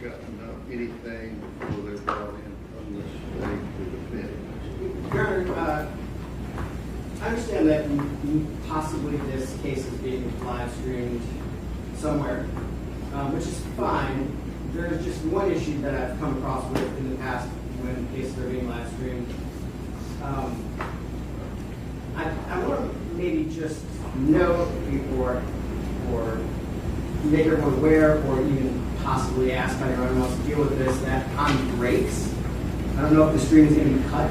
got to know anything before they're brought in from the state to defend. Your Honor, I understand that possibly this case is being live streamed somewhere, which is fine. There's just one issue that I've come across with in the past when cases are being live streamed. I want to maybe just note before or make everyone aware, or even possibly ask how everyone wants to deal with this, that on breaks, I don't know if the stream is going to be cut.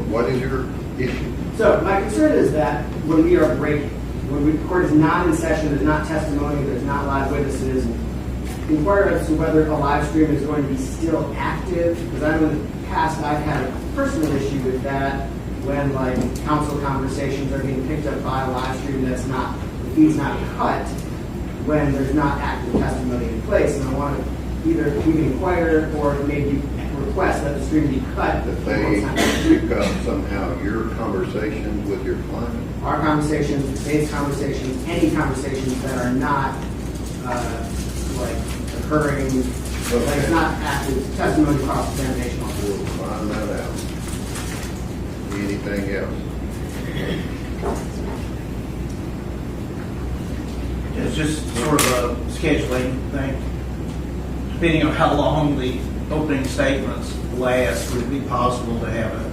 What is your issue? So my concern is that when we are breaking, when the court is not in session, there's not testimony, there's not live witnesses, inquire as to whether a live stream is going to be still active, because I know in the past I've had a personal issue with that when like counsel conversations are being picked up by a live stream that's not, the feed's not cut, when there's not active testimony in place. And I want to either we can inquire or maybe request that the stream be cut. That they pick up somehow your conversations with your client? Our conversations, the state's conversations, any conversations that are not like occurring, like it's not active testimony cross-examination. We'll find that out. Anything else? It's just sort of a scheduling thing. Depending on how long the opening statements last, would it be possible to have a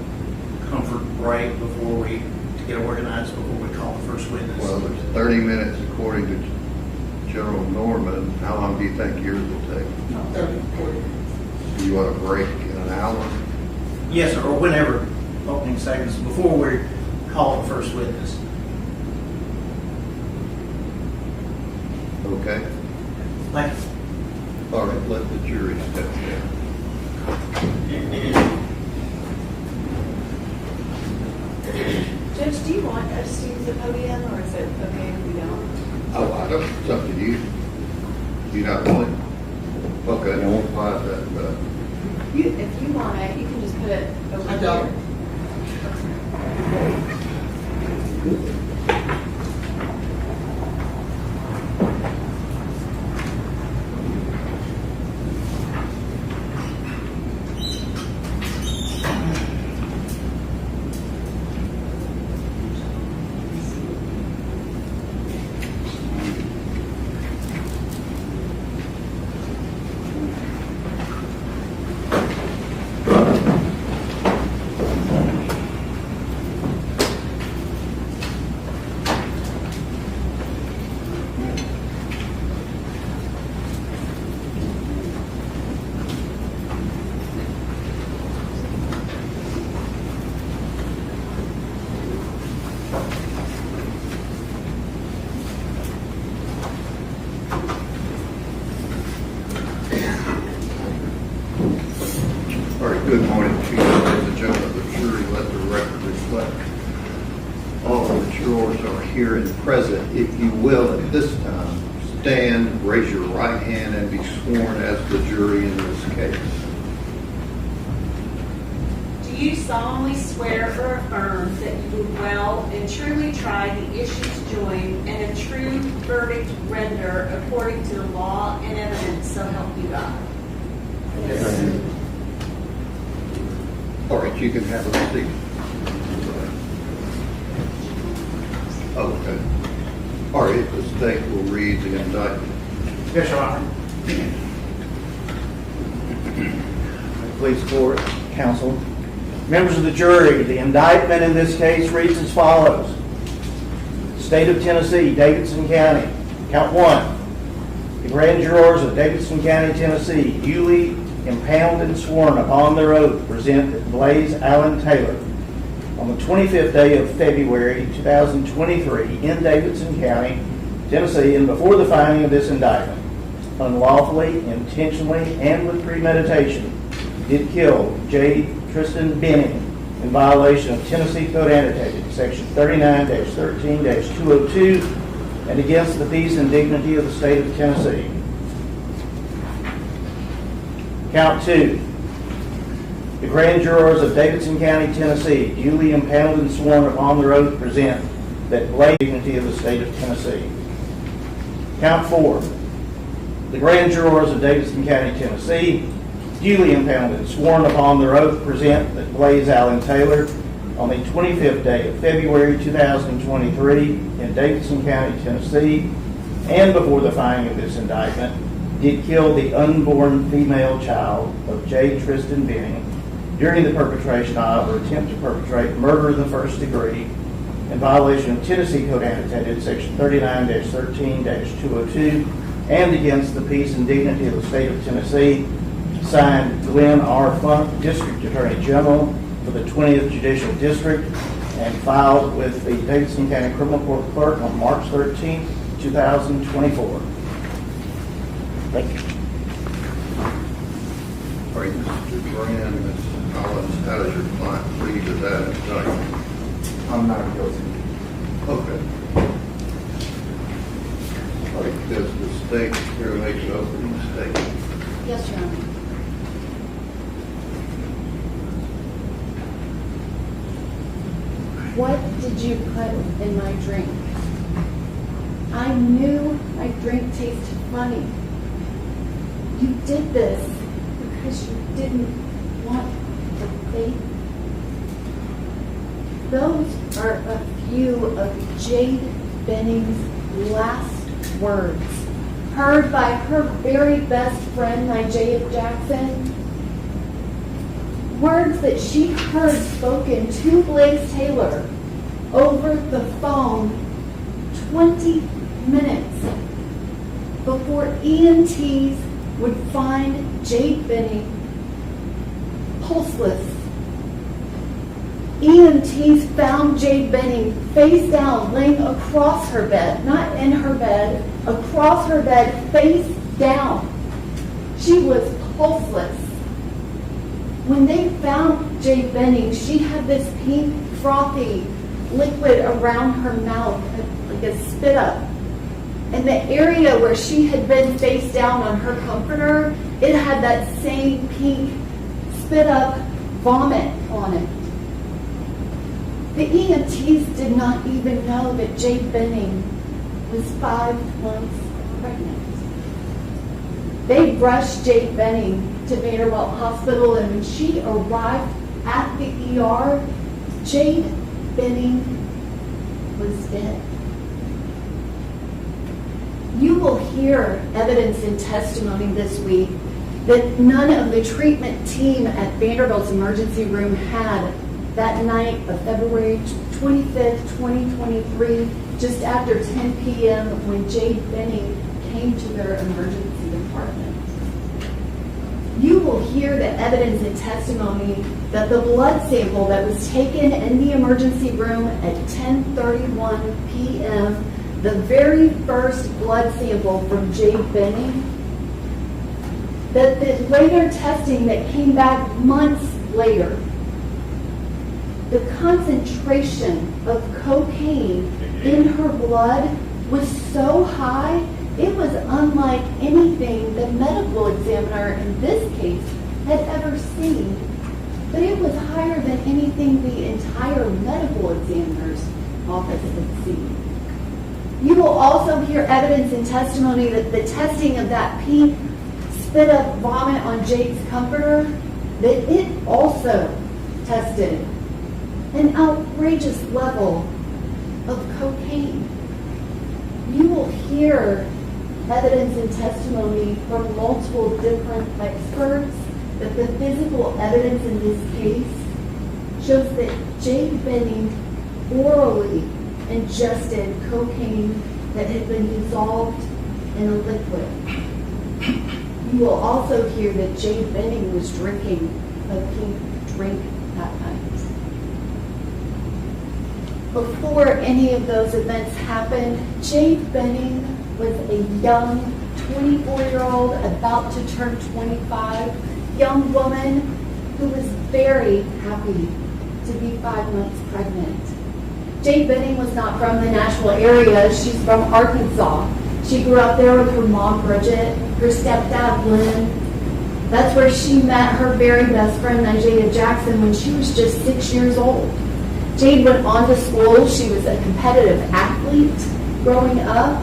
comfort break before we get organized, before we call the first witness? Well, there's 30 minutes according to General Norman. How long do you think yours will take? 30, 40. Do you want a break in an hour? Yes, sir, or whenever opening statements, before we call the first witness. Okay. Thank you. All right, let the jury step down. Judge, do you want us to use the podium, or is it okay if we don't? Oh, I don't, it's up to you. Do you not want it? Okay, I won't buy that, but If you want it, you can just put it over I here. don't. all right, good morning, Chief. Ladies and gentlemen of the jury, let the record reflect. All of the jurors are here and present. If you will, at this time, stand, raise your right hand, and be sworn as the jury in this case. Do you solemnly swear or affirm that you will well and truly try the issues joined and a true verdict render according to the law and evidence, so help you God? Yes. All right, you can have a seat. Okay. All right, the state will read the indictment. Yes, Your Honor. Police court, counsel. Members of the jury, the indictment in this case reads as follows. State of Tennessee, Davidson County, count one. The grand jurors of Davidson County, Tennessee, duly impounded and sworn upon their oath to present that Blaise Taylor on the 25th day of February 2023 in Davidson County, Tennessee, and before the finding of this indictment, unlawfully, intentionally, and with premeditation, did kill Jade Benning in violation of Tennessee Code Annotated, Section 39-13-202, and against the peace and dignity of the state of Tennessee. Count two. The grand jurors of Davidson County, Tennessee, duly impounded and sworn upon their oath, present that Blaise dignity of the state of Tennessee. Count four. The grand jurors of Davidson County, Tennessee, duly impounded and sworn upon their oath present that Blaise Taylor, on the 25th day of February 2023 in Davidson County, Tennessee, and before the filing of this indictment, did kill the unborn female child of Jade Benning during the perpetration of or attempt to perpetrate murder in the first degree in violation of Tennessee Code Annotated Section 39-13-202 and against the peace and dignity of the state of Tennessee, signed Glenn R. Funk, District Attorney General for the 20th Judicial District, and filed with the Davidson County Criminal Court Clerk on March 13, 2024. Thank you. All right, Mr. Duran, Ms. Collins, how does your client plead to that indictment? I'm not guilty. Okay. All right, does the state here make an opening statement? Yes, Your Honor. What did you put in my drink? I knew my drink tasted funny. You did this because you didn't want the fate. Those are a few of Jade Benning's last words, heard by her very best friend, Jade Jackson. Words that she heard spoken to Blaise Taylor over the phone 20 minutes before EMTs would find Jade Benning pulseless. EMTs found Jade Benning face down, laying across her bed, not in her bed, across her bed, face down. She was pulseless. When they found Jade Benning, she had this pink, frothy liquid around her mouth, like a spit up. And the area where she had been face down on her comforter, it had that same pink spit up vomit on it. The EMTs did not even know that Jade Benning was 5 months pregnant. They rushed Jade Benning to Vanderbilt Hospital, and when she arrived at the ER, Jade Benning was dead. You will hear evidence and testimony this week that none of the treatment team at Vanderbilt's emergency room had that night of February 25th, 2023, just after 10 p.m. when Jade Benning came to their emergency department. You will hear the evidence and testimony that the blood sample that was taken in the emergency room at 10:31 p.m., the very first blood sample from Jade Benning, that the later testing that came back months later, the concentration of cocaine in her blood was so high, it was unlike anything the medical examiner in this case had ever seen. But it was higher than anything the entire medical examiner's office had seen. You will also hear evidence and testimony that the testing of that pink spit up vomit on Jade's comforter, that it also tested an outrageous level of cocaine. You will hear evidence and testimony from multiple different experts that the physical evidence in this case shows that Jade Benning orally ingested cocaine that had been dissolved in a liquid. You will also hear that Jade Benning was drinking a pink drink that night. Before any of those events happened, Jade Benning was a young 24-year-old, about to turn 25, young woman who was very happy to be 5 months pregnant. Jade Benning was not from the Nashville area. She's from Arkansas. She grew up there with her mom, Bridget, her stepdad, Lynn. That's where she met her very best friend, Jade Jackson, when she was just 6 years old. Jade went on to school. She was a competitive athlete growing up.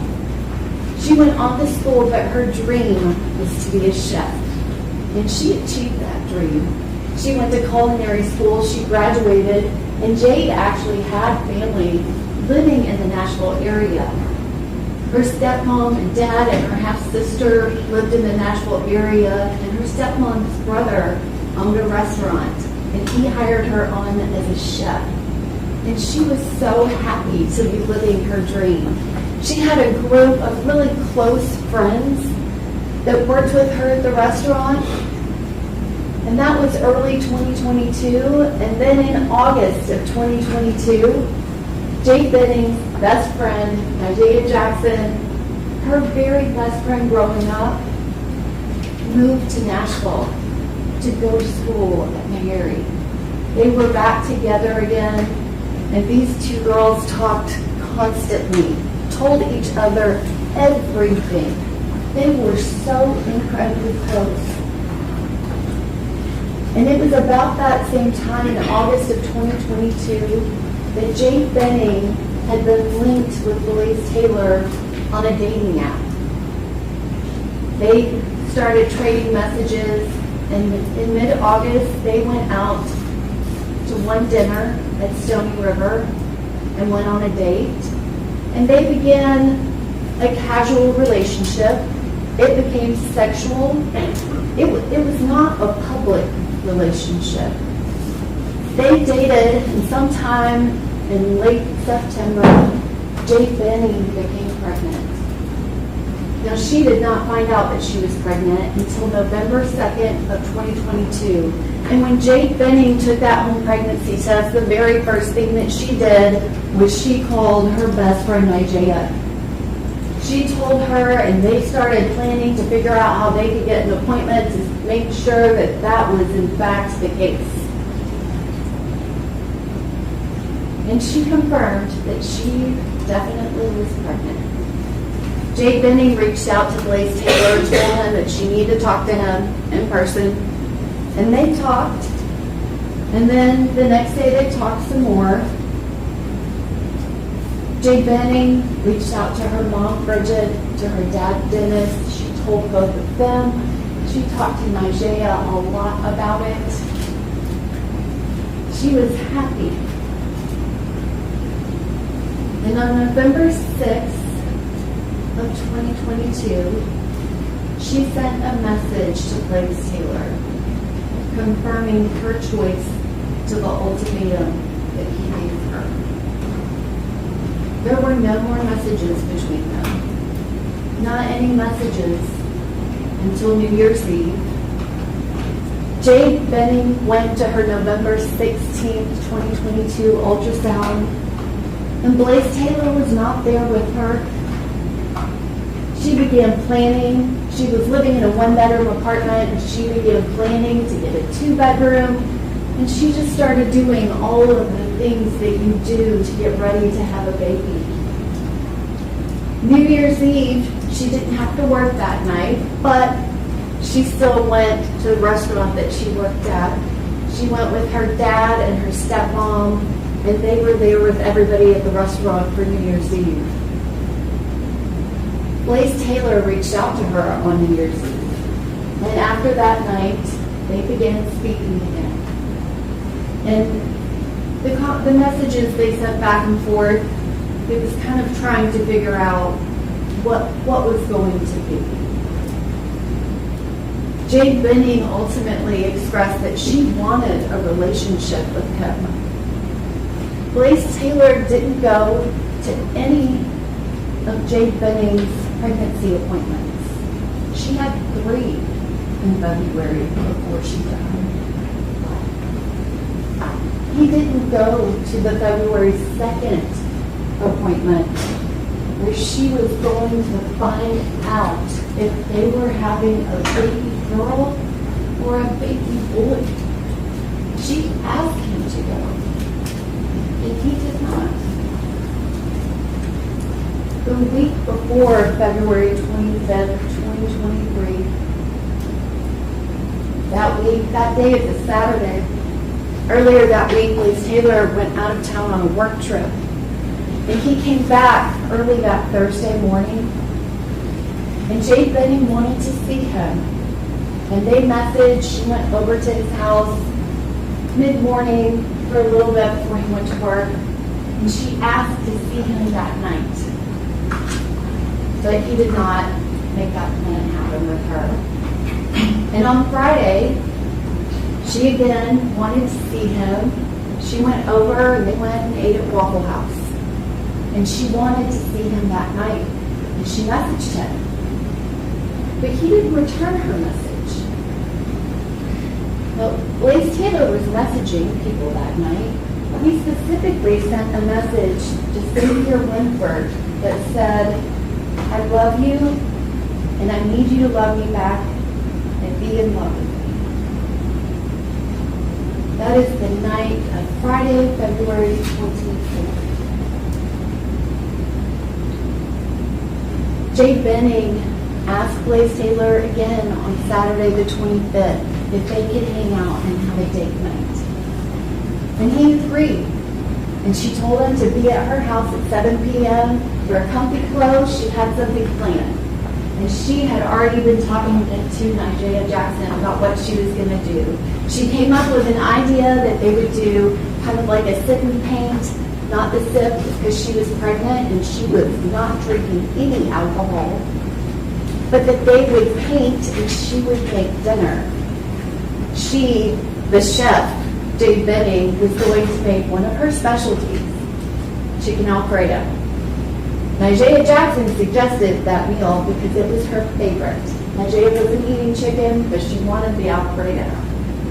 She went on to school, but her dream was to be a chef. And she achieved that dream. She went to culinary school, she graduated, and Jade actually had family living in the Nashville area. Her stepmom and dad and her half-sister lived in the Nashville area, and her stepmom's brother owned a restaurant, and he hired her on as a chef. And she was so happy to be living her dream. She had a group of really close friends that worked with her at the restaurant, and that was early 2022. And then in August of 2022, Jade Benning's best friend, Jade Jackson, her very best friend growing up, moved to Nashville to go to school at Meharry. They were back together again, and these two girls talked constantly, told each other everything. They were so incredibly close. And it was about that same time in August of 2022 that Jade Benning had been linked with Blaise Taylor on a dating app. They started trading messages, and in mid-August, they went out to one dinner at Stony River and went on a date. And they began a casual relationship. It became sexual. It was not a public relationship. They dated, and sometime in late September, Jade Benning became pregnant. Now, she did not find out that she was pregnant until November 2nd of 2022. And when Jade Benning took that home pregnancy test, the very first thing that she did was she called her best friend, Isaiah. She told her, and they started planning to figure out how they could get an appointment to make sure that that was in fact the case. And she confirmed that she definitely was pregnant. Jade Benning reached out to Blaise Taylor and told him that she needed to talk to him in person. And they talked. And then the next day they talked some more. Jade Benning reached out to her mom, Bridget, to her dad, Dennis. She told both of them. She talked to Isaiah a lot about it. She was happy. And on November 6th of 2022, she sent a message to Blaise Taylor confirming her choice to the ultimatum that he gave her. There were no more messages between them. Not any messages until New Year's Eve. Jade Benning went to her November 16th, 2022 ultrasound, and Blaise Taylor was not there with her. She began planning. She was living in a one-bedroom apartment, and she began planning to get a two-bedroom, and she just started doing all of the things that you do to get ready to have a baby. New Year's Eve, she didn't have to work that night, but she still went to the restaurant that she worked at. She went with her dad and her stepmom, and they were there with everybody at the restaurant for New Year's Eve. Blaise Taylor reached out to her on New Year's Eve, and after that night, they began speaking again. And the messages they sent back and forth, it was kind of trying to figure out what was going to be. Jade Benning ultimately expressed that she wanted a relationship with him. Blaise Taylor didn't go to any of Jade Benning's pregnancy appointments. She had 3 in February before she died. He didn't go to the February 2nd appointment where she was going to find out if they were having a baby girl or a baby boy. She asked him to go, and he did not. The week before February 25th, 2023, that day is a Saturday. Earlier that week, Blaise Taylor went out of town on a work trip. And he came back early that Thursday morning, And Jade Benning wanted to see him. And they messaged, she went over to his house mid-morning for a little bit before he went to work. And she asked to see him that night. But he did not make that plan happen with her. And on Friday, she again wanted to see him. She went over and they went and ate at Waffle House. And she wanted to see him that night. And she messaged him. But he didn't return her message. Now, Blaise Taylor was messaging people that night. He specifically sent a message to Cynthia Winford that said, I love you, and I need you to love me back and be in love with me. That is the night of Friday, February 24th. Jade Benning asked Blaise Taylor again on Saturday the 25th if they could hang out and have a date night. And he agreed. And she told him to be at her house at 7 p.m. Wear comfy clothes. She had something planned. And she had already been talking to Nigella Jackson about what she was going to do. She came up with an idea that they would do kind of like a sip and paint, not the sip because she was pregnant and she was not drinking any alcohol, but that they would paint and she would make dinner. She, the chef, Jade Benning, was going to make one of her specialties, chicken Alfredo. Nigella Jackson suggested that meal because it was her favorite. Nigella wasn't eating chicken, but she wanted the Alfredo.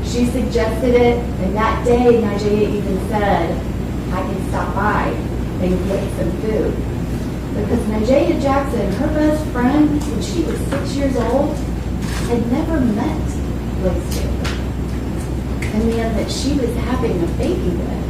She suggested it, and that day Nigella even said, I can stop by and get some food. Because Nigella Jackson, her best friend, when she was 6 years old, had never met Blaise Taylor, a man that she was having a baby with.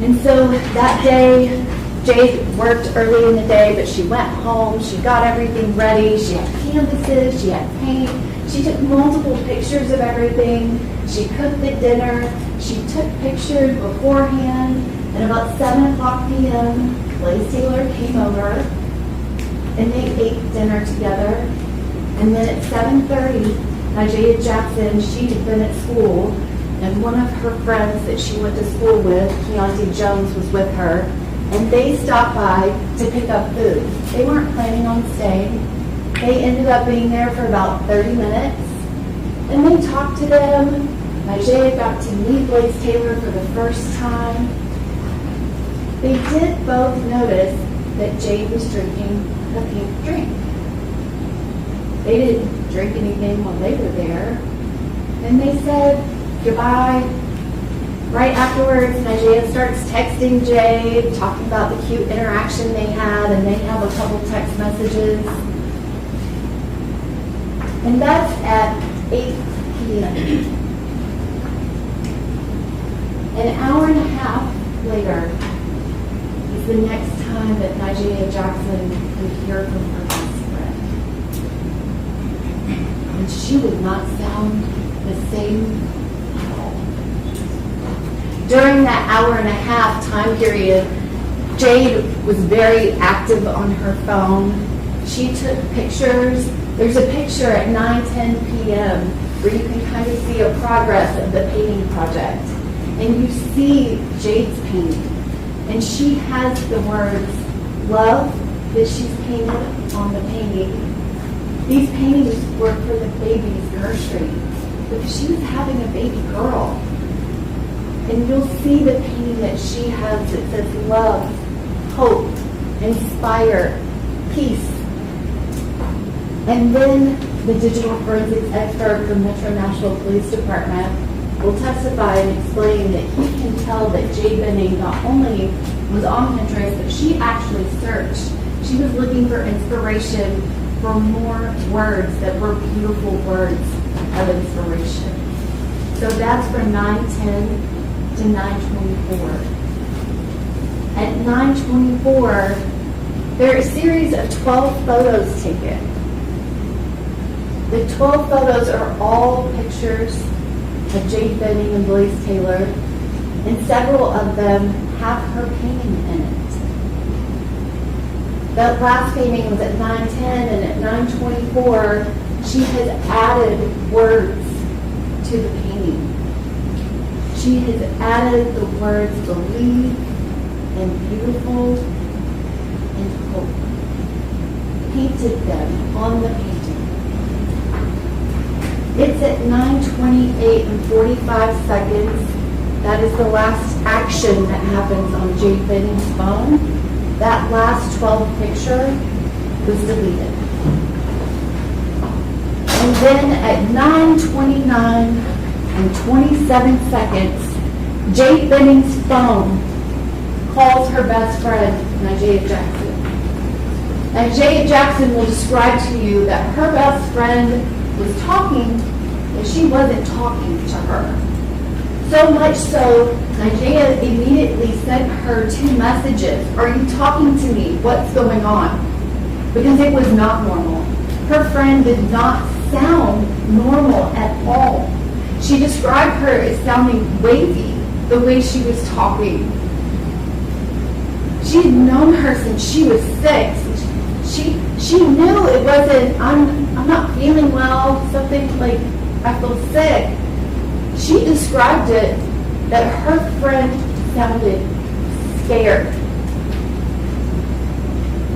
And so that day, Jade worked early in the day, but she went home, she got everything ready, she had canvases, she had paint, she took multiple pictures of everything, she cooked the dinner, she took pictures beforehand, and about 7 o'clock p.m., Blaise Taylor came over, and they ate dinner together, and then at 7:30, Nigella Jackson, she had been at school, and one of her friends that she went to school with, Keontae Jones, was with her, and they stopped by to pick up food. They weren't planning on staying. They ended up being there for about 30 minutes, and they talked to them. Nigella got to meet Blaise Taylor for the first time. They did both notice that Jade was drinking a pink drink. They didn't drink anything while they were there. And they said goodbye. Right afterwards, Nigella starts texting Jade, talking about the cute interaction they had, and they have a couple text messages. And that's at 8 p.m. An hour and a half later is the next time that Nigella Jackson would hear from her best friend. And she would not sound the same at all. During that hour and a half time period, Jade was very active on her phone. She took pictures. There's a picture at 9:10 p.m. where you can kind of see a progress of the painting project. And you see Jade's painting. And she has the words, love, that she's painted on the painting. These paintings were for the baby's nursery because she was having a baby girl. And you'll see the painting that she has that says love, hope, inspire, peace. And then the digital forensics expert from Metro Nashville Police Department will testify and explain that he can tell that Jade Benning not only was on Pinterest, but she actually searched. She was looking for inspiration for more words that were beautiful words of inspiration. So that's from 9:10 to 9:24. At 9:24, there are a series of 12 photos taken. The 12 photos are all pictures of Jade Benning and Blaise Taylor, and several of them have her painting in That last painting was at 9:10, and at 9:24, she has added words to the painting. She has added the words believe and beautiful and hope. Painted them on the painting. It's at 9:28 and 45 seconds. That is the last action that happens on Jade Benning's phone. That last 12 picture was deleted. And then at 9:29 and 27 seconds, Jade Benning's phone calls her best friend, Nigella Jackson. Nigella Jackson will describe to you that her best friend was talking, and she wasn't talking to her. So much so, Nigella immediately sent her 2 messages. Are you talking to me? What's going on? Because it was not normal. Her friend did not sound normal at all. She described her as sounding wavy, the way she was talking. She had known her since she was 6. She knew it wasn't, I'm not feeling well, something like, I feel sick. She described it that her friend sounded scared.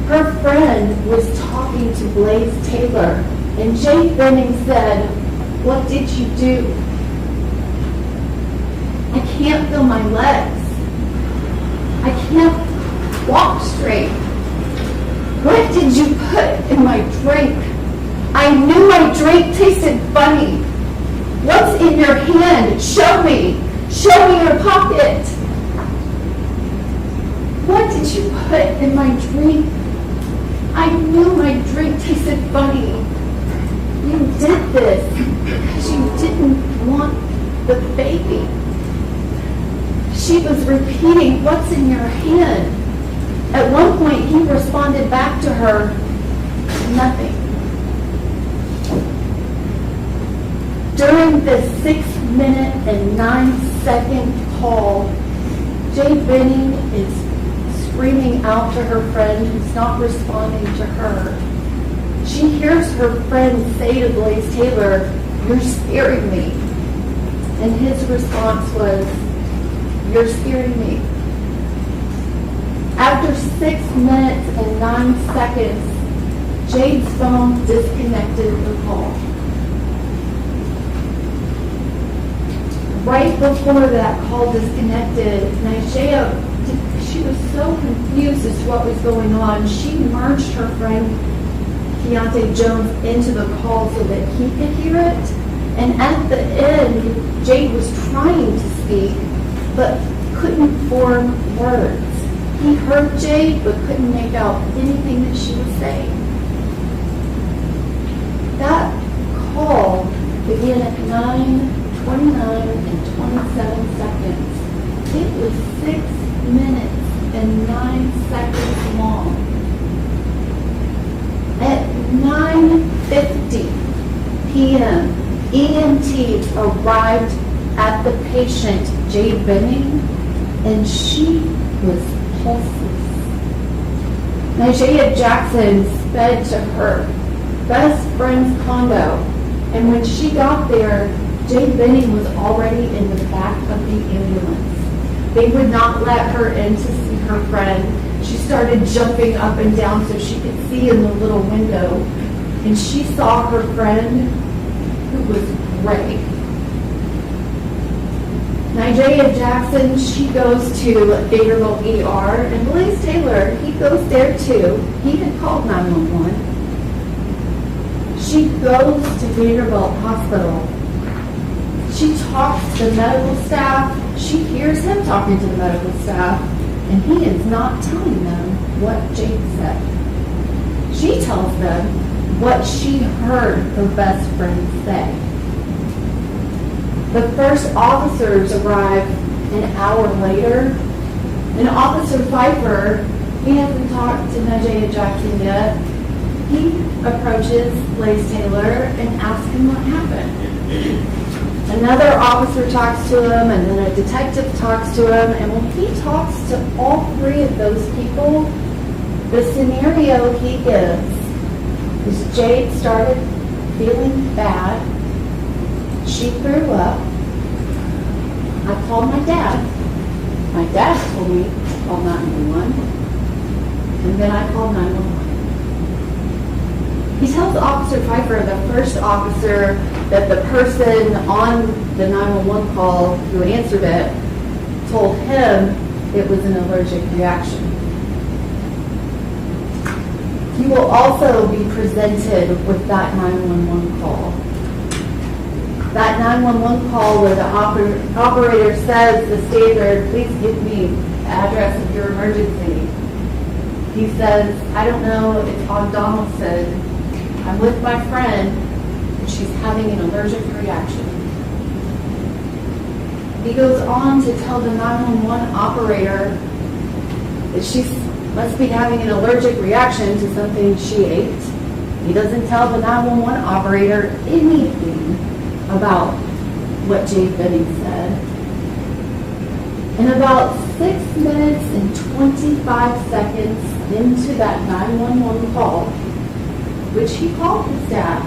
Her friend was talking to Blaise Taylor, and Jade Benning said, "What did you do? I can't feel my legs. I can't walk straight. What did you put in my drink? I knew my drink tasted funny. What's in your hand? Show me. Show me your pocket. What did you put in my drink? I knew my drink tasted funny. You did this because you didn't want the baby." She was repeating, "What's in your hand?" At one point, he responded back to her, "Nothing." During the 6-minute and 9-second call, Jade Benning is screaming out to her friend who's not responding to her. She hears her friend say to Blaise Taylor, "You're scaring me." And his response was, "You're scaring me." After 6 minutes and 9 seconds, Jade's phone disconnected the call. Right before that call disconnected, Nigella, she was so confused as to what was going on. She merged her friend Keontae Jones into the call so that he could hear it. And at the end, Jade was trying to speak, but couldn't form words. He heard Jade, but couldn't make out anything that she was saying. That call began at 9:29 and 27 seconds. It was 6 minutes and 9 seconds long. At 9:50 p.m., EMTs arrived at the patient, Jade Benning, and she was pulseless. Nigella Jackson sped to her best friend's condo, and when she got there, Jade Benning was already in the back of the ambulance. They would not let her in to see her friend. She started jumping up and down so she could see in the little window, and she saw her friend, who was gray. Nigella Jackson, she goes to Vanderbilt ER, and Blaise Taylor, he goes there too. He had called 911. She goes to Vanderbilt Hospital. She talks to the medical staff. She hears him talking to the medical staff, and he is not telling them what Jade said. She tells them what she heard her best friend say. The first officers arrive an hour later, and Officer Pfeiffer, he hasn't talked to Nigella Jackson yet. He approaches Blaise Taylor and asks him what happened. Another officer talks to him, and then a detective talks to him, and when he talks to all 3 of those people, The scenario he gives is Jade started feeling bad. She threw up. I called my dad. My dad told me to call 911. And then I called 911. He tells Officer Pfeiffer, the first officer, that the person on the 911 call who answered it told him it was an allergic reaction. You will also be presented with that 911 call. That 911 call where the operator says the standard, please give me the address of your emergency. He says, I don't know, it's on Donaldson. I'm with my friend, and she's having an allergic reaction. He goes on to tell the 911 operator that she must be having an allergic reaction to something she ate. He doesn't tell the 911 operator anything about what Jade Benning said. And about 6 minutes and 25 seconds into that 911 call, which he called his dad,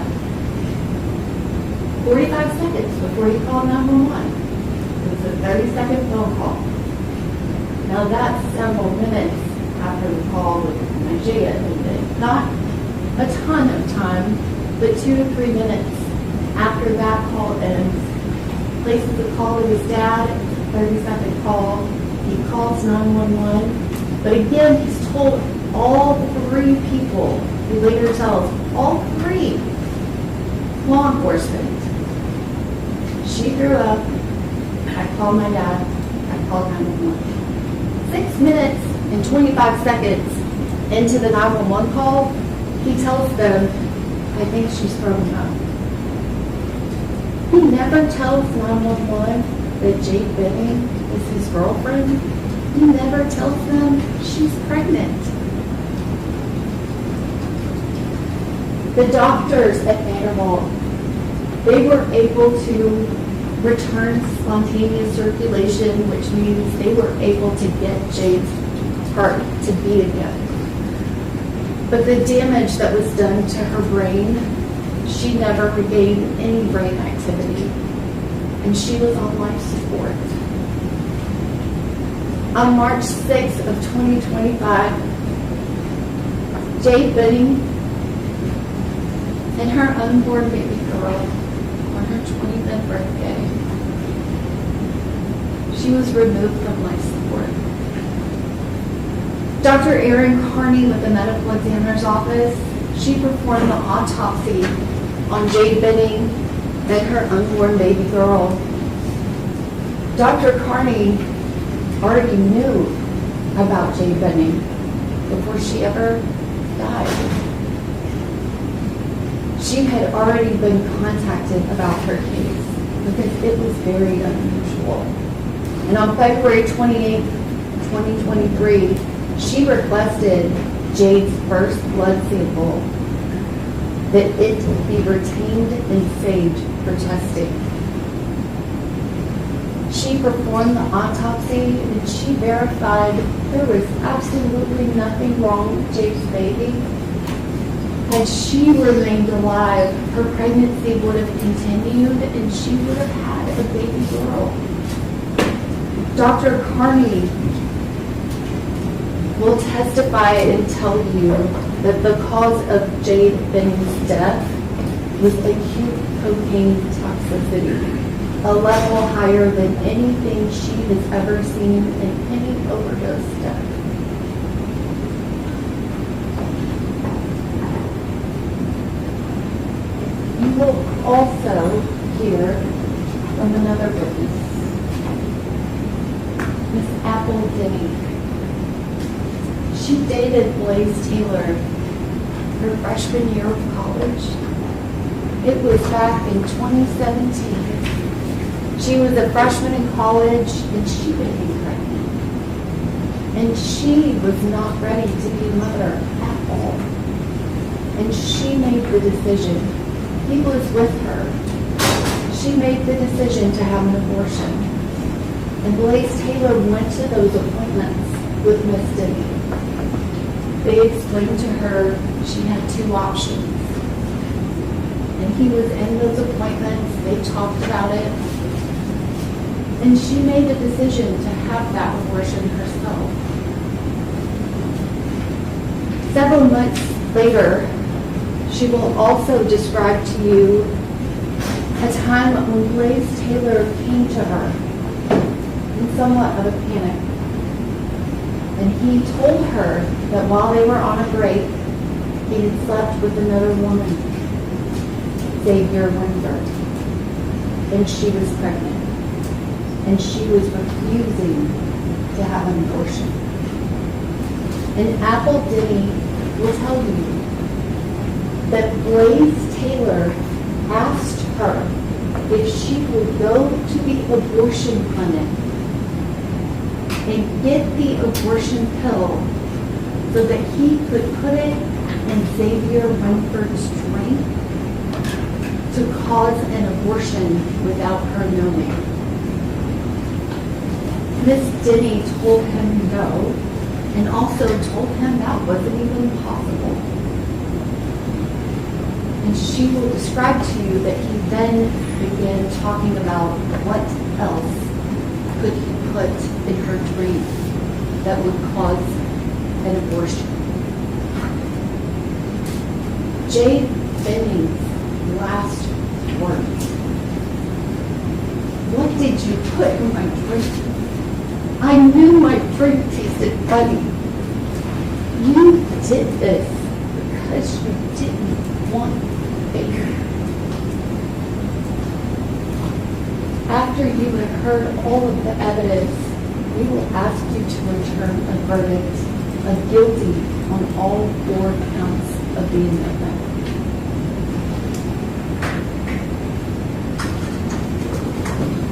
45 seconds before he called 911. It was a 30-second phone call. Now that's several minutes after the call with Nigeria ended. Not a ton of time, but 2 to 3 minutes after that call ends. Places a call to his dad, 30-second call. He calls 911. But again, he's told all 3 people, he later tells all 3 law enforcement. She threw up. I called my dad. I called 911. 6 minutes and 25 seconds into the 911 call, he tells them, I think she's throwing up. He never tells 911 that Jade Benning is his girlfriend. He never tells them she's pregnant. The doctors at Vanderbilt, they were able to return spontaneous circulation, which means they were able to get Jade's heart to beat again. But the damage that was done to her brain, she never regained any brain activity, and she was on life support. On March 6th of 2025, Jade Benning and her unborn baby girl on her 25th birthday, she was removed from life support. Dr. Erin Carney with the medical examiner's office, she performed the autopsy on Jade Benning and her unborn baby girl. Dr. Carney already knew about Jade Benning before she ever died. She had already been contacted about her case because it was very unusual. And on February 28, 2023, she requested Jade's first blood sample that it be retained and saved for testing. She performed the autopsy and she verified there was absolutely nothing wrong with Jade's baby. Had she remained alive, her pregnancy would have continued and she would have had a baby girl. Dr. Carney will testify and tell you that the cause of Jade Benning's death was acute cocaine toxicity, a level higher than anything she has ever seen in any overdose death. You will also hear from another witness, Miss Apple Denny. She dated Blaise Taylor her freshman year of college. It was back in 2017. She was a freshman in college and she became pregnant. And she was not ready to be a mother at all. And she made the decision. He was with her. She made the decision to have an abortion. And Blaise Taylor went to those appointments with Miss Denny. they explained to her she had two options. And he was in those appointments, they talked about it, and she made the decision to have that abortion herself. Several months later, she will also describe to you a time when Blaise Taylor came to her in somewhat of a panic. And he told her that while they were on a break, he had slept with another woman, Xavier Winford, and she was pregnant. And she was refusing to have an abortion. And Apple Denny will tell you that Blaise Taylor asked her if she would go to the abortion clinic and get the abortion pill so that he could put it in Xavier Winford's drink to cause an abortion without her knowing. Miss Denny told him no, and also told him that wasn't even possible. And she will describe to you that he then began talking about what else could he put in her drink that would cause an abortion. Jade Benning's last words. What did you put in my drink? I knew my drink tasted funny. You did this because you didn't want baby. After you have heard all of the evidence, we will ask you to return a verdict of guilty on all 4 counts of the indictment.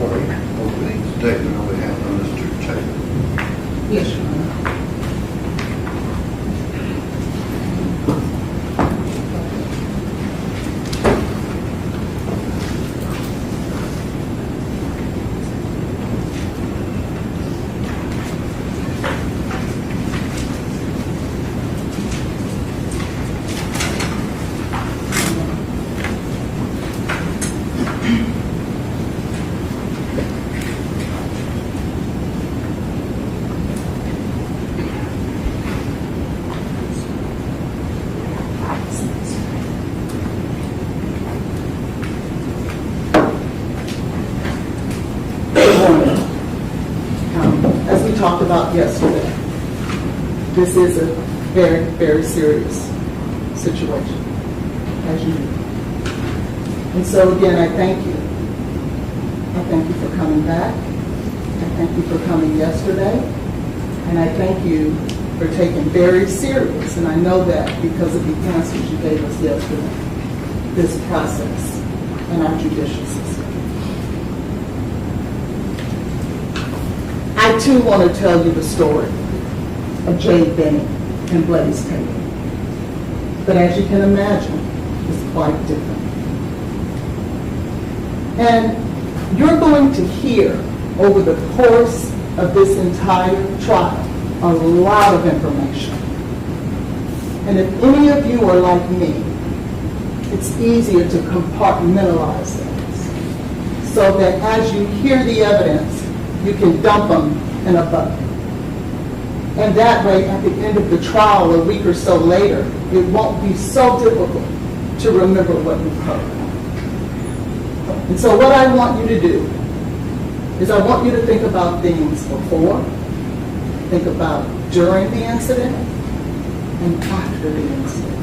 Opening statement on behalf of Mr. Taylor. Yes, Your Honor. As we talked about yesterday, this is a very, very serious situation, as you know. And so again, I thank you. I thank you for coming back. I thank you for coming yesterday. And I thank you for taking very serious, and I know that because of the answers you gave us yesterday, this process and our judicial system. I too want to tell you the story of Jade Benning and Blaise Taylor. But as you can imagine, it's quite different. And you're going to hear over the course of this entire trial a lot of information. And if any of you are like me, it's easier to compartmentalize things so that as you hear the evidence, you can dump them in a bucket. And that way, at the end of the trial, a week or so later, it won't be so difficult to remember what you've heard. And so what I want you to do is I want you to think about things before, think about during the incident, and after the incident.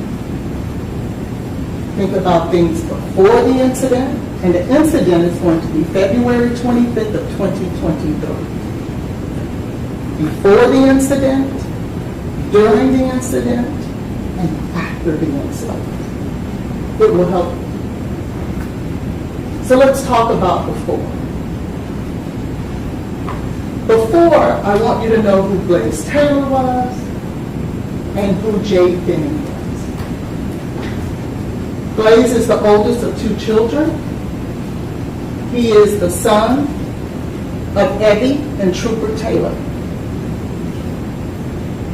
Think about things before the incident, and the incident is going to be February 25th of 2023. Before the incident, during the incident, and after the incident. It will help you. So let's talk about before. Before, I want you to know who Blaise Taylor was and who Jade Benning was. Blaise is the oldest of 2 children. He is the son of Eddie and Trooper Taylor.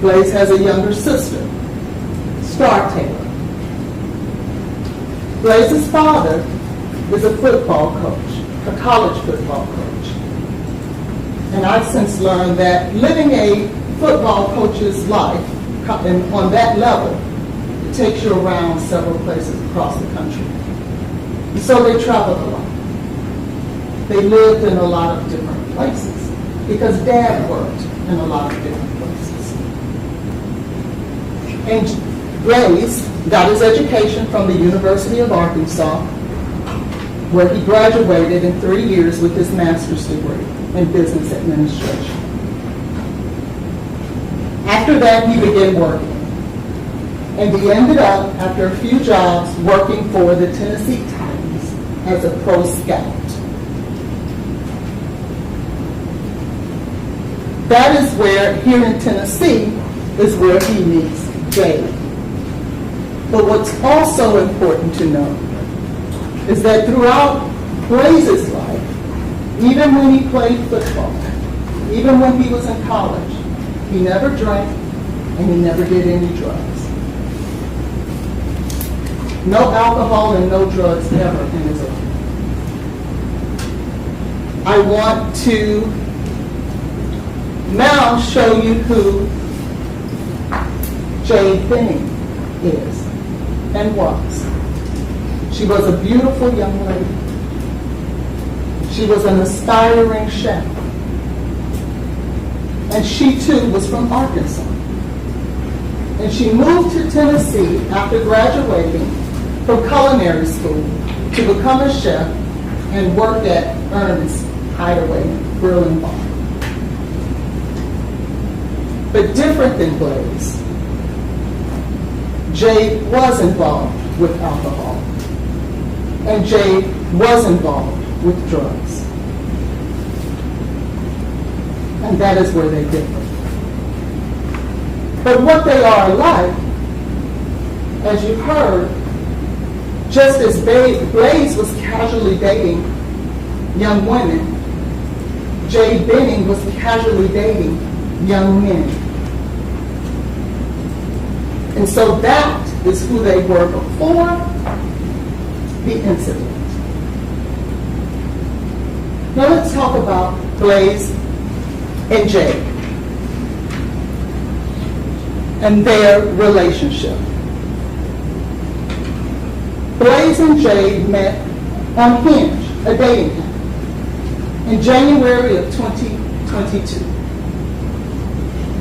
Blaise has a younger sister Star Taylor. Blaise's father is a football coach, a college football coach. And I've since learned that living a football coach's life and on that level, it takes you around several places across the country. And so they traveled a lot. They lived in a lot of different places because Dad worked in a lot of different places. And Blaise got his education from the University of Arkansas, where he graduated in 3 years with his master's degree in business administration. After that, he began working. And he ended up, after a few jobs, working for the Tennessee Titans as a pro scout. That is where, here in Tennessee, is where he meets Jade. But what's also important to know is that throughout Blaise's life, even when he played football, even when he was in college, he never drank and he never did any drugs. No alcohol and no drugs ever in his life. I want to now show you who Jade Benning is and was. She was a beautiful young lady. She was an aspiring chef. And she too was from Arkansas. And she moved to Tennessee after graduating from culinary school to become a chef and work at Ernest's Hideaway Grill and Bar. But different than Blaise, Jade was involved with alcohol. And Jade was involved with drugs. And that is where they differ. But what they are alike, as you heard, just as Blaise was casually dating young women, Jade Benning was casually dating young men. And so that is who they were before the incident. Now let's talk about Blaise and Jade and their relationship. Blaise and Jade met on Hinge, a dating app, in January of 2022.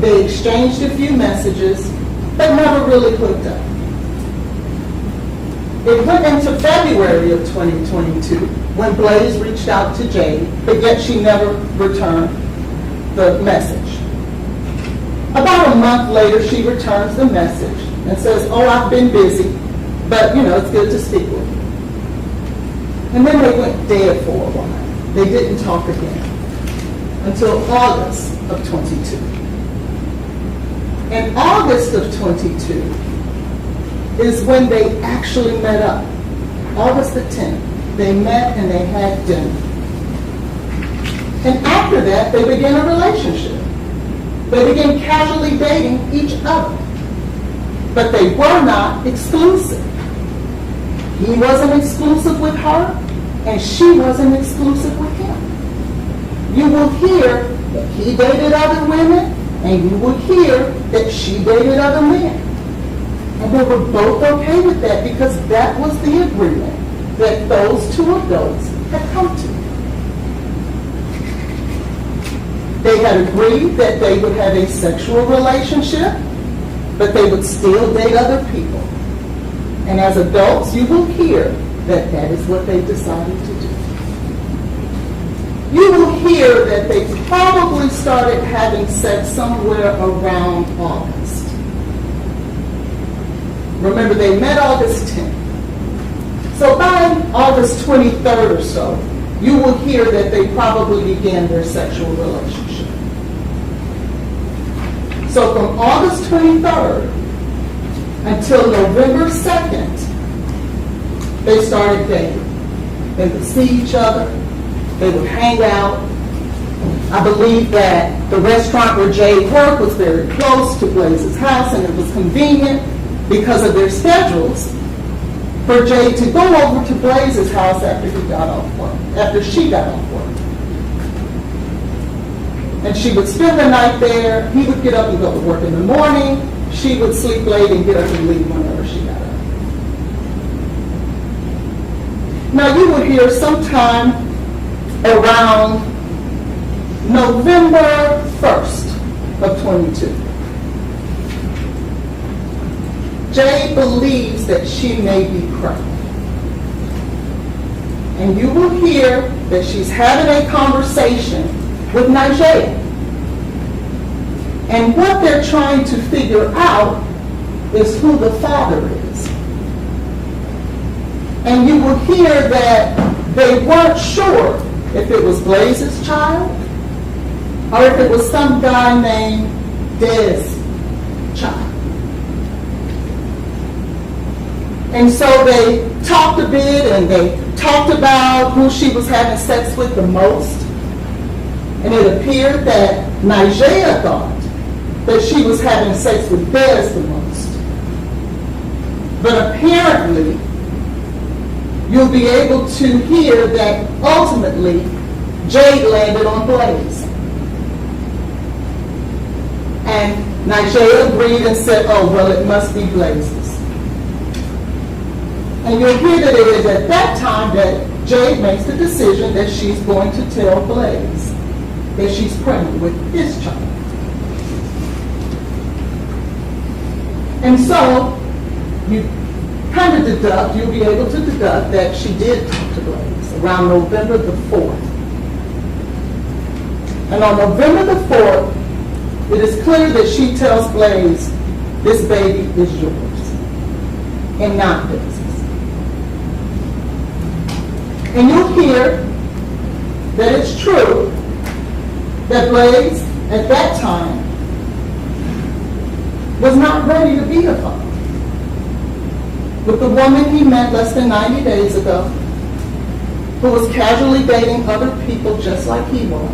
They exchanged a few messages, but never really hooked up. It went into February of 2022 when Blaise reached out to Jade, but yet she never returned the message. About a month later, she returns the message and says, "Oh, I've been busy, but it's good to speak with you." And then they went dead for a while. They didn't talk again until August of 22. In August of 22 is when they actually met up. August the 10th, they met and they had dinner. And after that, they began a relationship. They began casually dating each other. But they were not exclusive. He wasn't exclusive with her, and she wasn't exclusive with him. You will hear that he dated other women, and you will hear that she dated other men. And they were both okay with that because that was the agreement that those two adults had come to. They had agreed that they would have a sexual relationship, but they would still date other people. And as adults, you will hear that that is what they decided to do. You will hear that they probably started having sex somewhere around August. Remember, they met August 10th. So by August 23rd or so, you will hear that they probably began their sexual relationship. So from August 23rd until November 2nd, they started dating. They would see each other. They would hang out. I believe that the restaurant where Jade worked was very close to Blaise's house, and it was convenient. because of their schedules, for Jade to go over to Blaise's house after he got off work, after she got off work. And she would spend the night there. He would get up and go to work in the morning. She would sleep late and get up and leave whenever she got up. Now you would hear sometime around November 1st of 22. Jade believes that she may be pregnant. And you will hear that she's having a conversation with Nigel. And what they're trying to figure out is who the father is. And you will hear that they weren't sure if it was Blaise's child or if it was some guy named Des' child. And so they talked a bit and they talked about who she was having sex with the most. And it appeared that Nigel thought that she was having sex with Des the most. But apparently, you'll be able to hear that ultimately Jade landed on Blaise. And Nigel agreed and said, oh, well, it must be Blaise's. And you'll hear that it is at that time that Jade makes the decision that she's going to tell Blaise that she's pregnant with his child. And so you kind of deduct, you'll be able to deduct that she did talk to Blaise around November the 4th. And on November the 4th, it is clear that she tells Blaise, this baby is yours and not Blaise's. And you'll hear that it's true that Blaise, at that time, was not ready to be a father. With the woman he met less than 90 days ago, who was casually dating other people just like he was.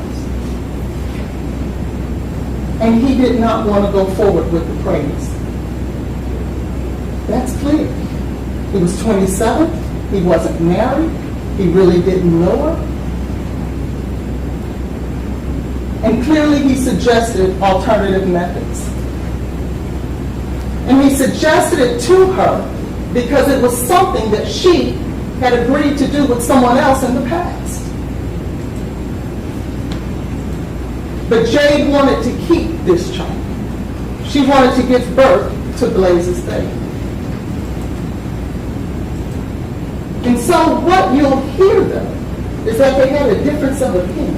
And he did not want to go forward with the praise. That's clear. He was 27, he wasn't married, he really didn't know her. And clearly he suggested alternative methods. And he suggested it to her because it was something that she had agreed to do with someone else in the past. But Jade wanted to keep this child. She wanted to give birth to Blaise's baby. And so what you'll hear, though, is that they had a difference of opinion.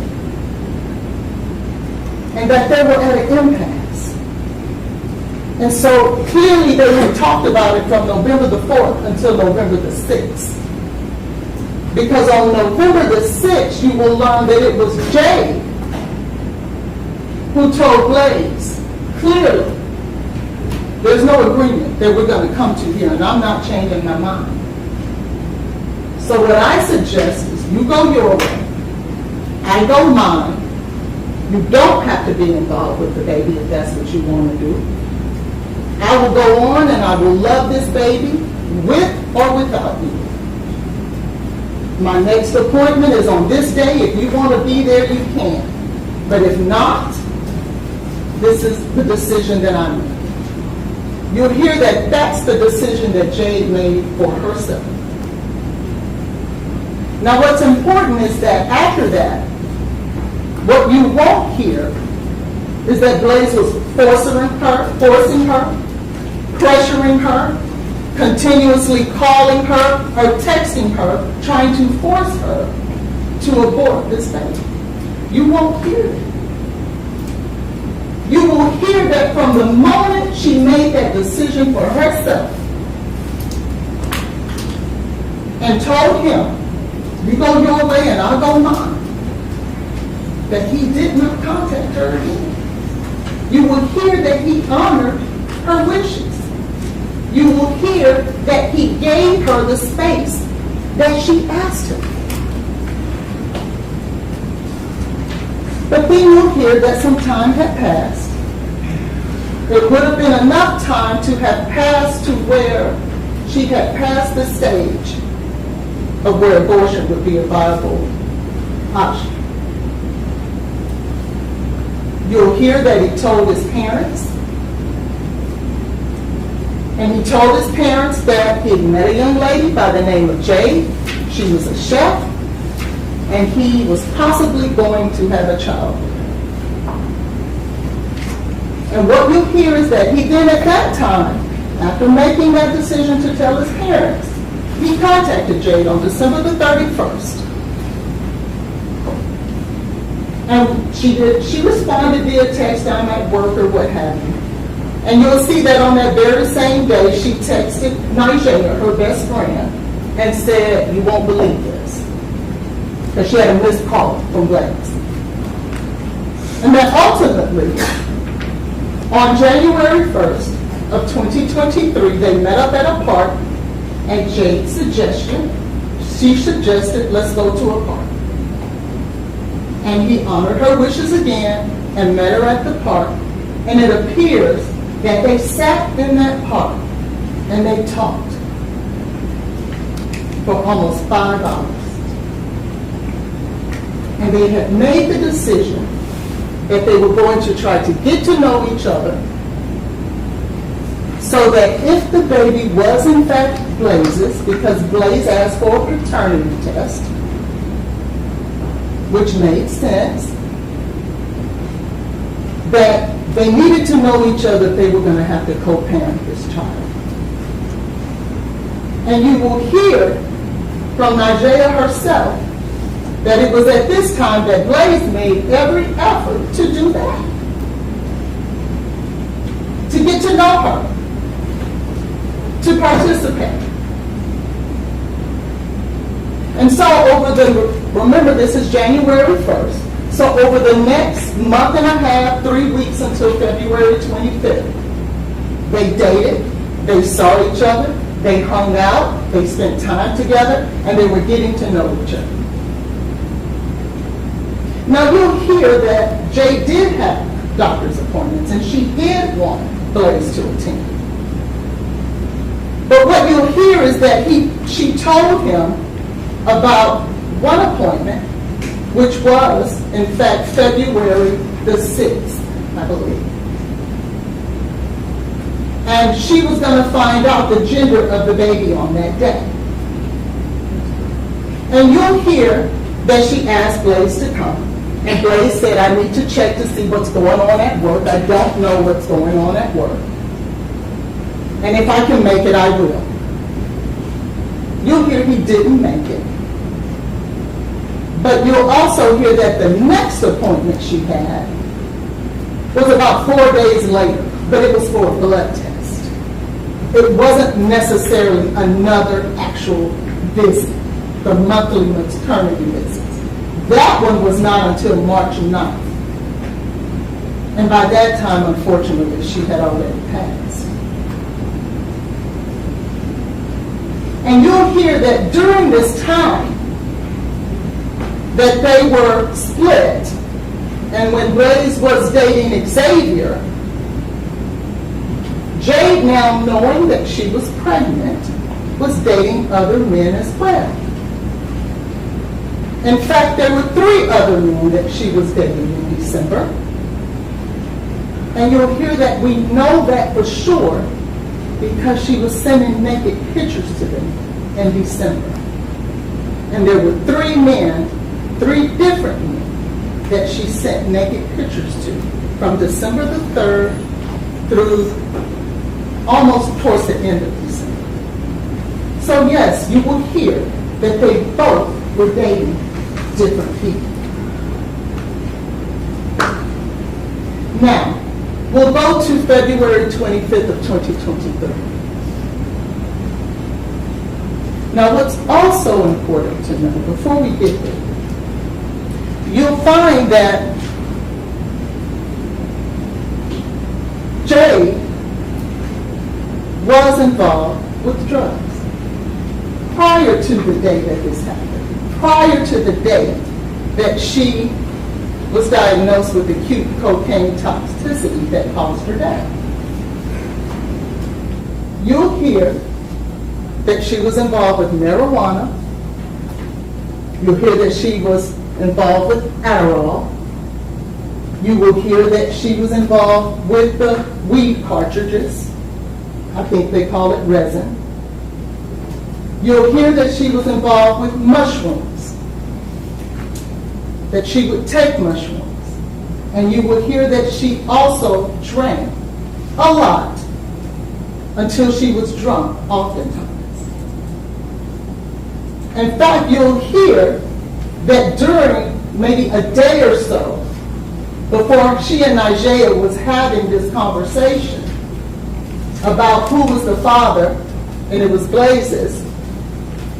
And that they were at an impasse. And so clearly they had talked about it from November the 4th until November the 6th. Because on November the 6th, you will learn that it was Jade who told Blaise, clearly, there's no agreement that we're going to come to here, and I'm not changing my mind. So what I suggest is you go your way, I go mine. You don't have to be involved with the baby if that's what you want to do. I will go on and I will love this baby with or without you. My next appointment is on this day. If you want to be there, you can. But if not, this is the decision that I made. You'll hear that that's the decision that Jade made for herself. Now what's important is that after that, what you won't hear is that Blaise was forcing her, pressuring her, continuously calling her or texting her, trying to force her to abort this baby. You won't hear it. You will hear that from the moment she made that decision for herself and told him, you go your way and I'll go mine, that he did not contact her again. You will hear that he honored her wishes. You will hear that he gave her the space that she asked him. But then you'll hear that some time had passed It would have been enough time to have passed to where she had passed the stage of where abortion would be a viable option. You'll hear that he told his parents, and he told his parents that he had met a young lady by the name of Jade. She was a chef, and he was possibly going to have a child. And what you'll hear is that he then at that time, after making that decision to tell his parents, he contacted Jade on December the 31st. And she responded via text, I'm at work or what have you. And you'll see that on that very same day, she texted Nigella, her best friend, and said, you won't believe this. Because she had a missed call from Blaise. And that ultimately, on January 1st of 2023, they met up at a park, and Jade's suggestion, she suggested, let's go to a park. And he honored her wishes again and met her at the park. And it appears that they sat in that park and they talked for almost 5 hours. And they had made the decision that they were going to try to get to know each other so that if the baby was in fact Blaise's, because Blaise asked for a paternity test, which made sense, that they needed to know each other if they were going to have to co-parent this child. And you will hear from Nigella herself that it was at this time that Blaise made every effort to do that, to get to know her, to participate. And so remember this is January 1st, so over the next month and a half, 3 weeks until February 25th, they dated, they saw each other, they hung out, they spent time together, and they were getting to know each other. Now you'll hear that Jade did have doctor's appointments, and she did want Blaise to attend. But what you'll hear is that she told him about one appointment, which was, in fact, February the 6th, I believe. And she was going to find out the gender of the baby on that day. And you'll hear that she asked Blaise to come. And Blaise said, I need to check to see what's going on at work. I don't know what's going on at work. And if I can make it, I will. You'll hear he didn't make it. But you'll also hear that the next appointment she had was about 4 days later, but it was for a blood test. It wasn't necessarily another actual visit, the monthly maternity visits. That one was not until March 9th. And by that time, unfortunately, she had already passed. And you'll hear that during this time that they were split, and when Blaise was dating Xavier, Jade, now knowing that she was pregnant, was dating other men as well. In fact, there were 3 other men that she was dating in December. And you'll hear that we know that for sure because she was sending naked pictures to them in December. And there were 3 men, 3 different men, that she sent naked pictures to from December the 3rd through almost towards the end of December. So yes, you will hear that they both were dating different people. Now, we'll go to February 25th of 2023. Now, what's also important to know before we get there, you'll find that Jade was involved with drugs prior to the day that this happened, prior to the day that she was diagnosed with acute cocaine toxicity that caused her death. you'll hear that she was involved with marijuana. You'll hear that she was involved with Adderall. You will hear that she was involved with the weed cartridges. I think they call it resin. You'll hear that she was involved with mushrooms, that she would take mushrooms. And you will hear that she also drank a lot until she was drunk, oftentimes. In fact, you'll hear that during maybe a day or so, before she and Nigella was having this conversation about who was the father, and it was Blaise's,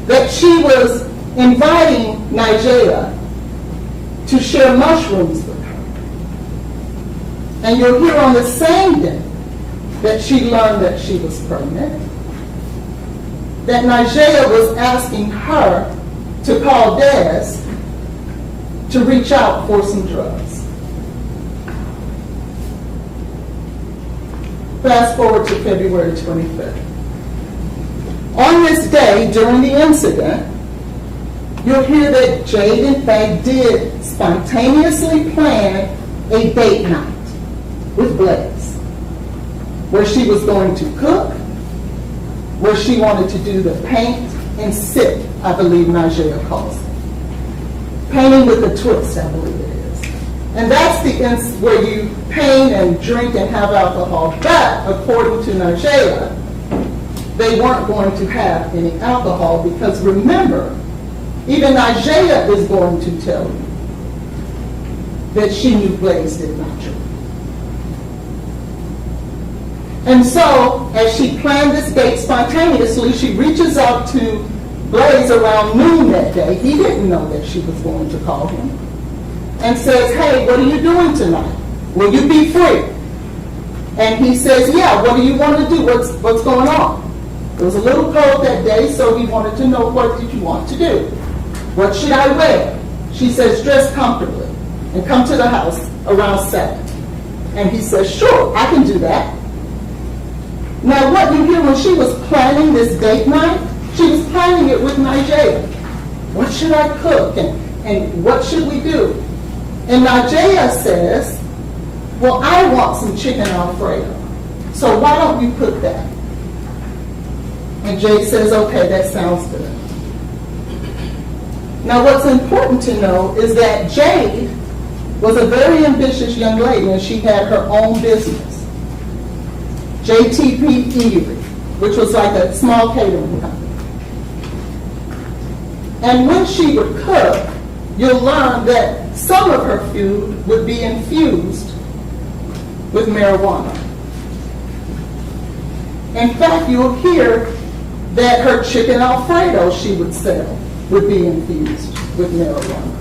that she was inviting Nigella to share mushrooms with her. And you'll hear on the same day that she learned that she was pregnant, that Nigella was asking her to call Des to reach out for some drugs. Fast forward to February 25th. On this day, during the incident, you'll hear that Jade, in fact, did spontaneously plan a date night with Blaise, where she was going to cook, where she wanted to do the paint and sip, I believe Nigella calls it. Painting with a twist, I believe it is. And that's the where you paint and drink and have alcohol. But according to Nigella, they weren't going to have any alcohol because remember, even Nigella is going to tell you that she knew Blaise did not drink. And so, as she planned this date spontaneously, she reaches out to Blaise around noon that day. He didn't know that she was going to call him. And says, hey, what are you doing tonight? Will you be free? And he says, yeah, what do you want to do? What's going on? It was a little cold that day, so he wanted to know, what did you want to do? What should I wear? She says, dress comfortably and come to the house around 7. And he says, sure, I can do that. Now, what you hear when she was planning this date night, she was planning it with Nigella. What should I cook? And what should we do? And Nigella says, well, I want some chicken Alfredo. So why don't you cook that? And Jade says, okay, that sounds good. Now, what's important to know is that Jade was a very ambitious young lady, and she had her own business. JTP Eatery, which was like a small catering company. And when she would cook, you'll learn that some of her food would be infused with marijuana. In fact, you'll hear that her chicken Alfredo she would sell would be infused with marijuana.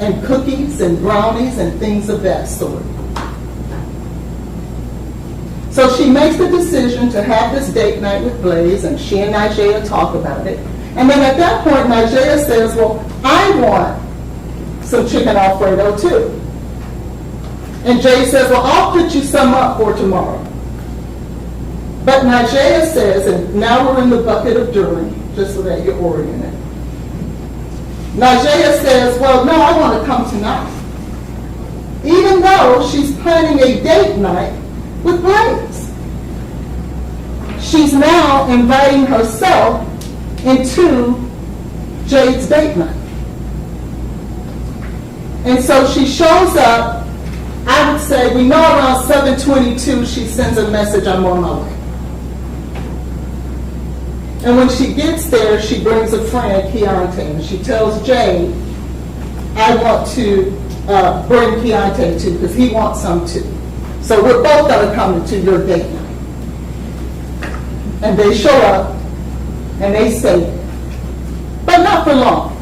And cookies and brownies and things of that sort. So she makes the decision to have this date night with Blaise, and she and Nigella talk about it. And then at that point, Nigella says, well, I want some chicken Alfredo too. And Jade says, well, I'll put you some up for tomorrow. But Nigella says, and now we're in the bucket of jury, just so that you're oriented. Nigella says, well, no, I want to come tonight. Even though she's planning a date night with Blaise. She's now inviting herself into Jade's date night. And so she shows up, I would say, we know around 7:22 she sends a message, I'm on my way. And when she gets there, she brings a friend, Keontae, and she tells Jade, I want to bring Keontae too, because he wants some too. So we're both going to come to your date night. And they show up, and they stay there. But not for long.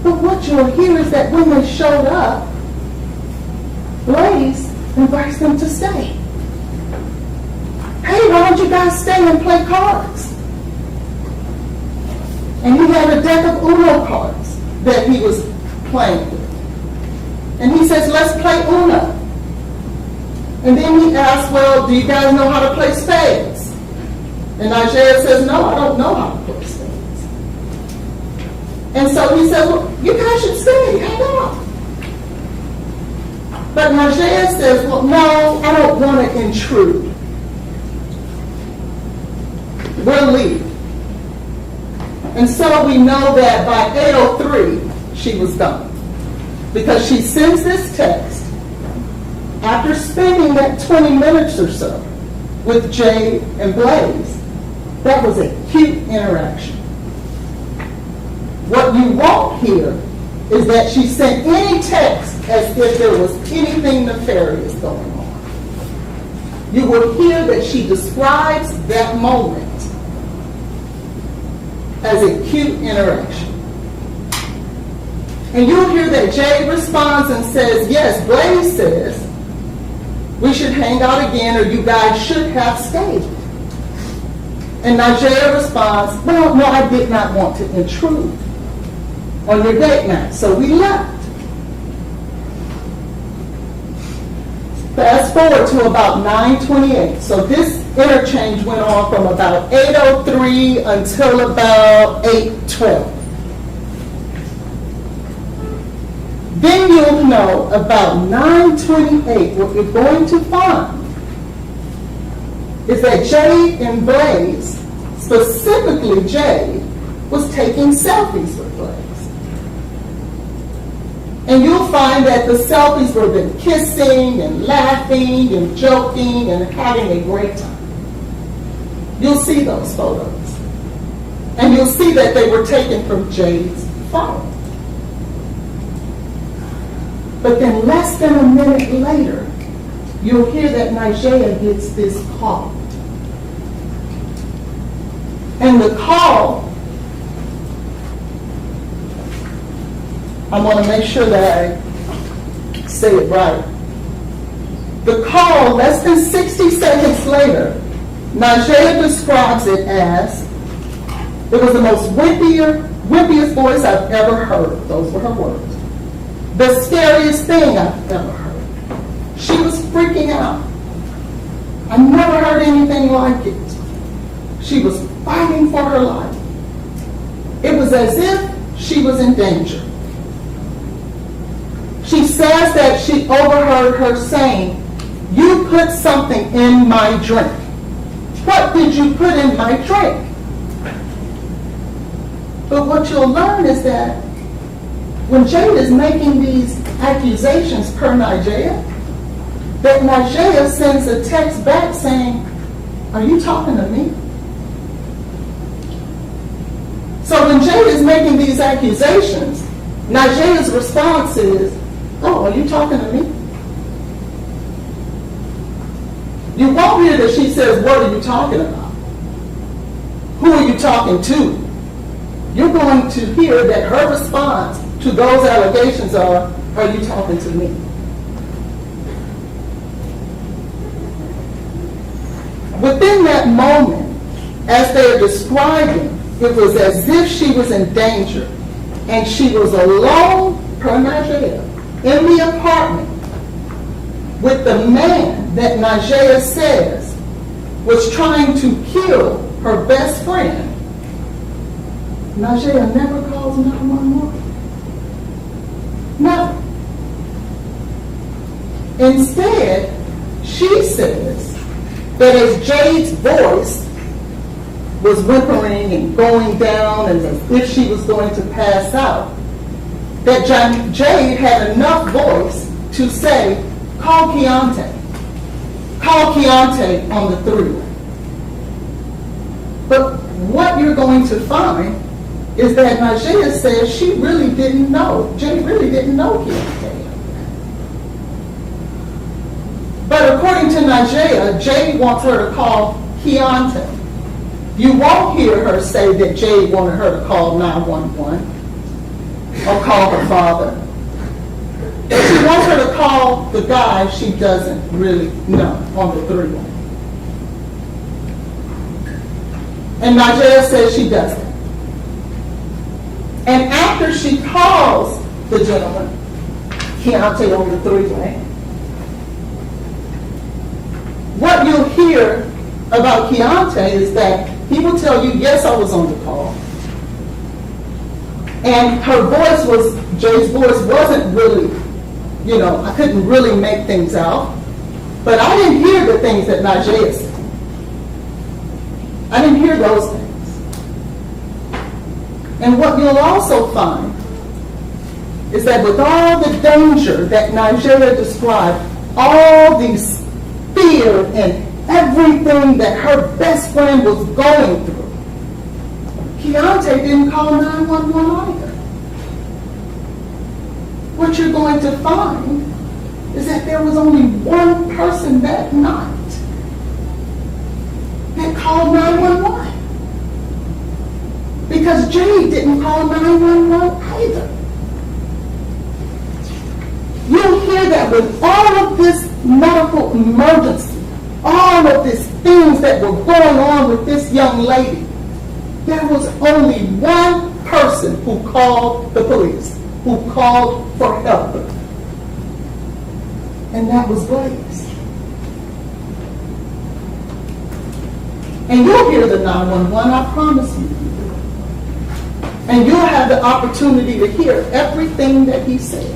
But what you'll hear is that when they showed up, Blaise invites them to stay. Hey, why don't you guys stay and play cards? And he had a deck of Uno cards that he was playing with. And he says, let's play Uno. And then he asked, well, do you guys know how to play spades? And Nigel says, no, I don't know how to play spades. And so he says, well, you guys should stay, hang on. But Nigel says, well, no, I don't want to intrude. We'll leave. And so we know that by 8:03, she was gone. Because she sends this text after spending that 20 minutes or so with Jade and Blaise. That was a cute interaction. What you won't hear is that she sent any text as if there was anything nefarious going on. You will hear that she describes that moment as a cute interaction. And you'll hear that Jade responds and says, yes, Blaise says, we should hang out again or you guys should have stayed. And Nigel responds, well, no, I did not want to intrude on your date night, so we left. Fast forward to about 9:28. So this interchange went on from about 8:03 until about 8:12. Then you'll know about 9:28, what you're going to find is that Jade and Blaise, specifically Jade, was taking selfies with Blaise. And you'll find that the selfies were them kissing and laughing and joking and having a great time. You'll see those photos. And you'll see that they were taken from Jade's phone. But then less than a minute later, you'll hear that Nigel gets this call. And the call, I want to make sure that I say it right. The call, less than 60 seconds later, Nigel describes it as, it was the most wimpiest voice I've ever heard. Those were her words. The scariest thing I've ever heard. She was freaking out. I never heard anything like it. She was fighting for her life. It was as if she was in danger. She says that she overheard her saying, you put something in my drink. What did you put in my drink? But what you'll learn is that when Jade is making these accusations per Nigel, that Nigel sends a text back saying, are you talking to me? So when Jade is making these accusations, Nigel's response is, oh, are you talking to me? You won't hear that she says, what are you talking about? Who are you talking to? You're going to hear that her response to those allegations are you talking to me? Within that moment, as they're describing, it was as if she was in danger and she was alone, per Nigel, in the apartment with the man that Nigel says was trying to kill her best friend. Nigel never calls 911. Never. Instead, she says that as Jade's voice was whimpering and going down and as if she was going to pass out, that Jade had enough voice to say, call Keontae. Call Keontae on the three-way. But what you're going to find is that Nigel says she really didn't know. Jade really didn't know Keontae. But according to Nigel, Jade wants her to call Keontae. You won't hear her say that Jade wanted her to call 911 or call her father. But she wants her to call the guy she doesn't really know on the three-way. And Nigel says she doesn't. And after she calls the gentleman, Keontae, on the three-way, about Keontae is that he will tell you, yes, I was on the call. And her voice was, Jade's voice wasn't really, I couldn't really make things out. But I didn't hear the things that Najee said. I didn't hear those things. And what you'll also find is that with all the danger that Najee described, all these fear and everything that her best friend was going through, Keontae didn't call 911 either. What you're going to find is that there was only one person that night that called 911. Because Jade didn't call 911 either. You'll hear that with all of this medical emergency, all of these things that were going on with this young lady, there was only one person who called the police, who called for help. And that was Blaise. And you'll hear the 911, I promise you. And you'll have the opportunity to hear everything that he said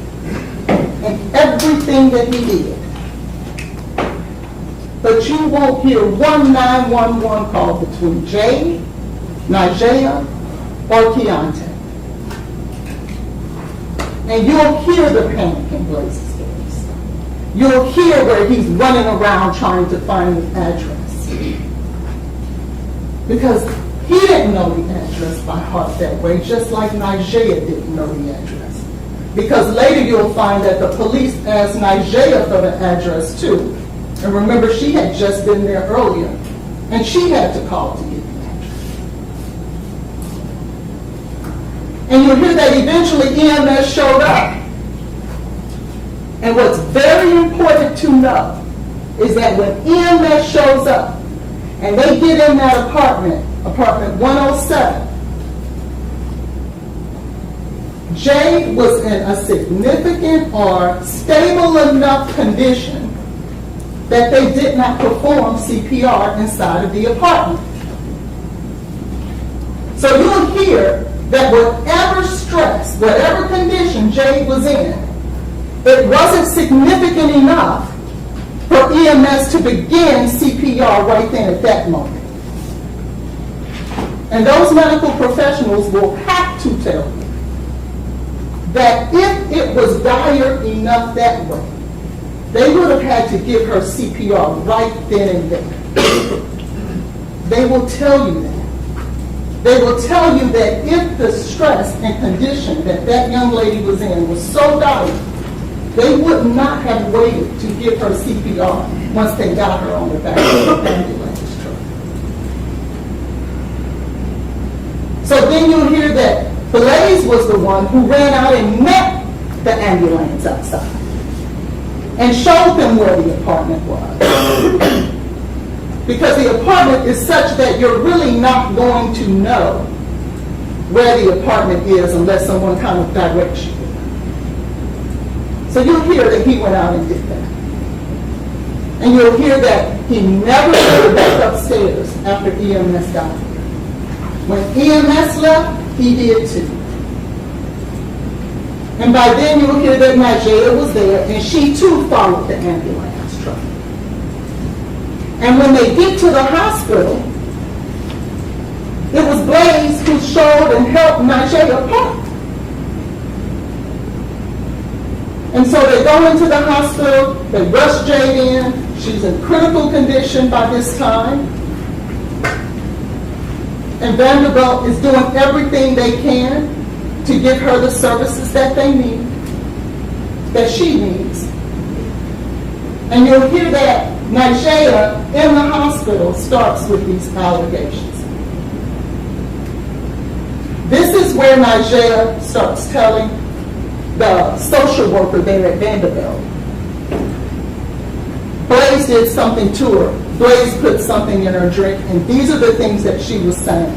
and everything that he did. But you won't hear one 911 call between Jade, Najee, or Keontae. And you'll hear the panic in Blaise's voice. You'll hear where he's running around trying to find the address. Because he didn't know the address by heart that way, just like Najee didn't know the address. Because later you'll find that the police asked Najee for the address too. And remember, she had just been there earlier, and she had to call to get the address. And you'll hear that eventually EMS showed up. And what's very important to know is that when EMS shows up and they get in that apartment 107, Jade was in a significant or stable enough condition that they did not perform CPR inside of the apartment. So you'll hear that whatever stress, whatever condition Jade was in, it wasn't significant enough for EMS to begin CPR right then at that moment. And those medical professionals will have to tell you that if it was dire enough that way, they would have had to give her CPR right then and there. They will tell you that. They will tell you that if the stress and condition that that young lady was in was so dire, they would not have waited to give her CPR once they got her on the back of the ambulance truck. So then you'll hear that Blaise was the one who ran out and met the ambulance outside and showed them where the apartment was. Because the apartment is such that you're really not going to know where the apartment is unless someone kind of directs you. So you'll hear that he went out and did that. And you'll hear that he never went back upstairs after EMS got there. When EMS left, he did too. And by then you'll hear that Najee was there, and she too followed the ambulance truck. And when they get to the hospital, it was Blaise who showed and helped Najee apart. And so they go into the hospital, they rush Jade in, she's in critical condition by this time. And Vanderbilt is doing everything they can to give her the services that they need, that she needs. And you'll hear that Najee in the hospital starts with these allegations. This is where Najee starts telling the social worker there at Vanderbilt, Blaise did something to her. Blaise put something in her drink, and these are the things that she was saying.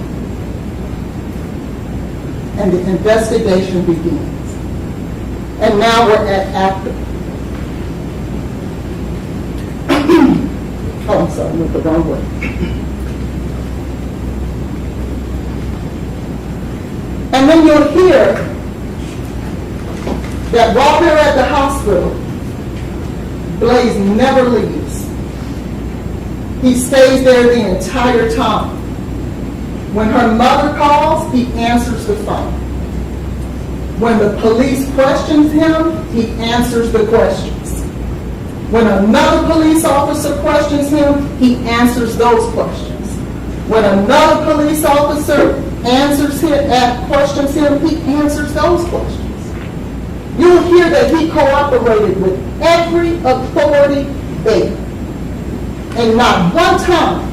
And the investigation begins. And now we're at after. Oh, I'm sorry, went the wrong way. And then you'll hear that while they're at the hospital, Blaise never leaves. He stays there the entire time. When her mother calls, he answers the phone. When the police questions him, he answers the questions. When another police officer questions him, he answers those questions. When another police officer questions him, he answers those questions. You'll hear that he cooperated with every authority there. And not one time,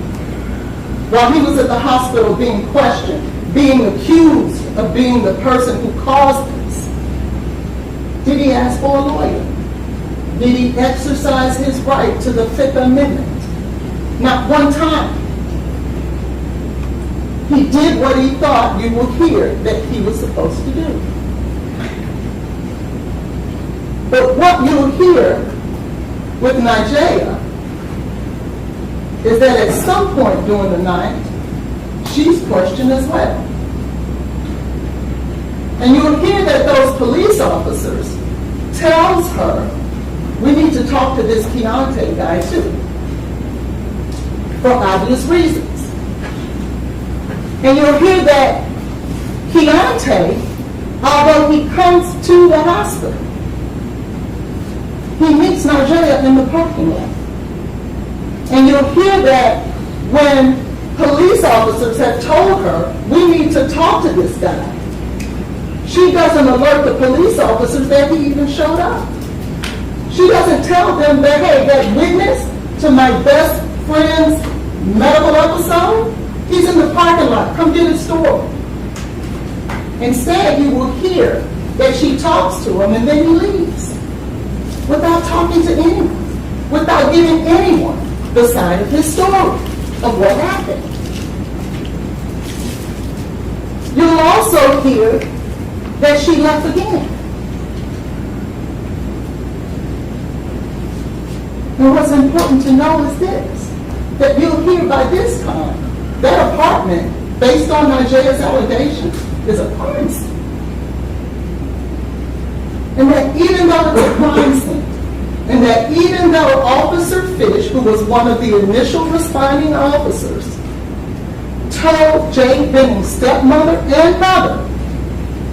while he was at the hospital being questioned, being accused of being the person who caused this, did he ask for a lawyer? Did he exercise his right to the Fifth Amendment? Not one time. He did what he thought you will hear that he was supposed to do. But what you'll hear with Nigeria is that at some point during the night, she's questioned as well. And you'll hear that those police officers tells her, we need to talk to this Keontae guy too, for obvious reasons. And you'll hear that Keontae, although he comes to the hospital, he meets Nigeria in the parking lot. And you'll hear that when police officers have told her, we need to talk to this guy, she doesn't alert the police officers that he even showed up. She doesn't tell them that, hey, that witness to my best friend's medical episode, he's in the parking lot, come get his story. Instead, you will hear that she talks to him and then he leaves without talking to anyone, without giving anyone the side of his story of what happened. You'll also hear that she left again. And what's important to know is this, that you'll hear by this time that apartment, based on Nigeria's allegations, is a crime scene. And that even though it's a crime scene, and that even though Officer Fish, who was one of the initial responding officers, told Jade Benning's stepmother and mother,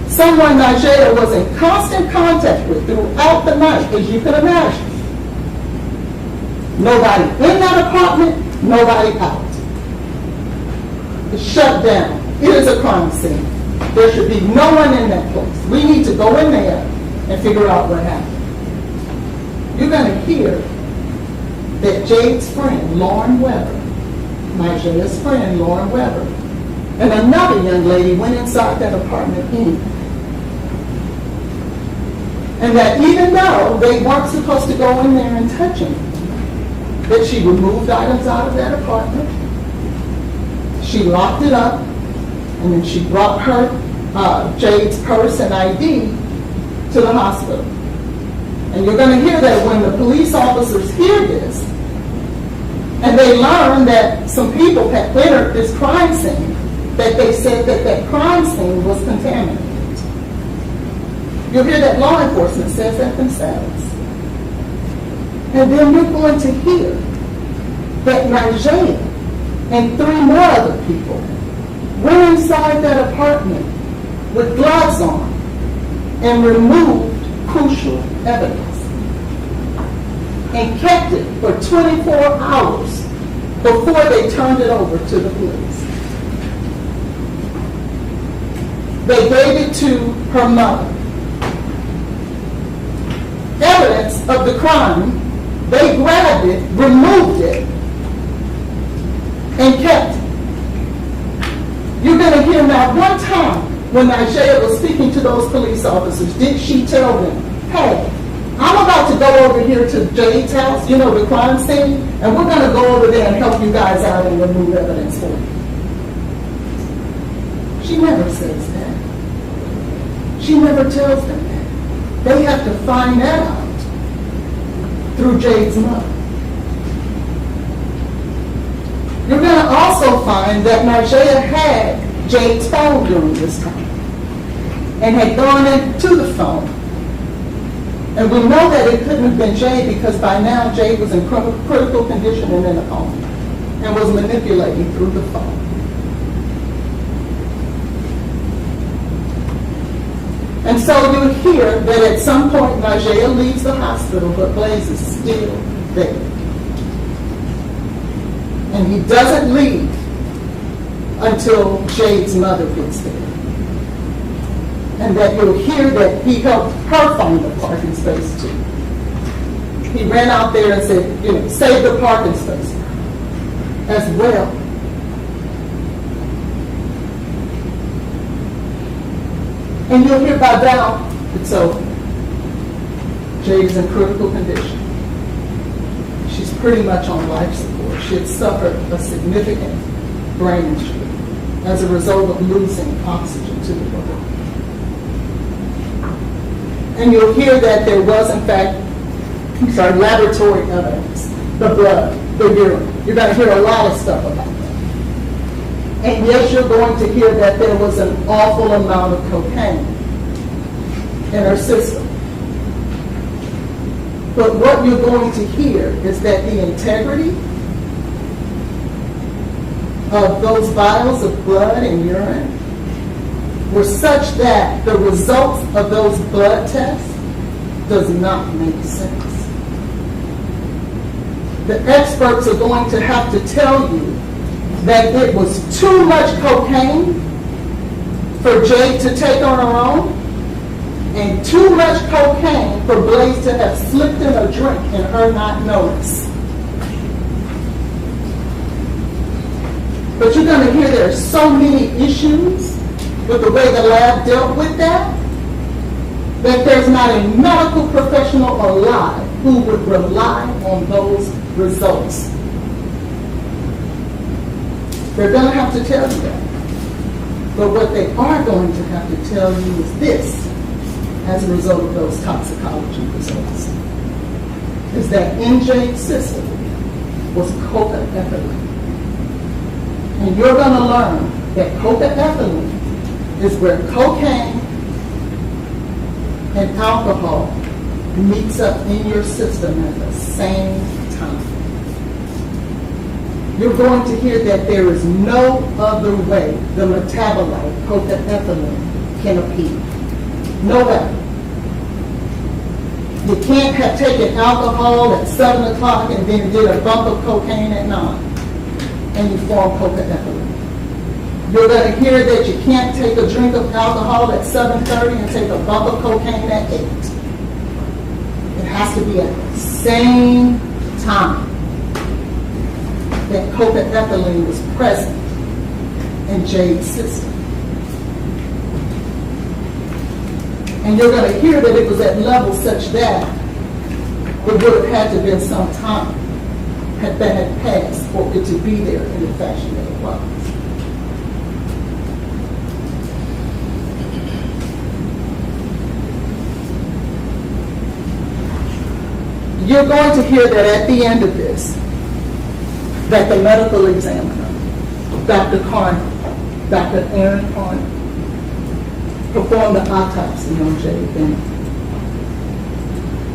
someone Nigeria was in constant contact with throughout the night, as you can imagine. Nobody in that apartment, nobody out. It's shut down. It is a crime scene. There should be no one in that place. We need to go in there and figure out what happened. You're going to hear that Jade's friend, Lauren Weber, Nigeria's friend, Lauren Weber, and another young lady went inside that apartment anyway. And that even though they weren't supposed to go in there and touch him, that she removed items out of that apartment, she locked it up, and then she brought her, Jade's purse and ID to the hospital. And you're going to hear that when the police officers hear this, and they learn that some people had entered this crime scene, that they said that that crime scene was contaminated. You'll hear that law enforcement says that themselves. And then you're going to hear that Nigeria and 3 more other people went inside that apartment with gloves on and removed crucial evidence and kept it for 24 hours before they turned it over to the police. They gave it to her mother. Evidence of the crime, they grabbed it, removed it, and kept it. You're going to hear not one time when Nigeria was speaking to those police officers, did she tell them, hey, I'm about to go over here to Jade's house, you know, the crime scene, and we're going to go over there and help you guys out and remove evidence for you. She never says that. She never tells them that. They have to find that out through Jade's mother. You're going to also find that Marjaya had Jade's phone during this time and had gone into the phone. And we know that it couldn't have been Jade because by now Jade was in critical condition and in a coma and was manipulating through the phone. And so you hear that at some point Marjaya leaves the hospital, but Blaise is still there. And he doesn't leave until Jade's mother gets there. And that you'll hear that he helped her find the parking space too. He ran out there and said, save the parking space as well. And you'll hear by now it's over. Jade's in critical condition. She's pretty much on life support. She had suffered a significant brain injury as a result of losing oxygen to the body. And you'll hear that there was, in fact, laboratory evidence, the blood, the urine. You're going to hear a lot of stuff about that. And yes, you're going to hear that there was an awful amount of cocaine in her system. But what you're going to hear is that the integrity of those vials of blood and urine were such that the results of those blood tests does not make sense. The experts are going to have to tell you that it was too much cocaine for Jade to take on her own, and too much cocaine for Blaise to have slipped in a drink and her not notice. But you're going to hear there are so many issues with the way the lab dealt with that there's not a medical professional alive who would rely on those results. They're going to have to tell you that. But what they are going to have to tell you is this, as a result of those toxicology results, is that in Jade's system was cocaethylene. And you're going to learn that cocaethylene is where cocaine and alcohol meets up in your system at the same time. You're going to hear that there is no other way the metabolite cocaethylene can appear. No way. You can't have taken alcohol at 7 o'clock and then did a bump of cocaine at 9 and you form cocaethylene. You're going to hear that you can't take a drink of alcohol at 7:30 and take a bump of cocaine at 8. It has to be at the same time that cocaethylene was present in Jade's system. And you're going to hear that it was at levels such that it would have had to have been some time that had passed for it to be there in the fashion that it was. You're going to hear that at the end of this, that the medical examiner, Dr. Aaron Carney, performed the autopsy on Jade Benning.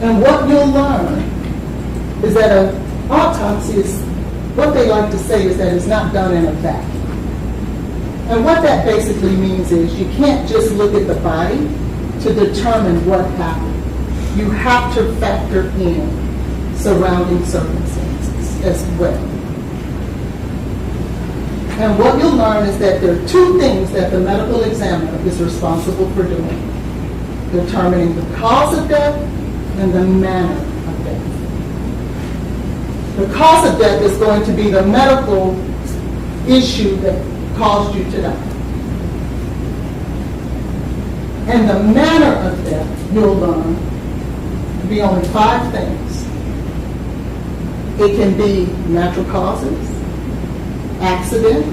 And what you'll learn is that an autopsy is, what they like to say is that it's not done in a vacuum. And what that basically means is you can't just look at the body to determine what happened. You have to factor in surrounding circumstances as well. And what you'll learn is that there are two things that the medical examiner is responsible for doing: determining the cause of death and the manner of death. The cause of death is going to be the medical issue that caused you to die. And the manner of death, you'll learn, to be only 5 things. It can be natural causes, accident,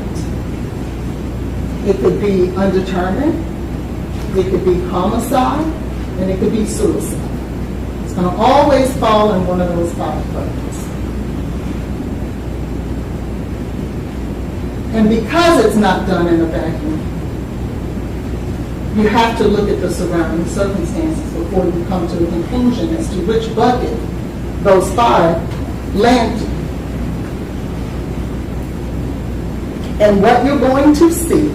it could be undetermined, it could be homicide, and it could be suicide. It's going to always fall in one of those 5 buckets. And because it's not done in a vacuum, you have to look at the surrounding circumstances before you come to a conclusion as to which bucket those 5 land to. And what you're going to see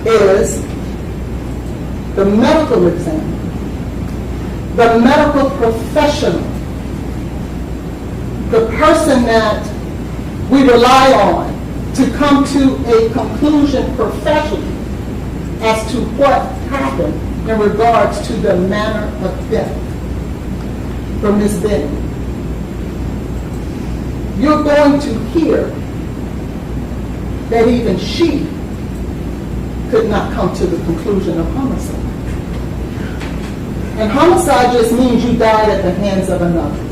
is the medical examiner, the medical professional, the person that we rely on to come to a conclusion professionally as to what happened in regards to the manner of death for Ms. Benning. You're going to hear that even she could not come to the conclusion of homicide. And homicide just means you died at the hands of another.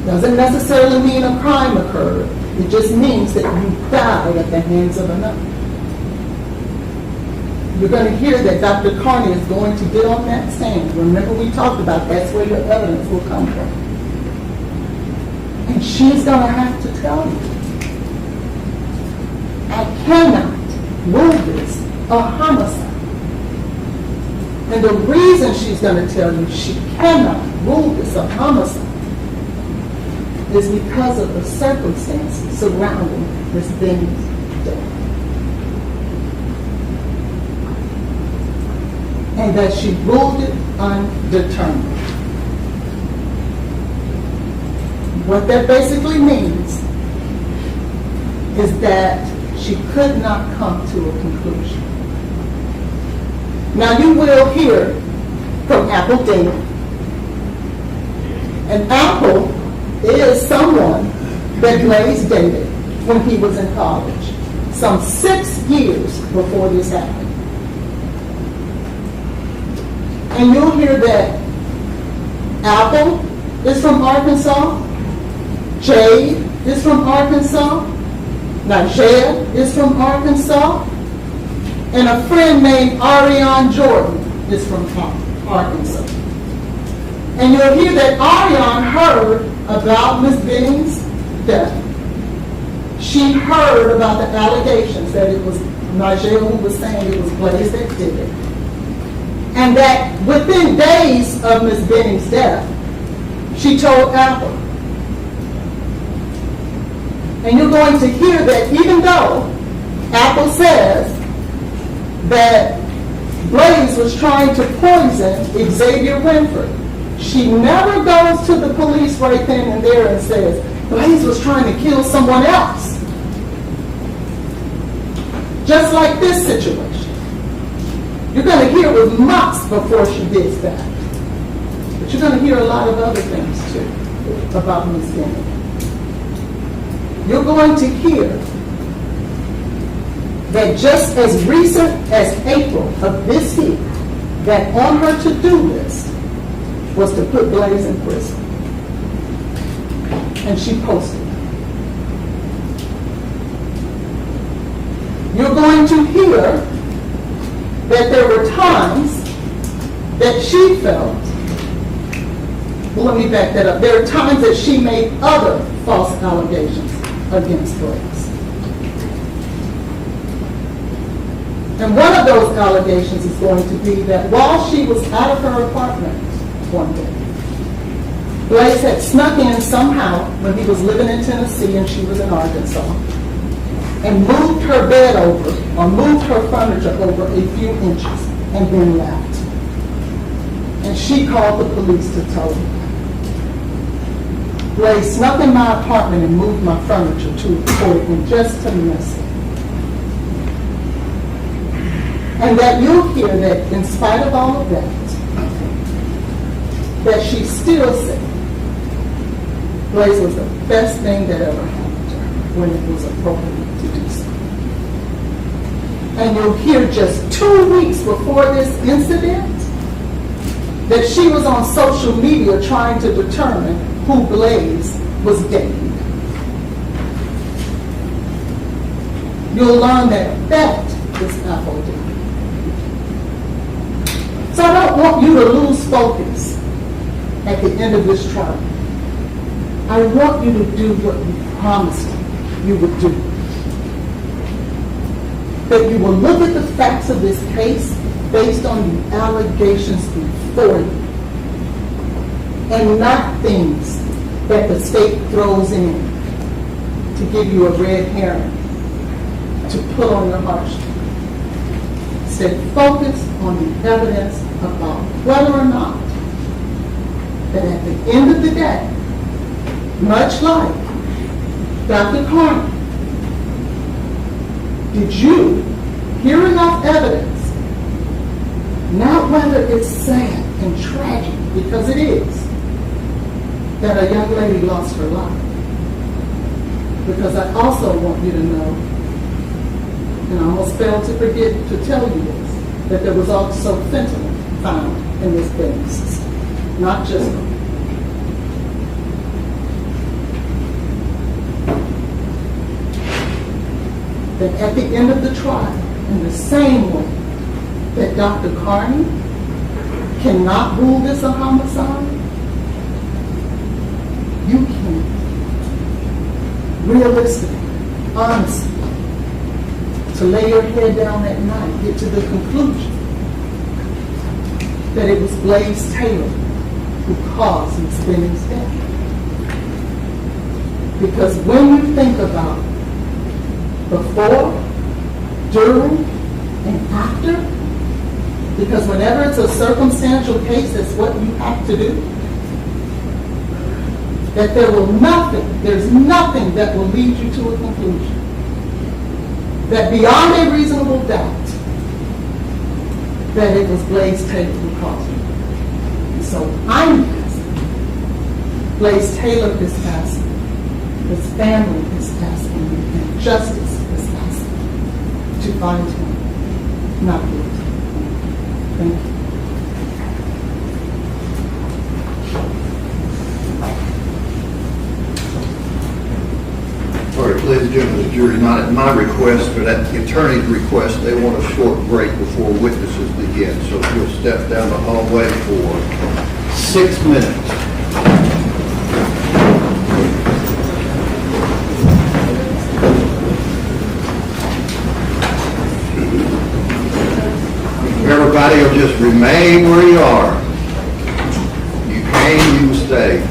Doesn't necessarily mean a crime occurred. It just means that you died at the hands of another. You're going to hear that Dr. Carney is going to get on that stand. Remember we talked about that's where your evidence will come from. And she's going to have to tell you, I cannot rule this a homicide. And the reason she's going to tell you she cannot rule this a homicide is because of the circumstances surrounding Ms. Benning's death. And that she ruled it undetermined. What that basically means is that she could not come to a conclusion. Now you will hear from Apple Dana. And Apple is someone that Blaise dated when he was in college, some 6 years before this happened. And you'll hear that Apple is from Arkansas, Jade is from Arkansas, Jade is from Arkansas, and a friend named Ariane Jordan is from Arkansas. And you'll hear that Ariane heard about Ms. Benning's death. She heard about the allegations that it was Nigel who was saying it was Blaise that did it. And that within days of Ms. Benning's death, she told Apple. And you're going to hear that even though Apple says that Blaise was trying to poison Xavier Winfrey, she never goes to the police right then and there and says, Blaise was trying to kill someone else. Just like this situation. You're going to hear it was months before she did that. But you're going to hear a lot of other things too about Ms. Benning. You're going to hear that just as recent as April of this year, that on her to-do list was to put Blaise in prison. And she posted it. You're going to hear that there were times that she felt, well, let me back that up. There are times that she made other false allegations against Blaise. And one of those allegations is going to be that while she was out of her apartment one day, Blaise had snuck in somehow when he was living in Tennessee and she was in Arkansas, and moved her bed over, or moved her furniture over a few inches, and then left. And she called the police to tell them. Blaise snuck in my apartment and moved my furniture to a court and just to mess it. And that you'll hear that in spite of all of that she still said Blaise was the best thing that ever happened to her when it was appropriate to do so. And you'll hear just 2 weeks before this incident that she was on social media trying to determine who Blaise was dating. You'll learn that is Apple Dana. So I don't want you to lose focus at the end of this trial. I want you to do what you promised you would do. That you will look at the facts of this case based on the allegations before you, and not things that the state throws in to give you a red herring to put on your heartstrings. Stay focused on the evidence about whether or not that at the end of the day, much like Dr. Carney, did you hear enough evidence, not whether it's sad and tragic, because it is, that a young lady lost her life. Because I also want you to know, and I almost failed to forget to tell you this, that there was also fentanyl found in this Benning system, not just that at the end of the trial, in the same way that Dr. Carney cannot rule this a homicide, you can realistically, honestly, to lay your head down that night, get to the conclusion that it was Blaise Taylor who caused Ms. Benning's death. Because when you think about before, during, and after, because whenever it's a circumstantial case, that's what you have to do, that there's nothing that will lead you to a conclusion that beyond a reasonable doubt that it was Blaise Taylor who caused it. And so I'm asking, Blaise Taylor is asking, his family is asking, and justice is asking to find him not guilty. Thank you. All right, ladies and gentlemen of the jury, not at my request, but at the attorney's request, they want a short break before witnesses begin. So if you'll step down the hallway for 6 minutes. Everybody will just remain where you are. You came, you stay.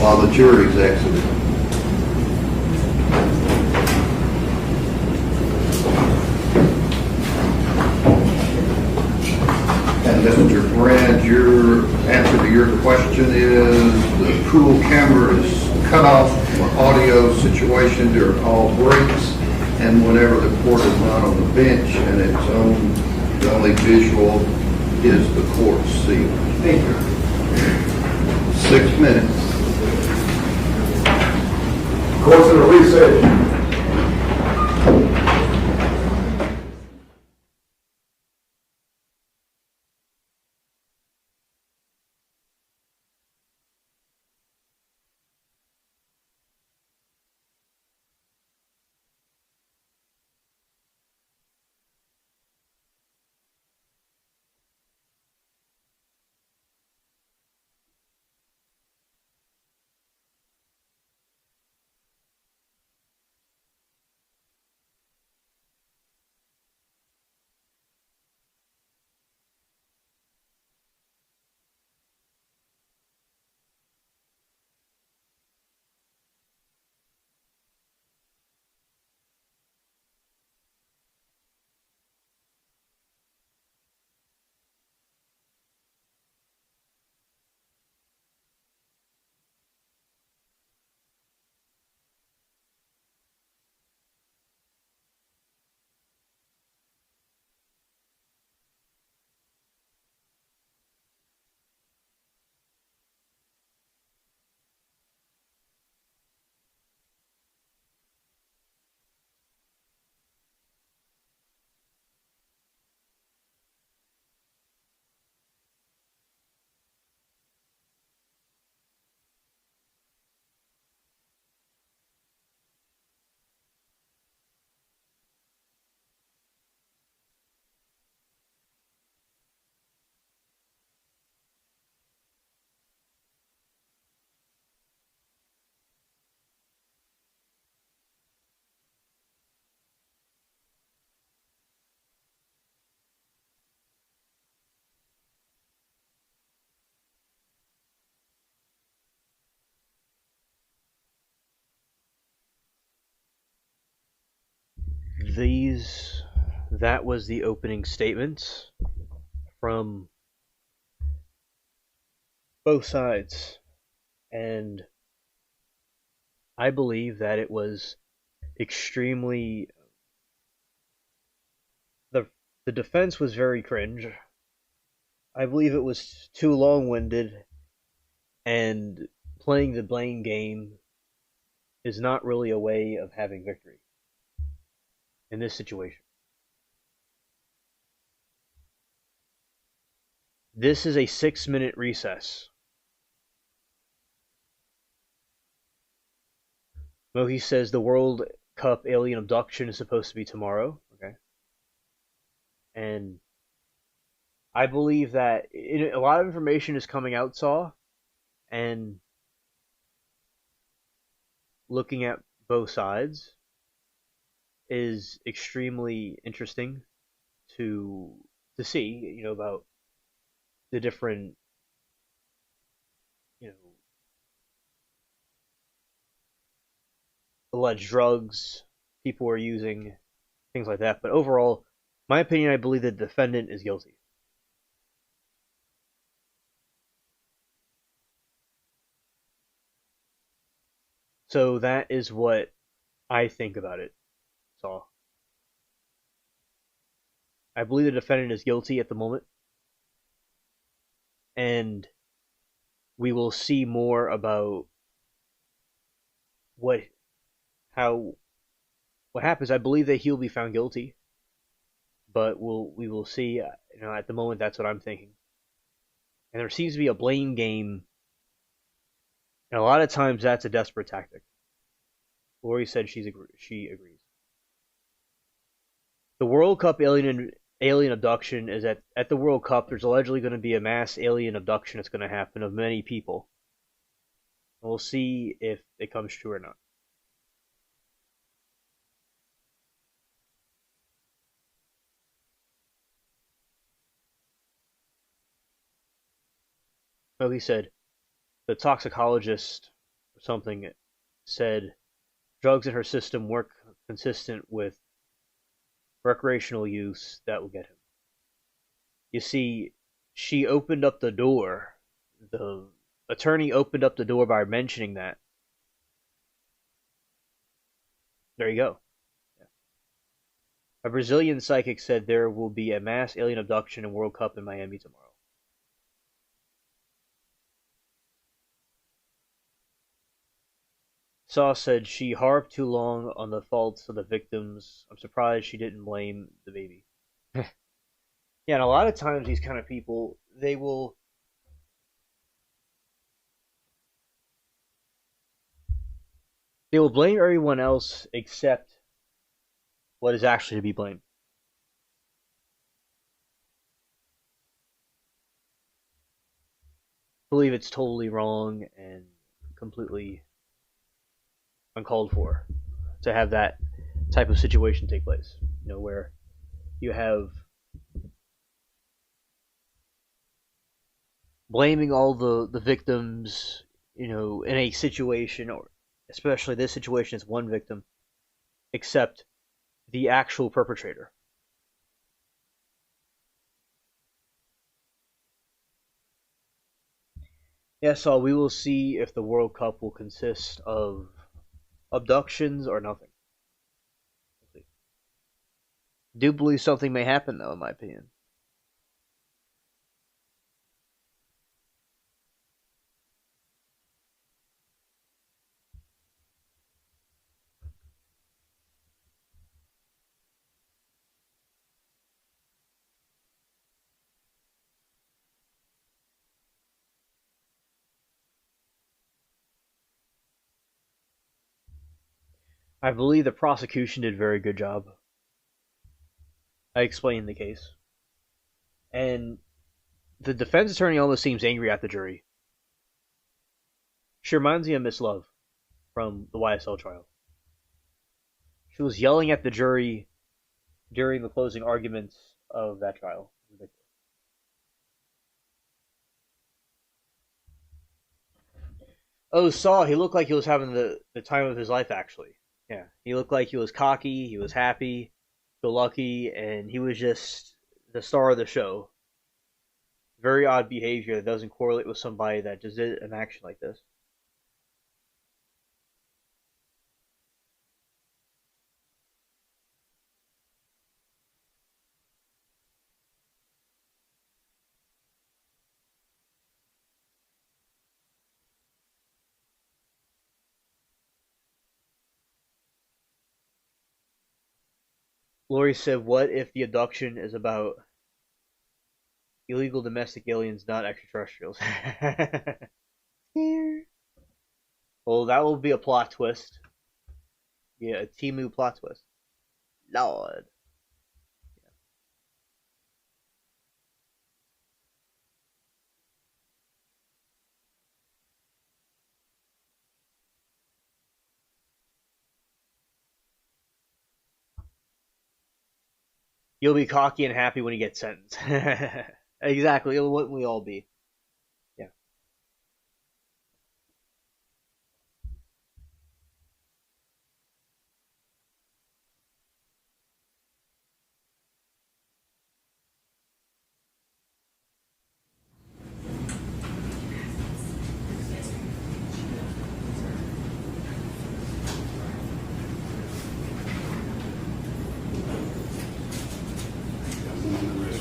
While the jury's exited. And Mr. Brand, your answer to your question is the pool camera is cut off for audio situation during all breaks and whenever the court is not on the bench and the only visual is the court seat. Thank you. 6 minutes. Court's in a recess. That was the opening statements from both sides, and I believe that it was extremely, the defense was very cringe. I believe it was too long-winded, and playing the blame game is not really a way of having victory in this situation. This is a 6-minute recess. Mohi says the World Cup alien abduction is supposed to be tomorrow. Okay. And I believe that a lot of information is coming out, Saw, and looking at both sides is extremely interesting to see, about the different, alleged drugs people are using, things like that. But overall, my opinion, I believe the defendant is guilty. So that is what I think about it, Saul. I believe the defendant is guilty at the moment, and we will see more about what happens. I believe that he'll be found guilty, but we will see. At the moment, that's what I'm thinking. And there seems to be a blame game, and a lot of times that's a desperate tactic. Lori said she agrees. The World Cup alien abduction is at the World Cup. There's allegedly going to be a mass alien abduction that's going to happen of many people. We'll see if it comes true or not. Oh, he said the toxicologist or something said drugs in her system weren't consistent with recreational use that will get him. You see, she opened up the door. The attorney opened up the door by mentioning that. There you go. Yeah. A Brazilian psychic said there will be a mass alien abduction and World Cup in Miami tomorrow. Saw said she harped too long on the faults of the victims. I'm surprised she didn't blame the baby. Yeah, and a lot of times these kind of people, they will blame everyone else except what is actually to be blamed. I believe it's totally wrong and completely uncalled for to have that type of situation take place. Where you have blaming all the victims, in a situation, or especially this situation, is one victim, except the actual perpetrator. Yeah, so we will see if the World Cup will consist of abductions or nothing. We'll see. Do believe something may happen, though, in my opinion. I believe the prosecution did a very good job. I explained the case. And the defense attorney almost seems angry at the jury. She reminds me of Miss Love from the YSL trial. She was yelling at the jury during the closing arguments of that trial. Oh, Saw, he looked like he was having the time of his life, actually. Yeah, he looked like he was cocky, he was happy. go lucky, and he was just the star of the show. Very odd behavior that doesn't correlate with somebody that just did an action like this. Lori said, what if the abduction is about illegal domestic aliens, not extraterrestrials? Well, that will be a plot twist. Yeah, a Timu plot twist. Lord. You'll be cocky and happy when he gets sentenced. Exactly, wouldn't we all be? Yeah.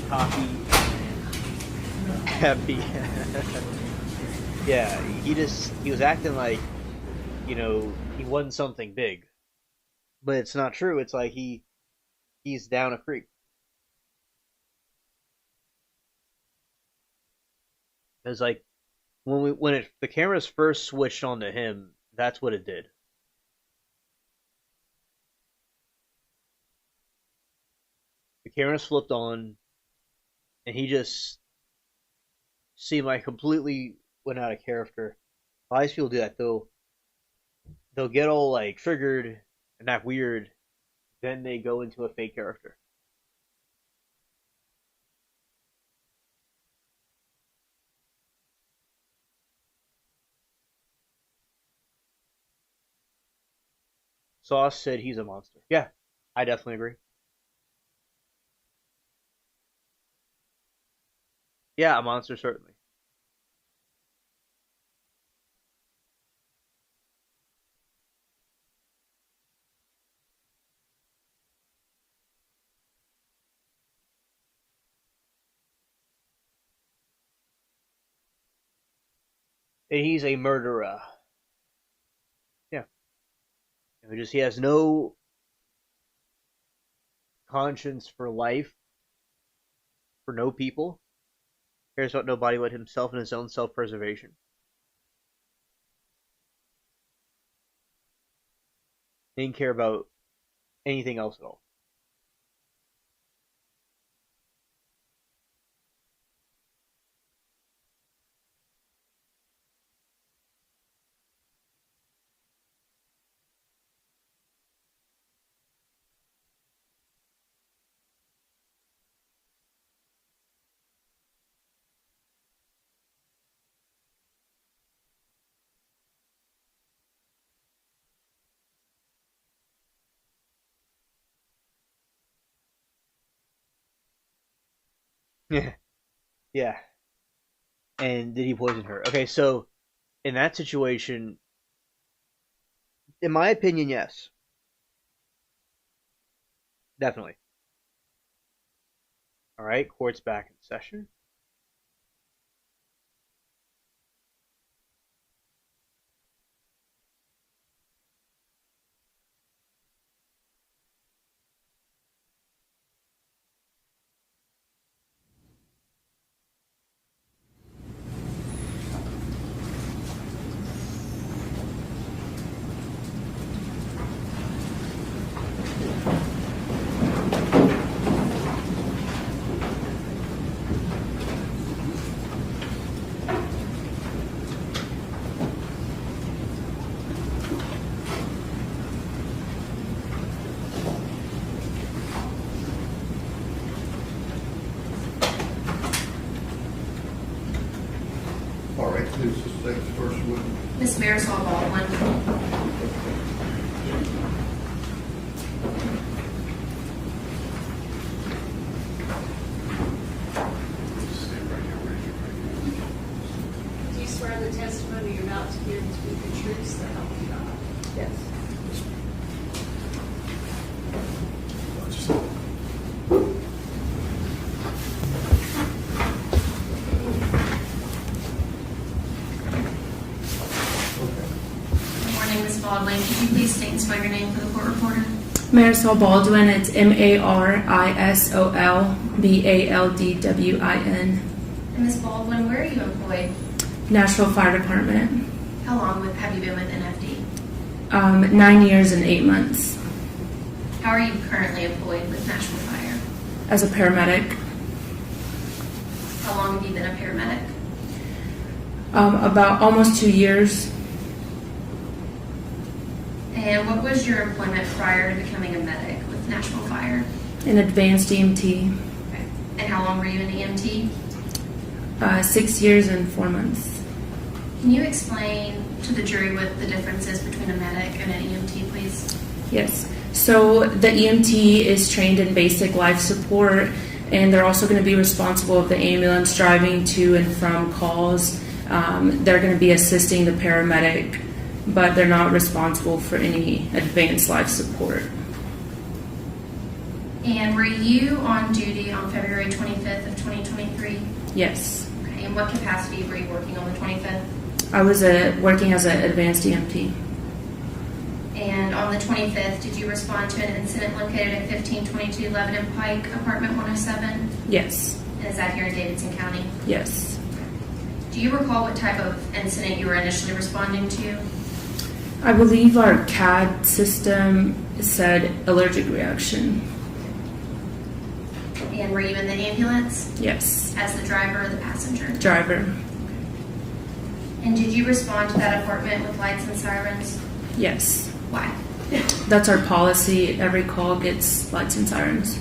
Cocky. Happy. Yeah, he was acting like, he won something big. But it's not true. It's like he's down a creek. It's like when the cameras first switched on to him, that's what it did. The cameras flipped on, and he just seemed like completely went out of character. A lot of people do that. They'll get all like triggered and act weird, then they go into a fake character. Sauce said he's a monster. Yeah, I definitely agree. Yeah, a monster, certainly. And he's a murderer. Yeah. He has no conscience for life, for no people. Cares about nobody but himself and his own self-preservation. He didn't care about anything else at all. Yeah. Yeah. And did he poison her? Okay, so in that situation, in my opinion, yes. Definitely. All right, court's back in session. All right, who's the first witness? Miss Marisol Baldwin. swear the testimony you're about to give to be the truth, so help you God? Yes. Good morning, Ms. Baldwin. Could you please state and spell your name for the court reporter? Marisol Baldwin, it's MarisolBaldwin. And Ms. Baldwin, where are you employed? Nashville Fire Department. How long have you been with NFD? 9 years and 8 months How are you currently employed with Nashville Fire? as a paramedic. How long have you been a paramedic? About almost 2 years. And what was your employment prior to becoming a medic with Nashville Fire? In advanced EMT. Okay. And how long were you an EMT? 6 years and 4 months. Can you explain to the jury what the difference is between a medic and an EMT, please? Yes. So the EMT is trained in basic life support, and they're also going to be responsible of the ambulance driving to and from calls. They're going to be assisting the paramedic, but they're not responsible for any advanced life support. And were you on duty on February 25th of 2023? Yes. Okay. In what capacity were you working on the 25th? I was working as an advanced EMT. And on the 25th, did you respond to an incident located at 1522 Lebanon Pike, apartment 107? Yes. And is that here in Davidson County? Yes. Do you recall what type of incident you were initially responding to? I believe our CAD system said allergic reaction. And were you in the ambulance Yes. as the driver or the passenger? Driver. And did you respond to that apartment with lights and sirens? Yes. Why? That's our policy. Every call gets lights and sirens.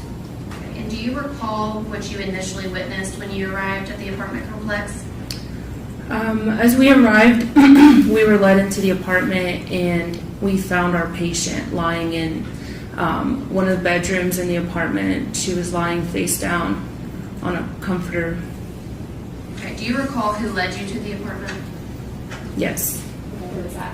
Okay. And do you recall what you initially witnessed when you arrived at the apartment complex? As we arrived, we were led into the apartment and we found our patient lying in one of the bedrooms in the apartment. She was lying face down on a comforter. Okay. Do you recall who led you to the apartment? Yes. Who was that?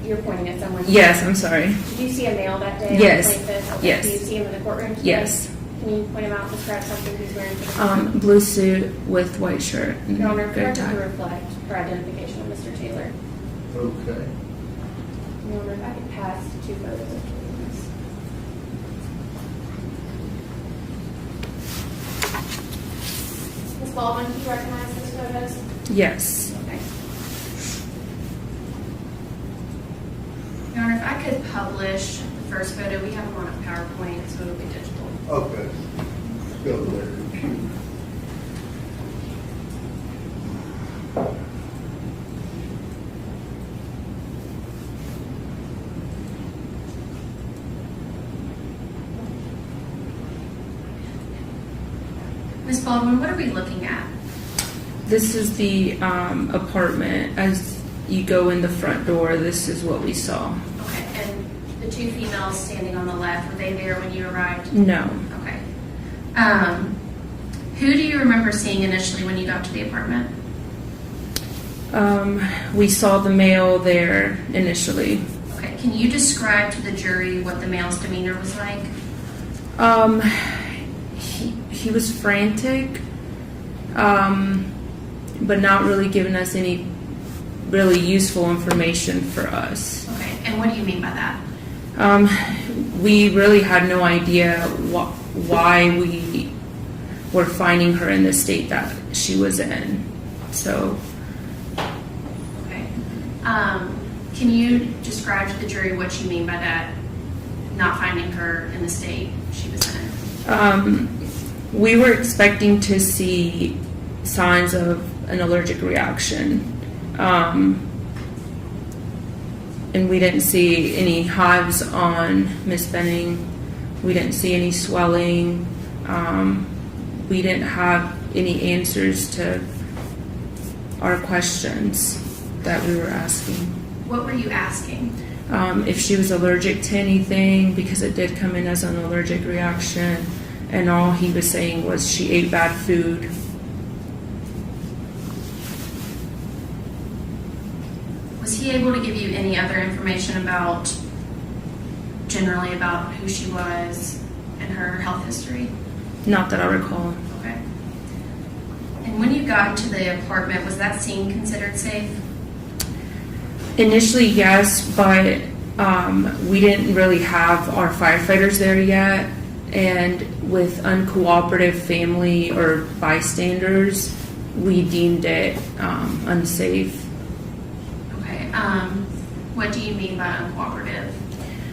You're pointing at someone. Yes, I'm sorry. Did you see a male that day? Yes. On the 25th? Okay. Yes. Do you see him in the courtroom today? Yes. Can you point him out and describe something he's wearing for the court? Blue suit with white shirt. And Your Honor, good correct tie. to reflect for identification of Mr. Taylor. Okay. Your Honor, if I could pass 2 photos of James. Ms. Baldwin, do you recognize those photos? Yes. Okay. Your Honor, if I could publish the first photo, we have them on a PowerPoint, so it'll be digital. Okay. Go to their computer. Ms. Baldwin, what are we looking at? This is the apartment. As you go in the front door, this is what we saw. Okay, and the 2 females standing on the left, were they there when you arrived? No. Okay. Who do you remember seeing initially when you got to the apartment? We saw the male there initially. Okay, can you describe to the jury what the male's demeanor was like? He was frantic, but not really giving us any really useful information for us. Okay, and what do you mean by that? We really had no idea why we were finding her in the state that she was in. So, Okay. Can you describe to the jury what you mean by that, not finding her in the state she was in? we were expecting to see signs of an allergic reaction. And we didn't see any hives on Miss Benning. We didn't see any swelling. We didn't have any answers to our questions that we were asking. What were you asking? If she was allergic to anything, because it did come in as an allergic reaction, and all he was saying was she ate bad food. Was he able to give you any other information generally about who she was and her health history? Not that I recall. Okay. And when you got into the apartment, was that scene considered safe? Initially, yes, but we didn't really have our firefighters there yet, and with uncooperative family or bystanders, we deemed it unsafe. Okay. What do you mean by uncooperative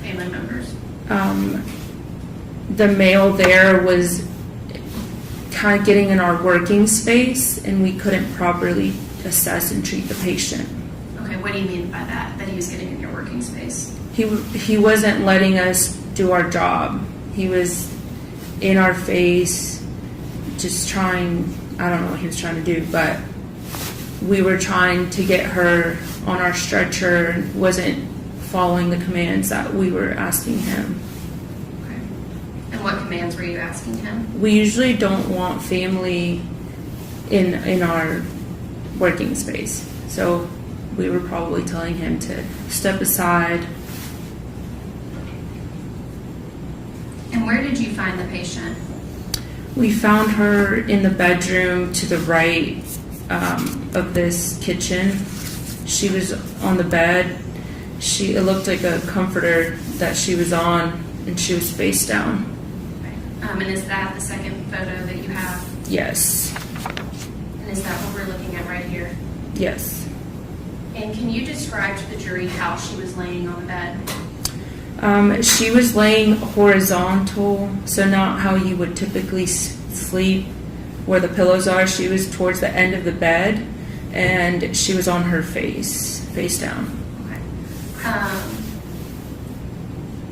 family members? The male there was kind of getting in our working space, and we couldn't properly assess and treat the patient. Okay, what do you mean by that he was getting in your working space? He wasn't letting us do our job. He was in our face, just trying, I don't know what he was trying to do, but we were trying to get her on our stretcher, wasn't following the commands that we were asking him. Okay. And what commands were you asking him? We usually don't want family in our working space. So we were probably telling him to step aside. And where did you find the patient? We found her in the bedroom to the right of this kitchen. She was on the bed. It looked like a comforter that she was on, and she was face down. And is that the second photo that you have? Yes. And is that what we're looking at right here? Yes. And can you describe to the jury how she was laying on the bed? She was laying horizontal, so not how you would typically sleep where the pillows are. She was towards the end of the bed, and she was on her face down. Okay.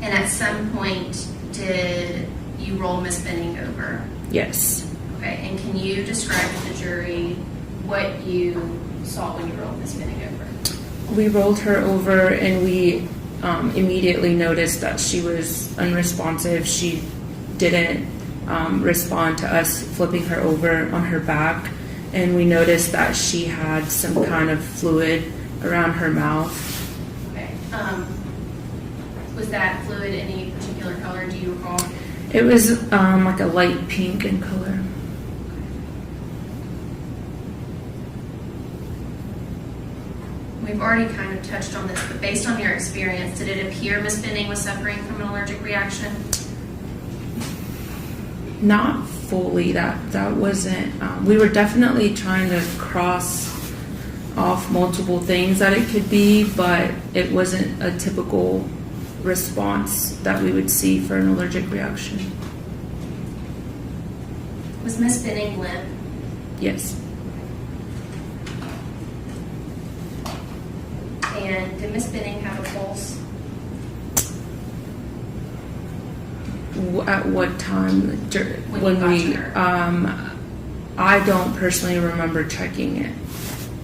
And at some point, did you roll Miss Benning over? Yes. Okay. And can you describe to the jury what you saw when you rolled Miss Benning over? We rolled her over, and we immediately noticed that she was unresponsive. She didn't respond to us flipping her over on her back, and we noticed that she had some kind of fluid around her mouth. Okay. Was that fluid any particular color? Do you recall? It was like a light pink in color. We've already kind of touched on this, but based on your experience, did it appear Miss Benning was suffering from an allergic reaction? Not fully. That wasn't. We were definitely trying to cross off multiple things that it could be, but it wasn't a typical response that we would see for an allergic reaction. Was Miss Benning limp? Yes. And did Miss Benning have a pulse? At what time? When you got to her? I don't personally remember checking it.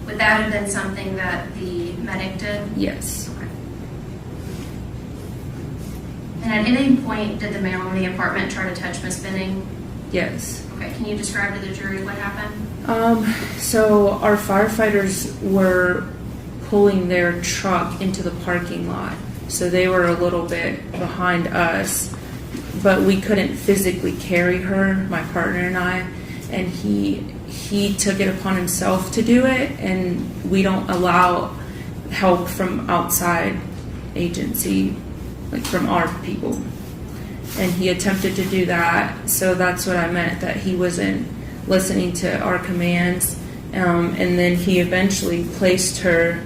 Would that have been something that the medic did? Yes. Okay. And at any point, did the male in the apartment try to touch Miss Benning? Yes. Okay, can you describe to the jury what happened? So our firefighters were pulling their truck into the parking lot. So they were a little bit behind us, but we couldn't physically carry her, my partner and I, and he took it upon himself to do it, and we don't allow help from outside agency, like from our people. And he attempted to do that, so that's what I meant, that he wasn't listening to our commands, and then he eventually placed her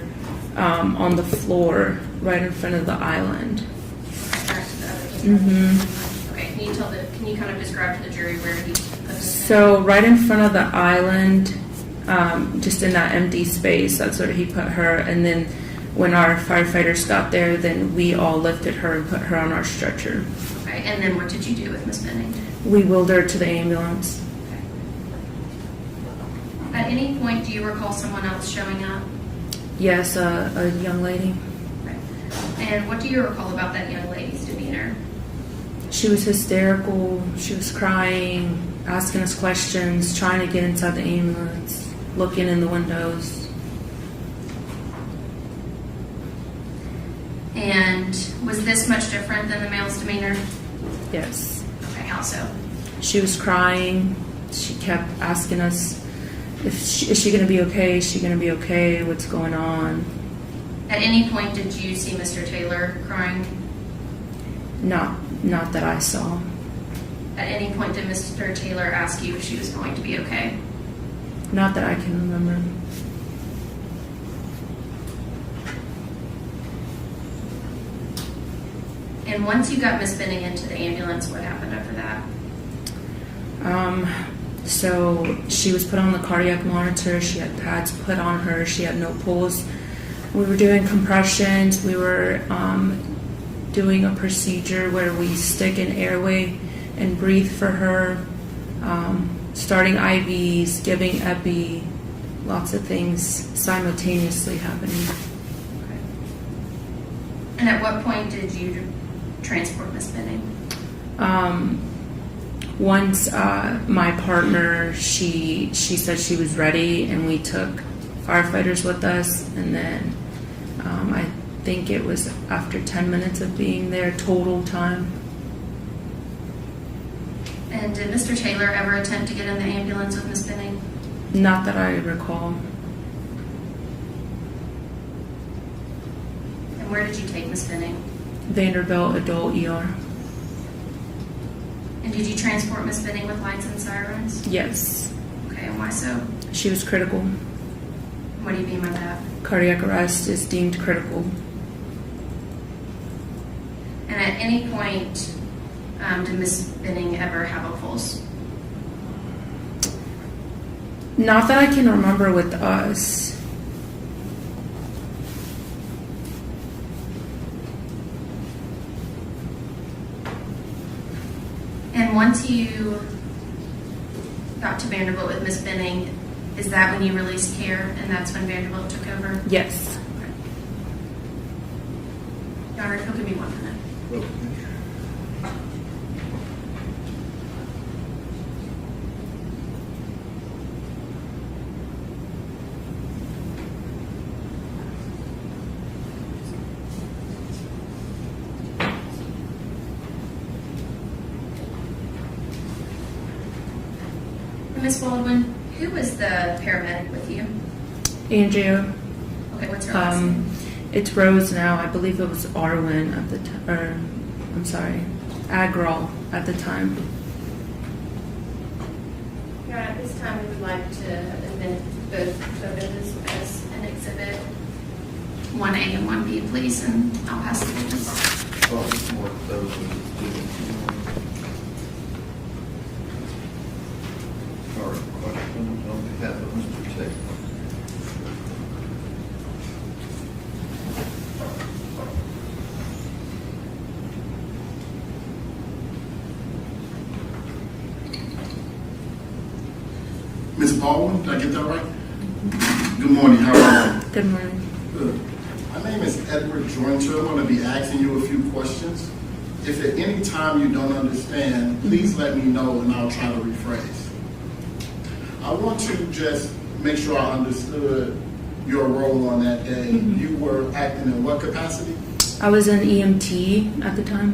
on the floor right in front of the island. Mm-hmm. Okay, can you kind of describe to the jury where he put this? So right in front of the island, just in that empty space, that's where he put her. And then when our firefighters got there, then we all lifted her and put her on our stretcher. Okay, and then what did you do with Miss Benning? We wheeled her to the ambulance. Okay. At any point, do you recall someone else showing up? Yes, a young lady. Okay. And what do you recall about that young lady's demeanor? She was hysterical. She was crying, asking us questions, trying to get inside the ambulance, looking in the windows. And was this much different than the male's demeanor? Yes. Okay, how so? She was crying. She kept asking us, is she going to be okay? Is she going to be okay? What's going on? At any point did you see Mr. Taylor crying? Not that I saw. At any point did Mr. Taylor ask you if she was going to be okay? Not that I can remember. And once you got Miss Benning into the ambulance, what happened after that? So she was put on the cardiac monitor. She had pads put on her. She had no pulse. We were doing compressions. We were doing a procedure where we stick an airway and breathe for her, starting IVs, giving epi, lots of things simultaneously happening. Okay. And at what point did you transport Miss Benning? Once my partner, she said she was ready, and we took firefighters with us, and then I think it was after 10 minutes of being there total time. And did Mr. Taylor ever attempt to get in the ambulance with Miss Benning? Not that I recall. And where did you take Miss Benning? Vanderbilt Adult ER. And did you transport Miss Benning with lights and sirens? Yes. Okay, and why so? She was critical. What do you mean by that? Cardiac arrest is deemed critical. And at any point, did Miss Benning ever have a pulse? Not that I can remember with us. And once you got to Vanderbilt with Miss Benning, is that when you released care and that's when Vanderbilt took over? Yes. Okay. Your Honor, if you'll give me 1 minute. Miss Baldwin, who was the paramedic with you? Andrea. Okay, what's her last name? It's Rose now. I believe it was Arwen at the time. I'm sorry, Agral at the time. Your Honor, at this time, we would like to admit both photos as an exhibit 1A and 1B, please, and I'll pass the witness. All right, questions on behalf of Mr. Taylor? Ms. Baldwin, did I get that right? Good morning, how are you? Good morning. Good. My name is Edward Jointer. I'm going to be asking you a few questions. If at any time you don't understand, please let me know and I'll try to rephrase. I want to just make sure I understood your role on that day. You were acting in what capacity? I was an EMT at the time.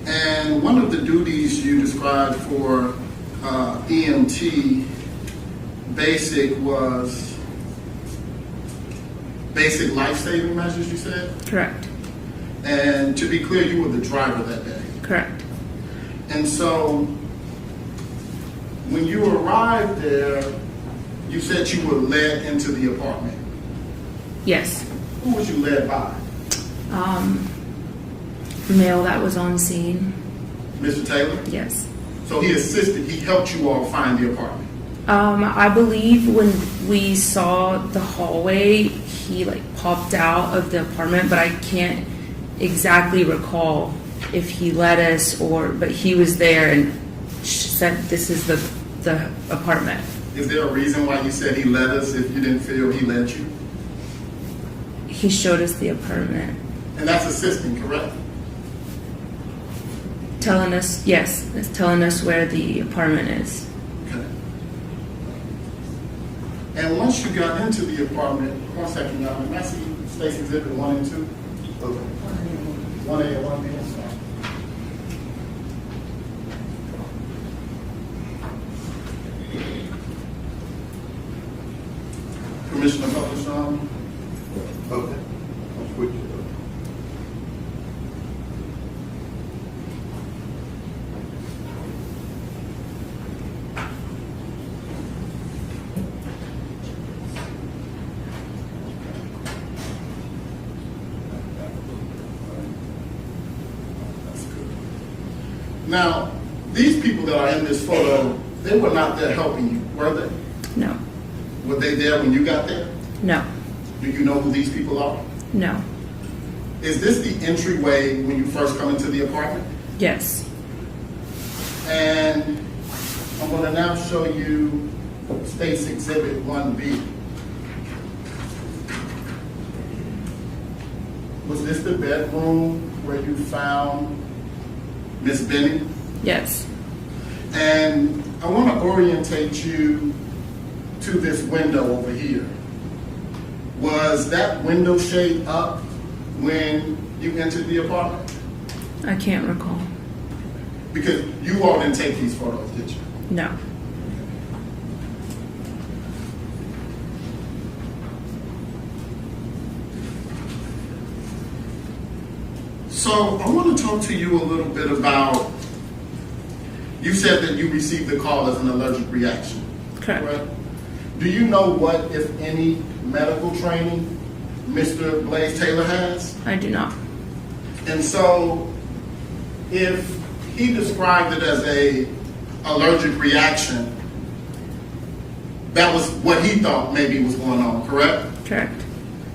And one of the duties you described for EMT basic was basic life-saving measures, you said? Correct. And to be clear, you were the driver that day. Correct. And so when you arrived there, you said you were led into the apartment. Yes. Who was you led by? The male that was on scene. Mr. Taylor? Yes. So he assisted, he helped you all find the apartment. I believe when we saw the hallway, he popped out of the apartment, but I can't exactly recall if he led us but he was there and said this is the apartment. Is there a reason why you said he led us if you didn't feel he led you? He showed us the apartment. And that's assisting, correct? telling us, yes, it's telling us where the apartment is. Okay. And once you got into the apartment, one second, y'all, can I see Stacy Exhibit 1 and 2? Okay. 1A and 1B, I'm sorry. Commissioner Butler, Okay. I'll switch it up. that's good. Now, these people that are in this photo, they were not there helping you, were they? No, Were they there when you got there? no, Do you know who these people are? no, Is this the entryway when you first come into the apartment? yes, And I'm going to now show you State's Exhibit 1B. Was this the bedroom where you found Miss Benning? yes, And I want to orientate you to this window over here. Was that window shade up when you entered the apartment? I can't recall. Because you all didn't take these photos, did you? No, So I want to talk to you a little bit about, you said that you received the call as an allergic reaction. correct. Do you know what, if any, medical training Mr. Blaise Taylor has? I do not. And so if he described it as a allergic reaction, that was what he thought maybe was going on, correct? Correct.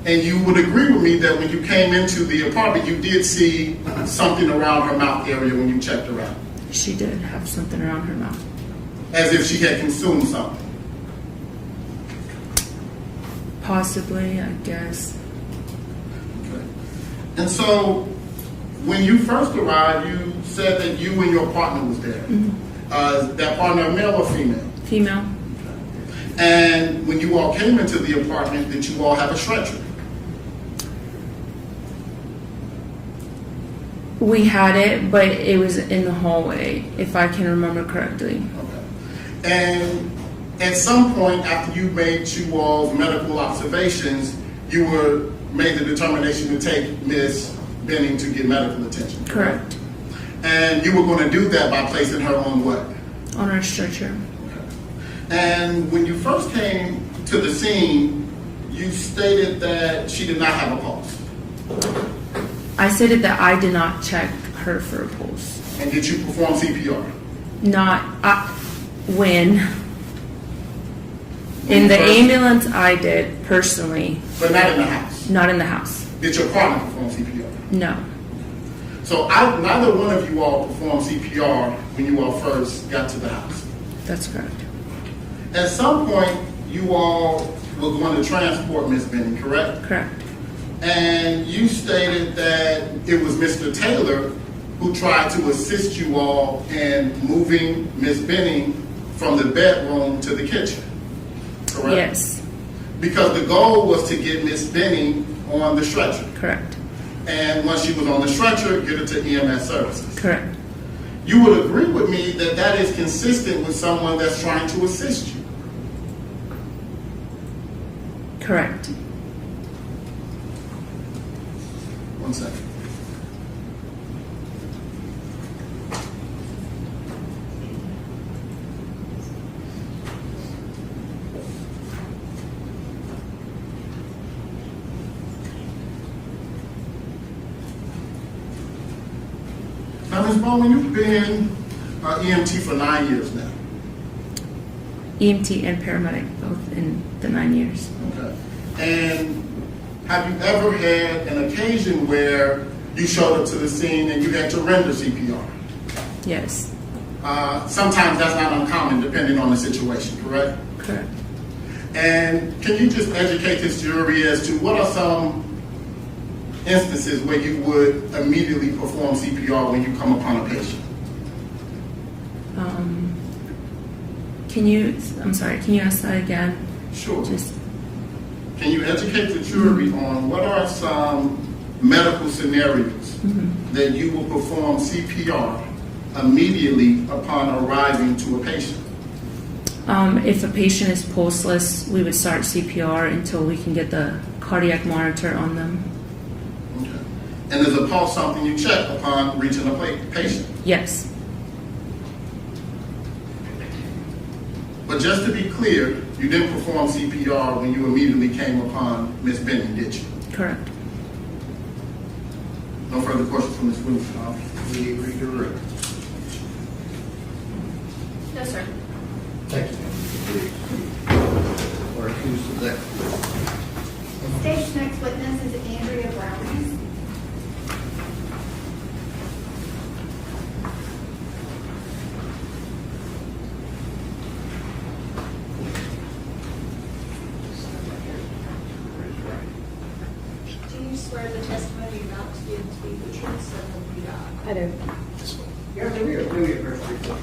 And you would agree with me that when you came into the apartment, you did see something around her mouth area when you checked her out, She did have something around her mouth. as if she had consumed something. Possibly, I guess. Okay. And so when you first arrived, you said that you and your partner was there. That partner, male or female? Female? And when you all came into the apartment, did you all have a stretcher? We had it, but it was in the hallway, if I can remember correctly. Okay. And at some point after you made you all's medical observations, you were made the determination to take Miss Benning to get medical attention. Correct. And you were going to do that by placing her on what? On her stretcher. And when you first came to the scene, you stated that she did not have a pulse. I stated that I did not check her for a pulse. And did you perform CPR? Not when. In the First? ambulance, I did personally. But not in the house. Not in the house. Did your partner perform CPR? No. So neither one of you all performed CPR when you all first got to the house. That's correct. At some point, you all were going to transport Miss Benning, correct? Correct. And you stated that it was Mr. Taylor who tried to assist you all in moving Miss Benning from the bedroom to the kitchen, correct? Yes. Because the goal was to get Miss Benning on the stretcher. Correct. And once she was on the stretcher, get her to EMS services. Correct. You would agree with me that that is consistent with someone that's trying to assist you. Correct. One second. Now, Ms. Bowman, you've been EMT for 9 years now. EMT and paramedic, both in the 9 years. Okay. And have you ever had an occasion where you showed up to the scene and you had to render CPR? Yes. Sometimes that's not uncommon depending on the situation, correct? Correct. And can you just educate this jury as to what are some instances where you would immediately perform CPR when you come upon a patient? I'm sorry, can you ask that again? Sure. Just, Can you educate the jury on what are some medical scenarios that you will perform CPR immediately upon arriving to a patient? if a patient is pulseless, we would start CPR until we can get the cardiac monitor on them. Okay. And is a pulse something you check upon reaching a patient? Yes. But just to be clear, you didn't perform CPR when you immediately came upon Ms. Benning, did you? Correct. No further questions from Ms. Williams. We redirect. No, sir. Thank you. Or who's the next? The state's next witness is Andrea Browning. Do you swear the testimony you're about to give to be the truth, so help you God? I do. You have to do your first report.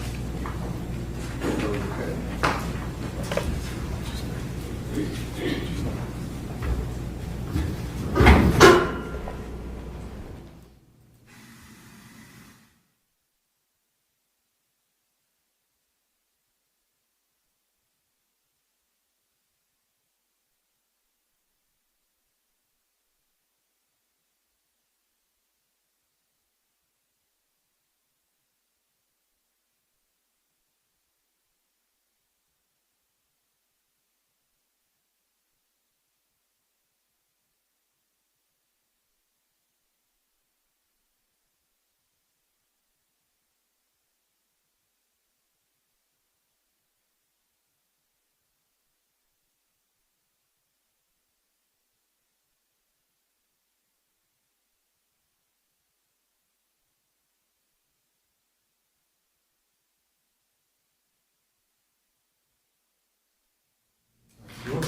Okay.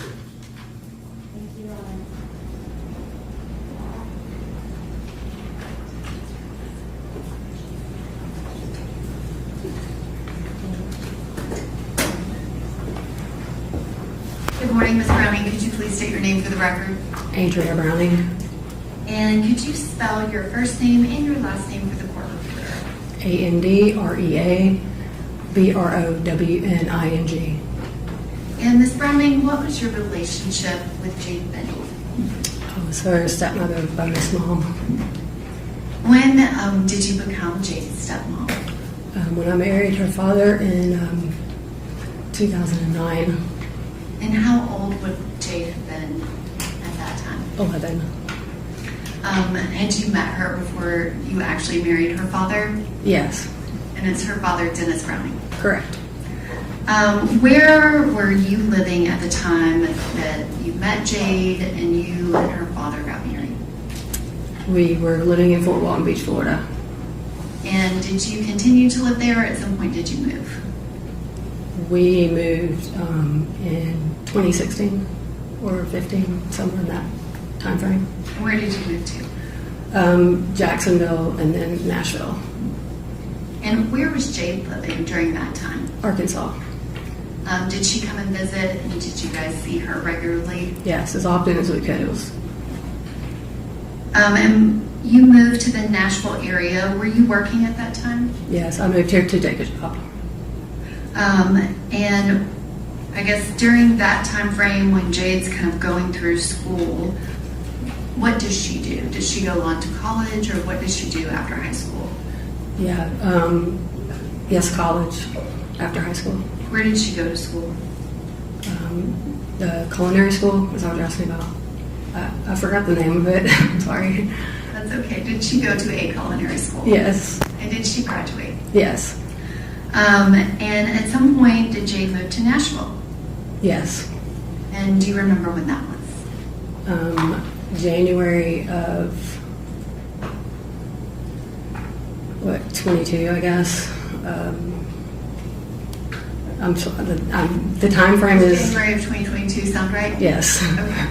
Thank you, Your Honor. Good morning, Ms. Browning. Could you please state your name for the record? Andrea Browning, And could you spell your first name and your last name for the court reporter? AndreaBrowning. And Ms. Browning, what was your relationship with Jade Benning? I was her stepmother by Miss Mom. When did you become Jade's stepmom? When I married her father in 2009, And how old would Jade have been at that time? 11. Had you met her before you actually married her father? Yes, And it's her father, Dennis Browning. correct. Where were you living at the time that you met Jade and you and her father got married? We were living in Fort Walton Beach, Florida. And did you continue to live there, or at some point did you move? We moved in 2016 or 15, somewhere in that time frame. And where did you move to? Jacksonville and then Nashville, And where was Jade living during that time? Arkansas. Did she come and visit, and did you guys see her regularly? Yes, as often as we could. It was And you moved to the Nashville area. Were you working at that time? yes. I moved here to take a job. And I guess during that time frame when Jade's kind of going through school, what does she do? Does she go on to college, or what does she do after high school? Yeah. Yes, college after high school. Where did she go to school? The culinary school is what you're asking about. I forgot the name of it. I'm sorry. That's okay. Did she go to a culinary school? Yes. And did she graduate? Yes. And at some point, did Jade move to Nashville? Yes. And do you remember when that was? January of 22, I guess. The time frame is January of 2022, sound right? yes. Okay.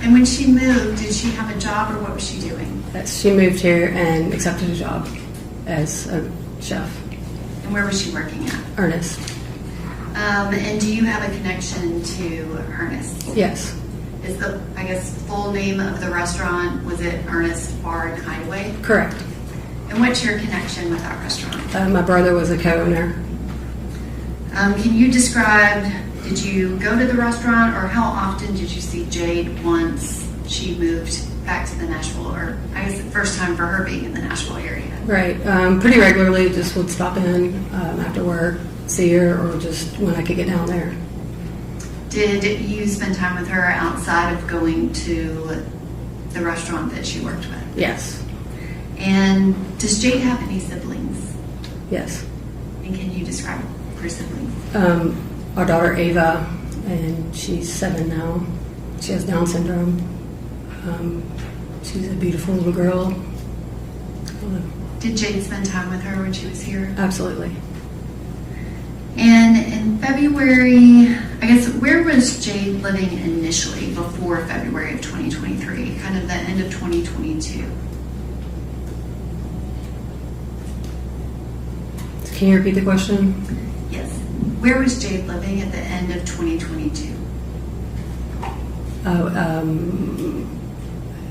And when she moved, did she have a job, or what was she doing? She moved here and accepted a job as a chef. And where was she working at? Ernest. And do you have a connection to Ernest? Yes. Is the, I guess, full name of the restaurant, was it Ernest Bar and Hideaway? Correct. And what's your connection with that restaurant? My brother was a co-owner. Can you describe, did you go to the restaurant, or how often did you see Jade once she moved back to the Nashville, or I guess the first time for her being in the Nashville area? Right. Pretty regularly, just would stop in after work, see her, or just when I could get down there. Did you spend time with her outside of going to the restaurant that she worked with? Yes. And does Jade have any siblings? Yes. And can you describe her siblings? Our daughter Ava, and she's 7 now. She has Down syndrome. She's a beautiful little girl. Did Jade spend time with her when she was here? Absolutely. And in February, I guess, where was Jade living initially before February of 2023, kind of the end of 2022? Can you repeat the question? Yes. Where was Jade living at the end of 2022?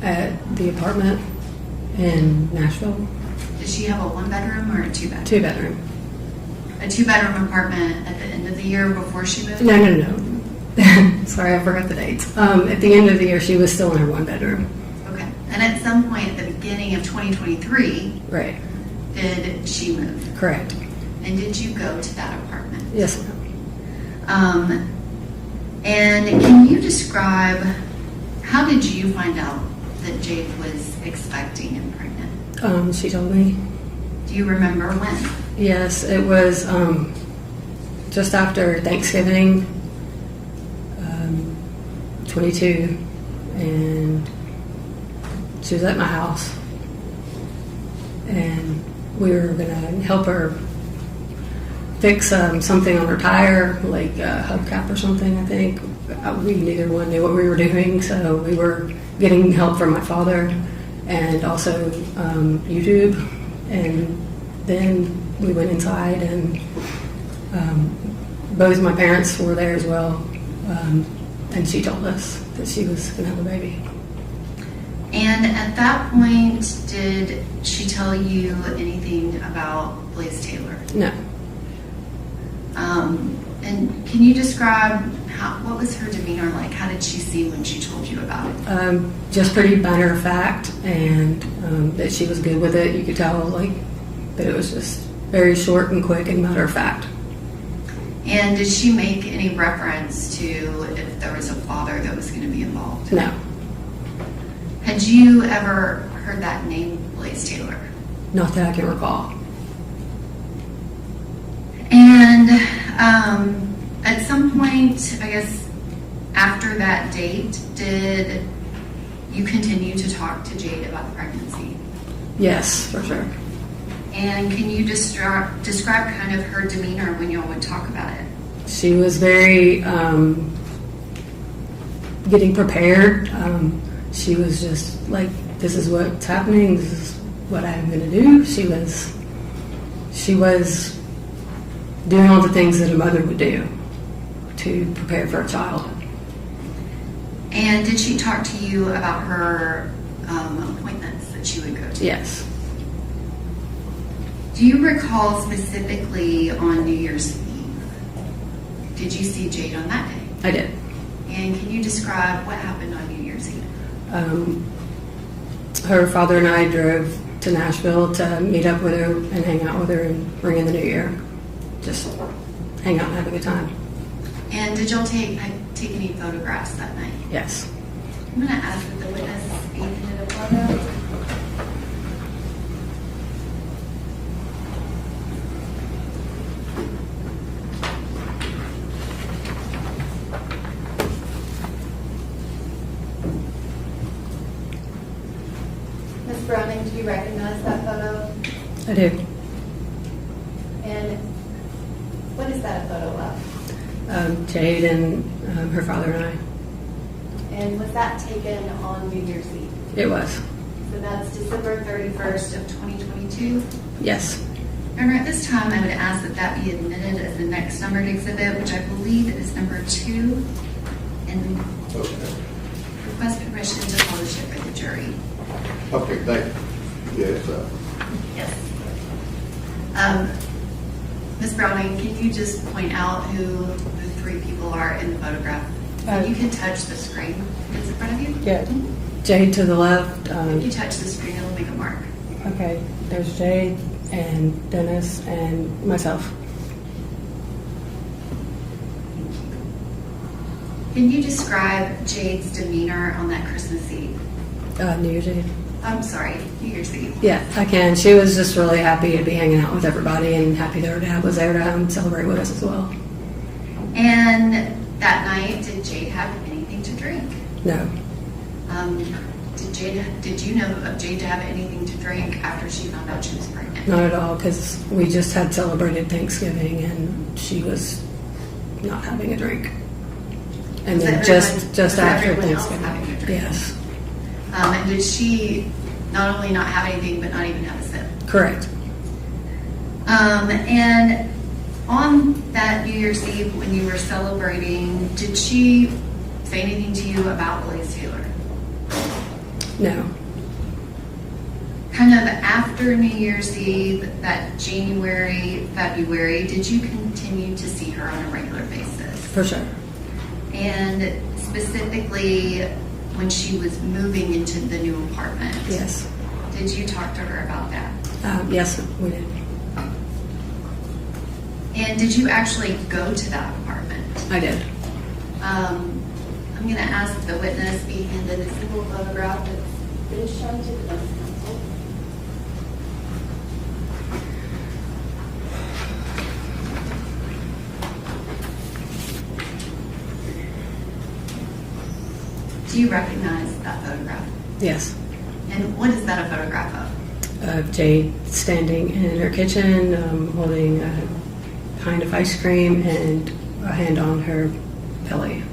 At the apartment in Nashville. Did she have a 1-bedroom or a 2-bedroom? 2-bedroom. A 2-bedroom apartment at the end of the year before she moved? No. Sorry, I forgot the dates. At the end of the year, she was still in her 1-bedroom. Okay. And at some point at the beginning of 2023, Right. did she move? Correct. And did you go to that apartment? Yes, ma'am. And can you describe, how did you find out that Jade was expecting and pregnant? She told me. Do you remember when? Yes, it was just after Thanksgiving, 22, and she was at my house, and we were gonna help her fix something on her tire, like a hubcap or something, I think. We neither one knew what we were doing, so we were getting help from my father and also YouTube, and then we went inside, and both my parents were there as well, and she told us that she was going to have a baby. And at that point, did she tell you anything about Blaise Taylor? No. And can you describe what was her demeanor like? How did she seem when she told you about it? Just pretty matter of fact, and that she was good with it. You could tell, like, that it was just very short and quick and matter of fact. And did she make any reference to if there was a father that was going to be involved? No. Had you ever heard that name, Blaise Taylor? Not that I can recall. And at some point, I guess, after that date, did you continue to talk to Jade about the pregnancy? Yes, for sure. And can you describe kind of her demeanor when y'all would talk about it? She was very getting prepared. She was just like, this is what's happening. This is what I'm going to do. She was doing all the things that a mother would do to prepare for a child. And did she talk to you about her appointments that she would go to? Yes. Do you recall specifically on New Year's Eve? Did you see Jade on that day? I did. And can you describe what happened on New Year's Eve? Her father and I drove to Nashville to meet up with her and hang out with her and bring in the new year. Just hang out and have a good time. And did y'all take any photographs that night? Yes. I'm going to ask that the witness be handed a photo. Ms. Browning, do you recognize that photo? I do. And what is that a photo of? Jade and her father and I. And was that taken on New Year's Eve? It was. So that's December 31st of 2022? Yes. Your Honor, at this time, I would ask that that be admitted as the next numbered exhibit, which I believe is number 2, and Okay. request permission to publish it for the jury. Okay, thank you. Yes, Yes. Ms. Browning, can you just point out who the 3 people are in the photograph? You can touch the screen that's in front of you. Yeah, Jade to the left. If you touch the screen, it'll make a mark. Okay, there's Jade and Dennis and myself. Can you describe Jade's demeanor on that Christmas Eve? New Year's Eve. I'm sorry, New Year's Eve. Yeah, I can. She was just really happy to be hanging out with everybody and happy that her dad was there to celebrate with us as well. And that night, did Jade have anything to drink? No, Did you know of Jade to have anything to drink after she found out she was pregnant? not at all, because we just had celebrated Thanksgiving and she was not having a drink. And Was then everyone- just was after everyone else Thanksgiving. having a drink? Yes, And did she not only not have anything, but not even have a sip? correct. And on that New Year's Eve, when you were celebrating, did she say anything to you about Blaise Taylor? No, Kind of after New Year's Eve, that January, February, did you continue to see her on a regular basis? for sure. And specifically, when she was moving into the new apartment? Yes. Did you talk to her about that? Yes, we did. And did you actually go to that apartment? I did. I'm going to ask the witness be handed a single photograph that's been shown to the defense counsel. Do you recognize that photograph? Yes. And what is that a photograph of? Jade standing in her kitchen, holding a pint of ice cream and a hand on her belly.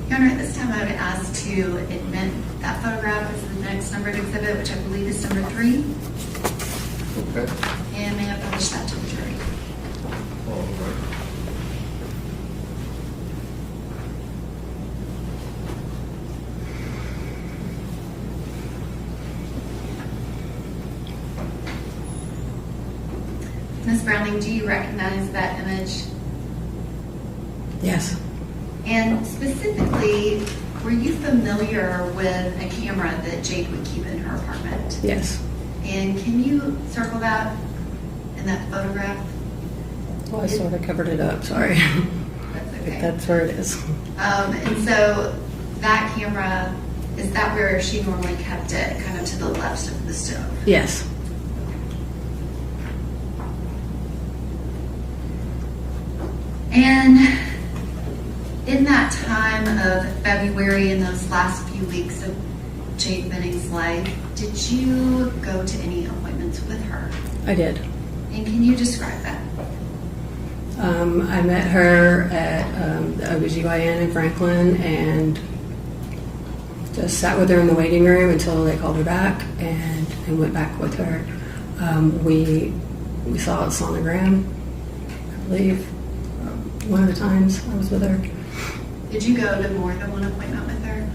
Your Honor, at this time I would ask to admit that photograph as the next numbered exhibit, which I believe is number 3. okay. And may I publish that to the jury? All right. Ms. Browning, do you recognize that image? Yes. And specifically, were you familiar with a camera that Jade would keep in her apartment? Yes. And can you circle that in that photograph? Well, I sort of covered it up, sorry. That's But okay. that's where it is. And so that camera, is that where she normally kept it, kind of to the left of the stove? Yes. And in that time of February, in those last few weeks of Jade Benning's life, did you go to any appointments with her? I did. And can you describe that? I met her at the OBGYN in Franklin and just sat with her in the waiting room until they called her back and went back with her. We saw a sonogram, I believe, one of the times I was with her. Did you go to more than one appointment with her?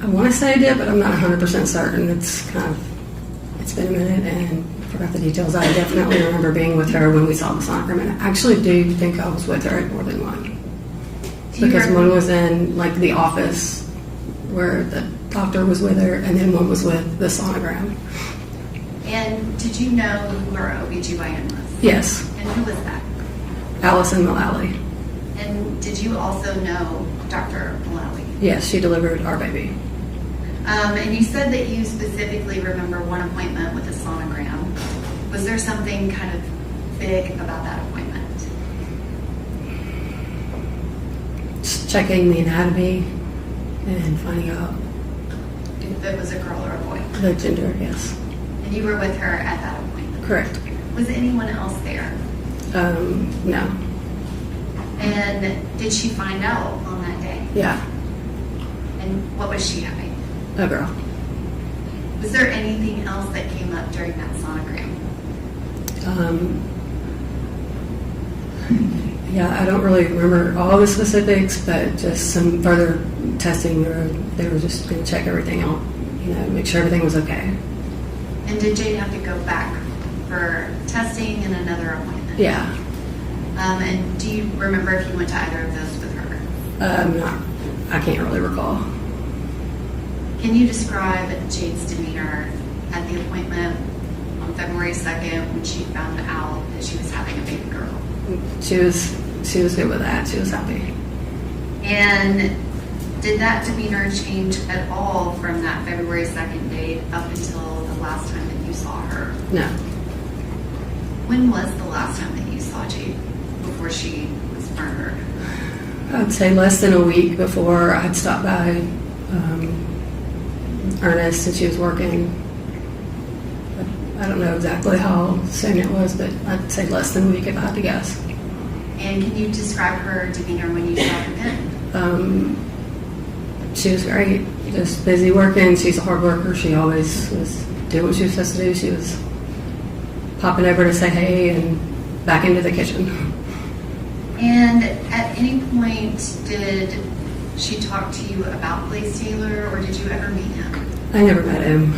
I want to say I did, but I'm not 100% certain. It's been a minute and forgot the details. I definitely remember being with her when we saw the sonogram, and I actually do think I was with her at more than one. Because one was in like the office where the doctor was with her, and then one was with the sonogram. And did you know who her OBGYN was? Yes, And who was that? Allison Mullally. And did you also know Dr. Malawi? Yes, she delivered our baby. And you said that you specifically remember one appointment with a sonogram. Was there something kind of big about that appointment? Just checking the anatomy and finding out If it was a girl or a boy? the gender, yes. And you were with her at that appointment? Correct. Was anyone else there? No. And did she find out on that day? Yeah, And what was she having? a girl. Was there anything else that came up during that sonogram? Yeah, I don't really remember all the specifics, but just some further testing, or they were just going to check everything out, make sure everything was okay. And did Jade have to go back for testing and another appointment? Yeah. And do you remember if you went to either of those with her? I can't really recall. Can you describe Jade's demeanor at the appointment on February 2nd when she found out that she was having a baby girl? She was good with that. She was happy. And did that demeanor change at all from that February 2nd date up until the last time that you saw her? No. When was the last time that you saw Jade before she was murdered? I'd say less than a week before I'd stopped by Ernest and she was working. I don't know exactly how soon it was, but I'd say less than a week if I had to guess. And can you describe her demeanor when you saw her then? She was great, just busy working. She's a hard worker. She always was doing what she was supposed to do. She was popping over to say hey and back into the kitchen. And at any point, did she talk to you about Blaise Taylor, or did you ever meet him? I never met him.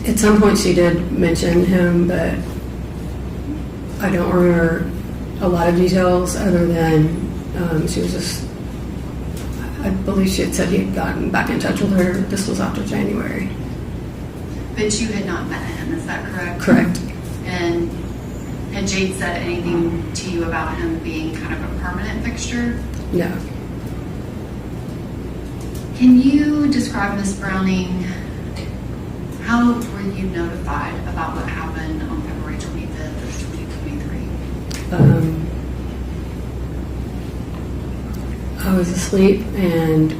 At some point she did mention him, but I don't remember a lot of details other than she was just, I believe she had said he had gotten back in touch with her. This was after January. But you had not met him, is that correct? Correct. And had Jade said anything to you about him being kind of a permanent fixture? No. Can you describe, Ms. Browning, how were you notified about what happened on February 25th of 2023? I was asleep and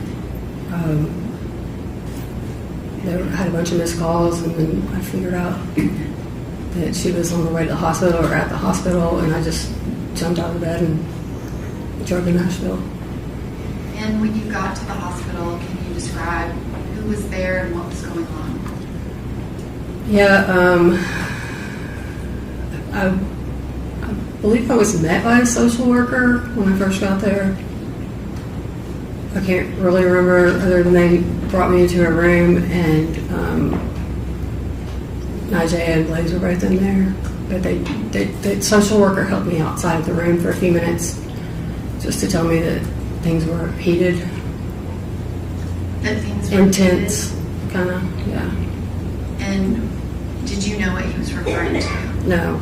they had a bunch of missed calls, and then I figured out that she was on the way to the hospital or at the hospital, and I just jumped out of bed and drove to Nashville. And when you got to the hospital, can you describe who was there and what was going on? Yeah, I believe I was met by a social worker when I first got there. I can't really remember other than they brought me into a room, and Najee and Blaise were both in there. But the social worker helped me outside of the room for a few minutes just to tell me that things were heated. That things were intense, kind of, yeah. And did you know what he was referring to? No.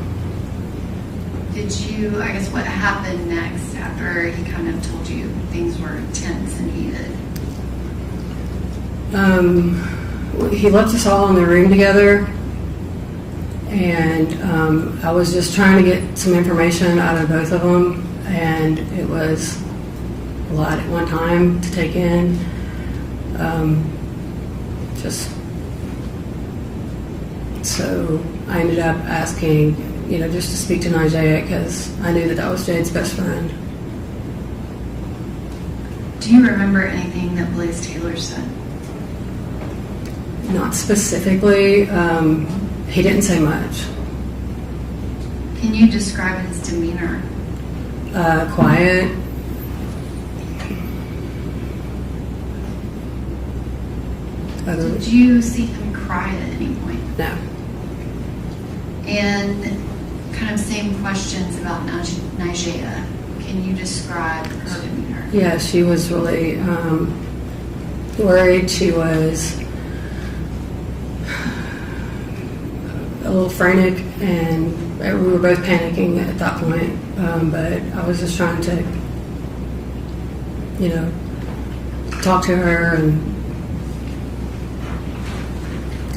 Did you, I guess, what happened next after he kind of told you things were tense and heated? He left us all in the room together, and I was just trying to get some information out of both of them, and it was a lot at one time to take in. So I ended up asking, just to speak to Najee, because I knew that was Jade's best friend. Do you remember anything that Blaise Taylor said? Not specifically. He didn't say much. Can you describe his demeanor? Quiet. Did you see him cry at any point? No. And kind of same questions about Nigella. Can you describe her demeanor? Yeah, she was really worried. She was a little frantic, and we were both panicking at that point. But I was just trying to, talk to her and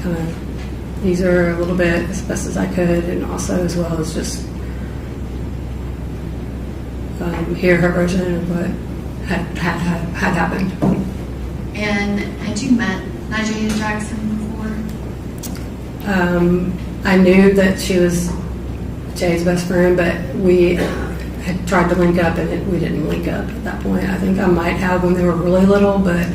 kind of ease her a little bit as best as I could, and also as well as just hear her version of what had happened. And had you met Nigella Jackson before? I knew that she was Jay's best friend, but we had tried to link up, and we didn't link up at that point. I think I might have when they were really little, but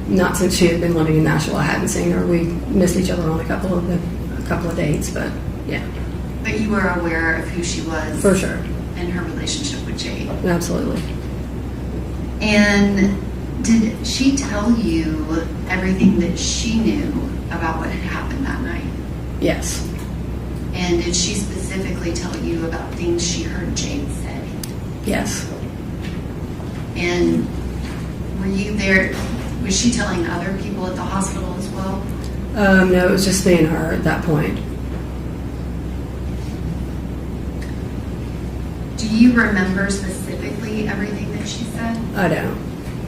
not since she had been living in Nashville. I hadn't seen her. We missed each other on a couple couple of dates, but yeah, But you were aware of who she was? for sure. And her relationship with Jade? Absolutely. And did she tell you everything that she knew about what had happened that night? Yes. And did she specifically tell you about things she heard Jade say? Yes. And were you there? Was she telling other people at the hospital as well? No, it was just me and her at that point. Do you remember specifically everything that she said? I don't.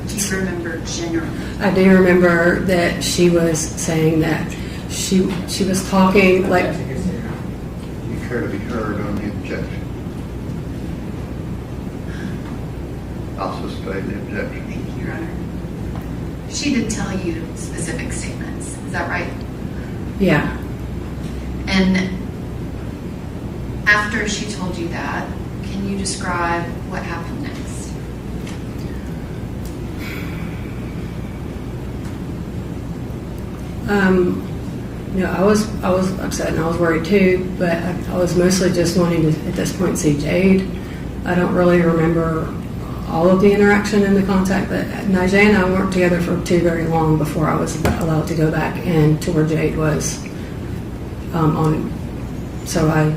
Do you remember generally? I do remember that she was saying that she was talking like, You care to be heard on the objection? I'll sustain the objection. Thank you, Your Honor. She did tell you specific statements. Is that right? yeah. And after she told you that, can you describe what happened next? I was upset and I was worried too, but I was mostly just wanting to, at this point, see Jade. I don't really remember all of the interaction and the contact, but Najee and I weren't together for too very long before I was allowed to go back and to where Jade was so I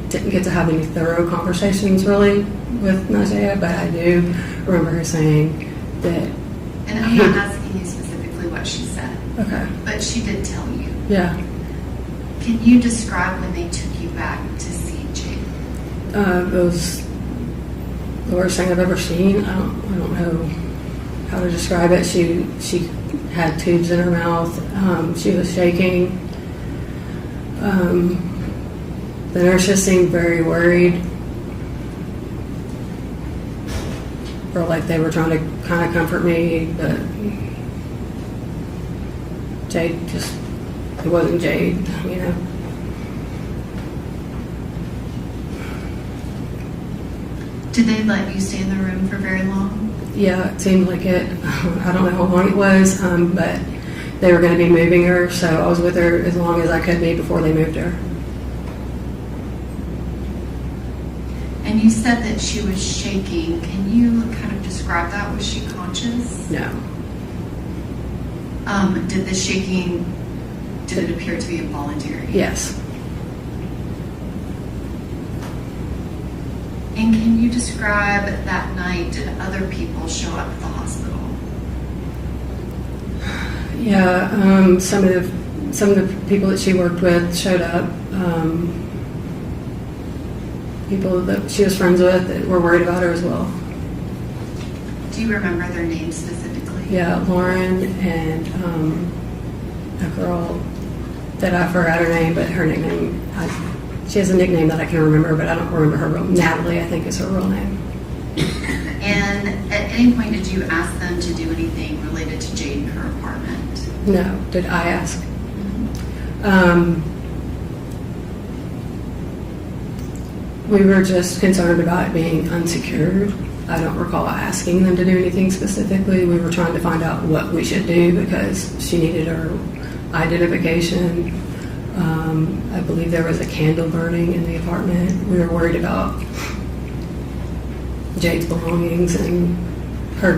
didn't get to have any thorough conversations really with Najee, but I do remember her saying that. And I'm not asking you specifically what she said. Okay. But she did tell you. Yeah. Can you describe when they took you back to see Jade? It was the worst thing I've ever seen. I don't know how to describe it. She had tubes in her mouth. She was shaking. The nurse just seemed very worried, or like they were trying to kind of comfort me, but Jade just, it wasn't Jade, you know. Did they let you stay in the room for very long? Yeah, it seemed like it. I don't know how long it was, but they were going to be moving her, so I was with her as long as I could be before they moved her. And you said that she was shaking. Can you kind of describe that? Was she conscious? No. Did the shaking, did it appear to be involuntary? Yes. And can you describe that night, did other people show up at the hospital? Yeah, some of the people that she worked with showed up. People that she was friends with that were worried about her as well. Do you remember their names specifically? Yeah, Lauren and a girl that I forgot her name, but her nickname, she has a nickname that I can remember, but I don't remember her real. Natalie, I think, is her real name. And at any point, did you ask them to do anything related to Jade in her apartment? No. Did I ask? We were just concerned about it being unsecured. I don't recall asking them to do anything specifically. We were trying to find out what we should do because she needed her identification. I believe there was a candle burning in the apartment. We were worried about Jade's belongings and her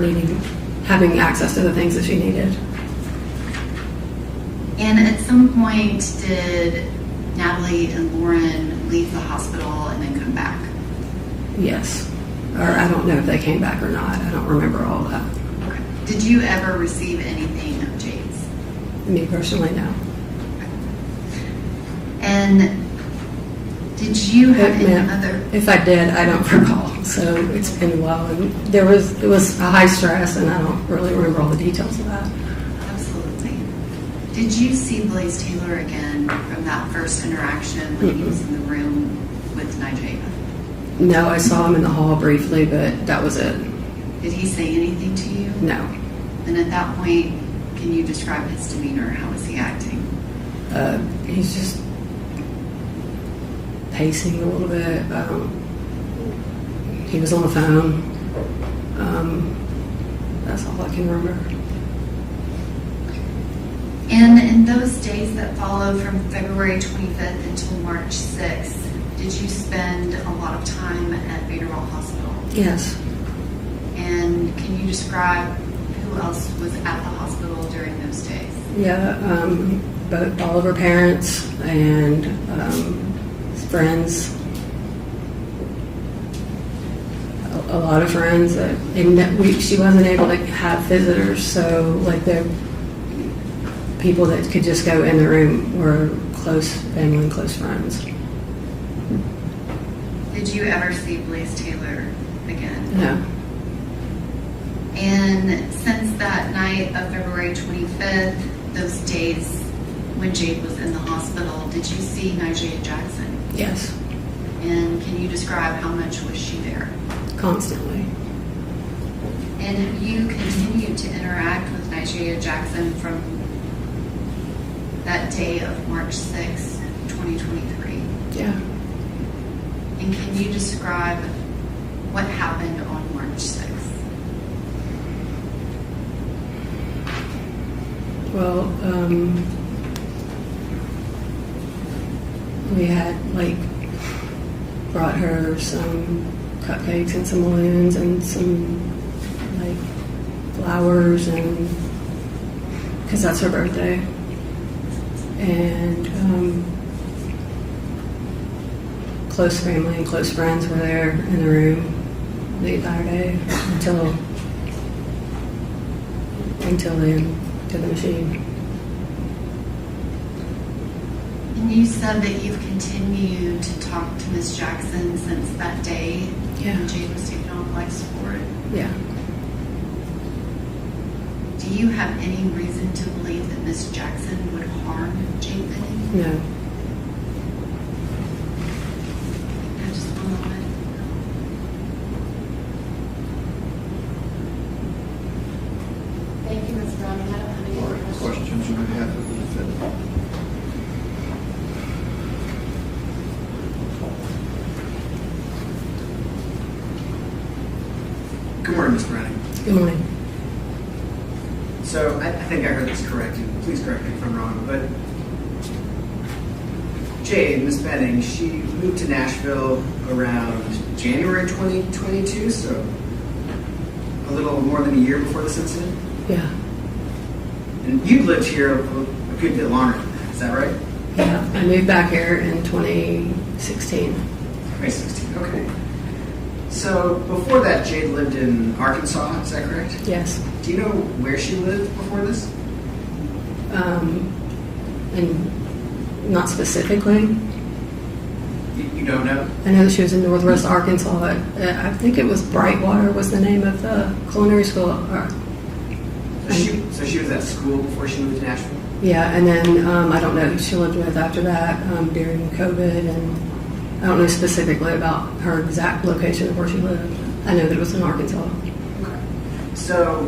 having access to the things that she needed. And at some point, did Natalie and Lauren leave the hospital and then come back? Yes. Or I don't know if they came back or not. I don't remember all that. Okay. Did you ever receive anything of Jade's? Me personally, no. And did you have any other? If I did, I don't recall. So it's been a while, and it was a high stress, and I don't really remember all the details of that. Absolutely. Did you see Blaise Taylor again from that first interaction when he was in the room with Najee? No, I saw him in the hall briefly, but that was it. Did he say anything to you? No. And at that point, can you describe his demeanor? How was he acting? He's just pacing a little bit. He was on the phone. That's all I can remember. And in those days that followed from February 25th until March 6th, did you spend a lot of time at Vanderbilt Hospital? Yes. And can you describe who else was at the hospital during those days? Yeah, both all of her parents and friends. A lot of friends. She wasn't able to have visitors, so like the people that could just go in the room were close family and close friends. Did you ever see Blaise Taylor again? No. And since that night of February 25th, those days when Jade was in the hospital, did you see Nashville Jackson? Yes. And can you describe how much was she there? Constantly. And have you continued to interact with Nashville Jackson from that day of March 6, 2023? Yeah. And can you describe what happened on March 6th? Well, we had brought her some cupcakes and some balloons and some flowers, and because that's her birthday, and close family and close friends were there in the room the entire day until then to the machine. And you said that you've continued to talk to Miss Jackson since that day when Jade was taken off life support. Yeah. Do you have any reason to believe that Miss Jackson would harm Jade Benning? No. Just one moment. Thank you, Ms. Browning. I don't have any All more right, questions. questions on behalf of the defendant? Good morning, Ms. Browning. Good morning. So I think I heard this correct, and please correct me if I'm wrong, but Jade, Ms. Benning, she moved to Nashville around January 2022, so a little more than a year before this incident. Yeah. And you've lived here a good bit longer than that, is that right? Yeah. I moved back here in 2016. 2016, okay. So before that, Jade lived in Arkansas, is that correct? Yes. Do you know where she lived before this? And not specifically. You don't know? I know that she was in Northwest Arkansas. I think it was Brightwater was the name of the culinary school. So she was at school before she moved to Nashville? Yeah, and then I don't know who she lived with after that during COVID, and I don't know specifically about her exact location of where she lived. I know that it was in Arkansas. Okay. So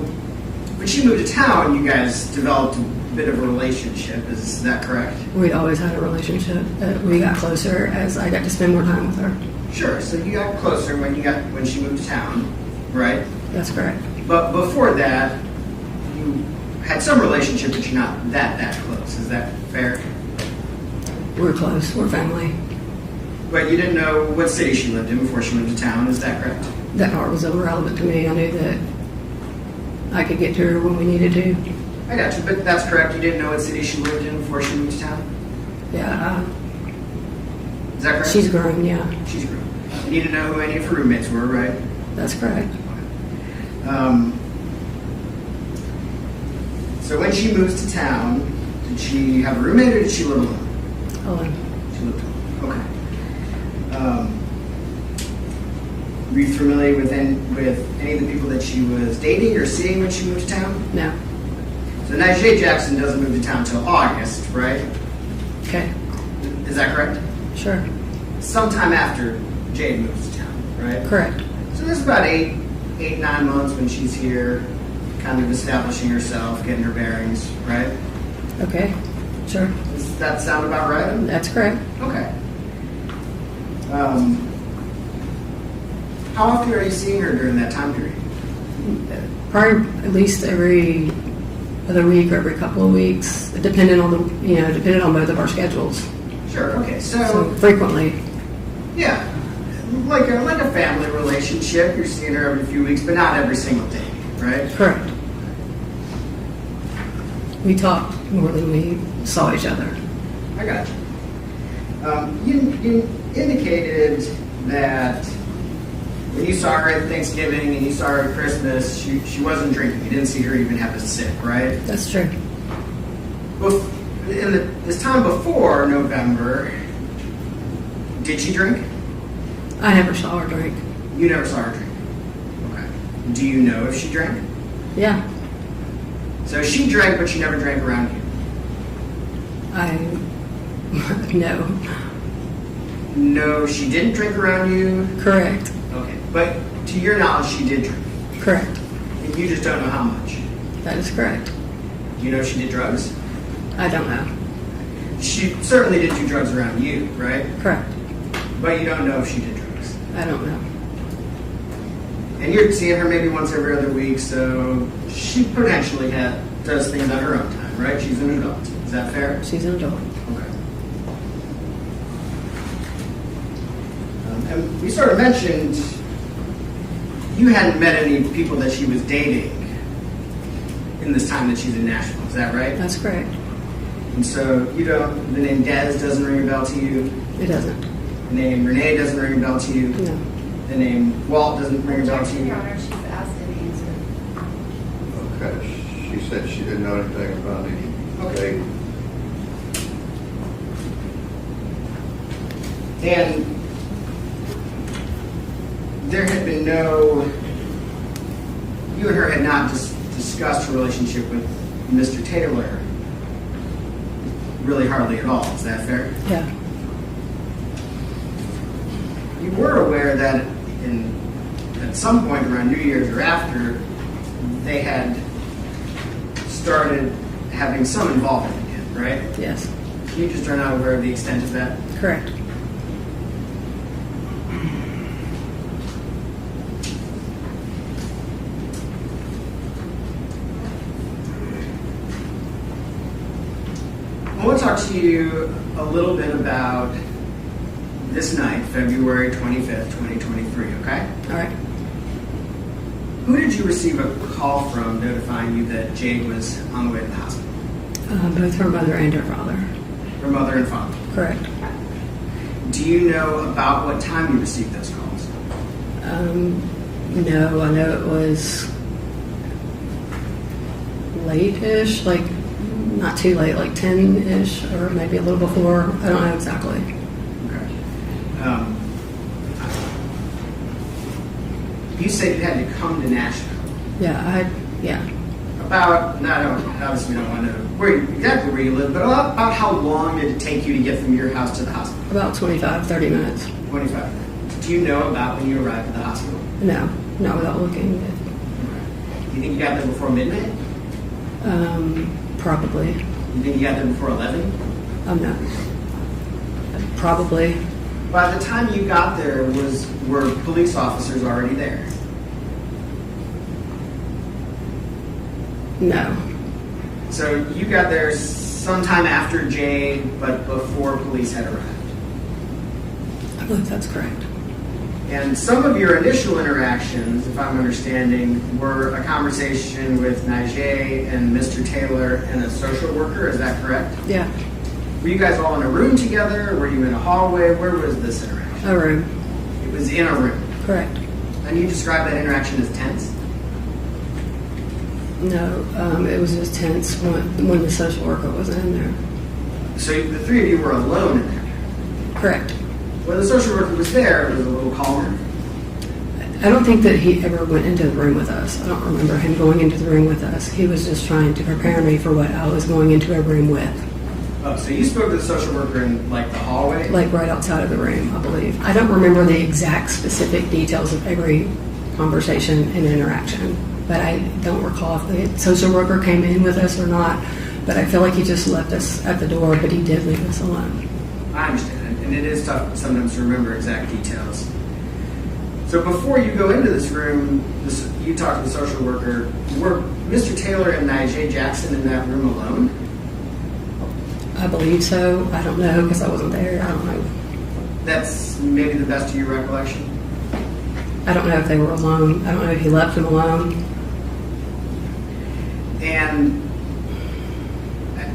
when she moved to town, you guys developed a bit of a relationship. Is that correct? We'd always had a relationship. We got closer as I got to spend more time with her. Sure. So you got closer when she moved to town, right? That's correct. But before that, you had some relationship, but you're not that close. Is that fair? We're close. We're family. But you didn't know what city she lived in before she moved to town. Is that correct? That part was irrelevant to me. I knew that I could get to her when we needed to. I got you, but that's correct. You didn't know what city she lived in before she moved to town? Yeah. Is that correct? She's grown, yeah. She's grown. You need to know who any of her roommates were, right? That's correct. So when she moves to town, did she have a roommate or did she live alone? Alone. She lived alone. Okay. Were you familiar with any of the people that she was dating or seeing when she moved to town? No. So Jade Jackson doesn't move to town until August, right? Okay. Is that correct? Sure. Sometime after Jade moves to town, right? Correct. So there's about 9 months when she's here, kind of establishing herself, getting her bearings, right? Okay. Sure. Does that sound about right? That's correct. Okay. How often are you seeing her during that time period? Probably at least every other week or every couple of weeks, depending on depending on both of our schedules. Sure, okay, So frequently. yeah, like a family relationship, you're seeing her every few weeks, but not every single day, right? Correct. We talked more than we saw each other. I got you. You indicated that when you saw her at Thanksgiving and you saw her at Christmas, she wasn't drinking. You didn't see her even have a sip, right? That's true. In this time before November, did she drink? I never saw her drink. You never saw her drink. Okay. Do you know if she drank? Yeah. So she drank, but she never drank around you. No. No, she didn't drink around you. Correct. Okay, but to your knowledge, she did drink. Correct. And you just don't know how much. That is correct. Do you know if she did drugs? I don't know. She certainly did do drugs around you, right? Correct. But you don't know if she did drugs. I don't know. And you're seeing her maybe once every other week, so she potentially does things on her own time, right? She's an adult. Is that fair? She's an adult. Okay. And we sort of mentioned you hadn't met any people that she was dating in this time that she's in Nashville. Is that right? That's correct. And so the name Des doesn't ring a bell to you? It doesn't. The name Renee doesn't ring a bell to you? No. The name Walt doesn't ring a bell to you? Your Honor, she's asked and answered. Okay, she said she didn't know anything about any. Okay. And there had been you and her had not discussed her relationship with Mr. Taylor really hardly at all. Is that fair? Yeah. You were aware that at some point around New Year's or after, they had started having some involvement again, right? Yes. You just are not aware of the extent of that? Correct. I want to talk to you a little bit about this night, February 25th, 2023, okay? All right. Who did you receive a call from notifying you that Jade was on the way to the hospital? Both her mother and her father. Her mother and father? Correct. Do you know about what time you received those calls? No, I know it was late-ish, like not too late, like 10-ish, or maybe a little before. I don't know exactly. Okay. You said you had to come to Nashville. Yeah, About, obviously we don't want to know exactly where you live, but about how long did it take you to get from your house to the hospital? about 25, 30 minutes. 25. Do you know about when you arrived at the hospital? No, not without looking. Do you think you got there before midnight? Probably. You think you got there before 11? No. Probably. By the time you got there, were police officers already there? No. So you got there sometime after Jade, but before police had arrived? I believe that's correct. And some of your initial interactions, if I'm understanding, were a conversation with Najee and Mr. Taylor and a social worker, is that correct? Yeah. Were you guys all in a room together? Were you in a hallway? Where was this interaction? A room. It was in a room. Correct. And you described that interaction as tense? No, it was just tense when the social worker wasn't in there. So the three of you were alone in there? Correct. When the social worker was there, it was a little calmer? I don't think that he ever went into the room with us. I don't remember him going into the room with us. He was just trying to prepare me for what I was going into a room with. Oh, so you spoke to the social worker in, like, the hallway? Like right outside of the room, I believe. I don't remember the exact specific details of every conversation and interaction, but I don't recall if the social worker came in with us or not, but I feel like he just left us at the door, but he did leave us alone. I understand, and it is tough sometimes to remember exact details. So before you go into this room, you talk to the social worker. Were Mr. Taylor and Jade Jackson in that room alone? I believe so. I don't know because I wasn't there. I don't know. That's maybe the best of your recollection? I don't know if they were alone. I don't know if he left them alone.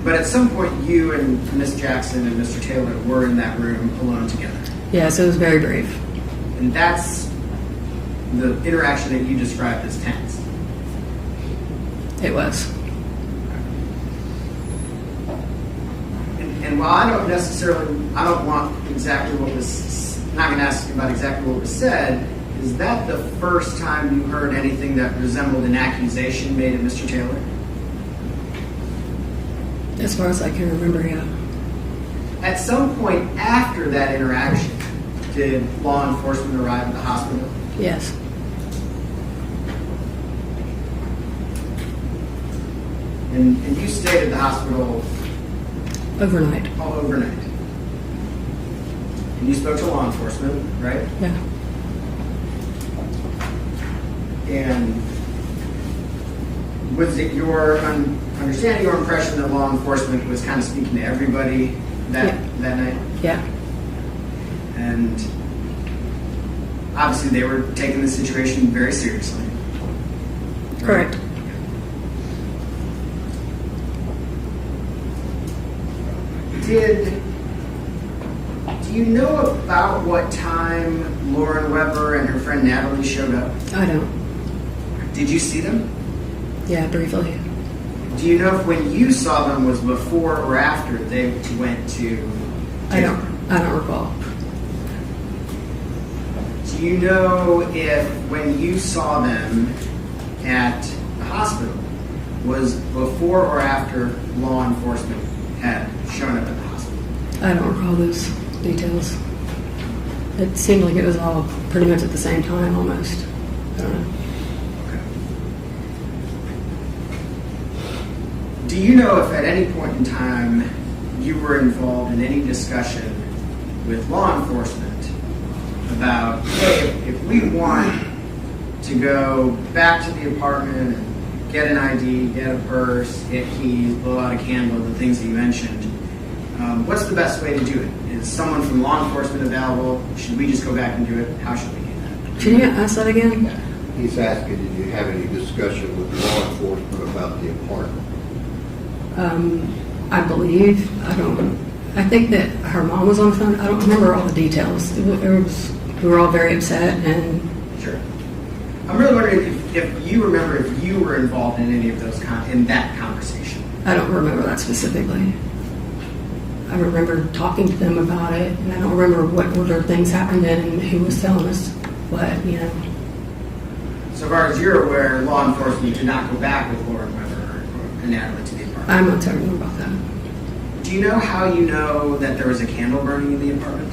But at some point, you and Miss Jackson and Mr. Taylor were in that room alone together. Yes, it was very brief. And that's the interaction that you described as tense. It was. And while I don't want exactly what was, not going to ask you about exactly what was said, is that the first time you heard anything that resembled an accusation made of Mr. Taylor? As far as I can remember, yeah. At some point after that interaction, did law enforcement arrive at the hospital? Yes. And you stayed at the hospital Overnight. all overnight. And you spoke to law enforcement, right? Yeah. And was it your understanding or impression that law enforcement was kind of speaking to everybody that night? Yeah. And obviously they were taking the situation very seriously. Correct. Do you know about what time Lauren Weber and her friend Natalie showed up? I don't. Did you see them? Yeah, briefly. Do you know if when you saw them was before or after they went to I don't recall. Do you know if when you saw them at the hospital was before or after law enforcement had shown up at the hospital? I don't recall those details. It seemed like it was all pretty much at the same time almost. I don't know. Do you know if at any point in time you were involved in any discussion with law enforcement about, hey, if we want to go back to the apartment and get an ID, get a purse, get keys, blow out a candle, the things that you mentioned, what's the best way to do it? Is someone from law enforcement available? Should we just go back and do it? How should we do that? Can you ask that again? He's asking, did you have any discussion with law enforcement about the apartment? I believe. I think that her mom was on the phone. I don't remember all the details. We were all very upset and. Sure. I'm really wondering if you remember if you were involved in any of those in that conversation. I don't remember that specifically. I remember talking to them about it, and I don't remember what order things happened in and who was telling us what, So far as you're aware, law enforcement did not go back with Lauren Weber or Natalie to the apartment. I'm not telling you about that. Do you know how you know that there was a candle burning in the apartment?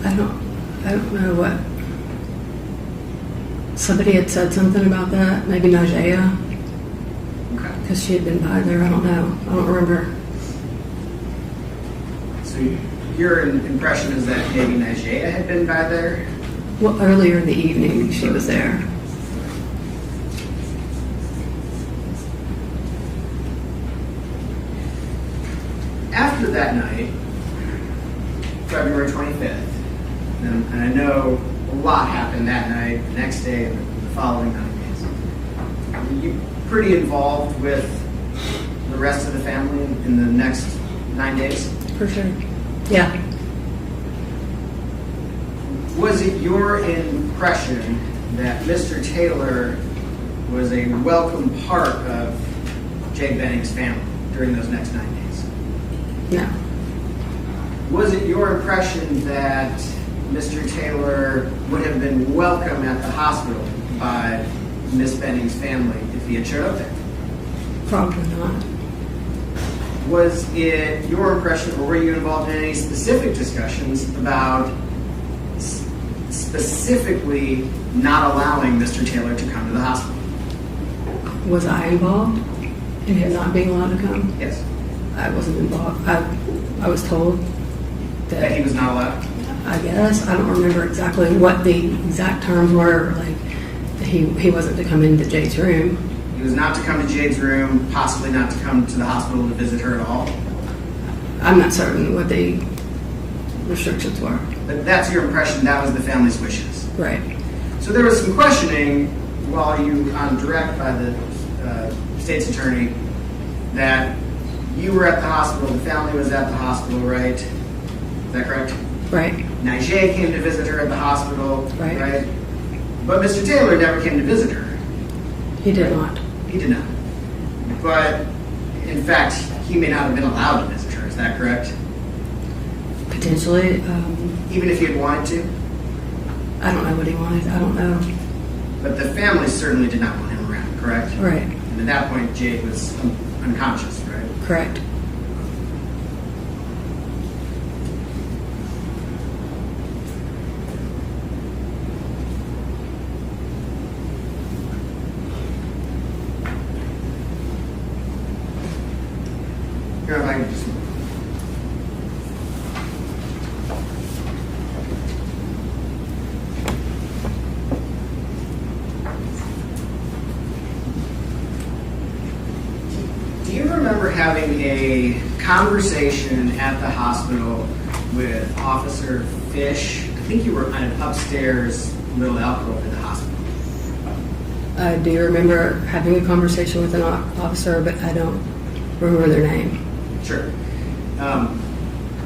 I don't know what. Somebody had said something about that, maybe Najee, because she had been by there. I don't know. I don't remember. So your impression is that maybe Najee had been by there? Well, earlier in the evening, she was there. After that night, February 25th, and I know a lot happened that night, the next day, and the following 9 days. Were you pretty involved with the rest of the family in the next 9 days? For sure. Yeah. Was it your impression that Mr. Taylor was a welcome part of Jade Benning's family during those next 9 days? No. Was it your impression that Mr. Taylor would have been welcome at the hospital by Miss Benning's family if he had showed up there? Probably not. Was it your impression, or were you involved in any specific discussions about specifically not allowing Mr. Taylor to come to the hospital? Was I involved in him not being allowed to come? Yes. I wasn't involved. I was told That he was not allowed? I guess. I don't remember exactly what the exact terms were. Like, he wasn't to come into Jade's room. He was not to come to Jade's room, possibly not to come to the hospital to visit her at all. I'm not certain what the restrictions were. But that's your impression, that was the family's wishes. Right. So there was some questioning while you on direct by the state's attorney that you were at the hospital, the family was at the hospital, right? Is that correct? Right. Now Jade came to visit her at the hospital, Right. But Mr. Taylor never came to visit her. He did not. He did not. But in fact, he may not have been allowed to visit her. Is that correct? Potentially. Even if he had wanted to? I don't know what he wanted. I don't know. But the family certainly did not want him around, correct? Right. And at that point, Jade was unconscious, right? Correct. Here, if I can just... Do you remember having a conversation at the hospital with Officer Fish? I think you were on an upstairs little alcove in the hospital. I do remember having a conversation with an officer, but I don't remember their name. Sure.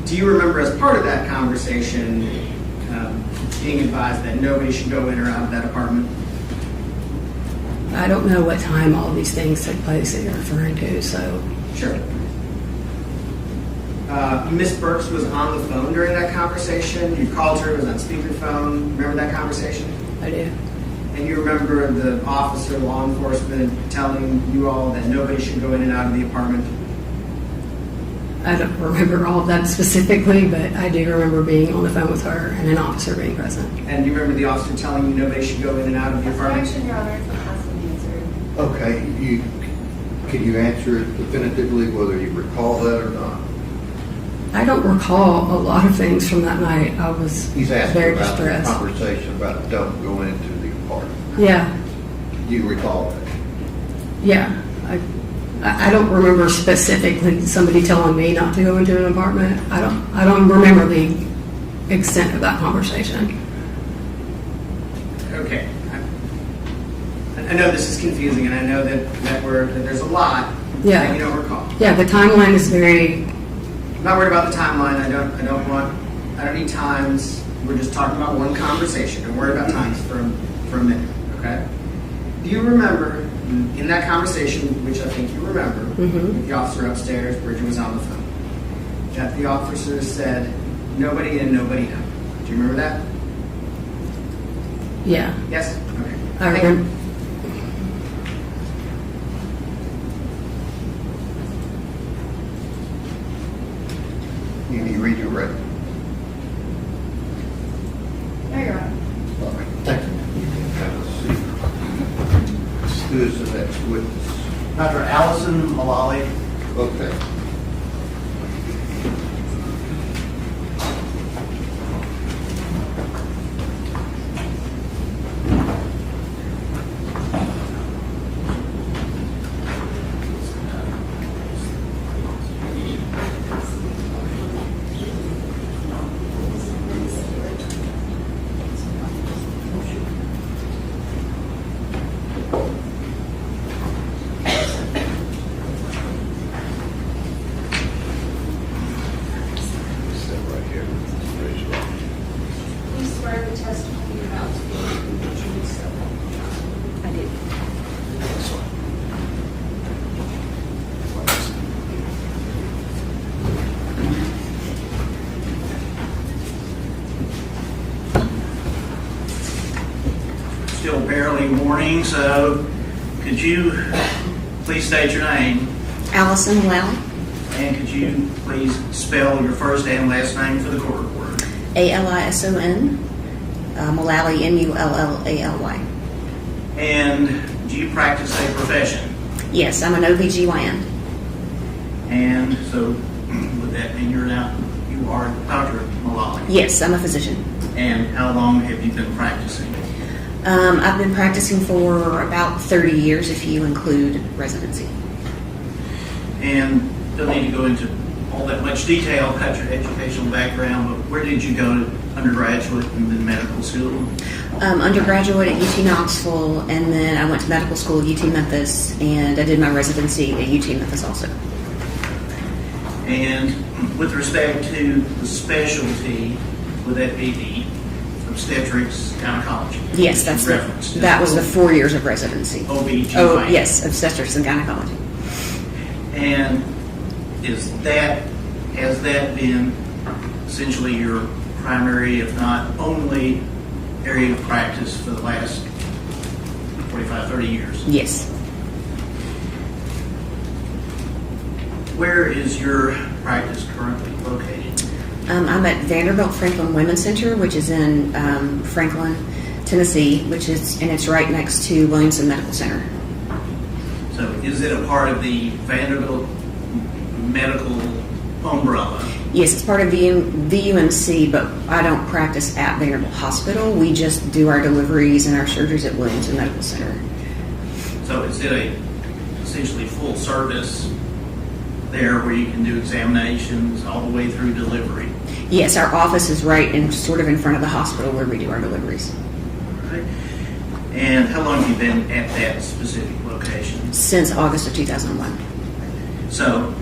Do you remember as part of that conversation being advised that nobody should go in or out of that apartment? I don't know what time all these things took place that you're referring to, so. Sure. Miss Burks was on the phone during that conversation. You called her, it was on speakerphone. Remember that conversation? I do. And you remember the officer, law enforcement, telling you all that nobody should go in and out of the apartment? I don't remember all of that specifically, but I do remember being on the phone with her and an officer being present. And you remember the officer telling you nobody should go in and out of the apartment? Objection, Your Honor, it's has to be answered. Okay, can you answer it definitively whether you recall that or not? I don't recall a lot of things from that night. I was He's asking very about the distressed. conversation about don't go into the apartment. Yeah, You recall that? yeah. I don't remember specifically somebody telling me not to go into an apartment. I don't remember the extent of that conversation. Okay. I know this is confusing, and I know that there's a lot Yeah. that you don't recall. Yeah, the timeline is very. I'm not worried about the timeline. I don't need times. We're just talking about one conversation. Don't worry about times for a minute, okay? Do you remember in that conversation, which I think you remember, with the officer upstairs, Bridget was on the phone, that the officer said, nobody in, nobody out? Do you remember that? Yeah. Yes? Okay. I remember. You need to read your record. No, Your Honor. All right, thank you. You can have a seat. Who is the next witness? Dr. Allison Mullally. Okay. Please swear the testimony you're about to give the truth, so help you God. I do. Still barely morning, so could you please state your name? Allison Mullally, And could you please spell your first and last name for the court reporter? Alison, Mullally, Mullally. And do you practice a profession? Yes, I'm an OBGYN. And so would that mean you you are Dr. Malali? Yes, I'm a physician. And how long have you been practicing? I've been practicing for about 30 years if you include residency. And don't need to go into all that much detail about your educational background, but where did you go to undergraduate and then medical school? Undergraduate at UT Knoxville, and then I went to medical school at UT Memphis, and I did my residency at UT Memphis also. And with respect to the specialty, would that be the obstetrics gynecology? Yes, that was the 4 years of residency. OB/GYN. Oh, yes, obstetrics and gynecology. And has that been essentially your primary, if not only, area of practice for the last 25, 30 years? Yes. Where is your practice currently located? I'm at Vanderbilt Franklin Women's Center, which is in Franklin, Tennessee, and it's right next to Williamson Medical Center. So is it a part of the Vanderbilt medical umbrella? Yes, it's part of VUMC, but I don't practice at Vanderbilt Hospital. We just do our deliveries and our surgeries at Williamson Medical Center. So is it a essentially full service there where you can do examinations all the way through delivery? Yes, our office is right sort of in front of the hospital where we do our deliveries. All right. And how long have you been at that specific location? Since August of 2001. So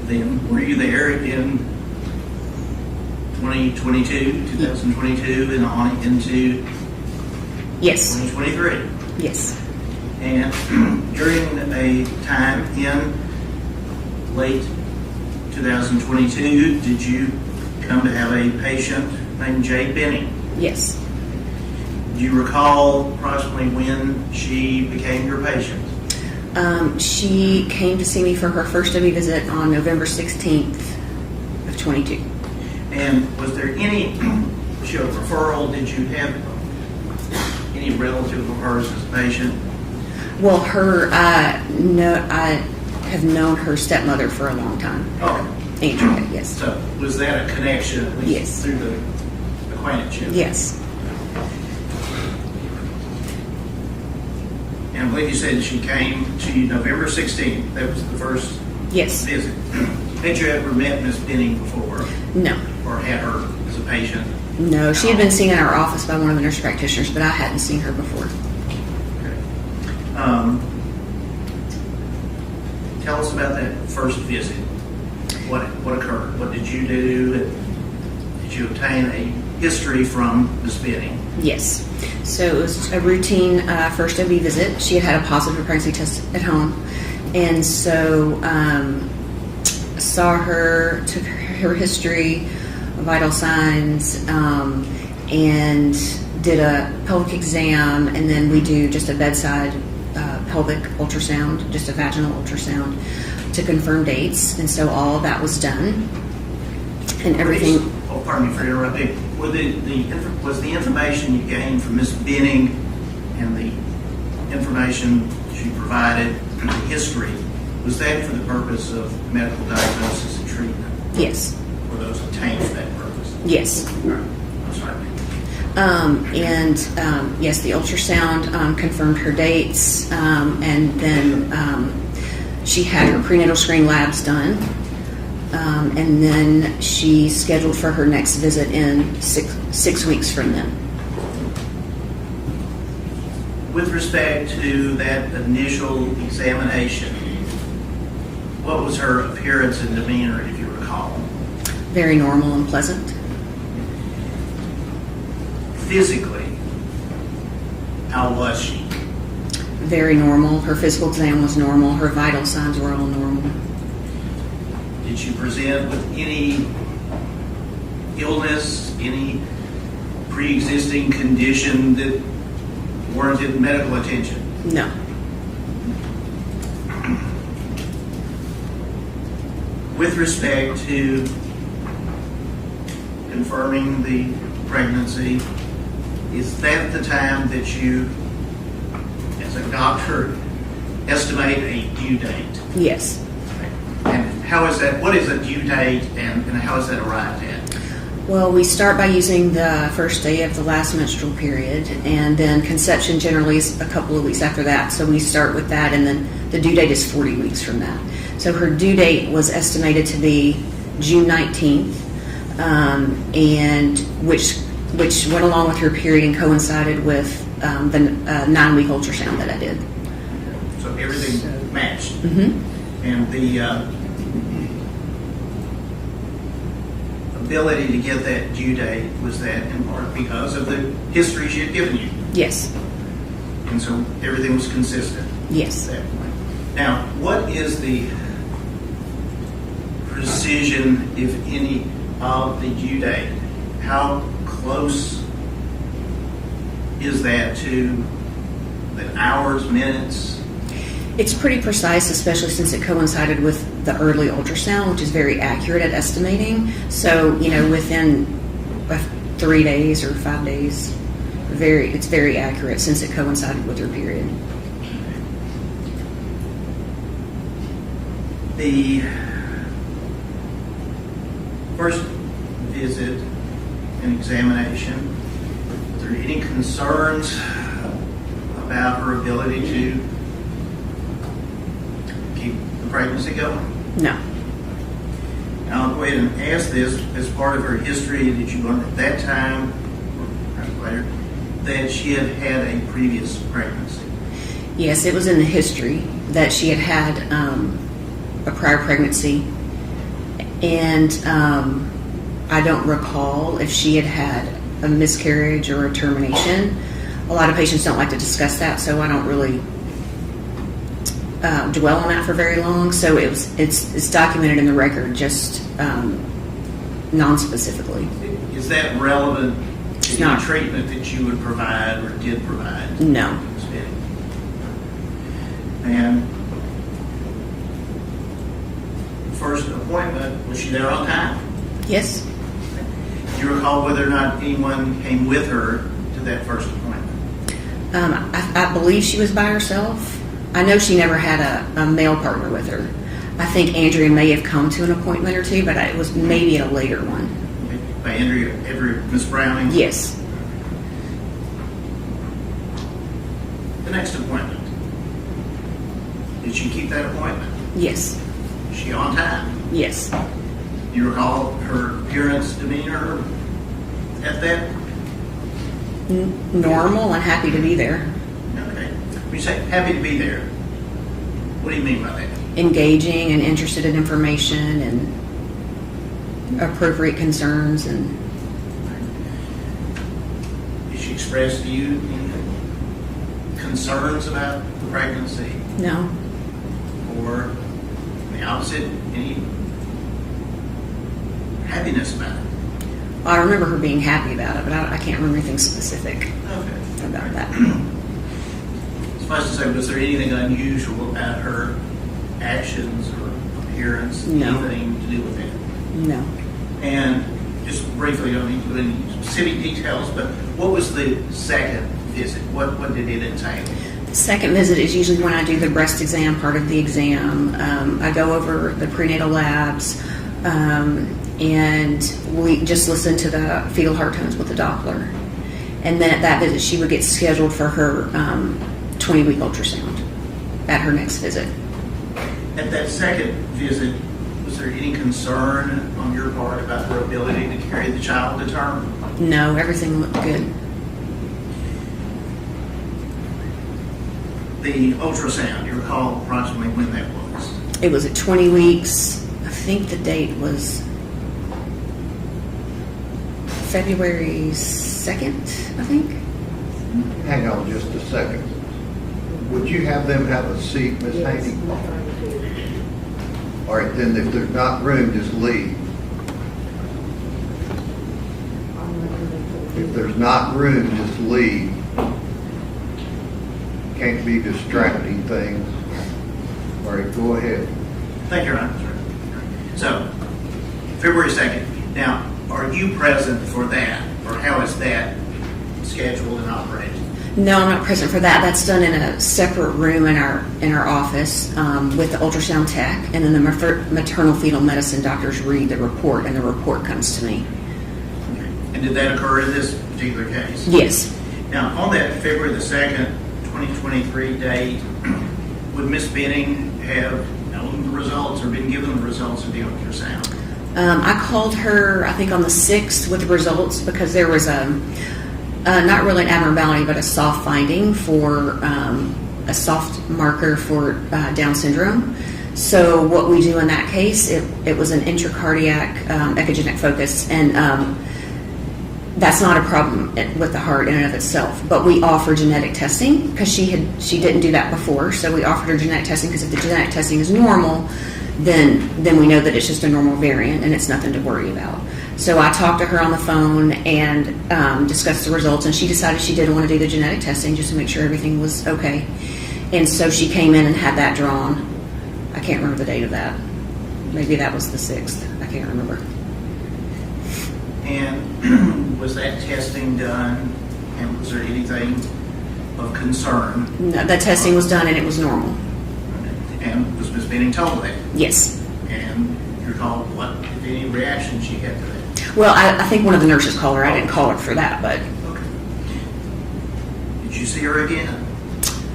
then were you there in 2022 and on into Yes. 2023? Yes. And during a time in late 2022, did you come to have a patient named Jade Benning? Yes. Do you recall approximately when she became your patient? She came to see me for her first OB visit on November 16th of 22. And was there any show referral? Did you have any relative of hers as a patient? Well, no, I have known her stepmother for a long time. Oh. Andrea, yes. So was that a connection, at least Yes. through the acquaintanceship? Yes. And I believe you said she came to you November 16th. That was the first Yes. visit. Had you ever met Miss Benning before? No. Or had her as a patient? No, she had been seen in our office by one of the nurse practitioners, but I hadn't seen her before. Tell us about that first visit. What occurred? What did you do? Did you obtain a history from Miss Benning? Yes. So it was a routine first OB visit. She had had a positive pregnancy test at home. And so saw her, took her history, vital signs, and did a pelvic exam. And then we do just a bedside pelvic ultrasound, just a vaginal ultrasound to confirm dates. And so all of that was done. And everything. Oh, pardon me for interrupting. Was the information you gained from Miss Benning and the information she provided, the history, was that for the purpose of medical diagnosis and treatment? Yes. Were those obtained for that purpose? Yes. All right. I'm sorry. Yes, the ultrasound confirmed her dates, and then she had her prenatal screen labs done. And then she scheduled for her next visit in six weeks from then. With respect to that initial examination, what was her appearance and demeanor, if you recall? Very normal and pleasant. Physically, how was she? Very normal. Her physical exam was normal. Her vital signs were all normal. Did she present with any illness, any pre-existing condition that warranted medical attention? No. With respect to confirming the pregnancy, is that the time that you, as a doctor, estimate a due date? Yes. And how is that, what is a due date and how is that arrived at? Well, we start by using the first day of the last menstrual period, and then conception generally is a couple of weeks after that. So we start with that, and then the due date is 40 weeks from that. So her due date was estimated to be June 19th, and which went along with her period and coincided with the 9-week ultrasound that I did. So everything matched. Mm-hmm. And the ability to get that due date, was that in part because of the history she had given you? Yes. And so everything was consistent? Yes. At that point. Now, what is the precision, if any, of the due date? How close is that to the hours, minutes? It's pretty precise, especially since it coincided with the early ultrasound, which is very accurate at estimating. So, within 3 days or 5 days, it's very accurate since it coincided with her period. The first visit and examination, were there any concerns about her ability to keep the pregnancy going? No. Now, I'll go ahead and ask this as part of her history. Did you learn at that time, or perhaps later, that she had had a previous pregnancy? Yes, it was in the history that she had had a prior pregnancy, and I don't recall if she had had a miscarriage or a termination. A lot of patients don't like to discuss that, so I don't really dwell on that for very long. So it's documented in the record, just non-specifically. Is that relevant to It's the not. treatment that you would provide or did provide? No. And first appointment, was she there on time? Yes. Do you recall whether or not anyone came with her to that first appointment? I believe she was by herself. I know she never had a male partner with her. I think Andrea may have come to an appointment or two, but it was maybe at a later one. By Andrea, Miss Browning? Yes. The next appointment. Did she keep that appointment? Yes. Was she on time? Yes. Do you recall her appearance, demeanor at that? Normal and happy to be there. Okay. When you say happy to be there, what do you mean by that? Engaging and interested in information and appropriate concerns. And Did she express to you any concerns about the pregnancy? no. Or the opposite, any happiness about it? I remember her being happy about it, but I can't remember anything specific Okay. about that. Suffice to say, was there anything unusual about her actions or appearance? No. Anything to do with that? No. And just briefly, I don't need to go into any specific details, but what was the second visit? What did it entail? The second visit is usually when I do the breast exam part of the exam. I go over the prenatal labs, and we just listen to the fetal heart tones with the Doppler. And then at that visit, she would get scheduled for her 20-week ultrasound at her next visit. At that second visit, was there any concern on your part about her ability to carry the child to term? No, everything looked good. The ultrasound, you recall approximately when that was? It was at 20 weeks. I think the date was February 2nd, I think. Hang on just a second. Would you have them have a seat, Ms. Haney? All right, then if there's not room, just leave. If there's not room, just leave. Can't be distracting things. All right, go ahead. Thank you, Your Honor. So, February 2nd. Now, are you present for that, or how is that scheduled and operated? No, I'm not present for that. That's done in a separate room in our office with the ultrasound tech, and then the maternal fetal medicine doctors read the report, and the report comes to me. And did that occur in this particular case? Yes. Now, on that February the 2nd, 2023 date, would Ms. Benning have known the results or been given the results of the ultrasound? I called her, I think, on the 6th with the results because there was not really an abnormality, but a soft finding for a soft marker for Down syndrome. So what we do in that case, it was an intracardiac echogenic focus, and that's not a problem with the heart in and of itself. But we offer genetic testing because she didn't do that before. So we offered her genetic testing because if the genetic testing is normal, then we know that it's just a normal variant and it's nothing to worry about. So I talked to her on the phone and discussed the results, and she decided she didn't want to do the genetic testing just to make sure everything was okay. And so she came in and had that drawn. I can't remember the date of that. Maybe that was the 6th. I can't remember. And was that testing done, and was there anything of concern? No, that testing was done and it was normal. And was Ms. Benning told that? Yes. And you recall what, if any, reaction she had to that? Well, I think one of the nurses called her. I didn't call her for that, but. Okay. Did you see her again?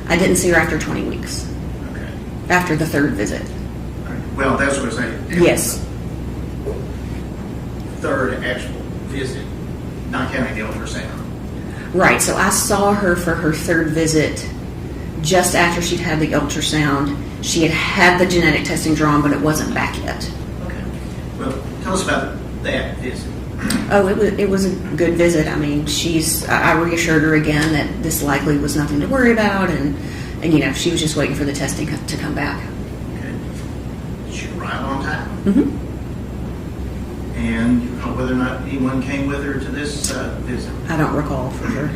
I didn't see her after 20 weeks. Okay. After the 3rd visit. Well, that's what I say. Yes. Third actual visit, not counting the ultrasound. Right, so I saw her for her 3rd visit just after she'd had the ultrasound. She had had the genetic testing drawn, but it wasn't back yet. Okay. Well, tell us about that visit. Oh, it was a good visit. I mean, I reassured her again that this likely was nothing to worry about, and she was just waiting for the testing to come back. Okay. Did she arrive on time? Mm-hmm. And you know whether or not anyone came with her to this visit? I don't recall for sure.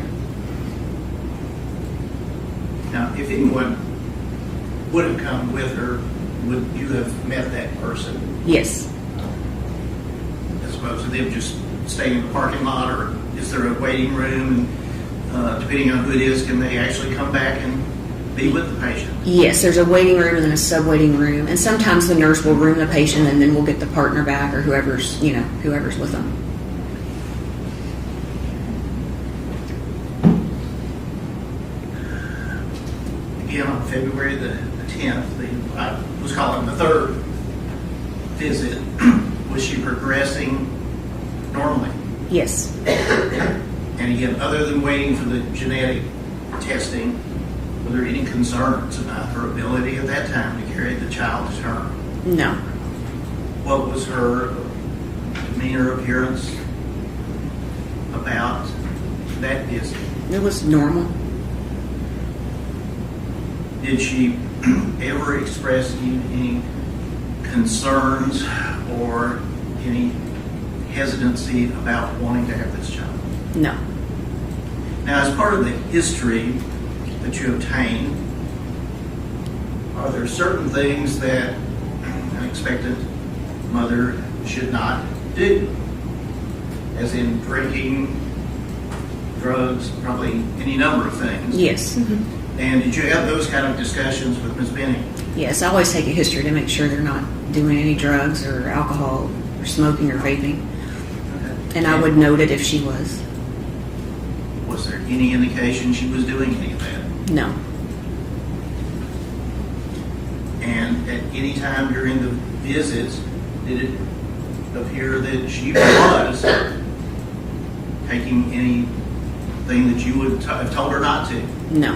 Now, if anyone would have come with her, would you have met that person? Yes. As opposed to them just staying in the parking lot, or is there a waiting room? And depending on who it is, can they actually come back and be with the patient? Yes, there's a waiting room and then a sub-waiting room, and sometimes the nurse will room the patient, and then we'll get the partner back or whoever's with them. Again, on February the 10th, I was calling the 3rd visit. Was she progressing normally? Yes. And again, other than waiting for the genetic testing, were there any concerns about her ability at that time to carry the child to term? No. What was her demeanor, appearance about that visit? It was normal. Did she ever express any concerns or any hesitancy about wanting to have this child? No. Now, as part of the history that you obtained, are there certain things that an expectant mother should not do? As in drinking, drugs, probably any number of things. Yes. Mm-hmm. And did you have those kind of discussions with Ms. Benning? Yes, I always take a history to make sure they're not doing any drugs or alcohol or smoking or vaping. Okay. And I would note it if she was. Was there any indication she was doing any of that? No. And at any time during the visits, did it appear that she was taking anything that you would have told her not to? No.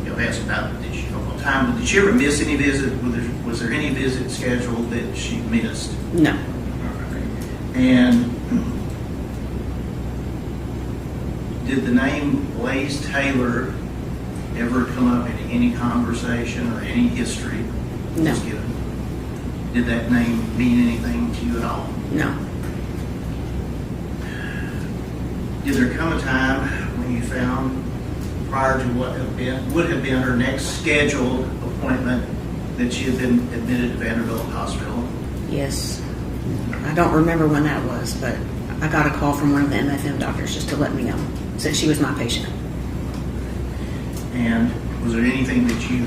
You'll ask about did she ever miss any visit? Was there any visit scheduled that she missed? No. And did the name Blaise Taylor ever come up in any conversation or any history? No. Did that name mean anything to you at all? No. Did there come a time when you found, prior to what would have been her next scheduled appointment, that she had been admitted to Vanderbilt Hospital Yes. I don't remember when that was, but I got a call from one of the MFM doctors just to let me know, since she was my patient. And was there anything that you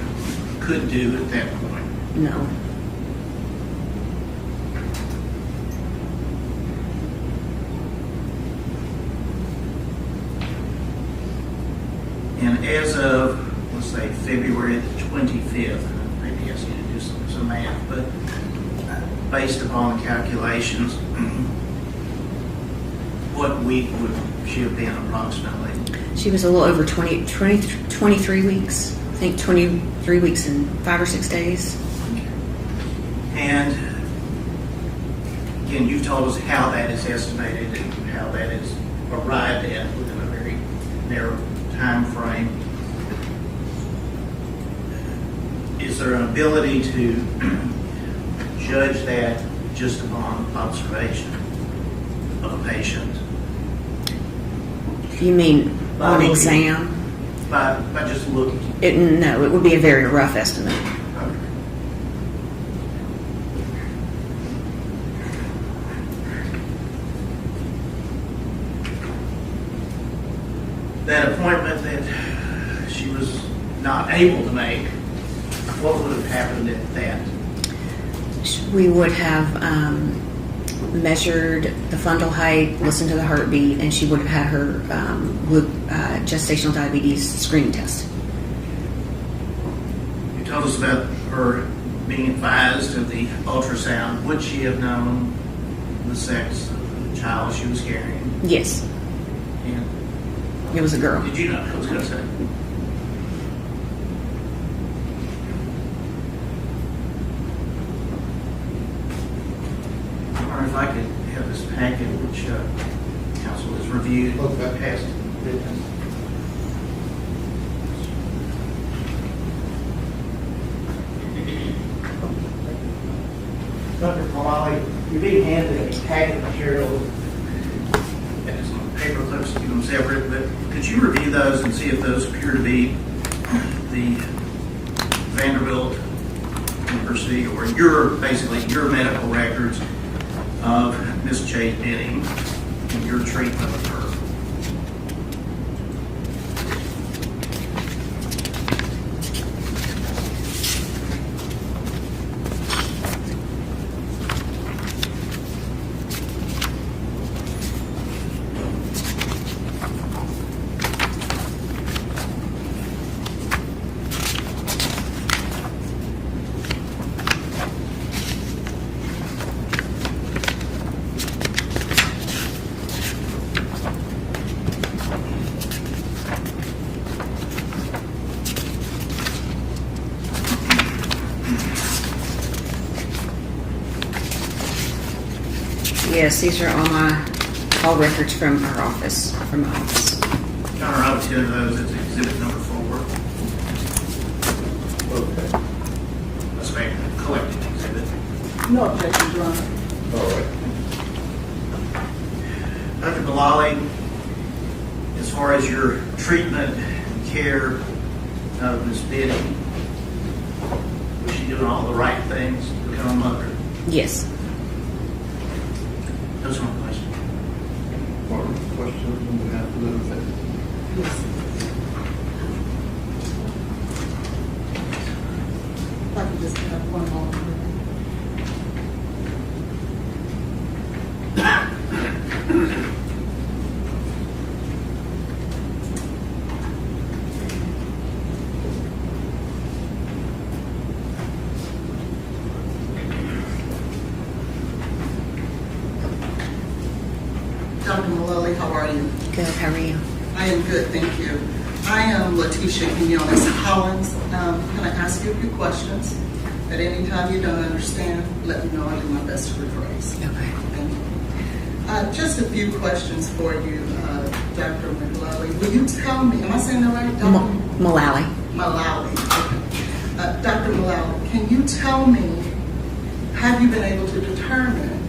could do at that point? No. And as of, let's say, February the 25th, maybe ask you to do some math, but based upon the calculations, what week would she have been approximately? She was a little over 23 weeks. I think 23 weeks and 5 or 6 days. And again, you've told us how that is estimated and how that is arrived at within a very narrow time frame. Is there an ability to judge that just upon observation of a patient? You mean on exam? By just looking? No, it would be a very rough estimate. That appointment that she was not able to make, what would have happened at that? We would have measured the fundal height, listened to the heartbeat, and she would have had her gestational diabetes screening test. You told us about her being advised of the ultrasound. Would she have known the sex of the child she was carrying? Yes. And it was a girl. Did you know? I was going to say. Or if I could have this packet, which council has reviewed, past victims. Dr. Malali, you're being handed a packet of materials. And some paper clips, keep them separate, but could you review those and see if those appear to be the Vanderbilt University or basically your medical records of Miss Jade Benning and your treatment of her? Yes, these are all records from our office, from my office. Your Honor, I would consider those as exhibit number 4. Okay. That's a collected exhibit. No objection, Your Honor. All right. Dr. Bilali, as far as your treatment and care of Ms. Benning, was she doing all the right things to become a mother? Yes. Those are my questions. Or questions on behalf of the defendant? Yes. If I could just have one moment. Dr. Mullally, how are you? Good. How are you? I am good, thank you. I am Letitia Quinones Hollins. Can I ask you a few questions? At any time you don't understand, let me know. I'll do my best to rephrase. Okay. Thank you. Just a few questions for you, Dr. Mullally. Will you tell me, am I saying that right? Mullally. Mullally. Okay. Dr. Mullally, can you tell me, have you been able to determine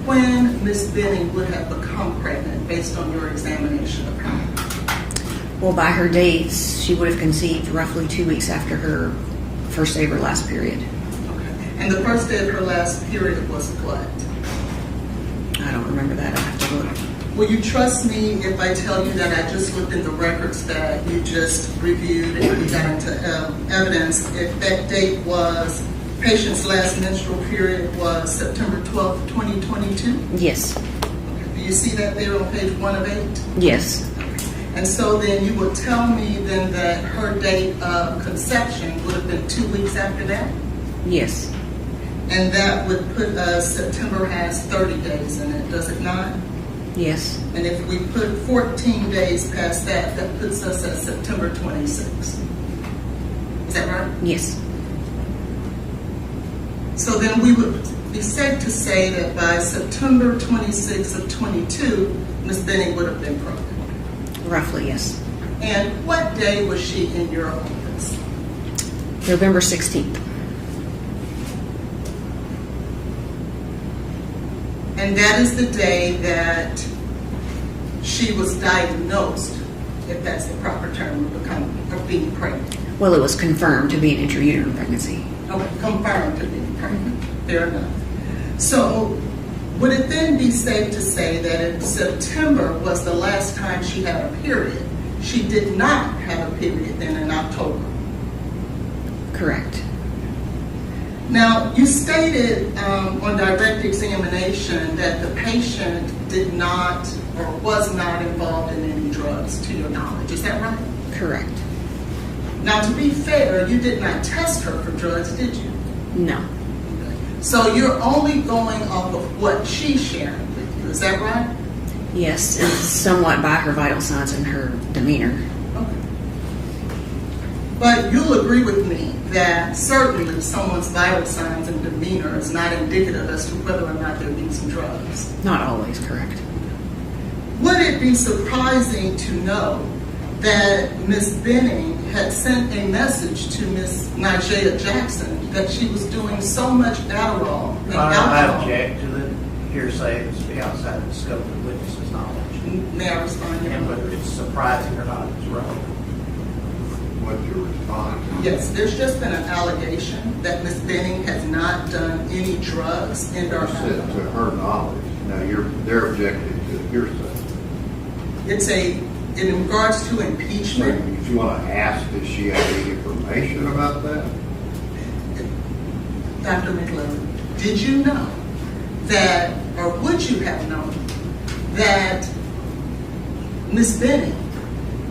when Ms. Benning would have become pregnant based on your examination of her? Well, by her dates, she would have conceived roughly 2 weeks after her first day of her last period. Okay. And the first day of her last period was what? I don't remember that. I have to look. Will you trust me if I tell you that I just looked in the records that you just reviewed and we got into evidence? If that date was, patient's last menstrual period was September 12th, 2022? Yes. Do you see that there on page 1 of 8? Yes. And so then you would tell me then that her date of conception would have been 2 weeks after that? Yes. And that would put us, September has 30 days in it, does it not? Yes. And if we put 14 days past that, that puts us at September 26th. Is that right? Yes. So then we would be safe to say that by September 26th of 22, Ms. Benning would have been pregnant. Roughly, yes. And what day was she in your office? November 16th. And that is the day that she was diagnosed, if that's the proper term, of being pregnant. Well, it was confirmed to be an intrauterine pregnancy. Okay, confirmed to be pregnant. Fair enough. So, would it then be safe to say that if September was the last time she had a period, she did not have a period then in October? Correct. Now, you stated on direct examination that the patient did not or was not involved in any drugs, to your knowledge. Is that right? Correct. Now, to be fair, you did not test her for drugs, did you? No. So you're only going off of what she's sharing with you. Is that right? Yes, and somewhat by her vital signs and her demeanor. Okay. But you'll agree with me that certainly someone's vital signs and demeanor is not indicative as to whether or not they're using drugs. Not always, correct. Would it be surprising to know that Ms. Benning had sent a message to Ms. Nigella Jackson that she was doing so much Adderall and I alcohol? object to the hearsay that's be outside the scope of the witness's knowledge. May I respond? And whether it's surprising or not is relevant. What's your response? Yes, there's just been an allegation that Ms. Benning has not done any drugs in her Said to her knowledge. Now, they're objecting to hearsay. It's in regards to So impeachment. if you want to ask, does she have any information about that? Dr. McLeod, did you know that, or would you have known that Ms. Benning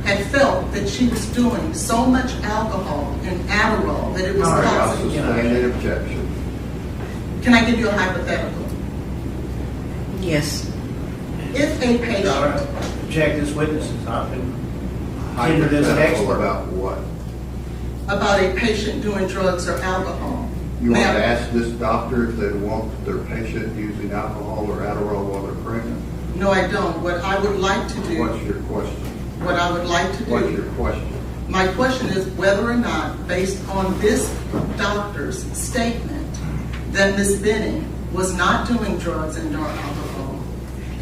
had felt that she was doing so much alcohol and Adderall that it was All right, I'll causing? sustain that objection. Can I give you a hypothetical? Yes. If a patient, Object, this witness has not been tendered as an Hypothetical expert. about what? about a patient doing drugs or alcohol. You want Now- to ask this doctor if they want their patient using alcohol or Adderall while they're pregnant? No, I don't. What I would like to do, What's your question? what I would like to What's do, your question? my question is whether or not, based on this doctor's statement, that Ms. Benning was not doing drugs and or alcohol,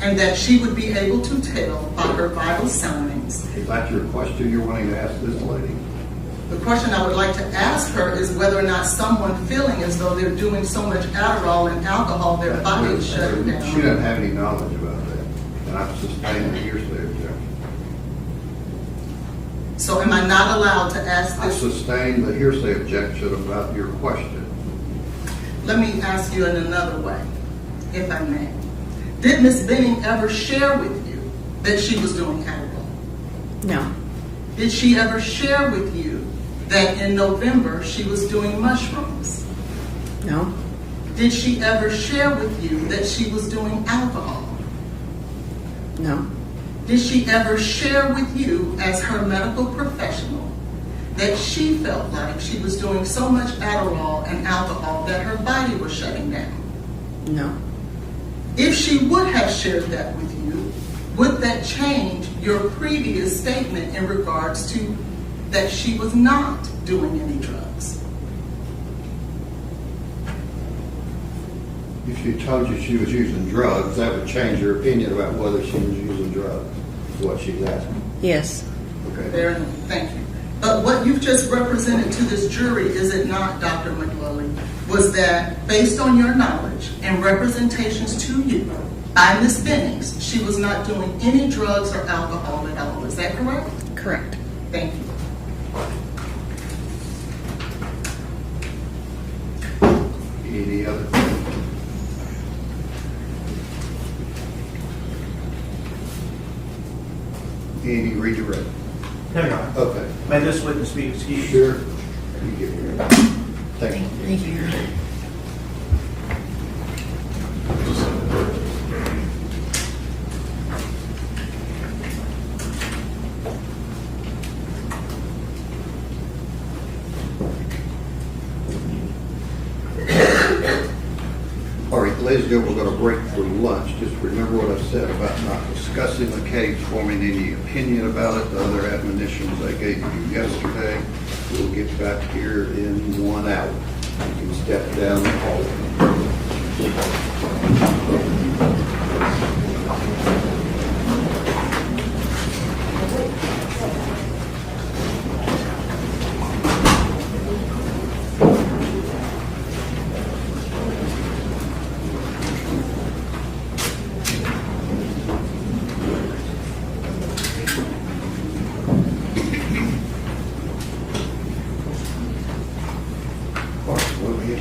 and that she would be able to tell by her vital signs. Is that your question you're wanting to ask this lady? The question I would like to ask her is whether or not someone feeling as though they're doing so much Adderall and alcohol, their body is shutting She down. doesn't have any knowledge about that, and I've sustained the hearsay objection. So am I not allowed to ask I this? sustained the hearsay objection about your question. Let me ask you in another way, if I may. Did Ms. Benning ever share with you that she was doing Adderall? No. Did she ever share with you that in November she was doing mushrooms? No. Did she ever share with you that she was doing alcohol? No. Did she ever share with you as her medical professional that she felt like she was doing so much Adderall and alcohol that her body was shutting down? No. If she would have shared that with you, would that change your previous statement in regards to that she was not doing any drugs? If she told you she was using drugs, that would change your opinion about whether she was using drugs, is what she's asking. Yes. Okay. Fair enough. Thank you. But what you've just represented to this jury, is it not, Dr. McLellan, was that based on your knowledge and representations to you by Ms. Bennings, she was not doing any drugs or alcohol at all. Is that correct? Correct. Thank you. Any other? Any redirect? No, Your Honor. Okay. May this witness be excused? Sure. You give me your- Thank you. Thank you, Your Honor. All right, ladies and gentlemen, we're going to break for lunch. Just remember what I said about not discussing the case, forming any opinion about it, the other admonitions I gave you yesterday. We'll get back here in 1 hour. You can step down the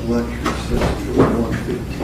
Lunch recess till 1:15.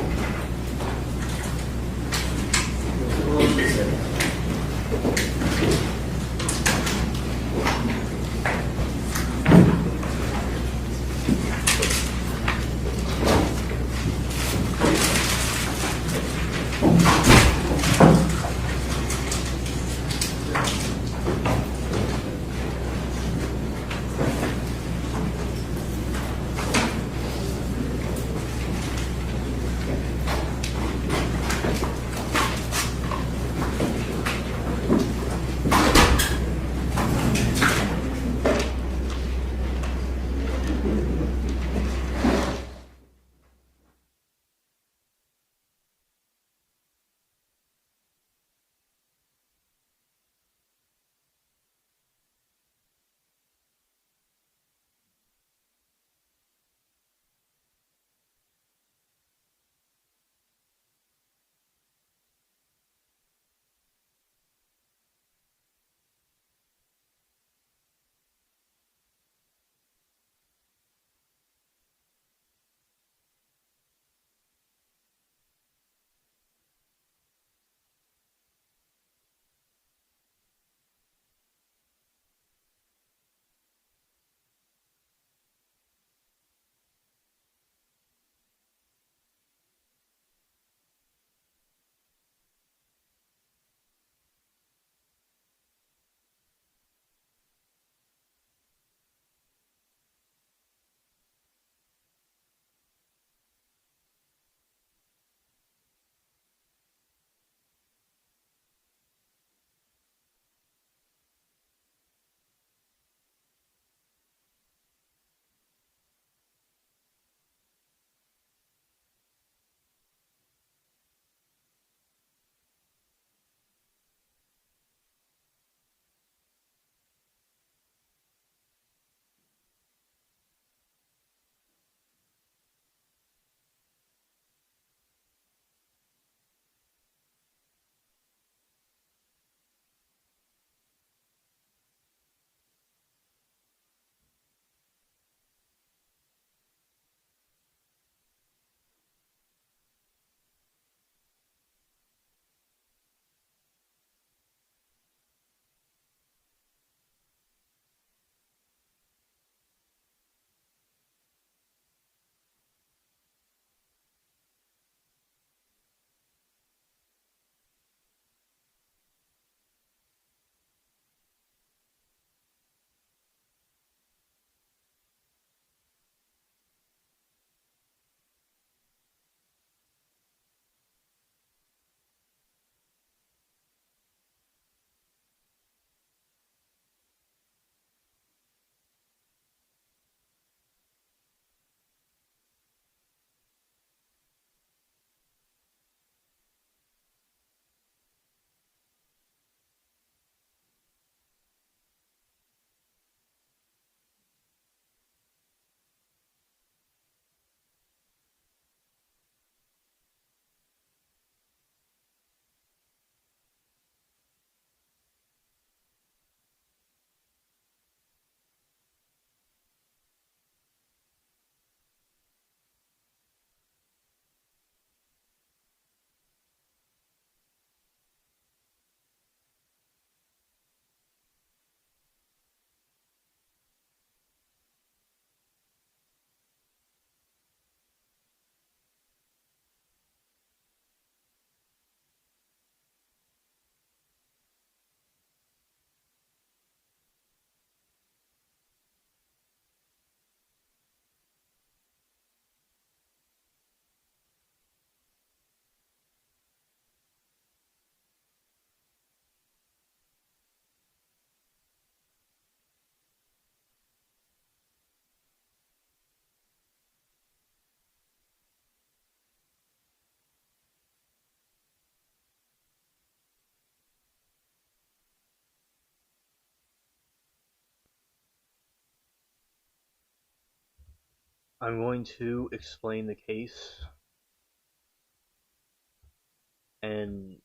I'm going to explain the case, and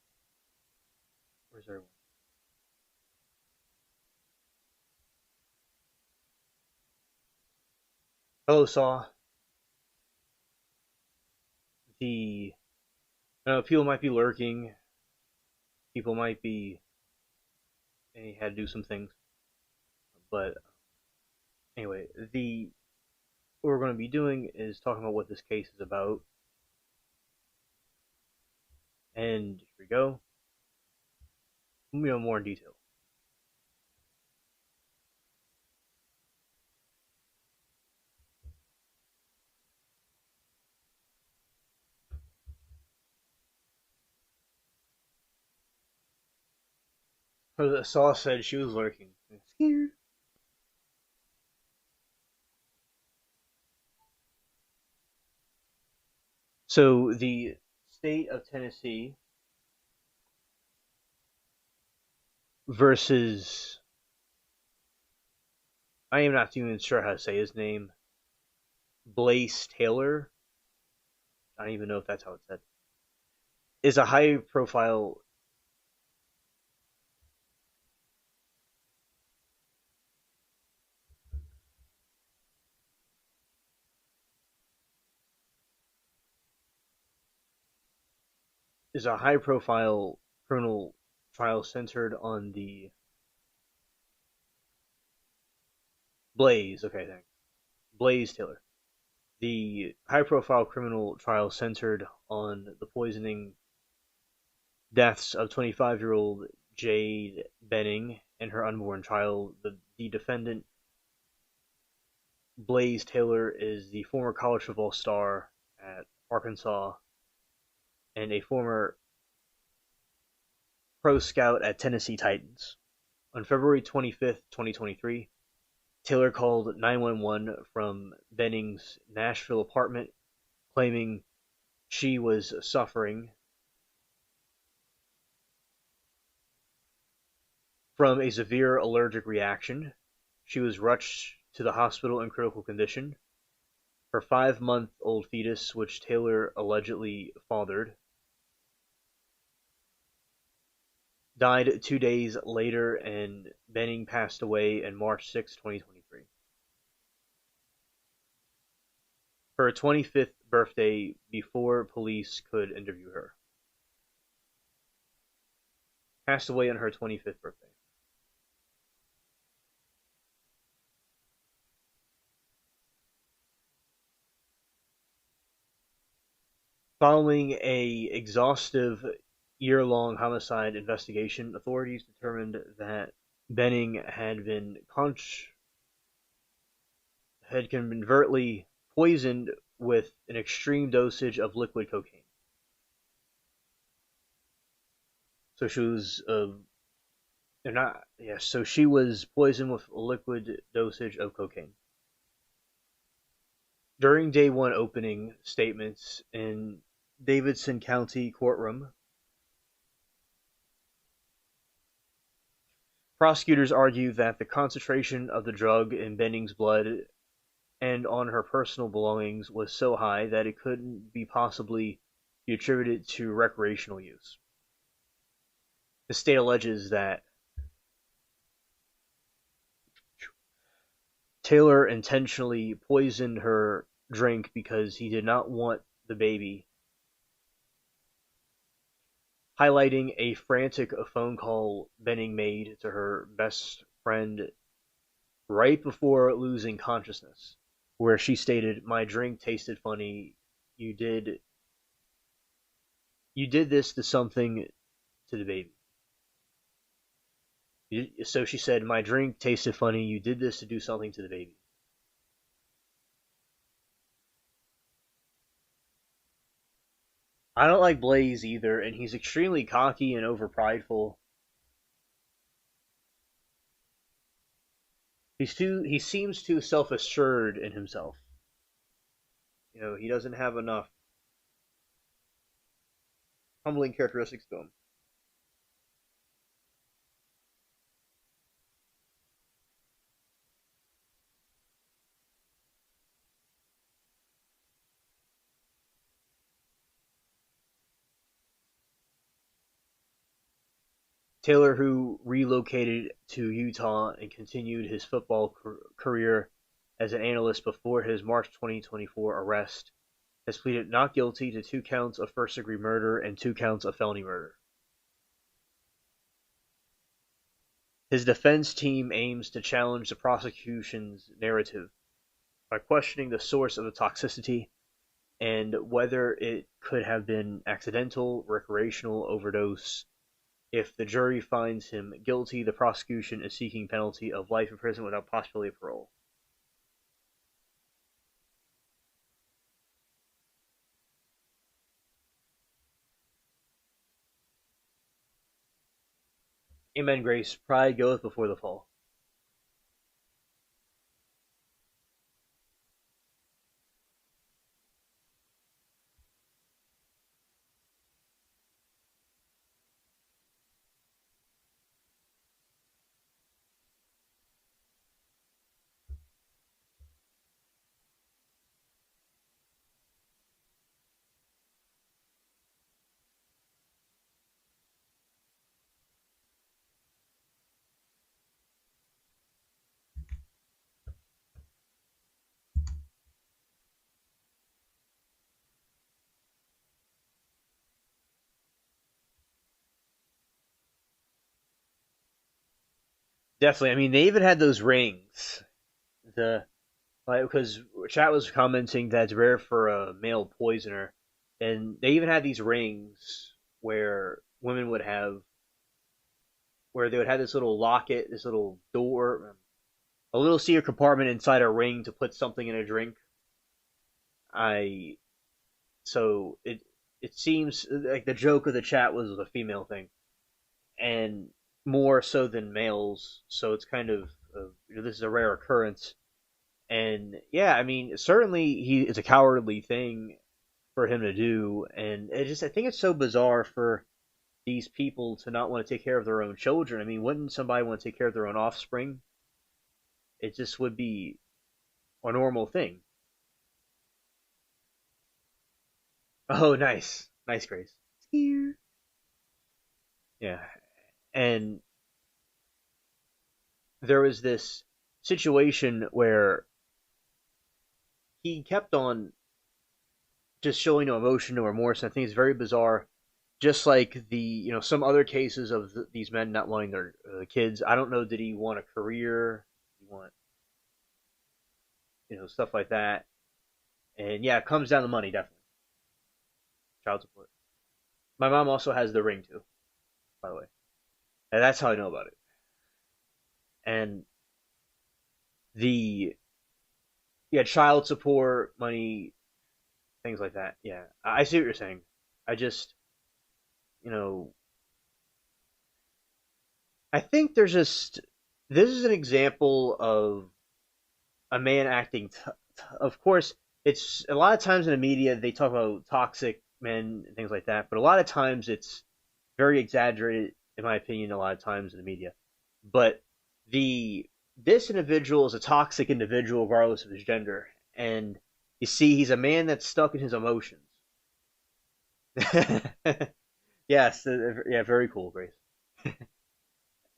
where's everyone? Hello, Saw. People might be lurking. People might be. And he had to do some things, but anyway, what we're going to be doing is talking about what this case is about, and here we go. More in detail. The Saw said she was lurking. Scared. So the state of Tennessee versus, I am not even sure how to say his name, Blaise Taylor. I don't even know if that's how it's said. Is a high profile criminal trial centered on the Blaise. Okay, thanks. Blaise Taylor. The high profile criminal trial centered on the poisoning deaths of 25-year-old Jade Benning and her unborn child. The defendant, Blaise Taylor, is the former college football star at Arkansas and a former pro scout at Tennessee Titans. On February 25th, 2023, Taylor called 911 from Benning's Nashville apartment, claiming she was suffering from a severe allergic reaction. She was rushed to the hospital in critical condition. Her 5-month-old fetus, which Taylor allegedly fathered, died 2 days later, and Benning passed away on March 6, 2023. Her 25th birthday before police could interview her. Passed away on her 25th birthday. Following a exhaustive year-long homicide investigation, authorities determined that Benning had been convertly poisoned with an extreme dosage of liquid cocaine. So she was So she was poisoned with a liquid dosage of cocaine. During day one opening statements in Davidson County courtroom, prosecutors argued that the concentration of the drug in Benning's blood and on her personal belongings was so high that it couldn't be possibly be attributed to recreational use. The state alleges that Taylor intentionally poisoned her drink because he did not want the baby, highlighting a frantic phone call Benning made to her best friend right before losing consciousness, where she stated, "My drink tasted funny. You did this to something to the baby." So she said, "My drink tasted funny. You did this to do something to the baby." I don't like Blaise either, and he's extremely cocky and overprideful. He seems too self-assured in himself. He doesn't have enough humbling characteristics to him. Taylor, who relocated to Utah and continued his football career as an analyst before his March 2024 arrest, has pleaded not guilty to 2 counts of first-degree murder and 2 counts of felony murder. His defense team aims to challenge the prosecution's narrative by questioning the source of the toxicity and whether it could have been accidental, recreational overdose. If the jury finds him guilty, the prosecution is seeking penalty of life in prison without possibility of parole. Amen, Grace. Pride goeth before the fall. Definitely. I mean, they even had those rings. Because chat was commenting that it's rare for a male poisoner, and they even had these rings where women would have, where they would have this little locket, this little door, a little secret compartment inside a ring to put something in a drink. So it seems like the joke of the chat was a female thing, and more so than males. So it's kind of this is a rare occurrence, and yeah, I mean certainly it's a cowardly thing for him to do, and I think it's so bizarre for these people to not want to take care of their own children. I mean, wouldn't somebody want to take care of their own offspring? It just would be a normal thing. Oh, nice, Grace. Here. Yeah, and there was this situation where he kept on just showing no emotion, no remorse. And I think it's very bizarre. Just like some other cases of these men not wanting their kids. I don't know. Did he want a career? Did he want, stuff like that? And yeah, it comes down to money, definitely. Child support. My mom also has the ring too, by the way. And that's how I know about it. And child support, money, things like that. Yeah, I see what you're saying. I just, I think this is an example of a man acting, of course, it's a lot of times in the media, they talk about toxic men and things like that, but a lot of times it's very exaggerated, in my opinion, a lot of times in the media. But this individual is a toxic individual regardless of his gender. And you see, he's a man that's stuck in his emotions. Yes, yeah, very cool, Grace.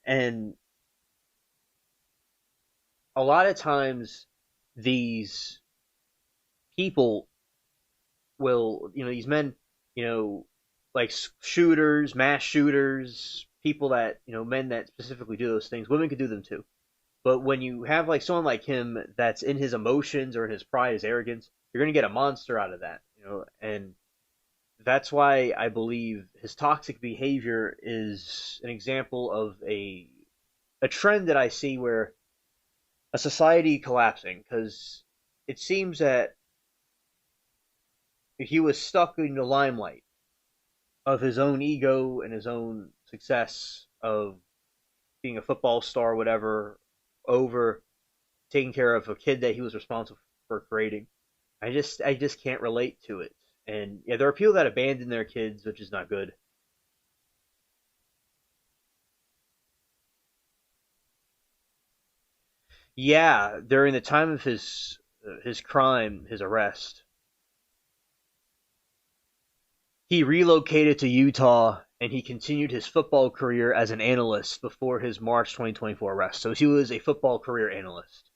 And a lot of times these people will, these men, like shooters, mass shooters, people that, men that specifically do those things, women could do them too. But when you have like someone like him that's in his emotions or in his pride, his arrogance, you're going to get a monster out of that, and that's why I believe his toxic behavior is an example of a trend that I see where a society collapsing, because it seems that he was stuck in the limelight of his own ego and his own success of being a football star, whatever, over taking care of a kid that he was responsible for creating. I just can't relate to it. And yeah, there are people that abandon their kids, which is not good. Yeah, during the time of his crime, his arrest, he relocated to Utah and he continued his football career as an analyst before his March 2024 arrest. So he was a football career analyst.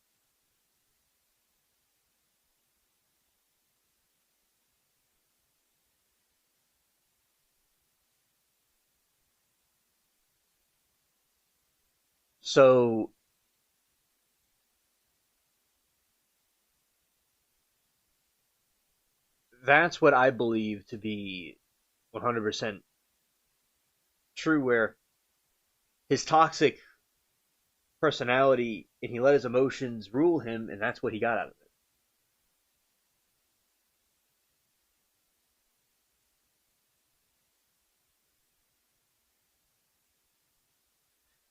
So that's what I believe to be 100% true, where his toxic personality, and he let his emotions rule him, and that's what he got out of it.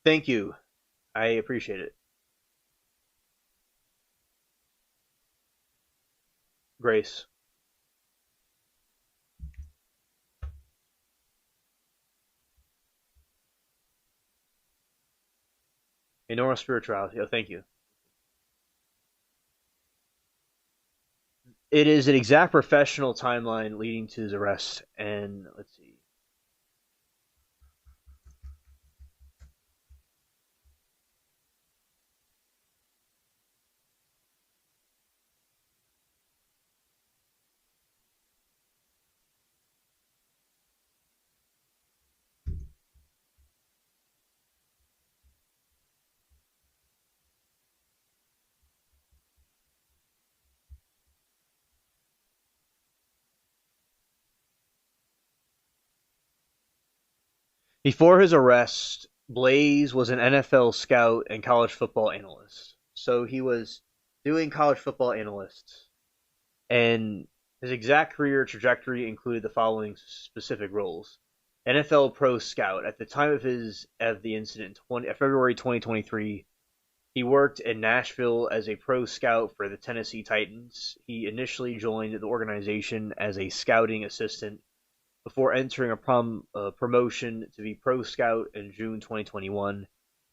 Thank you. I appreciate it. Grace. Enormous spirituality. Oh, thank you. It is an exact professional timeline leading to his arrest, and let's see. Before his arrest, Blaise was an NFL scout and college football analyst. So he was doing college football analysts, and his exact career trajectory included the following specific roles. NFL pro scout. At the time of the incident, February 2023, he worked in Nashville as a pro scout for the Tennessee Titans. He initially joined the organization as a scouting assistant before entering a promotion to be pro scout in June 2021.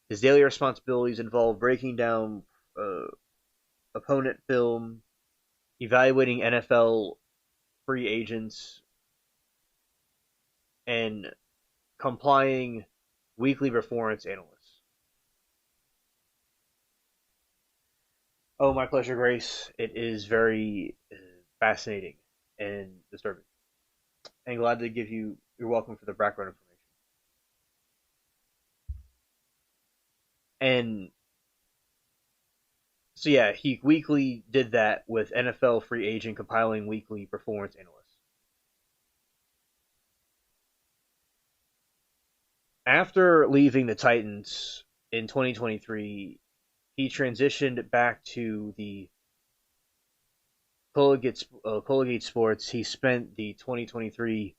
His daily responsibilities involve breaking down opponent film, evaluating NFL free agents, and complying weekly performance analysts. Oh, my pleasure, Grace. It is very fascinating and disturbing. And glad to give you, you're welcome for the background information. And so yeah, he weekly did that with NFL free agent compiling weekly performance analysts. After leaving the Titans in 2023, he transitioned back to the Collegiate Sports. He spent the 2023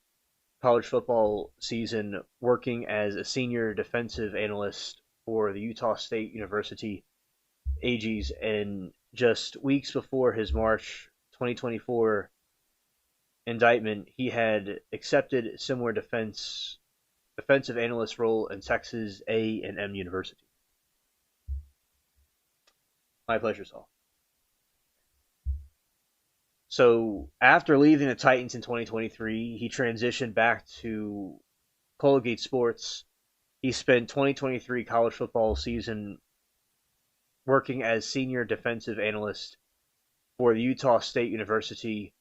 college football season working as a senior defensive analyst for the Utah State University Aggies, and just weeks before his March 2024 indictment, he had accepted a similar defensive analyst role in Texas A&M University. My pleasure, Saul. So after leaving the Titans in 2023, he transitioned back to Collegiate Sports. He spent 2023 college football season working as senior defensive analyst for the Utah State University.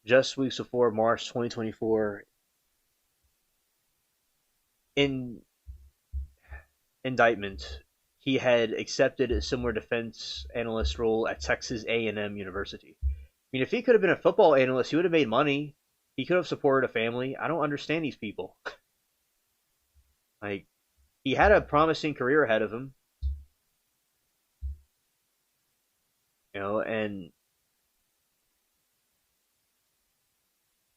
Just weeks before March 2024 indictment, he had accepted a similar defense analyst role at Texas A&M University. I mean, if he could have been a football analyst, he would have made money. He could have supported a family. I don't understand these people. Like, he had a promising career ahead of him. You know, and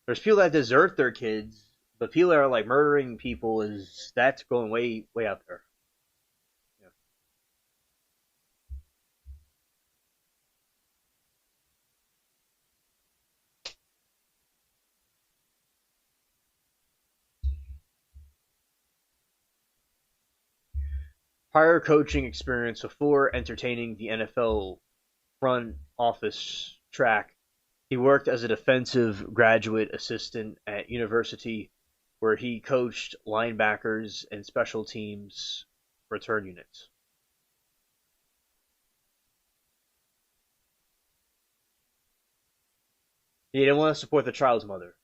there's people that desert their kids, but people that are like murdering people, that's going way, way out there. Yeah. Prior coaching experience before entertaining the NFL front office track, he worked as a defensive graduate assistant at university where he coached linebackers and special teams return units. He didn't want to support the child's mother.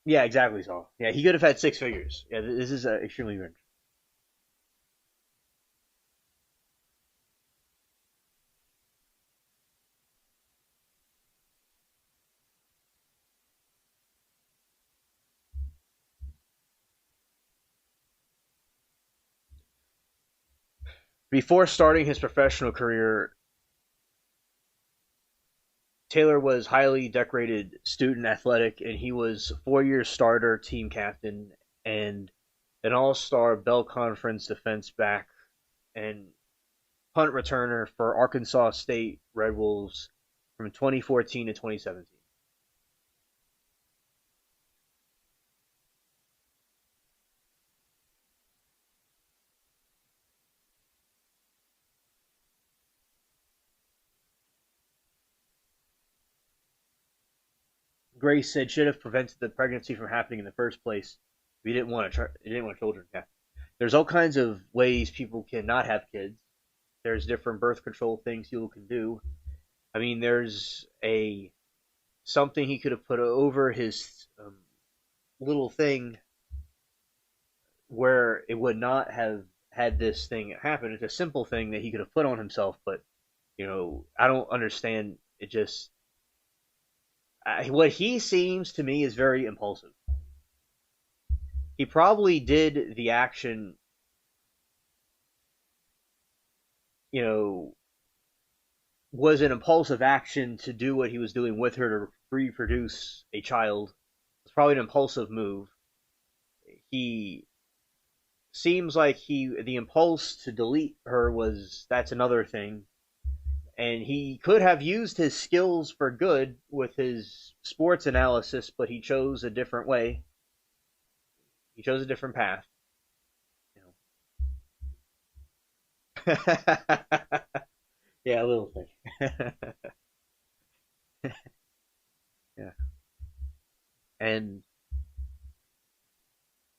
Yeah, exactly, Saul. Yeah, he could have had 6 figures. Yeah, this is extremely rich. Before starting his professional career, Taylor was highly decorated student athletic, and he was 4-year starter, team captain, and an all-star Bell Conference defense back and punt returner for Arkansas State Red Wolves from 2014 to 2017. Grace said should have prevented the pregnancy from happening in the first place. We didn't want children. Yeah, there's all kinds of ways people cannot have kids. There's different birth control things people can do. I mean, there's something he could have put over his little thing where it would not have had this thing happen. It's a simple thing that he could have put on himself, but I don't understand. It just what he seems to me is very impulsive. He probably did the action, was an impulsive action to do what he was doing with her to reproduce a child. It's probably an impulsive move. He seems like the impulse to delete her that's another thing. And he could have used his skills for good with his sports analysis, but he chose a different way. He chose a different path. Yeah, a little thing. Yeah. And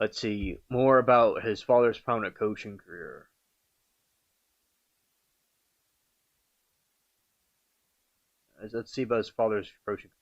let's see more about his father's prominent coaching career. Let's see about his father's coaching career.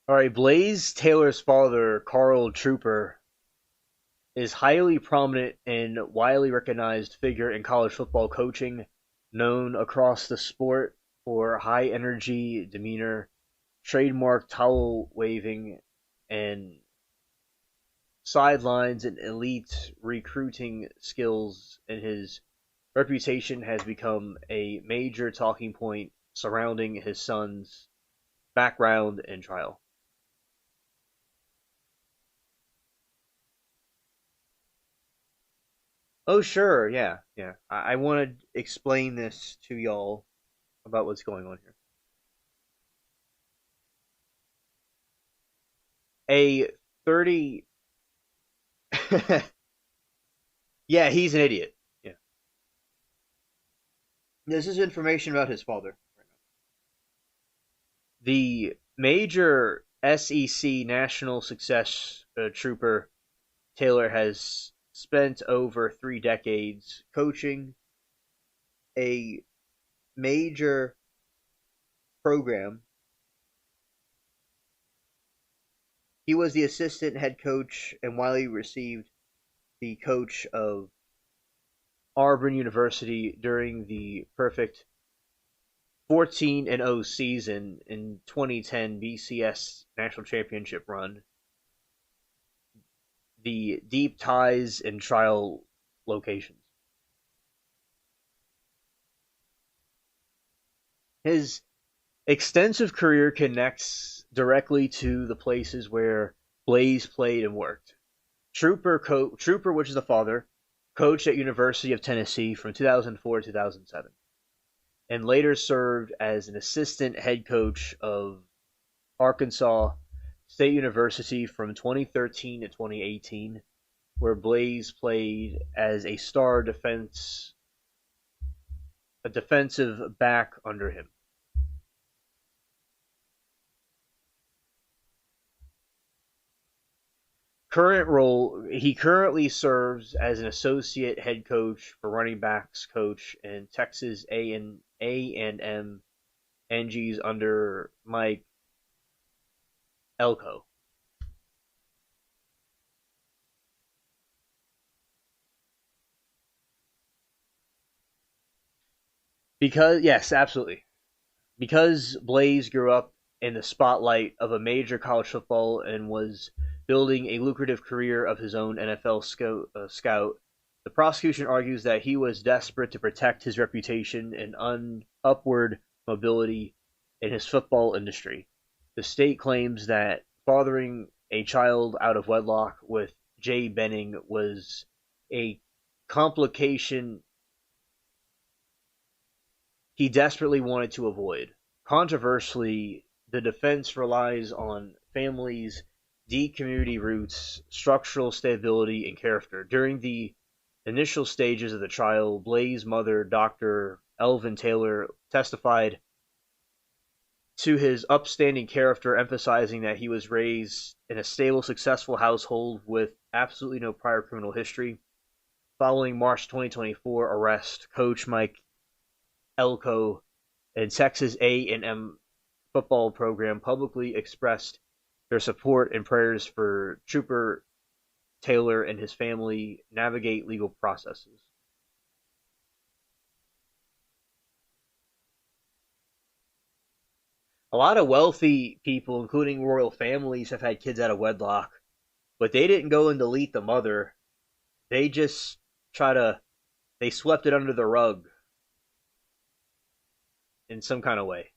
All right, Blaise Taylor's father, Carl Trooper, is highly prominent and widely recognized figure in college football coaching, known across the sport for high energy demeanor, trademark towel waving, and sidelines and elite recruiting skills, and his reputation has become a major talking point surrounding his son's background and trial. Oh, sure, yeah. I want to explain this to y'all about what's going on here. A 30... Yeah, he's an idiot. Yeah. This is information about his father. The major SEC national success trooper Taylor has spent over 3 decades coaching a major program. He was the assistant head coach and widely received the coach of Auburn University during the perfect 14-0 season in 2010 BCS national championship run. the deep ties and trial locations. His extensive career connects directly to the places where Blaise played and worked. Trooper, which is the father, coached at University of Tennessee from 2004 to 2007, and later served as an assistant head coach of Arkansas State University from 2013 to 2018, where Blaise played as a defensive back under him. Current role, he currently serves as an associate head coach for running backs coach in Texas A&M NGs under Mike Elko. Yes, absolutely. Because Blaise grew up in the spotlight of a major college football and was building a lucrative career of his own NFL scout, the prosecution argues that he was desperate to protect his reputation and upward mobility in his football industry. The state claims that fathering a child out of wedlock with Jade Benning was a complication he desperately wanted to avoid. Controversially, the defense relies on families' deep community roots, structural stability, and character. During the initial stages of the trial, Blaise's mother, Dr. Elvin Taylor, testified to his upstanding character, emphasizing that he was raised in a stable, successful household with absolutely no prior criminal history. Following March 2024 arrest, Coach Mike Elko and Texas A&M football program publicly expressed their support and prayers for Trooper Taylor and his family navigate legal processes. A lot of wealthy people, including royal families, have had kids out of wedlock, but they didn't go and delete the mother. They just they swept it under the rug in some kind of way.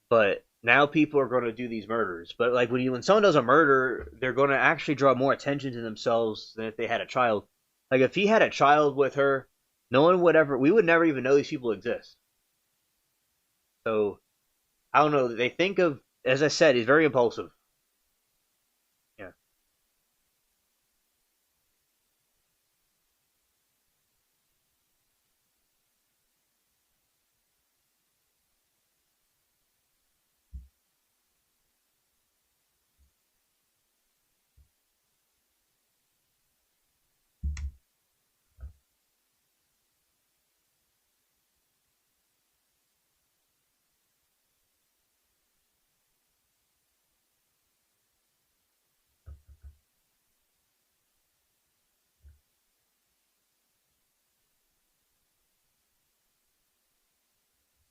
But now people are going to do these murders. But like when someone does a murder, they're going to actually draw more attention to themselves than if they had a child. Like if he had a child with her, we would never even know these people exist. So I don't know. They think of, as I said, he's very impulsive. Yeah.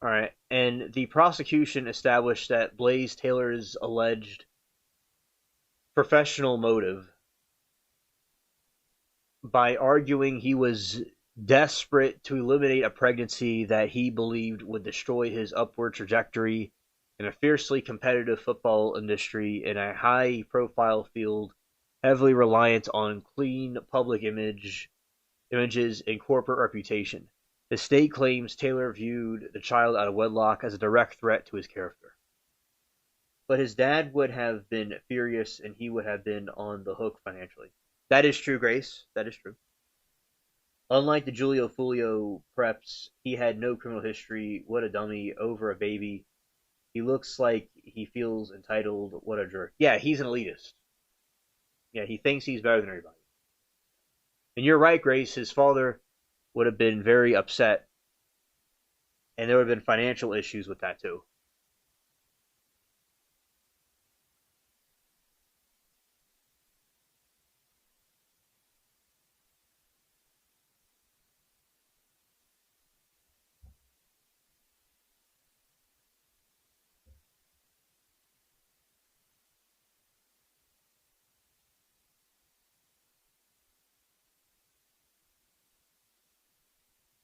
All right, and the prosecution established that Blaise Taylor's alleged professional motive by arguing he was desperate to eliminate a pregnancy that he believed would destroy his upward trajectory in a fiercely competitive football industry in a high-profile field heavily reliant on clean public images and corporate reputation. The state claims Taylor viewed the child out of wedlock as a direct threat to his character. But his dad would have been furious and he would have been on the hook financially. That is true, Grace. That is true. Unlike the Foolio preps, he had no criminal history. What a dummy. Over a baby. He looks like he feels entitled. What a jerk. Yeah, he's an elitist. Yeah, he thinks he's better than everybody. And you're right, Grace. His father would have been very upset. And there would have been financial issues with that too.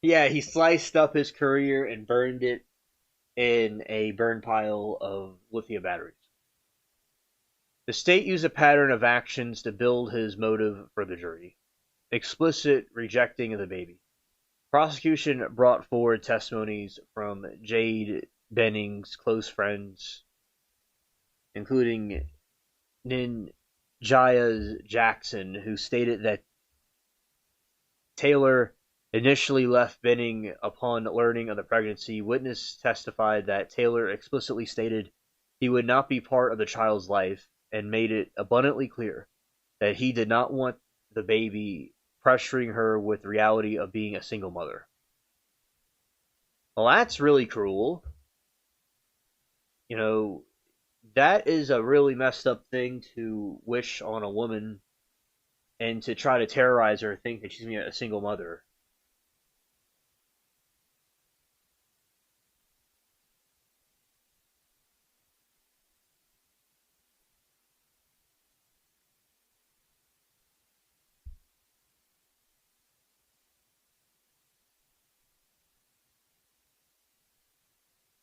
Yeah, he sliced up his career and burned it in a burn pile of lithium batteries. The state used a pattern of actions to build his motive for the jury. Explicit rejecting of the baby. Prosecution brought forward testimonies from Jade Benning's close friends, including Ninjaya Jackson, who stated that Taylor initially left Benning upon learning of the pregnancy. Witness testified that Taylor explicitly stated he would not be part of the child's life and made it abundantly clear that he did not want the baby, pressuring her with the reality of being a single mother. Well, that's really cruel. You know, that is a really messed up thing to wish on a woman and to try to terrorize her, think that she's going to be a single mother.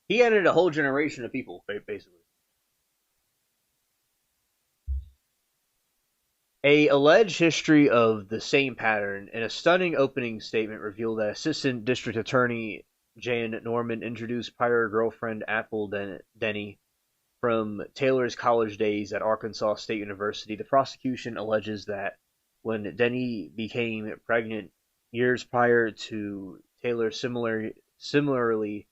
He ended a whole generation of people, basically. A alleged history of the same pattern and a stunning opening statement revealed that Assistant District Attorney Jan Norman introduced prior girlfriend Apple Denny from Taylor's college days at Arkansas State University. The prosecution alleges that when Denny became pregnant years prior to Taylor, similarly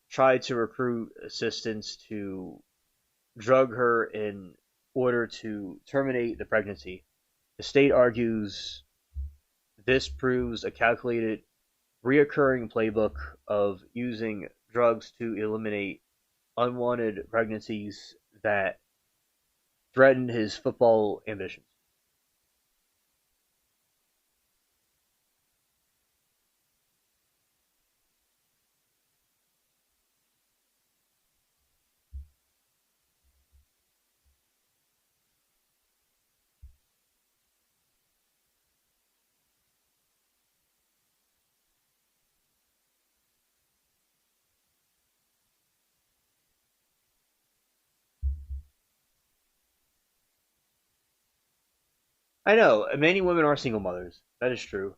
tried to recruit assistants to drug her in order to terminate the pregnancy. The state argues this proves a calculated, reoccurring playbook of using drugs to eliminate unwanted pregnancies that threatened his football ambitions. I know, many women are single mothers. That is true.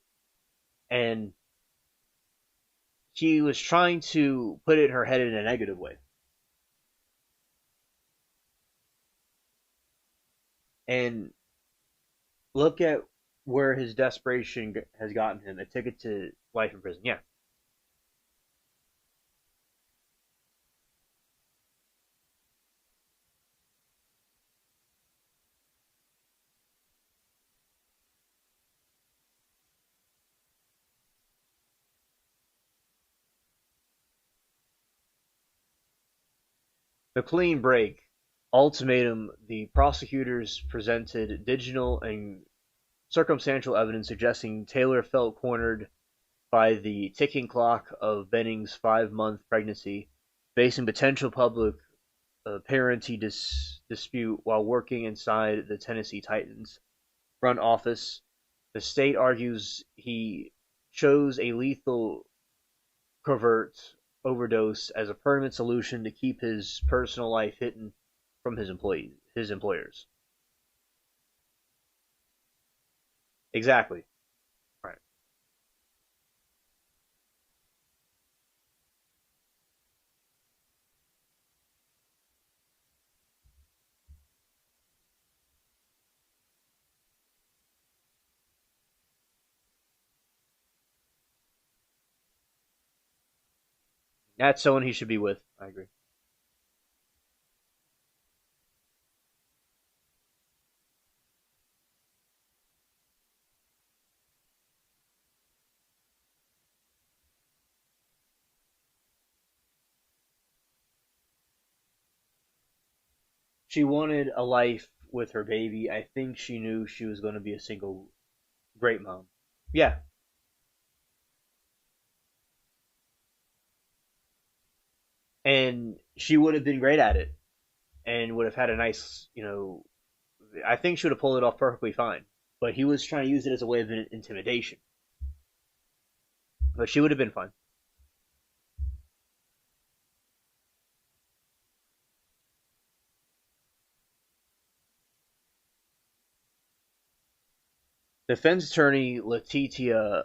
And she was trying to put it in her head in a negative way. And look at where his desperation has gotten him. A ticket to life in prison. Yeah. The clean break ultimatum. The prosecutors presented digital and circumstantial evidence suggesting Taylor felt cornered by the ticking clock of Benning's 5-month pregnancy, facing potential public parenting dispute while working inside the Tennessee Titans front office. The state argues he chose a lethal covert overdose as a permanent solution to keep his personal life hidden from his employers. Exactly. Right. That's someone he should be with. I agree. She wanted a life with her baby. I think she knew she was going to be a single great mom. Yeah. And she would have been great at it and would have had a nice, I think she would have pulled it off perfectly fine. But he was trying to use it as a way of intimidation. But she would have been fine. Defense attorney Letitia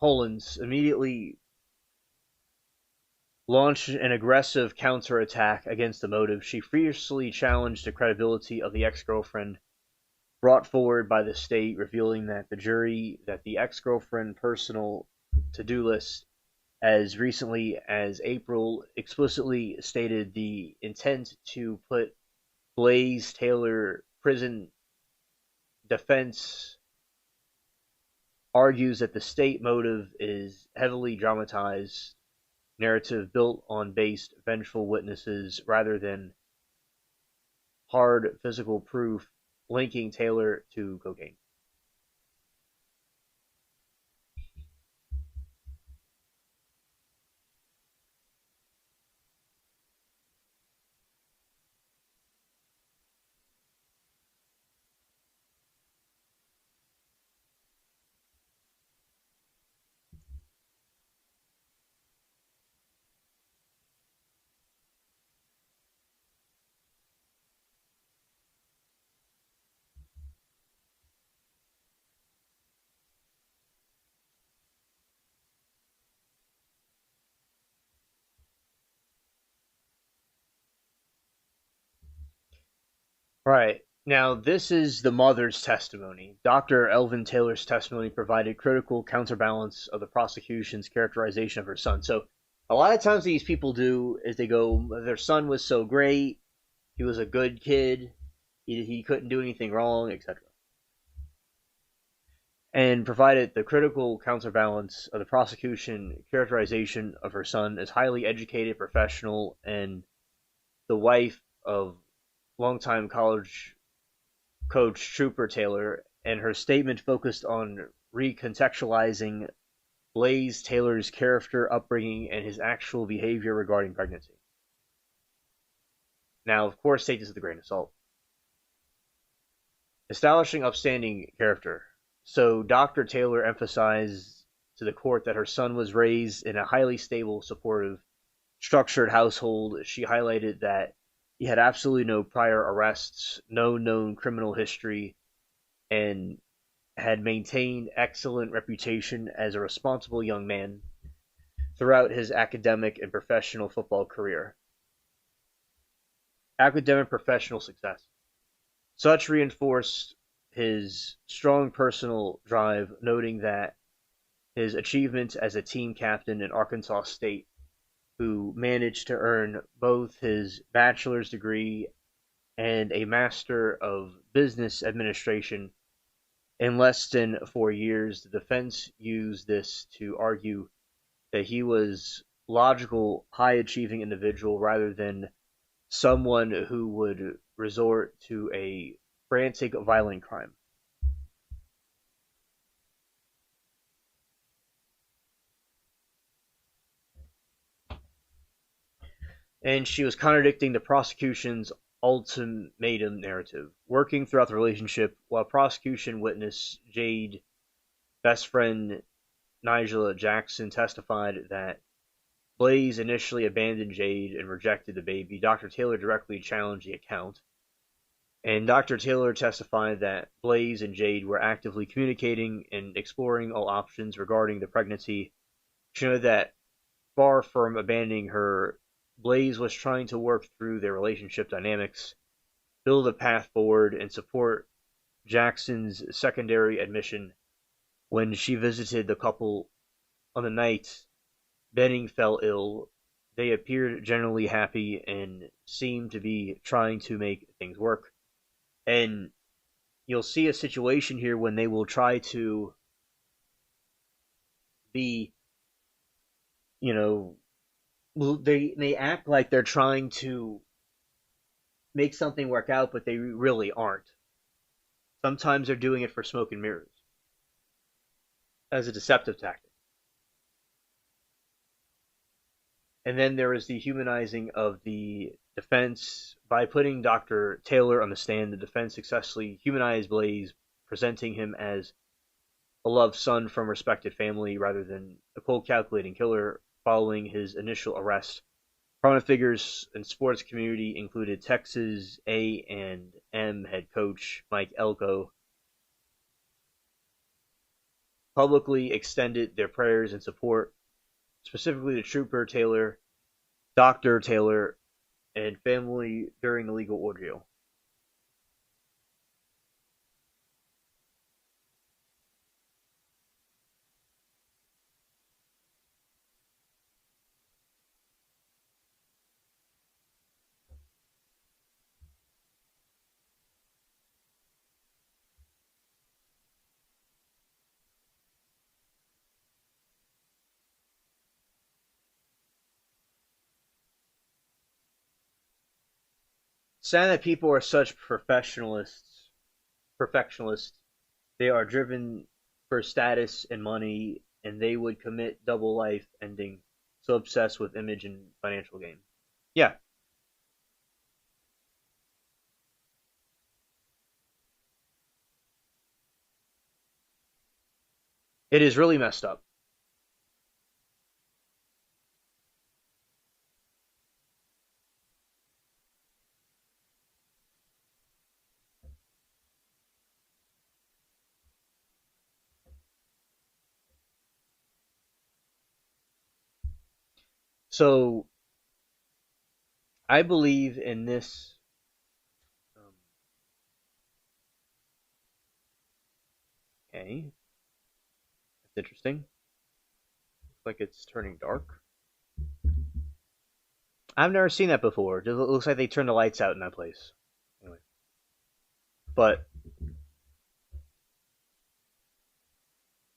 Hollins immediately launched an aggressive counterattack against the motive. She fiercely challenged the credibility of the ex-girlfriend brought forward by the state, revealing that the ex-girlfriend personal to-do list as recently as April explicitly stated the intent to put Blaise Taylor prison. Defense argues that the state motive is heavily dramatized narrative built on based vengeful witnesses rather than hard physical proof linking Taylor to cocaine. Right. Now, this is the mother's testimony. Dr. Elvin Taylor's testimony provided critical counterbalance of the prosecution's characterization of her son. So, a lot of times these people do is they go, their son was so great, he was a good kid, he couldn't do anything wrong, etc. And provided the critical counterbalance of the prosecution characterization of her son as highly educated, professional, and the wife of longtime college coach Trooper Taylor, and her statement focused on recontextualizing Blaise Taylor's character, upbringing, and his actual behavior regarding pregnancy. Now, of course, take this with a grain of salt. Establishing upstanding character. So Dr. Taylor emphasized to the court that her son was raised in a highly stable, supportive, structured household. She highlighted that he had absolutely no prior arrests, no known criminal history, and had maintained excellent reputation as a responsible young man throughout his academic and professional football career. Academic professional success. Such reinforced his strong personal drive, noting that his achievements as a team captain in Arkansas State, who managed to earn both his bachelor's degree and a Master of Business Administration in less than 4 years. The defense used this to argue that he was logical, high-achieving individual rather than someone who would resort to a frantic, violent crime. And she was contradicting the prosecution's ultimatum narrative. Working throughout the relationship, while prosecution witness Jade, best friend Nigella Jackson, testified that Blaise initially abandoned Jade and rejected the baby, Dr. Taylor directly challenged the account. And Dr. Taylor testified that Blaise and Jade were actively communicating and exploring all options regarding the pregnancy. She noted that far from abandoning her, Blaise was trying to work through their relationship dynamics, build a path forward, and support Jackson's secondary admission. When she visited the couple on the night Benning fell ill, they appeared generally happy and seemed to be trying to make things work. And you'll see a situation here when they will try to be, they act like they're trying to make something work out, but they really aren't. Sometimes they're doing it for smoke and mirrors as a deceptive tactic. And then there is the humanizing of the defense. By putting Dr. Taylor on the stand, the defense successfully humanized Blaise, presenting him as beloved son from respected family rather than a cold calculating killer following his initial arrest. Prominent figures in sports community included Texas A&M head coach Mike Elko, publicly extended their prayers and support, specifically to Trooper Taylor, Dr. Taylor, and family during the legal ordeal. Sad that people are such perfectionists. They are driven for status and money, and they would commit double life ending, so obsessed with image and financial gain. Yeah. It is really messed up. So, I believe in this. Okay. That's interesting. Looks like it's turning dark. I've never seen that before. It looks like they turned the lights out in that place. Anyway. But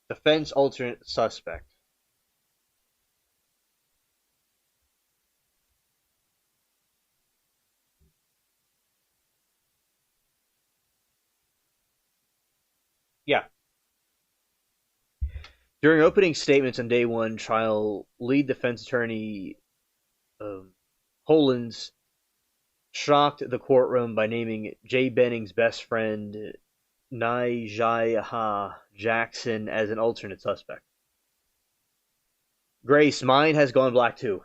defense alternate suspect. Yeah. During opening statements on day one trial, lead defense attorney Hollins shocked the courtroom by naming Jade Benning's best friend Nijah Jackson as an alternate suspect. Grace, mine has gone black too.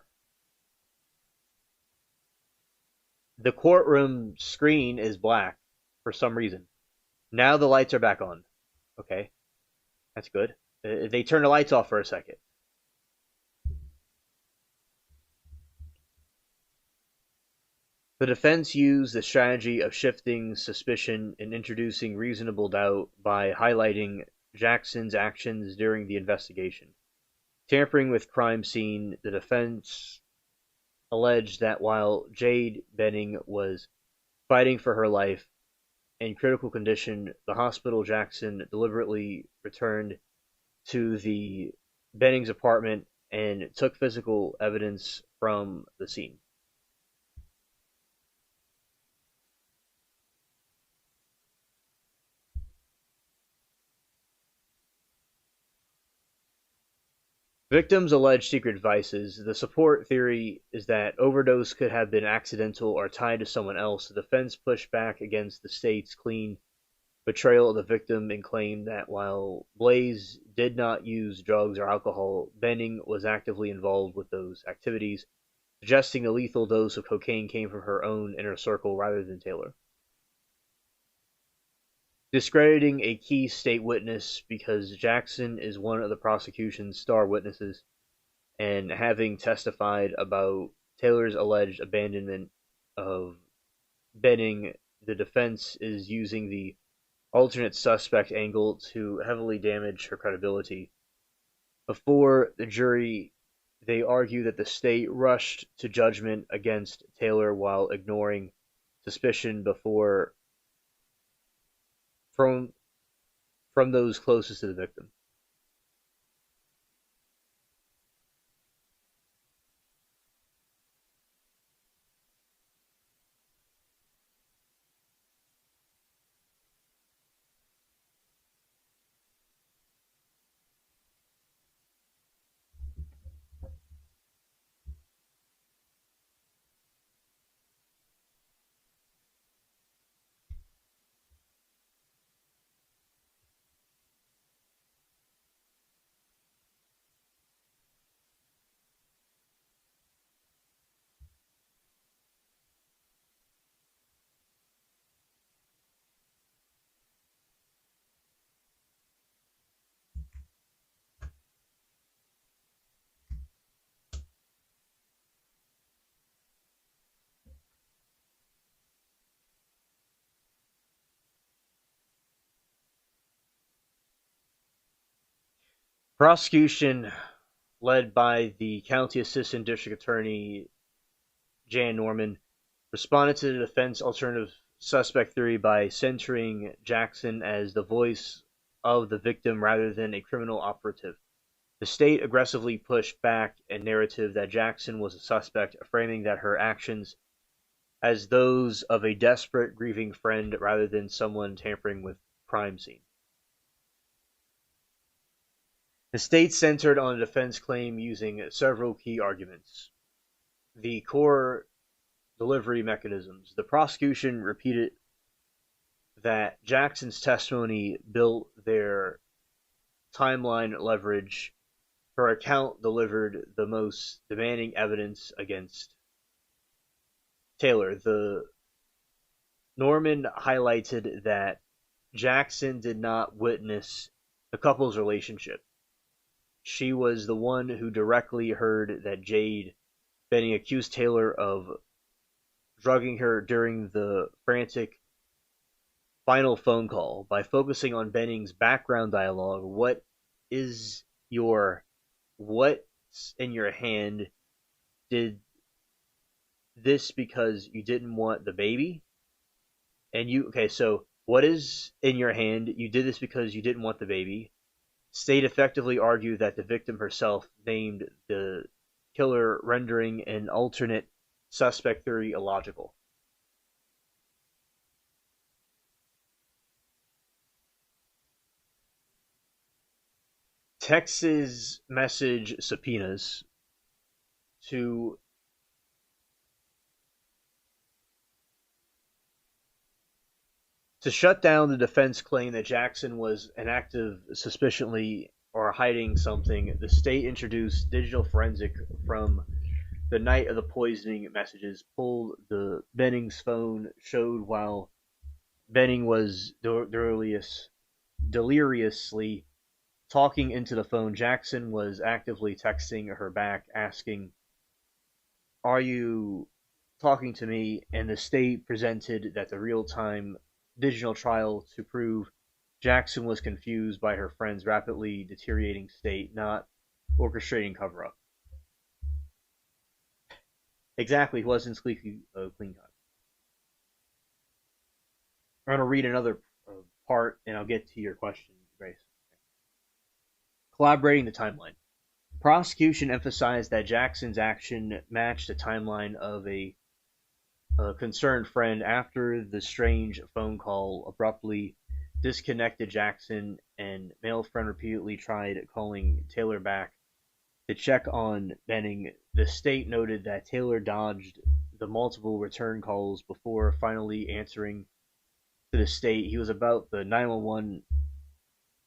The courtroom screen is black for some reason. Now the lights are back on. Okay, that's good. They turned the lights off for a second. The defense used the strategy of shifting suspicion and introducing reasonable doubt by highlighting Jackson's actions during the investigation. Tampering with crime scene, the defense alleged that while Jade Benning was fighting for her life in critical condition, the hospital Jackson deliberately returned to the Benning's apartment and took physical evidence from the scene. Victims allege secret vices. The support theory is that overdose could have been accidental or tied to someone else. The defense pushed back against the state's clean betrayal of the victim and claimed that while Blaise did not use drugs or alcohol, Benning was actively involved with those activities, suggesting the lethal dose of cocaine came from her own inner circle rather than Taylor. Discrediting a key state witness because Jackson is one of the prosecution's star witnesses, and having testified about Taylor's alleged abandonment of Benning, the defense is using the alternate suspect angle to heavily damage her credibility. Before the jury, they argue that the state rushed to judgment against Taylor while ignoring suspicion from those closest to the victim. Prosecution, led by the County Assistant District Attorney Jan Norman, responded to the defense alternative suspect theory by centering Jackson as the voice of the victim rather than a criminal operative. The state aggressively pushed back a narrative that Jackson was a suspect, framing that her actions as those of a desperate, grieving friend rather than someone tampering with crime scene. The state centered on the defense claim using several key arguments. The core delivery mechanisms. The prosecution repeated that Jackson's testimony built their timeline leverage. Her account delivered the most demanding evidence against Taylor. The Norman highlighted that Jackson did not witness the couple's relationship. She was the one who directly heard that Jade Benning accused Taylor of drugging her during the frantic final phone call. By focusing on Benning's background dialogue, what's in your hand, did this because you didn't want the baby? So what is in your hand? You did this because you didn't want the baby. State effectively argued that the victim herself named the killer, rendering an alternate suspect theory illogical. Texas message subpoenas to shut down the defense claim that Jackson was inactive suspiciously or hiding something. The state introduced digital forensic from the night of the poisoning messages, pulled the Benning's phone, showed while Benning was deliriously talking into the phone, Jackson was actively texting her back, asking, "Are you talking to me?" And the state presented that the real-time digital trial to prove Jackson was confused by her friend's rapidly deteriorating state, not orchestrating cover-up. Exactly, he wasn't squeaky clean cut. I'm going to read another part, and I'll get to your question, Grace. Collaborating the timeline. Prosecution emphasized that Jackson's action matched the timeline of a concerned friend after the strange phone call abruptly disconnected Jackson, and male friend repeatedly tried calling Taylor back to check on Benning. The state noted that Taylor dodged the multiple return calls before finally answering to the state. He was about to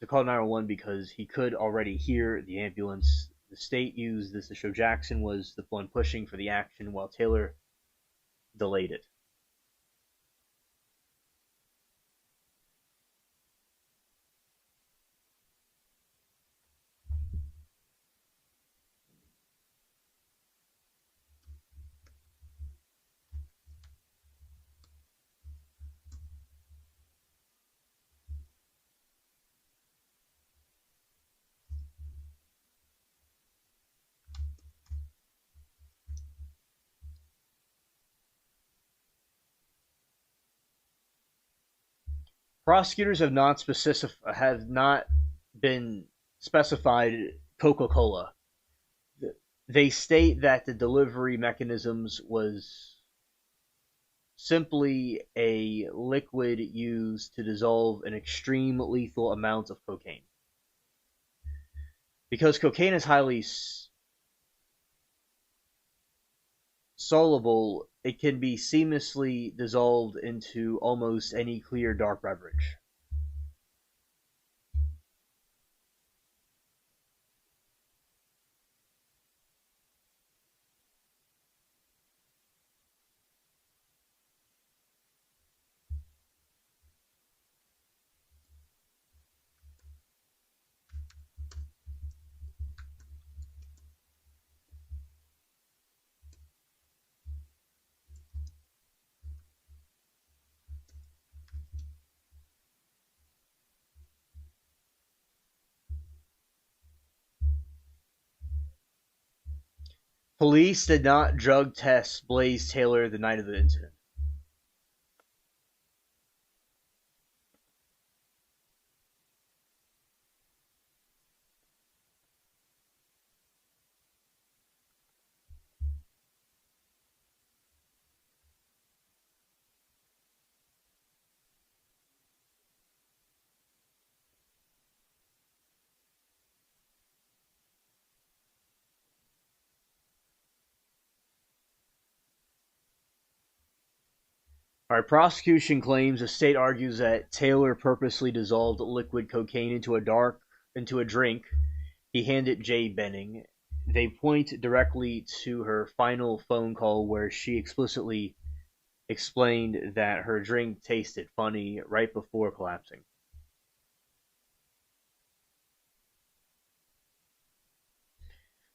call 911 because he could already hear the ambulance. The state used this to show Jackson was the one pushing for the action while Taylor delayed it. Prosecutors have not been specified Coca-Cola. They state that the delivery mechanisms was simply a liquid used to dissolve an extreme lethal amount of cocaine. Because cocaine is highly soluble, it can be seamlessly dissolved into almost any clear dark beverage. Police did not drug test Blaise Taylor the night of the incident. All right, prosecution claims the state argues that Taylor purposely dissolved liquid cocaine into a drink he handed Jade Benning. They point directly to her final phone call where she explicitly explained that her drink tasted funny right before collapsing.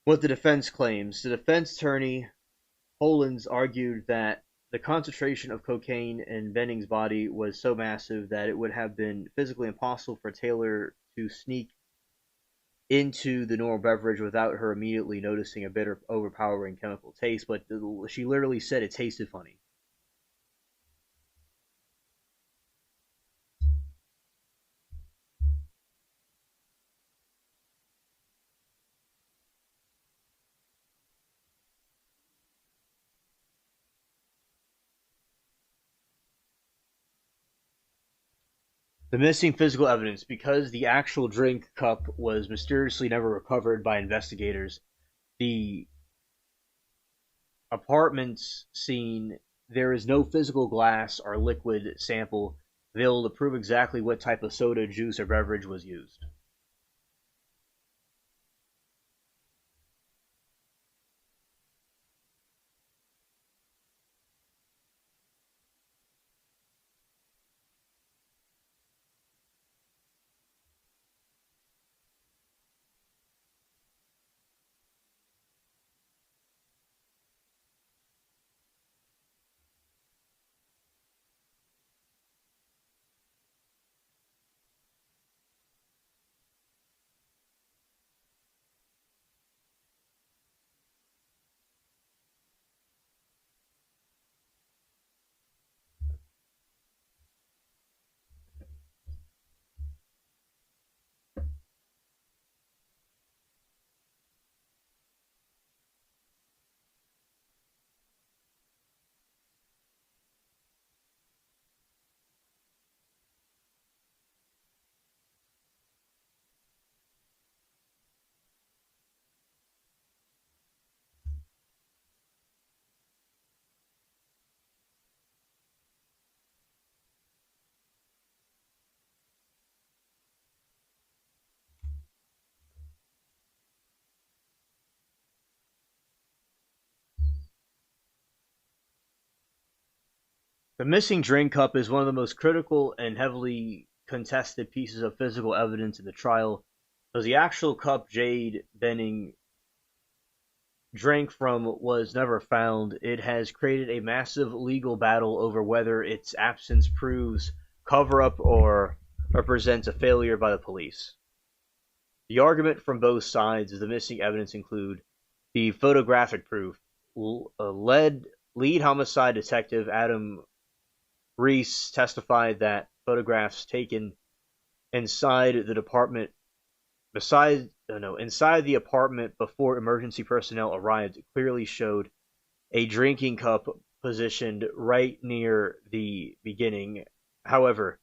What the defense claims. The defense attorney, Hollands, argued that the concentration of cocaine in Benning's body was so massive that it would have been physically impossible for Taylor to sneak into the normal beverage without her immediately noticing a bitter, overpowering chemical taste, but she literally said it tasted funny. The missing physical evidence. Because the actual drink cup was mysteriously never recovered by investigators, the apartment scene, there is no physical glass or liquid sample available to prove exactly what type of soda, juice, or beverage was used. The missing drink cup is one of the most critical and heavily contested pieces of physical evidence in the trial, because the actual cup Jade Benning drank from was never found. It has created a massive legal battle over whether its absence proves cover-up or represents a failure by the police. The argument from both sides of the missing evidence include the photographic proof. Lead homicide detective Adam Reese testified that photographs taken inside the apartment before emergency personnel arrived clearly showed a drinking cup positioned right near the beginning. However,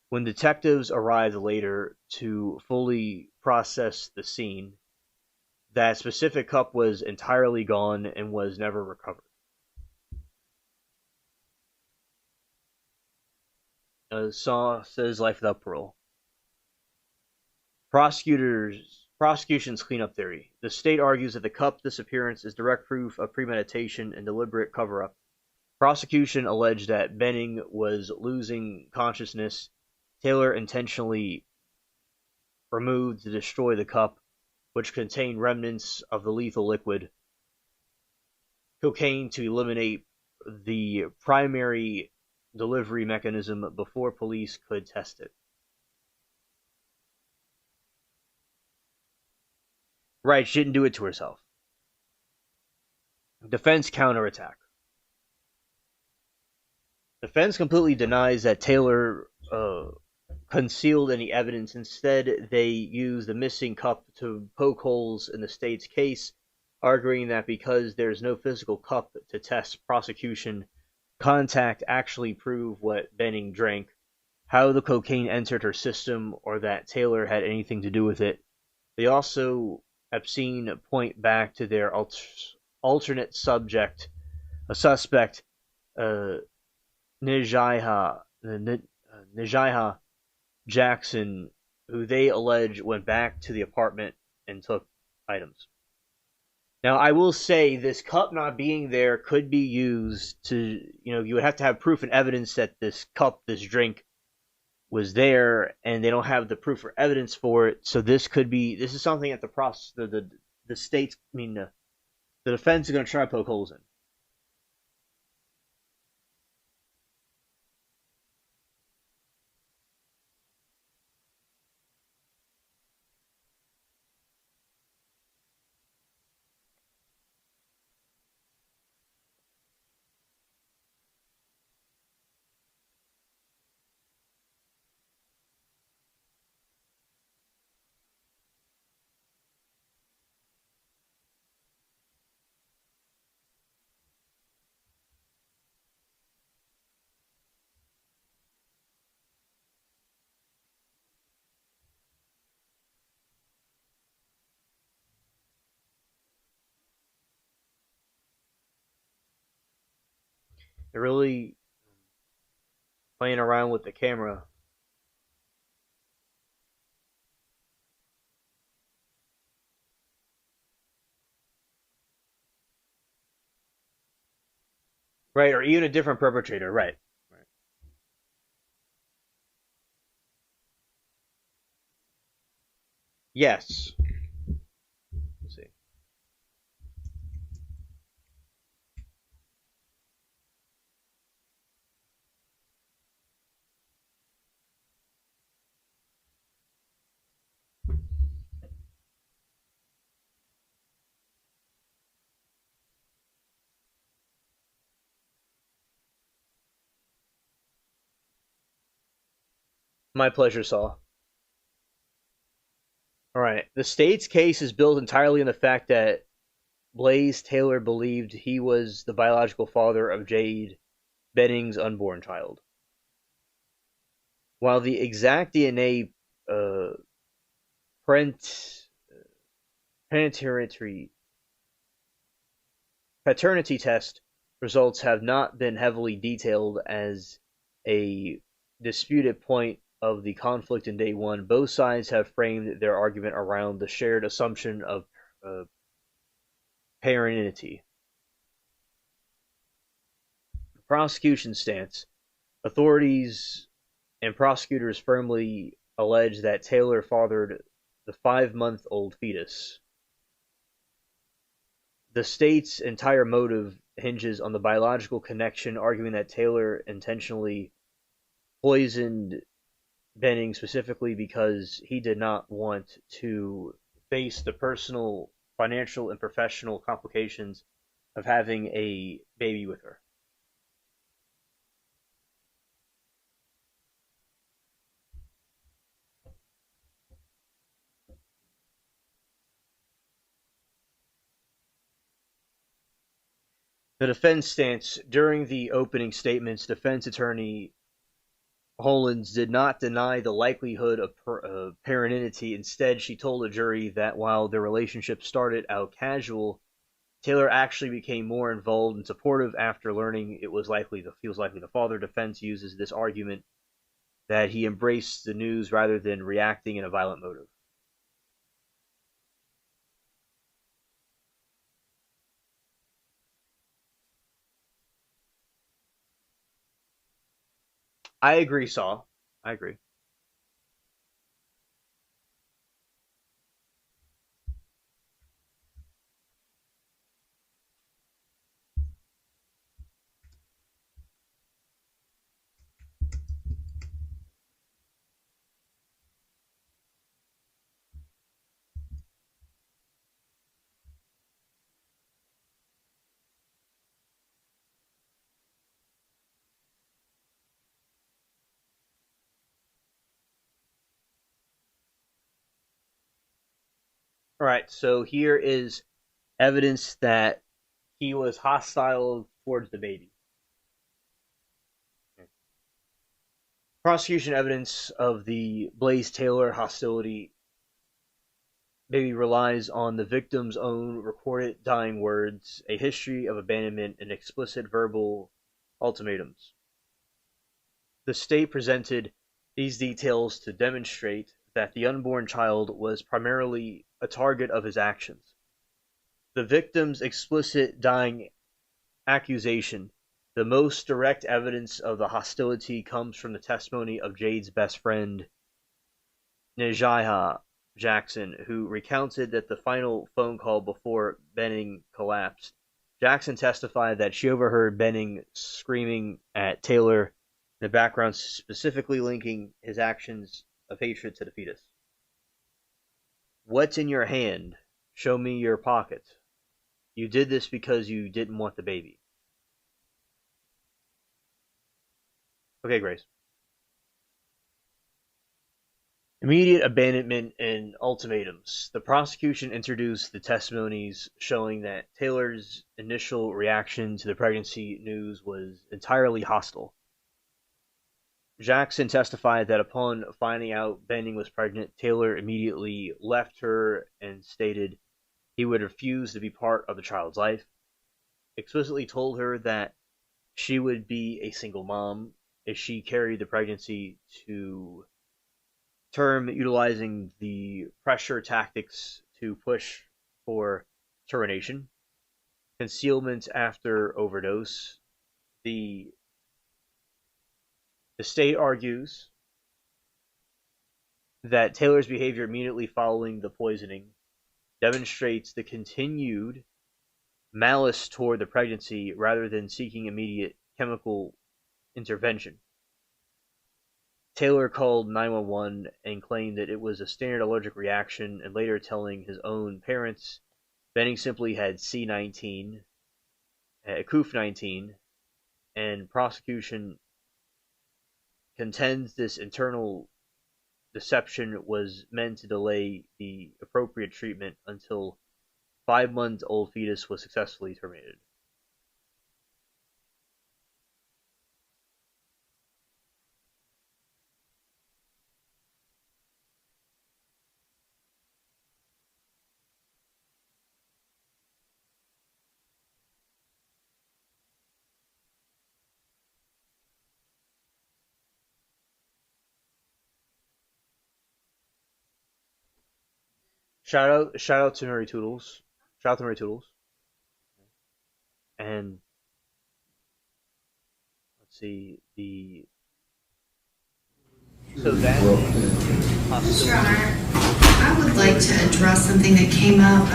when detectives arrived later to fully process the scene, that specific cup was entirely gone and was never recovered. Saw says life without parole. Prosecution's cleanup theory. The state argues that the cup disappearance is direct proof of premeditation and deliberate cover-up. Prosecution alleged that Benning was losing consciousness. Taylor intentionally removed to destroy the cup, which contained remnants of the lethal liquid cocaine, to eliminate the primary delivery mechanism before police could test it. Right, she didn't do it to herself. Defense counterattack. Defense completely denies that Taylor concealed any evidence. Instead, they used the missing cup to poke holes in the state's case, arguing that because there's no physical cup to test, prosecution contact actually prove what Benning drank, how the cocaine entered her system, or that Taylor had anything to do with it. They also obscene point back to their alternate suspect, Nijaiha Jackson, who they allege went back to the apartment and took items. Now, I will say this cup not being there could be used to, you would have to have proof and evidence that this cup, this drink, was there, and they don't have the proof or evidence for it. So this is something that the state's, the defense is going to try to poke holes in. They're really playing around with the camera. Right, or even a different perpetrator, right. Yes. Let's see. My pleasure, Saul. All right. The state's case is built entirely on the fact that Blaise Taylor believed he was the biological father of Jade Benning's unborn child. While the exact DNA paternity test results have not been heavily detailed as a disputed point of the conflict in day one, both sides have framed their argument around the shared assumption of paternity. The prosecution stance. Authorities and prosecutors firmly allege that Taylor fathered the 5-month-old fetus. The state's entire motive hinges on the biological connection, arguing that Taylor intentionally poisoned Benning specifically because he did not want to face the personal, financial, and professional complications of having a baby with her. The defense stance. During the opening statements, defense attorney Hollands did not deny the likelihood of paternity. Instead, she told the jury that while their relationship started out casual, Taylor actually became more involved and supportive after learning he was likely the father. Defense uses this argument that he embraced the news rather than reacting in a violent motive. I agree, Saul. I agree. All right, so here is evidence that he was hostile towards the baby. Prosecution evidence of the Blaise Taylor hostility maybe relies on the victim's own recorded dying words, a history of abandonment, and explicit verbal ultimatums. The state presented these details to demonstrate that the unborn child was primarily a target of his actions. The victim's explicit dying accusation, the most direct evidence of the hostility, comes from the testimony of Jade's best friend, Najaiah Jackson, who recounted that the final phone call before Benning collapsed. Jackson testified that she overheard Benning screaming at Taylor in the background, specifically linking his actions of hatred to the fetus. "What's in your hand? Show me your pocket. You did this because you didn't want the baby." Okay, Grace. Immediate abandonment and ultimatums. The prosecution introduced the testimonies showing that Taylor's initial reaction to the pregnancy news was entirely hostile. Jackson testified that upon finding out Benning was pregnant, Taylor immediately left her and stated he would refuse to be part of the child's life, explicitly told her that she would be a single mom if she carried the pregnancy to term, utilizing the pressure tactics to push for termination, concealment after overdose. The state argues that Taylor's behavior immediately following the poisoning demonstrates the continued malice toward the pregnancy rather than seeking immediate chemical intervention. Taylor called 911 and claimed that it was a standard allergic reaction, and later telling his own parents Benning simply had C19, COOF19, and prosecution contends this internal deception was meant to delay the appropriate treatment until 5-month-old fetus was successfully terminated. Shout out to Mary Toodles. Shout out to Mary Toodles. And let's see Mr. Honor, I would like to address something that came up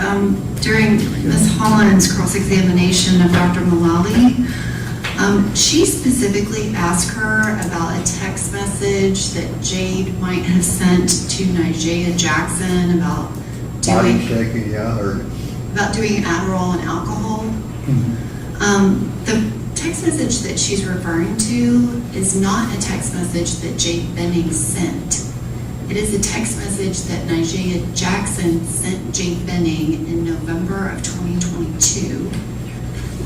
during Ms. Holland's cross-examination of Dr. Mullally. She specifically asked her about a text message that Jade might have sent to Najaiah Jackson about doing Adderall and alcohol. The text message that she's referring to is not a text message that Jade Benning sent. It is a text message that Najaiah Jackson sent Jade Benning in November of 2022.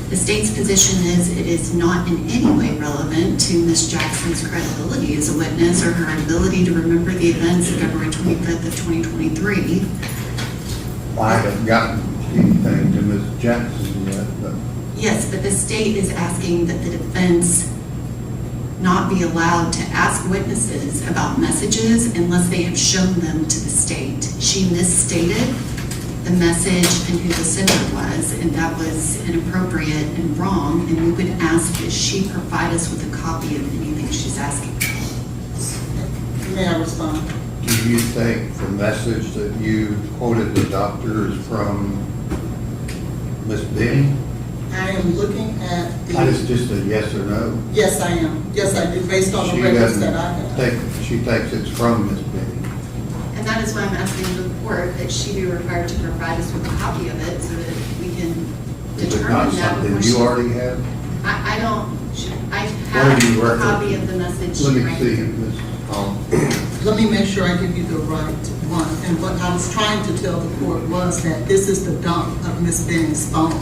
The state's position is it is not in any way relevant to Ms. Jackson's credibility as a witness or her ability to remember the events of February 25th of 2023. I haven't gotten anything to Ms. Jackson yet, but... Yes, but the state is asking that the defense not be allowed to ask witnesses about messages unless they have shown them to the state. She misstated the message and who the sender was, and that was inappropriate and wrong, and we would ask that she provide us with a copy of anything she's asking for. May I respond? Do you think the message that you quoted the doctor is from Ms. Benning? I am looking at the... It's just a yes or no? Yes, I am. Yes, I do, based on the records that I have. She thinks it's from Ms. Benning. And that is why I'm asking the court that she be required to provide us with a copy of it so that we can determine that. Is it not something you already have? I don't, I Where do you have a record? copy of the message. Let me right see here. Ms. let me make sure I give you the right one. And what I was trying to tell the court was that this is the dump of Ms. Benning's phone.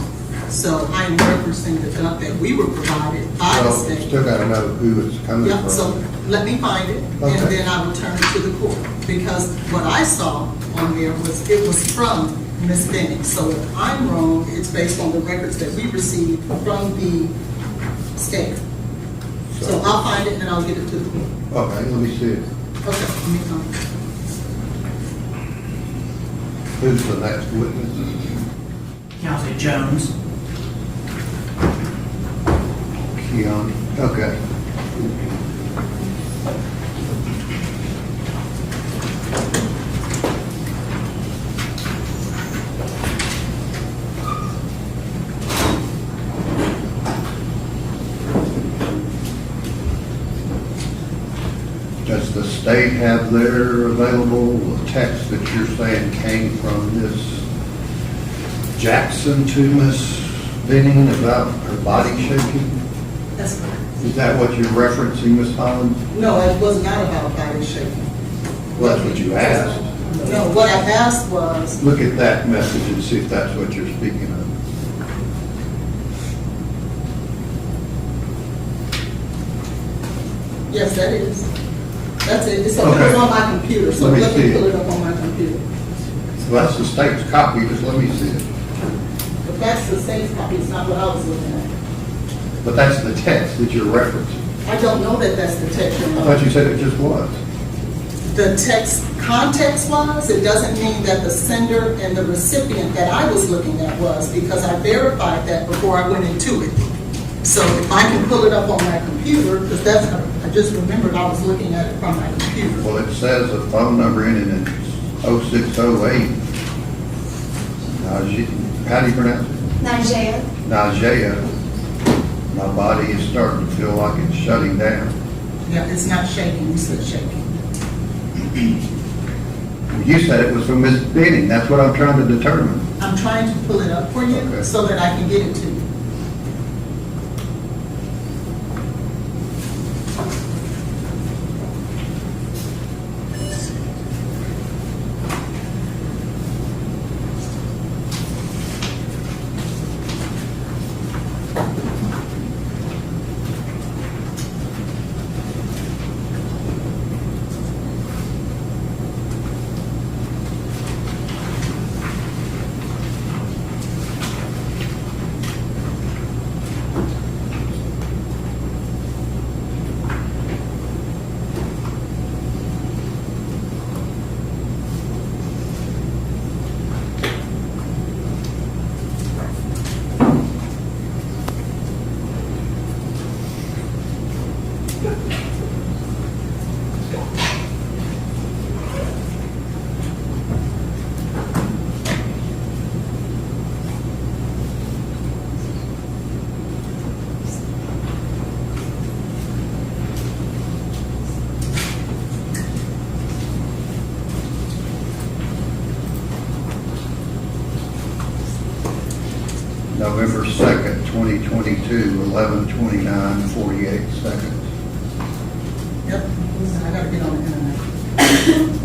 So I am referencing the dump that we were provided by the Well, state. still gotta know who it's coming Yeah, from. so let me find it, Okay. and then I will turn it to the court. Because what I saw on there was, it was from Ms. Benning. So if I'm wrong, it's based on the records that we received from the state. So I'll find it and I'll get it to the court. Okay, let me see it. Okay, let me come. Who's the next witness? Counselor Jones. Keon, okay. Does the state have their available text that you're saying came from Miss Jackson to Miss Benning about her body shaking? That's correct. Is that what you're referencing, Ms. Holland? No, it was not about body shaking. Well, that's what you asked. No, what I asked was, Look at that message and see if that's what you're speaking of. yes, that is. That's it. It's on Okay. my computer, so Let me let see me it. pull it up on my computer. Well, that's the state's copy, just let me see it. But that's the state's copy, it's not what I was looking at. But that's the text that you're referencing. I don't know that that's the text. I thought you said it just was. The text, context-wise, it doesn't mean that the sender and the recipient that I was looking at was, because I verified that before I went into it. So if I can pull it up on my computer, because that's, I just remembered I was looking at it from my computer. Well, it says a phone number ending in 0608. How do you pronounce it? Nigeria. Najee. My body is starting to feel like it's shutting down. Yeah, it's not shaking, you said shaking. You said it was from Miss Benning. That's what I'm trying to determine. I'm trying to pull it up for you Okay. so that I can get it to you. November 2nd, 2022, 11:29:48 seconds. Yep, I gotta get on the internet.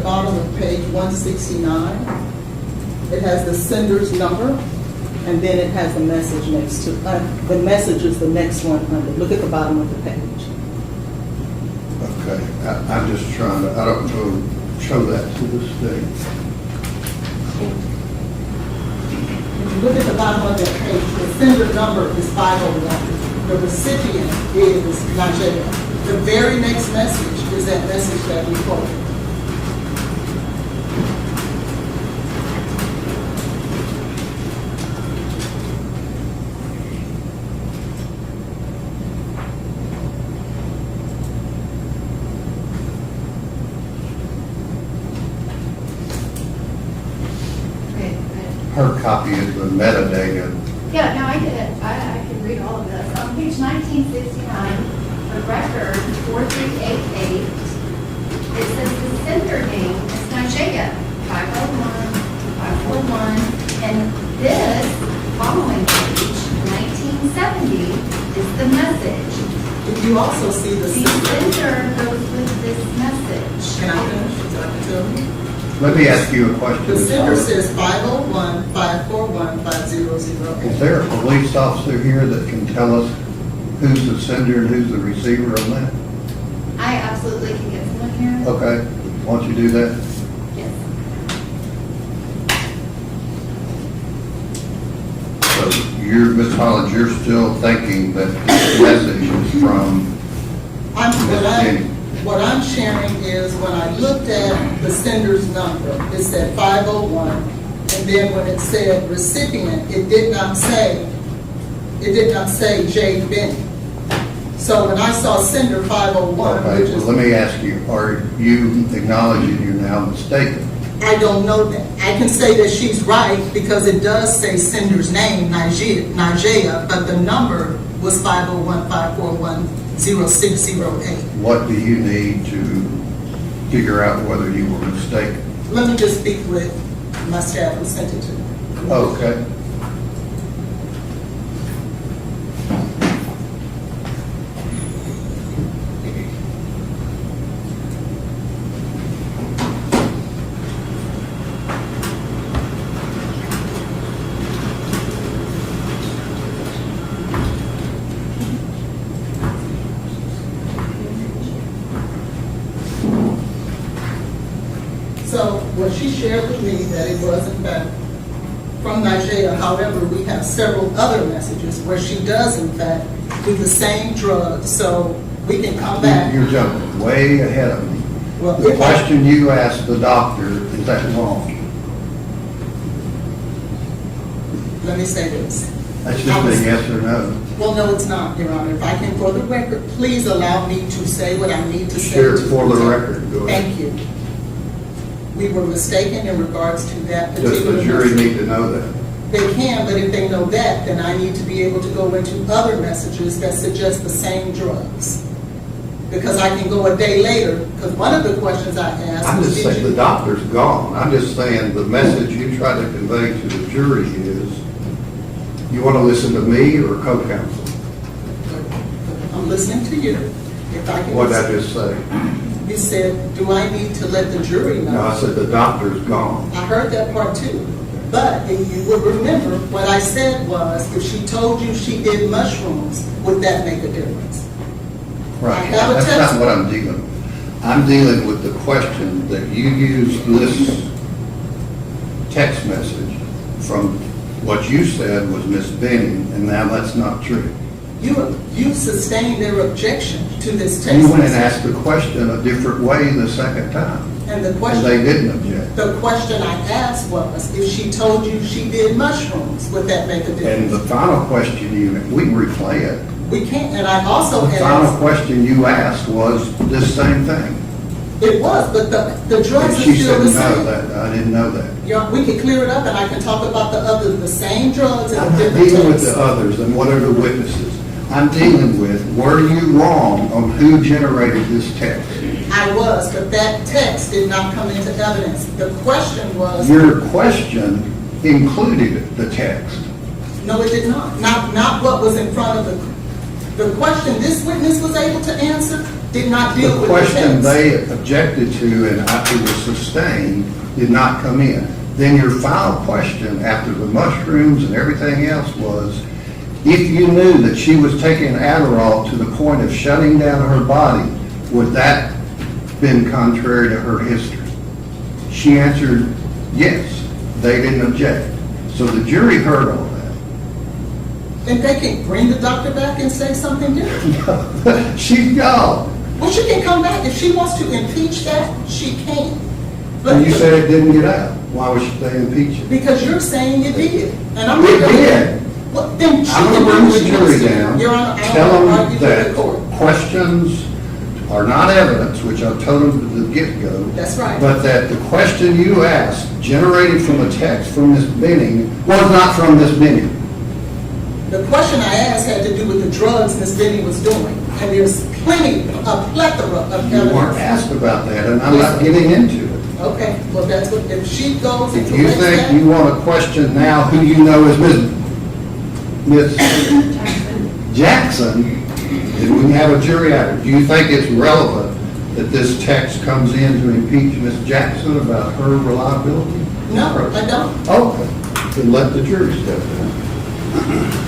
bottom of page 169. It has the sender's number, and then it has the message next to, the message is the next one under. Look at the bottom of the page. Okay, I'm just trying to, I don't know, show that to the state. If you look at the bottom of that page, the sender number is 501. The recipient is Nigeria. The very next message is that message that we quoted. Her copy is the metadata. Yeah, no, I did it. I can read all of this. On page 1969, the record 4388, it says the sender name is Nigeria, 501, and this following page, 1970, is the message. If you also see the sender goes with this message. Can I finish? Is that what you tell me? Let me ask you a question. The sender says 501-541-5008. Is there a police officer here that can tell us who's the sender and who's the receiver on that? I absolutely can get someone here. Okay, why don't you do that? Yes. So you're, Ms. Hollins, you're still thinking that this message is from Ms. Benning? What I'm sharing is when I looked at the sender's number, it said 501, and then when it said recipient, it did not say Jade Benning. So when I saw sender 501, Okay, which is, well, let me ask you, are you acknowledging you're now mistaken? I don't know that. I can say that she's right because it does say sender's name, Nigeria, but the number was 501-541-0608. What do you need to figure out whether you were mistaken? Let me just speak with my staff who sent it to me. Okay. So what she shared with me that it was in fact from Nigeria. However, we have several other messages where she does in fact do the same drug. So we can come back. You're jumping way ahead of me. Well, The question you asked the doctor, is that wrong? Let me say this. That's just a yes or no. Well, no, it's not, Your Honor. If I can, for the record, please allow me to say what I need to say. Sure, to for the protect- record, go ahead. Thank you. We were mistaken in regards to that Does particular. the jury message. need to know that? They can, but if they know that, then I need to be able to go into other messages that suggest the same drugs. Because I can go a day later, because one of the questions I asked I'm was, just saying the doctor's gone. I'm just saying the message you try to convey to the jury is, you want to listen to me or co-counsel? I'm listening to you. If I can. What did I just say? You said, do I need to let the jury know? No, I said the doctor's gone. I heard that part too. But if you would remember, what I said was, if she told you she did mushrooms, would that make a difference? Right. I have a That's test- not what I'm dealing with. I'm dealing with the question that you used this text message from what you said was Miss Benning, and now that's not true. You sustained their objection to this text You went and message. asked the question a different way the second time, And the and question. they didn't object. The question I asked was, if she told you she did mushrooms, would that make a And difference? the final question we can replay it. We can't, and I also The final asked, question you asked was this same thing. it was, but the drugs And are she still said, the no, same. that, I didn't know that. We can clear it up and I can talk about the same drugs and I'm the not different dealing with texts. the others and what are the witnesses. I'm dealing with, were you wrong on who generated this text? I was, but that text did not come into evidence. The question was, Your question included the text. no, it did not. Not what was in front of the question this witness was able to answer did not deal The with question the text. they objected to and it was sustained did not come in. Then your final question after the mushrooms and everything else was, if you knew that she was taking Adderall to the point of shutting down her body, would that been contrary to her history? She answered, yes. They didn't object. So the jury heard all that. And they can bring the doctor back and say something different. She's gone. Well, she can come back. If she wants to impeach that, she can. And you said it didn't get out. Why would they impeach it? Because you're saying it did. And I'm It not did. Well, then she I'm can going to do bring what the she wants jury to. down, Your Honor, I tell don't them argue with that the court. questions are not evidence, which I told them from the get-go. That's right. But that the question you asked, generated from a text from Ms. Benning, was not from Ms. Benning. The question I asked had to do with the drugs Ms. Benning was doing. And there's plenty, a plethora of You weren't evidence. asked about that, and I'm not getting into it. Okay, well, that's what, if she goes If into you think you want to question now who you know is Ms. Jackson, then we have a jury out. Do you think it's relevant that this text comes in to impeach Ms. Jackson about her reliability? No, I don't. Okay, then let the jury step in.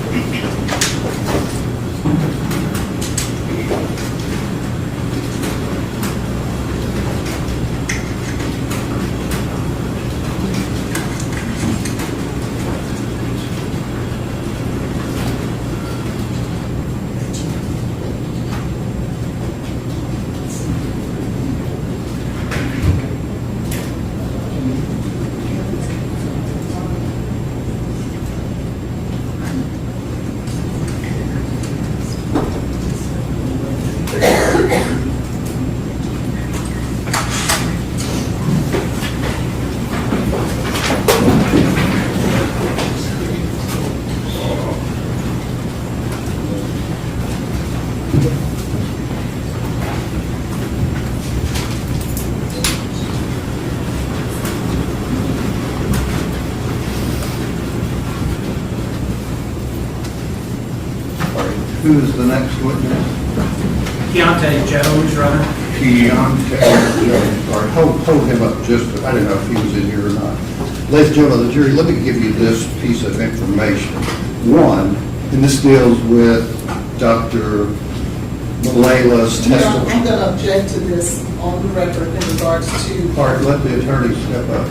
Who is the next witness? Keontae Jones, Your Honor. Keontae Jones. All right, hold him up just, I didn't know if he was in here or not. Ladies and gentlemen of the jury, let me give you this piece of information. One, and this deals with Dr. Malala's Your Honor, testimony. I'm going to object to this on the record in regards to. All right, let the attorney step up.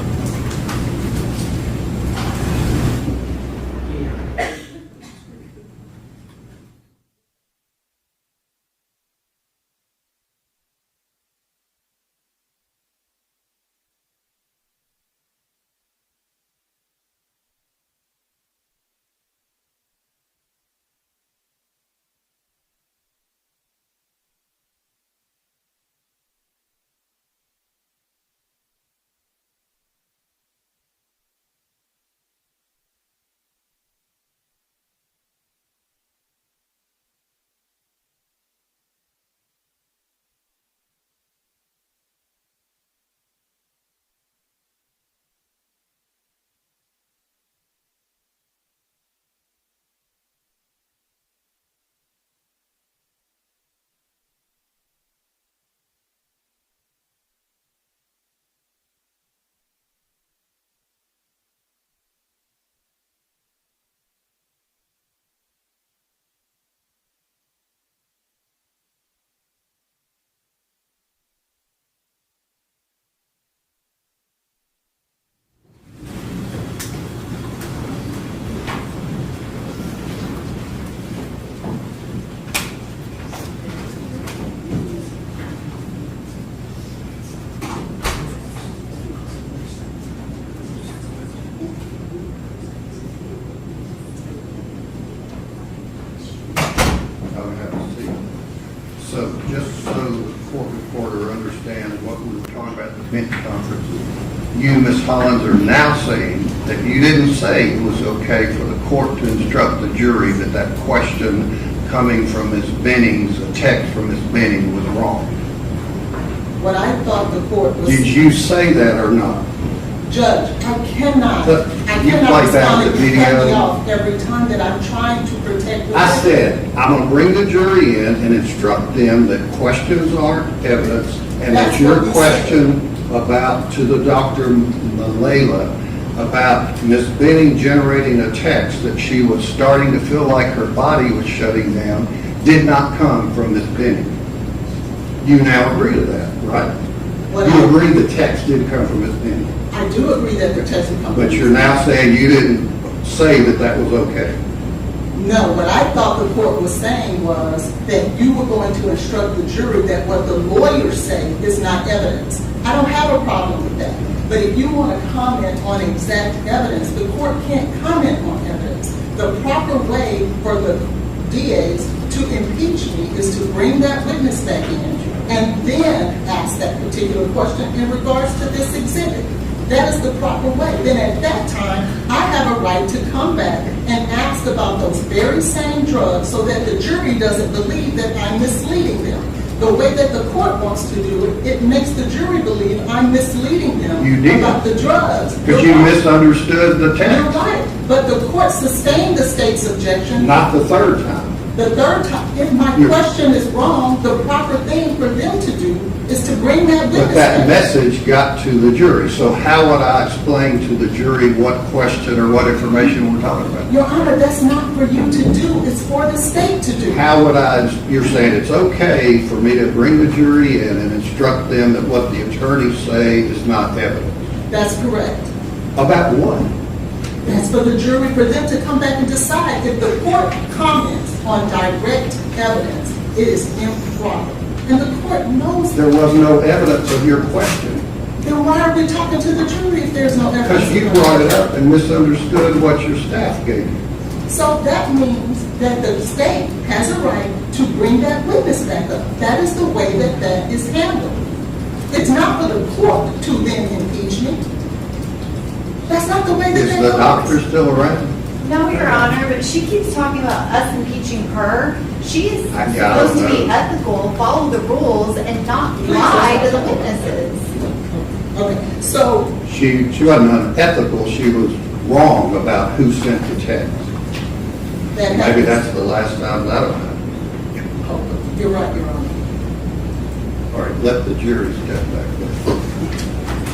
So just so the court reporter understands what we were talking about at the bench conference, you, Ms. Hollins, are now saying that you didn't say it was okay for the court to instruct the jury that that question coming from Ms. Benning's, a text from Ms. Benning was wrong. What I thought the court was. Did you say that or not? Judge, I cannot Look, you play back respond the and you cut me video. off every time that I'm trying to protect the I record. said, I'm gonna bring the jury in and instruct them that questions aren't evidence, and that That's your what we question about, to the Dr. Malela, about Ms. Benning generating a text that she was starting to feel like her body was shutting down, did not come from Ms. Benning. You now agree to that, right? What You I- agree the text did come from Ms. Benning, I do agree that the test will come. but you're now saying you didn't say that that was okay. No, what I thought the court was saying was that you were going to instruct the jury that what the lawyers say is not evidence. I don't have a problem with that. But if you want to comment on exact evidence, the court can't comment on evidence. The proper way for the DAs to impeach me is to bring that witness back in and then ask that particular question in regards to this exhibit. That is the proper way. Then at that time, I have a right to come back and ask about those very same drugs so that the jury doesn't believe that I'm misleading them. The way that the court wants to do it, it makes the jury believe I'm misleading them You did. about the drugs. Because You're you right. misunderstood the You're text. right. But the court sustained the state's objection. Not the third time. The third time, if my You're- question is wrong, the proper thing for them to do is to bring that witness But that back. message got to the jury. So how would I explain to the jury what question or what information we're talking about? Your Honor, that's not for you to do, it's for the state to do. How would I, you're saying it's okay for me to bring the jury in and instruct them that what the attorneys say is not evidence? That's correct. About what? That's for the jury, for them to come back and decide. If the court comments on direct evidence, it is improper. And the court knows There was no evidence of your question. Then why are we talking to the jury if there's no evidence? Because you brought it up and misunderstood what your staff gave you. So that means that the state has a right to bring that witness back up. That is the way that that is handled. It's not for the court to then impeach me. That's not the way that Is that the goes. doctor still around? No, Your Honor, but she keeps talking about us impeaching her. She is I supposed to be know. ethical, follow the rules, and not lie to the witnesses. Okay, so She wasn't unethical, she was wrong about who sent the text. that Maybe happens. that's the last time that'll happen. You're right, Your Honor. All right, let the jury step back there.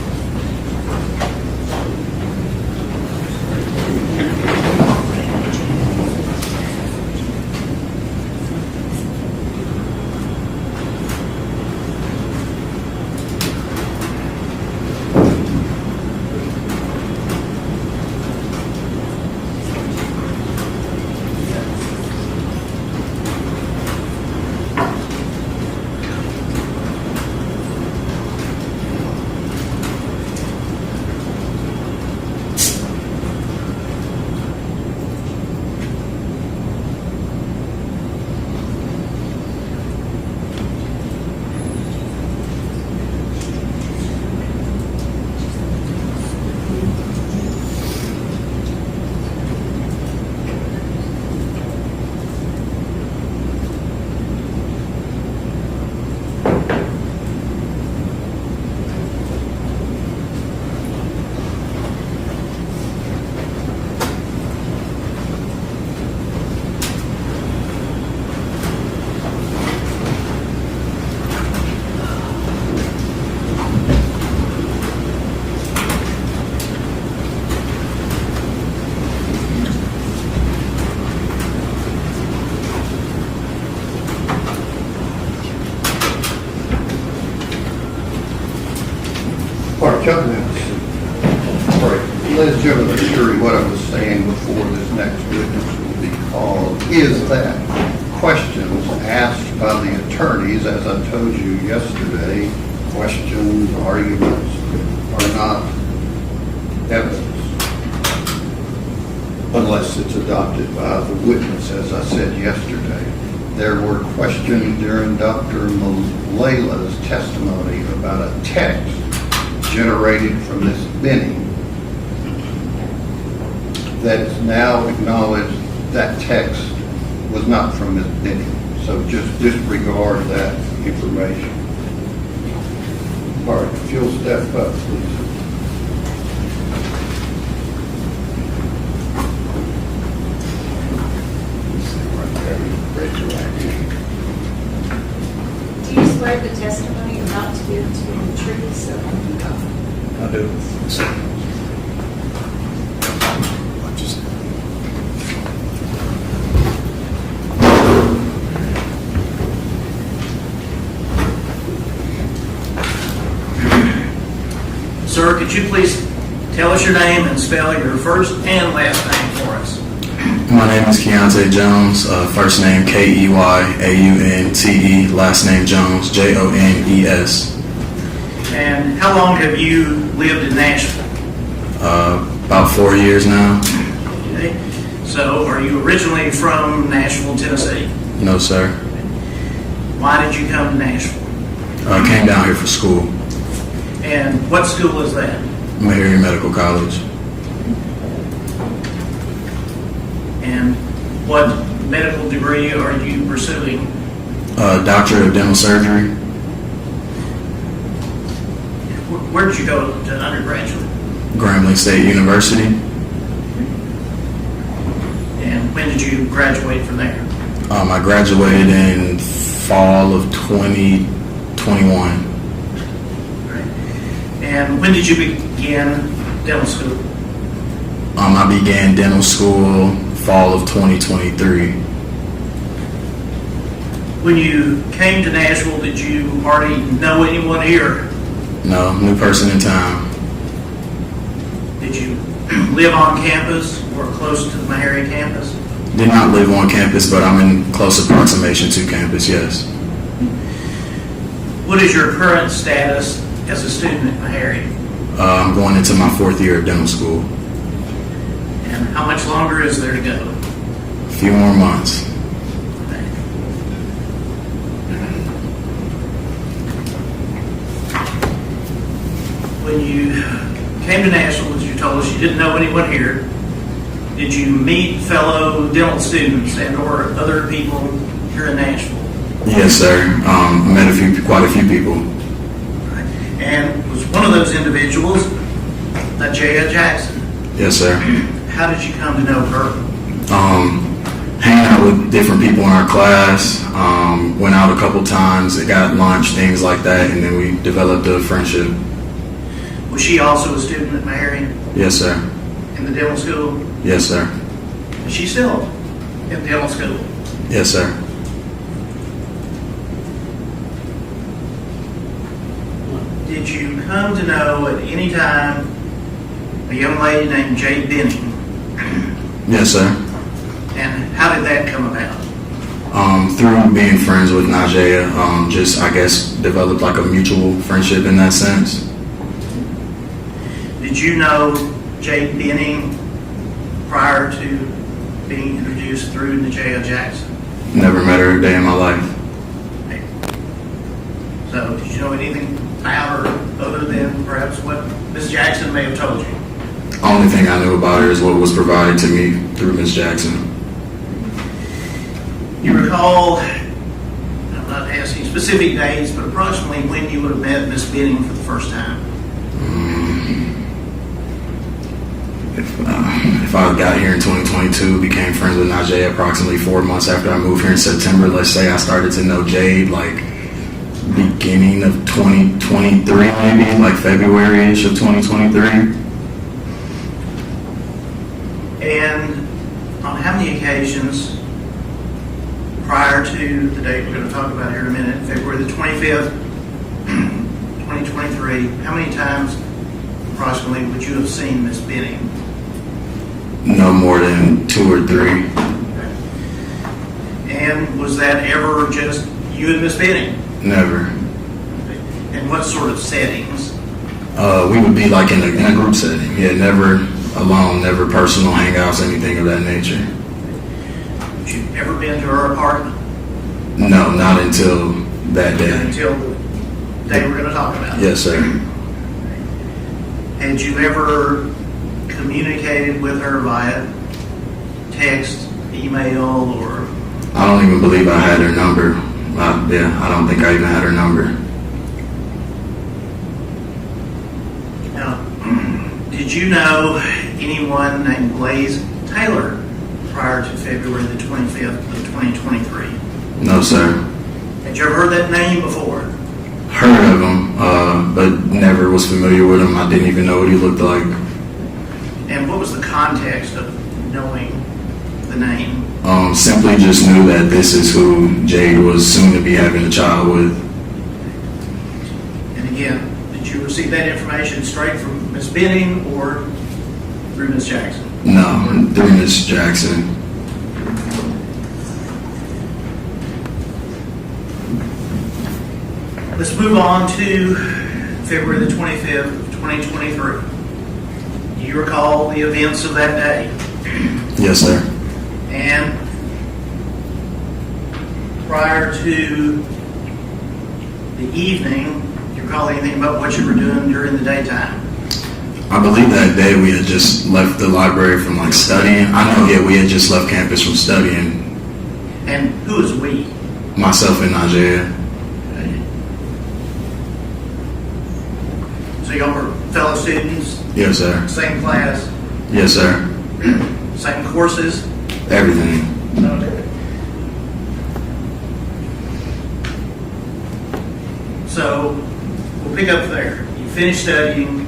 All right, jumping in. All right, ladies and gentlemen of the jury, what I was saying before this next witness will be called is that questions asked by the attorneys, as I told you yesterday, questions, arguments are not evidence unless it's adopted by the witness, as I said yesterday. There were questions during Dr. Malela's testimony about a text generated from Ms. Benning that is now acknowledged that text was not from Ms. Benning. So just disregard that information. All right, if you'll step up, please. So, I do. Sir, could you please tell us your name and spell your first and last name for us? My name is Keontae Jones. First name Keyaunte, last name Jones, Jones. And how long have you lived in Nashville? About 4 years now. Okay. So, are you originally from Nashville, Tennessee? No, sir. Why did you come to Nashville? I came down here for school. And what school is that? Meharry Medical College. And what medical degree are you pursuing? Doctorate of Dental Surgery. Where did you go to undergraduate? Grambling State University. And when did you graduate from there? I graduated in fall of 2021. And when did you begin dental school? I began dental school fall of 2023. When you came to Nashville, did you already know anyone here? No, new person in town. Did you live on campus or close to the Meharry campus? Did not live on campus, but I'm in close approximation to campus, yes. What is your current status as a student at Meharry? I'm going into my 4th year of dental school. And how much longer is there to go? A few more months. When you came to Nashville, as you told us, you didn't know anyone here. Did you meet fellow dental students and or other people here in Nashville? Yes, sir. I met quite a few people. And was one of those individuals Jade Jackson? Yes, sir. How did you come to know her? Hanging out with different people in our class. Went out a couple times. Got lunch, things like that, and then we developed a friendship. Was she also a student at Meharry? Yes, sir. In the dental school? Yes, sir. Is she still in dental school? Yes, sir. Did you come to know at any time a young lady named Jade Benning? Yes, sir. And how did that come about? Through being friends with Najee, just, I guess, developed like a mutual friendship in that sense. Did you know Jade Benning prior to being introduced through Jade Jackson? Never met her a day in my life. So did you know anything about her other than perhaps what Ms. Jackson may have told you? Only thing I knew about her is what was provided to me through Ms. Jackson. You recall, I'm not asking specific dates, but approximately when you would have met Ms. Benning for the first time? If I got here in 2022, became friends with Najee approximately 4 months after I moved here in September, let's say I started to know Jade like beginning of 2023, maybe like February-ish of 2023. And on how many occasions prior to the date we're going to talk about here in a minute, February the 25th, 2023, how many times approximately would you have seen Ms. Benning? No more than 2 or 3. And was that ever just you and Ms. Benning? Never. And what sort of settings? We would be like in a group setting. Yeah, never alone, never personal hangouts, anything of that nature. Have you ever been to her apartment? No, not until that day. Until the day we're going to talk about. Yes, sir. Had you ever communicated with her via text, email, or? I don't even believe I had her number. I don't think I even had her number. Now, did you know anyone named Blaise Taylor prior to February the 25th of 2023? No, sir. Had you ever heard that name before? heard of him, but never was familiar with him. I didn't even know what he looked like. And what was the context of knowing the name? Simply just knew that this is who Jade was soon to be having a child with. And again, did you receive that information straight from Ms. Benning or through Ms. Jackson? No, through Miss Jackson. Let's move on to February the 25th of 2023. Do you recall the events of that day? Yes, sir. And prior to the evening, do you recall anything about what you were doing during the daytime? I believe that day we had just left the library from like studying. I know, yeah, we had just left campus from studying. And who is we? Myself and Najee. So y'all were fellow students? Yes, sir. Same class? Yes, sir. Same courses? Everything. Okay. So we'll pick up there. You finished studying.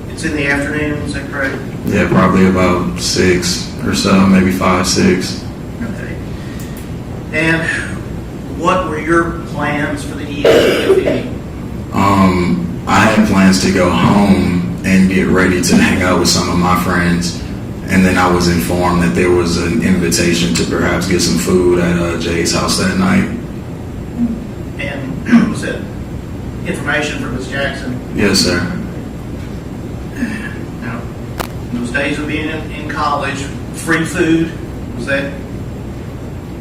It's in the afternoon, is that correct? Yeah, probably about 6 or so, maybe 5, 6. Okay. And what were your plans for the evening, if any? I had plans to go home and get ready to hang out with some of my friends. And then I was informed that there was an invitation to perhaps get some food at Jade's house that night. And was that information from Ms. Jackson? Yes, sir. Now, in those days of being in college, free food, was that?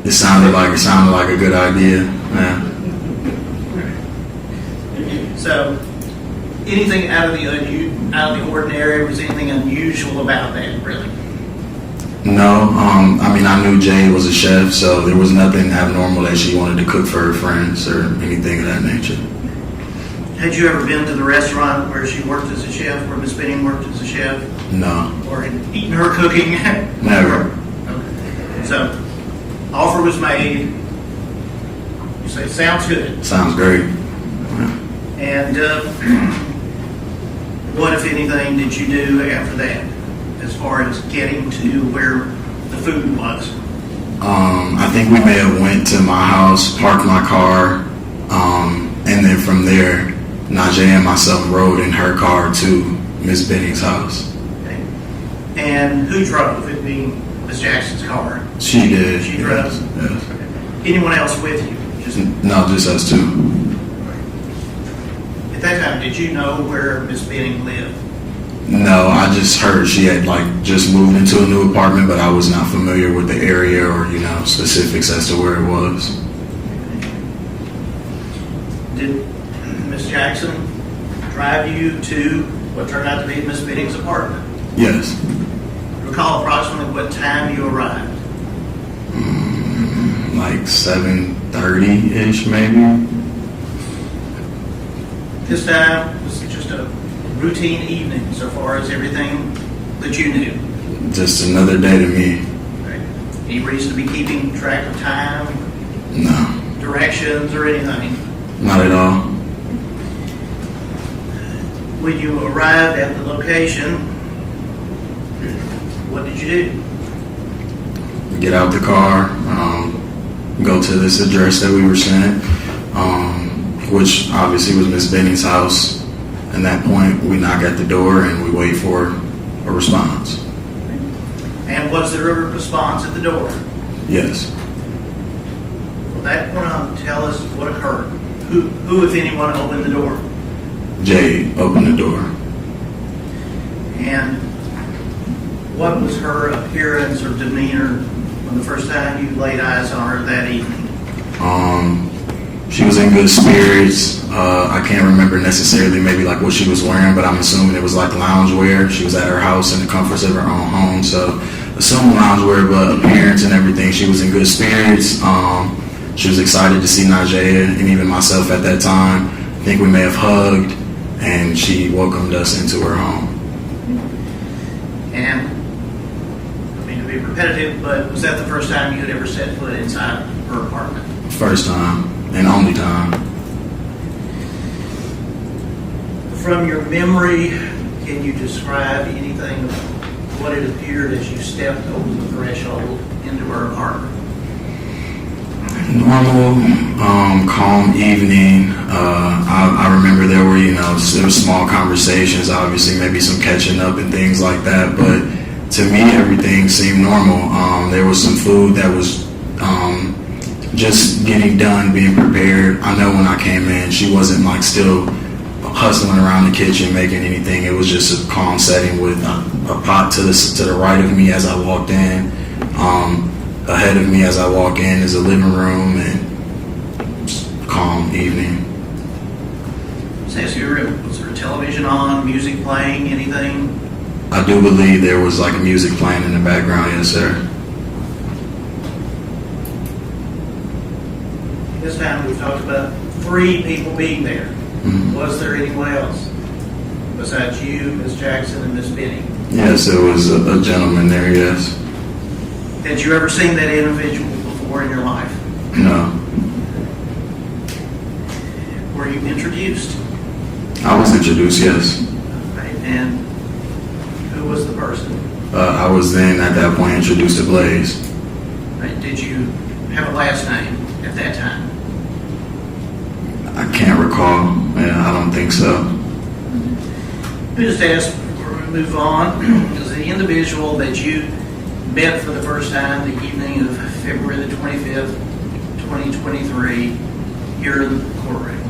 It sounded like a good idea. Yeah. So, anything out of the ordinary? Was anything unusual about that, really? No, I mean, I knew Jade was a chef, so there was nothing abnormal that she wanted to cook for her friends or anything of that nature. Had you ever been to the restaurant where she worked as a chef, where Miss Benning worked as a chef? No. Or had eaten her cooking? Never. Okay. So, offer was made. You say, sounds good. Sounds great. And what, if anything, did you do after that, as far as getting to where the food was? I think we may have went to my house, parked my car, and then from there, Najee and myself rode in her car to Miss Benning's house. Okay. And who drove, it being Miss Jackson's car? She did. She drove? Yes. Okay. Anyone else with you? No, just us two. At that time, did you know where Miss Benning lived? No, I just heard she had just moved into a new apartment, but I was not familiar with the area or, specifics as to where it was. Did Miss Jackson drive you to what turned out to be Miss Benning's apartment? Yes. Recall approximately what time you arrived? Like 7:30-ish, maybe. This time was just a routine evening so far as everything that you knew. Just another day to me. Right. Any reason to be keeping track of time? No. Directions or anything? Not at all. When you arrived at the location, what did you do? Get out the car, go to this address that we were sent, which obviously was Miss Benning's house. At that point, we knock at the door and we wait for a response. And was there a response at the door? Yes. From that point on, tell us what occurred. Who, if anyone, opened the door? Jade opened the door. And what was her appearance or demeanor when the first time you laid eyes on her that evening? She was in good spirits. I can't remember necessarily maybe what she was wearing, but I'm assuming it was loungewear. She was at her house in the comforts of her own home, so assume loungewear, but appearance and everything, she was in good spirits. She was excited to see Najee and even myself at that time. I think we may have hugged, and she welcomed us into her home. And, I mean to be repetitive, but was that the first time you had ever set foot inside her apartment? First time and only time. From your memory, can you describe anything of what it appeared as you stepped over the threshold into her apartment? Normal, calm evening. I remember there were, there were small conversations, obviously, maybe some catching up and things like that. But to me, everything seemed normal. There was some food that was just getting done, being prepared. I know when I came in, she wasn't like still hustling around the kitchen making anything. It was just a calm setting with a pot to the right of me as I walked in. Ahead of me as I walk in is a living room and just calm evening. Says was there a television on, music playing, anything? I do believe there was like music playing in the background, yes sir. This time we talked about 3 people being there. Mm-hmm. Was there anyone else besides you, Ms. Jackson, and Ms. Benning? Yes, there was a gentleman there, yes. Had you ever seen that individual before in your life? No. Were you introduced? I was introduced, yes. Right. And who was the person? I was then at that point introduced to Blaise. Right. Did you have a last name at that time? I can't recall. Yeah, I don't think so. Let me just ask before we move on, is the individual that you met for the first time the evening of February the 25th, 2023, here in the courtroom?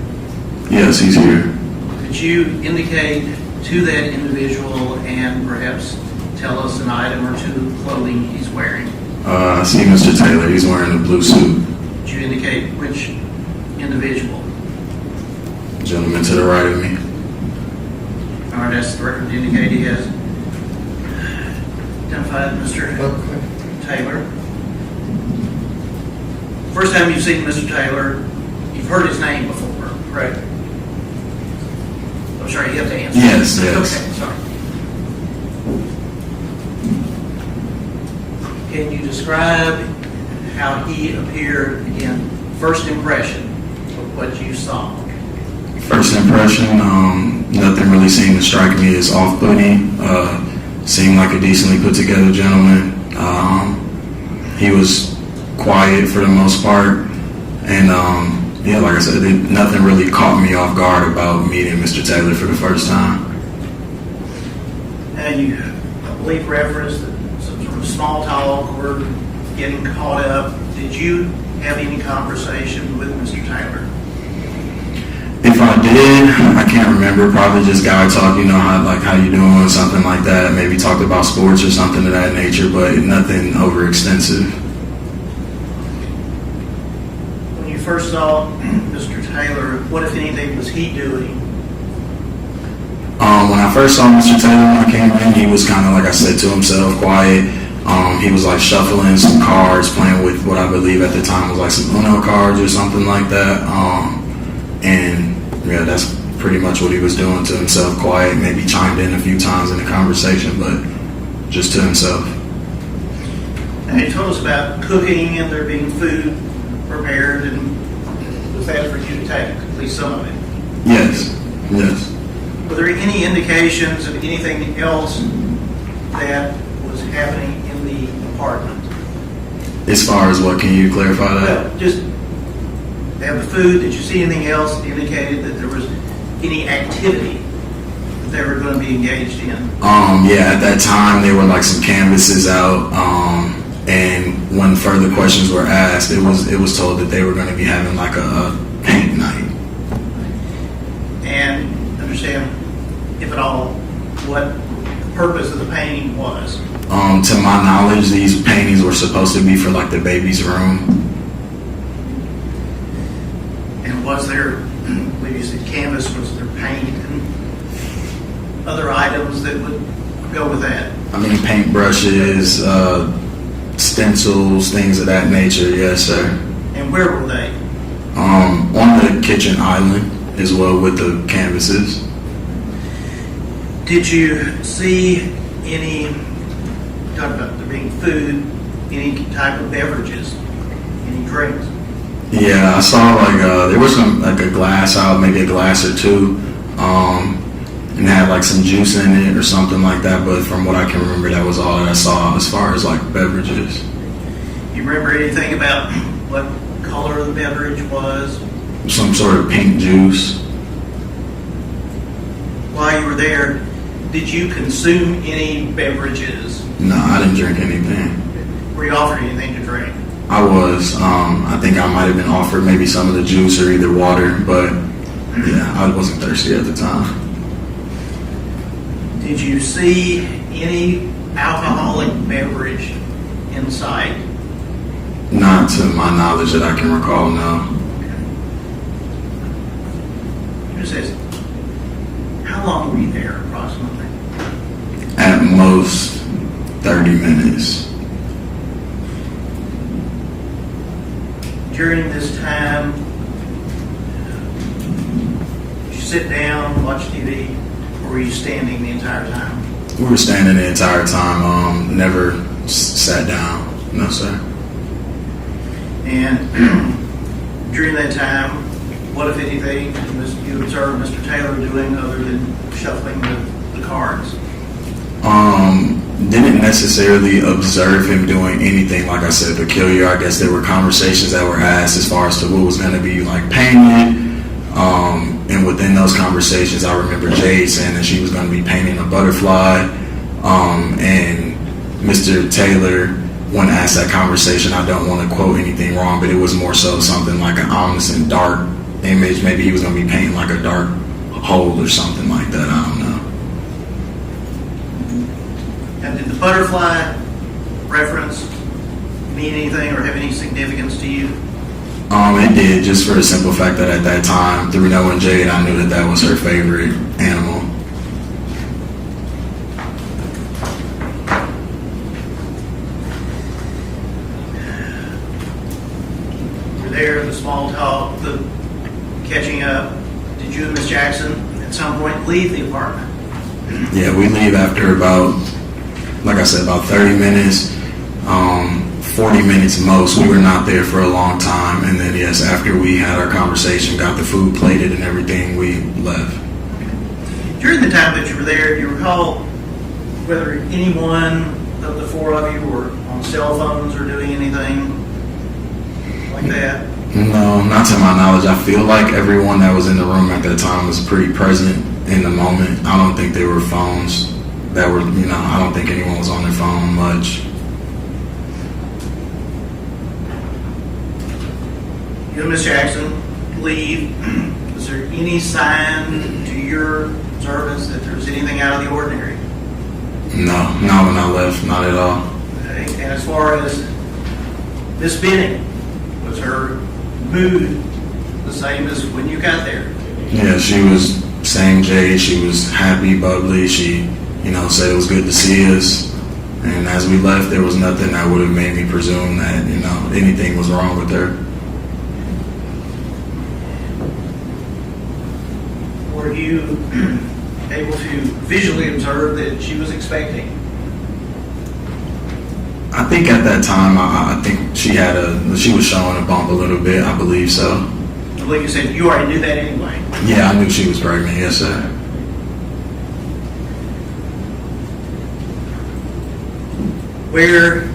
Yes, he's here. Could you indicate to that individual and perhaps tell us an item or two of clothing he's wearing? I see Mr. Taylor. He's wearing a blue suit. Could you indicate which individual? Gentleman to the right of me. All right, that's the record to indicate he has identified Mr. Taylor. First time you've seen Mr. Taylor, you've heard his name before, correct? I'm sorry, you have to answer. Yes, yes. Okay, sorry. Can you describe how he appeared, again, first impression of what you saw? First impression, nothing really seemed to strike me as off-putting. Seemed like a decently put together gentleman. He was quiet for the most part. And yeah, like I said, nothing really caught me off guard about meeting Mr. Taylor for the first time. And you, I believe, referenced some sort of small talk or getting caught up. Did you have any conversation with Mr. Taylor? If I did, I can't remember. Probably just guy talk, how you doing, something like that. Maybe talked about sports or something of that nature, but nothing overextensive. When you first saw Mr. Taylor, what, if anything, was he doing? When I first saw Mr. Taylor when I came in, he was kind of, like I said, to himself, quiet. He was like shuffling some cards, playing with what I believe at the time was like some Uno cards or something like that. And yeah, that's pretty much what he was doing, to himself, quiet, maybe chimed in a few times in the conversation, but just to himself. Now, you told us about cooking and there being food prepared, and was that for you to take, at least some of it? Yes, yes. Were there any indications of anything else that was happening in the apartment? As far as what, can you clarify that? Well, just have the food. Did you see anything else that indicated that there was any activity that they were going to be engaged in? Yeah, at that time there were like some canvases out, and when further questions were asked, it was told that they were going to be having like a paint night. And understand, if at all, what the purpose of the painting was? To my knowledge, these paintings were supposed to be for like the baby's room. And was there, I believe you said canvas, was there paint and other items that would go with that? I mean, paint brushes, stencils, things of that nature, yes, sir. And where were they? On the kitchen island as well with the canvases. Did you see any, talk about there being food, any type of beverages, any drinks? Yeah, I saw like there was some like a glass out, maybe a glass or two. and had like some juice in it or something like that. But from what I can remember, that was all that I saw as far as like beverages. You remember anything about what color the beverage was? Some sort of pink juice. While you were there, did you consume any beverages? No, I didn't drink anything. Were you offered anything to drink? I was. I think I might have been offered maybe some of the juice or either water, but yeah, I wasn't thirsty at the time. Did you see any alcoholic beverage in sight? Not to my knowledge that I can recall, no. It says, how long were you there approximately? At most 30 minutes. During this time, did you sit down, watch TV, or were you standing the entire time? We were standing the entire time, never sat down, no sir. And during that time, what, if anything, you observed Mr. Taylor doing other than shuffling the cards? Didn't necessarily observe him doing anything, like I said, peculiar. I guess there were conversations that were asked as far as to what was going to be like painted. And within those conversations, I remember Jade saying that she was going to be painting a butterfly. And Mr. Taylor, when asked that conversation, I don't want to quote anything wrong, but it was more so something like an ominous and dark image. Maybe he was going to be painting like a dark hole or something like that. I don't know. And did the butterfly reference mean anything or have any significance to you? It did, just for the simple fact that at that time, through knowing Jade, I knew that that was her favorite animal. You're there, the small talk, the catching up. Did you and Miss Jackson at some point leave the apartment? Yeah, we leave after about, like I said, about 30 minutes, 40 minutes most. We were not there for a long time. And then, yes, after we had our conversation, got the food plated and everything, we left. During the time that you were there, do you recall whether anyone of the four of you were on cell phones or doing anything like that? No, not to my knowledge. I feel like everyone that was in the room at that time was pretty present in the moment. I don't think there were phones that were, I don't think anyone was on their phone much. You and Miss Jackson leave. Was there any sign to your observance that there was anything out of the ordinary? No, not when I left, not at all. Okay. And as far as Miss Benning, was her mood the same as when you got there? Yeah, she was same Jade. She was happy, bubbly. She, said it was good to see us. And as we left, there was nothing that would have made me presume that, anything was wrong with her. Were you able to visually observe that she was expecting? I think at that time, I think she was showing a bump a little bit. I believe so. I believe you said you already knew that anyway. Yeah, I knew she was pregnant. Yes, sir. Where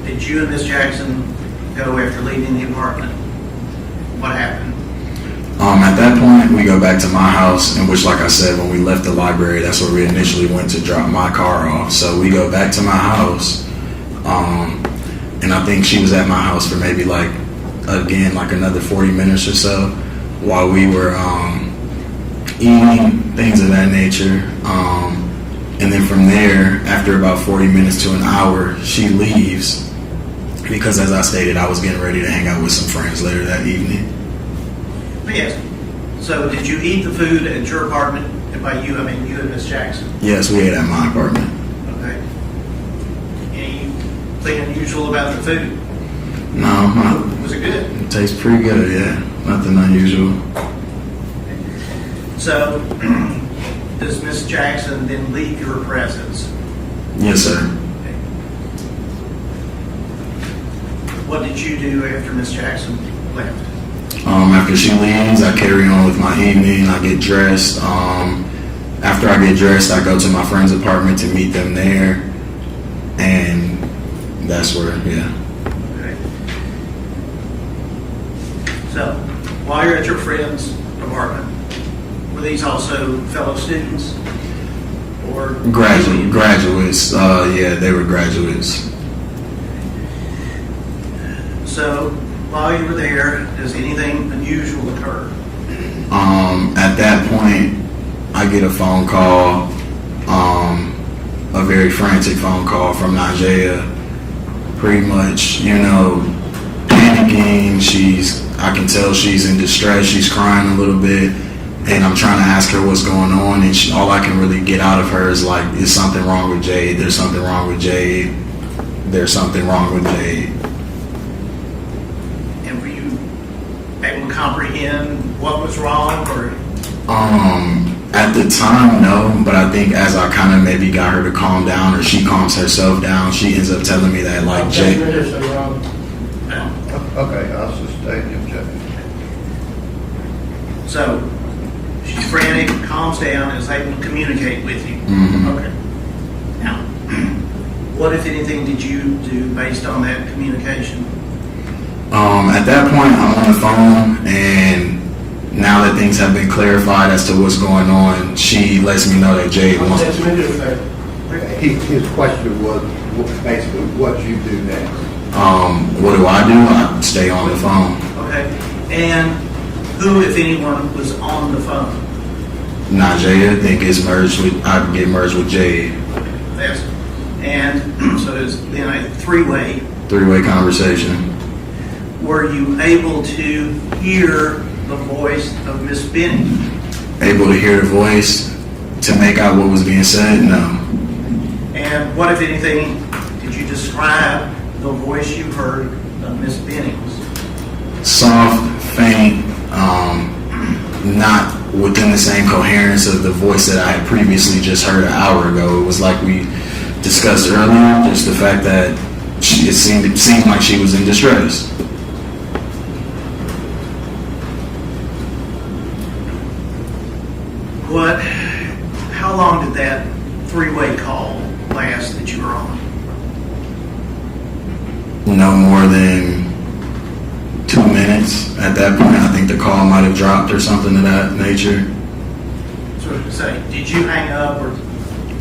did you and Miss Jackson go after leaving the apartment? What happened? At that point, we go back to my house, in which, like I said, when we left the library, that's where we initially went to drop my car off. So we go back to my house, and I think she was at my house for maybe another 40 minutes or so while we were eating, things of that nature. And then from there, after about 40 minutes to an hour, she leaves because, as I stated, I was getting ready to hang out with some friends later that evening. Yes. So did you eat the food at your apartment? And by you, I mean you and Miss Jackson. Yes, we ate at my apartment. Okay. Anything unusual about the food? No. Was it good? It tastes pretty good, yeah. Nothing unusual. So, does Miss Jackson then leave your presence? Yes, sir. Okay. What did you do after Miss Jackson left? After she leaves, I carry on with my evening. I get dressed. After after I get dressed, I go to my friend's apartment to meet them there, and that's where, yeah. Okay. So, while you're at your friend's apartment, were these also fellow students? Or Graduates, yeah, they were graduates. So, while you were there, does anything unusual occur? At that point, I get a phone call, a very frantic phone call from Najee, pretty much, panicking. I can tell she's in distress. She's crying a little bit, and I'm trying to ask her what's going on, and all I can really get out of her is like, is something wrong with Jade? There's something wrong with Jade. There's something wrong with Jade. And were you able to comprehend what was wrong, or? At the time, no, but I think as I kind of maybe got her to calm down, or she calms herself down, she ends up telling me that, like, Jade. Okay, I'll sustain the objection. So, she's frantic, calms down, is able to communicate with you. Mm-hmm. Okay. Now, what, if anything, did you do based on that communication? At that point, I'm on the phone, and now that things have been clarified as to what's going on, she lets me know that Jade wants to. His question was basically, what you do next? What do? I stay on the phone. Okay. And who, if anyone, was on the phone? Najee, I think I get merged with Jade. Yes. And so it's been a three-way. Three-way conversation. Were you able to hear the voice of Miss Benning? Able to hear the voice, to make out what was being said? No. And what, if anything, did you describe the voice you heard of Miss Benning's? Soft, faint, not within the same coherence of the voice that I had previously just heard an hour ago. It was like we discussed earlier, just the fact that it seemed like she was in distress. How long did that three-way call last that you were on? No more than 2 minutes. At that point, I think the call might have dropped or something of that nature. So to say, did you hang up or?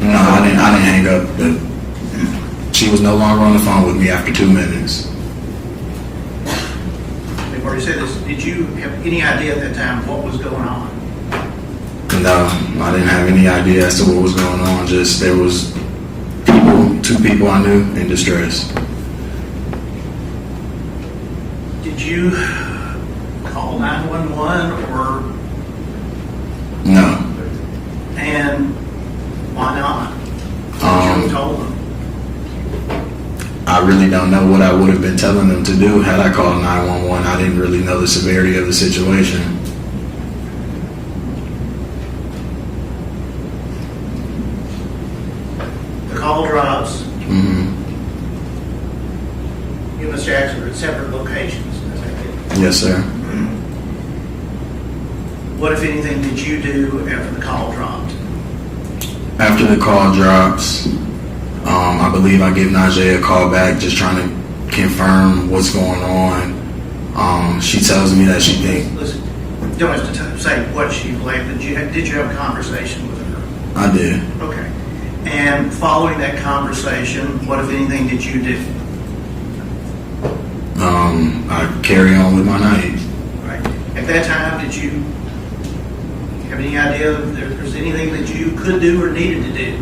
No, I didn't hang up, but she was no longer on the phone with me after 2 minutes. They've already said this. Did you have any idea at that time what was going on? No, I didn't have any idea as to what was going on. Just there was two people I knew in distress. Did you call 911 or? No. And why not? What you told them? I really don't know what I would have been telling them to do had I called 911. I didn't really know the severity of the situation. The call drops. Mm-hmm. You and Ms. Jackson are at separate locations. Yes, sir. What, if anything, did you do after the call dropped? After the call drops, I believe I give Najee a call back, just trying to confirm what's going on. She tells me that she thinks. Listen, you don't have to say what she believed. Did you have a conversation with her? I did. Okay. And following that conversation, what, if anything, did you do? I carry on with my night. Right. At that time, did you have any idea if there was anything that you could do or needed to do?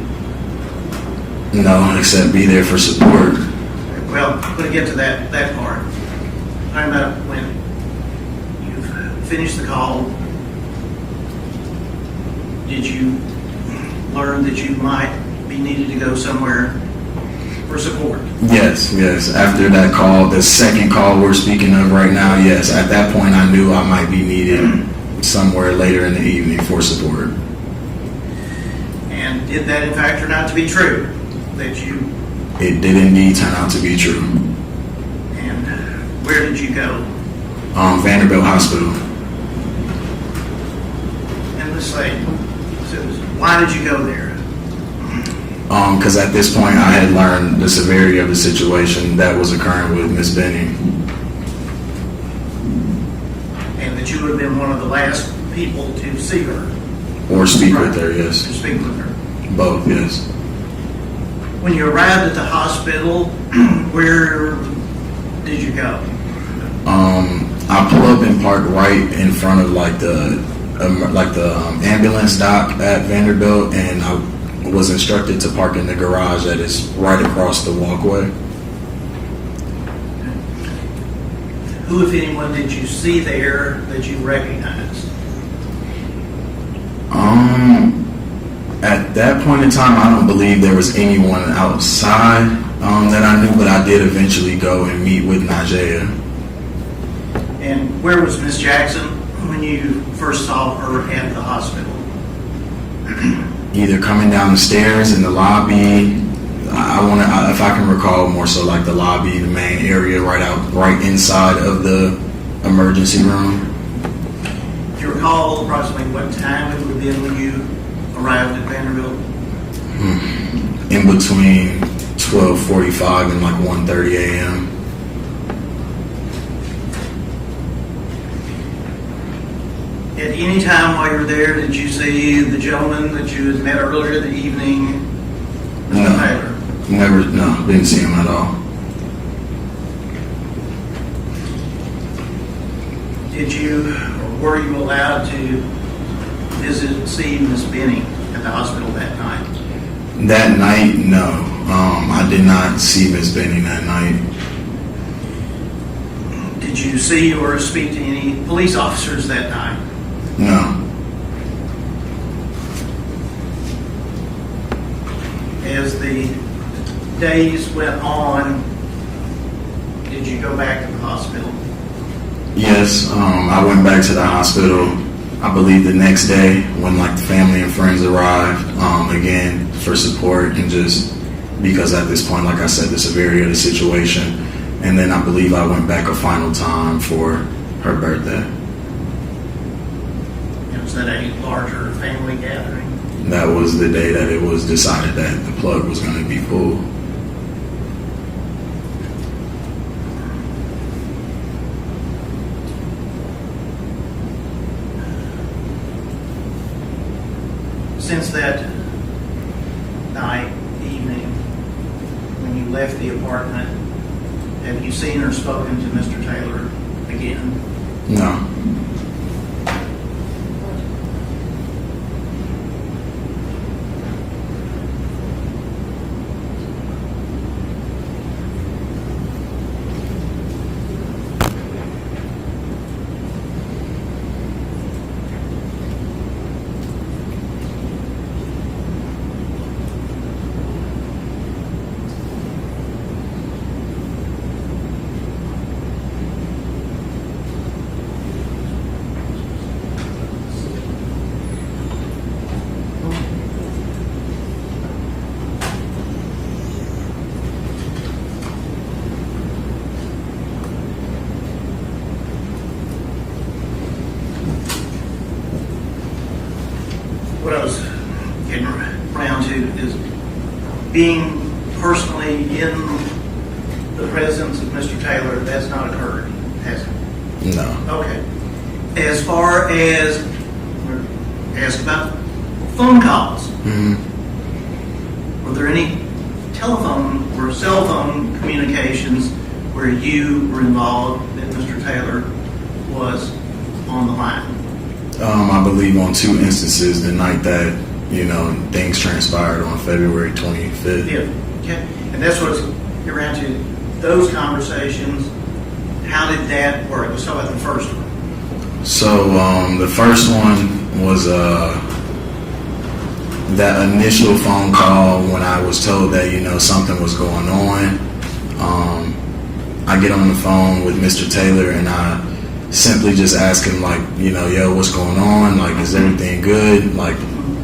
No, except be there for support. Well, I'm going to get to that part. I'm about when you've finished the call, did you learn that you might be needed to go somewhere for support? Yes. After that call, the second call we're speaking of right now, yes. At that point, I knew I might be needed somewhere later in the evening for support. And did that, in fact, turn out to be true? That you? It did indeed turn out to be true. And where did you go? Vanderbilt Hospital. And let's say, so it was Why did you go there? Because at this point I had learned the severity of the situation that was occurring with Miss Benning. And that you would have been one of the last people to see her. Or speak with her, yes. To speak with her. Both, yes. When you arrived at the hospital, where did you go? I pull up and park right in front of the ambulance dock at Vanderbilt, and I was instructed to park in the garage that is right across the walkway. Who, if anyone, did you see there that you recognized? At that point in time, I don't believe there was anyone outside that I knew, but I did eventually go and meet with Najee. And where was Miss Jackson when you first saw her at the hospital? Either coming down the stairs in the lobby. If I can recall, more so like the lobby, the main area, right inside of the emergency room. Do you recall approximately what time it would have been when you arrived at Vanderbilt? In between 12:45 and 1:30 a.m. At any time while you were there, did you see the gentleman that you had met earlier that evening, Mr. Taylor? No, didn't see him at all. Did you, or were you allowed to see Miss Benning at the hospital that night? That night, no. I did not see Miss Benning that night. Did you see or speak to any police officers that night? No. As the days went on, did you go back to the hospital? Yes, I went back to the hospital, I believe the next day when the family and friends arrived, again, for support and just because at this point, like I said, the severity of the situation. And then I believe I went back a final time for her birthday. Was that a larger family gathering? That was the day that it was decided that the plug was going to be pulled. Since that night, evening, when you left the apartment, have you seen or spoken to Mr. Taylor again? No. What I was getting around to is being personally in the presence of Mr. Taylor. That's not occurred, has it? No. Okay. As far as ask about phone calls, were there any telephone or cell phone communications where you were involved that Mr. Taylor was on the line? I believe on 2 instances the night that, things transpired on February 25th. Yeah, okay. And that's what I was getting around to. Those conversations, how did that work? Let's talk about the first one. So the first one was that initial phone call when I was told that, something was going on. I get on the phone with Mr. Taylor and I simply just ask him yo, what's going on? Is everything good?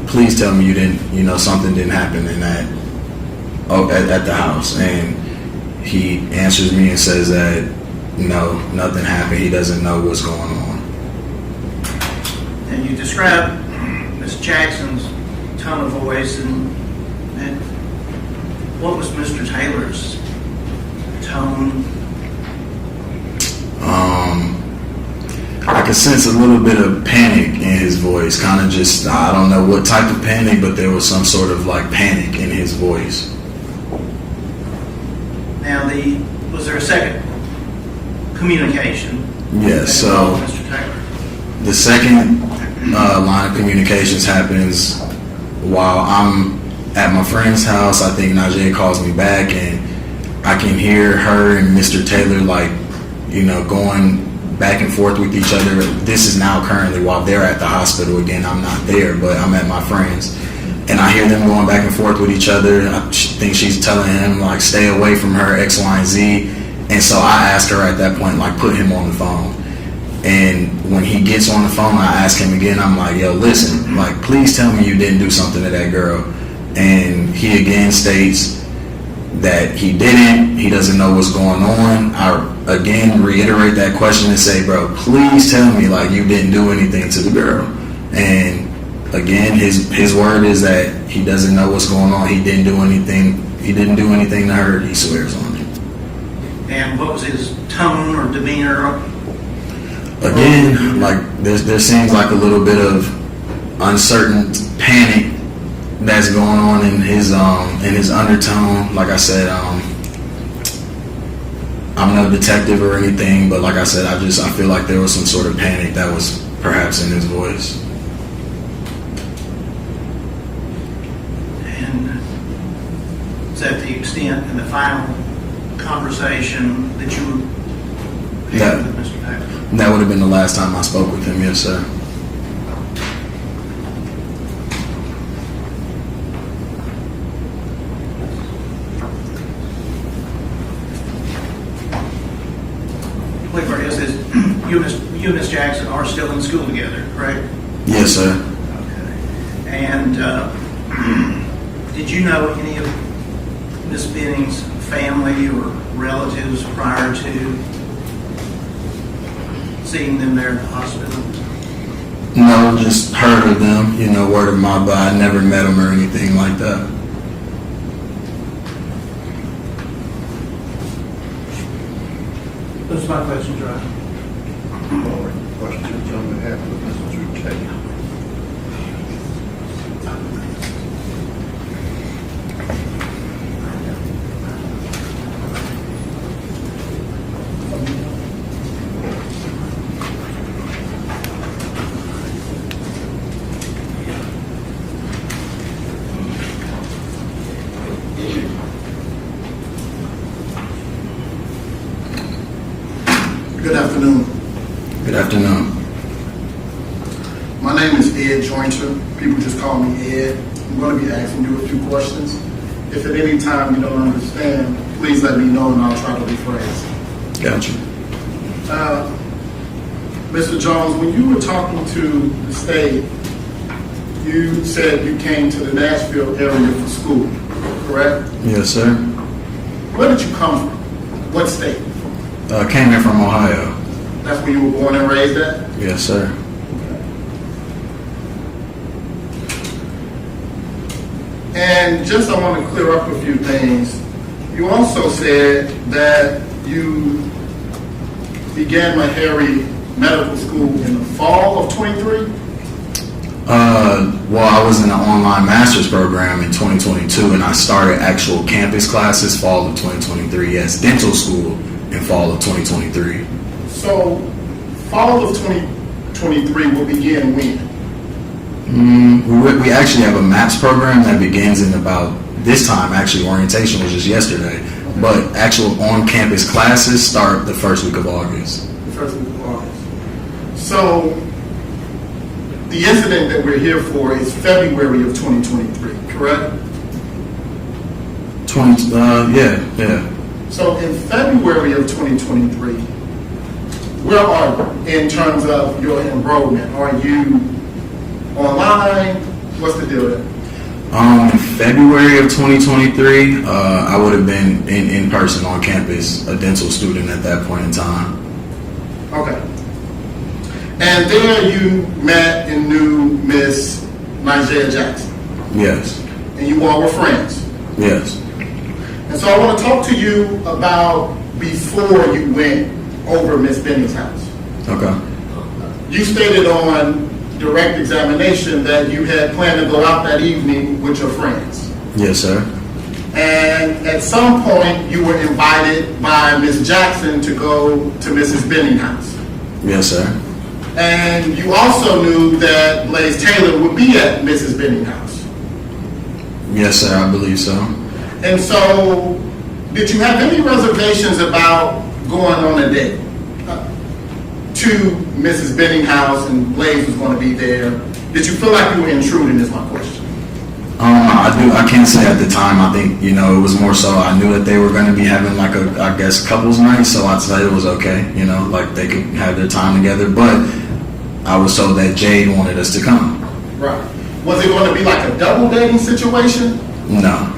Please tell me you didn't, something didn't happen at the house. And he answers me and says that no, nothing happened. He doesn't know what's going on. And you described Ms. Jackson's tone of voice, and what was Mr. Taylor's tone? I could sense a little bit of panic in his voice, kind of just, I don't know what type of panic, but there was some sort of like panic in his voice. Now, was there a second communication? Yes, so Mr. Taylor. the second line of communications happens while I'm at my friend's house. I think Najee calls me back, and I can hear her and Mr. Taylor going back and forth with each other. This is now currently while they're at the hospital. Again, I'm not there, but I'm at my friend's, and I hear them going back and forth with each other. I think she's telling him like stay away from her, X, Y, and Z. And so I asked her at that point, like, put him on the phone. And when he gets on the phone, I ask him again. I'm like, yo, listen, like, please tell me you didn't do something to that girl. And he again states that he didn't. He doesn't know what's going on. I again reiterate that question and say, bro, please tell me like you didn't do anything to the girl. And again, his word is that he doesn't know what's going on. He didn't do anything. He didn't do anything to her. He swears on it. And what was his tone or demeanor? Again, like there seems like a little bit of uncertain panic that's going on in his undertone. Like I said, I'm no detective or anything, but like I said, I feel like there was some sort of panic that was perhaps in his voice. And is that the extent in the final conversation that you had with Mr. Taylor? That would have been the last time I spoke with him, yes, sir. You and Ms. Jackson are still in school together, correct? Yes, sir. Okay. And did you know any of Ms. Benning's family or relatives prior to seeing them there at the hospital? No, just heard of them, word of mouth, but I never met them or anything like that. Those are my questions, right? More questions on behalf of Mr. Taylor. Good afternoon. Good afternoon. My name is Ed Jointer. People just call me Ed. I'm going to be asking you a few questions. If at any time you don't understand, please let me know and I'll try to rephrase. Gotcha. Mr. Jones, when you were talking to the state, you said you came to the Nashville area for school, correct? Yes, sir. Where did you come from? What state? Came here from Ohio. That's where you were born and raised at? Yes, sir. And just I want to clear up a few things. You also said that you began Meharry Medical School in the fall of 23? Well, I was in an online master's program in 2022, and I started actual campus classes fall of 2023. Yes, dental school in fall of 2023. So, fall of 2023 will begin when? We actually have a MAPS program that begins in about this time. Actually, orientation was just yesterday. Okay. But actual on-campus classes start the first week of August. The first week of August. So, the incident that we're here for is February of 2023, correct? Yeah. So, in February of 2023, where are you in terms of your enrollment? Are you online? What's the deal there? February of 2023, I would have been in person on campus, a dental student at that point in time. Okay. And there you met and knew Miss Najee Jackson. Yes. And you all were friends. Yes. And so I want to talk to you about before you went over Miss Benning's house. Okay. You stated on direct examination that you had planned to go out that evening with your friends. Yes, sir. And at some point, you were invited by Miss Jackson to go to Mrs. Benning's house. Yes, sir. And you also knew that Blaise Taylor would be at Mrs. Benning's house. Yes, sir, I believe so. And so, did you have any reservations about going on a date to Mrs. Benning's house and Blaise was going to be there? Did you feel like you were intruding is my question. I can't say at the time. I think, it was more so I knew that they were going to be having like couples night, so I'd say it was okay, like they could have their time together, but I was told that Jade wanted us to come. Right. Was it going to be like a double dating situation? No.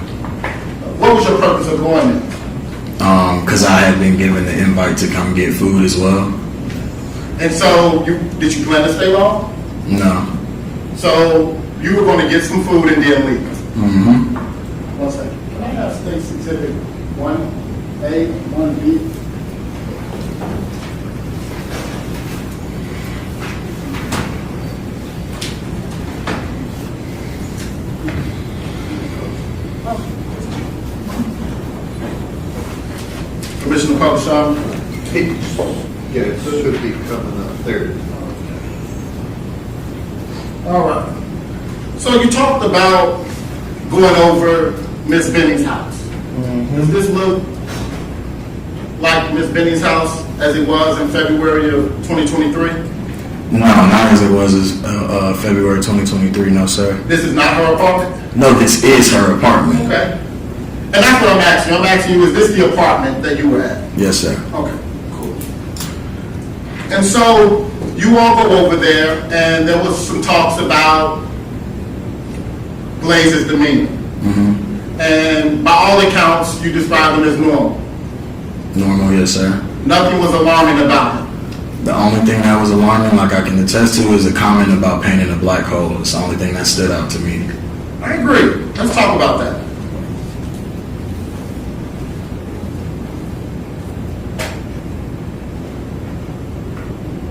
What was your purpose of going there? Because I had been given the invite to come get food as well. And so, did you plan to stay long? No. So, you were going to get some food and then leave. Mm-hmm. One second. Can I have State's Exhibit 1A, 1B? Commissioner Publisher. Yeah, it should be coming up there. All right. So you talked about going over Miss Benning's house. Does this look like Miss Benning's house as it was in February of 2023? No, not as it was as February 2023, no, sir. This is not her apartment? No, this is her apartment. Okay. And that's what I'm asking. I'm asking you, is this the apartment that you were at? Yes, sir. Okay, cool. And so you all go over there, and there was some talks about Blaise's demeanor. Mm-hmm. And by all accounts, you described him as normal. Normal, yes, sir. Nothing was alarming about him. The only thing that was alarming, like I can attest to, is a comment about painting a black hole. It's the only thing that stood out to me. I agree. Let's talk about that.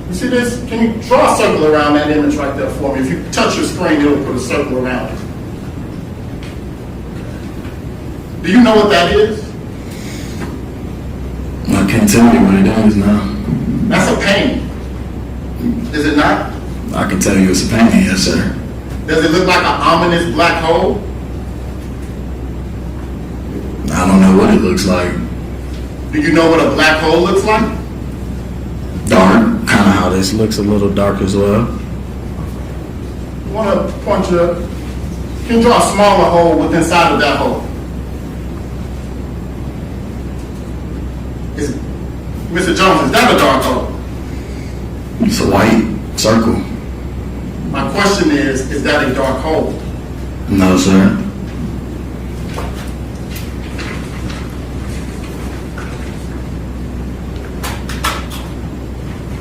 You see this? Can you draw a circle around that image right there for me? If you touch your screen, it'll put a circle around it. Do you know what that is? I can't tell you what it is now. That's a painting. Is it not? I can tell you it's a painting, yes, sir. Does it look like an ominous black hole? I don't know what it looks like. Do you know what a black hole looks like? Dark, kind of how this looks, a little dark as well. I want to point you, can you draw a smaller hole within inside of that hole? Mr. Jones, is that a dark hole? It's a white circle. My question is that a dark hole? No, sir.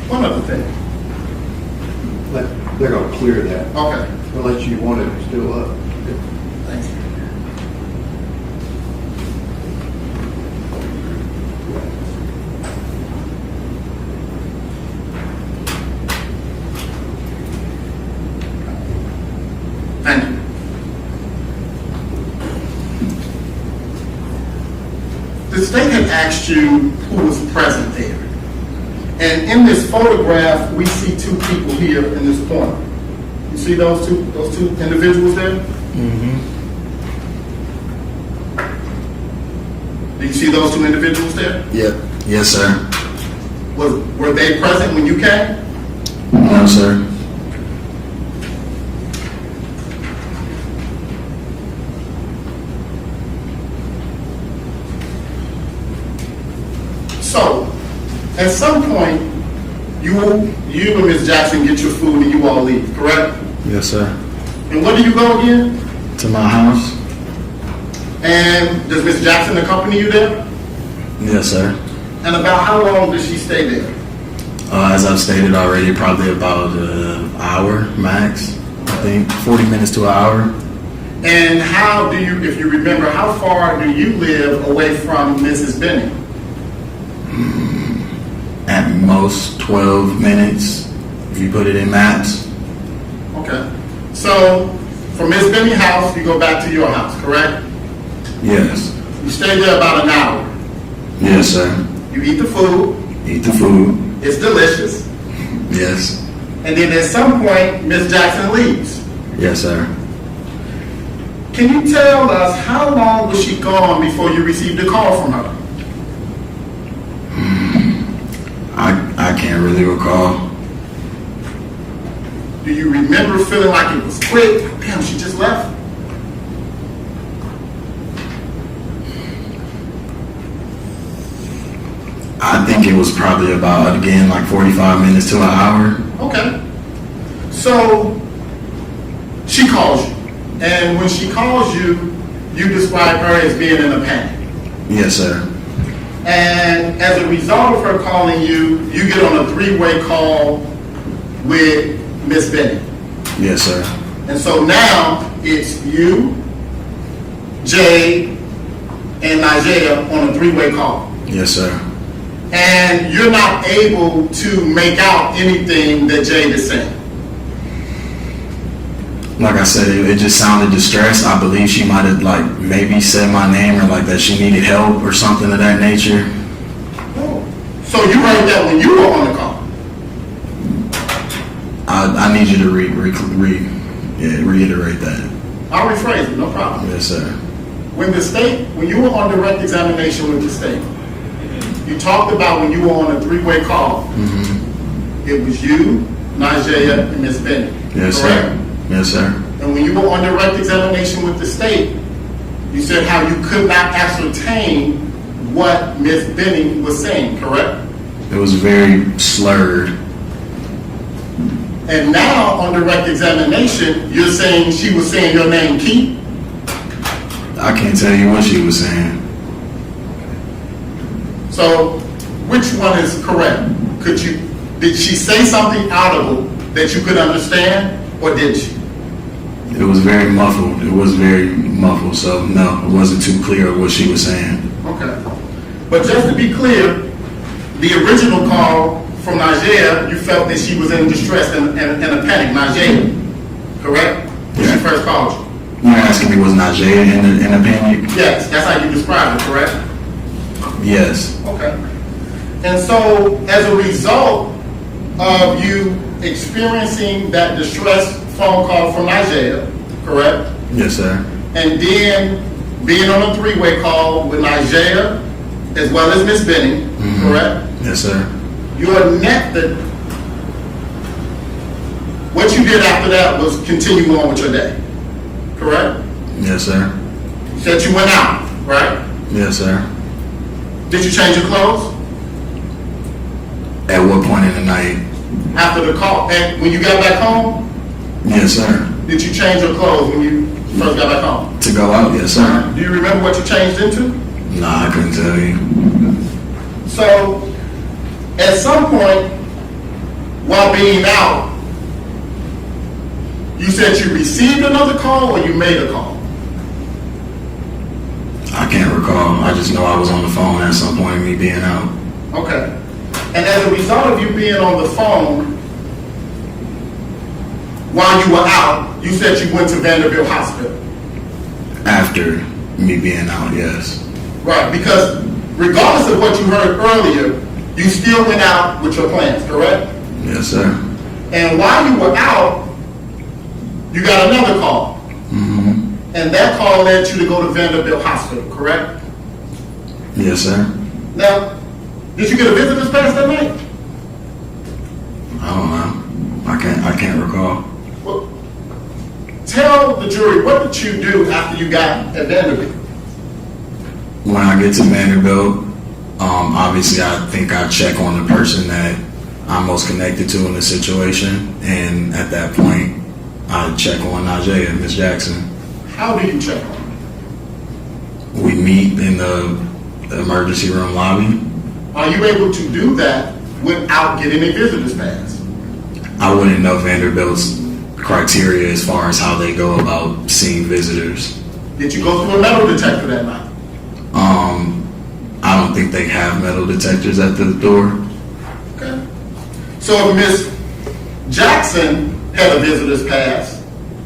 One other thing. They're going to clear that. Okay. Unless you want it still up. Thanks. Thank you. The state had asked you who was present there. And in this photograph, we see two people here in this corner. You see those two individuals there? Mm-hmm. Do you see those two individuals there? Yep. Yes, sir. Were they present when you came? No, sir. So, at some point, you and Ms. Jackson get your food and you all leave, correct? Yes, sir. And where do you go again? To my house? And does Ms. Jackson accompany you there? Yes, sir. And about how long does she stay there? As I've stated already, probably about an hour max. I think 40 minutes to an hour. And how do you, if you remember, how far do you live away from Mrs. Benning? At most 12 minutes, if you put it in maps. Okay. So, from Miss Benning's house, you go back to your house, correct? Yes. You stay there about an hour. Yes, sir. You eat the food. Eat the food. It's delicious. Yes. And then at some point, Miss Jackson leaves. Yes, sir. Can you tell us how long was she gone before you received a call from her? I can't really recall. Do you remember feeling like it was quick? Damn, she just left. I think it was probably about, again, like 45 minutes to an hour. Okay. So, she calls you. And when she calls you, you describe her as being in a panic. Yes, sir. And as a result of her calling you, you get on a three-way call with Miss Benning. Yes, sir. And so now it's you, Jade, and Nigella on a three-way call. Yes, sir. And you're not able to make out anything that Jade is saying. Like I said, it just sounded distressed. I believe she might have like maybe said my name or like that she needed help or something of that nature. Oh. So you heard that when you were on the call? I need you to reiterate that. I'll rephrase it, no problem. Yes, sir. When you were on direct examination with the state, you talked about when you were on a three-way call, it was you, Nigella, and Miss Benning. Yes, correct? sir. Yes, sir. And when you were on direct examination with the state, you said how you could not ascertain what Miss Benning was saying, correct? It was very slurred. And now on direct examination, you're saying she was saying your name, Keith? I can't tell you what she was saying. So, which one is correct? Did she say something audible that you could understand, or did she? It was very muffled. It was very muffled. So no, it wasn't too clear what she was saying. Okay. But just to be clear, the original call from Nigella, you felt that she was in distress and a panic. Nigella, correct? When she first called you. You're asking me, was Nigella in a panic? Yes, that's how you described it, correct? Yes. Okay. And so, as a result of you experiencing that distress phone call from Nigella, correct? Yes, sir. And then being on a three-way call with Nigella as well as Miss Benning, correct? Yes, sir. Your method, what you did after that was continue on with your day, correct? Yes, sir. You said you went out, right? Yes, sir. Did you change your clothes? At what point in the night? After the call, and when you got back home? Yes, sir. Did you change your clothes when you first got back home? To go out? Yes, sir. Do you remember what you changed into? Nah, I couldn't tell you. So, at some point, while being out, you said you received another call or you made a call? I can't recall. I just know I was on the phone at some point, me being out. Okay. And as a result of you being on the phone while you were out, you said you went to Vanderbilt Hospital. After me being out, yes. Right, because regardless of what you heard earlier, you still went out with your plans, correct? Yes, sir. And while you were out, you got another call. And that call led you to go to Vanderbilt Hospital, correct? Yes, sir. Now, did you get a visitor's pass that night? I don't know. I can't recall. Well, tell the jury, what did you do after you got at Vanderbilt? When I get to Vanderbilt, obviously I think I check on the person that I'm most connected to in the situation, and at that point, I check on Nigella, Miss Jackson. How do you check on her? We meet in the emergency room lobby. Are you able to do that without getting a visitor's pass? I wouldn't know Vanderbilt's criteria as far as how they go about seeing visitors. Did you go through a metal detector that night? I don't think they have metal detectors at the door. Okay. So if Miss Jackson had a visitor's pass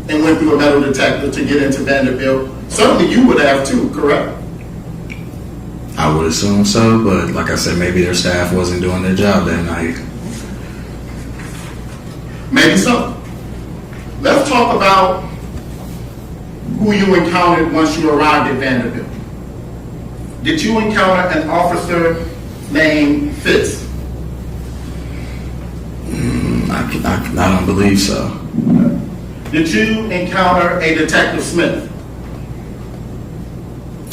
and went through a metal detector to get into Vanderbilt, certainly you would have too, correct? I would assume so, but like I said, maybe their staff wasn't doing their job that night. Maybe so. Let's talk about who you encountered once you arrived at Vanderbilt. Did you encounter an officer named Fitz? I don't believe so. Did you encounter a Detective Smith?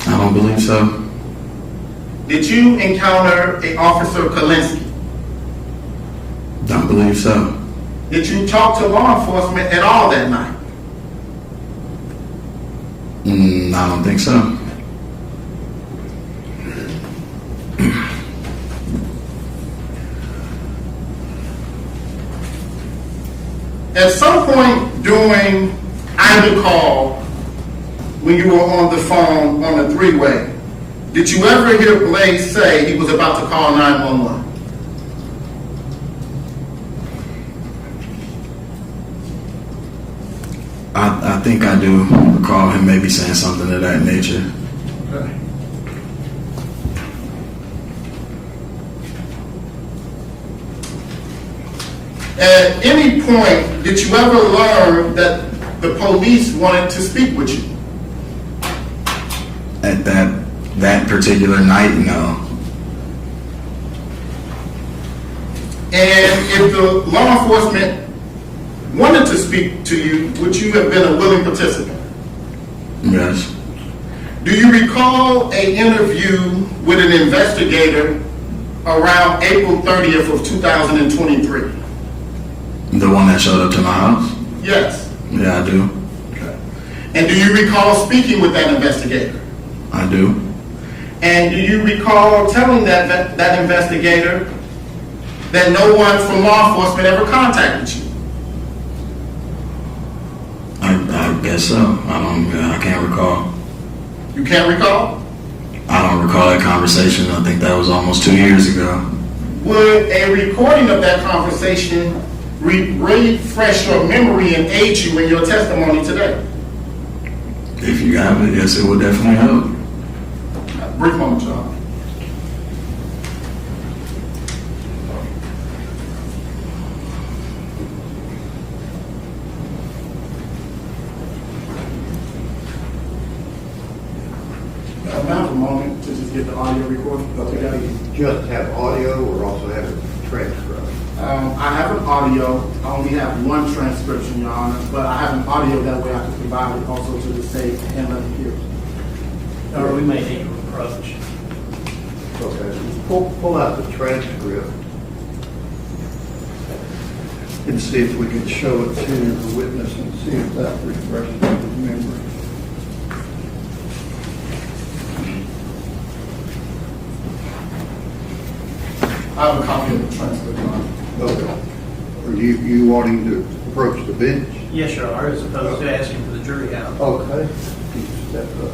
I don't believe so. Did you encounter a Officer Kalinsky? Don't believe so. Did you talk to law enforcement at all that night? I don't think so. At some point during either call, when you were on the phone on the three-way, did you ever hear Blaise say he was about to call 911? I think I do recall him maybe saying something of that nature. Okay. At any point, did you ever learn that the police wanted to speak with you? At that particular night, no. And if the law enforcement wanted to speak to you, would you have been a willing participant? Yes. Do you recall an interview with an investigator around April 30th of 2023? The one that showed up to my house? Yes. Yeah, I do. Okay. And do you recall speaking with that investigator? I do. And do you recall telling that investigator that no one from law enforcement ever contacted you? I guess so. I can't recall. You can't recall? I don't recall that conversation. I think that was almost 2 years ago. Would a recording of that conversation refresh your memory and aid you in your testimony today? If you have it, yes, it would definitely help. Brief moment, John. I have a moment to just get the audio recording together. You just have audio or also have it transcribed? I have an audio. I only have one transcription, Your Honor, but I have an audio that way I can provide it also to the state and let them hear it. Or we may need to approach. Okay, pull out the transcript and see if we can show it to the witness and see if that refreshes his memory. I have a copy of the transcript, Your Honor. Okay. Are you wanting to approach the bench? Yes, Your Honor, as opposed to asking for the jury out. Okay. You step up.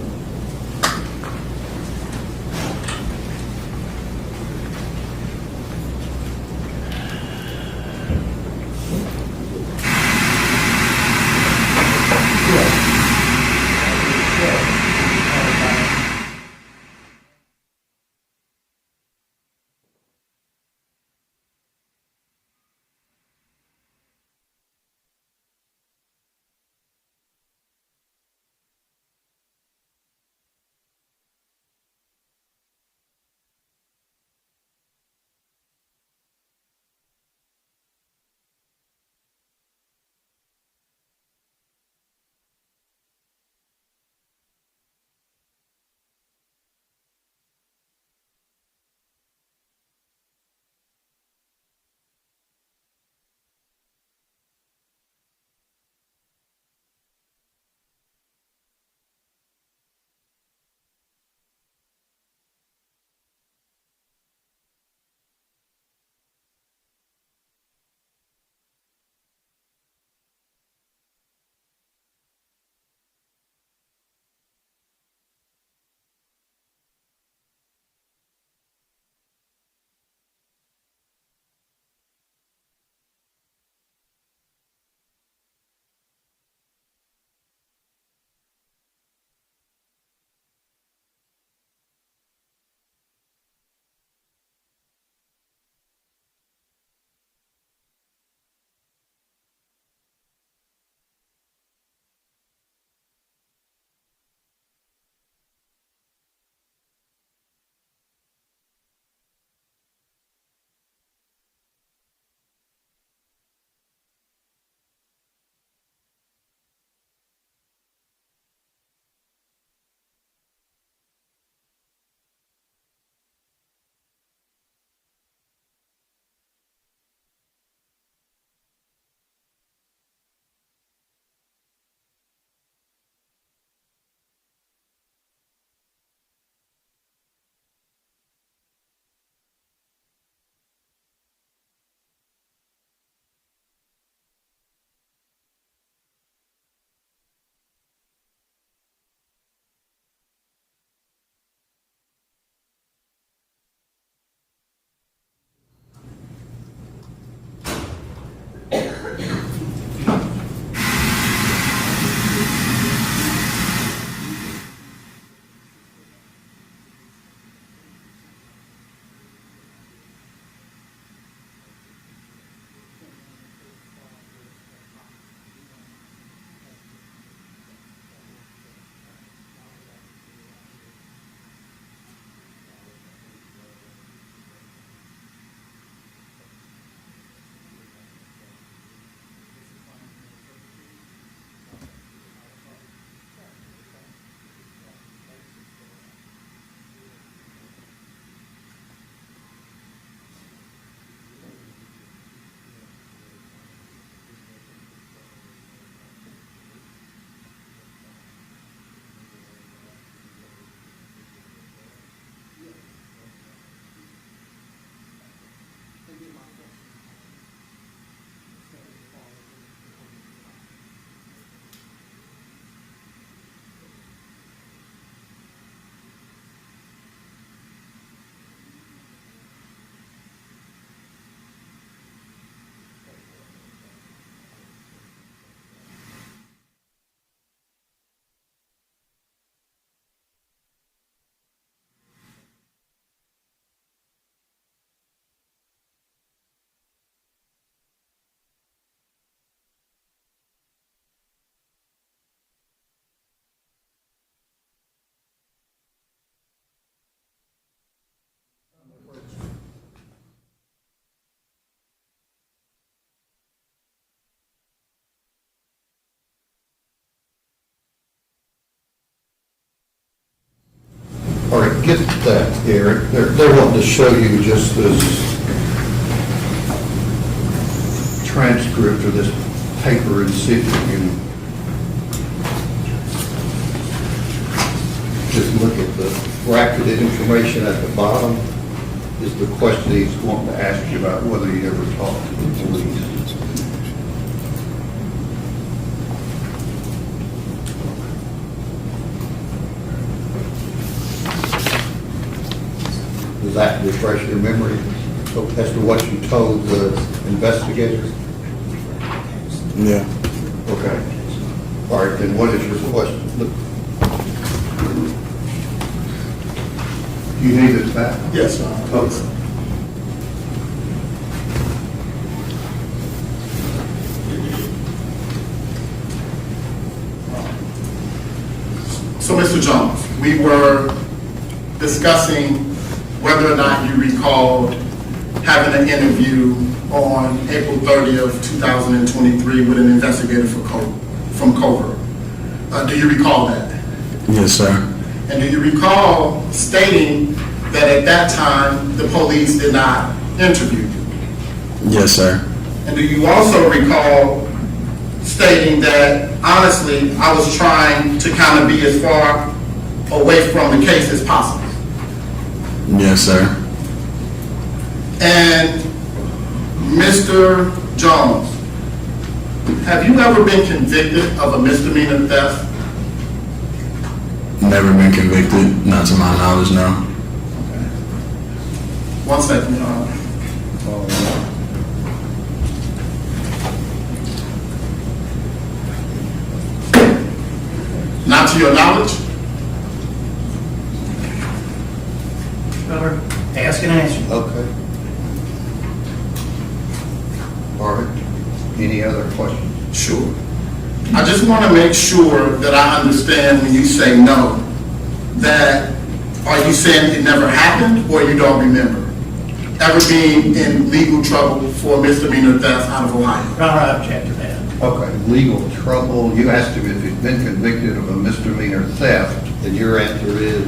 All right, get that, Eric. They're wanting to show you just this transcript or this paper and see if you can just look at the bracketed information at the bottom is the question he's wanting to ask you about whether you ever talked to the police. Does that refresh your memory as to what you told the investigators? Yeah. Okay. All right, then what is your question? Look. You need it back? Yes, sir. Okay. So, Mr. Jones, we were discussing whether or not you recalled having an interview on April 30th, 2023 with an investigator from Covert. Do you recall that? Yes, sir. And do you recall stating that at that time the police did not interview you? Yes, sir. And do you also recall stating that, honestly, I was trying to kind of be as far away from the case as possible? Yes, sir. And Mr. Jones, have you ever been convicted of a misdemeanor theft? Never been convicted, not to my knowledge, no. One second, Your Honor. Not to your knowledge? Better ask and answer. Okay. All right. Any other questions? Sure. I just want to make sure that I understand when you say no, that are you saying it never happened or you don't remember ever being in legal trouble for misdemeanor theft out of Ohio? Your Honor, I object to that. Okay, legal trouble. You asked him if he'd been convicted of a misdemeanor theft, and your answer is?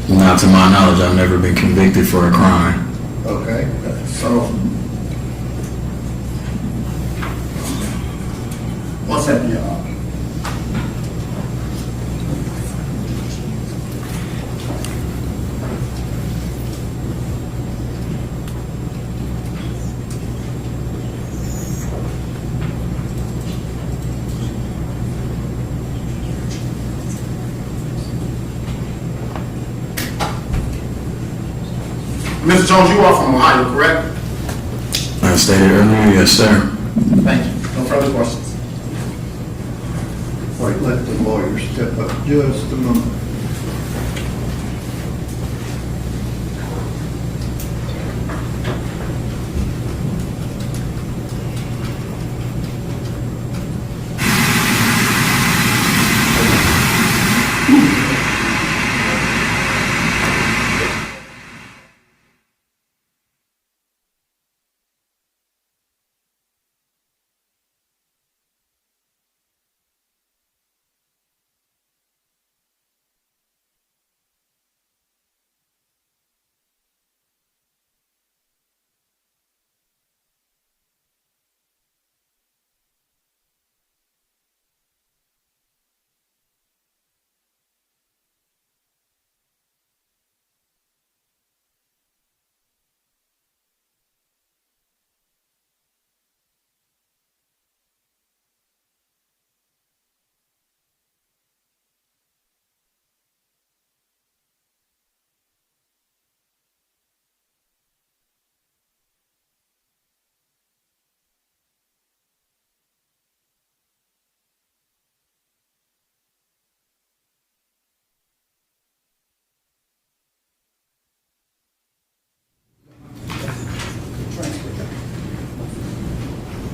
Not to my knowledge, I've never been convicted for a crime. Okay. So, one second, Your Honor. Mr. Jones, you are from Ohio, correct? I stated earlier, yes, sir. Thank you. No further questions. All right, let the lawyer step up just a moment.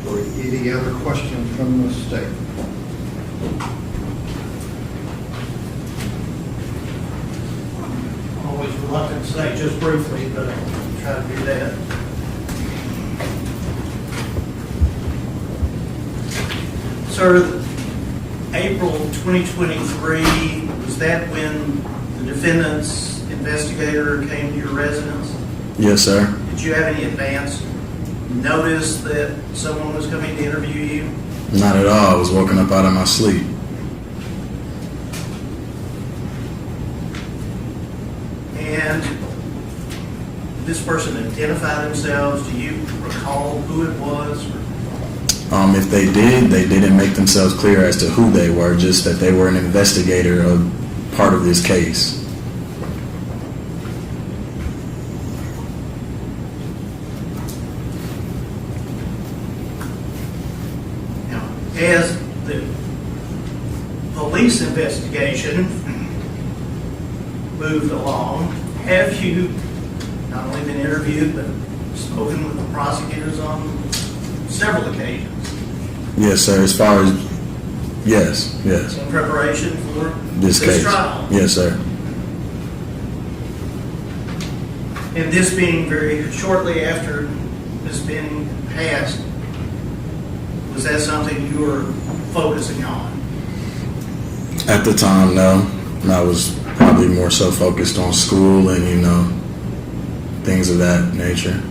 Or any other questions from the state? I'm always reluctant to say just briefly, but I'll try to do that. Sir, April 2023, was that when the defendant's investigator came to your residence? Yes, sir. Did you have any advance notice that someone was coming to interview you? Not at all. I was woken up out of my sleep. And this person identify themselves? Do you recall who it was? If they did, they didn't make themselves clear as to who they were, just that they were an investigator of part of this case. Now, as the police investigation moved along, have you not only been interviewed, but spoken with the prosecutors on several occasions? Yes, sir. As far as, yes. In preparation for This case. trial? Yes, sir. And this being very shortly after Ms. Benning passed, was that something you were focusing on? At the time, no. I was probably more so focused on school and, things of that nature.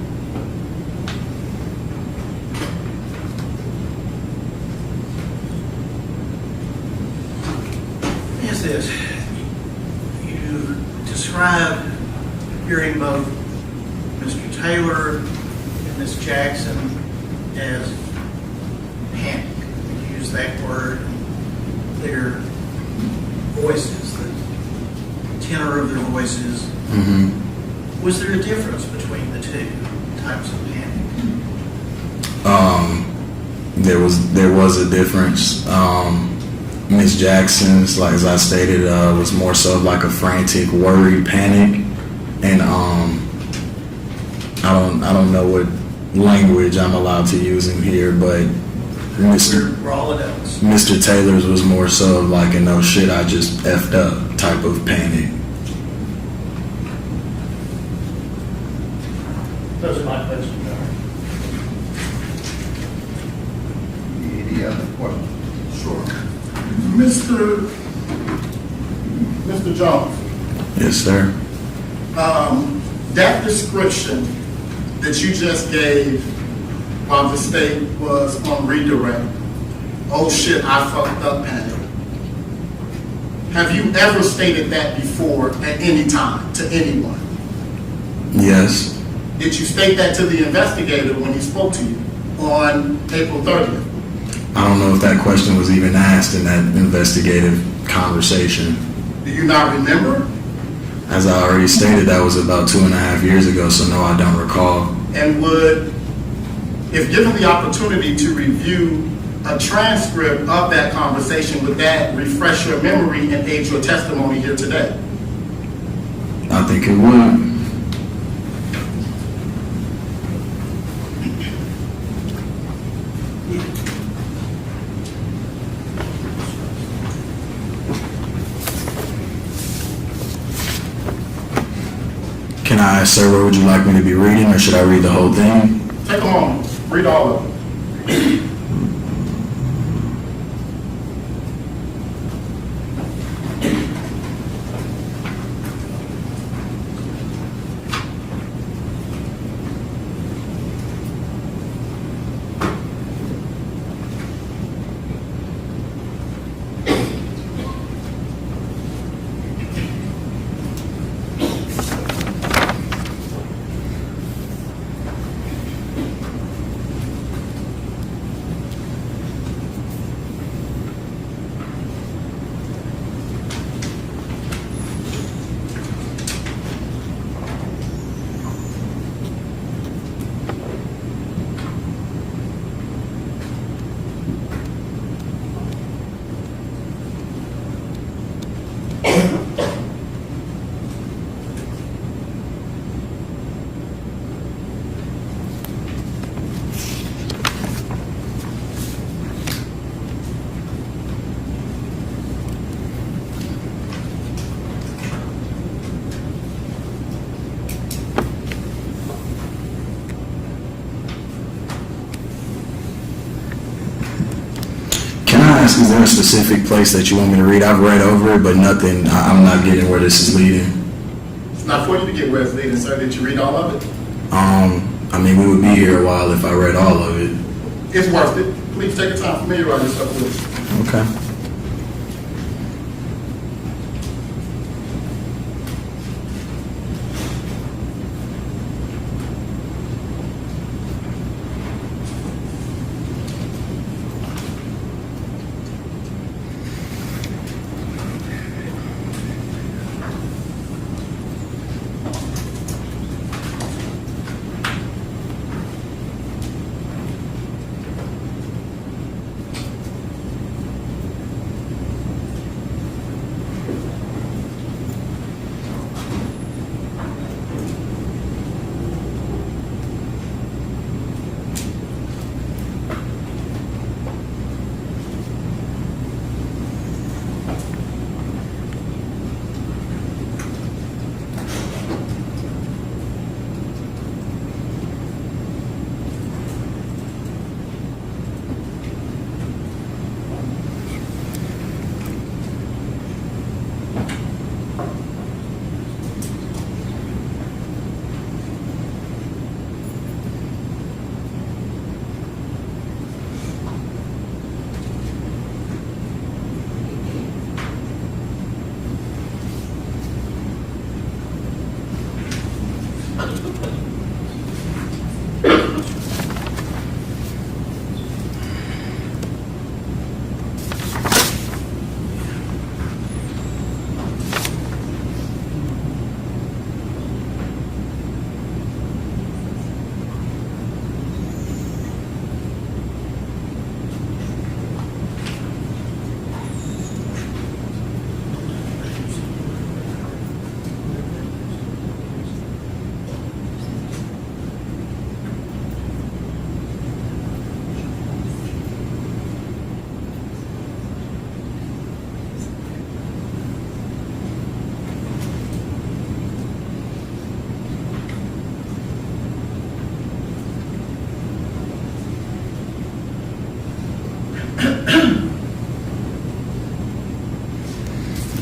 Is this, you describe hearing both Mr. Taylor and Ms. Jackson as panic. You use that word. Their voices, the tenor of their voices. Mm-hmm. Was there a difference between the two types of panic? There was a difference. Miss Jackson's, like as I stated, was more so like a frantic, worried panic, and I don't know what language I'm allowed to use in here, but We're all adults. Mr. Taylor's was more so of like a no shit, I just effed up type of panic. Those are my questions. Any other questions? Sure. Mr. Jones, Yes, sir. that description that you just gave while the state was on redirect, oh shit, I fucked up panic. Have you ever stated that before at any time to anyone? Yes. Did you state that to the investigator when he spoke to you on April 30th? I don't know if that question was even asked in that investigative conversation. Do you not remember? As I already stated, that was about 2.5 years ago, so no, I don't recall. And would, if given the opportunity to review a transcript of that conversation, would that refresh your memory and aid your testimony here today? I think it would. Can I, sir, what would you like me to be reading, or should I read the whole thing? Take a moment, read all of it. ask, is there a specific place that you want me to read? I've read over it, but nothing, I'm not getting where this is leading. It's not for you to get where it's leading, sir. Did you read all of it? I mean, we would be here a while if I read all of it. It's worth it. Please take your time, familiarize yourself with it. Okay.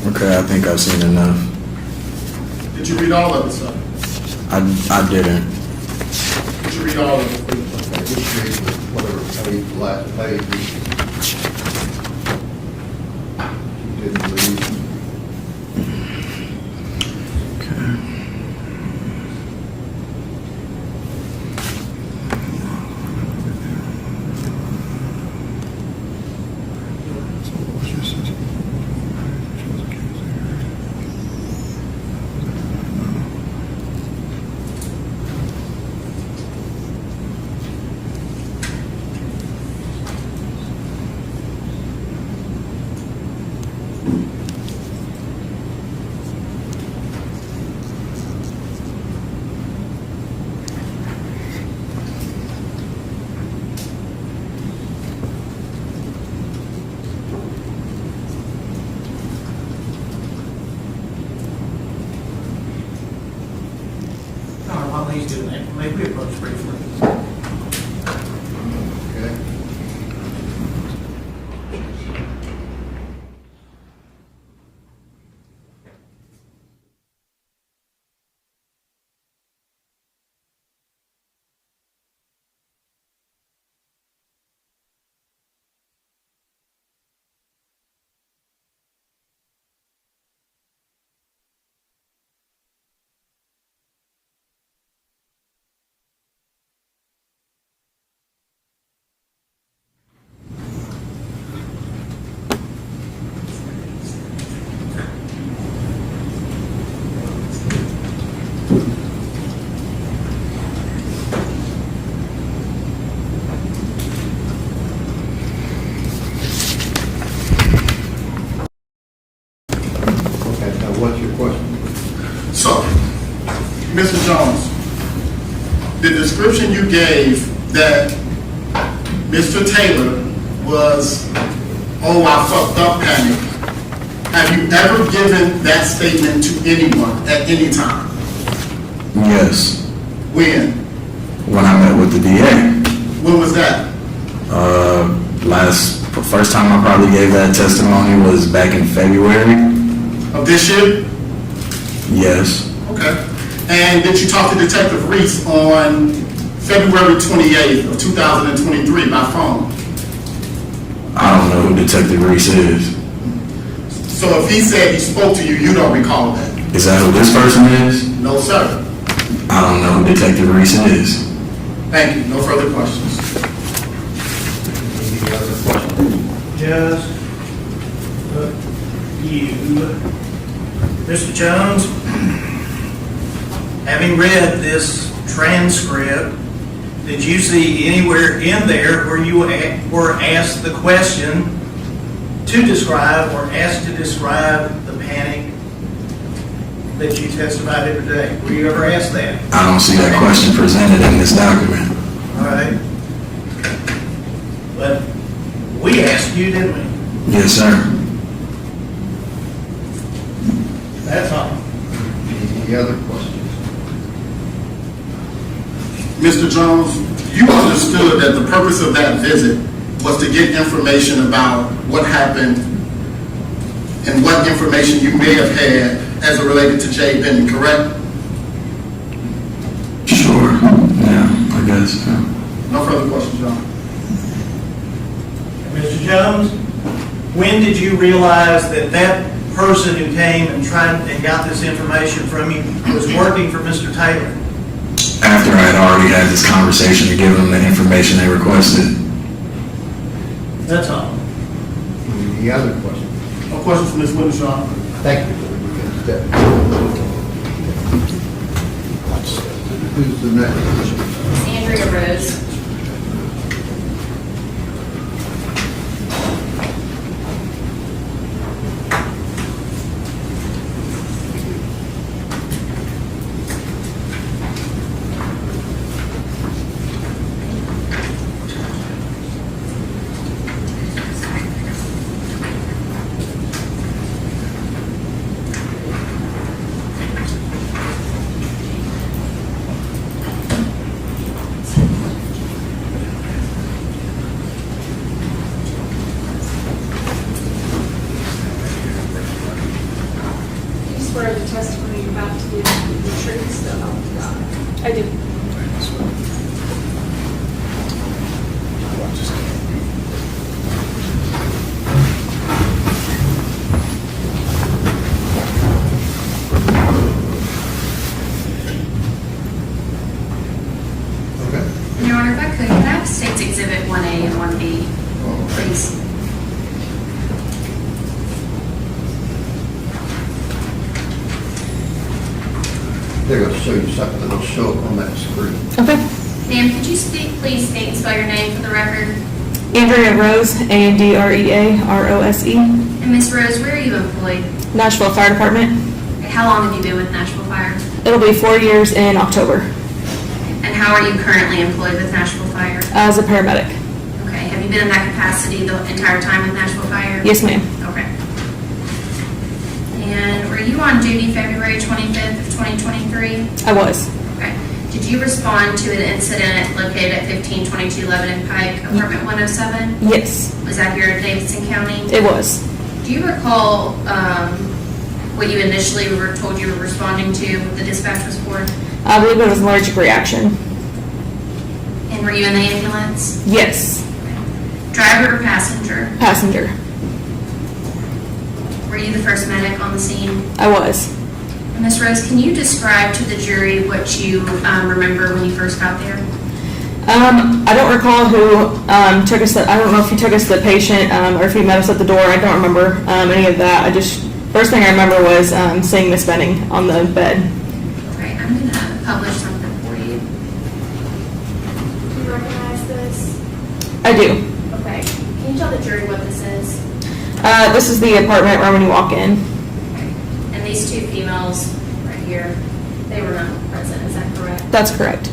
Okay, I think I've seen enough. Did you read all of it, sir? I didn't. Did you read all of it, please? Okay, just read whatever page, last page. You didn't read. While he's doing that, maybe we approach briefly. Okay. What's your question? So, Mr. Jones, the description you gave that Mr. Taylor was, oh, I fucked up panic. Have you ever given that statement to anyone at any time? Yes. When? When I met with the DA. When was that? Last The first time I probably gave that testimony was back in February. Of this year? Yes. Okay. And did you talk to Detective Reese on February 28th of 2023 by phone? I don't know who Detective Reese is. So if he said he spoke to you, you don't recall that? Is that who this person is? No, sir. I don't know who Detective Reese is. Thank you. No further questions. Any other questions? Just you, Mr. Jones, having read this transcript, did you see anywhere in there where you were asked the question to describe or asked to describe the panic that you testified in today? Were you ever asked that? I don't see that question presented in this document. All right. But we asked you, didn't we? Yes, sir. That's all. Any other questions? Mr. Jones, you understood that the purpose of that visit was to get information about what happened and what information you may have had as it related to Jade Benning, correct? Sure. Yeah, I guess. No further questions, John. Mr. Jones, when did you realize that that person who came and tried and got this information from you was working for Mr. Taylor? After I had already had this conversation and given them the information they requested. That's all. Any other questions? No questions from Ms. Winshaw. Thank you. Who's the next? Andrea Rose. Swear the testimony you're about to give the truth, so help you God. I do. Okay. Your Honor, if I could I have State's Exhibit 1A and 1B, please? They're going to show you something that'll show up on that screen. Okay. Ma'am, could you please state and spell your name for the record? Andrea Rose, ANDREAROSE, And Ms. Rose, where are you employed? Nashville Fire Department. How long have you been with Nashville Fire? It'll be 4 years in October And how are you currently employed with Nashville Fire? as a paramedic. Okay, have you been in that capacity the entire time with Nashville Fire? Yes, ma'am. Okay. And were you on duty February 25th of 2023? I was. Okay. Did you respond to an incident located at 1522 Lebanon Pike, apartment 107? Yes, Was that here in Davidson County? it was. Do you recall what you initially were told you were responding to, what the dispatch was for? I believe it was an allergic reaction. And were you in the ambulance? Yes, Driver or passenger? passenger. Were you the first medic on the scene? I was. And Ms. Rose, can you describe to the jury what you remember when you first got there? I don't recall who took us. I don't know if he took us to the patient or if he met us at the door. I don't remember any of that. First thing I remember was seeing Miss Benning on the bed. Okay, I'm going to publish something for you. Do you recognize this? I do. Okay. Can you tell the jury what this is? This is the apartment right when you walk in. And these two females right here, they were not present, is that correct? That's correct.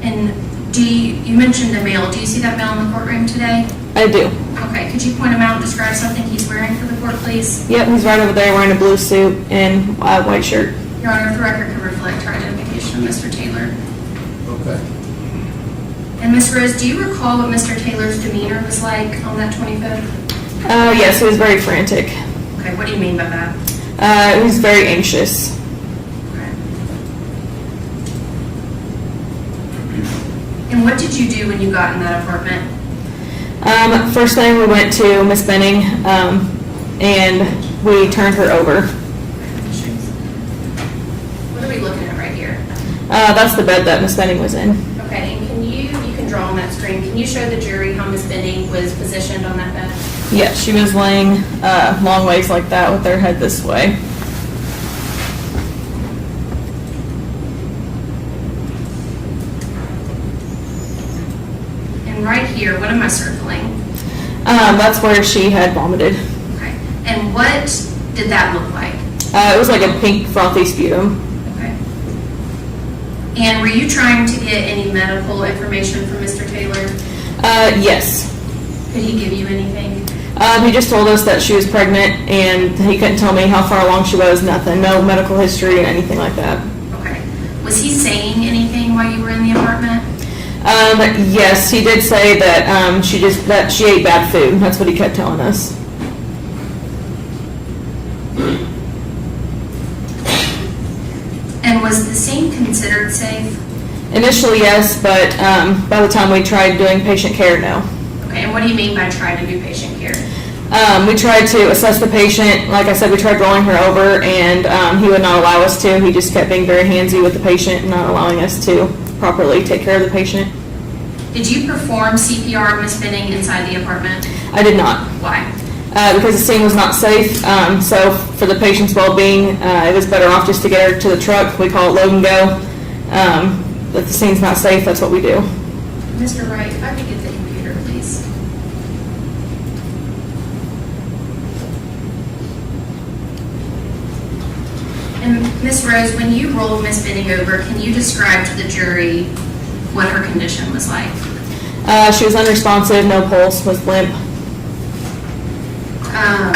And you mentioned a male. Do you see that male in the courtroom today? I do. Okay, could you point him out and describe something he's wearing for the court, please? Yep, he's right over there wearing a blue suit and a white shirt. Your Honor, if the record can reflect our identification of Mr. Taylor. Okay. And Ms. Rose, do you recall what Mr. Taylor's demeanor was like on that 25th? Yes, he was very frantic. Okay, what do you mean by that? He was very anxious. And what did you do when you got in that apartment? First thing, we went to Miss Benning, and we turned her over. What are we looking at right here? That's the bed that Miss Benning was in. Okay, and you can draw on that screen. Can you show the jury how Ms. Benning was positioned on that bed? Yeah, she was laying long ways like that with her head this way. And right here, what am I circling? That's where she had vomited. Okay. And what did that look like? It was like a pink frothy sputum. Okay. And were you trying to get any medical information from Mr. Taylor? Yes. Could he give you anything? He just told us that she was pregnant, and he couldn't tell me how far along she was, nothing. No medical history or anything like that. Okay. Was he saying anything while you were in the apartment? Yes, he did say that she ate bad food. That's what he kept telling us. And was the scene considered safe? Initially, yes, but by the time we tried doing patient care, no. Okay, and what do you mean by try to do patient care? We tried to assess the patient. Like I said, we tried rolling her over, and he would not allow us to. He just kept being very handsy with the patient and not allowing us to properly take care of the patient. Did you perform CPR on Ms. Benning inside the apartment? I did not. Why? Because the scene was not safe. So for the patient's well-being, it was better off just to get her to the truck. We call it load and go. If the scene's not safe, that's what we do. Mr. Wright, if I could get the computer, please. And Ms. Rose, when you rolled Ms. Benning over, can you describe to the jury what her condition was like? She was unresponsive, no pulse, was limp. I'm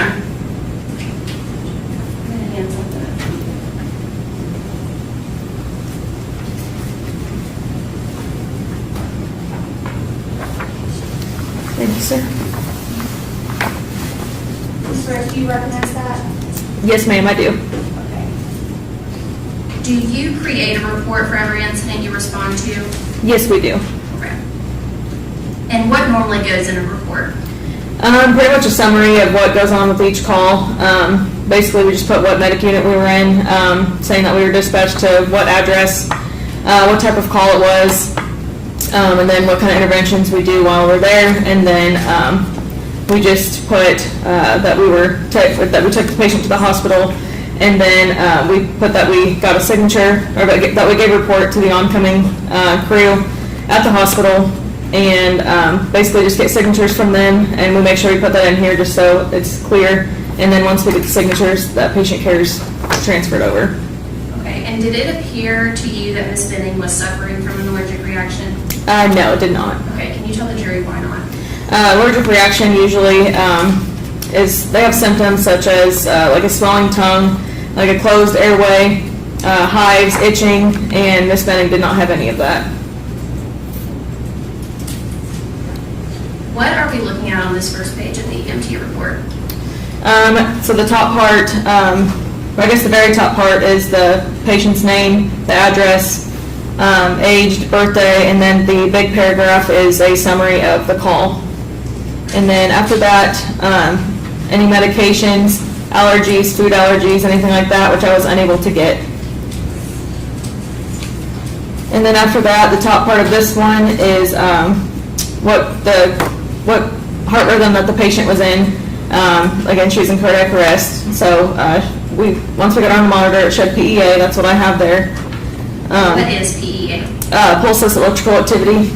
gonna hand something up. Thank you, sir. Ms. Rose, do you recognize that? Yes, ma'am, I do. Do you create a report for every incident you respond to? Yes, we do. Okay. And what normally goes in a report? Pretty much a summary of what goes on with each call. Basically, we just put what medic unit we were in, saying that we were dispatched to what address, what type of call it was, and then what kind of interventions we do while we're there. And then we just put that we took the patient to the hospital, and then we put that we got a signature, or that we gave a report to the oncoming crew at the hospital. And basically just get signatures from them, and we make sure we put that in here just so it's clear. And then once we get the signatures, that patient care is transferred over. Okay, and did it appear to you that Ms. Benning was suffering from an allergic reaction? No, it did not. Okay, can you tell the jury why not? Allergic reaction usually is, they have symptoms such as like a swelling tongue, like a closed airway, hives, itching, and Ms. Benning did not have any of that. What are we looking at on this first page of the EMT report? So the top part, I guess the very top part is the patient's name, the address, age, birthday, and then the big paragraph is a summary of the call. And then after that, any medications, allergies, food allergies, anything like that, which I was unable to get. And then after that, the top part of this one is what heart rhythm that the patient was in. Again, she was in cardiac arrest. So once we got on the monitor, it showed PEA. That's what I have there. What is PEA? Pulseless electrical activity.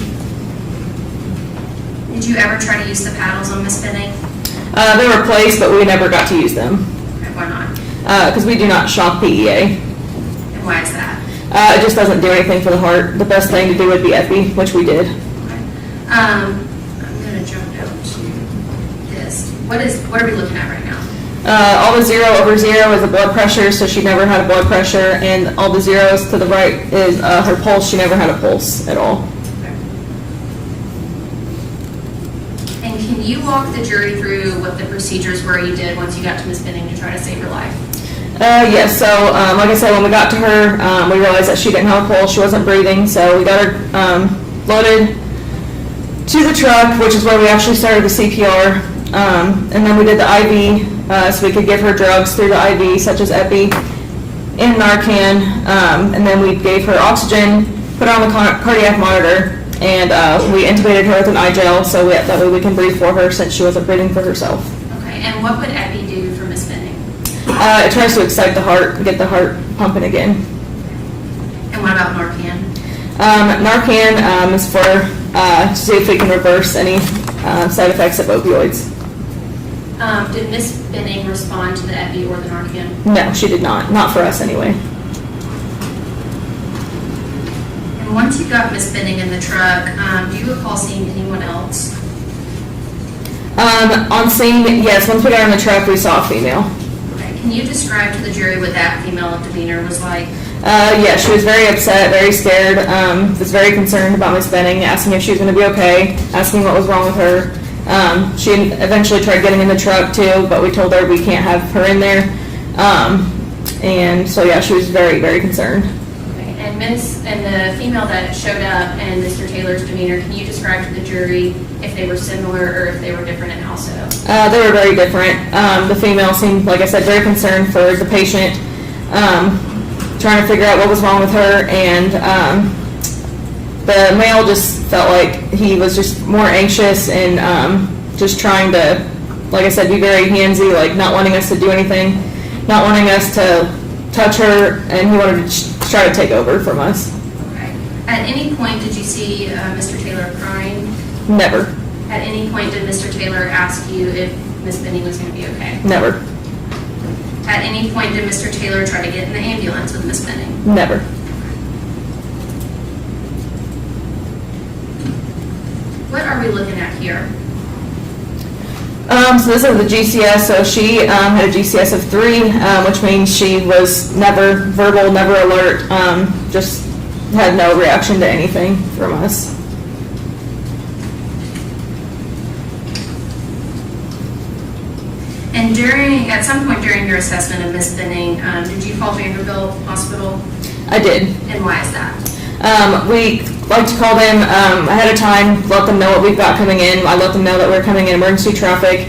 Did you ever try to use the paddles on Ms. Benning? They were placed, but we never got to use them. Okay, why not? Because we do not shock PEA. And why is that? It just doesn't do anything for the heart. The best thing to do would be epi, which we did. I'm going to jump down to this. What are we looking at right now? All the 0 over 0 is the blood pressure, so she never had a blood pressure, and all the zeros to the right is her pulse. She never had a pulse at all. Okay. you walk the jury through what the procedures were you did once you got to Miss Benning to try to save her life? Yes, so like I said, when we got to her, we realized that she didn't have a pulse, she wasn't breathing, so we got her loaded to the truck, which is where we actually started the CPR, and then we did the IV, so we could give her drugs through the IV, such as Epi and Narcan, and then we gave her oxygen, put her on the cardiac monitor, and we intubated her with an eye gel, so that way we can breathe for her since she wasn't breathing for herself. Okay, and what would Epi do for Miss Benning? It tries to excite the heart, get the heart pumping again. And what about Narcan? Narcan is for to see if we can reverse any side effects of opioids. Did Miss Benning respond to the Epi or the Narcan? No, she did not. Not for us anyway. And once you got Miss Benning in the truck, do you recall seeing anyone else? On scene, yes. Once we got her in the truck, we saw a female. Can you describe to the jury what that female demeanor was like? Yeah, she was very upset, very scared, was very concerned about Miss Benning, asking if she was going to be okay, asking what was wrong with her. She eventually tried getting in the truck too, but we told her we can't have her in there. And so yeah, she was very, very concerned. Okay. And the female that showed up and Mr. Taylor's demeanor, can you describe to the jury if they were similar or if they were different in how so? They were very different. The female seemed, like I said, very concerned for the patient, trying to figure out what was wrong with her, and the male just felt like he was just more anxious and just trying to, like I said, be very handsy, like not wanting us to do anything, not wanting us to touch her, and he wanted to try to take over from us. Okay. At any point did you see Mr. Taylor crying? Never. At any point did Mr. Taylor ask you if Miss Benning was going to be okay? Never. At any point did Mr. Taylor try to get in the ambulance with Miss Benning? Never. What are we looking at here? So this is the GCS. So she had a GCS of 3, which means she was never verbal, never alert, just had no reaction to anything from us. And at some point during your assessment of Miss Benning, did you call Vanderbilt Hospital? I did. And why is that? We like to call them ahead of time, let them know what we've got coming in. I let them know that we're coming in emergency traffic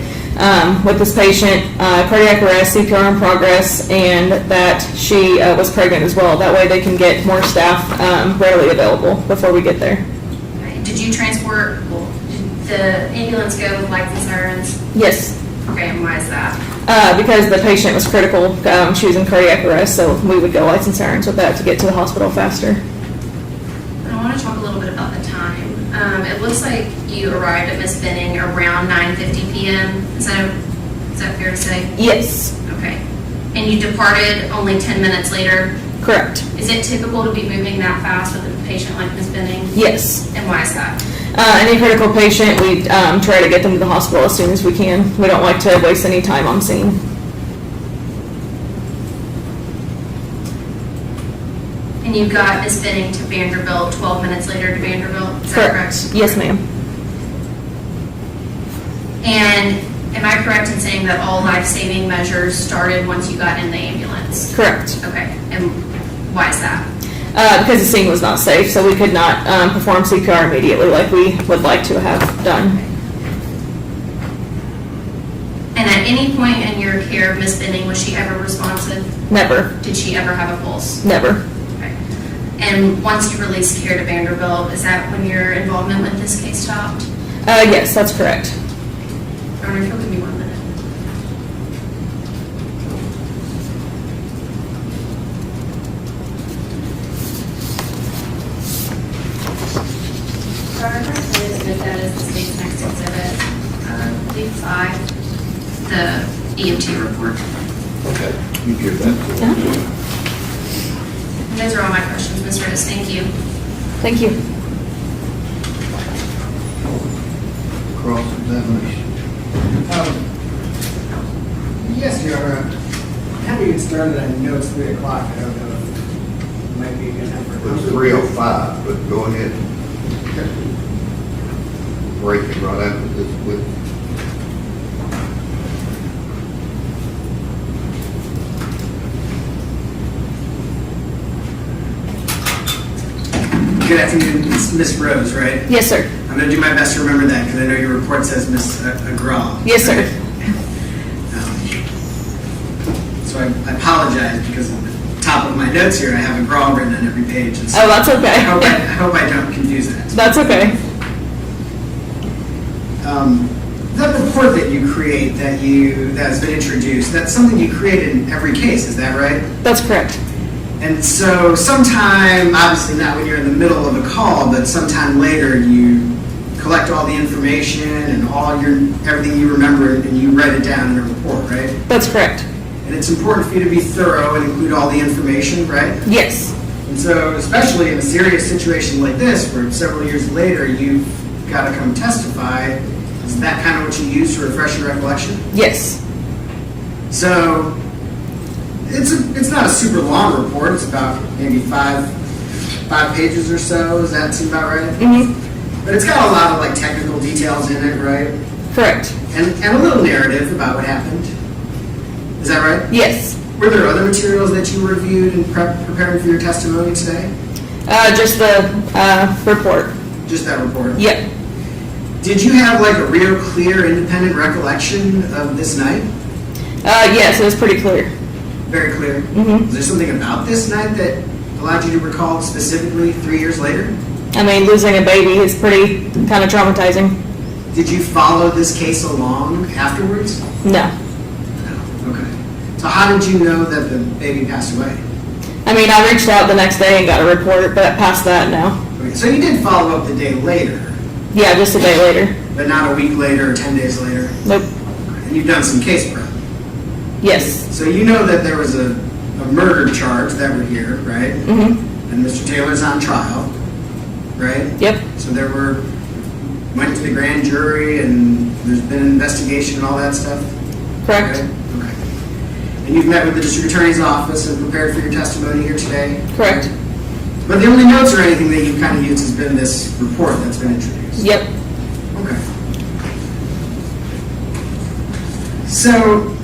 with this patient, cardiac arrest, CPR in progress, and that she was pregnant as well. That way they can get more staff readily available before we get there. Okay. Did you transport, did the ambulance go with lights and sirens? Yes. Okay, and why is that? Because the patient was critical. She was in cardiac arrest, so we would go lights and sirens with that to get to the hospital faster. I want to talk a little bit about the time. It looks like you arrived at Miss Benning around 9:50 p.m. Is that fair to say? Yes. Okay. And you departed only 10 minutes later? Correct. Is it typical to be moving that fast with a patient like Miss Benning? Yes. And why is that? Any critical patient, we try to get them to the hospital as soon as we can. We don't like to waste any time on scene. And you got Miss Benning to Vanderbilt 12 minutes later to Vanderbilt? Is that correct? Yes, ma'am. And am I correct in saying that all life-saving measures started once you got in the ambulance? Correct. Okay. And why is that? Because the scene was not safe, so we could not perform CPR immediately like we would like to have done. And at any point in your care of Miss Benning, was she ever responsive? Never. Did she ever have a pulse? Never. Okay. And once you released care to Vanderbilt, is that when your involvement with this case stopped? Yes, that's correct. All right, give me 1 minute. Robert, I'm going to submit that as the state's next exhibit. Page 5, the EMT report. Okay, you give that to them. And those are all my questions, Ms. Rose. Thank you. Thank you. Cross-examination. Yes, Your Honor. How do you get started? I know it's 3 o'clock. I don't know if it might be a good time for It's 3:05, but go ahead. Breaking right after this with Good afternoon, it's Miss Rose, right? Yes, sir. I'm going to do my best to remember that because I know your report says Miss Agrawal. Yes, sir. So I apologize because at the top of my notes here, I have Agrawal written on every page. And so Oh, that's okay. I hope I don't confuse that. That's okay. That report that you create that has been introduced, that's something you create in every case, is that right? That's correct. And so sometime, obviously not when you're in the middle of a call, but sometime later you collect all the information and everything you remember and you write it down in a report, right? That's correct. And it's important for you to be thorough and include all the information, right? Yes. And so especially in a serious situation like this, where several years later you've got to come testify, is that kind of what you use to refresh your recollection? Yes. So it's not a super long report. It's about maybe five pages or so. Does that seem about right? Mm-hmm. But it's got a lot of like technical details in it, right? Correct. And a little narrative about what happened. Is that right? Yes. Were there other materials that you reviewed in preparing for your testimony today? Just the report. Just that report? Yep. Did you have like a real clear, independent recollection of this night? Yes, it was pretty clear. Very clear? Mm-hmm. Was there something about this night that allowed you to recall specifically 3 years later? I mean, losing a baby is pretty kind of traumatizing. Did you follow this case along afterwards? No. No. Okay. So how did you know that the baby passed away? I mean, I reached out the next day and got a report, but past that, no. Okay. So you did follow up the day later? Yeah, just a day later. But not a week later or 10 days later? Nope. Okay. And you've done some case prep? Yes. So you know that there was a murder charge that we're here, right? Mm-hmm. And Mr. Taylor's on trial, right? Yep. So went to the grand jury and there's been an investigation and all that stuff? Correct. Okay. And you've met with the district attorney's office and prepared for your testimony here today? Correct. But the only notes or anything that you've kind of used has been this report that's been introduced? Yep. Okay. So,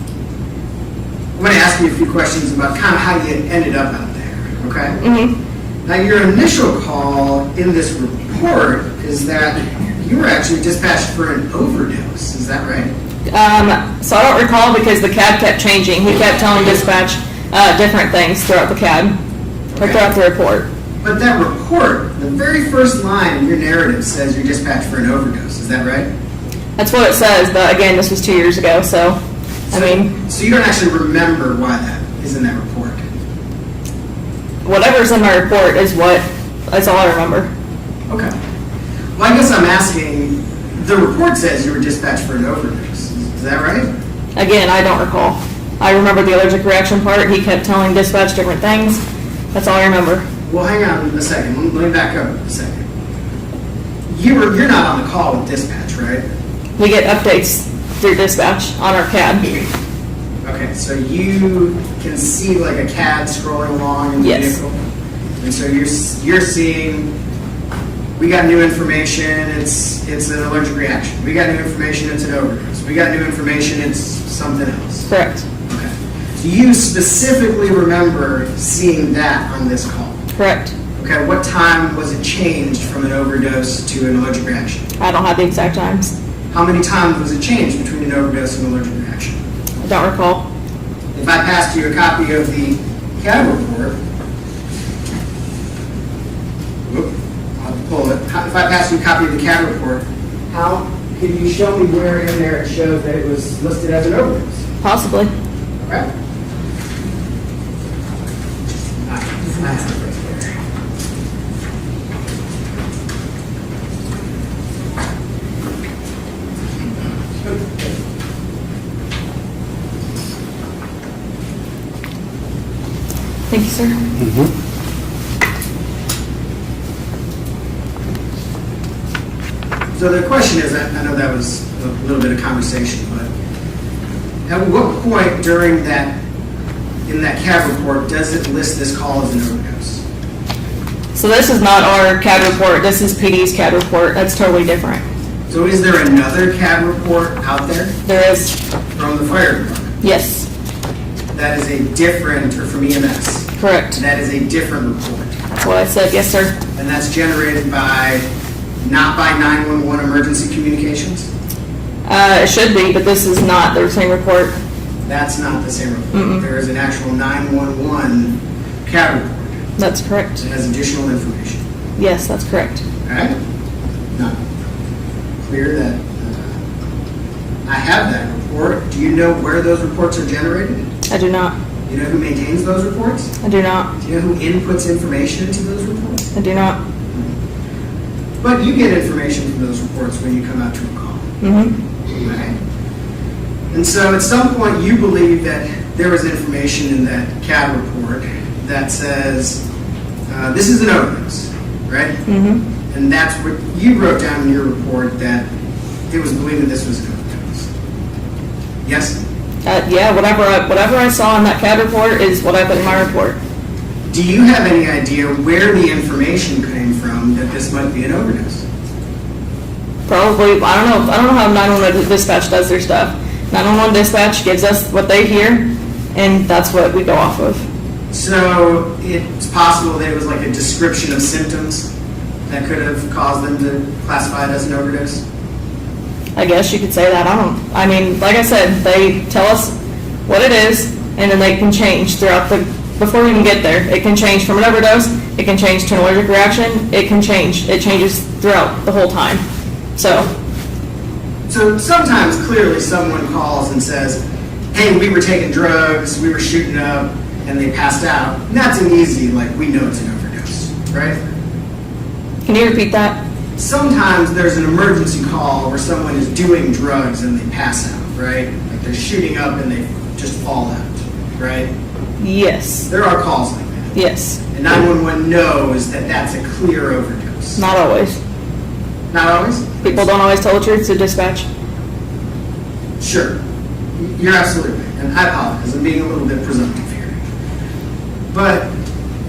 I'm going to ask you a few questions about kind of how you ended up out there, okay? Mm-hmm. Now, your initial call in this report is that you were actually dispatched for an overdose. Is that right? So I don't recall because the cab kept changing. He kept telling dispatch different things throughout the cab, or throughout the report. But that report, the very first line in your narrative says you're dispatched for an overdose. Is that right? That's what it says, but again, this was 2 years ago, so I mean... So you don't actually remember why that is in that report? Whatever's in my report is that's all I remember. Okay. Well, I guess I'm asking, the report says you were dispatched for an overdose. Is that right? Again, I don't recall. I remember the allergic reaction part. He kept telling dispatch different things. That's all I remember. Well, hang on a second. Let me back up a second. You're not on the call with dispatch, right? We get updates through dispatch on our cab. Okay, so you can see like a CAD scrolling along in the Yes. vehicle? And so you're seeing, we got new information, it's an allergic reaction. We got new information, it's an overdose. We got new information, it's something else. Correct. Okay. So you specifically remember seeing that on this call? Correct. Okay, what time was it changed from an overdose to an allergic reaction? I don't have the exact times. How many times was it changed between an overdose and an allergic reaction? I don't recall. If I passed you a copy of the CAD report, I'll have to pull it. If I passed you a copy of the CAD report, how could you show me where in there it shows that it was listed as an overdose? Possibly. Okay. Thank you, sir. So the question is, I know that was a little bit of conversation, but at what point during that, in that CAD report, does it list this call as an overdose? So this is not our CAD report. This is PD's CAD report. That's totally different. So is there another CAD report out there? There is. From the fire department? Yes. That is a different, or from EMS? Correct. That is a different report? That's what I said, yes, sir. And that's generated by, not by 911 emergency communications? It should be, but this is not the same report. That's not the same report. Mm-mm. There is an actual 911 CAD report That's correct. that has additional information. Yes, that's correct. All right? Now, clear that I have that report. Do you know where those reports are generated? I do not. Do you know who maintains those reports? I do not. Do you know who inputs information into those reports? I do not. But you get information from those reports when you come out to a call. Mm-hmm. Right? And so at some point you believe that there was information in that CAD report that says this is an overdose, right? Mm-hmm. And that's what you wrote down in your report, that it was believed that this was an overdose. Yes? Yeah, whatever I saw in that CAD report is what I put in my report. Do you have any idea where the information came from that this might be an overdose? Probably, I don't know how 911 dispatch does their stuff. 911 dispatch gives us what they hear, and that's what we go off of. So it's possible that it was like a description of symptoms that could have caused them to classify it as an overdose? I guess you could say that. I mean, like I said, they tell us what it is, and then they can change throughout before we even get there. It can change from an overdose, it can change to an allergic reaction, it can change. It changes throughout the whole time. So sometimes clearly someone calls and says, hey, we were taking drugs, we were shooting up, and they passed out. And that's an easy, like, we know it's an overdose, right? Can you repeat that? Sometimes there's an emergency call where someone is doing drugs and they pass out, right? Like they're shooting up and they just fall out, right? Yes. There are calls like that. Yes. And 911 knows that that's a clear overdose. Not always. Not always? People don't always tell the truth to dispatch. Sure. You're absolutely right. And I apologize. I'm being a little bit presumptive here. But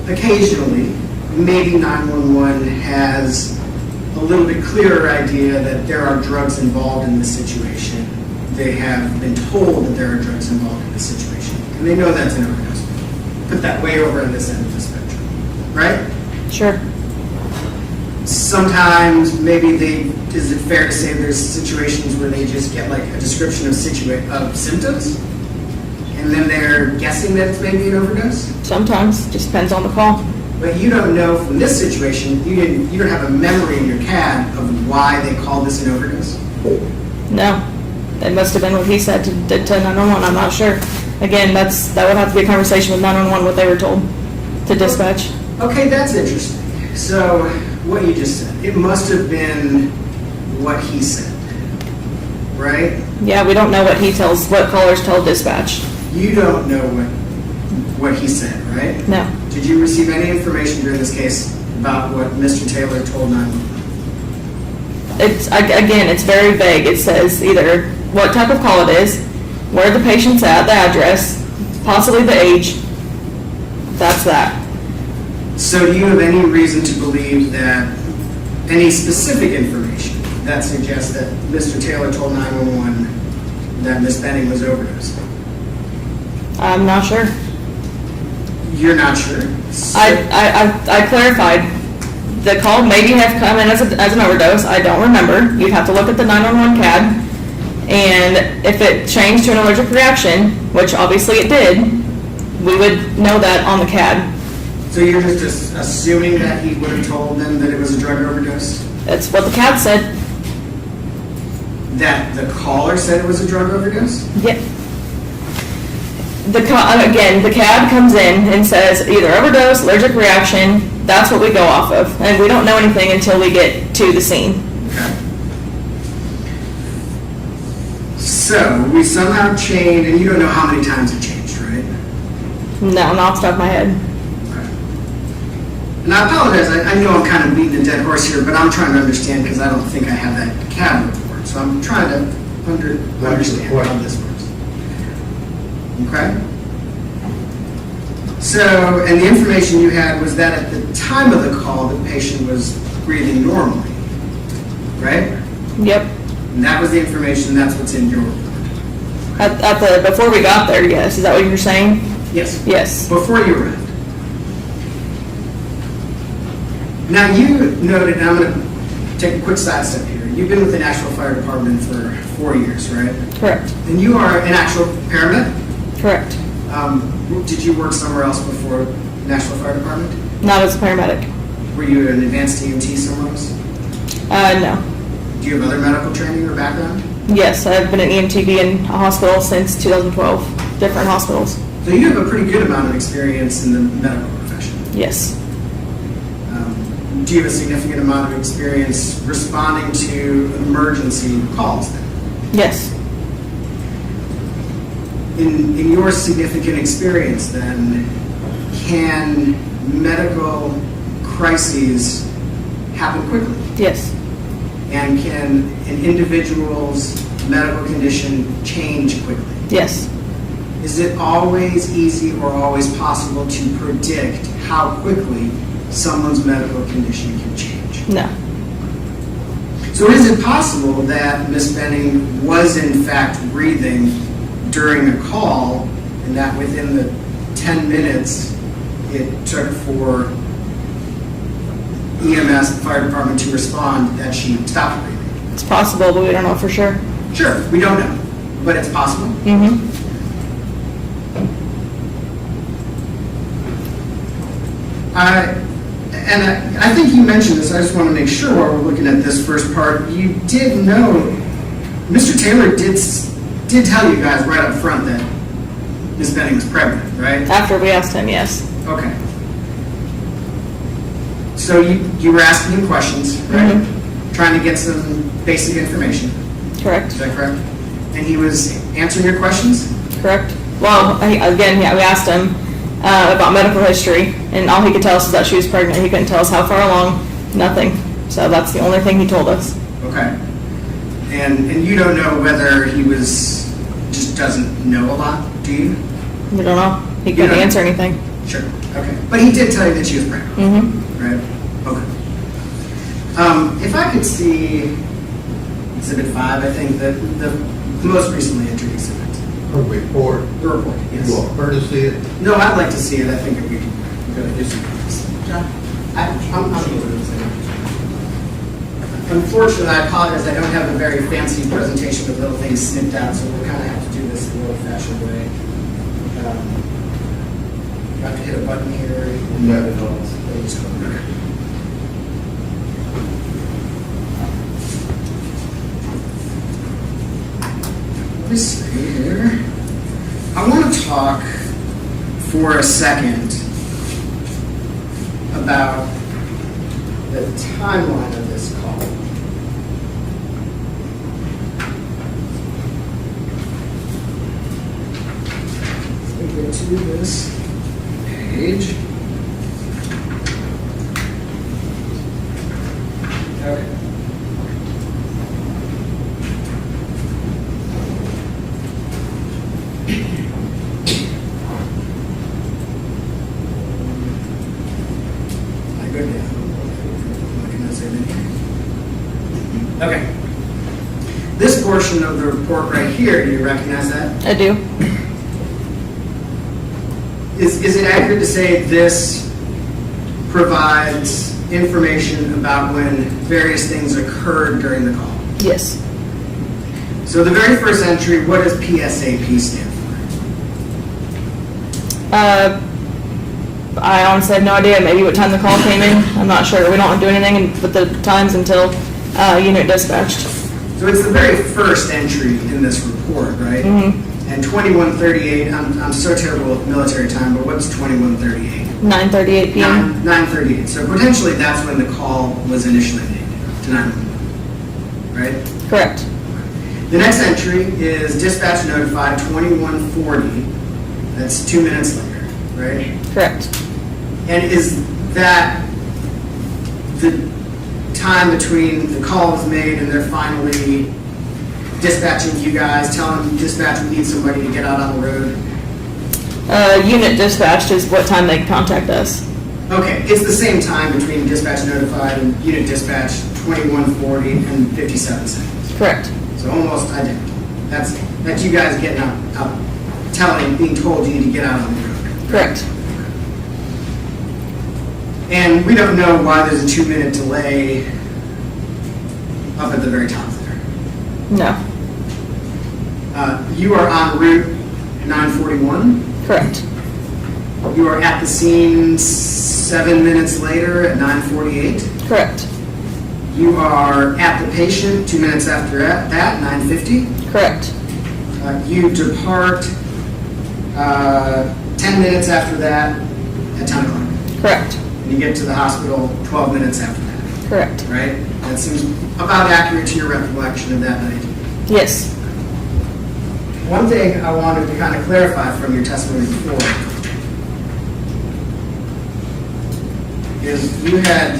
occasionally, maybe 911 has a little bit clearer idea that there are drugs involved in this situation. They have been told that there are drugs involved in this situation. And they know that's an overdose. Put that way over on this end of the spectrum. Right? Sure. Sometimes maybe is it fair to say there's situations where they just get like a description of symptoms and then they're guessing that it's maybe an overdose? Sometimes. Just depends on the call. But you don't know from this situation, you don't have a memory in your CAD of why they called this an overdose? No. It must have been what he said to 911. I'm not sure. Again, that would have to be a conversation with 911 what they were told to dispatch. Okay, that's interesting. So what you just said, it must have been what he said, right? Yeah, we don't know what callers tell dispatch. You don't know what he said, right? No. Did you receive any information during this case about what Mr. Taylor told 911? It's very vague. It says either what type of call it is, where the patient's at, the address, possibly the age. That's that. So do you have any reason to believe that any specific information that suggests that Mr. Taylor told 911 that Ms. Benning was overdosed? I'm not sure. You're not sure? I clarified. The call maybe have come in as an overdose. I don't remember. You'd have to look at the 911 CAD. And if it changed to an allergic reaction, which obviously it did, we would know that on the CAD. So you're just assuming that he would have told them that it was a drug overdose? That's what the CAD said. That the caller said it was a drug overdose? Yeah. The CAD comes in and says either overdose, allergic reaction. That's what we go off of. And we don't know anything until we get to the scene. Okay. So we somehow changed, and you don't know how many times it changed, right? No, not off the top of my head. And I apologize, I know I'm kind of beating a dead horse here, but I'm trying to understand because I don't think I have that CAD report. So I'm trying to understand how this works. Okay? So, and the information you had was that at the time of the call, the patient was breathing normally, right? Yep. And that was the information, that's what's in your report. Before we got there, yes. Is that what you're saying? Yes. Yes. Before you arrived. Now, you noted, and I'm going to take a quick sidestep here. You've been with the Nashville Fire Department for 4 years, right? Correct. And you are an actual paramedic? Correct. Did you work somewhere else before Nashville Fire Department? Not as a paramedic. Were you an advanced EMT somewhere else? No. Do you have other medical training or background? Yes, I've been an EMTB in a hospital since 2012, different hospitals. So you have a pretty good amount of experience in the medical profession. Yes. Do you have a significant amount of experience responding to emergency calls then? Yes. In your significant experience then, can medical crises happen quickly? Yes. And can an individual's medical condition change quickly? Yes. Is it always easy or always possible to predict how quickly someone's medical condition can change? No. So is it possible that Ms. Benning was in fact breathing during a call and that within the 10 minutes it took for EMS, the fire department, to respond that she stopped breathing? It's possible, but we don't know for sure. Sure, we don't know, but it's possible. Mm-hmm. I think you mentioned this. I just want to make sure while we're looking at this first part, you did know, Mr. Taylor did tell you guys right up front that Ms. Benning was pregnant, right? After we asked him, yes. Okay. So you were asking him questions, right? Mm-hmm. Trying to get some basic information. Correct. Is that correct? And he was answering your questions? Correct. Well, we asked him about medical history, and all he could tell us is that she was pregnant. He couldn't tell us how far along, nothing. So that's the only thing he told us. Okay. And you don't know whether he just doesn't know a lot, do you? We don't know. He couldn't answer anything. Sure. Okay. But he did tell you that she was pregnant. Mm-hmm. Right? Okay. If I could see Exhibit 5, I think that the most recently entered exhibit. A report. The report, yes. You want her to see it? No, I'd like to see it. I think if we could do some. John? I'm Unfortunately, I apologize. I don't have a very fancy presentation with little things snipped out, so we'll kind of have to do this the old-fashioned way. I have to hit a button here. No. Let's see here. I want to talk for a second about the timeline of this call. Let's get to this page. Okay. Okay. This portion of the report right here, do you recognize that? I do. Is it accurate to say this provides information about when various things occurred during the call? Yes. So the very first entry, what does PSAP stand for? I honestly have no idea. Maybe what time the call came in. I'm not sure. We don't do anything with the times until unit dispatched. So it's the very first entry in this report, right? Mm-hmm. And 2138, I'm so terrible with military time, but what's 2138? 9:38 p.m. 9:38. So potentially that's when the call was initially made to 911, right? Correct. The next entry is dispatch notified 2140. That's 2 minutes later, right? Correct. And is that the time between the call was made and they're finally dispatching you guys, telling dispatch we need somebody to get out on the road? Unit dispatched is what time they contact us. Okay, it's the same time between dispatch notified and unit dispatch, 2140 and 57 seconds. Correct. So almost identical. That's you guys getting out, being told you need to get out on the road. Correct. And we don't know why there's a 2-minute delay up at the very top there. No. You are en route 941. Correct. You are at the scene 7 minutes later at 9:48. Correct. You are at the patient 2 minutes after that, 9:50. Correct. You depart 10 minutes after that at 10 o'clock. Correct. And you get to the hospital 12 minutes after that, Correct. right? That seems about accurate to your recollection of that night. Yes. One thing I wanted to kind of clarify from your testimony before is you had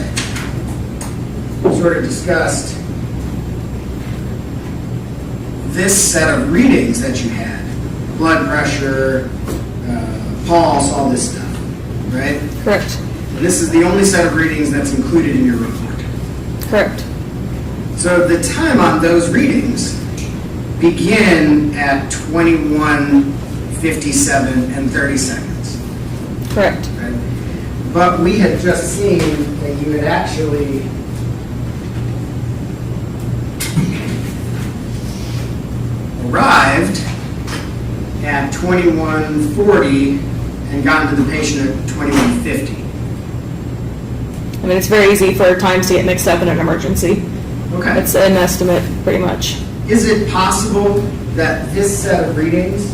sort of discussed this set of readings that you had, blood pressure, pulse, all this stuff, right? Correct. And this is the only set of readings that's included in your report. Correct. So the time on those readings begin at 21:57 and 30 seconds. Correct. Right? But we had just seen that you had actually arrived at 21:40 and gotten to the patient at 21:50. I mean, it's very easy for times to get mixed up in an emergency. Okay. It's an estimate, pretty much. Is it possible that this set of readings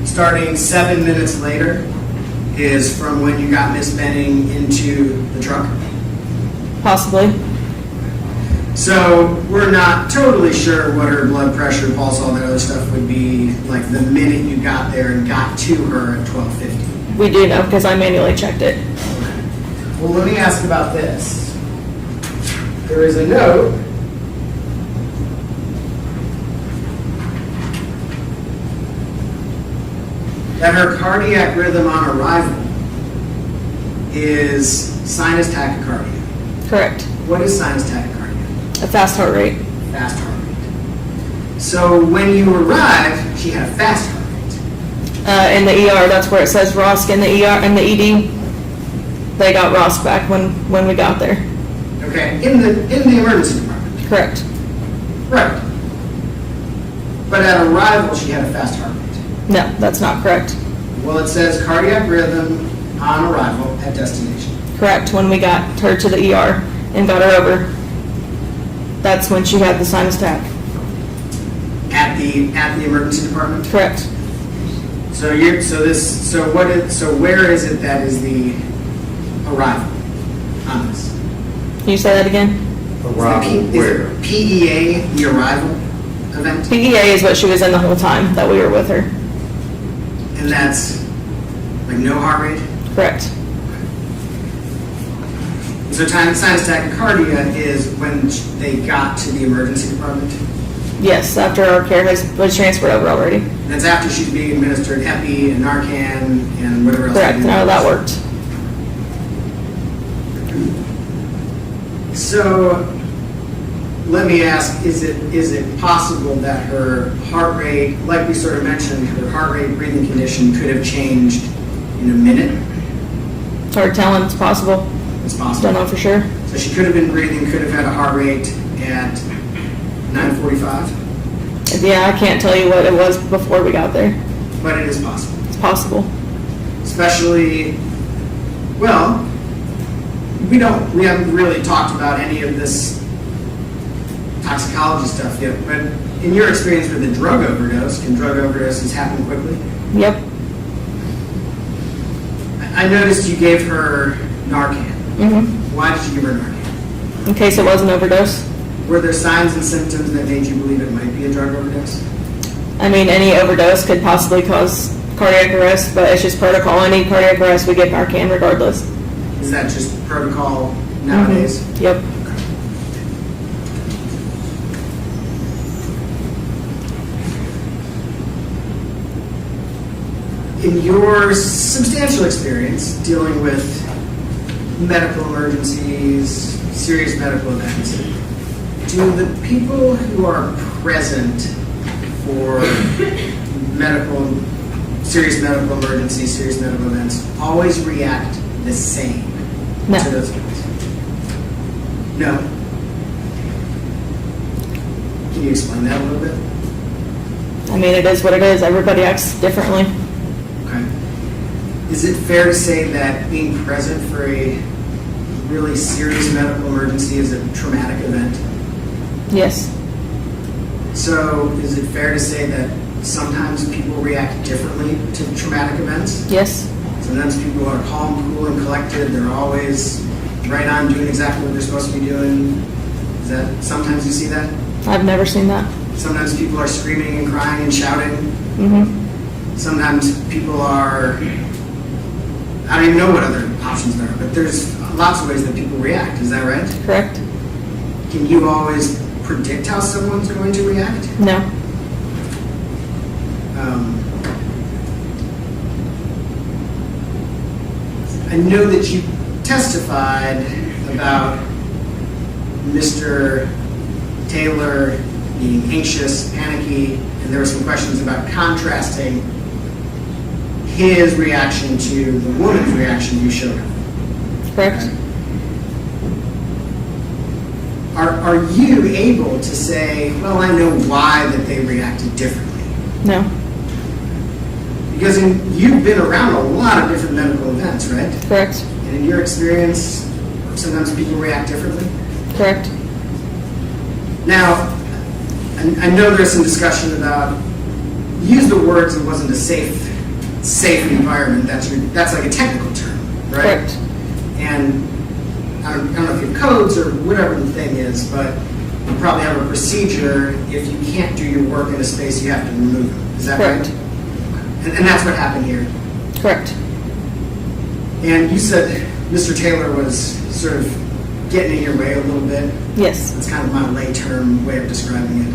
starting 7 minutes later is from when you got Miss Benning into the truck? Possibly. So we're not totally sure what her blood pressure, pulse, all that other stuff would be like the minute you got there and got to her at 12:50. We do know because I manually checked it. Well, let me ask about this. There is a note that her cardiac rhythm on arrival is sinus tachycardia. Correct. What is sinus tachycardia? A fast heart rate. Fast heart rate. So when you arrived, she had a fast heart rate. In the ER, that's where it says ROSC in the ER and the ED. They got ROSC back when we got there. Okay, in the emergency department. Correct. Right. But at arrival, she had a fast heart rate. No, that's not correct. Well, it says cardiac rhythm on arrival at destination. Correct. When we got her to the ER and got her over, that's when she had the sinus tach. At the emergency department. Correct. So where is it that is the arrival on this? Can you say that again? Arrival where? PEA the arrival event, PEA is what she was in the whole time that we were with her. and that's like no heart rate. Correct. So sinus tachycardia is when they got to the emergency department. Yes, after our care was transferred over already. And that's after she's being administered Epi and Narcan and whatever else. Correct. How that worked. So let me ask, is it possible that her heart rate, like we sort of mentioned, her heart rate breathing condition could have changed in a minute? Hard telling, it's possible. It's possible. Don't know for sure. So she could have been breathing, could have had a heart rate at 9:45? Yeah, I can't tell you what it was before we got there. But it is possible. It's possible. Especially, well, we haven't really talked about any of this toxicology stuff yet, but in your experience with a drug overdose, can drug overdoses happen quickly? Yep. I noticed you gave her Narcan. Mm-hmm. Why did you give her Narcan? In case it was an overdose. Were there signs and symptoms that made you believe it might be a drug overdose? I mean, any overdose could possibly cause cardiac arrest, but it's just protocol. Any cardiac arrest, we give Narcan regardless. Is that just protocol nowadays? Mm-hmm. Yep. In your substantial experience dealing with medical emergencies, serious medical events, do the people who are present for serious medical emergencies, serious medical events, always react the same No. to those events? No. Can you explain that a little bit? I mean, it is what it is. Everybody acts differently. Okay. Is it fair to say that being present for a really serious medical emergency is a traumatic event? Yes. So is it fair to say that sometimes people react differently to traumatic events? Yes. Sometimes people are calm, cool, and collected. They're always right on doing exactly what they're supposed to be doing. Is that sometimes you see that? I've never seen that. Sometimes people are screaming and crying and shouting. Mm-hmm. Sometimes people are, I don't even know what other options there are, but there's lots of ways that people react. Is that right? Correct. Can you always predict how someone's going to react? No. I know that you testified about Mr. Taylor being anxious, panicky, and there were some questions about contrasting his reaction to the woman's reaction you showed him. Correct. Are you able to say, well, I know why that they reacted differently? No. Because you've been around a lot of different medical events, right? Correct. And in your experience, sometimes people react differently? Correct. Now, I know there's some discussion about, use the words it wasn't a safe environment. That's like a technical term, right? Correct. And I don't know if you have codes or whatever the thing is, but you probably have a procedure. If you can't do your work in a space, you have to remove them. Is that Correct. right? And that's what happened here. Correct. And you said Mr. Taylor was sort of getting in your way a little bit. Yes. That's kind of my lay term way of describing it.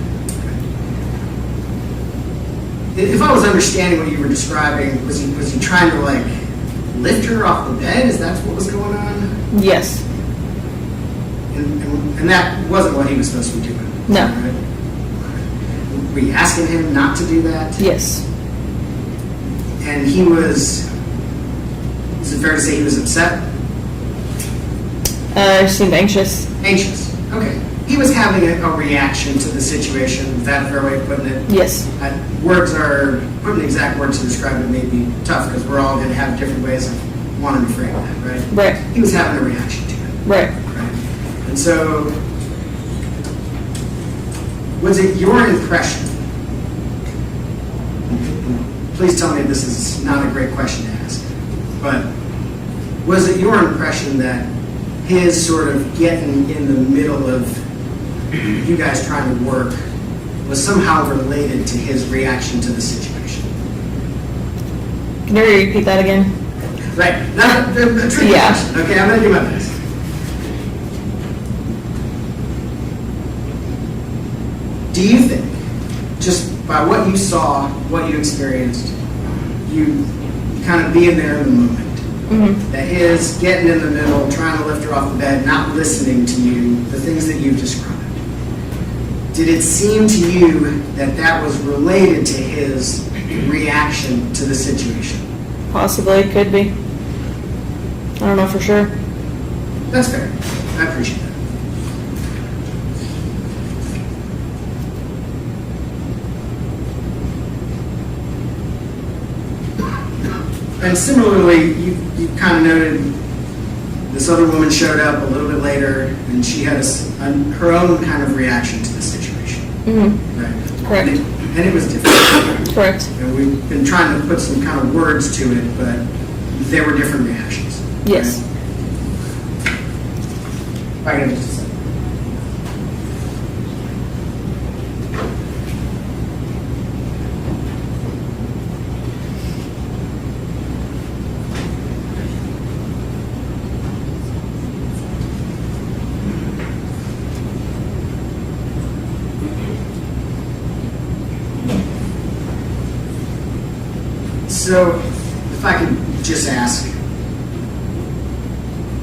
If I was understanding what you were describing, was he trying to like lift her off the bed? Is that what was going on? Yes. And that wasn't what he was supposed to be doing. No. Right? Were you asking him not to do that? Yes. And he was, is it fair to say he was upset? Seemed anxious. Anxious. Okay. He was having a reaction to the situation. Is that a fair way of putting it? Yes. Putting exact words to describe it may be tough because we're all going to have different ways of wanting to frame that, right? Right. He was having a reaction to it. Right. And so, was it your impression? Please tell me if this is not a great question to ask, but was it your impression that his sort of getting in the middle of you guys trying to work was somehow related to his reaction to the situation? Can you repeat that again? Right. Not a tricky question. Okay, I'm going to do my best. Do you think, just by what you saw, what you experienced, you kind of being there in the moment, that his getting in the middle, trying to lift her off the bed, not listening to you, the things that you've described, did it seem to you that that was related to his reaction to the situation? Possibly, could be. I don't know for sure. That's fair. I appreciate that. And similarly, you kind of noted this other woman showed up a little bit later, and she had her own kind of reaction to the situation. Right? Correct. And it was different. Correct. And we've been trying to put some kind of words to it, but there were different reactions. Yes. Right? Just a second. So, if I could just ask,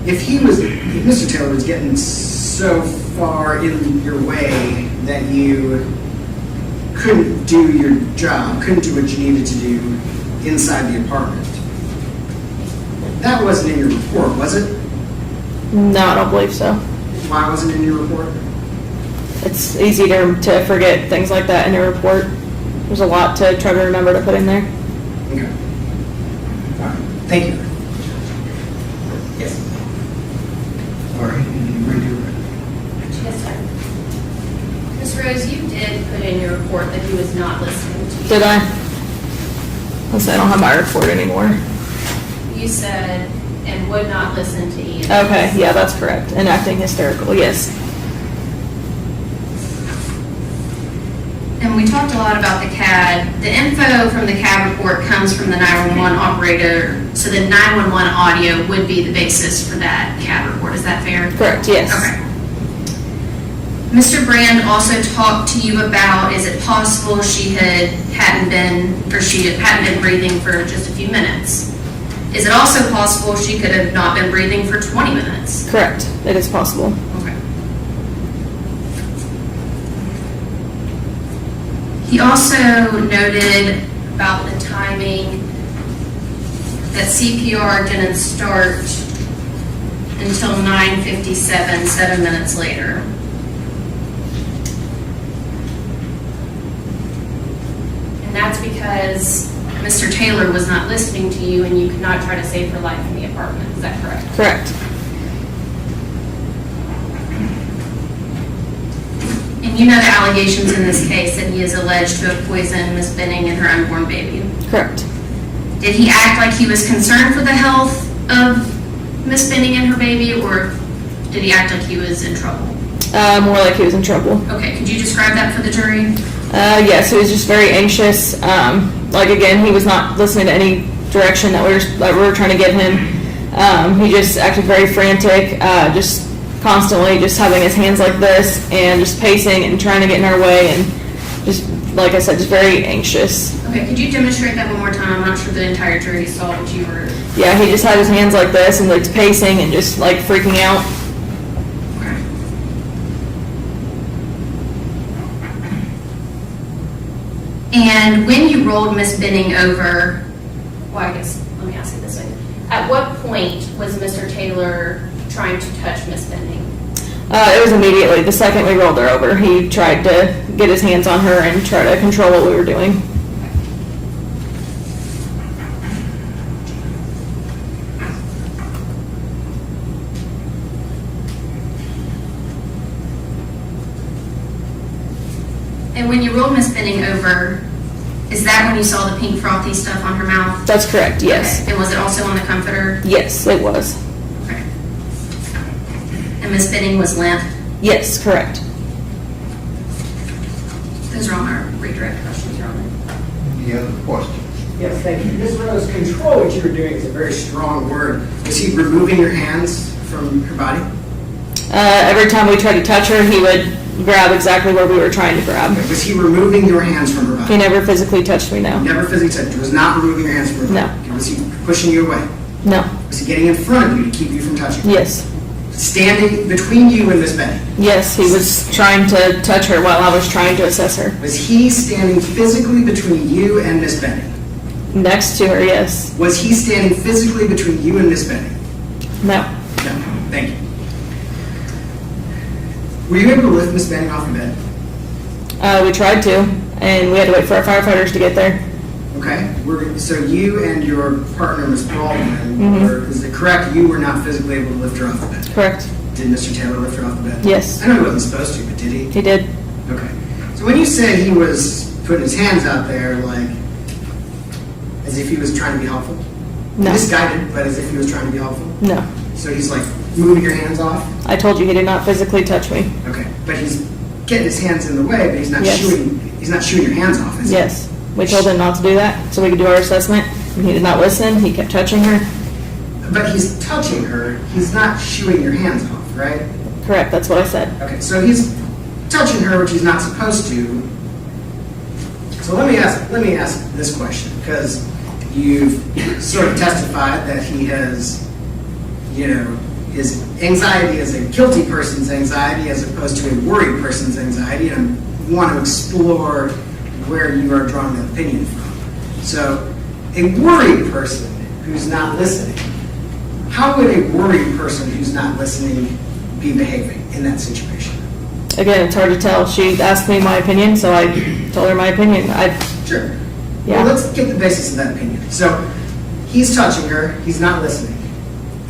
if Mr. Taylor was getting so far in your way that you couldn't do your job, couldn't do what you needed to do inside the apartment. That wasn't in your report, was it? No, I don't believe so. Why wasn't it in your report? It's easy to forget things like that in a report. There's a lot to try to remember to put in there. Okay. All right. Thank you. Yes. All right. You ready to Yes, sir. Ms. Rose, you did put in your report that he was not listening to you. Did I? Let's say I don't have my report anymore. You said, and would not listen to Ian. Okay, yeah, that's correct. And acting hysterical, yes. And we talked a lot about the CAD. The info from the CAD report comes from the 911 operator, so the 911 audio would be the basis for that CAD report. Is that fair? Correct, yes. Okay. Mr. Brand also talked to you about, is it possible she hadn't been breathing for just a few minutes? Is it also possible she could have not been breathing for 20 minutes? Correct, it is possible. Okay. He also noted about the timing that CPR didn't start until 9:57, 7 minutes later. And that's because Mr. Taylor was not listening to you and you could not try to save her life in the apartment. Is that correct? Correct. And you know the allegations in this case that he is alleged to have poisoned Miss Benning and her unborn baby. Correct. Did he act like he was concerned for the health of Miss Benning and her baby, or did he act like he was in trouble? More like he was in trouble. Okay, could you describe that for the jury? Yes, he was just very anxious. Like again, he was not listening to any direction that we were trying to give him. He just acted very frantic, just constantly just having his hands like this and just pacing and trying to get in our way, and just like I said, just very anxious. Okay, could you demonstrate that one more time? I'm not sure the entire jury saw what you were. Yeah, he just had his hands like this and like pacing and just like freaking out. And when you rolled Miss Benning over, well, I guess, let me ask it this way. At what point was Mr. Taylor trying to touch Miss Benning? It was immediately. The second we rolled her over, he tried to get his hands on her and try to control what we were doing. And when you rolled Miss Benning over, is that when you saw the pink frothy stuff on her mouth? That's correct, yes. Okay. And was it also on the comforter? Yes, it was. Okay. And Miss Benning was limp? Yes, correct. Those are all my redirect questions, Your Honor. Any other questions? Yes, thank you. Ms. Rose, control what you were doing is a very strong word. Was he removing your hands from her body? Every time we tried to touch her, he would grab exactly where we were trying to grab. Okay. Was he removing your hands from her body? He never physically touched me, no. Never physically touched you. Was not removing your hands from her body? No. Okay. Was he pushing you away? No. Was he getting in front of you to keep you from touching her? Yes. Standing between you and Miss Benning? Yes, he was trying to touch her while I was trying to assess her. Was he standing physically between you and Miss Benning? Next to her, yes. Was he standing physically between you and Miss Benning? No. No. Thank you. Were you able to lift Miss Benning off the bed? We tried to, and we had to wait for our firefighters to get there. Okay. So you and your partner, Ms. Baldwin, is it correct you were not physically able to lift her off the bed? Correct. Did Mr. Taylor lift her off the bed? Yes. I know he wasn't supposed to, but did he? He did. Okay. So when you say he was putting his hands out there, like, as if he was trying to be helpful? No. Misguided, but as if he was trying to be helpful? No. So he's like moving your hands off? I told you he did not physically touch me. Okay. But he's getting his hands in the way, but he's not Yes. he's not shooting your hands off, is he? Yes. We told him not to do that so we could do our assessment, and he did not listen. He kept touching her. But he's touching her, he's not shooing your hands off, right? Correct, that's what I said. Okay, so he's touching her, which he's not supposed to. So let me ask this question, because you've sort of testified that he has, his anxiety is a guilty person's anxiety as opposed to a worried person's anxiety, and I want to explore where you are drawing that opinion from. So, a worried person who's not listening, how would a worried person who's not listening be behaving in that situation? Again, it's hard to tell. She asked me my opinion, so I told her my opinion. Sure. Yeah. Well, let's get the basis of that opinion. So, he's touching her, he's not listening.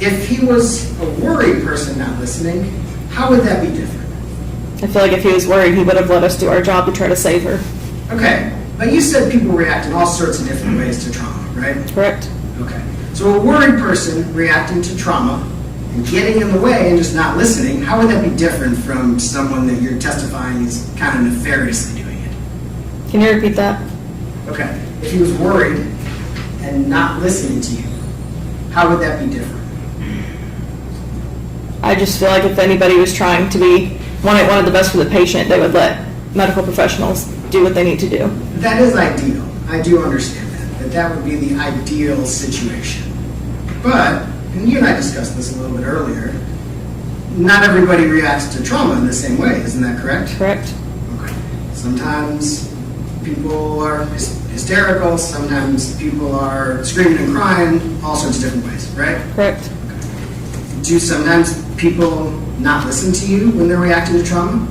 If he was a worried person not listening, how would that be different? I feel like if he was worried, he would have let us do our job to try to save her. Okay, but you said people react in all sorts of different ways to trauma, right? Correct. Okay. So a worried person reacting to trauma and getting in the way and just not listening, how would that be different from someone that you're testifying is kind of nefariously doing it? Can you repeat that? Okay. If he was worried and not listening to you, how would that be different? I just feel like if anybody was trying to be wanted the best for the patient, they would let medical professionals do what they need to do. That is ideal. I do understand that that would be the ideal situation. But, and you and I discussed this a little bit earlier, not everybody reacts to trauma in the same way, isn't that correct? Correct. Okay. Sometimes people are hysterical, sometimes people are screaming and crying, all sorts of different ways, right? Correct. Okay. Do sometimes people not listen to you when they're reacting to trauma?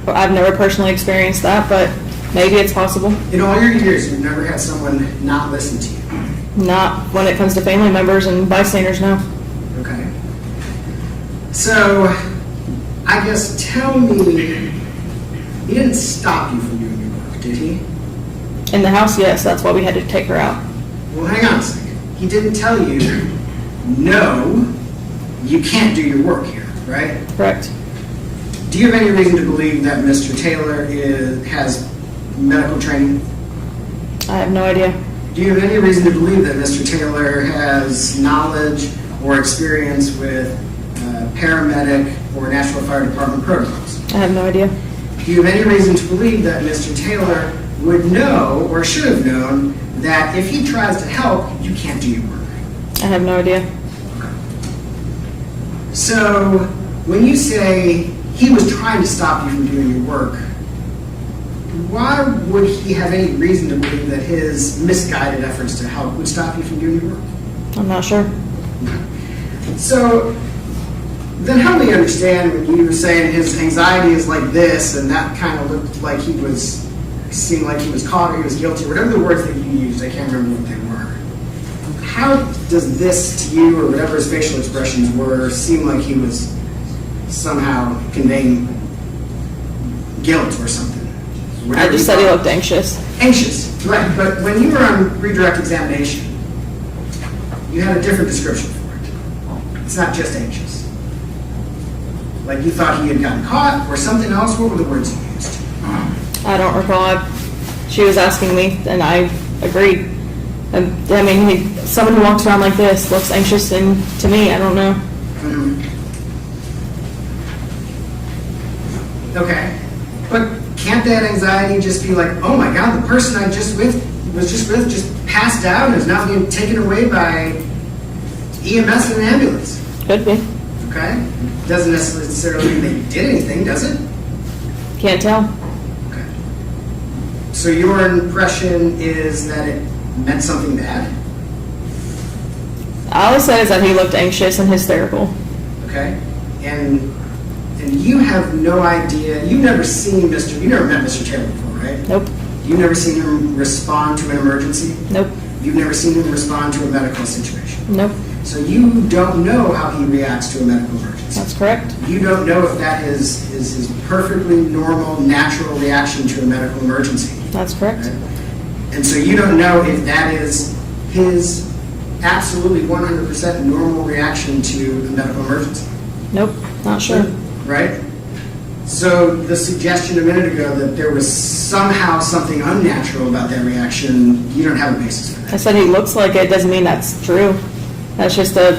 I've never personally experienced that, but maybe it's possible. In all your years, you've never had someone not listen to you? Not when it comes to family members and bystanders, no. Okay. So, I guess tell me, he didn't stop you from doing your work, did he? In the house, yes, that's why we had to take her out. Well, hang on a second. He didn't tell you, no, you can't do your work here, right? Correct. Do you have any reason to believe that Mr. Taylor has medical training? I have no idea. Do you have any reason to believe that Mr. Taylor has knowledge or experience with paramedic or Nashville Fire Department protocols? I have no idea. Do you have any reason to believe that Mr. Taylor would know or should have known that if he tries to help, you can't do your work? I have no idea. So, when you say he was trying to stop you from doing your work, why would he have any reason to believe that his misguided efforts to help would stop you from doing your work? I'm not sure. So, then help me understand when you were saying his anxiety is like this, and that kind of looked like seemed like he was caught or he was guilty, whatever the words that you used, I can't remember what they were. How does this to you, or whatever his facial expressions were, seem like he was somehow conveying guilt or something? I just said he looked anxious. Anxious, right. But when you were on redirect examination, you had a different description for it. It's not just anxious. Like you thought he had gotten caught or something else? What were the words you used? I don't recall. She was asking me, and I agreed. I mean, someone who walks around like this looks anxious, and to me, I don't know. Okay. But can't that anxiety just be like, oh my God, the person I was just with passed out and is now being taken away by EMS and an ambulance? Could be. Okay. Doesn't necessarily mean they did anything, does it? Can't tell. Okay. So your impression is that it meant something bad? All I said is that he looked anxious and hysterical. Okay. And you have no idea, you've never met Mr. Taylor before, right? Nope. You've never seen him respond to an emergency? Nope. You've never seen him respond to a medical situation? Nope. So you don't know how he reacts to a medical emergency? That's correct. You don't know if that is his perfectly normal, natural reaction to a medical emergency? That's correct. Right? And so you don't know if that is his absolutely 100% normal reaction to a medical emergency? Nope. Not sure. Right? So the suggestion a minute ago that there was somehow something unnatural about that reaction, you don't have a basis for that. I said he looks like it, doesn't mean that's true. That's just a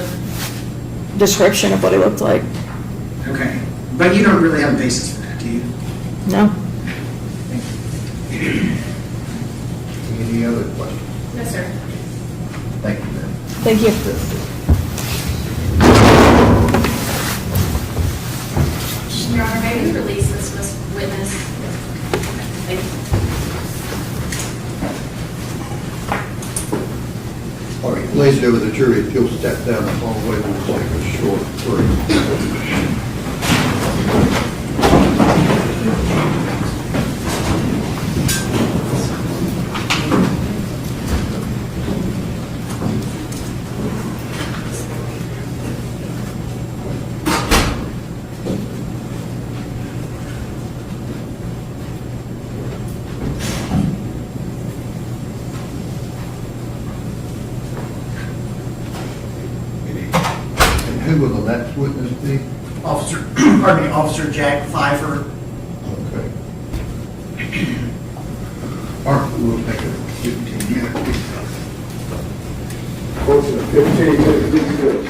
description of what he looked like. Okay. But you don't really have a basis for that, do you? No. Any other questions? No, sir. Thank you, ma'am. Thank you. Your Honor, may we release this witness? Thank you. Ladies and gentlemen of the jury, if you'll step down the hallway, we'll take a short break. And who will the next witness be? Officer, pardon me, Officer Jack Pfeiffer. Okay. All right, we'll take a 15-minute recess. Motion of 15 minutes recess.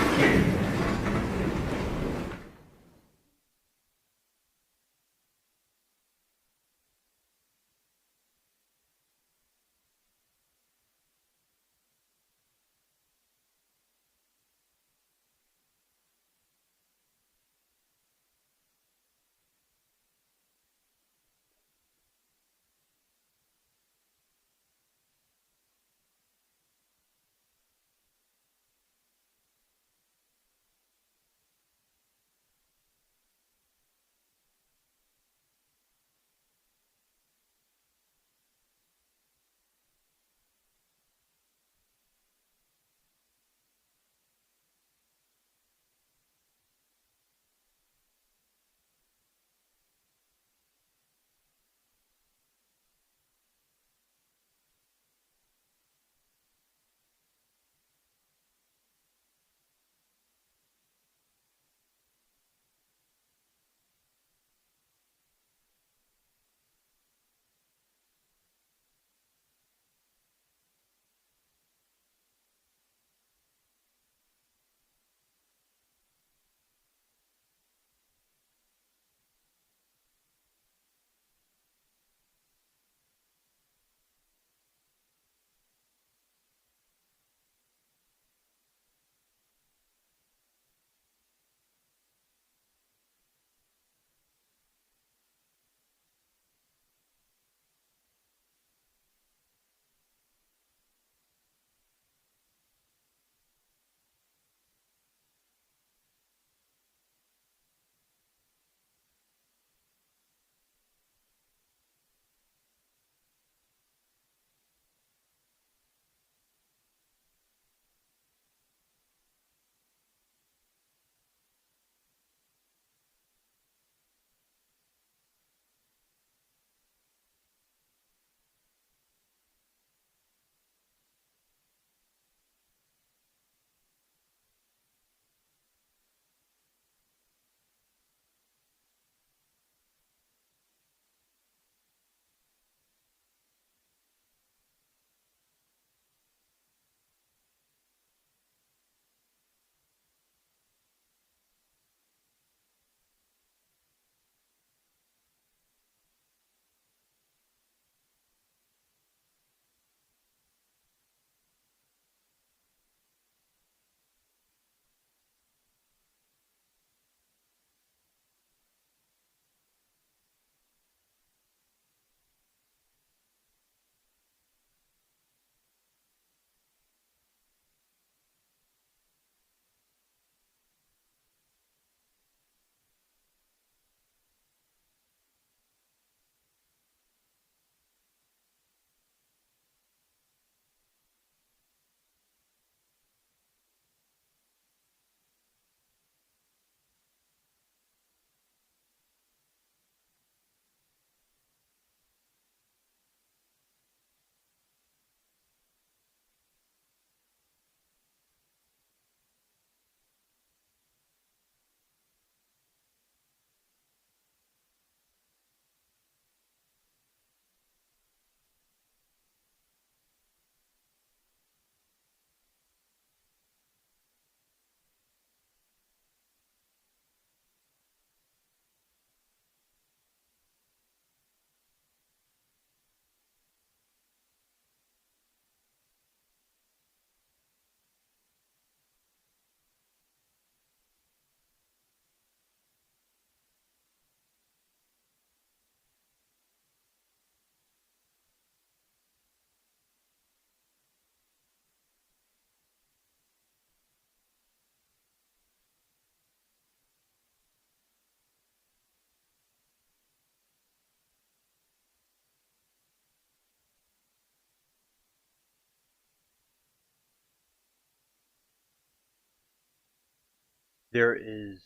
There is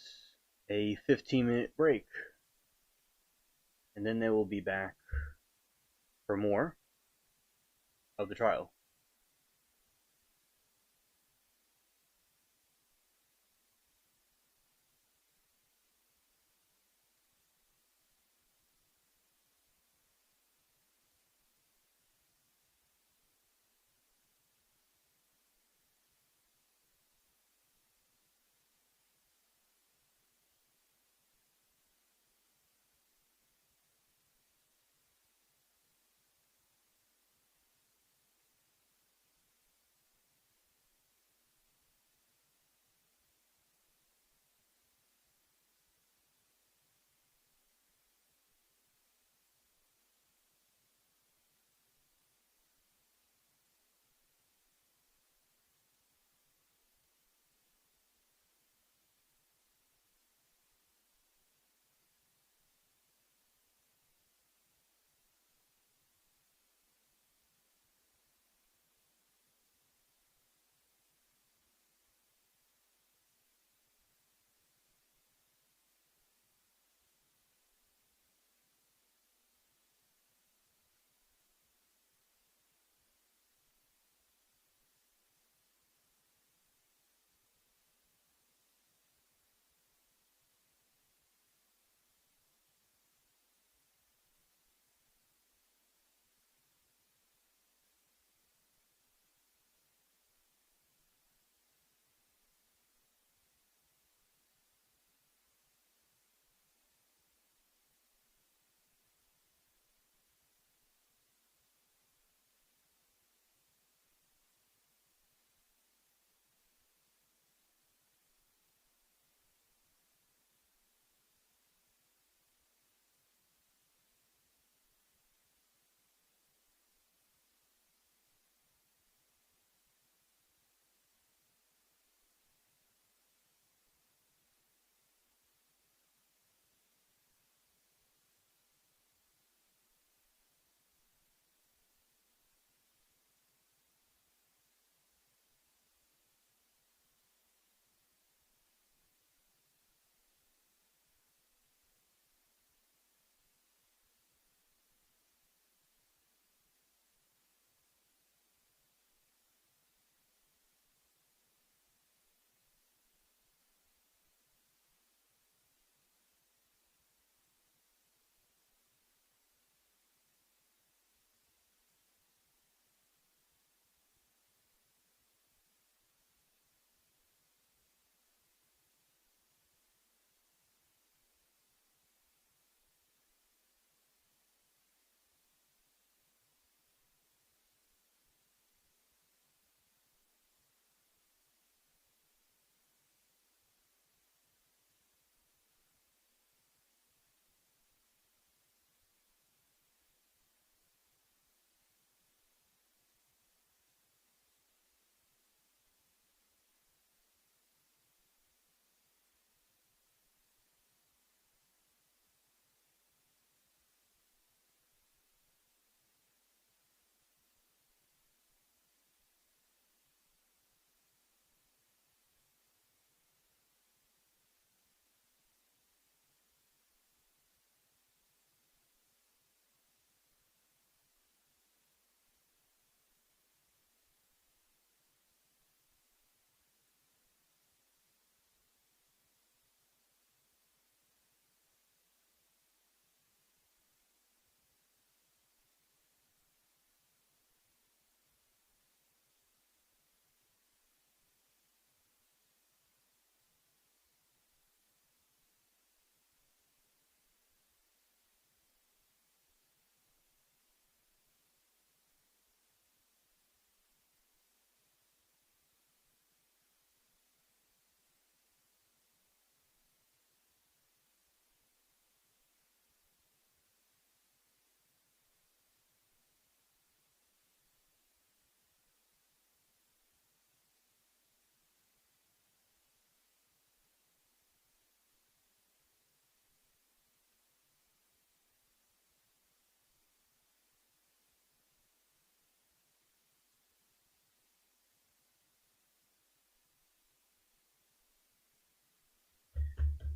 a 15-minute break, and then they will be back for more of the trial.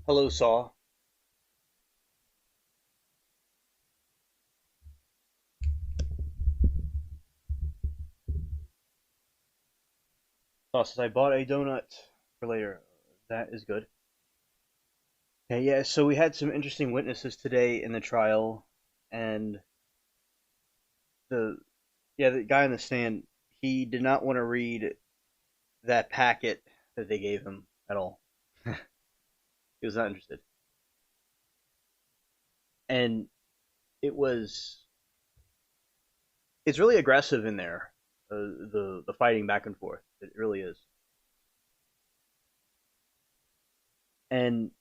Hello, Saw. Saw says, I bought a donut for later. That is good. Okay, yeah, so we had some interesting witnesses today in the trial, and the guy in the stand, he did not want to read that packet that they gave him at all. He was not interested. And it's really aggressive in there, the fighting back and forth. It really is. And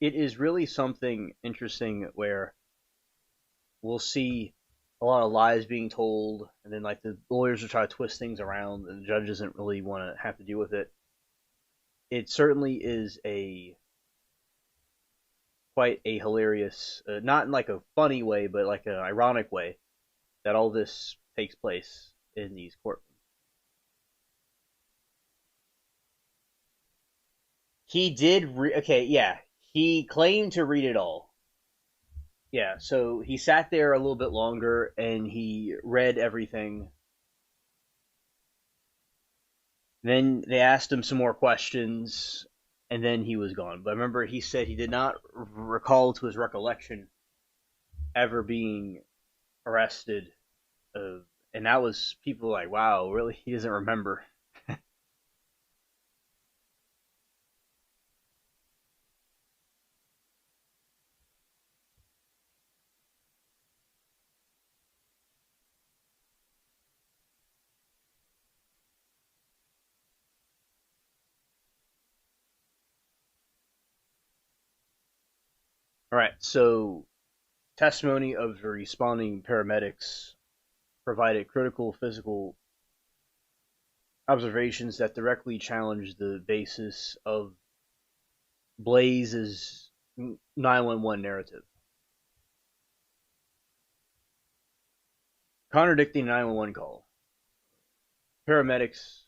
it is really something interesting where we'll see a lot of lies being told, and then like the lawyers will try to twist things around, and the judge doesn't really want to have to deal with it. It certainly is quite a hilarious, not in like a funny way, but like an ironic way, that all this takes place in these courtrooms. He did okay, yeah. He claimed to read it all. Yeah, so he sat there a little bit longer and he read everything. Then they asked him some more questions, and then he was gone. But remember, he said he did not recall to his recollection ever being arrested. And that was people like, wow, really? He doesn't remember. All right, so testimony of the responding paramedics provided critical physical observations that directly challenged the basis of Blaise's 911 narrative. Contradicting the 911 call, paramedics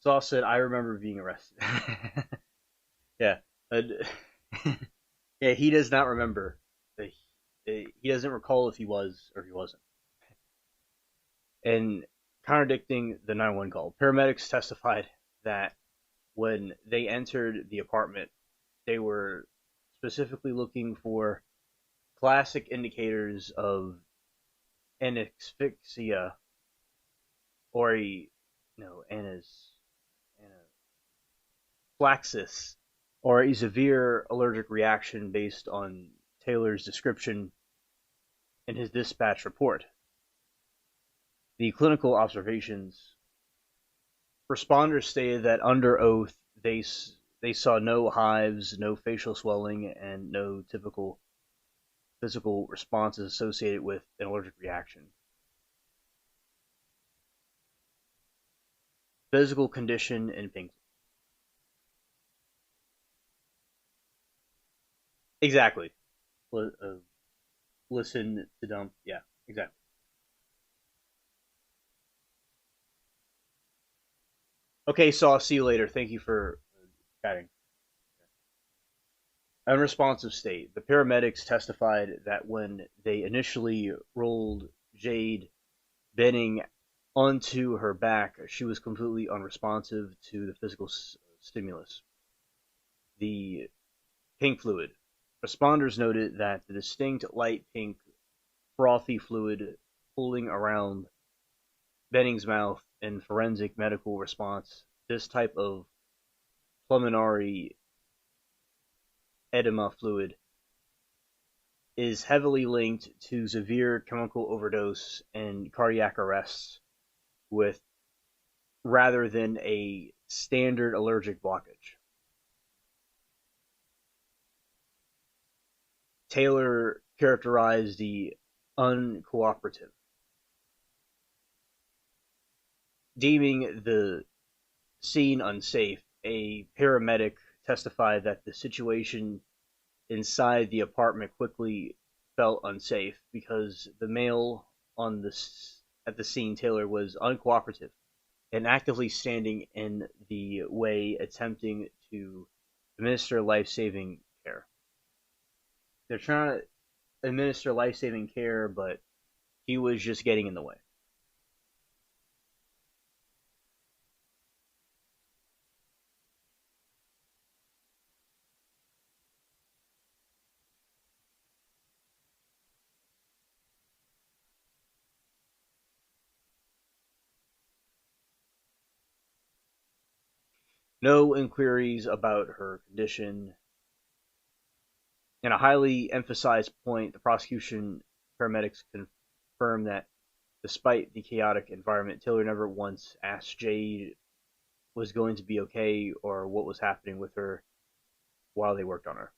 Saw said, I remember being arrested. Yeah. Yeah, he does not remember. He doesn't recall if he was or if he wasn't. And contradicting the 911 call, paramedics testified that when they entered the apartment, they were specifically looking for classic indicators of asphyxia or anaphylaxis, or a severe allergic reaction based on Taylor's description in his dispatch report. The clinical observations, responders stated that under oath they saw no hives, no facial swelling, and no typical physical responses associated with an allergic reaction. Physical condition and things. Exactly. Listen to dump. Yeah, exactly. Okay, Saw, see you later. Thank you for chatting. Unresponsive state. The paramedics testified that when they initially rolled Jade Benning onto her back, she was completely unresponsive to the physical stimulus. The pink fluid. Responders noted that the distinct light pink frothy fluid pooling around Benning's mouth in forensic medical response, this type of pulmonary edema fluid is heavily linked to severe chemical overdose and cardiac arrests with rather than a standard allergic blockage. Taylor characterized the uncooperative, deeming the scene unsafe. A paramedic testified that the situation inside the apartment quickly felt unsafe because the male at the scene, Taylor, was uncooperative and actively standing in the way, attempting to administer life-saving care. They're trying to administer life-saving care, but he was just getting in the way. No inquiries about her condition. In a highly emphasized point, the prosecution paramedics confirmed that despite the chaotic environment, Taylor never once asked Jade was going to be okay or what was happening with her while they worked on her.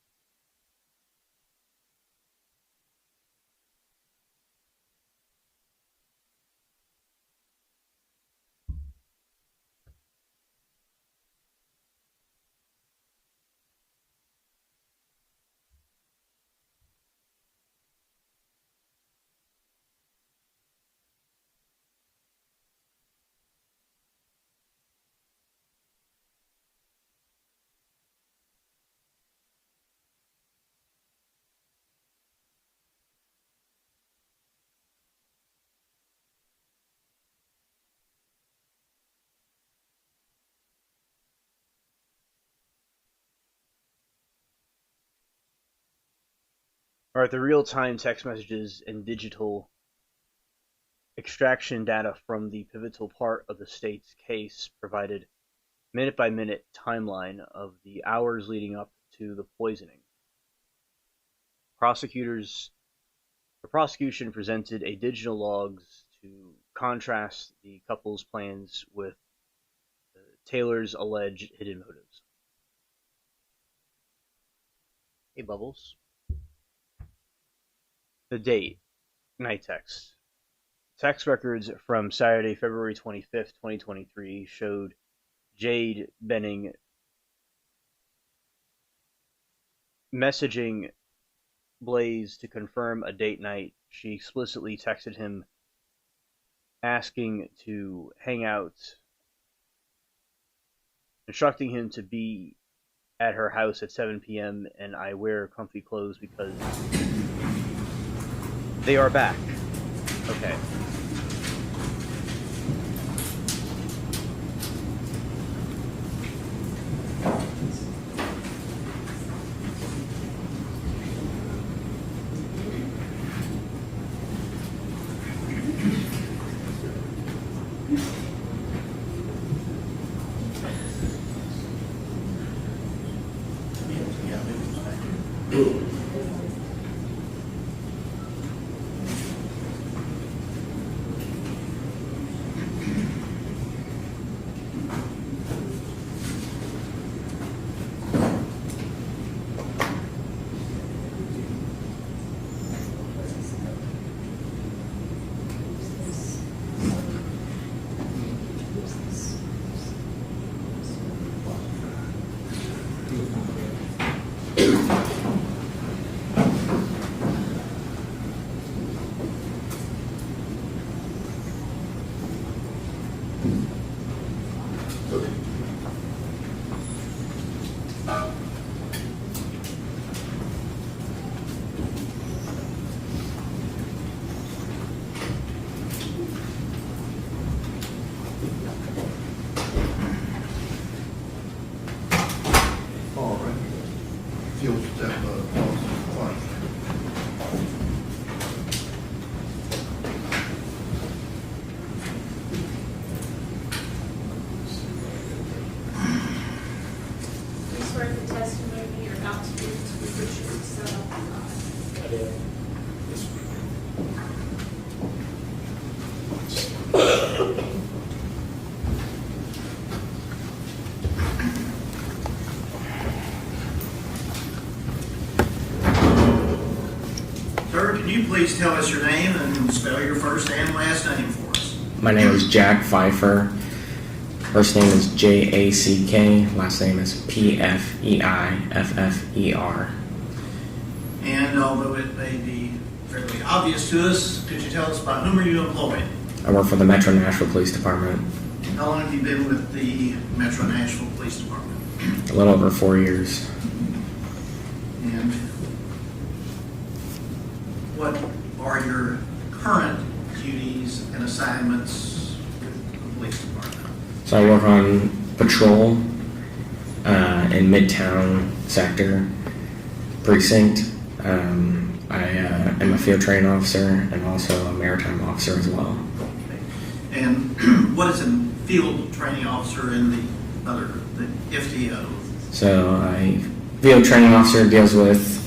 All right, the real-time text messages and digital extraction data from the pivotal part of the state's case provided minute-by-minute timeline of the hours leading up to the poisoning. The prosecution presented a digital logs to contrast the couple's plans with Taylor's alleged hidden motives. Hey, Bubbles. The date, night text. Text records from Saturday, February 25th, 2023 showed Jade Benning messaging Blaise to confirm a date night. She explicitly texted him asking to hang out, instructing him to be at her house at 7 p.m. and I wear comfy clothes because they are back. Okay. Sir, can you please tell us your name and spell your first and last name for us? My name is Jack Pfeiffer. First name is Jack. Last name is Pfeiffer. And although it may be fairly obvious to us, could you tell us about whom are you employed? I work for the Metro Nashville Police Department. How long have you been with the Metro Nashville Police Department? A little over 4 years. And what are your current duties and assignments with the police department? So I work on patrol in Midtown sector precinct. I am a field training officer and also a maritime officer as well. And what is a field training officer in the FTO? So a field training officer deals with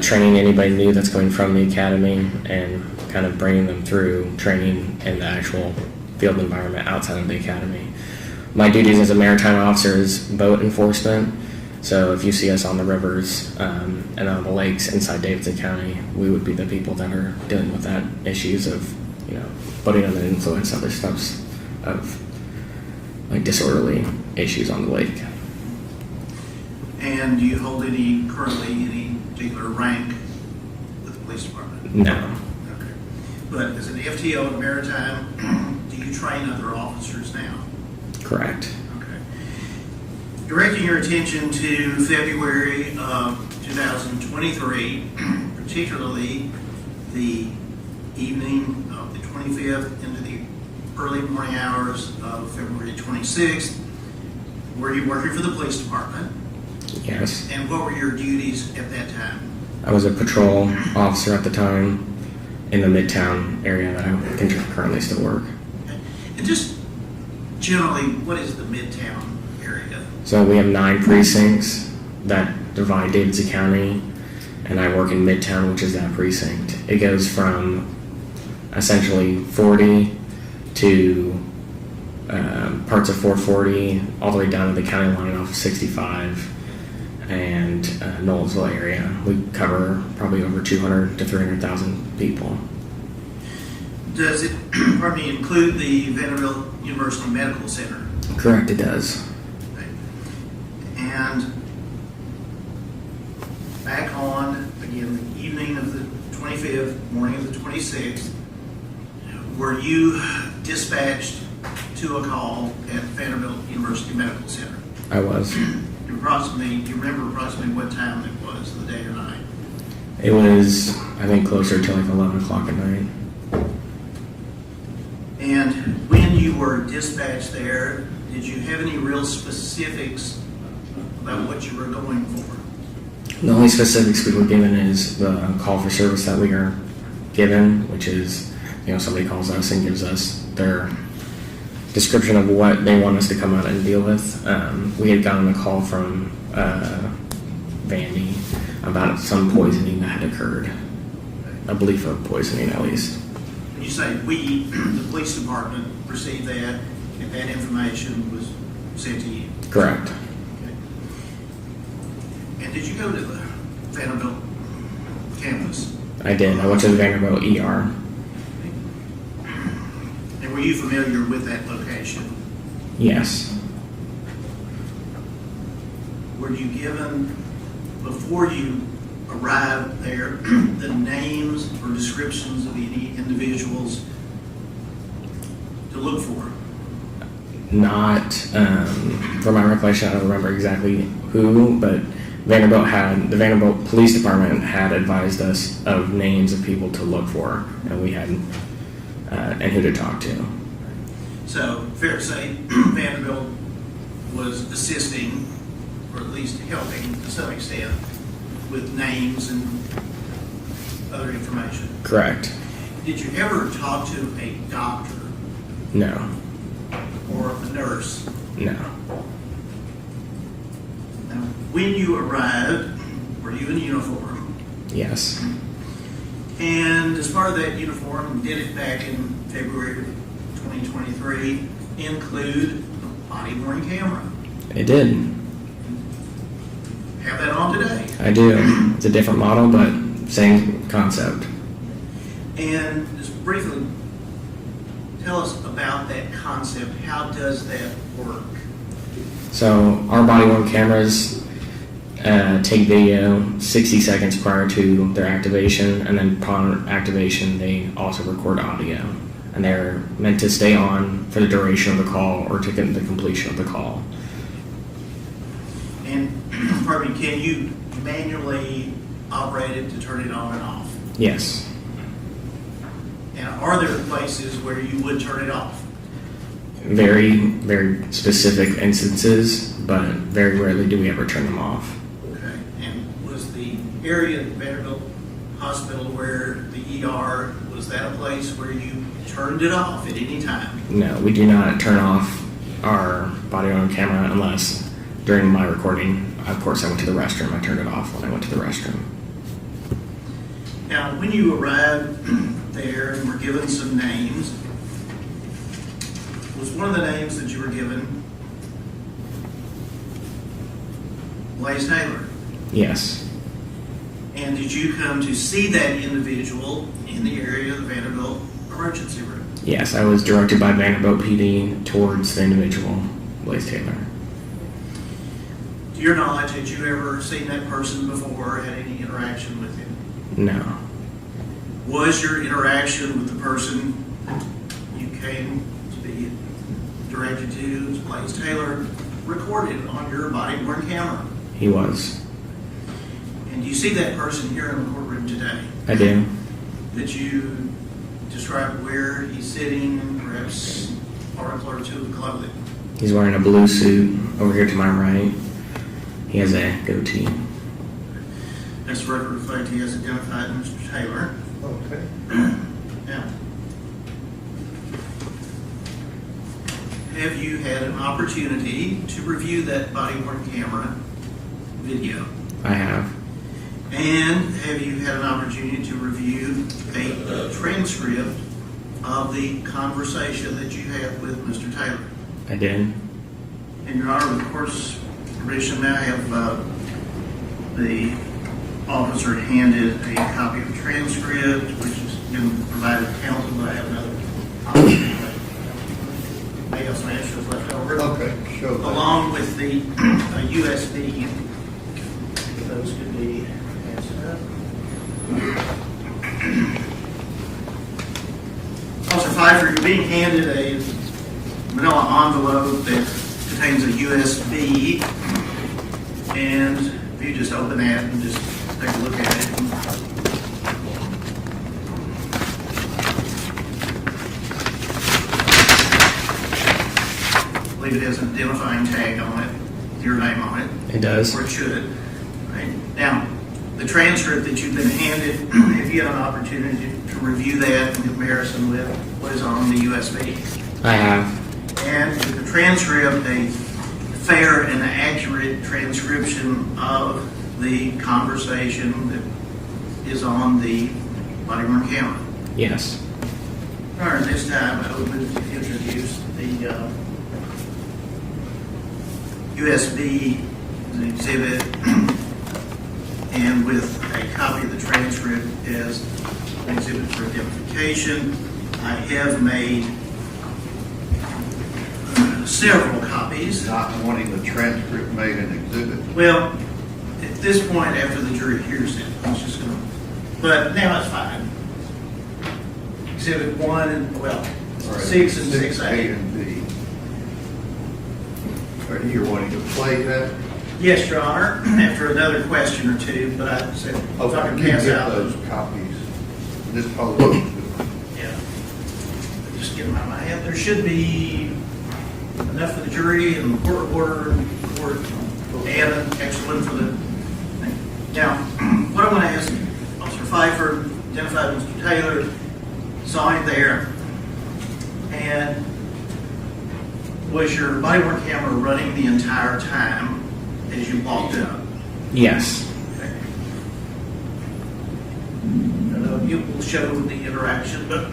training anybody new that's going from the academy and kind of bringing them through training in the actual field environment outside of the academy. My duties as a maritime officer is boat enforcement. So if you see us on the rivers and on the lakes inside Davidson County, we would be the people that are dealing with that issues of, boating under the influence, other stuffs of like disorderly issues on the lake. And do you hold currently any particular rank with the police department? No. Okay. But as an FTO in maritime, do you train other officers now? Correct. Okay. Directing your attention to February of 2023, particularly the evening of the 25th into the early morning hours of February 26th, were you working for the police department? Yes. And what were your duties at that time? I was a patrol officer at the time in the Midtown area that I can currently still work. And just generally, what is the Midtown area? So we have 9 precincts that divide Davidson County, and I work in Midtown, which is that precinct. It goes from essentially 40 to parts of 440 all the way down to the county line off of 65 and Knowlesville area. We cover probably over 200 to 300,000 people. Does it include the Vanderbilt University Medical Center? Correct, it does. Okay. And back on, again, the evening of the 25th, morning of the 26th, were you dispatched to a call at Vanderbilt University Medical Center? I was. Do you remember approximately what time it was, the day or night? It was, I think, closer to like 11 o'clock at night. And when you were dispatched there, did you have any real specifics about what you were going for? The only specifics we were given is the call for service that we are given, which is, somebody calls us and gives us their description of what they want us to come out and deal with. We had gotten a call from Vandy about some poisoning that had occurred. A belief of poisoning, at least. When you say we, the police department, received that, and that information was sent to you? Correct. Okay. And did you go to the Vanderbilt campus? I did. I went to the Vanderbilt ER. And were you familiar with that location? Yes. Were you given, before you arrived there, the names or descriptions of any individuals to look for? Not, from my recollection, I don't remember exactly who, but the Vanderbilt Police Department had advised us of names of people to look for, and we had, and who to talk to. So, fair to say, Vanderbilt was assisting, or at least helping to some extent, with names and other information. Correct. Did you ever talk to a doctor No. or a nurse? No. Now, when you arrived, were you in uniform? Yes. And as part of that uniform, did it back in February 2023 include a body-worn camera? It did. Have that on today? I do. It's a different model, but same concept. And just briefly, tell us about that concept. How does that work? So our body-worn cameras take video 60 seconds prior to their activation, and then upon activation, they also record audio. and they're meant to stay on for the duration of the call or to get the completion of the call. And, pardon me, can you manually operate it to turn it on and off? Yes. And are there places where you would turn it off? Very, very specific instances, but very rarely do we ever turn them off. Okay. And was the area at Vanderbilt Hospital where the ER, was that a place where you turned it off at any time? No, we do not turn off our body on camera unless during my recording, of course, I went to the restroom. I turned it off when I went to the restroom. Now, when you arrived there and were given some names, was one of the names that you were given Blaise Taylor? Yes. And did you come to see that individual in the area of the Vanderbilt emergency room? Yes, I was directed by Vanderbilt PD towards the individual, Blaise Taylor. To your knowledge, had you ever seen that person before or had any interaction with him? No. Was your interaction with the person you came to be directed to, Blaise Taylor, recorded on your body-worn camera? He was. And you see that person here in the courtroom today? I do. Did you describe where he's sitting, perhaps article or two of clothing? He's wearing a blue suit over here to my right. He has a goatee. As the record reflects, he has identified Mr. Taylor. Okay. Now, have you had an opportunity to review that body-worn camera video? I have. And have you had an opportunity to review a transcript of the conversation that you had with Mr. Taylor? I did. And Your Honor, with the court's permission, may I have the officer handed a copy of the transcript, which has been provided to counsel, but I have another copy. May have some extras left over. Okay, show that. Along with the USB. Those could be passed up. Officer Pfeiffer, you're being handed a manila envelope that contains a USB, and if you just open that and just take a look at it. I believe it has an identifying tag on it, with your name on it. It does. Or it should. Right. Now, the transcript that you've been handed, have you had an opportunity to review that in comparison with what is on the USB? I have. And is the transcript a fair and accurate transcription of the conversation that is on the body-worn camera? Yes. All right, this time I would move to introduce the USB as an exhibit, and with a copy of the transcript as an exhibit for identification. I have made several copies. Not wanting the transcript made an exhibit. Well, at this point, after the jury hears it, it's just going to, but now it's fine. Exhibit 1 and, well, All right, 6 and 6A. and B. Are you wanting to play that? Yes, Your Honor, after another question or two, but I said, if I can You pass get out. those copies. This photo. Yeah. Just get them out of my hand. There should be enough for the jury and the court reporter, court, and an extra one for the thing. Now, what I'm going to ask, Officer Pfeiffer identified Mr. Taylor, saw him there, and was your body-worn camera running the entire time as you walked up? Yes. Okay. You will show the interaction, but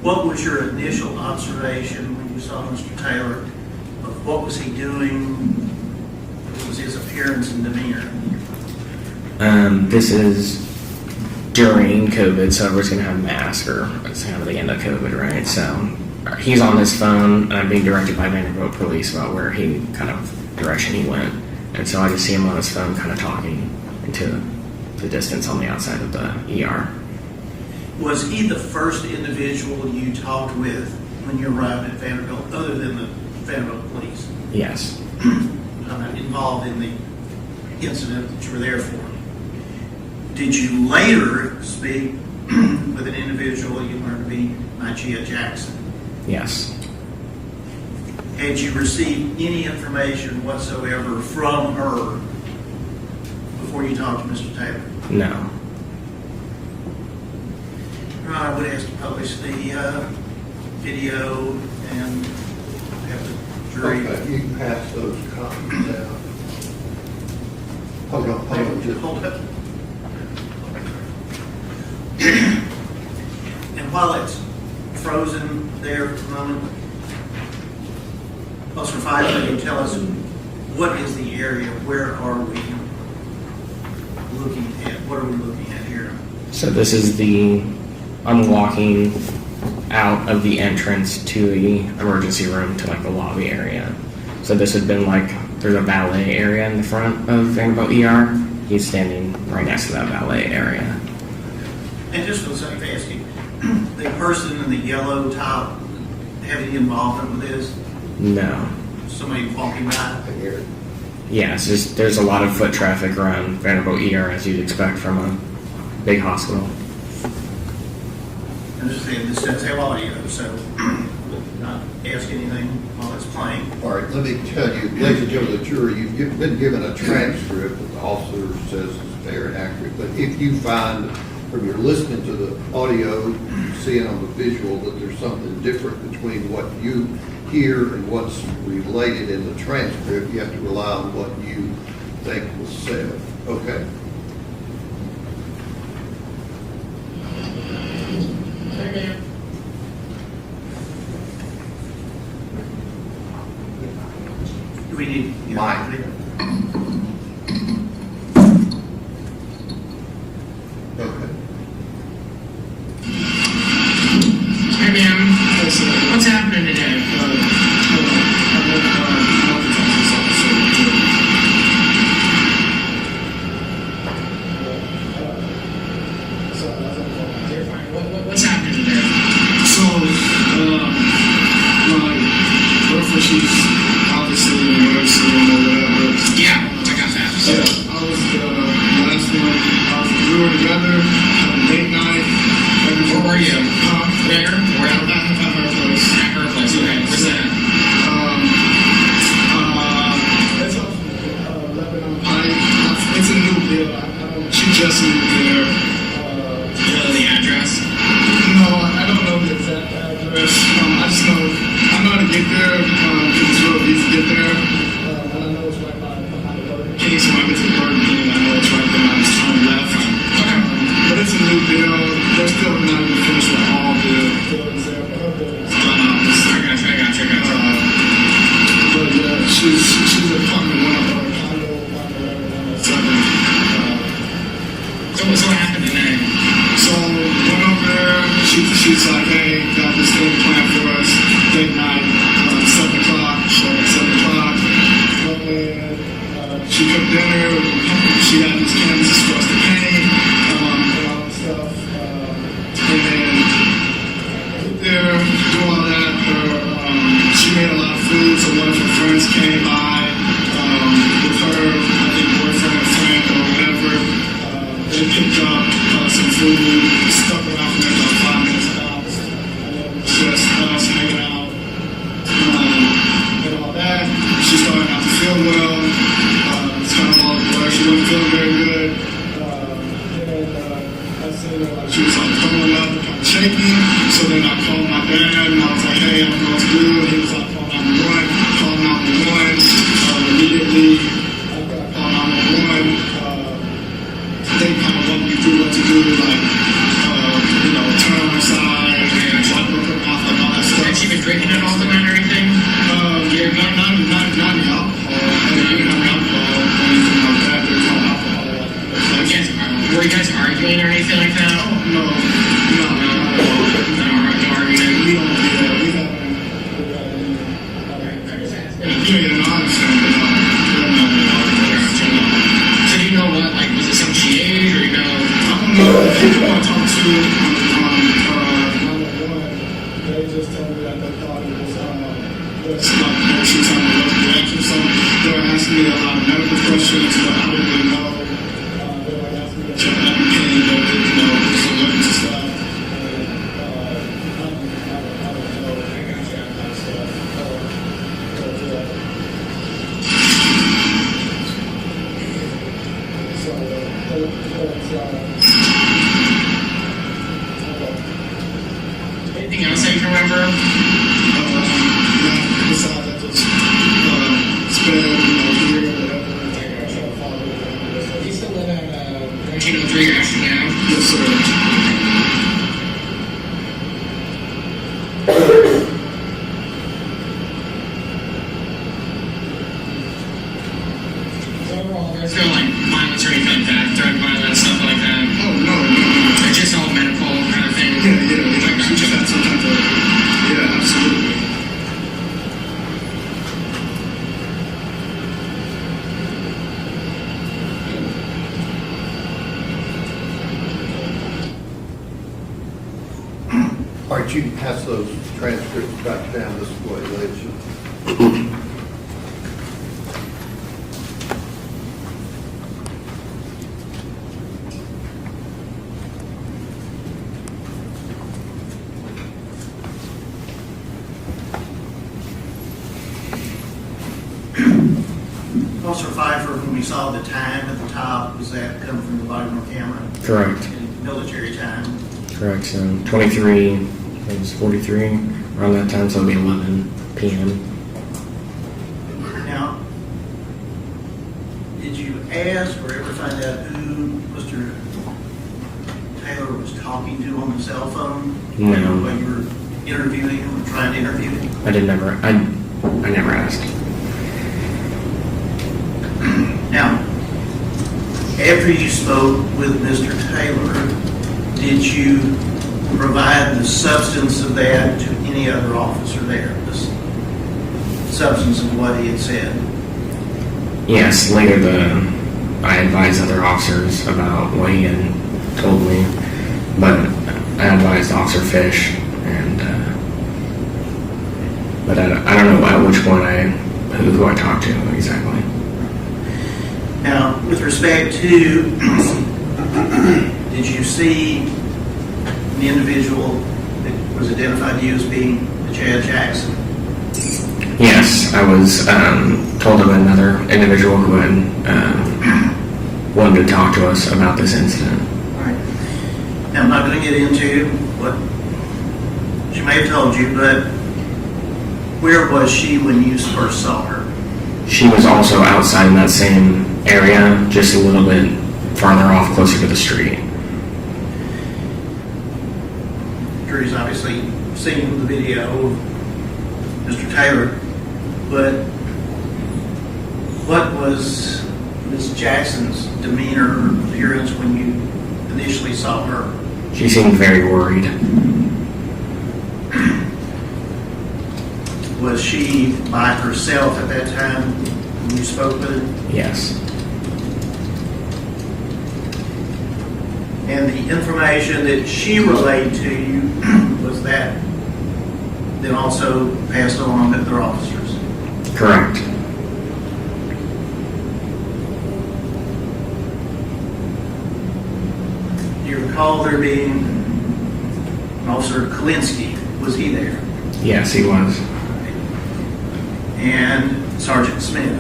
what was your initial observation when you saw Mr. Taylor of what was he doing? What was his appearance and demeanor? This is during COVID, so everyone's going to have a mask, or it's kind of the end of COVID, right? So he's on his phone, and I'm being directed by Vanderbilt police about where he kind of direction he went. And so I just see him on his phone kind of talking into the distance on the outside of the ER. Was he the first individual you talked with when you arrived at Vanderbilt, other than the Vanderbilt police? Yes. Involved in the incident that you were there for. Did you later speak with an individual you learned to be Nigeria Jackson? Yes. Had you received any information whatsoever from her before you talked to Mr. Taylor? No. I would ask to publish the video and have the jury. Okay, you can pass those copies out. Hold on, just hold up. And while it's frozen there for a moment, Officer Five, can you tell us what is the area? Where are we looking at? What are we looking at here? So this is I'm walking out of the entrance to the emergency room to like the lobby area. So this had been like, there's a valet area in the front of Vanderbilt ER. He's standing right next to that valet area. And just for the sake of asking, the person in the yellow top, have any involvement with this? No. Somebody walking by? Yeah, it's just, there's a lot of foot traffic around Vanderbilt ER as you'd expect from a big hospital. I'm just saying this does have audio, so not ask anything while it's playing. All right, let me tell you, ladies and gentlemen of the jury, you've been given a transcript that the officer says is fair and accurate. But if you find from your listening to the audio, seeing on the visual that there's something different between what you hear and what's related in the transcript, you have to rely on what you think was said. Okay? Do we need Mike? Okay. Hey ma'am, what's happening today? What's happening today? So, my girlfriend, she's obviously in the work, so whatever. Yeah, I got that. So, I was the last one. We were together on date night. Where were you? Where? At her place. At her place, okay. Where's that? It's off Lebanon Pike. It's a new deal. She just moved there. You know the address? No, I don't know the exact address. I just know, I know how to get there, because it's real easy to get there. And I know it's right behind the Burger King, so when I get to the Burger King, I know it's right there. I just turn left. Okay. But it's a new deal. They're still not even finished with all the buildings there. But her buildings. I got you. But yeah, she's a partner in one of her condo, So what happened today? So went over there. She's like, hey, got this thing planned for us. Date night, 7 o'clock. Show at 7 o'clock. She cooked dinner. She had these canvases for us to paint, and all that stuff. And then there, do all that. She made a lot of food, so one of her friends came by with her, I think boyfriend or friend or whatever. They picked up some food, stuck around for maybe about 5 minutes out, just us hanging out, and all that. She started not to feel well. It's kind of all blur. She wasn't feeling very good. I seen her, like, she was like throwing up, kind of shaky. So then I called my dad, and I was like, hey, I don't know what to do. And he was like, call 911. Immediately, after I called 911, they kind of walked me through what to do, like, turn on her side, wipe up her mouth, and all that stuff. Had she been drinking at all the night or anything? Yeah, not the alcohol. They didn't have alcohol or anything like that. There's no alcohol. Were you guys arguing or anything like that? Oh, no argument. We haven't anything else that you can remember? Besides that, just spend a year or whatever. Like I try to follow it. You still live at 1903 Ashton now? Yes, sir. There's no like violence or anything like that, drug violence, stuff like that. Oh no. It's just all medical kind of thing. Yeah. Like she just had some type of. Yeah, absolutely. All right, you can pass those transcripts back down this way, Lacy. Officer Pfeiffer, when we saw the time at the top, was that coming from the body on camera? Correct. Military time. Correct. So 23, I think it was 43 around that time, so it'll be 11 p.m. Now, did you ask or ever find out who Mr. Taylor was talking to on the cell phone? No. When you were interviewing him or trying to interview him? I never asked. Now, after you spoke with Mr. Taylor, did you provide the substance of that to any other officer there? The substance of what he had said? Yes, later I advised other officers about what he had told me, but I advised Officer Fish, and but I don't know at which point who I talked to exactly. Now, with respect to, did you see the individual that was identified to you as being Chad Jackson? Yes, I was told of another individual who had wanted to talk to us about this incident. All right. Now, I'm not going to get into what she may have told you, but where was she when you first saw her? She was also outside in that same area, just a little bit farther off, closer to the street. Jury's obviously seen the video of Mr. Taylor, but what was Ms. Jackson's demeanor or appearance when you initially saw her? She seemed very worried. Was she by herself at that time when you spoke with her? Yes. And the information that she relayed to you was that then also passed along to other officers? Correct. Do you recall there being an Officer Kalinsky? Was he there? Yes, he was. And Sergeant Smith?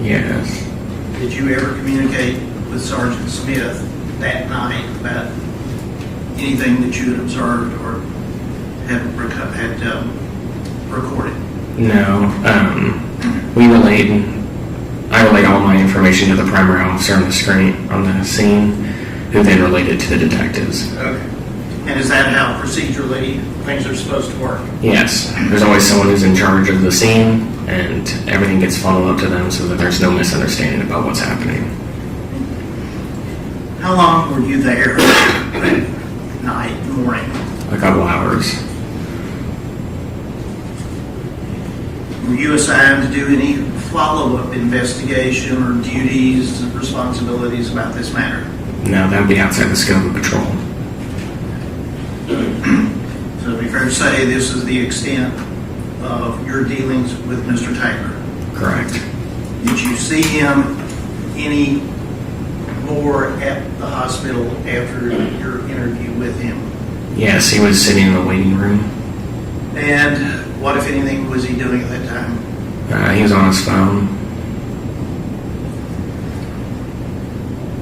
Yes. Did you ever communicate with Sergeant Smith that night about anything that you had observed or had recorded? No. I relayed all my information to the primary officer on the scene, who then related to the detectives. Okay. And is that how procedurally things are supposed to work? Yes. There's always someone who's in charge of the scene, and everything gets funneled up to them so that there's no misunderstanding about what's happening. How long were you there that night, morning? A couple hours. Were you assigned to do any follow-up investigation or duties and responsibilities about this matter? No, that would be outside the scope of patrol. So it'd be fair to say this is the extent of your dealings with Mr. Taylor? Correct. Did you see him any more at the hospital after your interview with him? Yes, he was sitting in the waiting room. And what, if anything, was he doing at that time? He was on his phone.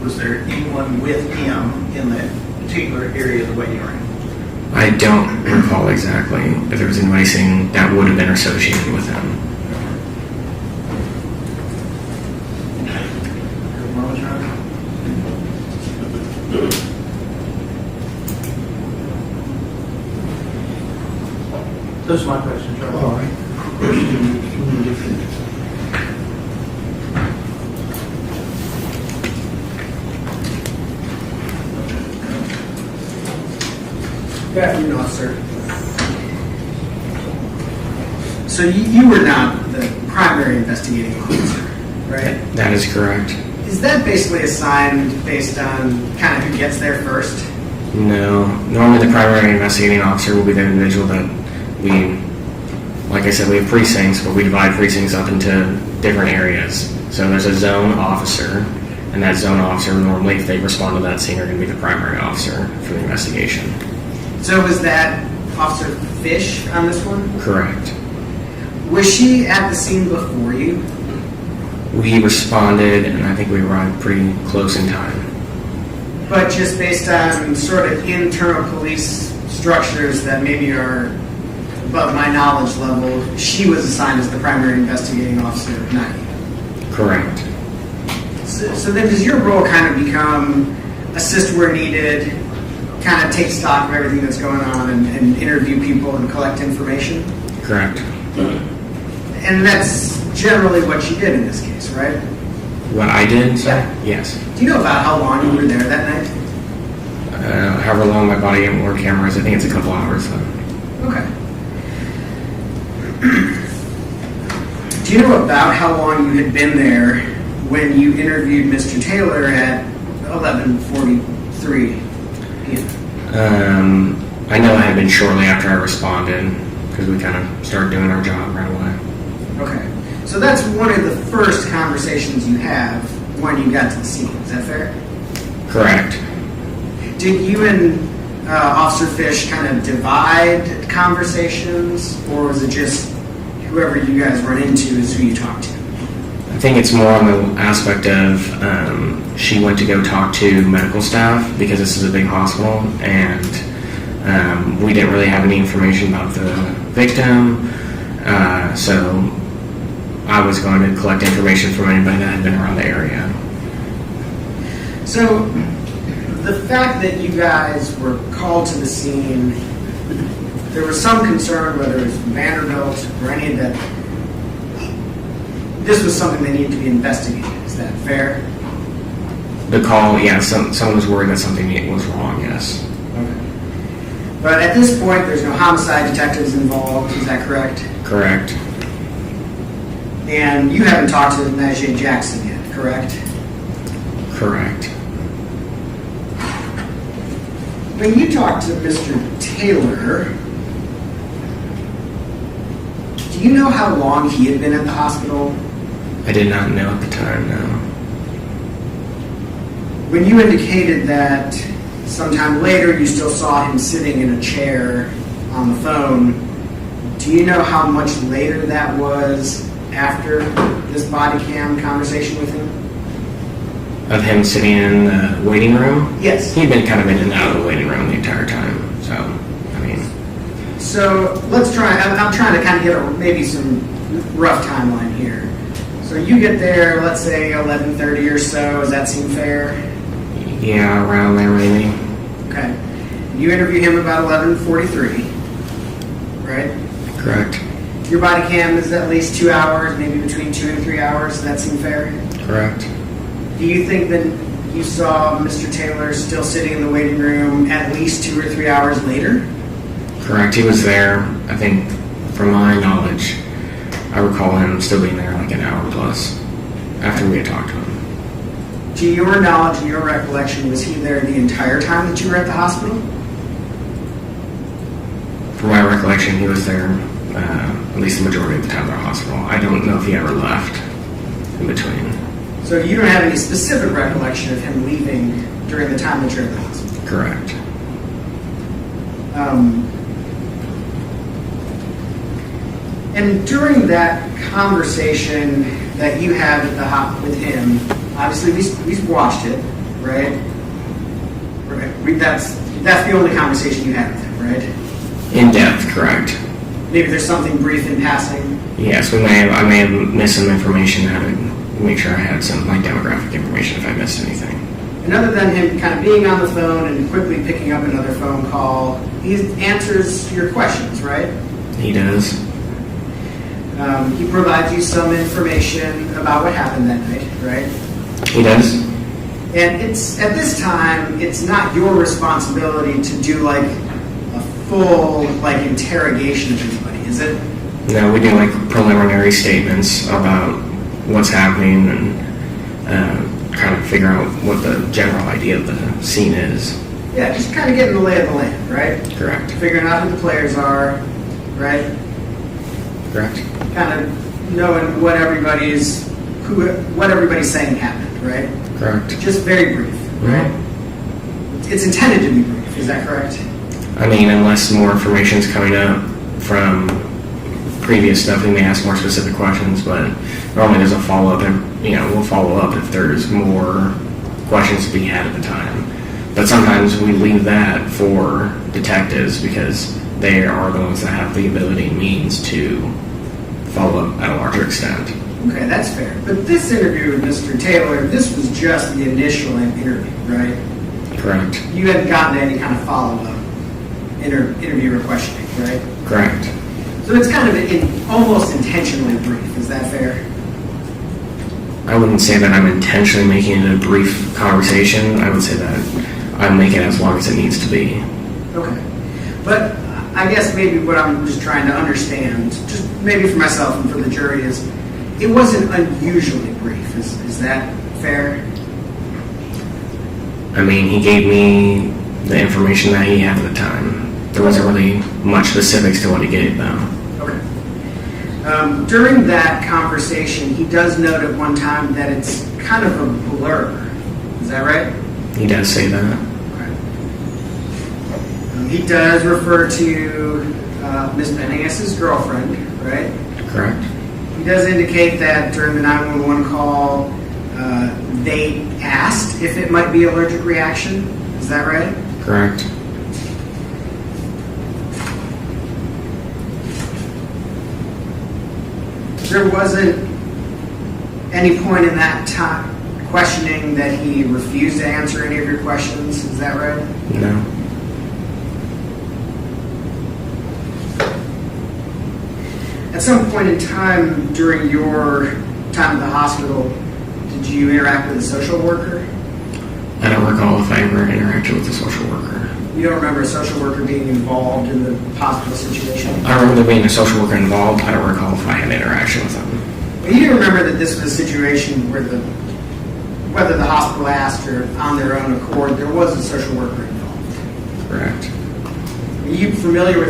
Was there anyone with him in that particular area of the waiting room? I don't recall exactly if there was anybody saying that would have been associated with him. Those are my questions, Charlie. All right. Questions from the defense? Good afternoon, officer. So you were not the primary investigating officer, right? That is correct. Is that basically assigned based on kind of who gets there first? No. Normally the primary investigating officer will be the individual that we, like I said, we have precincts, but we divide precincts up into different areas. So there's a zone officer, and that zone officer normally, if they respond to that scene, are going to be the primary officer for the investigation. So was that Officer Fish on this one? Correct. Was she at the scene before you? We responded, and I think we arrived pretty close in time. But just based on sort of internal police structures that maybe are above my knowledge level, she was assigned as the primary investigating officer, not you. Correct. So then does your role kind of become assist where needed, kind of take stock of everything that's going on and interview people and collect information? Correct. And that's generally what you did in this case, right? What I did? Yeah. Yes. Do you know about how long you were there that night? However long my body worn camera is, I think it's a couple hours. Okay. Do you know about how long you had been there when you interviewed Mr. Taylor at 11:43 p.m.? I know it had been shortly after I responded because we kind of started doing our job right away. Okay. So that's one of the first conversations you have when you got to the scene. Is that fair? Correct. Did you and Officer Fish kind of divide conversations, or was it just whoever you guys run into is who you talk to? I think it's more on the aspect of she went to go talk to medical staff because this is a big hospital, and we didn't really have any information about the victim, so I was going to collect information from anybody that had been around the area. So the fact that you guys were called to the scene, there was some concern whether it was Vanderbilt or any of that. This was something that needed to be investigated. Is that fair? The call, yeah, someone was worried that something was wrong, yes. Okay. But at this point, there's no homicide detectives involved. Is that correct? Correct. And you haven't talked to Jade Jackson yet, correct? Correct. When you talked to Mr. Taylor, do you know how long he had been at the hospital? I did not know at the time, no. When you indicated that sometime later you still saw him sitting in a chair on the phone, do you know how much later that was after this body cam conversation with him? Of him sitting in the waiting room? Yes. He'd been kind of in and out of the waiting room the entire time, so, I mean. So let's try, I'm trying to kind of get maybe some rough timeline here. So you get there, let's say 11:30 or so, does that seem fair? Yeah, around there maybe. Okay. You interview him about 11:43, right? Correct. Your body cam is at least 2 hours, maybe between 2 and 3 hours. Does that seem fair? Correct. Do you think that you saw Mr. Taylor still sitting in the waiting room at least 2 or 3 hours later? Correct. He was there, I think, from my knowledge, I recall him still being there like an hour plus after we had talked to him. To your knowledge and your recollection, was he there the entire time that you were at the hospital? From my recollection, he was there at least the majority of the time at the hospital. I don't know if he ever left in between. So you don't have any specific recollection of him leaving during the time that you're at the hospital? Correct. And during that conversation that you had with him, obviously we watched it, right? Right. That's the only conversation you had with him. right? In depth, correct. Maybe there's something brief in passing. Yes, I may have missed some information. I had to make sure I had some like demographic information if I missed anything. And other than him kind of being on the phone and quickly picking up another phone call, he answers your questions, right? He does. He provides you some information about what happened that night, right? He does. And it's at this time, it's not your responsibility to do like a full like interrogation of anybody, is it? No, we do like preliminary statements about what's happening and kind of figure out what the general idea of the scene is. Yeah, just kind of getting the lay of the land, right? Correct. Figuring out who the players are, right? Correct. Kind of knowing what everybody's saying happened, right? Correct. Just very brief, right? It's intended to be brief, is that correct? I mean, unless more information is coming up from previous stuff, we may ask more specific questions, but normally there's a follow-up, and we'll follow up if there's more questions to be had at the time. But sometimes we leave that for detectives because they are the ones that have the ability and means to follow up at a larger extent. Okay, that's fair. But this interview with Mr. Taylor, this was just the initial interview, right? Correct. You hadn't gotten to any kind of follow-up interview or questioning, right? Correct. So it's kind of almost intentionally brief. Is that fair? I wouldn't say that I'm intentionally making it a brief conversation. I would say that I make it as long as it needs to be. Okay. But I guess maybe what I'm just trying to understand, just maybe for myself and for the jury, is it wasn't unusually brief. Is that fair? I mean, he gave me the information that he had at the time. There wasn't really much specifics to what he gave, though. Okay. During that conversation, he does note at one time that it's kind of a blur. Is that right? He does say that. Okay. He does refer to Ms. Benning as his girlfriend, right? Correct. He does indicate that during the 911 call, they asked if it might be allergic reaction. Is that right? Correct. There wasn't any point in that time questioning that he refused to answer any of your questions. Is that right? No. At some point in time during your time at the hospital, did you interact with a social worker? I don't recall if I ever interacted with a social worker. You don't remember a social worker being involved in the hospital situation? I remember there being a social worker involved. I don't recall if I had interaction with them. But you do remember that this was a situation where whether the hospital asked or on their own accord, there was a social worker involved. Correct. Are you familiar with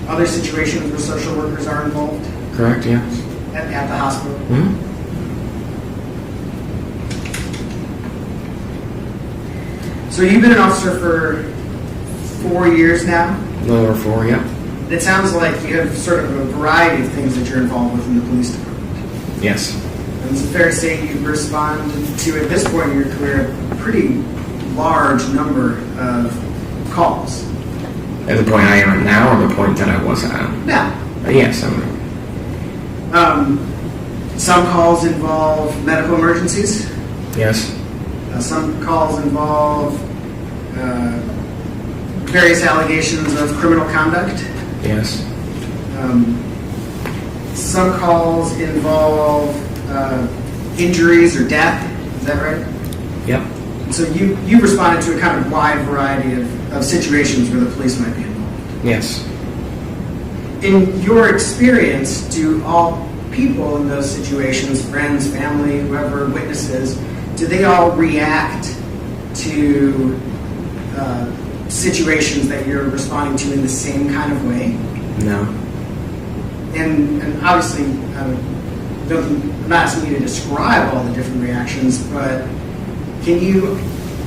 other situations where social workers are involved? Correct, yeah. At the hospital? Mm-hmm. So you've been an officer for 4 years now? A little over 4, yeah. It sounds like you have sort of a variety of things that you're involved with in the police department. Yes. And it's fair to say you've responded to, at this point in your career, a pretty large number of calls. At the point I am at now, or the point that I was at? Now. Yes. Some calls involve medical emergencies. Yes. Some calls involve various allegations of criminal conduct. Yes. Some calls involve injuries or death. Is that right? Yep. So you responded to a kind of wide variety of situations where the police might be involved. Yes. In your experience, do all people in those situations, friends, family, whoever, witnesses, do they all react to situations that you're responding to in the same kind of way? No. And obviously, I'm not asking you to describe all the different reactions, but can you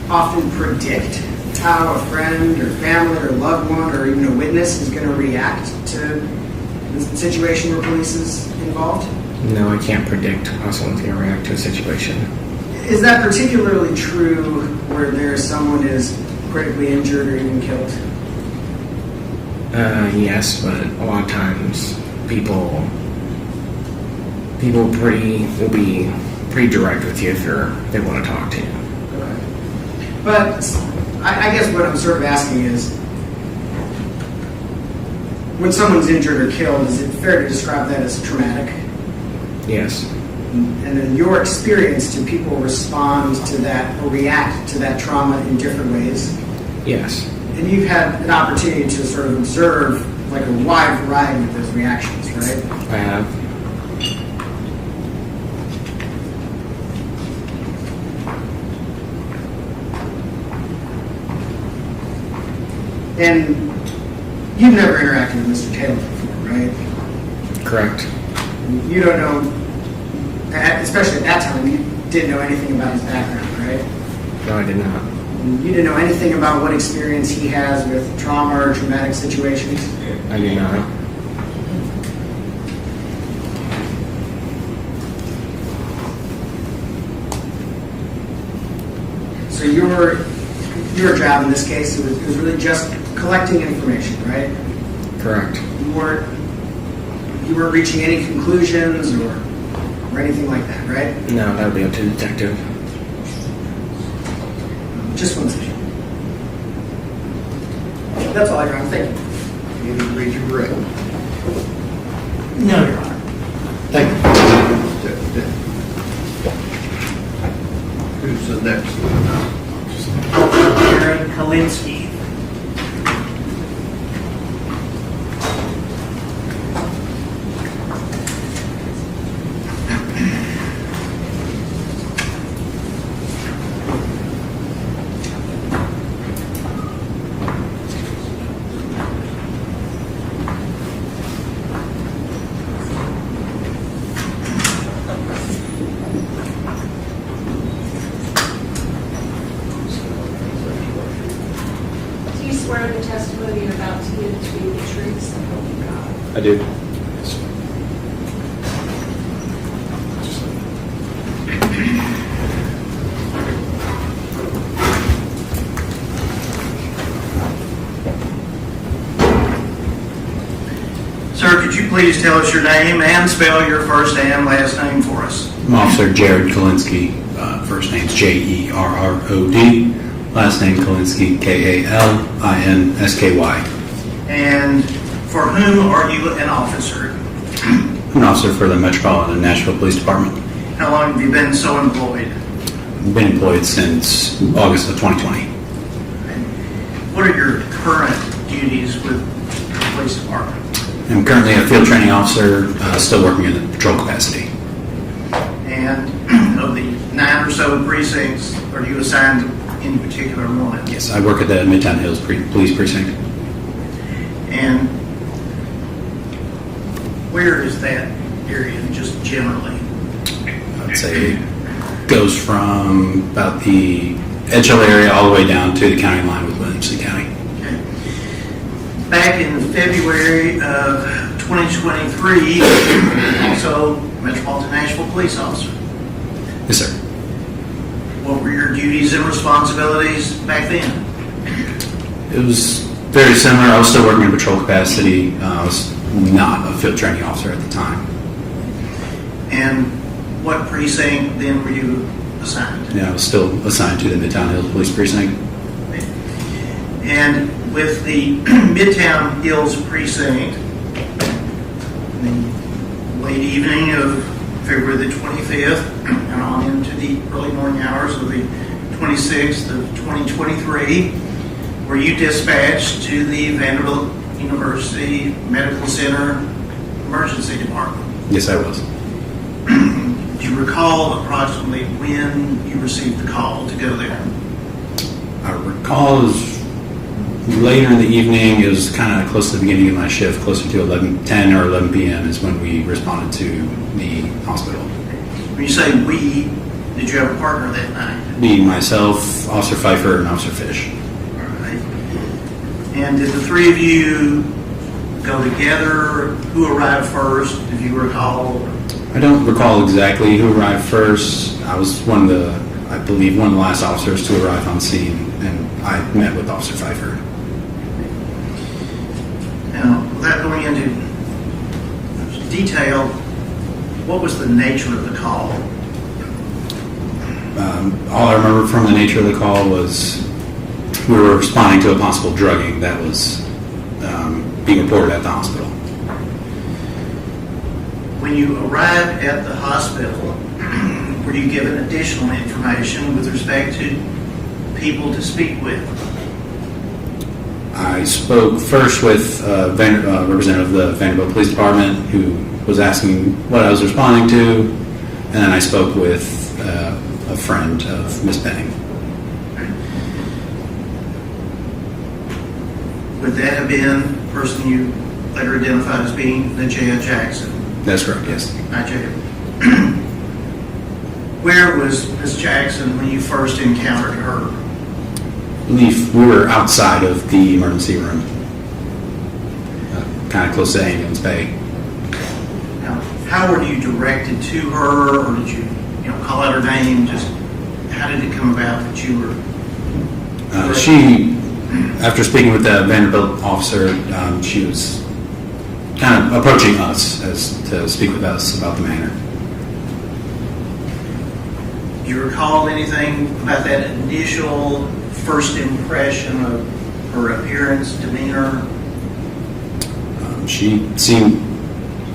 often predict how a friend or family or loved one or even a witness is going to react to the situation where police is involved? No, I can't predict how someone's going to react to a situation. Is that particularly true where someone is critically injured or even killed? Yes, but a lot of times people will be pretty direct with you if they want to talk to you. But I guess what I'm sort of asking is, when someone's injured or killed, is it fair to describe that as traumatic? Yes. And in your experience, do people respond to that or react to that trauma in different ways? Yes. And you've had an opportunity to sort of observe like a wide variety of those reactions, right? I have. And you've never interacted with Mr. Taylor before, right? Correct. You don't know, especially at that time, you didn't know anything about his background, right? No, I did not. You didn't know anything about what experience he has with trauma or traumatic situations? I do not. So your job in this case was really just collecting information, right? Correct. You weren't reaching any conclusions or anything like that, right? No, that would be up to the detective. Just one second. That's all, Your Honor. Thank you. You need to read your record. No, Your Honor. Thank you. Who's the next one? Aaron Kalinsky. Do you swear the testimony you're about to give to be the truth, so help you God? I do. Sir, could you please tell us your name and spell your first and last name for us? I'm Officer Jared Kalinsky. First name's Jerrod. Last name Kalinsky, Kalinsky. And for whom are you an officer? I'm an officer for the Metropolitan Nashville Police Department. How long have you been so employed? I've been employed since August of 2020. What are your current duties with the police department? I'm currently a field training officer, still working in the patrol capacity. And of the 9 or so precincts, are you assigned to any particular one? Yes, I work at the Midtown Hills Police Precinct. And where is that area just generally? I'd say it goes from about the Edgehill area all the way down to the county line with Williamson County. Okay. Back in February of 2023, also Metropolitan Nashville police officer. Yes, sir. What were your duties and responsibilities back then? It was very similar. I was still working in patrol capacity. I was not a field training officer at the time. And what precinct then were you assigned to? Yeah, I was still assigned to the Midtown Hills Police Precinct. And with the Midtown Hills Precinct, the late evening of February the 25th and on into the early morning hours of the 26th of 2023, were you dispatched to the Vanderbilt University Medical Center Emergency Department? Yes, I was. Do you recall approximately when you received the call to go there? I recall it was later in the evening. It was kind of close to the beginning of my shift, closer to 10 or 11 p.m. is when we responded to the hospital. When you say we, did you have a partner that night? Me, myself, Officer Pfeiffer, and Officer Fish. All right. And did the three of you go together? Who arrived first, if you recall? I don't recall exactly who arrived first. I was one of the last officers to arrive on scene, and I met with Officer Pfeiffer. without going into detail, what was the nature of the call? All I remember from the nature of the call was we were responding to a possible drugging that was being reported at the hospital. When you arrived at the hospital, were you given additional information with respect to people to speak with? I spoke first with a representative of the Vanderbilt Police Department who was asking what I was responding to, and then I spoke with a friend of Miss Benning. Would that have been the person you later identified as being Najee Jackson? That's correct, yes. Najee. Where was Miss Jackson when you first encountered her? I believe we were outside of the emergency room, kind of close to Ambulance Bay. Now, how were you directed to her, or did you call out her name? Just how did it come about that you were? She, after speaking with the Vanderbilt officer, she was kind of approaching us to speak with us about the matter. Do you recall anything about that initial first impression of her appearance, demeanor? She seemed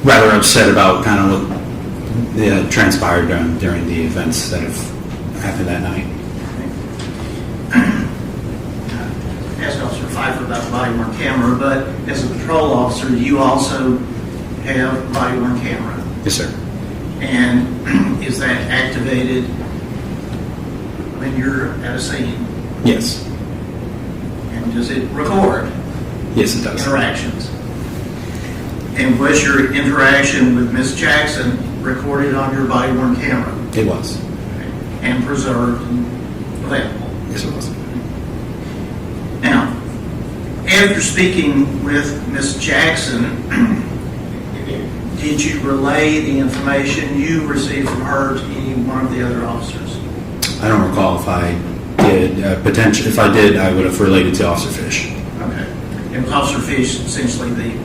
rather upset about kind of what transpired during the events that have happened that night. Asked Officer Pfeiffer about the body-worn camera, but as a patrol officer, you also have a body-worn camera. Yes, sir. And is that activated when you're at a scene? Yes. And does it record? Yes, it does. Interactions. And was your interaction with Miss Jackson recorded on your body-worn camera? It was. And preserved and available? Yes, it was. Now, after speaking with Miss Jackson, did you relay the information you received from her to any one of the other officers? I don't recall if I did. If I did, I would have related to Officer Fish. Okay. And was Officer Fish essentially the...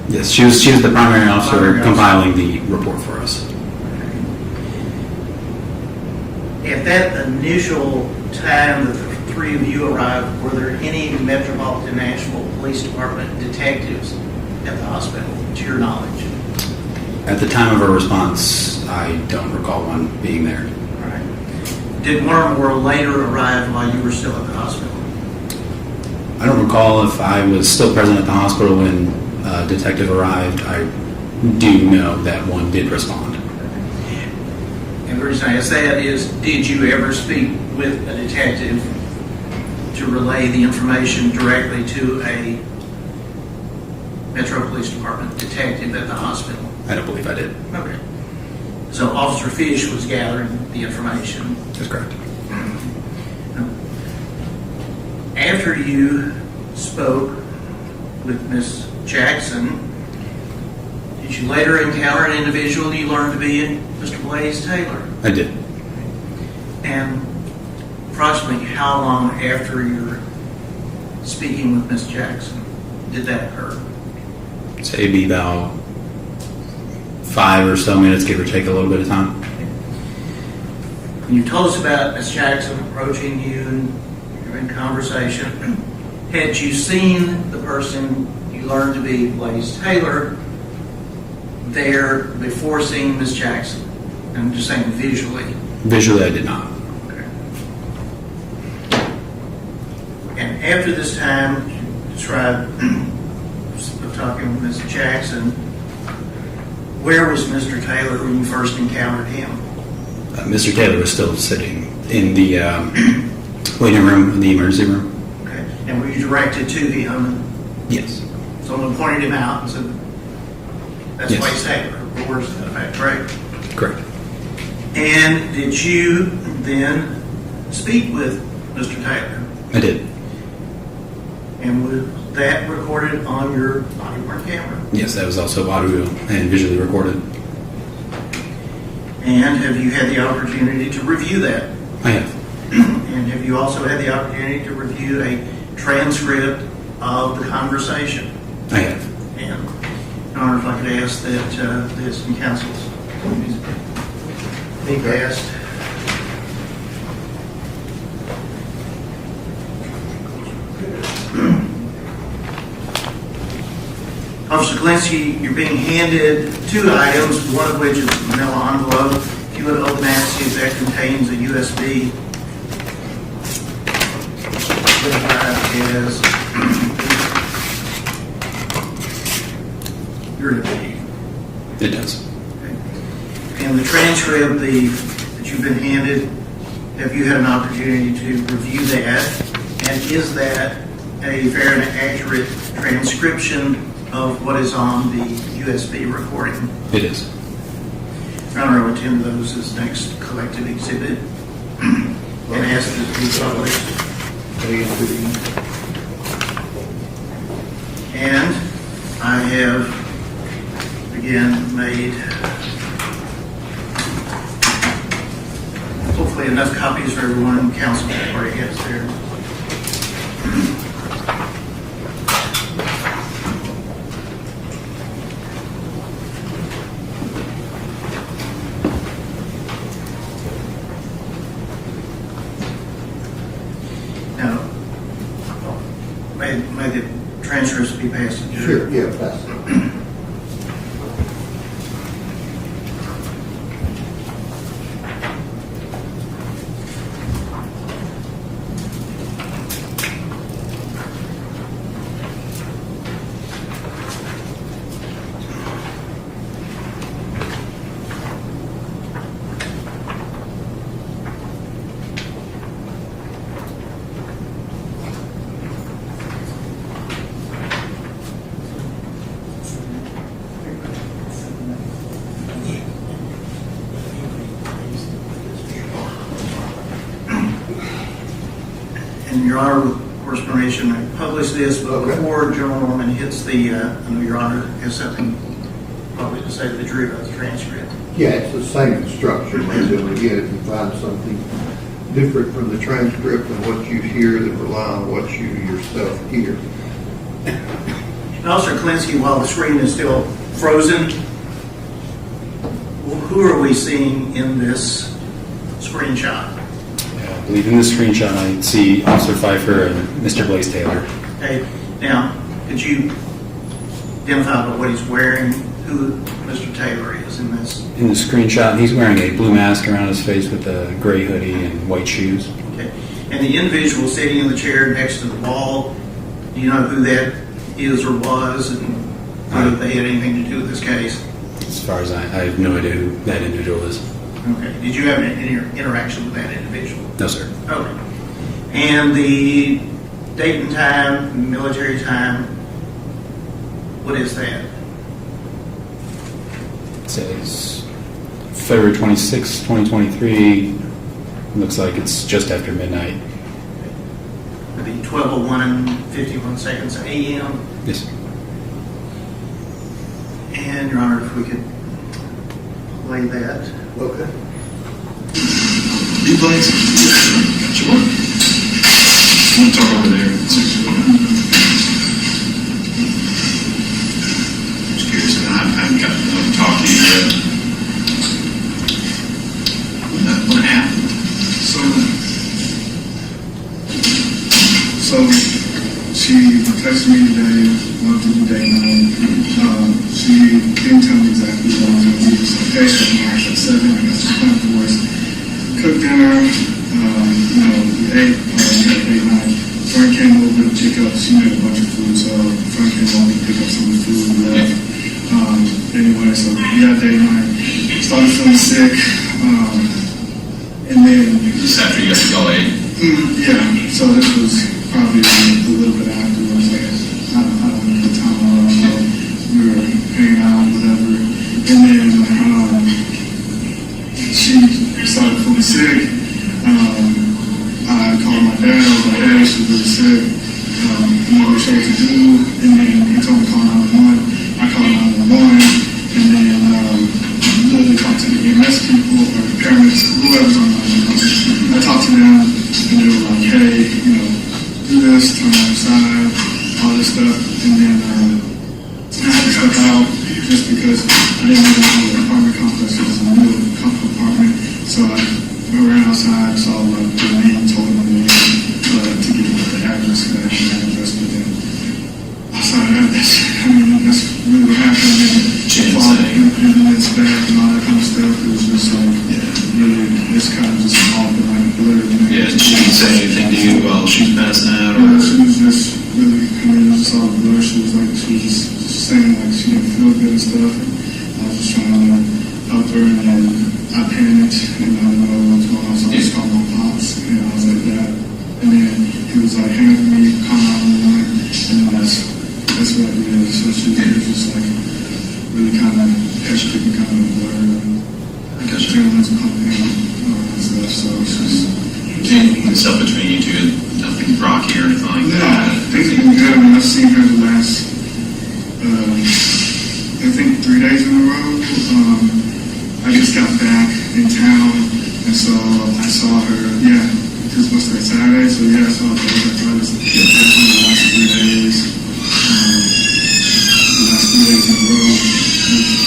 Yes, she was the primary officer compiling the report for us. At that initial time that the three of you arrived, were there any Metropolitan Nashville Police Department detectives at the hospital, to your knowledge? At the time of our response, I don't recall one being there. All right. Did one or more later arrive while you were still at the hospital? I don't recall if I was still present at the hospital when a detective arrived. I do know that one did respond. And the reason I ask that is, did you ever speak with a detective to relay the information directly to a Metro Police Department detective at the hospital? I don't believe I did. Okay. So Officer Fish was gathering the information. That's correct. After you spoke with Miss Jackson, did you later encounter an individual you learned to be Mr. Blaise Taylor? I did. And approximately how long after your speaking with Miss Jackson did that occur? Say it'd be about 5 or so minutes, give or take a little bit of time. You told us about Miss Jackson approaching you and you're in conversation. Had you seen the person you learned to be Blaise Taylor there before seeing Miss Jackson? I'm just saying visually. Visually, I did not. Okay. And after this time, you described talking with Miss Jackson, where was Mr. Taylor when you first encountered him? Mr. Taylor was still sitting in the waiting room, in the emergency room. Okay. And were you directed to him? Yes. Someone pointed him out and said, that's Yes. Blaise Taylor, or words to that effect, right? Correct. And did you then speak with Mr. Taylor? I did. And was that recorded on your body-worn camera? Yes, that was also audio and visually recorded. And have you had the opportunity to review that? I have. And have you also had the opportunity to review a transcript of the conversation? I have. And, Your Honor, if I could ask that the assistant counsels be passed. Officer Galinsky, you're being handed 2 items, one of which is a manila envelope. If you would open that, see if that contains a USB. Is your interview. It does. And the transcript that you've been handed, have you had an opportunity to review that? And is that a fair and accurate transcription of what is on the USB recording? It is. Your Honor, I would attend those as next collected exhibit and ask that it be published. And I have, again, made hopefully enough copies for everyone. Council already has there. Now, may the transcripts be passed to jury? Sure, yeah, pass it. And Your Honor, with course permission, I publish this, but before General Norman hits the, I know Your Honor has something probably to say to the jury about the transcript. Yeah, it's the same instruction, and then again, if you find something different from the transcript and what you hear, then rely on what you yourself hear. And Officer Klinsky, while the screen is still frozen, who are we seeing in this screenshot? I believe in this screenshot I see Officer Pfeiffer and Mr. Blaise Taylor. Okay, now, could you identify by what he's wearing who Mr. Taylor is in this? In the screenshot, he's wearing a blue mask around his face with a gray hoodie and white shoes. Okay, and the individual sitting in the chair next to the wall, do you know who that is or was, and whether they had anything to do with this case? As far as I have no idea who that individual is. Okay, did you have any interaction with that individual? No, sir. Okay. And the date and time, military time, what is that? It says February 26, 2023. Looks like it's just after midnight. Would be 12:01 and 51 seconds a.m. Yes, sir. And Your Honor, if we could play that. Okay. You Blaise? Got your work. I'm going to talk over there. Just curious, and I haven't got to talk to you yet. What happened? So she texted me today, went through the day night. She didn't tell me exactly what I was going to do. So, okay, so I'm at 7, I got some plant boys. Cooked dinner, we ate, we had date night. Frank came over to pick up, she made a bunch of food, so Frank came over to pick up some of the food we left. Anyway, so we had date night, started feeling sick, and then... Just after you got to Jolee? Yeah, so this was probably a little bit afterwards, I guess. I don't know the time I was, so we were hanging out, whatever. And then she started feeling sick. I called my dad. I was like, hey, she's really sick. I'm not sure what to do. And then he told me to call 911. I called 911. And then literally talked to the EMS people or the paramedics, whoever's on 911. I talked to them, and they were like, hey, do this, turn on the side, all this stuff. And then I had to step out just because I didn't know the apartment complex was a new apartment. So I ran outside, saw the name, told them the name to get the address that I had address, but then I saw that. That's really what happened. And it's bad and all that kind of stuff. It was just like, really, it's kind of just all been like blurred. Yeah, she didn't say anything to you while she's passing out? Yeah, she was just really, it was just all blurred. She was just saying like she didn't feel good and stuff. And I was just trying to help her, and then I panicked and I didn't know what was going on, so I just called my pops and I was like that. And then he was like, hang up with me, come out in the morning, and then that's what it is. So she was just like really kind of hectic and kind of blurred. I guess Journalists coming in and stuff, so it's just. And stuff between you two, nothing rocky or anything like that? Things have been good. I mean, I've seen her the last, I think 3 days in a row. I just got back in town, and so I saw her, this was Saturday, so I saw her. I tried to see her the last 3 days. The last 3 days in a row,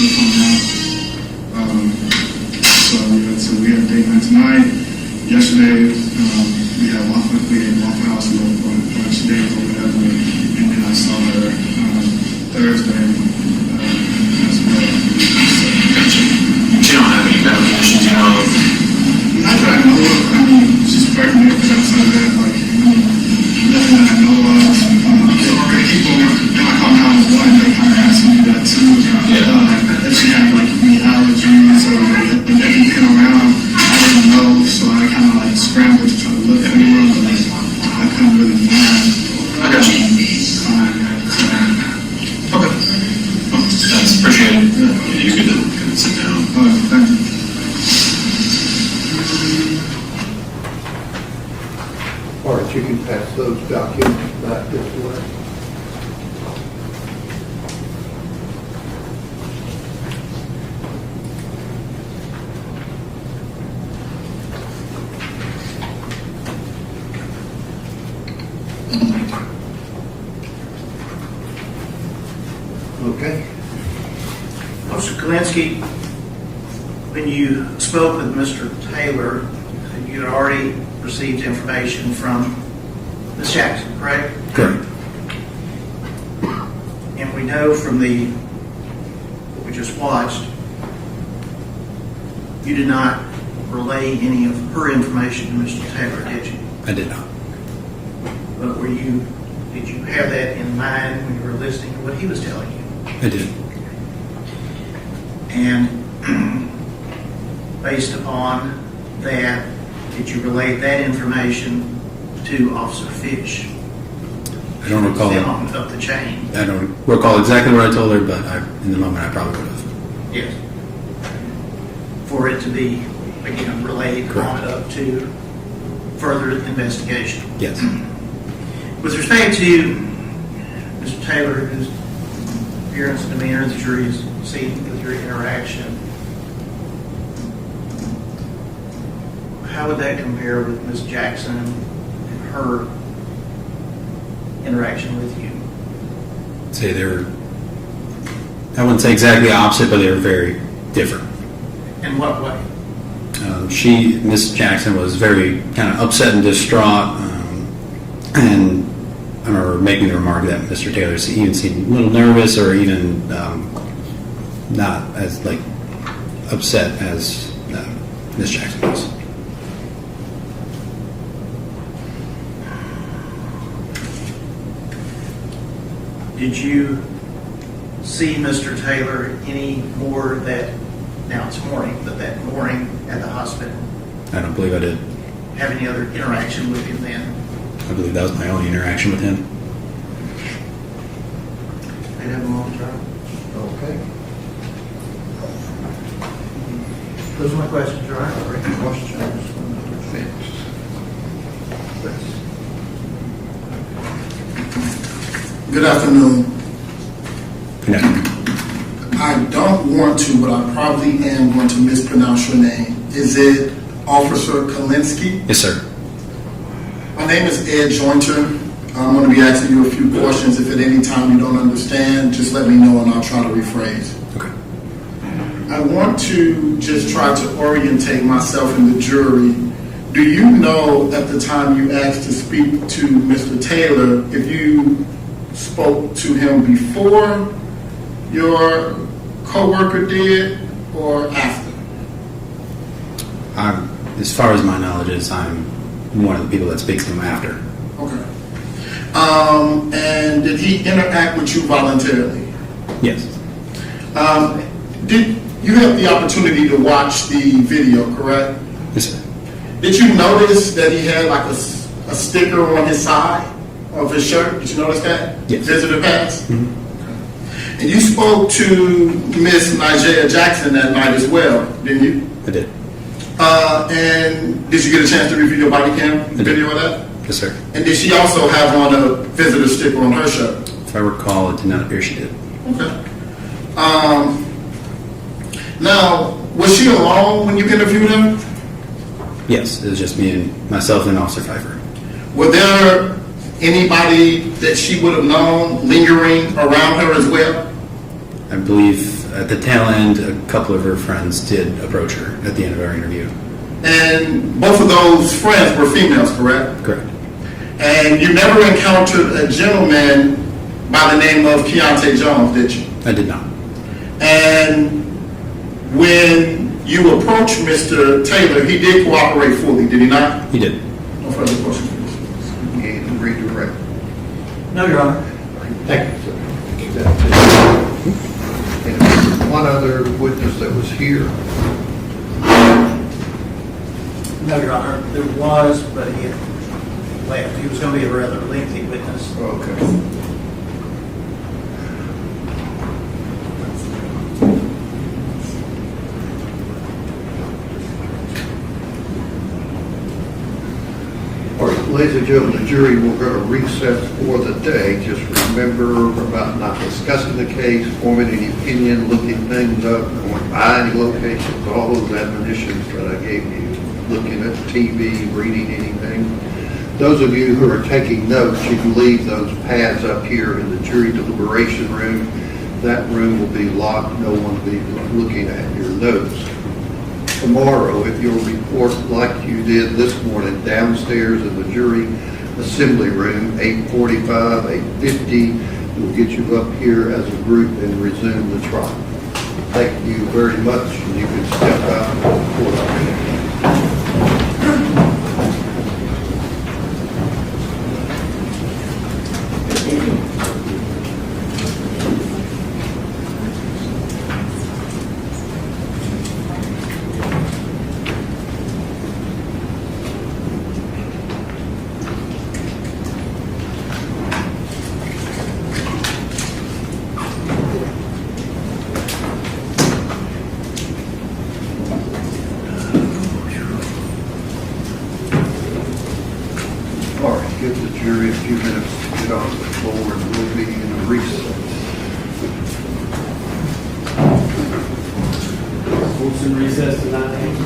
we hung out. So we had date night tonight. Yesterday, we had Waffle House for lunch days or whatever, and then I saw her Thursday as well. Gotcha. She don't have any medical issues, you know? Not that I know of. I mean, she's pregnant, but outside of that, like, nothing that I know of. People, I call 911, they kind of asking me that too. If she had like any allergies or anything around, I didn't know, so I kind of like scrambled to try to look anywhere, but like, I couldn't really find. I got you. Okay. That's appreciated. You could sit down. Thank you. All right, you can pass those documents back this way. Okay. Mr. Kalinsky, when you spoke with Mr. Taylor, you had already received information from Ms. Jackson, correct? Correct. And we know from what we just watched, you did not relay any of her information to Mr. Taylor, did you? I did not. But did you have that in mind when you were listening to what he was telling you? I did. And based upon that, did you relay that information to Officer Fish? I don't recall. Up the chain. I don't recall exactly what I told her, but in the moment I probably would have. Yes. For it to be, again, relayed on up to further investigation. Yes. With respect to Mr. Taylor, whose appearance and demeanor the jury is seeing with your interaction, how would that compare with Ms. Jackson and her interaction with you? Say they were, I wouldn't say exactly opposite, but they were very different. In what way? Miss Jackson was very kind of upset and distraught, and I remember making the remark that Mr. Taylor even seemed a little nervous or even not as like upset as Miss Jackson was. Did you see Mr. Taylor any more now it's morning, but that morning at the hospital? I don't believe I did. Have any other interaction with him then? I believe that was my only interaction with him. I'd have a moment, right? Okay. Those are my questions, right? Questions? Good afternoon. Good afternoon. I don't want to, but I probably am going to mispronounce your name. Is it Officer Kalinsky? Yes, sir. My name is Ed Jointer. I'm going to be asking you a few questions. If at any time you don't understand, just let me know and I'll try to rephrase. Okay. I want to just try to orientate myself in the jury. Do you know at the time you asked to speak to Mr. Taylor if you spoke to him before your coworker did or after? As far as my knowledge is, I'm one of the people that speaks to him after. Okay. And did he interact with you voluntarily? Yes. Did you have the opportunity to watch the video, correct? Yes, sir. Did you notice that he had like a sticker on his side of his shirt? Did you notice that? Yes. Visitor pass? Mm-hmm. And you spoke to Miss Nigella Jackson that night as well, didn't you? I did. And did you get a chance to review your body cam video of that? Yes, sir. And did she also have on a visitor sticker on her shirt? If I recall, it did not appear she did. Okay. Now, was she alone when you interviewed her? Yes, it was just me and myself and Officer Pfeiffer. Were there anybody that she would have known lingering around her as well? I believe at the tail end, a couple of her friends did approach her at the end of our interview. And both of those friends were females, correct? Correct. And you never encountered a gentleman by the name of Keontae Jones, did you? I did not. And when you approached Mr. Taylor, he did cooperate fully, did he not? He did. No further questions. And redirect. No, Your Honor. Thank you, sir. And one other witness that was here. No, Your Honor. There was, but he had left. He was going to be a rather lengthy witness. Okay. All right, ladies and gentlemen, the jury, we're going to recess for the day. Just remember about not discussing the case, forming any opinion, looking things up, going by any locations, all those admonitions that I gave you, looking at TV, reading anything. Those of you who are taking notes, you can leave those pads up here in the jury deliberation room. That room will be locked. No one will be looking at your notes. Tomorrow, if you'll report like you did this morning downstairs in the jury assembly room, 8:45, 8:50, we'll get you up here as a group and resume the trial. Thank you very much, and you can step out and report. Give the jury a few minutes to get on the floor and we'll be in a recess. We'll soon recess to 9 a.m.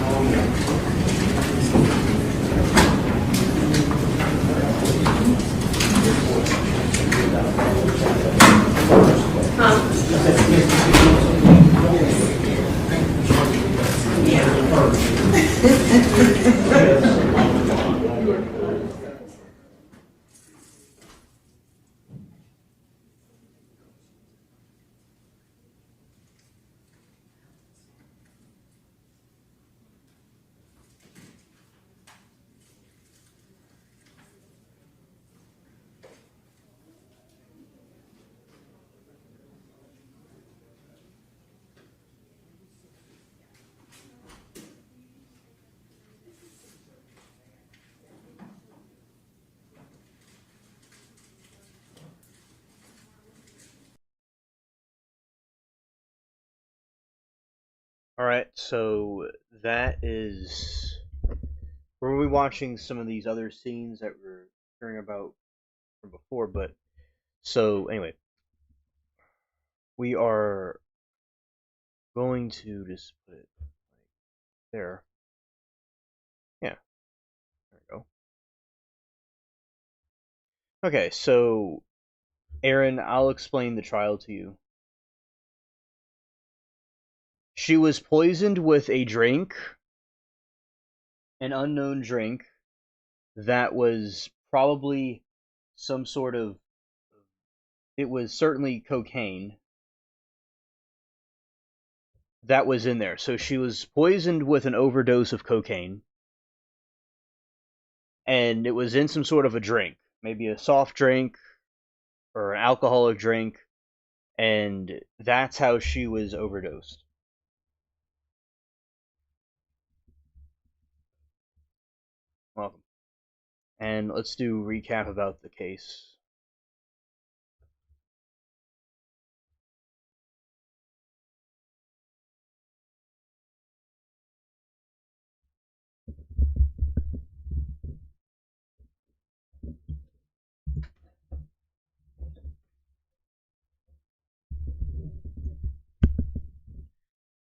All right, so that is. We're rewatching some of these other scenes that we're hearing about from before, but so anyway, we are going to just put it like there. Yeah, there we go. Okay, so Aaron, I'll explain the trial to you. She was poisoned with a drink, an unknown drink, that was probably some sort of, it was certainly cocaine that was in there. So she was poisoned with an overdose of cocaine, and it was in some sort of a drink, maybe a soft drink or an alcoholic drink, and that's how she was overdosed. Welcome. And let's do a recap about the case.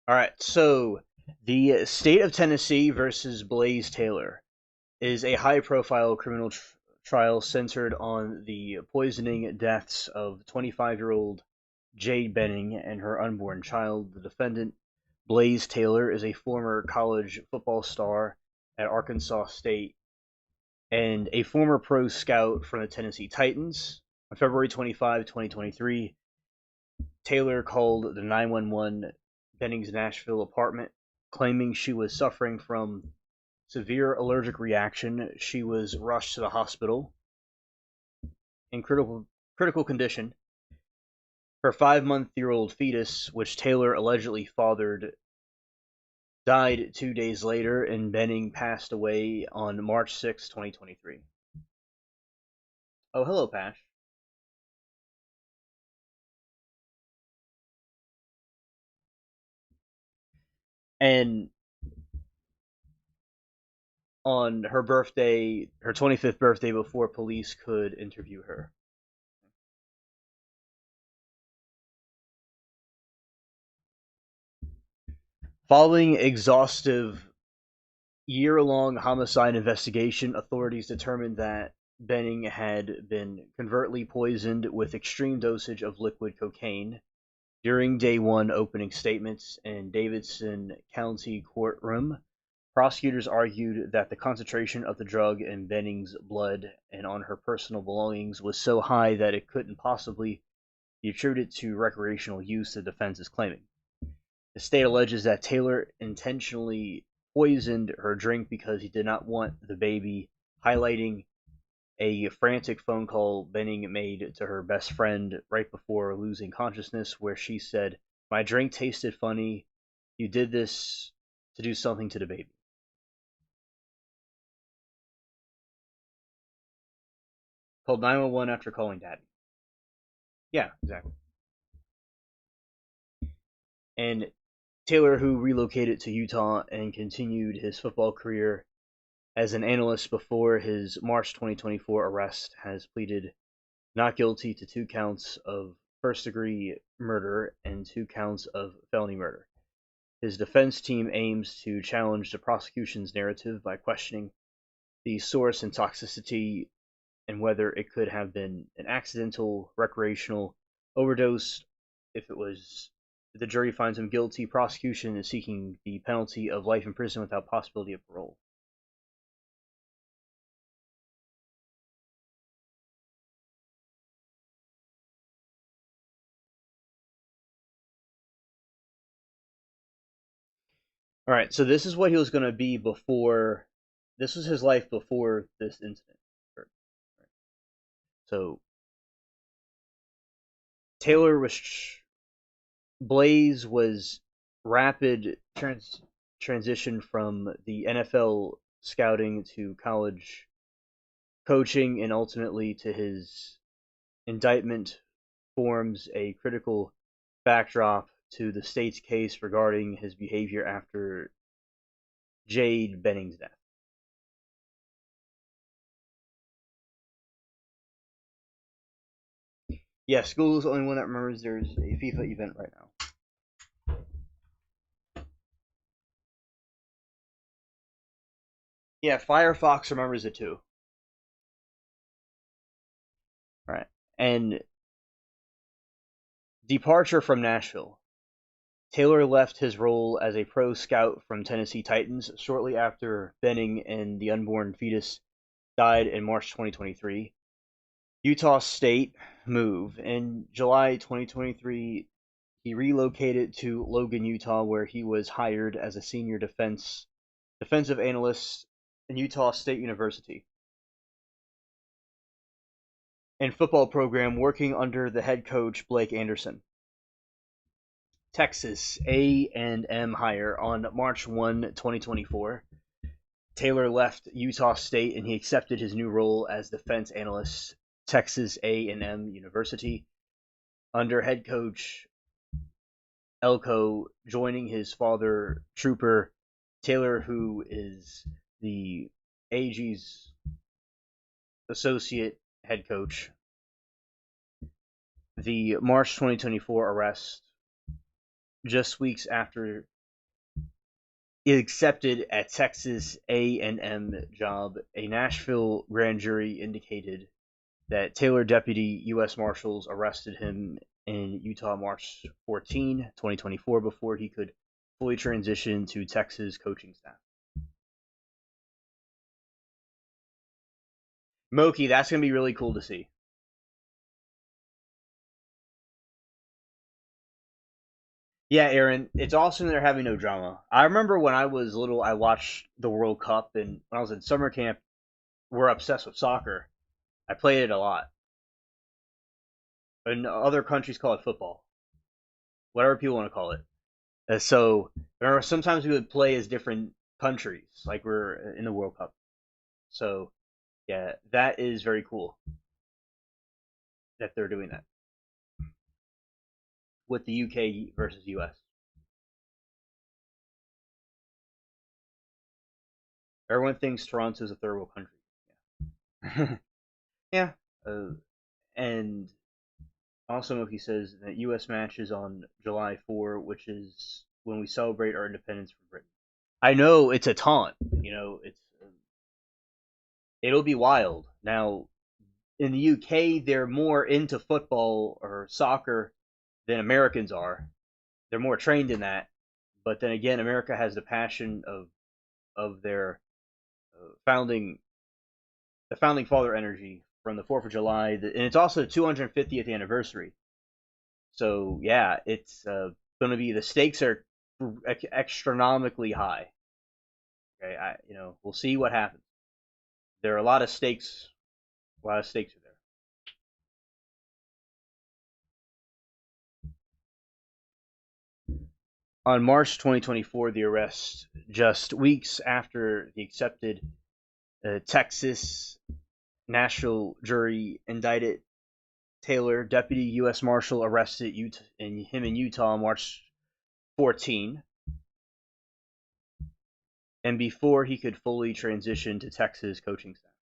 All right, so the state of Tennessee versus Blaise Taylor is a high-profile criminal trial centered on the poisoning deaths of 25-year-old Jade Benning and her unborn child. The defendant, Blaise Taylor, is a former college football star at Arkansas State and a former pro scout from the Tennessee Titans. On February 25, 2023, Taylor called the 911 Benning's Nashville apartment, claiming she was suffering from severe allergic reaction. She was rushed to the hospital in critical condition. Her 5-month-old fetus, which Taylor allegedly fathered, died 2 days later, and Benning passed away on March 6, 2023. Oh, hello, Pash. And on her birthday, her 25th birthday, before police could interview her. Following exhaustive year-long homicide investigation, authorities determined that Benning had been covertly poisoned with extreme dosage of liquid cocaine. During day one opening statements in Davidson County courtroom, prosecutors argued that the concentration of the drug in Benning's blood and on her personal belongings was so high that it couldn't possibly be attributed to recreational use, the defense is claiming. The state alleges that Taylor intentionally poisoned her drink because he did not want the baby, highlighting a frantic phone call Benning made to her best friend right before losing consciousness, where she said, "My drink tasted funny. You did this to do something to the baby." Called 911 after calling daddy. Yeah, exactly. And Taylor, who relocated to Utah and continued his football career as an analyst before his March 2024 arrest, has pleaded not guilty to 2 counts of first-degree murder and 2 counts of felony murder. His defense team aims to challenge the prosecution's narrative by questioning the source and toxicity and whether it could have been an accidental recreational overdose. If the jury finds him guilty, prosecution is seeking the penalty of life in prison without possibility of parole. All right, so this is what he was going to be before. This was his life before this incident occurred. So Blaise was rapid transition from the NFL scouting to college coaching, and ultimately to his indictment forms a critical backdrop to the state's case regarding his behavior after Jade Benning's death. Yeah, school is the only one that remembers there's a FIFA event right now. Yeah, Firefox remembers it too. Right. And departure from Nashville. Taylor left his role as a pro scout from Tennessee Titans shortly after Benning and the unborn fetus died in March 2023. Utah State move. In July 2023, he relocated to Logan, Utah, where he was hired as a senior defensive analyst in Utah State University and football program working under the head coach Blake Anderson. Texas A&M hire on March 1, 2024. Taylor left Utah State and he accepted his new role as defense analyst, Texas A&M University, under head coach Elko, joining his father, Trooper Taylor, who is the AG's associate head coach. The March 2024 arrest, just weeks after he accepted a Texas A&M job, a Nashville grand jury indicated that Taylor deputy U.S. Marshals arrested him in Utah March 14, 2024, before he could fully transition to Texas coaching staff. Moki, that's going to be really cool to see. Yeah, Aaron, it's awesome they're having no drama. I remember when I was little, I watched the World Cup, and when I was in summer camp, we're obsessed with soccer. I played it a lot. And other countries call it football. Whatever people want to call it. So, remember, sometimes we would play as different countries, like we're in the World Cup. So, yeah, that is very cool that they're doing that with the UK versus US. Everyone thinks Toronto's a third world country. Yeah. And also, Moki says that US matches on July 4, which is when we celebrate our independence from Britain. I know it's a taunt. It'll be wild. Now, in the UK, they're more into football or soccer than Americans are. They're more trained in that. But then again, America has the passion of their founding father energy from the 4th of July, and it's also the 250th anniversary. So yeah, it's going to be, the stakes are astronomically high. Okay, we'll see what happens. There are a lot of stakes. A lot of stakes are there. On March 2024, the arrest, just weeks after the accepted Texas Nashville jury indicted Taylor, deputy U.S. Marshal arrested him in Utah on March 14, and before he could fully transition to Texas coaching staff.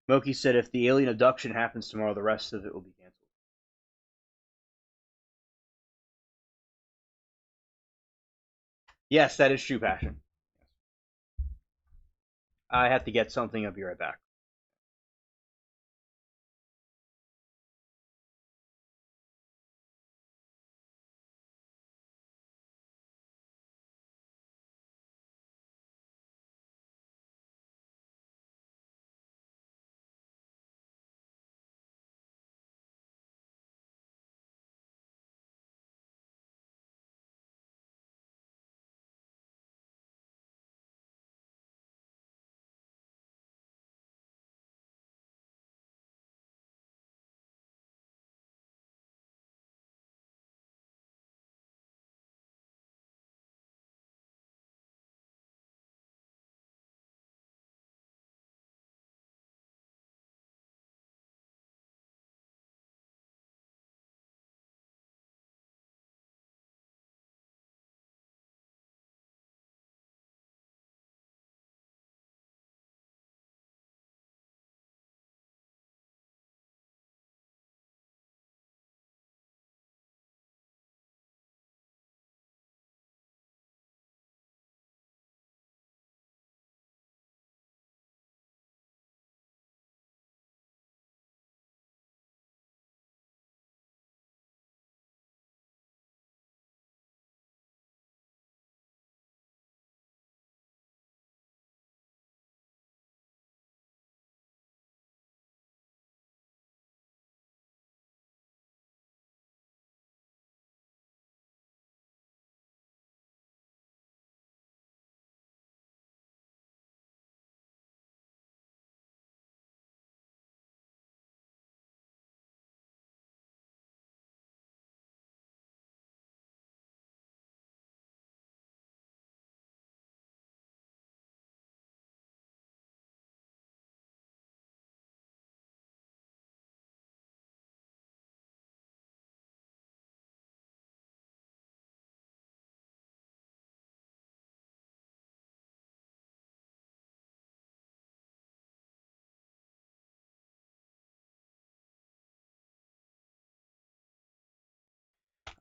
Moki said if the alien abduction happens tomorrow, the rest of it will be canceled. Yes, that is true, Passion. I have to get something. I'll be right back.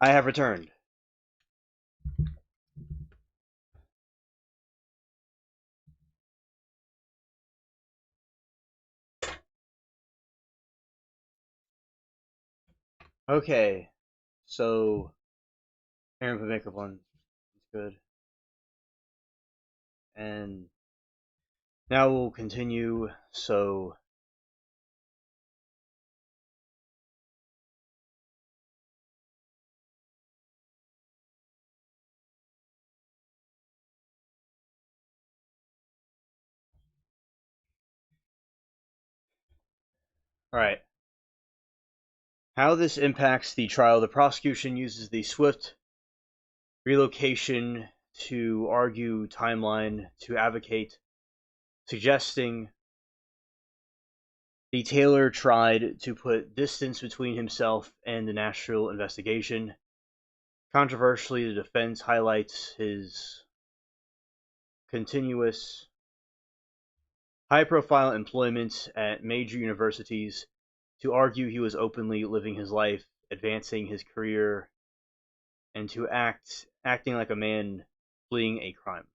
I have returned. Okay, so Aaron put makeup on. It's good. And now we'll continue. So all right. How this impacts the trial. The prosecution uses the swift relocation to argue timeline to advocate, suggesting the Taylor tried to put distance between himself and the Nashville investigation. Controversially, the defense highlights his continuous high-profile employment at major universities to argue he was openly living his life, advancing his career, and to acting like a man fleeing a crime.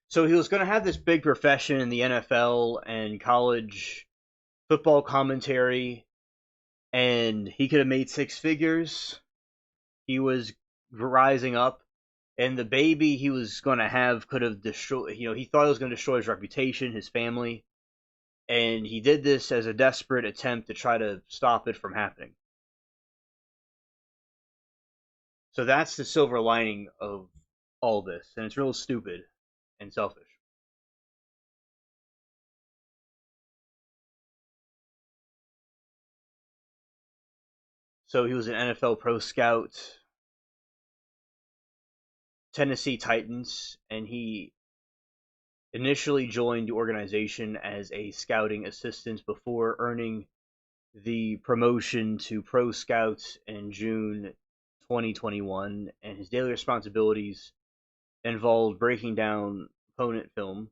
So he was going to have this big profession in the NFL and college football commentary, and he could have made six figures. He was rising up, and the baby he was going to have could have destroyed, he thought it was going to destroy his reputation, his family, and he did this as a desperate attempt to try to stop it from happening. So that's the silver lining of all this, and it's real stupid and selfish. So he was an NFL pro scout, Tennessee Titans, and he initially joined the organization as a scouting assistant before earning the promotion to pro scout in June 2021, and his daily responsibilities involved breaking down opponent film,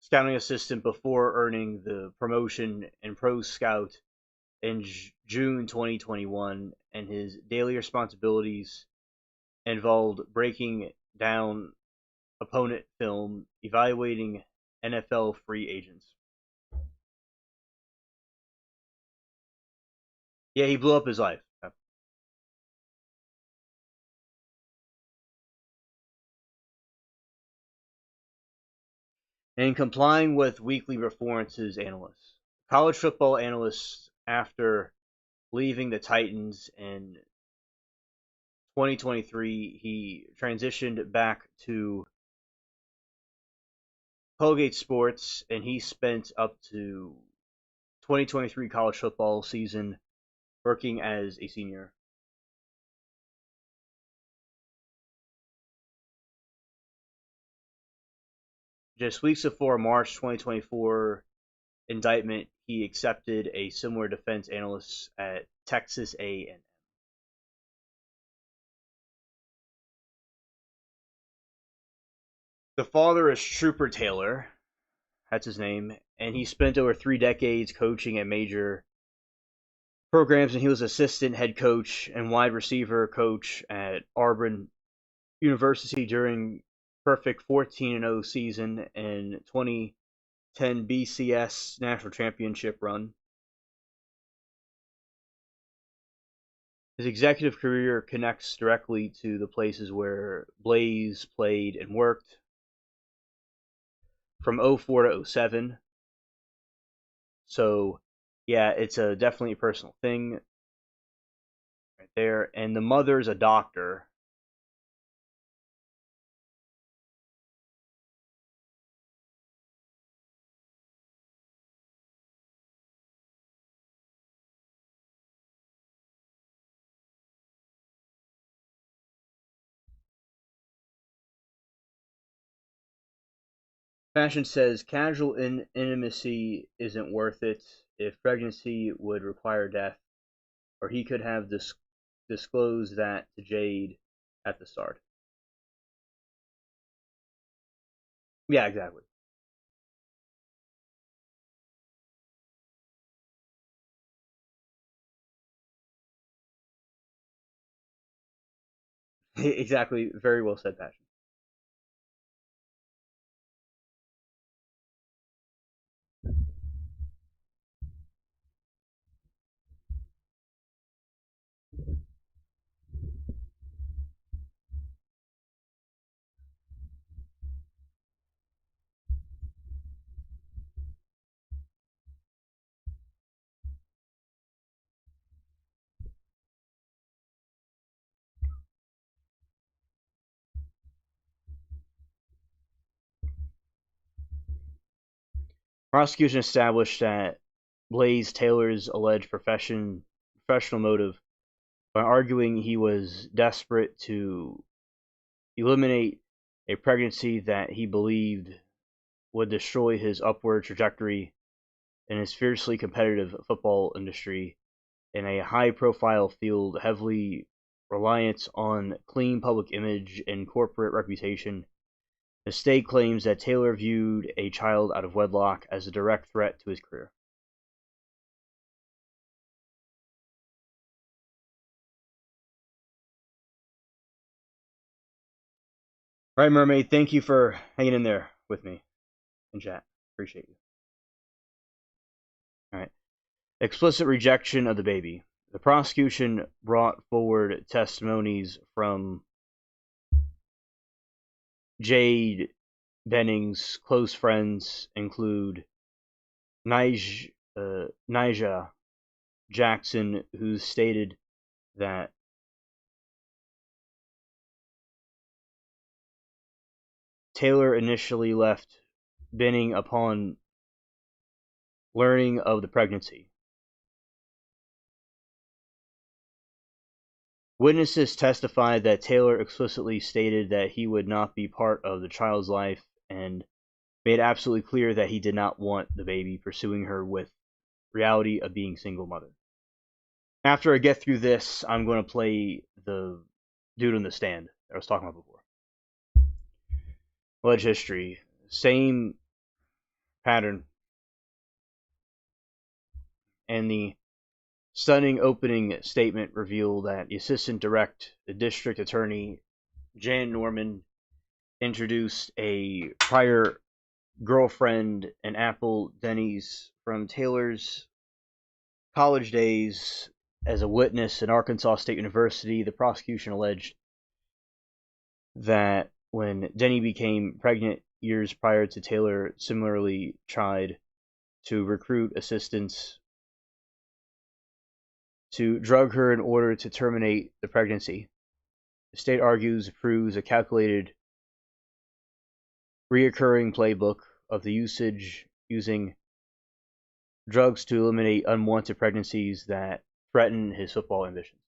scouting assistant before earning the promotion in pro scout in June 2021, and his daily responsibilities involved breaking down opponent film, evaluating NFL free agents. Yeah, he blew up his life. And complying with weekly performances analysts. College football analysts, after leaving the Titans in 2023, he transitioned back to Colgate Sports, and he spent up to 2023 college football season working as a senior. Just weeks before March 2024 indictment, he accepted a similar defense analyst at Texas A&M. The father is Trooper Taylor, that's his name, and he spent over 3 decades coaching at major programs, and he was assistant head coach and wide receiver coach at Auburn University during perfect 14-0 season and 2010 BCS National Championship run. His executive career connects directly to the places where Blaise played and worked from 04 to 07. So, yeah, it's definitely a personal thing right there. And the mother's a doctor. Passion says casual intimacy isn't worth it if pregnancy would require death, or he could have disclosed that to Jade at the start. Yeah, exactly. Exactly. Very well said, Passion. Prosecution established that Blaise Taylor's alleged professional motive by arguing he was desperate to eliminate a pregnancy that he believed would destroy his upward trajectory in his fiercely competitive football industry in a high-profile field heavily reliant on clean public image and corporate reputation. The state claims that Taylor viewed a child out of wedlock as a direct threat to his career. All right, Mermaid, thank you for hanging in there with me in chat. Appreciate you. All right. Explicit rejection of the baby. The prosecution brought forward testimonies from Jade Benning's close friends include Nijah Jackson, who stated that Taylor initially left Benning upon learning of the pregnancy. Witnesses testified that Taylor explicitly stated that he would not be part of the child's life and made absolutely clear that he did not want the baby, pursuing her with reality of being single mother. After I get through this, I'm going to play the dude on the stand that I was talking about before. Alleged history. Same pattern. And the stunning opening statement revealed that the the district attorney, Jan Norman, introduced a prior girlfriend and Apple Denny's from Taylor's college days as a witness at Arkansas State University. The prosecution alleged that when Denny became pregnant years prior to Taylor, similarly tried to recruit assistants to drug her in order to terminate the pregnancy. The state argues it proves a calculated, reoccurring playbook of the using drugs to eliminate unwanted pregnancies that threaten his football ambitions.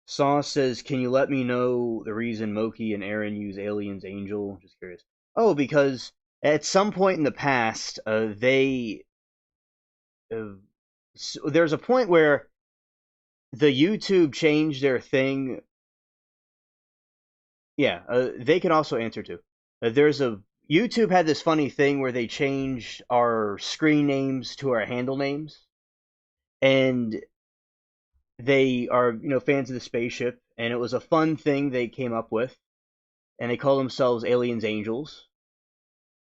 Sauce says, can you let me know the reason Moki and Aaron use Alien's Angel? Just curious. Oh, because at some point in the past, there's a point where the YouTube changed their thing. Yeah, they can also answer too. YouTube had this funny thing where they changed our screen names to our handle names, and they are, fans of the spaceship, and it was a fun thing they came up with, and they call themselves Aliens Angels,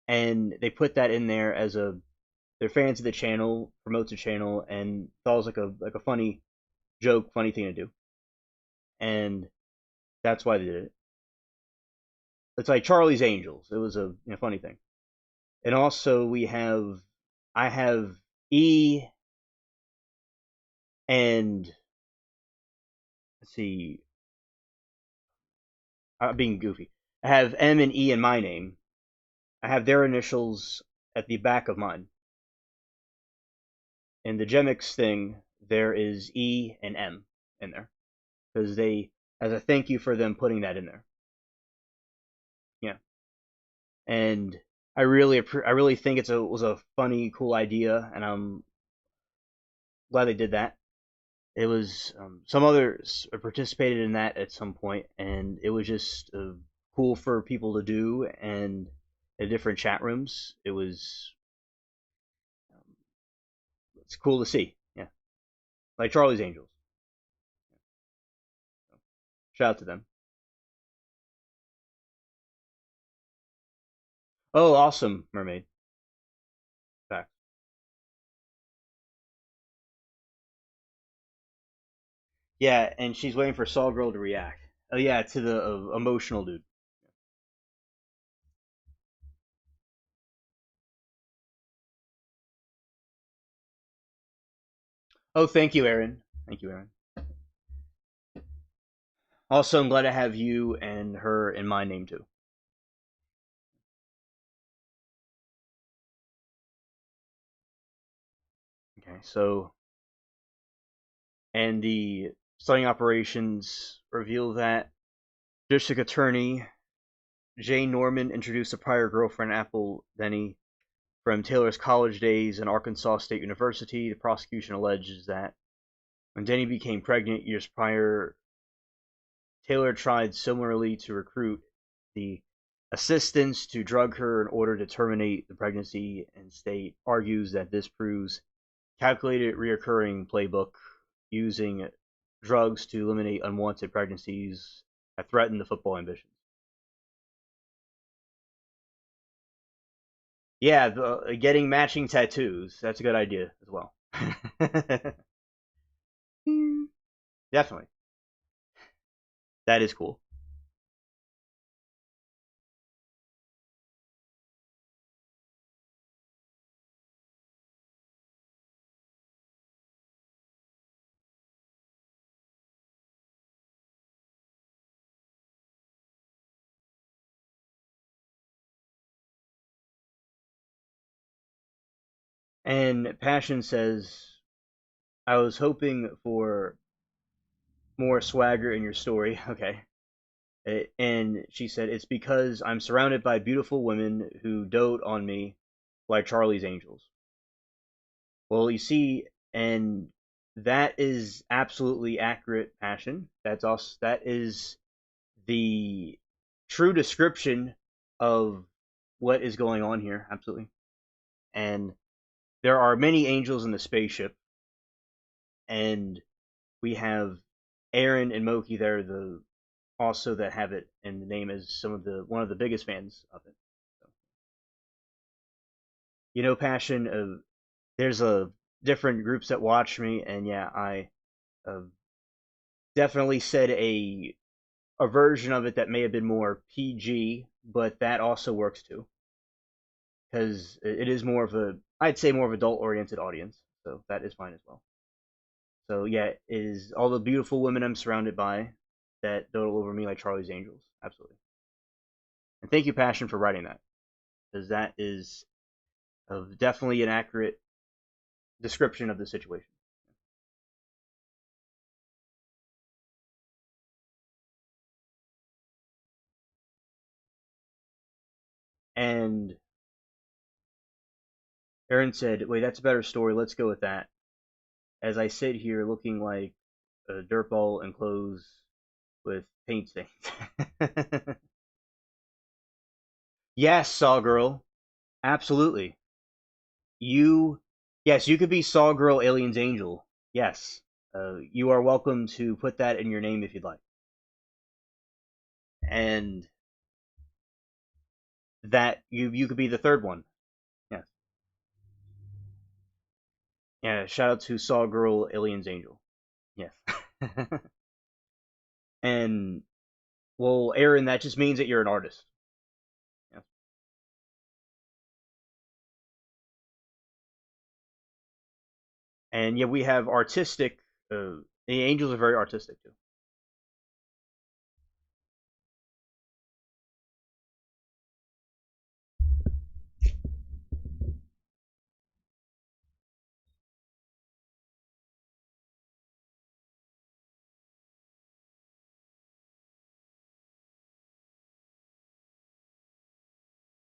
and they put that in there as they're fans of the channel, promotes the channel, and thought it was like a funny joke, funny thing to do, and that's why they did it. It's like Charlie's Angels. It was a funny thing, and also I have E and let's see, I'm being goofy. I have M and E in my name. I have their initials at the back of mine. In the Gemix thing, there is E and M in there because they, as a thank you for them putting that in there. Yeah, and I really think it was a funny, cool idea, and I'm glad they did that. It was some others participated in that at some point, and it was just cool for people to do, and in different chat rooms, it's cool to see. Yeah, like Charlie's Angels. Shout out to them. Oh, awesome, Mermaid. Fact. Yeah, and she's waiting for Saw Girl to react. Oh yeah, to the emotional dude. Oh, thank you, Aaron. Thank you, Aaron. Also, I'm glad to have you and her in my name too. Okay, so and the starting operations reveal that District Attorney Jane Norman introduced a prior girlfriend, Apple Denny, from Taylor's college days in Arkansas State University. The prosecution alleges that when Denny became pregnant years prior, Taylor tried similarly to recruit the assistants to drug her in order to terminate the pregnancy, and State argues that this proves calculated reoccurring playbook using drugs to eliminate unwanted pregnancies that threaten the football ambitions. Yeah, getting matching tattoos. That's a good idea as well. Definitely. That is cool. And Passion says, I was hoping for more swagger in your story. Okay. And she said, it's because I'm surrounded by beautiful women who dote on me like Charlie's Angels. Well, you see, and that is absolutely accurate, Passion. That is the true description of what is going on here, absolutely. And there are many angels in the spaceship, and we have Aaron and Moki there, the also that have it in the name as one of the biggest fans of it. So, Passion. There's a different groups that watch me, and yeah, I definitely said a version of it that may have been more PG, but that also works too, because it is more of I'd say more of adult oriented audience, so that is fine as well. So yeah, it is all the beautiful women I'm surrounded by that dote over me like Charlie's Angels, absolutely. And thank you, Passion, for writing that, because that is definitely an accurate description of the situation. And Aaron said, wait, that's a better story. Let's go with that. As I sit here looking like a dirtball in clothes with paint stains. Yes, Saw Girl. Absolutely. Yes, you could be Saw Girl Alien's Angel. Yes. You are welcome to put that in your name if you'd like. And that you could be the third one. Yes. Yeah, shout out to Saw Girl Alien's Angel. Yes. And well, Aaron, that just means that you're an artist. Yeah. And yeah, we have artistic. The angels are very artistic too.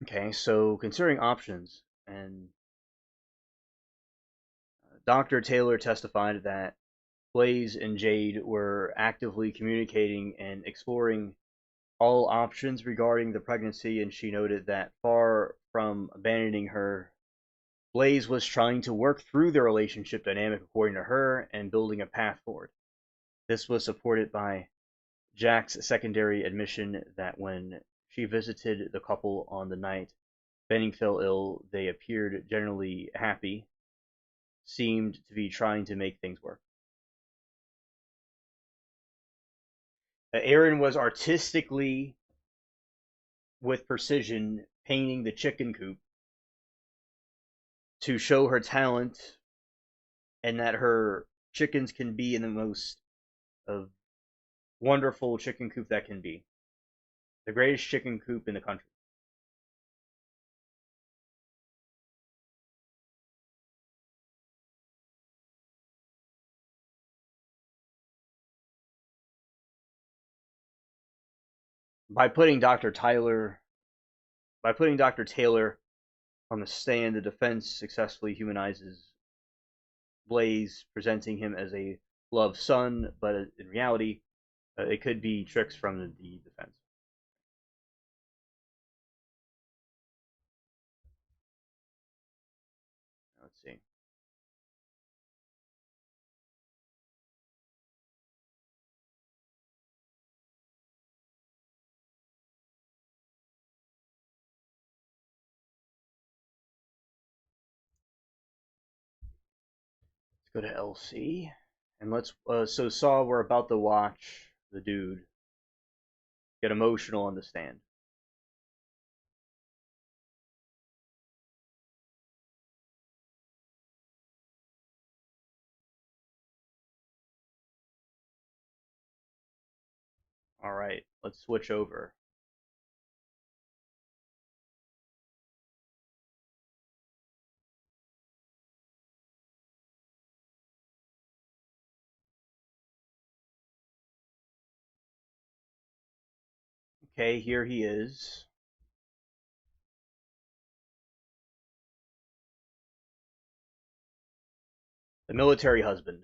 Okay, so considering options, and Dr. Taylor testified that Blaise and Jade were actively communicating and exploring all options regarding the pregnancy, and she noted that far from abandoning her, Blaise was trying to work through the relationship dynamic according to her and building a path forward. This was supported by Jack's secondary admission that when she visited the couple on the night Benning fell ill, they appeared generally happy, seemed to be trying to make things work. Erin was artistically, with precision, painting the chicken coop to show her talent and that her chickens can be in the most wonderful chicken coop that can be. The greatest chicken coop in the country. By putting Dr. Taylor on the stand, the defense successfully humanizes Blaise, presenting him as a loved son, but in reality, it could be tricks from the defense. Let's see. Let's go to LC, and let's. So Saw, we're about to watch the dude get emotional on the stand. All right, let's switch over. Okay, here he is. The military husband.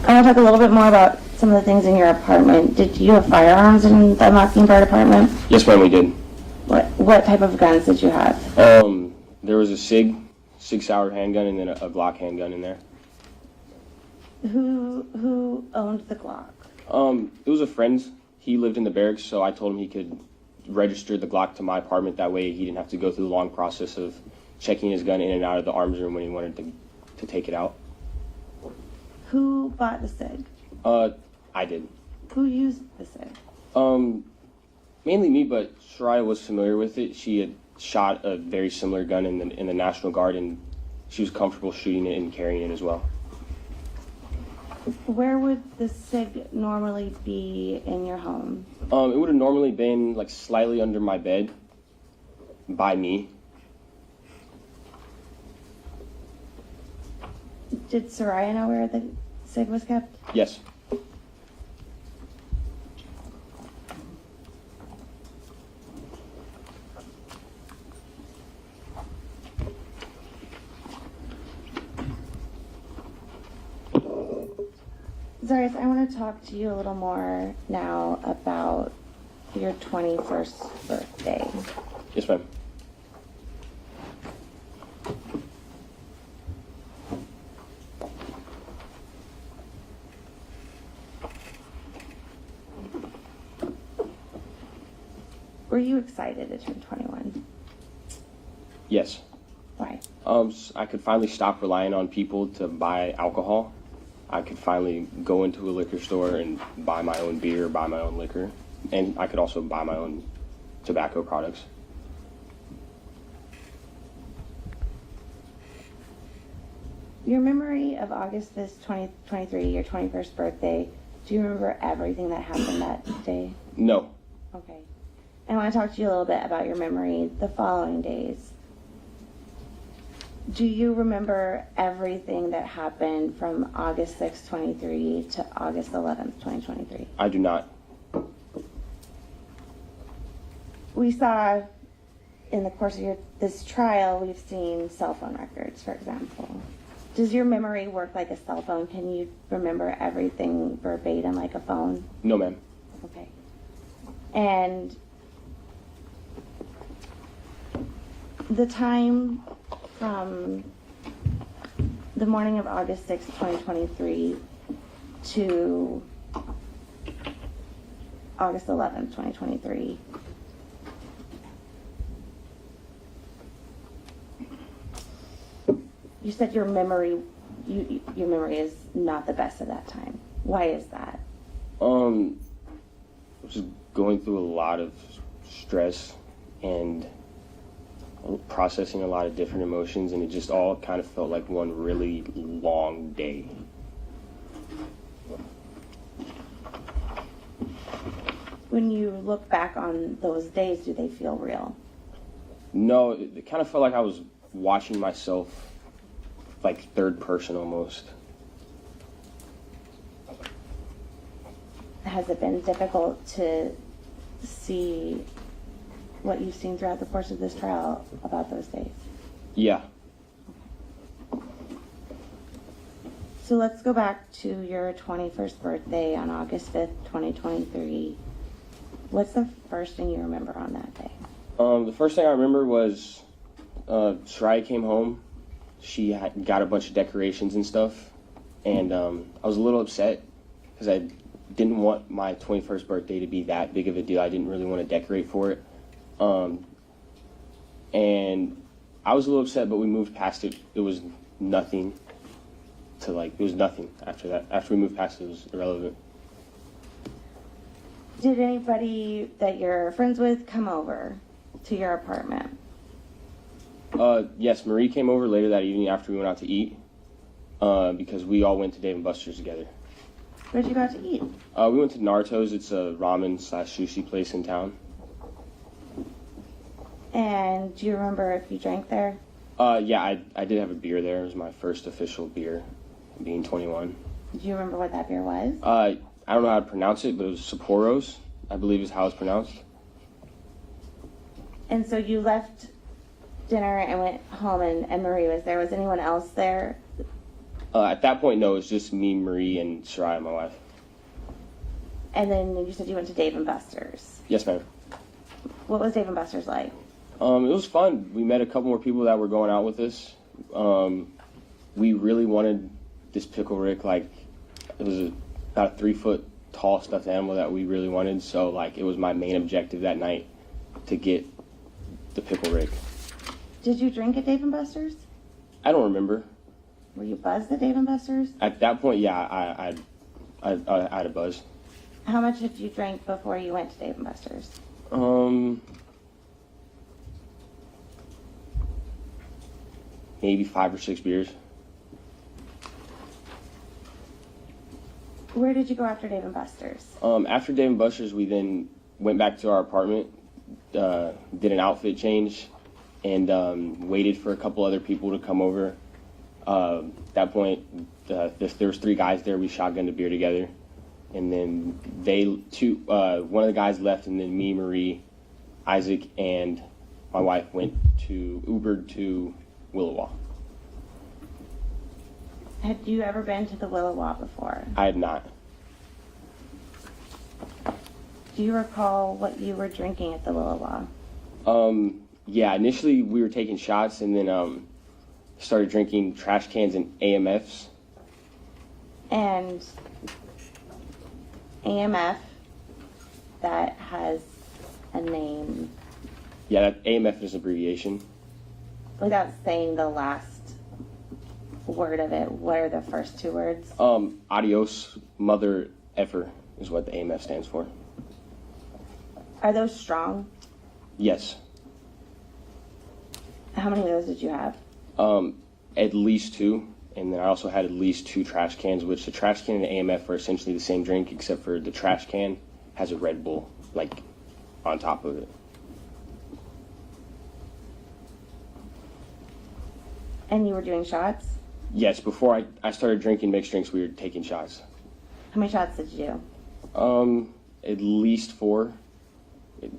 I want to talk a little bit more about some of the things in your apartment. Did you have firearms in the Mockingbird apartment? Yes, ma'am, we did. What type of guns did you have? There was a Sig Sauer handgun and then a Glock handgun in there. Who owned the Glock? It was a friend's. He lived in the barracks, so I told him he could register the Glock to my apartment. That way he didn't have to go through the long process of checking his gun in and out of the arms room when he wanted to take it out. Who bought the Sig? I did. Who used the Sig? Mainly me, but Soraya was familiar with it. She had shot a very similar gun in the National Guard, and she was comfortable shooting it and carrying it as well. Where would the Sig normally be in your home? It would have normally been like slightly under my bed by me. Did Soraya know where the Sig was kept? Yes. Zarius, I want to talk to you a little more now about your 21st birthday. Yes, ma'am. Were you excited to turn 21? Yes. Why? I could finally stop relying on people to buy alcohol. I could finally go into a liquor store and buy my own beer, buy my own liquor, and I could also buy my own tobacco products. Your memory of August 5th, 2023, your 21st birthday, do you remember everything that happened that day? No. Okay. I want to talk to you a little bit about your memory the following days. Do you remember everything that happened from August 6th, 23 to August 11th, 2023? I do not. We saw in the course of this trial, we've seen cell phone records, for example. Does your memory work like a cell phone? Can you remember everything verbatim like a phone? No, ma'am. Okay. And the time from the morning of August 6, 2023 to August 11th, 2023, you said your memory is not the best at that time. Why is that? Just going through a lot of stress and processing a lot of different emotions, and it just all kind of felt like one really long day. When you look back on those days, do they feel real? No, it kind of felt like I was watching myself like third person almost. Has it been difficult to see what you've seen throughout the course of this trial about those days? Yeah. So let's go back to your 21st birthday on August 5th, 2023. What's the first thing you remember on that day? The first thing I remember was Soraya came home. She had got a bunch of decorations and stuff, and I was a little upset because I didn't want my 21st birthday to be that big of a deal. I didn't really want to decorate for it. And I was a little upset, but we moved past it. It was nothing it was nothing after that. After we moved past it, it was irrelevant. Did anybody that you're friends with come over to your apartment? Yes, Marie came over later that evening after we went out to eat, because we all went to Dave & Buster's together. Where'd you go out to eat? We went to Naruto's. It's a ramen/sushi place in town. And do you remember if you drank there? Yeah, I did have a beer there. It was my first official beer, being 21. Do you remember what that beer was? I don't know how to pronounce it, but it was Sapporos, I believe is how it's pronounced. And so you left dinner and went home, and Marie was there. Was anyone else there? At that point, no, it was just me, Marie, and Soraya, my wife. And then you said you went to Dave & Buster's. Yes, ma'am. What was Dave & Buster's like? It was fun. We met a couple more people that were going out with us. We really wanted this Pickle Rick. Like, it was about a 3-foot tall stuffed animal that we really wanted. So, like, it was my main objective that night to get the Pickle Rick. Did you drink at Dave & Buster's? I don't remember. Were you buzzed at Dave & Buster's? At that point, yeah, I had a buzz. How much did you drink before you went to Dave & Buster's? Maybe 5 or 6 beers. Where did you go after Dave & Buster's? After Dave & Buster's, we then went back to our apartment, did an outfit change, and waited for a couple other people to come over. At that point, there was 3 guys there. We shotgunned a beer together, and then one of the guys left, and then me, Marie, Isaac, and my wife Ubered to Willowa. Had you ever been to the Willowa before? I had not. Do you recall what you were drinking at the Willowa? Yeah, initially we were taking shots, and then started drinking trash cans and AMFs. And AMF, that has a name. Yeah, that AMF is an abbreviation. Without saying the last word of it. What are the first two words? Adios, mother effer is what the AMF stands for. Are those strong? Yes. How many of those did you have? At least 2, and then I also had at least 2 trash cans, which the trash can and the AMF are essentially the same drink, except for the trash can has a Red Bull, like, on top of it. And you were doing shots? Yes, before I started drinking mixed drinks, we were taking shots. How many shots did you do? At least 4. It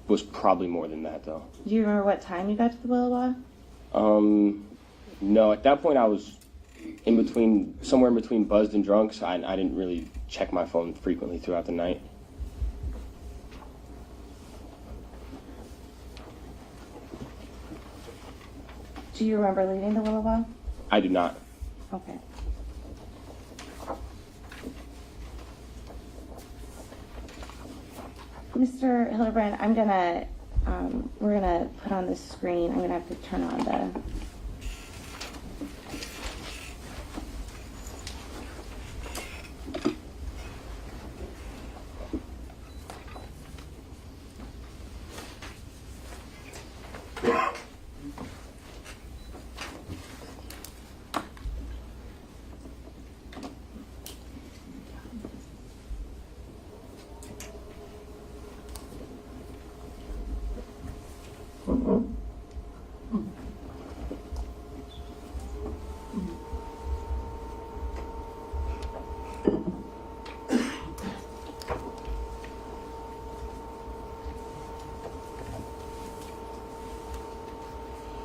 was probably more than that, though. Do you remember what time you got to the Willowa? No, at that point I was somewhere in between buzzed and drunk, so I didn't really check my phone frequently throughout the night. Do you remember leaving the Willowa? I do not. Okay. Mr. Hildebrand, we're gonna put on the screen. I'm gonna have to turn on the.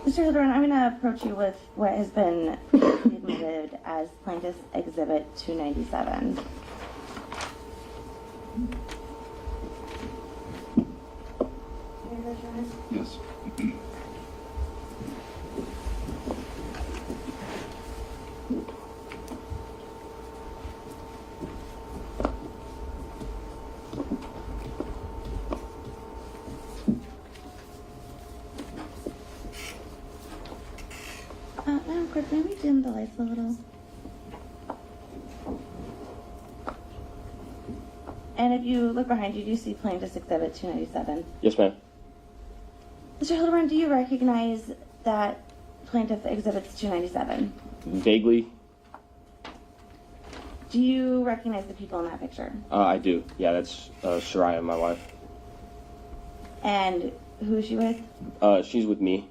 Mr. Hildebrand, I'm going to approach you with what has been admitted as Plaintiff's Exhibit 297. Yes. Madam Clerk, maybe dim the lights a little. And if you look behind you, do you see Plaintiff's Exhibit 297? Yes, ma'am. Mr. Hildebrand, do you recognize that Plaintiff Exhibit's 297? Vaguely, Do you recognize the people in that picture? I do. Yeah, that's Soraya, my wife. And who is she with? She's with me.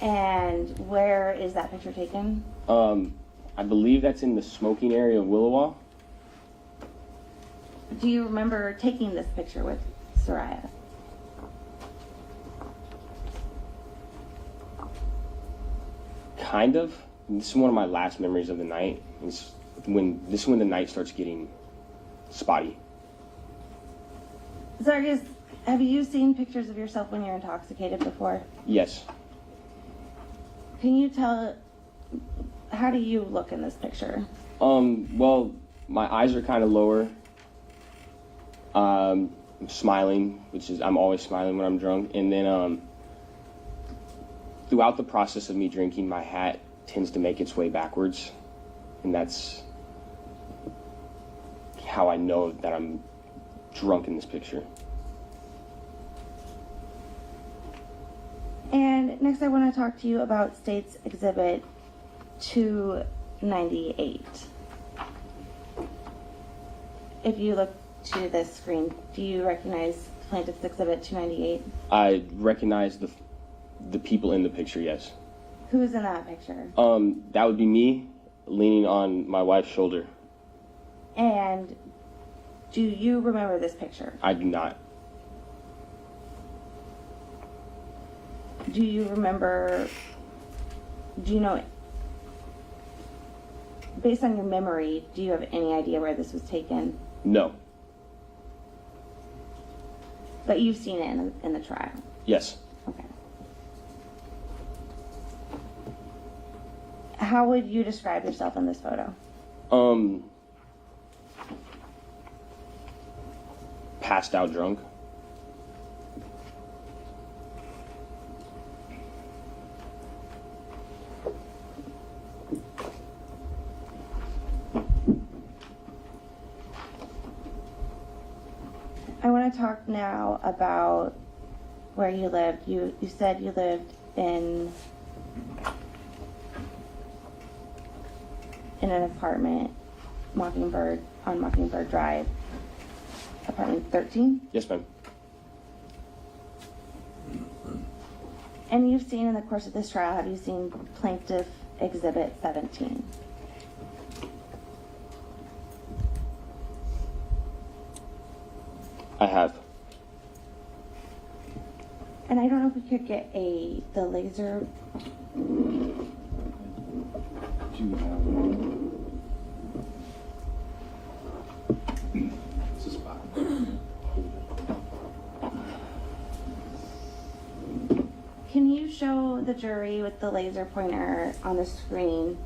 And where is that picture taken? I believe that's in the smoking area of Willowa. Do you remember taking this picture with Soraya? Kind of. This is one of my last memories of the night. This is when the night starts getting spotty. Zargis, have you seen pictures of yourself when you're intoxicated before? Yes. Can you tell, how do you look in this picture? Well, my eyes are kind of lower. I'm smiling, I'm always smiling when I'm drunk. And then throughout the process of me drinking, my hat tends to make its way backwards. And that's how I know that I'm drunk in this picture. And next I want to talk to you about State's Exhibit 298. If you look to this screen, do you recognize Plaintiff's Exhibit 298? I recognize the people in the picture, yes. Who's in that picture? That would be me leaning on my wife's shoulder. And do you remember this picture? I do not. Do you remember, do you know, based on your memory, do you have any idea where this was taken? No. But you've seen it in the trial? Yes. Okay. How would you describe yourself in this photo? Passed out drunk. want to talk now about where you lived. You said you lived in an apartment, on Mockingbird Drive, apartment 13? Yes, ma'am. And you've seen in the course of this trial, have you seen Plaintiff Exhibit 17? I have. And I don't know if we could get the laser. Can you show the jury with the laser pointer on the screen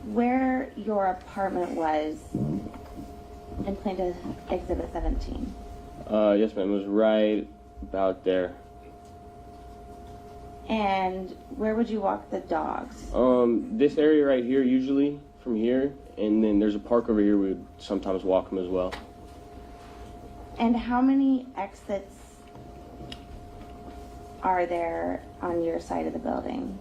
where your apartment was in Plaintiff Exhibit 17? Yes, ma'am. It was right about there. And where would you walk the dogs? This area right here, usually from here, and then there's a park over here. We would sometimes walk them as well. And how many exits are there on your side of the building?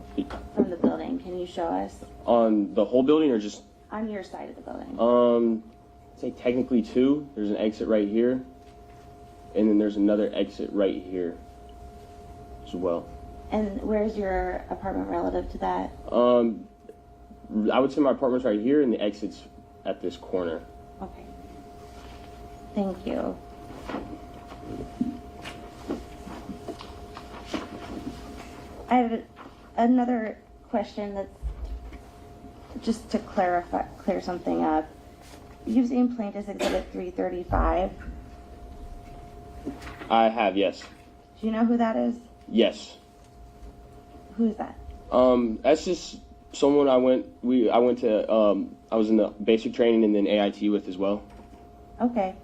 From the building, can you show us? On the whole building, or just? On your side of the building. I'd say technically 2. There's an exit right here, and then there's another exit right here as well. And where's your apartment relative to that? I would say my apartment's right here, and the exit's at this corner. Okay. Thank you. I have another question that's just to clear something up. You've seen Plaintiff's Exhibit 335. I have, yes. Do you know who that is? Yes. Who is that? That's just someone I was in the basic training and then AIT with as well. Okay.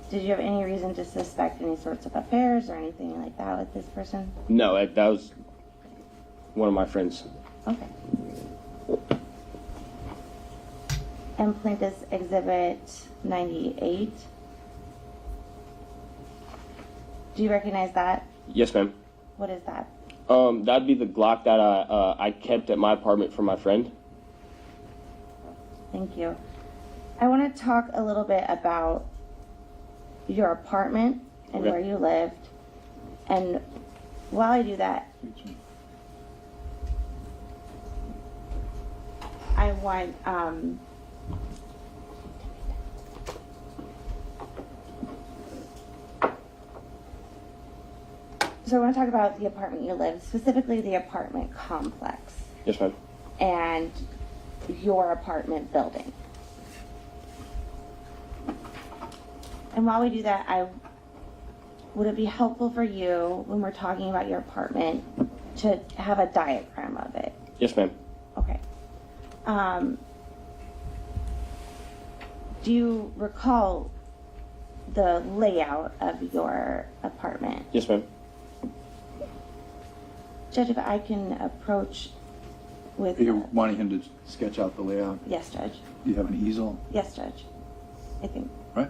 Did you have any reason to suspect any sorts of affairs or anything like that with this person? No, that was one of my friends. Okay. And Plaintiff's Exhibit 98. Do you recognize that? Yes, ma'am. What is that? That'd be the Glock that I kept at my apartment for my friend. Thank you. I want to talk a little bit about your apartment and Okay. where you lived. And while I do that, I want so I want to talk about the apartment you lived, specifically the apartment complex. Yes, ma'am. And your apartment building. And while we do that, would it be helpful for you when we're talking about your apartment to have a diagram of it? Yes, ma'am. Okay. Do you recall the layout of your apartment? Yes, ma'am. Judge, if I can approach with... You're wanting him to sketch out the layout? Yes, Judge. You have an easel? Yes, Judge. I think. Right.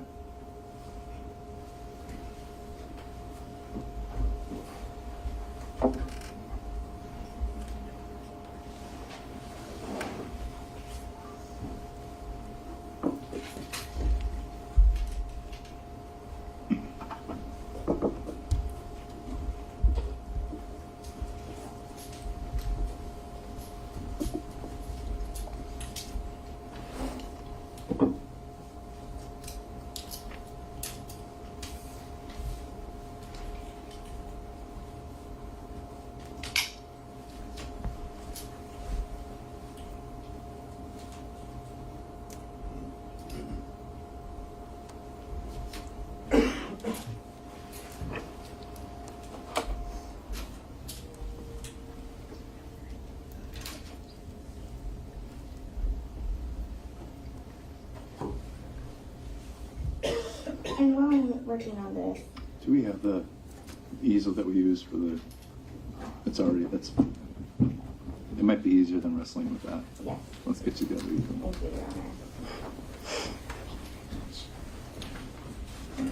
And while I'm working on this... Do we have the easel that we use for the... It might be easier than wrestling with that. Yes. Let's get you the other easel. Thank you, Your Honor.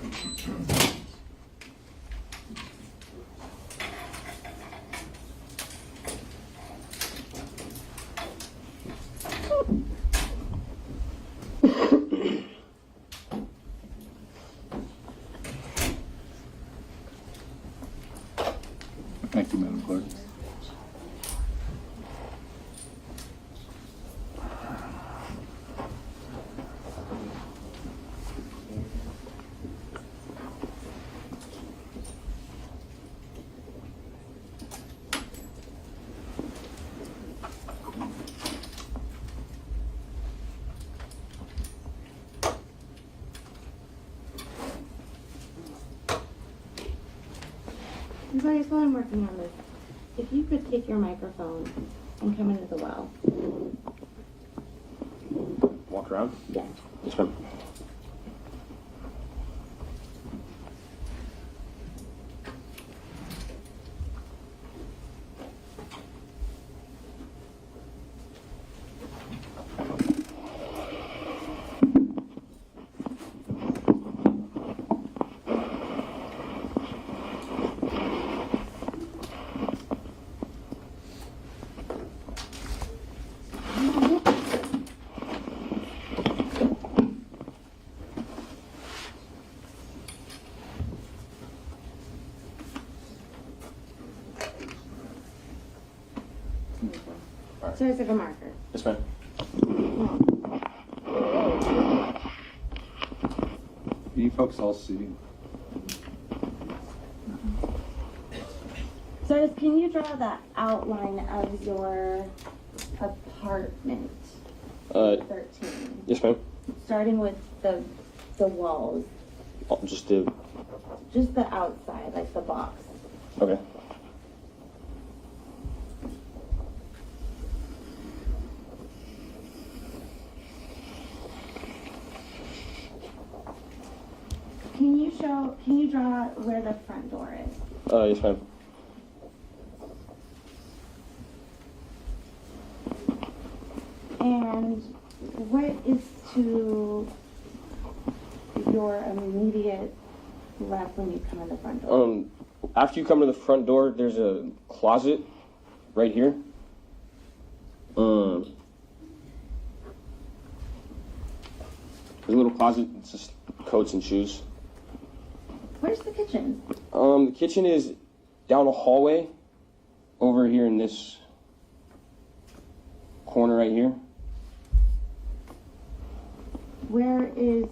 Thank you, Madam Clerk. Blaise, while I'm working on this, if you could take your microphone and come into the well. Walk around? Yeah. Yes, ma'am. So it's like a marker. Yes, ma'am. Can you folks all see? So can you draw the outline of your apartment? 13. Yes, ma'am. Starting with the walls, Oh, just the. just the outside, like the box. Okay. Can you draw where the front door is? Yes, ma'am. And what is to your immediate left when you come in the front door? After you come to the front door, there's a closet right here. There's a little closet. It's just coats and shoes. Where's the kitchen? The kitchen is down a hallway over here in this corner right here. Where is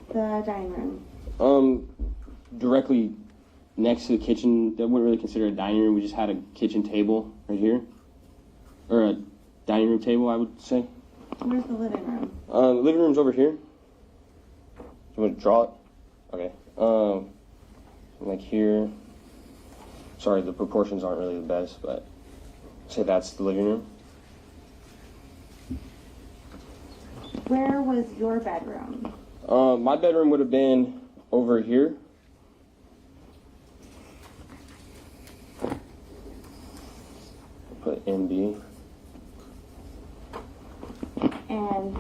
the dining room? Directly next to the kitchen. That wouldn't really consider a dining room. We just had a kitchen table right here. Or a dining room table, I would say. Where's the living room? The living room's over here. You want to draw it? Okay. Like here. Sorry, the proportions aren't really the best, but say that's the living room. Where was your bedroom? My bedroom would have been over here. Put NB. And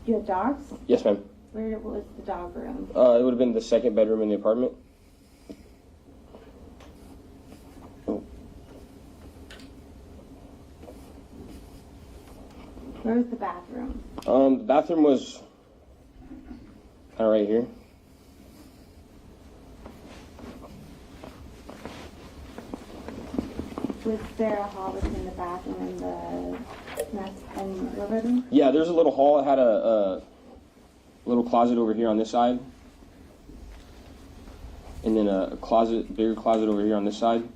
you have dogs? Yes, ma'am. Where was the dog room? It would have been the second bedroom in the apartment. Where was the bathroom? The bathroom was kind of right here. Was there a hall between the bathroom and the nest and your bedroom? Yeah, there's a little hall. It had a little closet over here on this side. And then a closet, bigger closet over here on this side.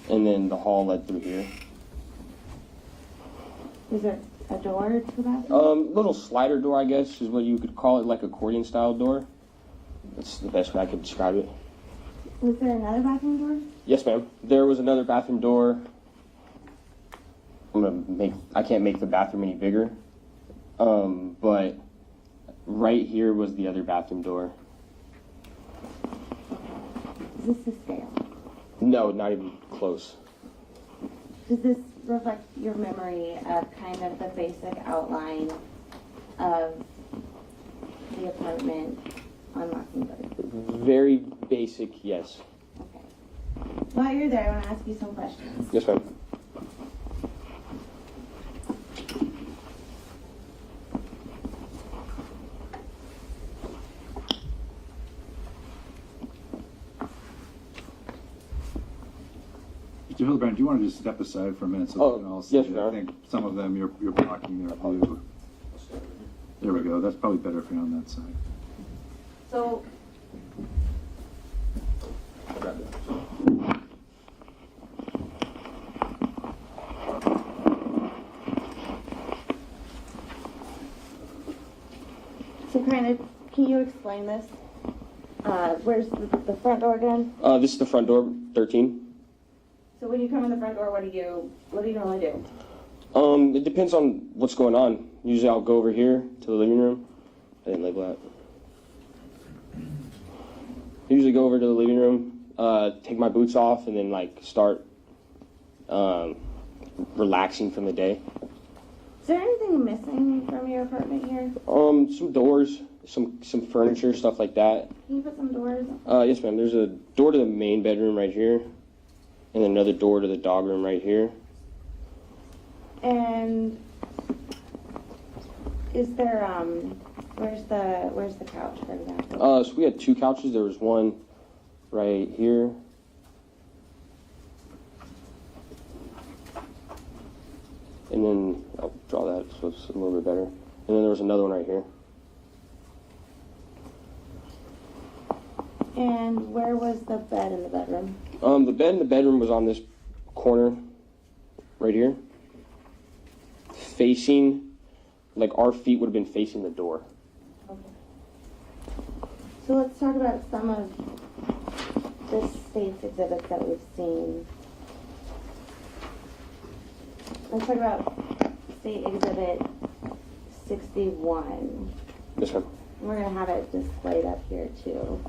And then the hall led through here. Was there a door to the bathroom? Little slider door, I guess, is what you could call it, like accordion style door. That's the best way I could describe it. Was there another bathroom door? Yes, ma'am. There was another bathroom door. I can't make the bathroom any bigger. But right here was the other bathroom door. Is this the scale? No, not even close. Does this reflect your memory of kind of the basic outline of the apartment unlocking doors? Very basic, yes. While you're there, I want to ask you some questions. Yes, ma'am. Mr. Hildebrand, do you want to just step aside for a minute so we can all see? yes, it? sir. I think some of them you're blocking their view. There we go. That's probably better if you're on that side. So, kind of, can you explain this? Where's the front door again? This is the front door, 13. So when you come in the front door, what do you normally do? It depends on what's going on. Usually I'll go over here to the living room. I didn't label that. Usually go over to the living room, take my boots off, and then like start relaxing from the day. Is there anything missing from your apartment here? Some doors, some furniture, stuff like that. Can you put some doors? Yes, ma'am. There's a door to the main bedroom right here, and another door to the dog room right here. And is there where's the couch, for example? So we had two couches. There was one right here. And then I'll draw that so it's a little bit better. And then there was another one right here. And where was the bed in the bedroom? The bed in the bedroom was on this corner right here. Facing, like our feet would have been facing the door. Okay. So let's talk about some of the state's exhibits that we've seen. Let's talk about State Exhibit 61. Yes, ma'am. We're going to have it displayed up here too.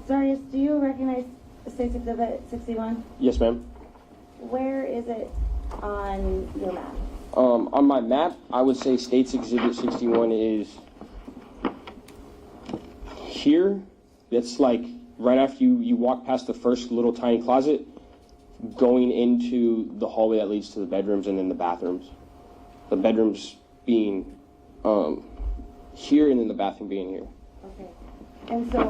Darius, do you recognize State's Exhibit 61? Yes, ma'am. Where is it on your map? On my map, I would say State's Exhibit 61 is here. That's like right after you walk past the first little tiny closet, going into the hallway that leads to the bedrooms and then the bathrooms. The bedrooms being here and then the bathroom being here. Okay. And so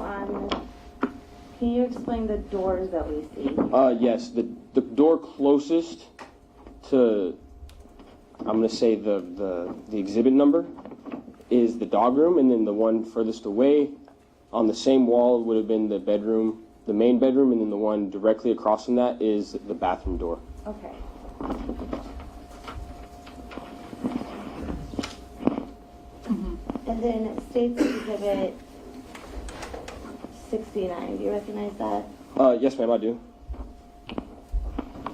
can you explain the doors that we see? Yes, the door closest to, I'm going to say the exhibit number is the dog room, and then the one furthest away on the same wall would have been the bedroom, the main bedroom, and then the one directly across from that is the bathroom door. Okay. And then State's Exhibit 69, do you recognize that? Yes, ma'am, I do.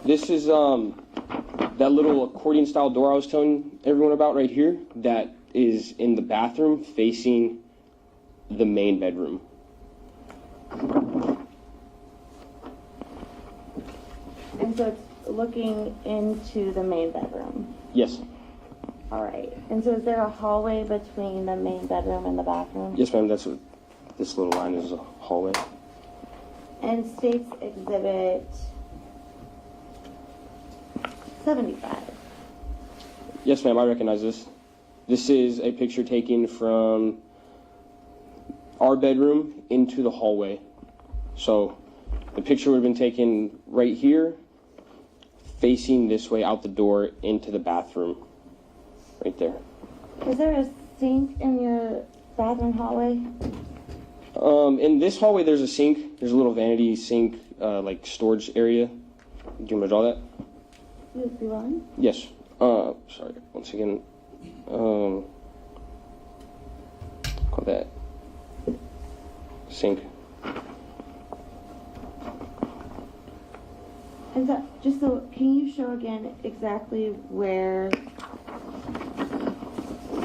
This is that little accordion style door I was telling everyone about right here that is in the bathroom facing the main bedroom. And so it's looking into the main bedroom? Yes. All right. And so is there a hallway between the main bedroom and the bathroom? Yes, ma'am, that's what this little line is, a hallway. And State's Exhibit 75. Yes, ma'am, I recognize this. This is a picture taken from our bedroom into the hallway. So the picture would have been taken right here, facing this way out the door into the bathroom, right there. Is there a sink in your bathroom hallway? In this hallway, there's a sink. There's a little vanity sink, like storage area. Do you want me to draw that? Would you want? Yes. Sorry, once again. Call that sink. And so, just so, can you show again exactly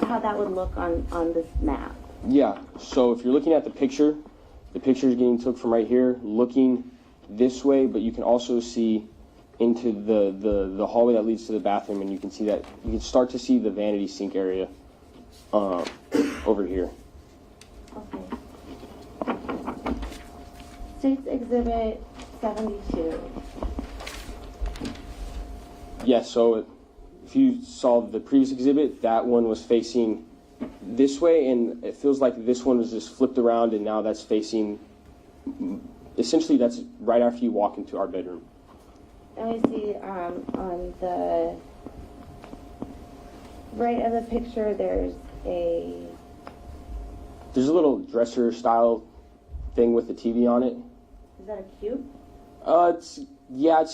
how that would look on this map? Yeah, so if you're looking at the picture is getting took from right here, looking this way, but you can also see into the hallway that leads to the bathroom, and you can see that you can start to see the vanity sink area over here. Okay. State's Exhibit 72. Yes, so if you saw the previous exhibit, that one was facing this way, and it feels like this one was just flipped around, and now that's facing, essentially that's right after you walk into our bedroom. And we see on the right of the picture, there's a little dresser style thing with the TV on it. Is that a cube? It's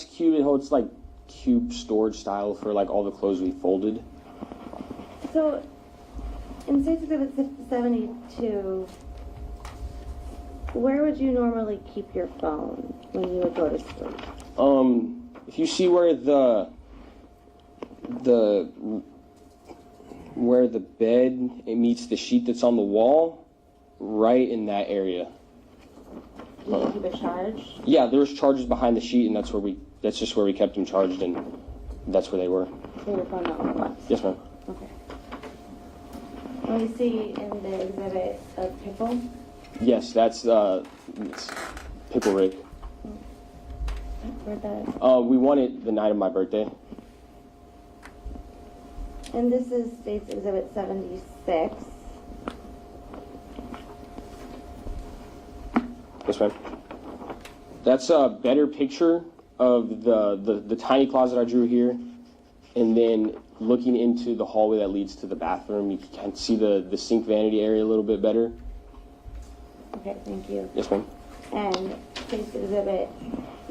cube. It's like cube storage style for like all the clothes we folded. So, in State's Exhibit 72, where would you normally keep your phone when you would go to sleep? If you see where the bed meets the sheet that's on the wall, right in that area. Do you keep it charged? Yeah, there was charges behind the sheet, and that's just where we kept them charged, and that's where they were. So your phone not on? Yes, ma'am. Okay. And we see in the exhibit a pickle. Yes, that's it's pickle Rick. Where'd that? We won it the night of my birthday. And this is State's Exhibit 76. Yes, ma'am. That's a better picture of the tiny closet I drew here, and then looking into the hallway that leads to the bathroom, you can see the sink vanity area a little bit better. Okay, thank you. Yes, ma'am. And State's Exhibit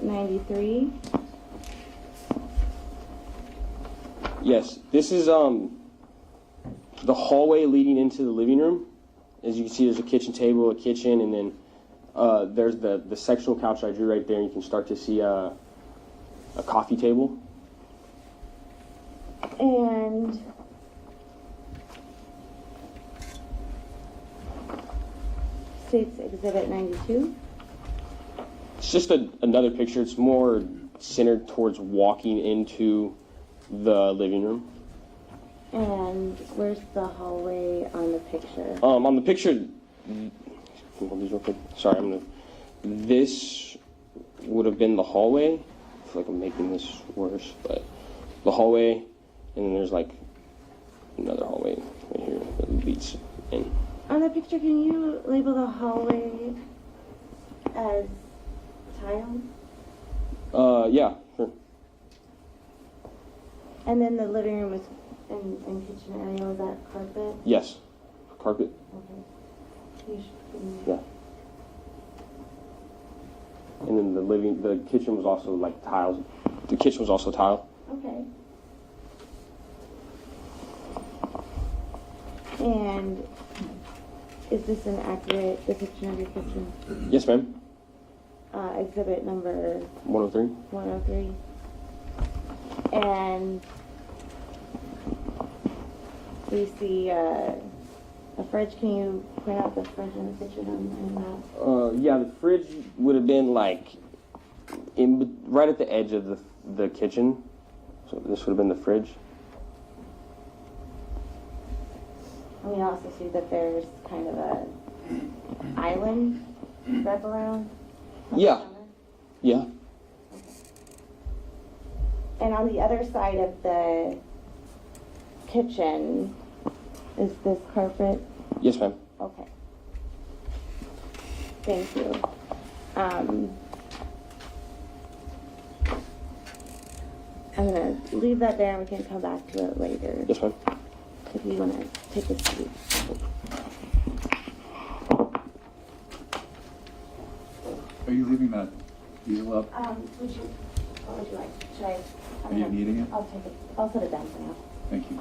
93. Yes, this is the hallway leading into the living room. As you can see, there's a kitchen table, a kitchen, and then there's the sectional couch I drew right there, and you can start to see a coffee table. And State's Exhibit 92. It's just another picture. It's more centered towards walking into the living room. And where's the hallway on the picture? On the picture, can you hold these real quick? Sorry, this would have been the hallway. I feel like I'm making this worse, but the hallway, and then there's like another hallway right here that leads in. On the picture, can you label the hallway as tile? Yeah, sure. And then the living room is and kitchen area, was that carpet? Yes, carpet. Okay. Yeah. And then the kitchen was also like tiles. The kitchen was also tile. Okay. And is this an accurate depiction of your kitchen? Yes, ma'am. Exhibit number 103. 103. And we see a fridge. Can you point out the fridge in the kitchen on that? Yeah, the fridge would have been like right at the edge of the kitchen. So this would have been the fridge. And we also see that there's kind of a island wrap around. Yeah. Yeah. And on the other side of the kitchen, is this carpet? Yes, ma'am. Okay. Thank you. I'm going to leave that there and we can come back to it later. Yes, ma'am. If you want to take a seat. Are you leaving that easel up? What would you like? Should I? Are you needing it? I'll take it. I'll set it down for now. Thank you.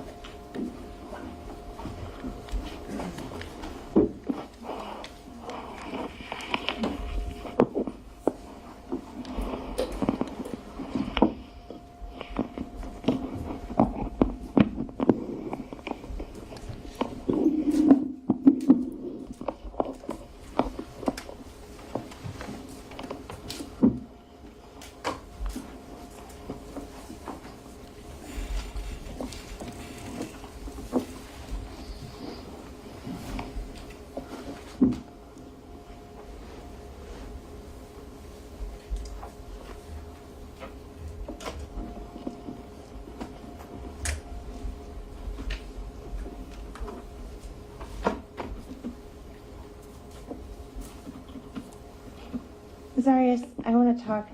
Zarius, I want to talk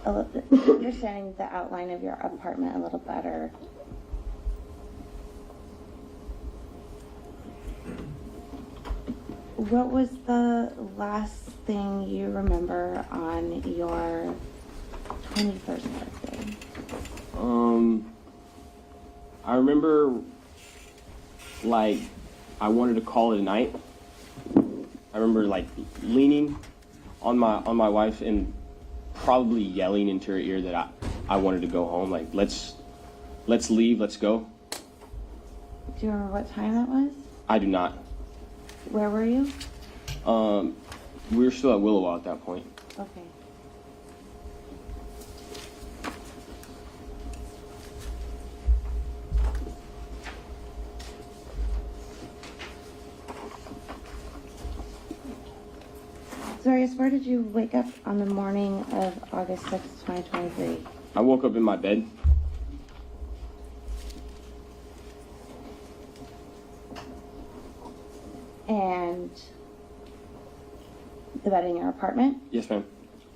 a little bit, understanding the outline of your apartment a little better. What was the last thing you remember on your 21st birthday? I remember, like, I wanted to call it a night. I remember, like, leaning on my wife and probably yelling into her ear that I wanted to go home. Like, let's leave, let's go. Do you remember what time that was? I do not. Where were you? We were still at Willow at that point. Okay. Zarius, where did you wake up on the morning of August 6th, 2023? I woke up in my bed. And the bed in your apartment? Yes, ma'am.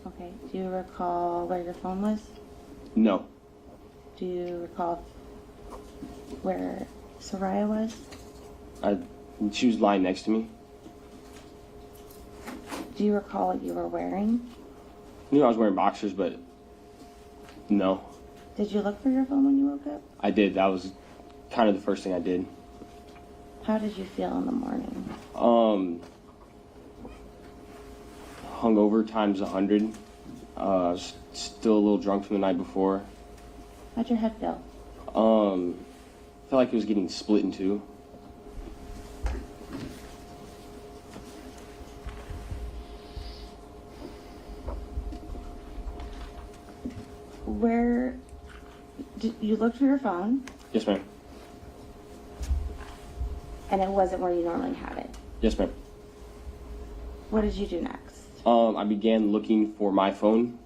Okay. Do you recall where your phone was? No. Do you recall where Soraya was? She was lying next to me. Do you recall what you were wearing? I knew I was wearing boxers, but no. Did you look for your phone when you woke up? I did. That was kind of the first thing I did. How did you feel in the morning? Hungover times 100. Still a little drunk from the night before. How'd your head feel? Felt like it was getting split in two. Where did you look for your phone? Yes, ma'am. And it wasn't where you normally have it. Yes, ma'am. What did you do next? I began looking for my phone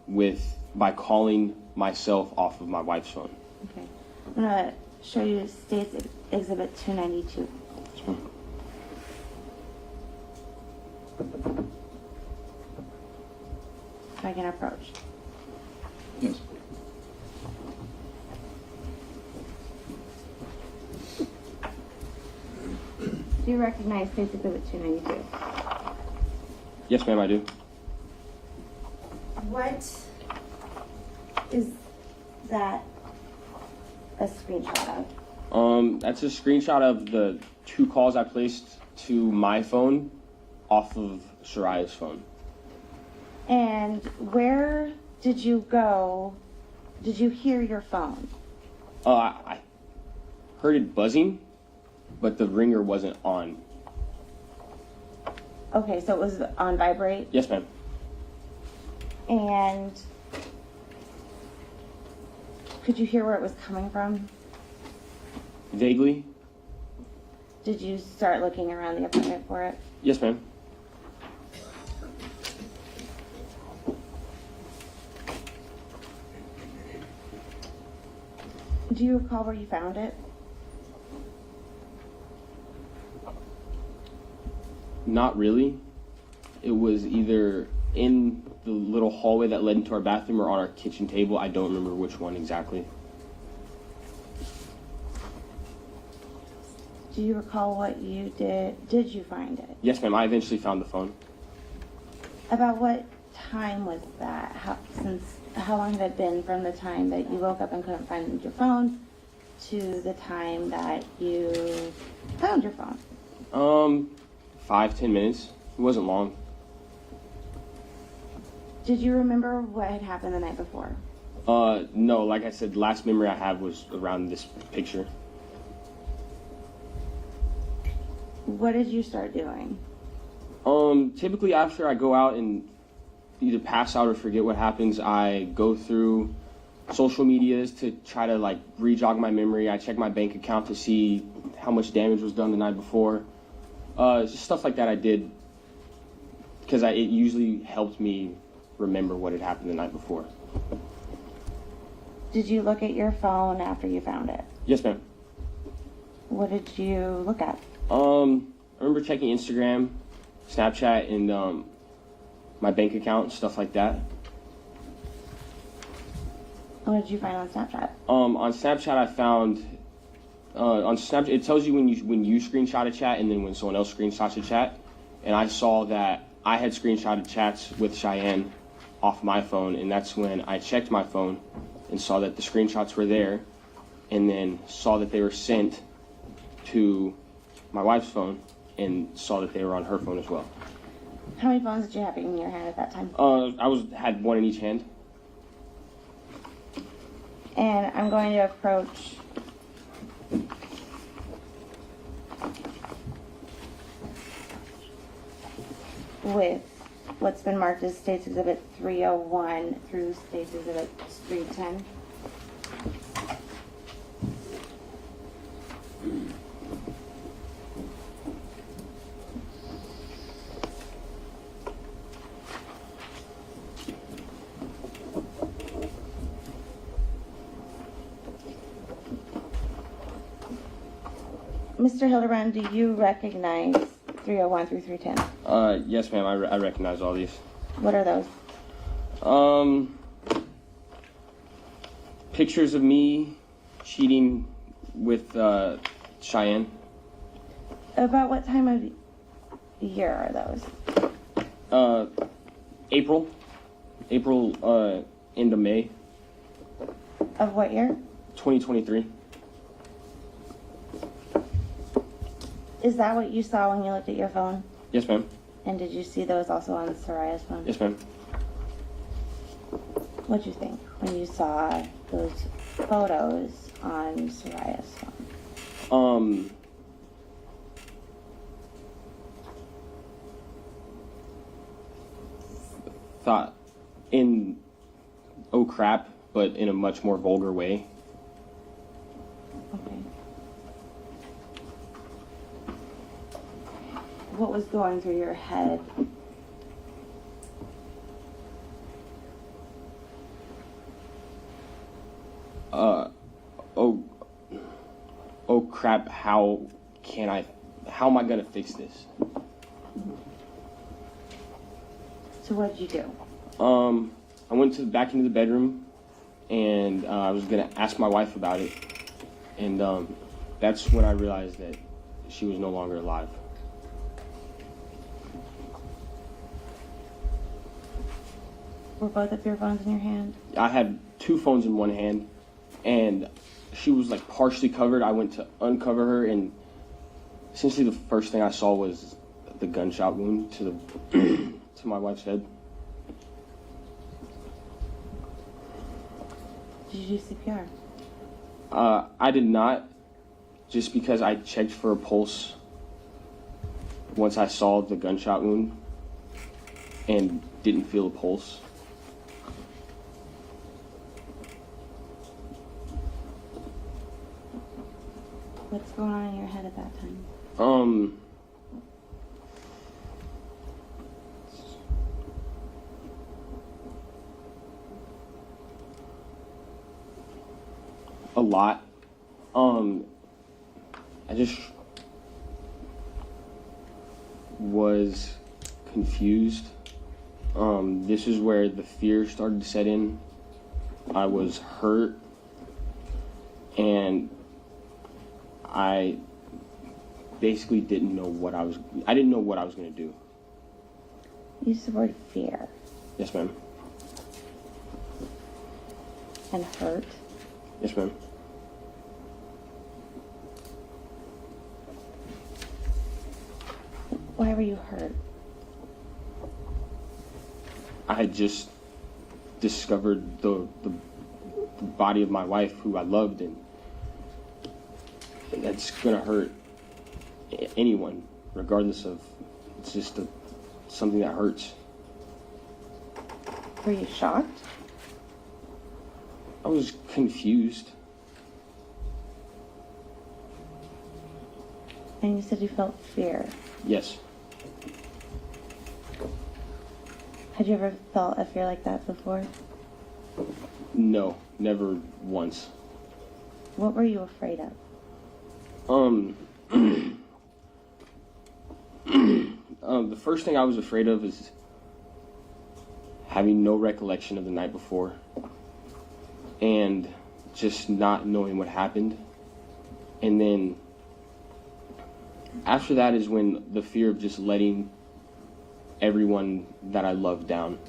by calling myself off of my wife's phone. Okay. I'm gonna show you State's Exhibit 292. Yes, ma'am. If I can approach. Yes. Do you recognize State's Exhibit 292? Yes, ma'am, I do. What is that a screenshot of? That's a screenshot of the 2 calls I placed to my phone off of Soraya's phone. And where did you go? Did you hear your phone? I heard it buzzing, but the ringer wasn't on. Okay, so it was on vibrate? Yes, ma'am. And could you hear where it was coming from? Vaguely. Did you start looking around the apartment for it? Yes, ma'am. Do you recall where you found it? Not really. It was either in the little hallway that led into our bathroom or on our kitchen table. I don't remember which one exactly. Do you recall what you did? Did you find it? Yes, ma'am. I eventually found the phone. About what time was that? How long had it been from the time that you woke up and couldn't find your phone to the time that you found your phone? 5-10 minutes. It wasn't long. Did you remember what had happened the night before? No. Like I said, the last memory I have was around this picture. What did you start doing? Typically after I go out and either pass out or forget what happens, I go through social medias to try to like re-jog my memory. I check my bank account to see how much damage was done the night before. Just stuff like that I did because it usually helped me remember what had happened the night before. Did you look at your phone after you found it? Yes, ma'am. What did you look at? I remember checking Instagram, Snapchat, and my bank account, stuff like that. What did you find on Snapchat? On Snapchat, I found on Snapchat it tells you when you screenshot a chat and then when someone else screenshots a chat. And I saw that I had screenshotted chats with Cheyenne off my phone, and that's when I checked my phone and saw that the screenshots were there, and then saw that they were sent to my wife's phone, and saw that they were on her phone as well. How many phones did you have in your hand at that time? I had one in each hand. And I'm going to approach with what's been marked as States Exhibit 301 through States Exhibit 310. Mr. Hildebrand, do you recognize 301 through 310? Yes, ma'am. I recognize all these. What are those? Pictures of me cheating with Cheyenne. About what time of year are those? April, end of May. Of what year? 2023. Is that what you saw when you looked at your phone? Yes, ma'am. And did you see those also on Soraya's phone? Yes, ma'am. What'd you think when you saw those photos on Soraya's phone? Thought in oh crap, but in a much more vulgar way. Okay. What was going through your head? Oh crap, how am I gonna fix this? So what did you do? I went back into the bedroom, and I was gonna ask my wife about it, and that's when I realized that she was no longer alive. Were both of your phones in your hand? I had two phones in one hand, and she was like partially covered. I went to uncover her, and essentially the first thing I saw was the gunshot wound to the to my wife's head. Did you do CPR? I did not, just because I checked for a pulse once I saw the gunshot wound and didn't feel a pulse. What's going on in your head at that time? A lot. I just was confused. This is where the fear started to set in. I was hurt, and I basically didn't know what I didn't know what I was going to do. You used the word fear. Yes, ma'am. And hurt. Yes, ma'am. Why were you hurt? I had just discovered the body of my wife, who I loved, and that's gonna hurt anyone, regardless of. It's just something that hurts. Were you shocked? I was confused. And you said you felt fear. Yes. Had you ever felt a fear like that before? No, never once. What were you afraid of? The first thing I was afraid of is having no recollection of the night before and just not knowing what happened. And then after that is when the fear of just letting everyone that I love down.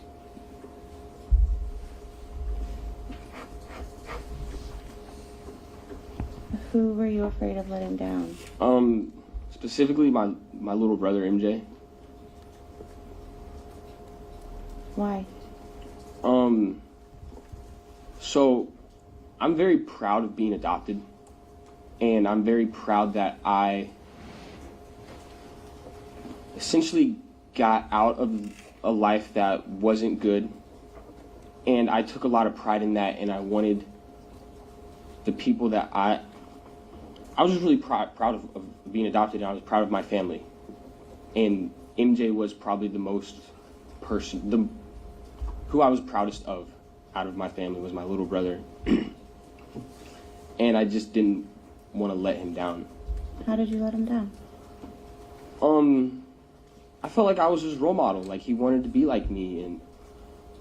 Who were you afraid of letting down? Specifically my little brother MJ. Why? So I'm very proud of being adopted, and I'm very proud that I essentially got out of a life that wasn't good, and I took a lot of pride in that, and I wanted the people that I was just really proud of being adopted, and I was proud of my family. And MJ was probably the most who I was proudest of out of my family was my little brother. And I just didn't want to let him down. How did you let him down? I felt like I was his role model, like he wanted to be like me, and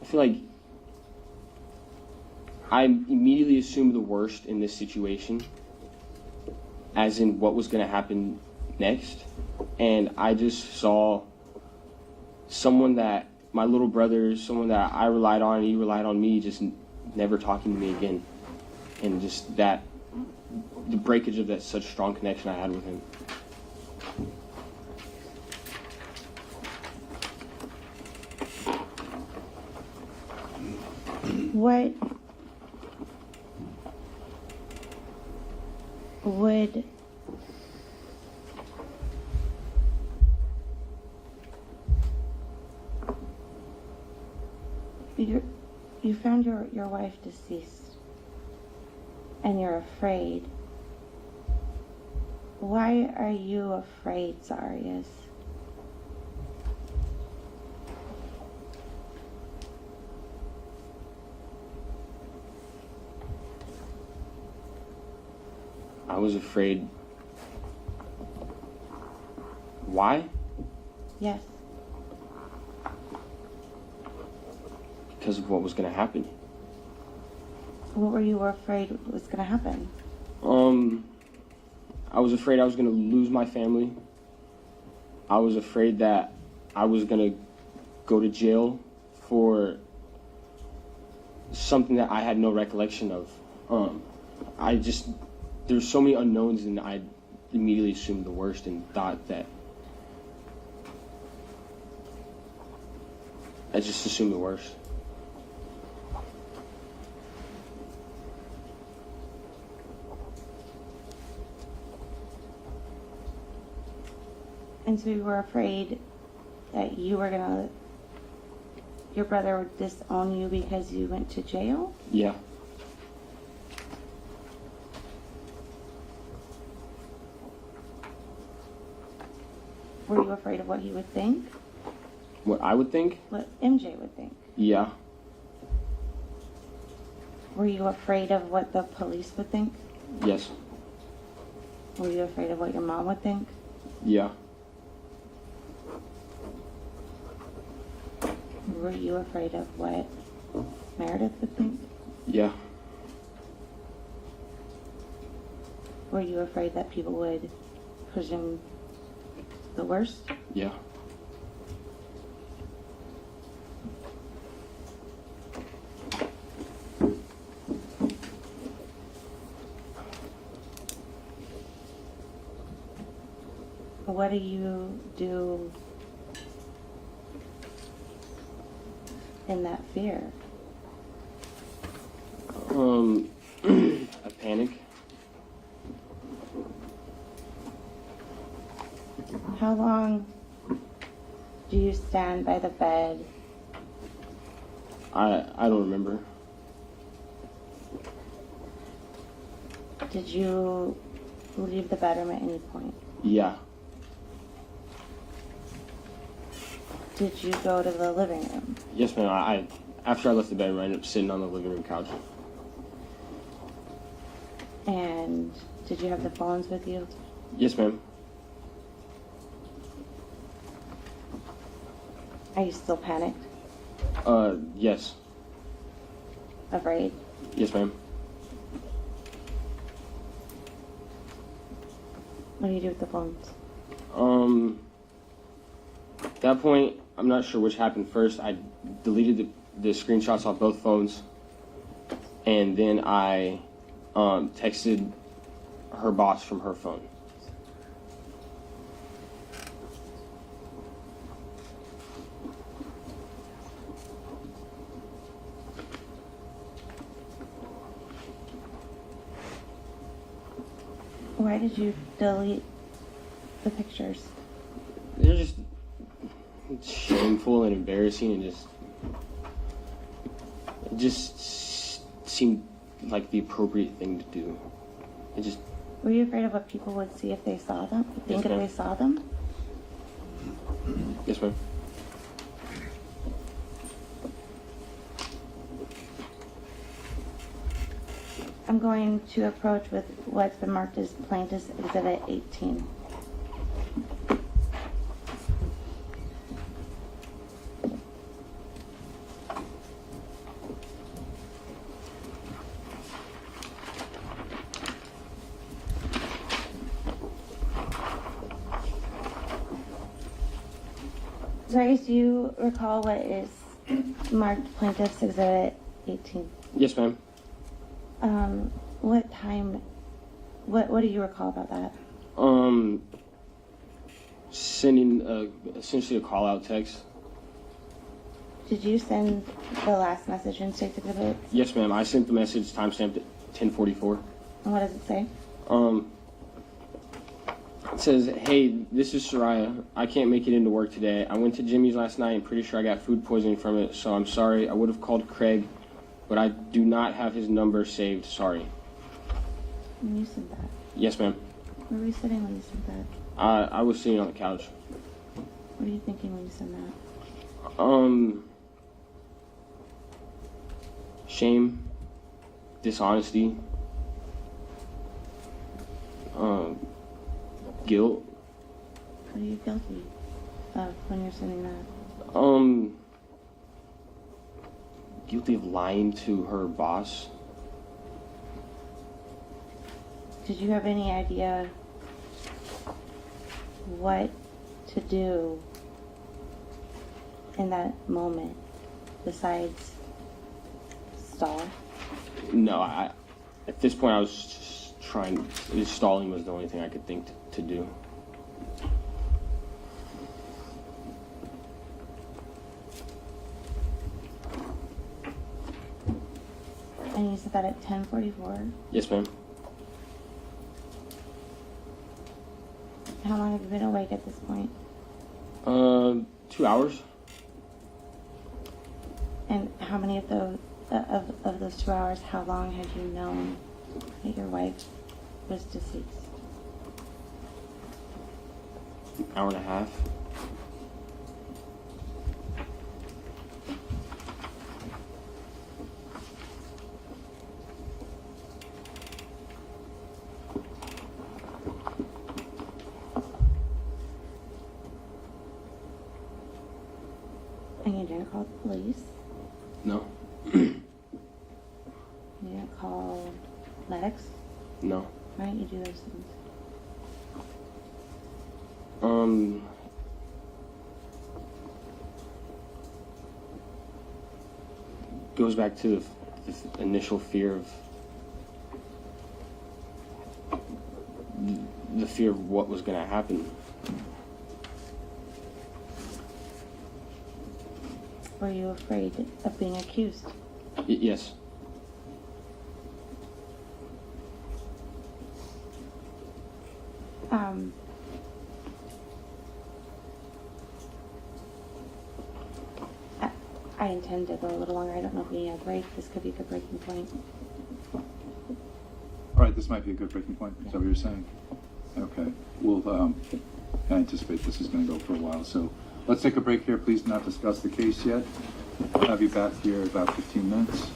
I feel like I immediately assumed the worst in this situation, as in what was going to happen next. And I just saw someone that my little brother, someone that I relied on, and he relied on me, just never talking to me again. And just that, the breakage of that such strong connection I had with him. What would you found your wife deceased and you're afraid. Why are you afraid, Zarius? I was afraid. Why? Yes. Because of what was going to happen. What were you afraid was going to happen? I was afraid I was going to lose my family. I was afraid that I was going to go to jail for something that I had no recollection of. There's so many unknowns, and I immediately assumed the worst and thought that I just assumed the worst. And so you were afraid that your brother would disown you because you went to jail? Yeah. Were you afraid of what he would think? What I would think? What MJ would think? Yeah. Were you afraid of what the police would think? Yes. Were you afraid of what your mom would think? Yeah. Were you afraid of what Meredith would think? Yeah. Were you afraid that people would presume the worst? Yeah. What do you do in that fear? I panic. How long do you stand by the bed? I don't remember. Did you leave the bedroom at any point? Yeah. Did you go to the living room? Yes, ma'am. I after I left the bedroom, I ended up sitting on the living room couch. And did you have the phones with you? Yes, ma'am. Are you still panicked? Yes. Afraid? Yes, ma'am. What do you do with the phones? At that point, I'm not sure which happened first. I deleted the screenshots off both phones, and then I texted her boss from her phone. Why did you delete the pictures? They're just shameful and embarrassing, and it just seemed like the appropriate thing to do. It just. Were you afraid of what people would see if they saw them? Think if they saw them? Yes, ma'am. I'm going to approach with what's been marked as Plaintiff's Exhibit 18. Sorry, do you recall what is marked Plaintiff's Exhibit 18? Yes, ma'am. What time, what do you recall about that? Sending essentially a call-out text. Did you send the last message in State's Exhibit? Yes, ma'am. I sent the message timestamped at 10:44. And what does it say? It says, "Hey, this is Soraya. I can't make it into work today. I went to Jimmy's last night and pretty sure I got food poisoning from it, so I'm sorry. I would have called Craig, but I do not have his number saved. Sorry." When you sent that? Yes, ma'am. Where were you sitting when you sent that? I was sitting on the couch. What are you thinking when you sent that? Shame, dishonesty, guilt. What are you guilty of when you're sending that? Guilty of lying to her boss. Did you have any idea what to do in that moment besides stall? No, at this point I was just stalling was the only thing I could think to do. And you said that at 10:44? Yes, ma'am. How long have you been awake at this point? 2 hours. And how many of those of those 2 hours, how long had you known that your wife was deceased? An hour and a half. And you didn't call the police? No. You didn't call medics? No. Why didn't you do those things? Goes back to the initial fear of the fear of what was going to happen. Were you afraid of being accused? Yes. I intend to go a little longer. I don't know if we need a break. This could be a good breaking point. All right, this might be a good breaking point. Is that what you're saying? Okay. I anticipate this is going to go for a while, so let's take a break here. Please not discuss the case yet. I'll have you back here in about 15 minutes.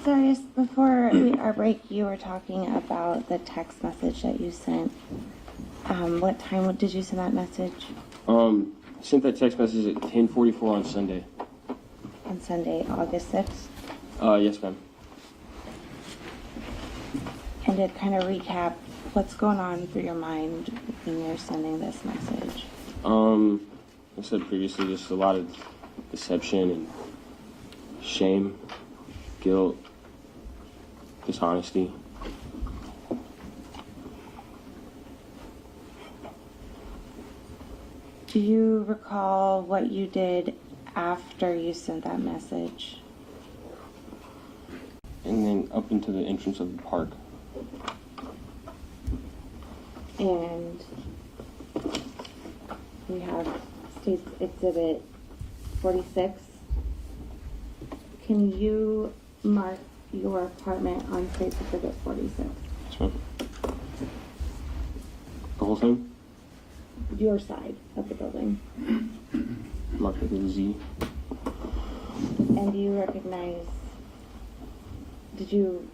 Sorry, before our break, you were talking about the text message that you sent. What time did you send that message? I sent that text message at 10:44 on Sunday. On Sunday, August 6th? Yes, ma'am. And to kind of recap, what's going on through your mind when you're sending this message? Like I said previously, just a lot of deception and shame, guilt, dishonesty. Do you recall what you did after you sent that message? And then up into the entrance of the park. And we have State's Exhibit 46. Can you mark your apartment on State's Exhibit 46? Yes, ma'am. The whole thing? Your side of the building. Marked with a Z. And do you recognize, do you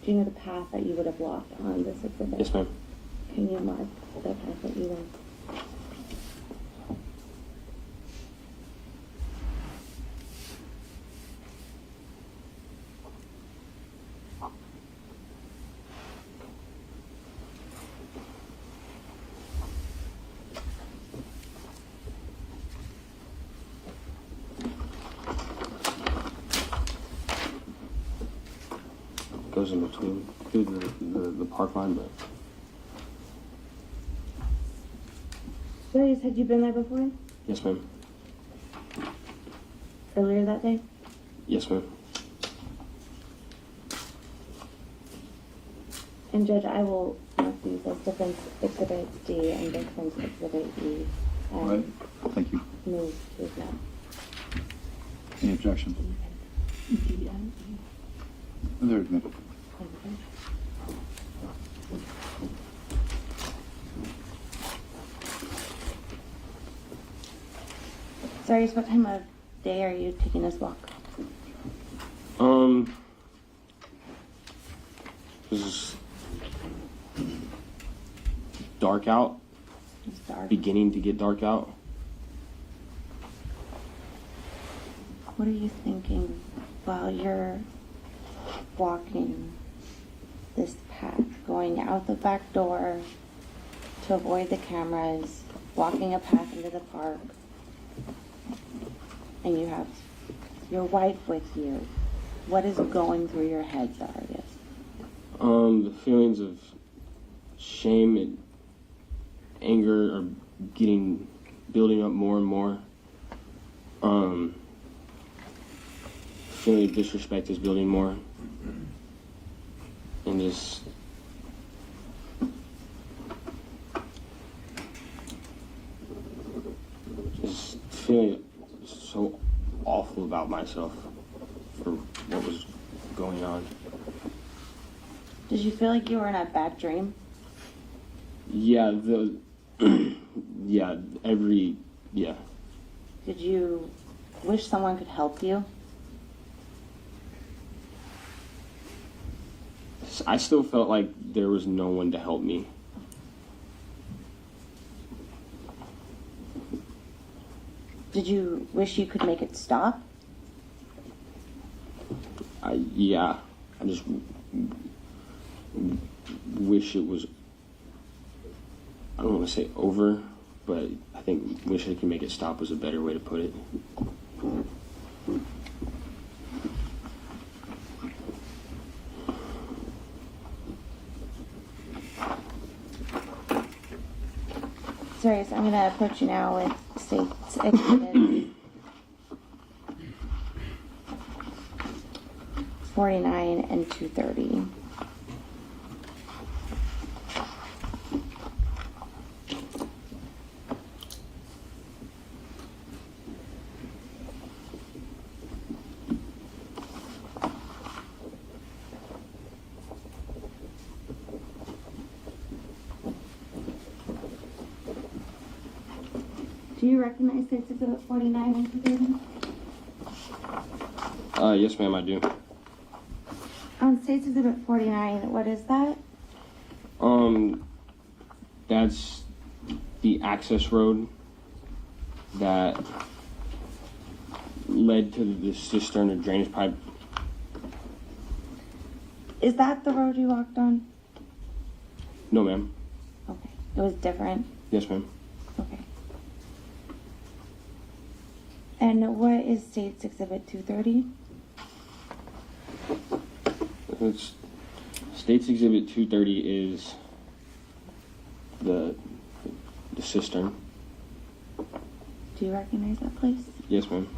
know the path that you would have walked on this exhibit? Yes, ma'am. Can you mark the path that you went? Goes in between, through the park line, but Blaise, had you been there before? yes, ma'am. Earlier that day? Yes, ma'am. And Judge, I will mark these as Defense Exhibit D and Defense Exhibit E. All right. Thank you. Move to that. Any objection? They're admitted. Sorry, what time of day are you taking this walk? This is dark out. It's dark. Beginning to get dark out. What are you thinking while you're walking this path, going out the back door to avoid the cameras, walking a path into the park, and you have your wife with you? What is going through your head, Darius? The feelings of shame and anger are building up more and more. Feeling of disrespect is building more. And just feeling so awful about myself for what was going on. Did you feel like you were in a bad dream? Yeah, yeah. Did you wish someone could help you? I still felt like there was no one to help me. Did you wish you could make it stop? Yeah. I just wish it was, I don't want to say over, but I think wish I could make it stop was a better way to put it. Sorry, so I'm going to approach you now with State's Exhibit 49 and 230. Do you recognize State's Exhibit 49 and 230? Yes, ma'am, I do. On State's Exhibit 49, what is that? That's the access road that led to the cistern or drainage pipe. Is that the road you walked on? No, ma'am. Okay. It was different? Yes, ma'am. Okay. And what is State's Exhibit 230? It's, State's Exhibit 230 is the cistern. Do you recognize that place? Yes, ma'am.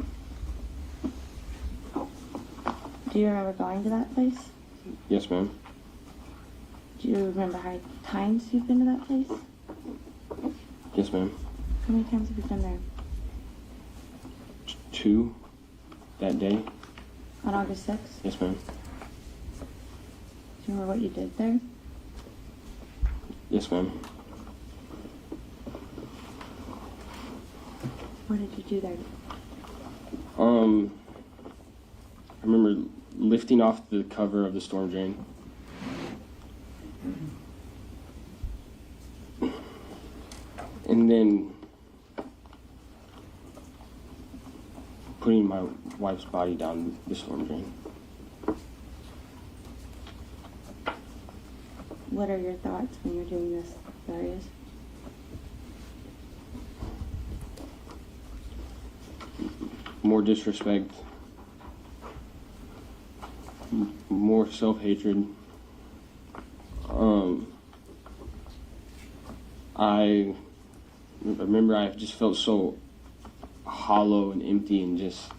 Do you remember going to that place? Yes, ma'am. Do you remember how many times you've been to that place? Yes, ma'am. How many times have you been there? 2 that day. On August 6th? Yes, ma'am. Do you remember what you did there? Yes, ma'am. What did you do there? I remember lifting off the cover of the storm drain. And then putting my wife's body down the storm drain. What are your thoughts when you're doing this, Darius? More disrespect, more self-hatred. I remember I just felt so hollow and empty and just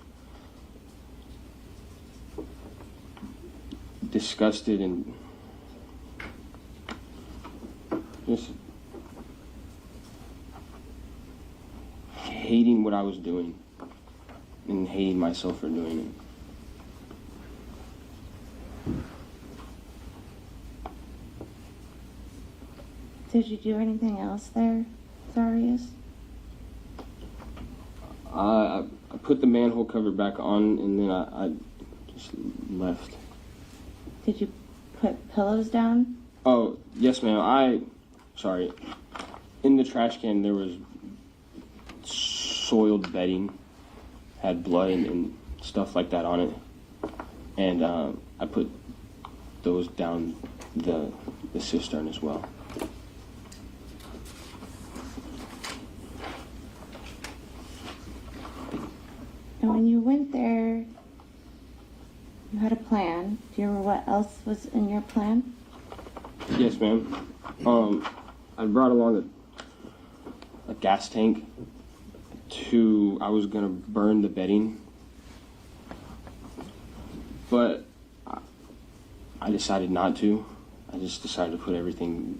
disgusted and just hating what I was doing and hating myself for doing it. Did you do anything else there, Darius? I put the manhole cover back on and then I just left. Did you put pillows down? Oh, yes, ma'am. Sorry. In the trash can, there was soiled bedding, had blood and stuff like that on it. And I put those down the cistern as well. And when you went there, you had a plan. Do you remember what else was in your plan? Yes, ma'am. I brought along a gas tank I was gonna burn the bedding, but I decided not to. I just decided to put everything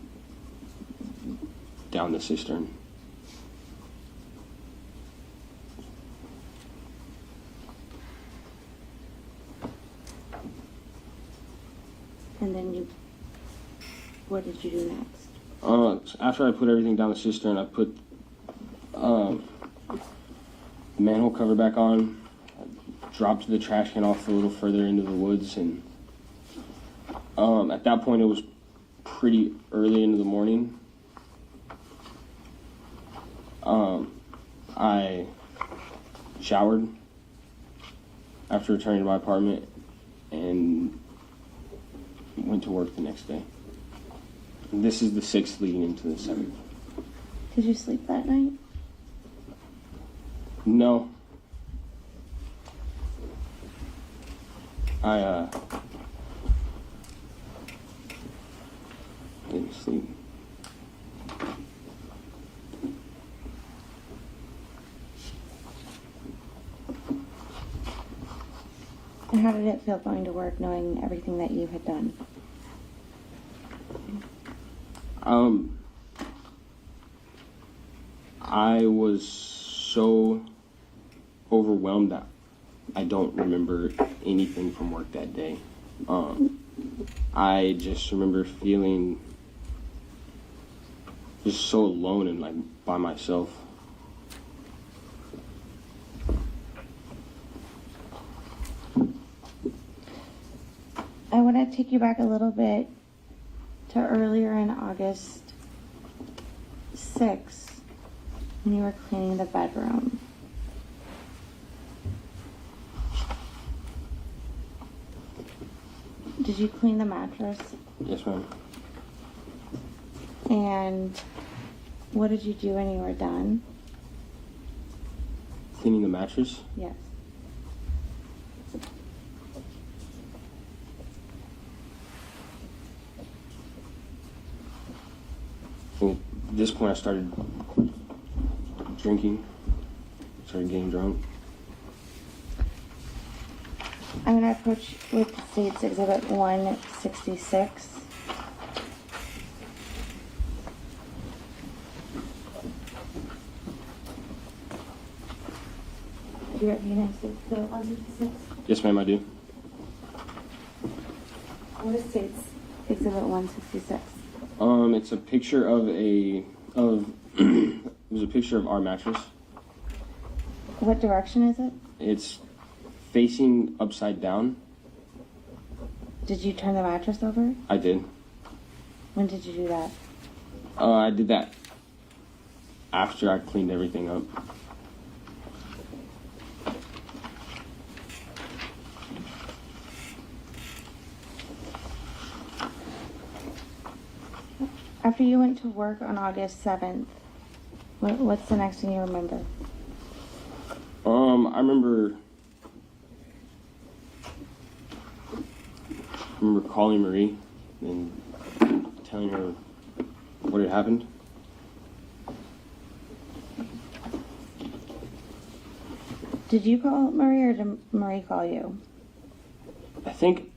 down the cistern. And then what did you do next? After I put everything down the cistern, I put the manhole cover back on, I dropped the trash can off a little further into the woods, and at that point it was pretty early into the morning. I showered after returning to my apartment and went to work the next day. This is the 6th leading into the 7th. Did you sleep that night? No. I didn't sleep. And how did it feel going to work knowing everything that you had done? I was so overwhelmed that I don't remember anything from work that day. I just remember feeling just so alone and like by myself. I want to take you back a little bit to earlier in August 6th when you were cleaning the bedroom. Did you clean the mattress? Yes, ma'am. And what did you do when you were done? Cleaning the mattress? Yes. At this point, I started drinking, started getting drunk. I'm going to approach with State's Exhibit 166. Do you recognize State's Exhibit 166? Yes, ma'am, I do. What is State's Exhibit 166? It's a picture of it was a picture of our mattress. What direction is it? It's facing upside down. Did you turn the mattress over? I did. When did you do that? I did that after I cleaned everything up. After you went to work on August 7th, what's the next thing you remember? I remember calling Marie and telling her what had happened. Did you call Marie or did Marie call you? I think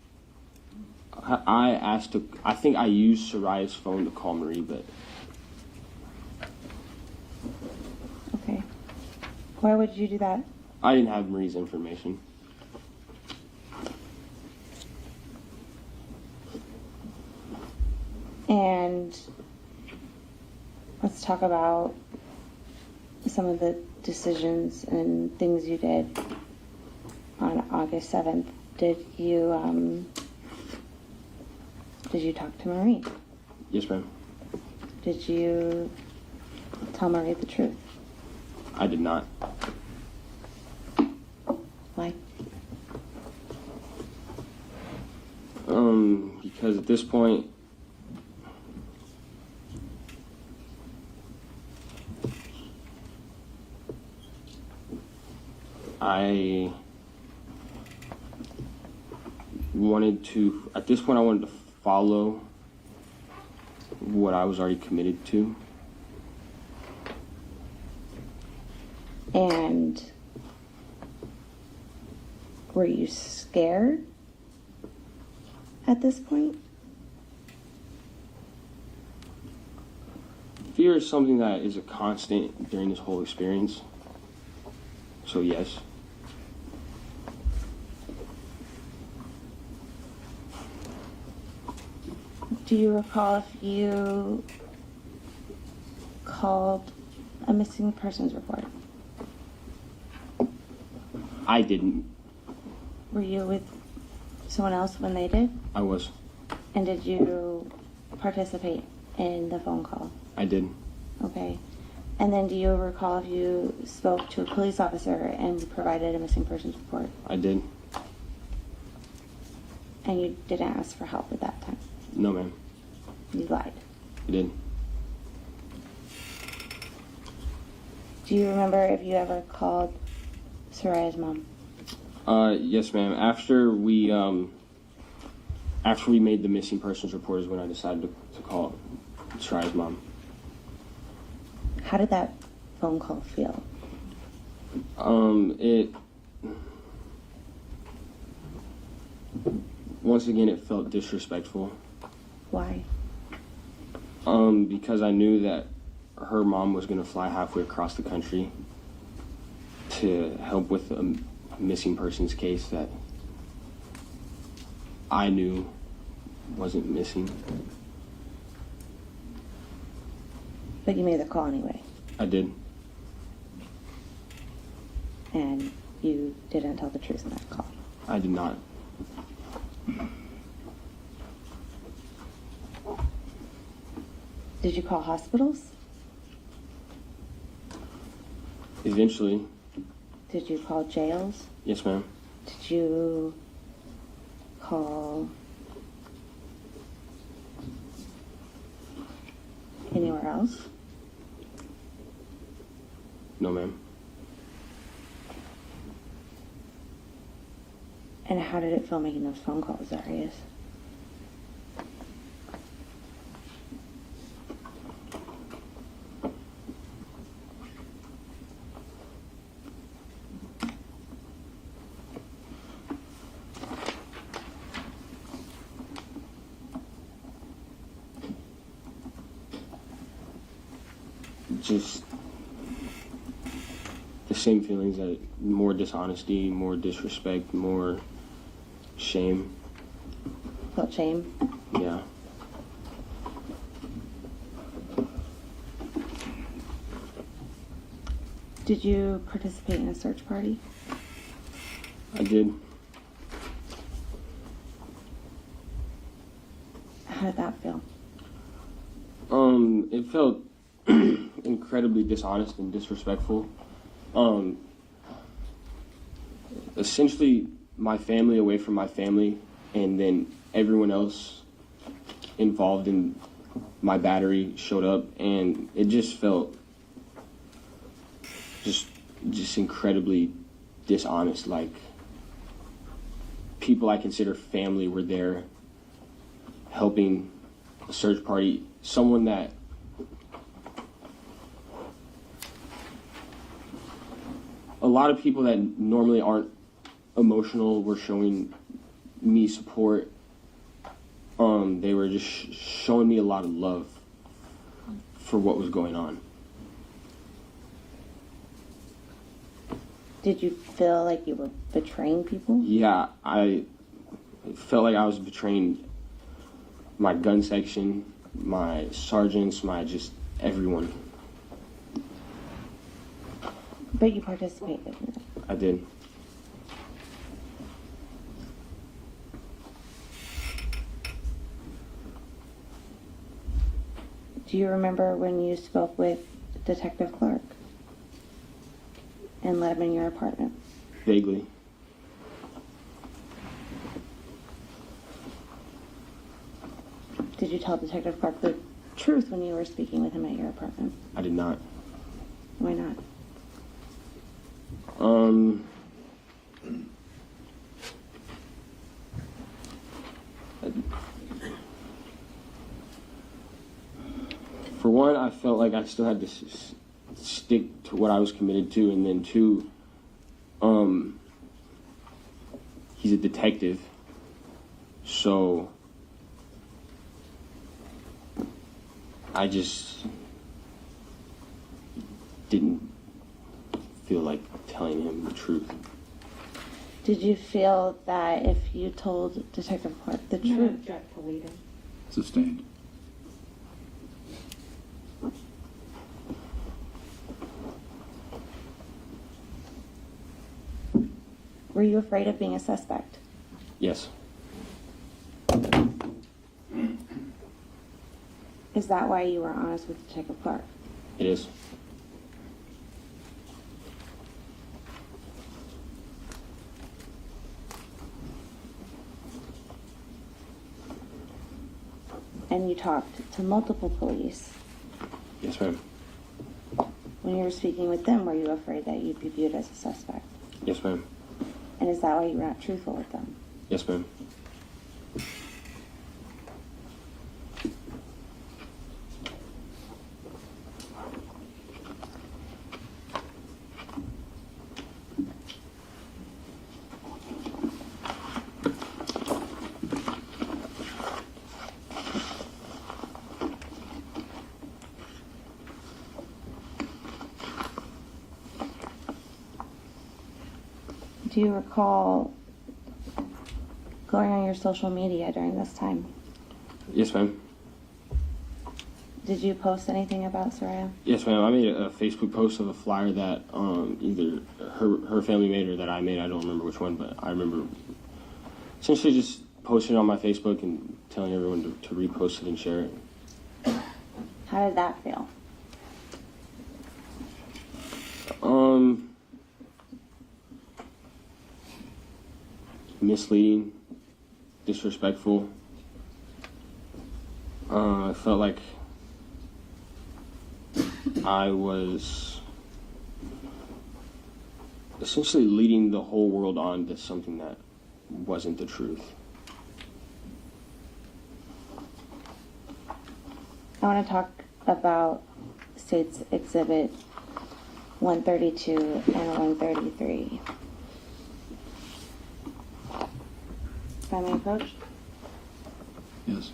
I used Soraya's phone to call Marie, but Okay. Why would you do that? I didn't have Marie's information. And let's talk about some of the decisions and things you did on August 7th. Did you talk to Marie? Yes, ma'am. Did you tell Marie the truth? I did not. Why? Because at this point, I wanted to follow what I was already committed to. And were you scared at this point? Fear is something that is a constant during this whole experience. So yes. Do you recall if you called a missing persons report? I didn't. Were you with someone else when they did? I was. And did you participate in the phone call? I did. Okay. And then do you recall if you spoke to a police officer and provided a missing persons report? I did. And you didn't ask for help at that time? No, ma'am. You lied. I did. Do you remember if you ever called Soraya's mom? Yes, ma'am. After we made the missing persons report is when I decided to call Soraya's mom. How did that phone call feel? Once again, it felt disrespectful. Why? Because I knew that her mom was going to fly halfway across the country to help with a missing persons case that I knew wasn't missing. But you made the call anyway. I did. And you didn't tell the truth in that call. I did not. Did you call hospitals? Eventually, Did you call jails? yes, ma'am. Did you call anywhere else? No, ma'am. And how did it feel making those phone calls, Darius? Just the same feelings, that more dishonesty, more disrespect, more shame. Felt shame? Yeah. Did you participate in a search party? I did. How did that feel? It felt incredibly dishonest and disrespectful. Essentially, my family away from my family, and then everyone else involved in my battery showed up, and it just felt just incredibly dishonest. Like, people I consider family were there helping a search party. Someone that a lot of people that normally aren't emotional were showing me support. They were just showing me a lot of love for what was going on. Did you feel like you were betraying people? Yeah, I felt like I was betraying my gun section, my sergeants, my just everyone. But you participated in it. I did. Do you remember when you spoke with Detective Clark and let him in your apartment? Vaguely. Did you tell Detective Clark the truth when you were speaking with him at your apartment? I did not. Why not? For one, I felt like I still had to stick to what I was committed to, and then two, he's a detective, so I just didn't feel like telling him the truth. Did you feel that if you told Detective Clark the truth? Sustained. Were you afraid of being a suspect? Yes. Is that why you were honest with Detective Clark? It is. And you talked to multiple police. Yes, ma'am. When you were speaking with them, were you afraid that you'd be viewed as a suspect? Yes, ma'am. And is that why you were not truthful with them? Yes, ma'am. Do you recall going on your social media during this time? Yes, ma'am. Did you post anything about Soraya? Yes, ma'am. I made a Facebook post of a flyer that either her family made or that I made. I don't remember which one, but I remember essentially just posting it on my Facebook and telling everyone to repost it and share it. How did that feel? Misleading, disrespectful. I felt like I was essentially leading the whole world on to something that wasn't the truth. I want to talk about State's Exhibit 132 and 133. If I may approach? Yes.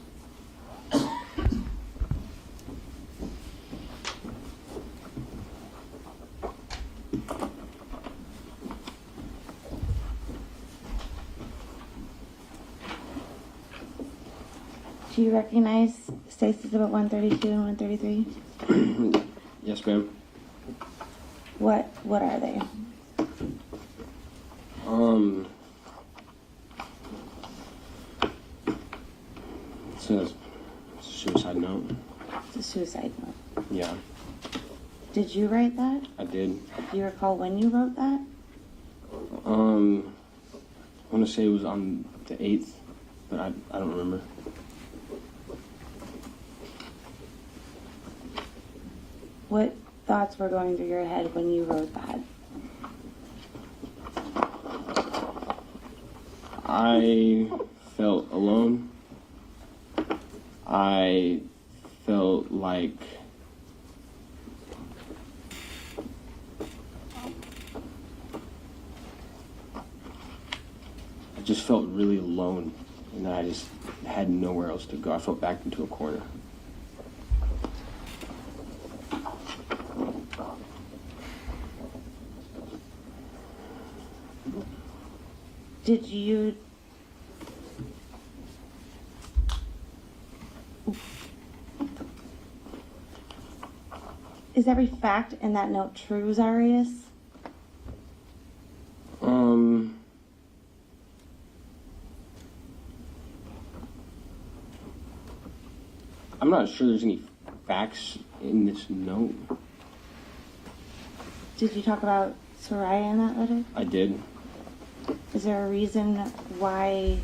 Do you recognize State's Exhibit 132 and 133? Yes, ma'am. What are they? It's a suicide note. It's a suicide note. Yeah, Did you write that? I did. Do you recall when you wrote that? I want to say it was on the 8th, but I don't remember. What thoughts were going through your head when you wrote that? I felt alone. I felt like I just felt really alone, and I just had nowhere else to go. I felt backed into a corner. Did you Is every fact in that note true, Zarius? I'm not sure there's any facts in this note. Did you talk about Soraya in that letter? I did. Is there a reason why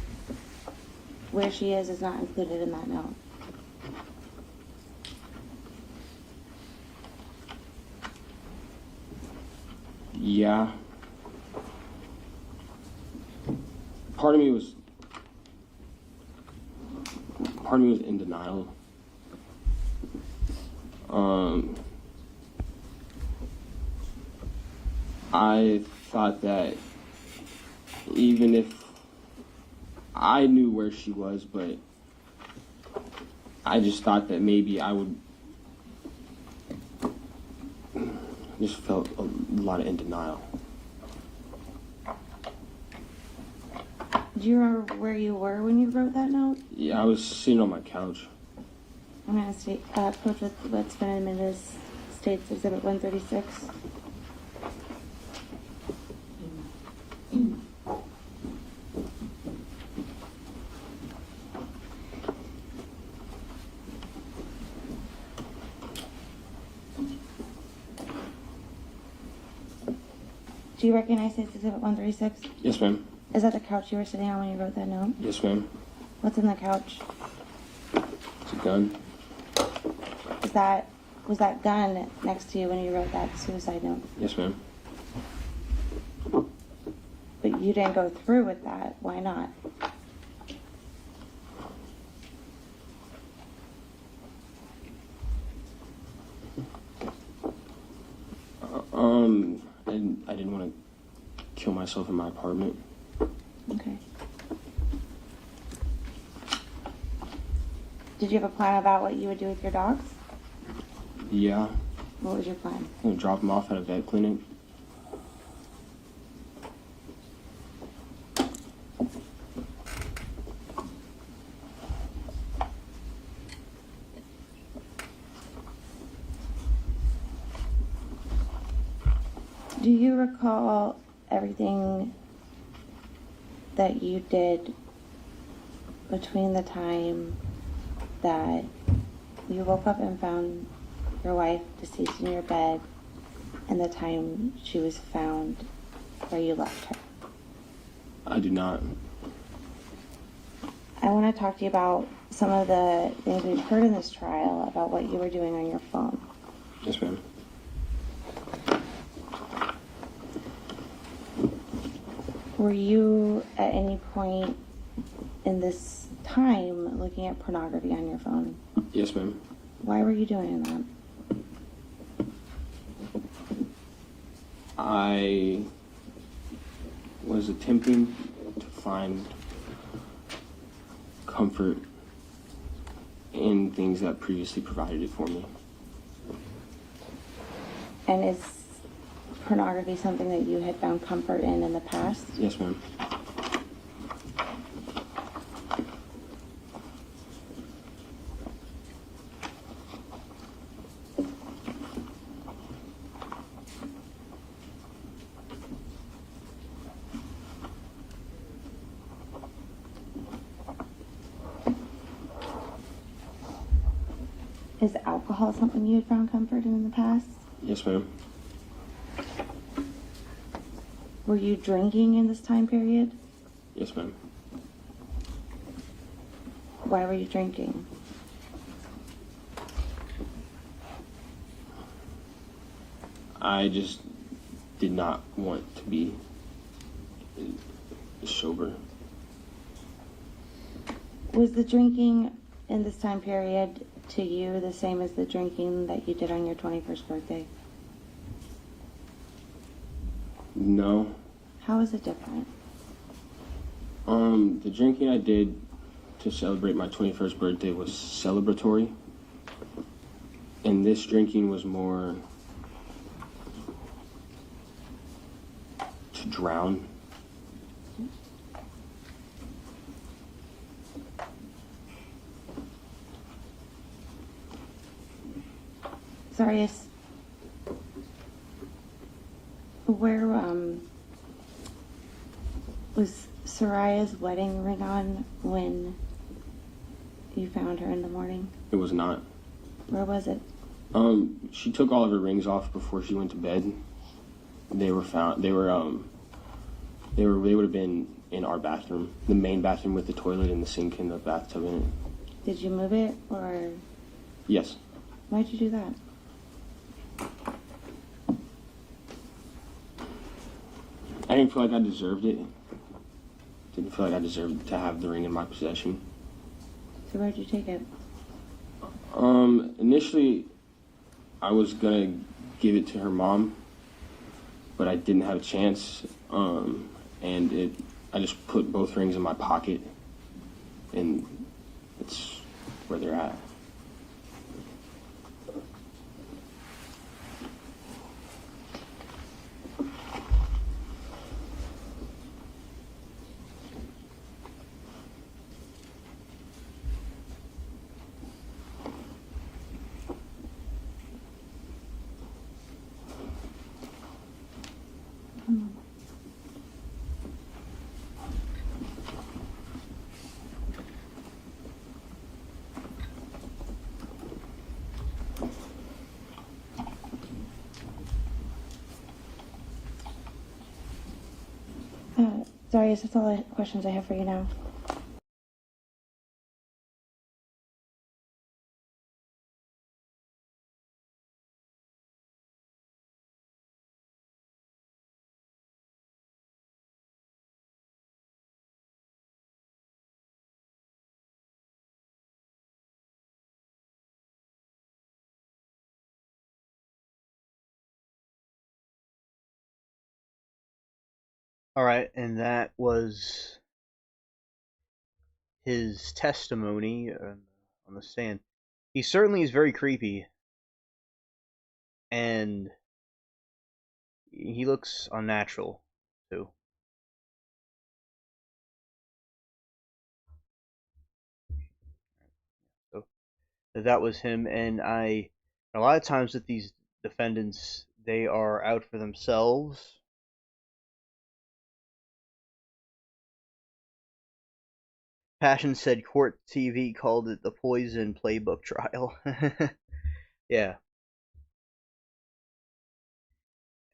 where she is not included in that note? Yeah. Part of me was in denial. I thought that even if I knew where she was, but I just thought that maybe I would just felt a lot of in denial. Do you remember where you were when you wrote that note? Yeah, I was sitting on my couch. I'm going to approach with what's been admitted as State's Exhibit 136. Do you recognize State's Exhibit 136? Yes, ma'am. Is that the couch you were sitting on when you wrote that note? Yes, ma'am. What's in the couch? It's a gun. Was that gun next to you when you wrote that suicide note? Yes, ma'am. But you didn't go through with that. Why not? I didn't want to kill myself in my apartment. Okay. Did you have a plan about what you would do with your dogs? Yeah. What was your plan? I'm gonna drop them off at a vet clinic. Do you recall everything that you did between the time that you woke up and found your wife deceased in your bed and the time she was found where you left her. I do not. I want to talk to you about some of the things we've heard in this trial about what you were doing on your phone. Yes, ma'am. Were you at any point in this time looking at pornography on your phone? Yes, ma'am. Why were you doing that? I was attempting to find comfort in things that previously provided it for me. And is pornography something that you had found comfort in the past? Yes, ma'am. Is alcohol something you had found comfort in the past? Yes, ma'am. Were you drinking in this time period? Yes, ma'am. Why were you drinking? I just did not want to be sober. Was the drinking in this time period to you the same as the drinking that you did on your 21st birthday? No. How is it different? The drinking I did to celebrate my 21st birthday was celebratory. And this drinking was more to drown. Sorry, where was Soraya's wedding ring on when you found her in the morning? It was not. Where was it? She took all of her rings off before she went to bed. They were found. They would have been in our bathroom, the main bathroom with the toilet and the sink and the bathtub in it. Did you move it or? Yes. Why'd you do that? I didn't feel like I deserved it. Didn't feel like I deserved to have the ring in my possession. So where'd you take it? Initially, I was gonna give it to her mom, but I didn't have a chance. I just put both rings in my pocket, and it's where they're at. Sorry, that's all the questions I have for you now. All right, and that was his testimony on the stand. He certainly is very creepy, and he looks unnatural too. So that was him, and a lot of times with these defendants, they are out for themselves. Passion said Court TV called it the Poison Playbook trial. Yeah.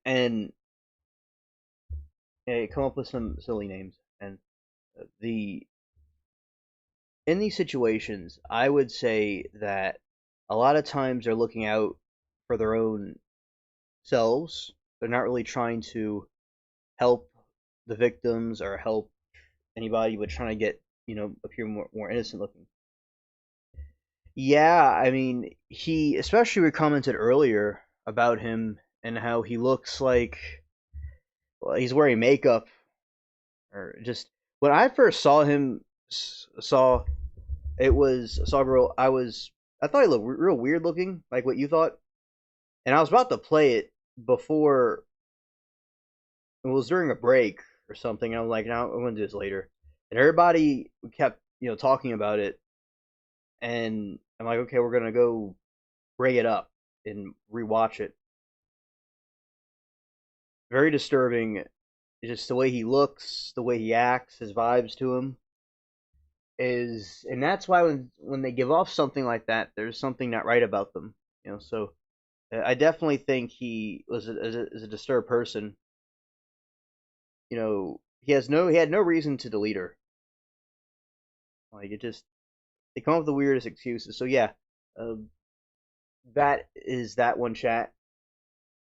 And yeah, come up with some silly names. And the in these situations, I would say that a lot of times they're looking out for their own selves. They're not really trying to help the victims or help anybody, but trying to get appear more innocent looking. Yeah, I mean, he especially we commented earlier about him and how he looks like he's wearing makeup or just when I first saw him saw it was saw girl I thought he looked real weird looking like what you thought, and I was about to play it before it was during a break or something, and I'm like, no, I'm gonna do this later, and everybody kept talking about it, and I'm like, okay, we're gonna go bring it up and rewatch it. Very disturbing, just the way he looks, the way he acts, his vibes to him is, and that's why when they give off something like that, there's something not right about them. So I definitely think he was a disturbed person. He had no reason to delete her. Like it just they come up with the weirdest excuses. So yeah, uh, that is that one chat.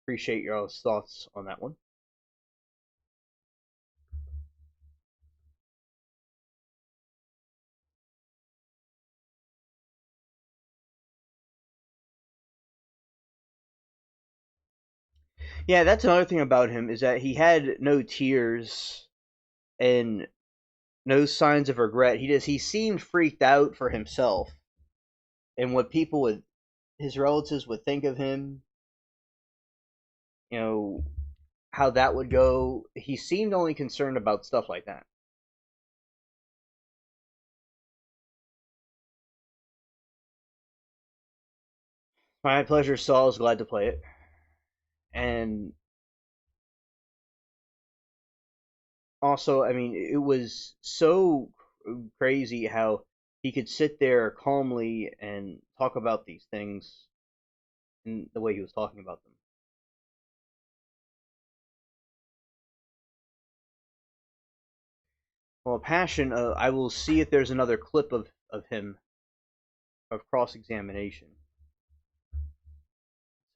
Appreciate your all's thoughts on that one. Yeah, that's another thing about him is that he had no tears and no signs of regret. He seemed freaked out for himself and what people would his relatives would think of him. You know how that would go. He seemed only concerned about stuff like that. My pleasure, Saul. Is glad to play it, and also, I mean, it was so crazy how he could sit there calmly and talk about these things in the way he was talking about them. Well, Passion, I will see if there's another clip of him of cross examination.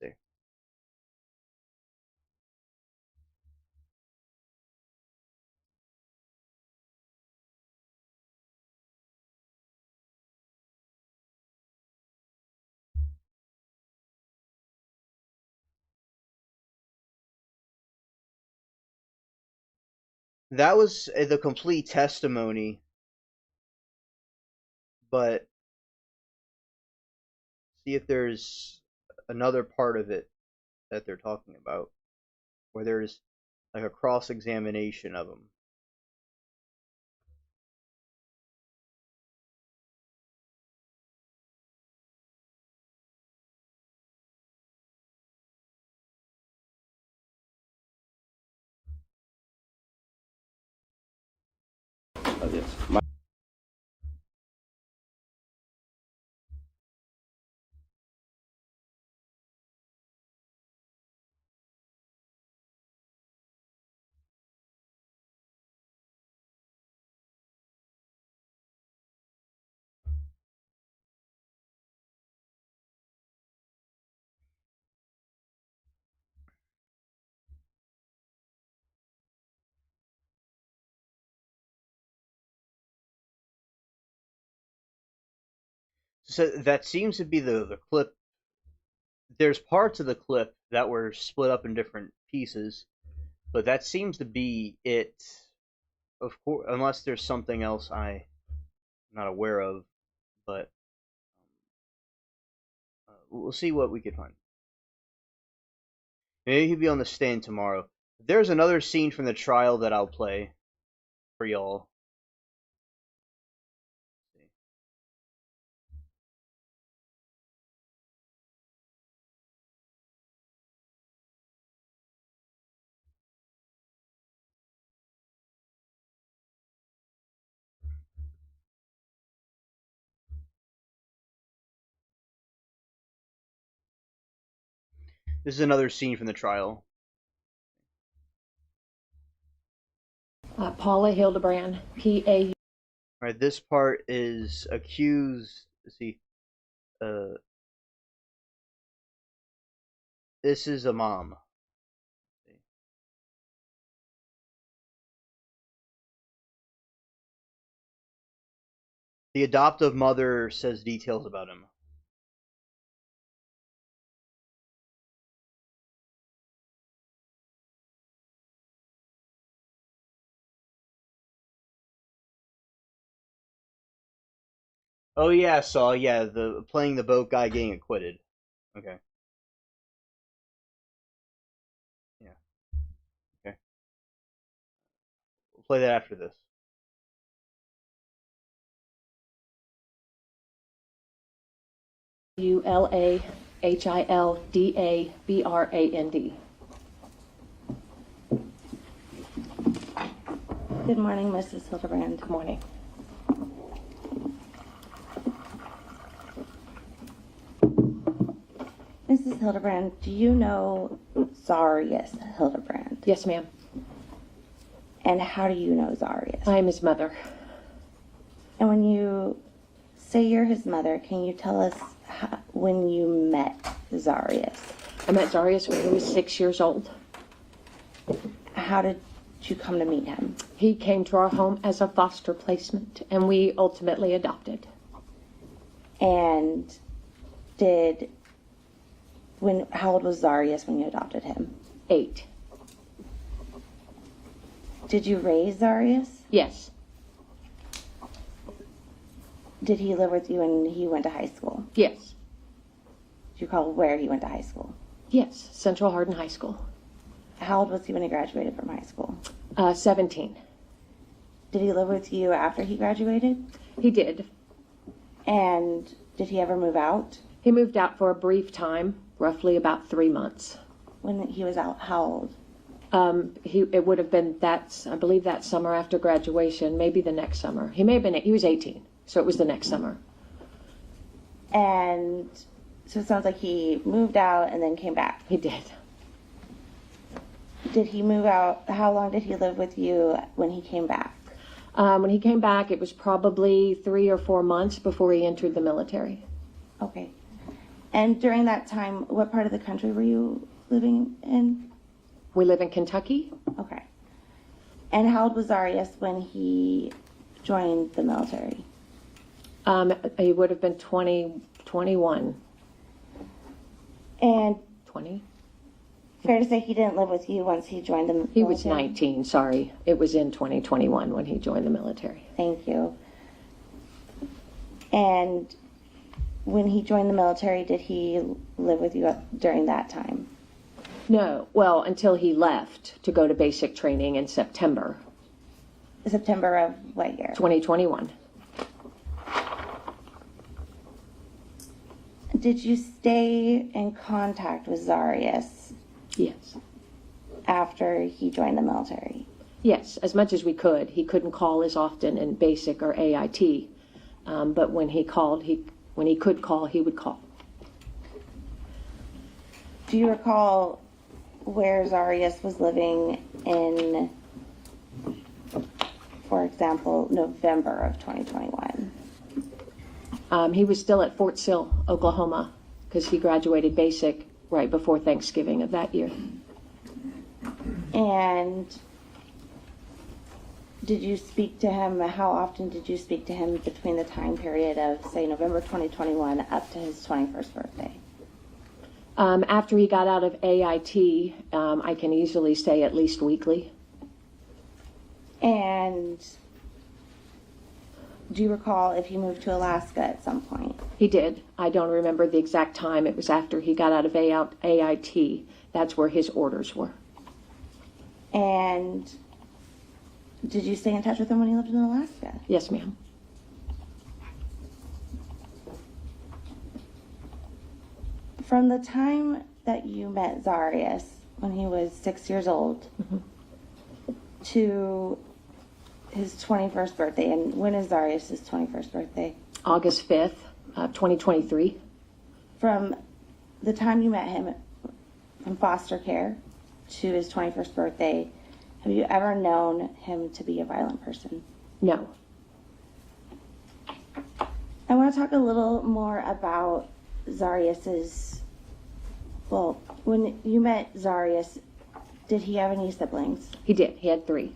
See. That was the complete testimony, but see if there's another part of it that they're talking about where there's like a cross examination of him. Oh, yes. So that seems to be the clip. There's parts of the clip that were split up in different pieces, but that seems to be it. Of course, unless there's something else I'm not aware of, but we'll see what we can find. Maybe he'll be on the stand tomorrow. There's another scene from the trial that I'll play for y'all. This is another scene from the trial. Paula Hildebrand, P.A. All right, this part is accused. Let's see. This is a mom. The adoptive mother says details about him. Oh yeah, saw the playing the boat guy getting acquitted. Okay. Yeah. Okay. We'll play that after this. ULAHILDABRAND. Good morning, Mrs. Hildebrand. Good morning. Mrs. Hildebrand, do you know Zarius Hildebrand? Yes, ma'am. And how do you know Zarius? I am his mother. And when you say you're his mother, can you tell us when you met Zarius? I met Zarius when he was 6 years old. How did you come to meet him? He came to our home as a foster placement, and we ultimately adopted. And how old was Zarius when you adopted him? 8. Did you raise Zarius? Yes. Did he live with you when he went to high school? Yes. Do you recall where he went to high school? Yes, Central Hardin High School. How old was he when he graduated from high school? 17. Did he live with you after he graduated? He did. And did he ever move out? He moved out for a brief time, roughly about 3 months. When he was out, how old? It would have been I believe that summer after graduation, maybe the next summer. He was 18, so it was the next summer. And so it sounds like he moved out and then came back. He did. Did he move out? How long did he live with you when he came back? When he came back, it was probably 3 or 4 months before he entered the military. Okay. And during that time, what part of the country were you living in? We live in Kentucky. Okay. And how old was Zarius when he joined the military? He would have been 21. And 20? Fair to say he didn't live with you once he joined the military? He was 19, sorry. It was in 2021 when he joined the military. Thank you. And when he joined the military, did he live with you during that time? No, well, until he left to go to basic training in September. September of what year? 2021. Did you stay in contact with Zarius? Yes. After he joined the military? Yes, as much as we could. He couldn't call as often in basic or AIT, but when he could call, he would call. Do you recall where Zarius was living in, for example, November of 2021? He was still at Fort Sill, Oklahoma, because he graduated basic right before Thanksgiving of that year. And did you speak to him, how often did you speak to him between the time period of, say, November 2021 up to his 21st birthday? After he got out of AIT, I can easily say at least weekly. And do you recall if he moved to Alaska at some point? He did. I don't remember the exact time. It was after he got out of AIT. That's where his orders were. And did you stay in touch with him when he lived in Alaska? Yes, ma'am. From the time that you met Zarius when he was 6 years old to his 21st birthday, and when is Zarius' 21st birthday? August 5th, 2023. From the time you met him, in foster care to his 21st birthday, have you ever known him to be a violent person? No. I want to talk a little more about Zarius's, well, when you met Zarius, did he have any siblings? He did. He had 3.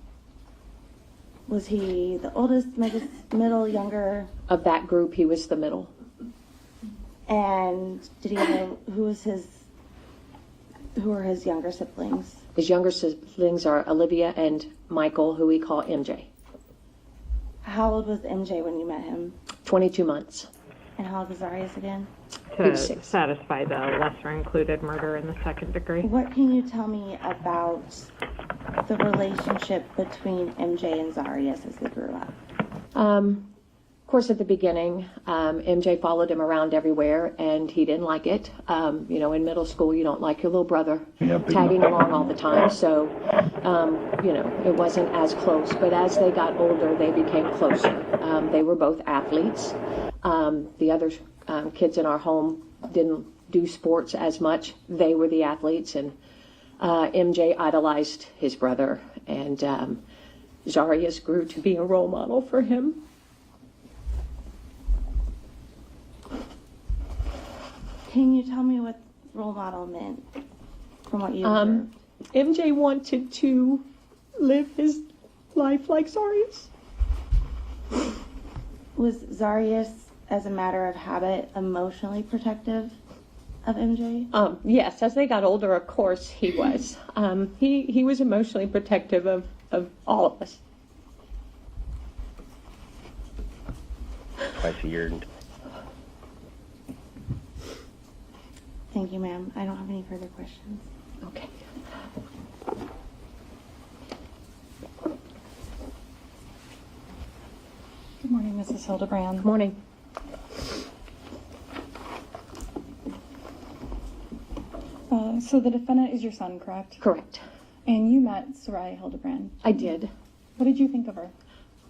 Was he the oldest, middle, younger? Of that group, he was the middle. And did he have who are his younger siblings? His younger siblings are Olivia and Michael, who we call MJ. How old was MJ when you met him? 22 months. And how old was Zarius again? To satisfy the lesser included murder in the second degree. What can you tell me about the relationship between MJ and Zarius as they grew up? Of course, at the beginning, MJ followed him around everywhere, and he didn't like it. You know, in middle school, you don't like your little brother tagging along all the time, so, you know, it wasn't as close. But as they got older, they became closer. They were both athletes. The other kids in our home didn't do sports as much. They were the athletes, and MJ idolized his brother, and Zarius grew to be a role model for him. Can you tell me what role model meant from what you observed? MJ wanted to live his life like Zarius. Was Zarius, as a matter of habit, emotionally protective of MJ? Yes, as they got older, of course, he was. He was emotionally protective of all of us. Twice a year. Thank you, ma'am. I don't have any further questions. Okay. Good morning, Mrs. Hildebrand. Good morning. So the defendant is your son, correct? Correct. And you met Soraya Hildebrand. I did. What did you think of her?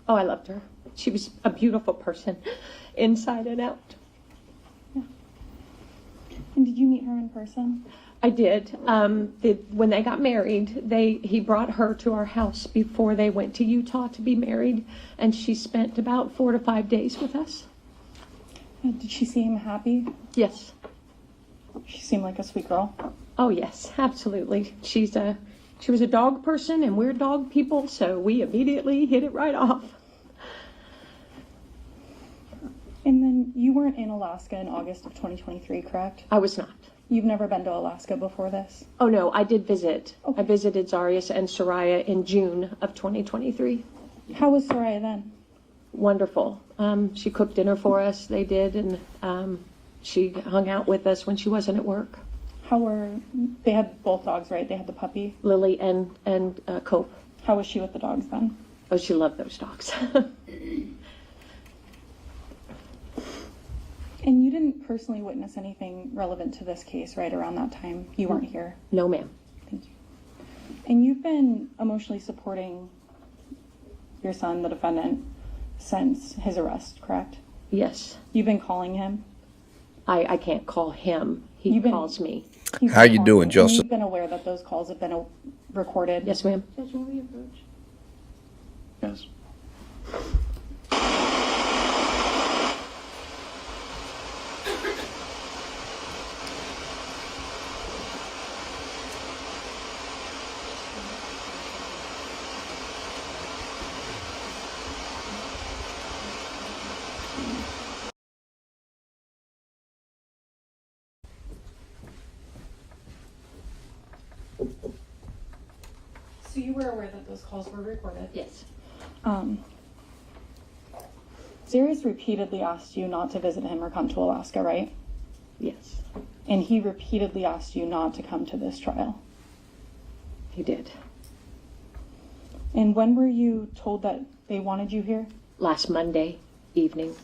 Oh, I loved her. She was a beautiful person, inside and out. Yeah. And did you meet her in person? I did. When they got married, he brought her to our house before they went to Utah to be married, and she spent about 4 to 5 days with us. Did she seem happy? Yes. She seemed like a sweet girl. Oh yes, absolutely. She was a dog person, and we're dog people, so we immediately hit it right off. And then you weren't in Alaska in August of 2023, correct? I was not. You've never been to Alaska before this? Oh no, I did visit. Okay. I visited Zarius and Soraya in June of 2023. How was Soraya then? Wonderful. She cooked dinner for us, they did, and she hung out with us when she wasn't at work. They had both dogs, right? They had the puppy? Lily and Cope. How was she with the dogs then? Oh, she loved those dogs. And you didn't personally witness anything relevant to this case, right, around that time? You weren't here? No, ma'am. Thank you. And you've been emotionally supporting your son, the defendant, since his arrest, correct? Yes. You've been calling him? I can't call him. He calls me. How you doing, Joseph? You've been aware that those calls have been recorded? Yes, ma'am. Judge, may we approach? Yes. So you were aware that those calls were recorded? Yes. Zarius repeatedly asked you not to visit him or come to Alaska, right? Yes. And he repeatedly asked you not to come to this trial? He did. And when were you told that they wanted you here? Last Monday evening.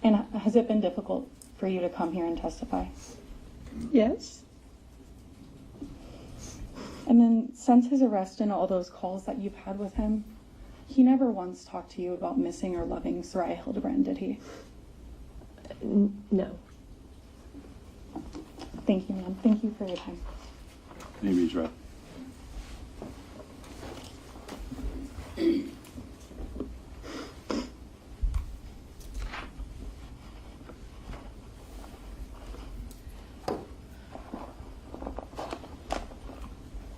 And has it been difficult for you to come here and testify? Yes. And then since his arrest and all those calls that you've had with him, he never once talked to you about missing or loving Soraya Hildebrand, did he? No. Thank you, ma'am. Thank you for your time. Can you read your?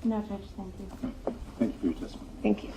No, Judge, thank you. Thank you for your testimony. Thank you.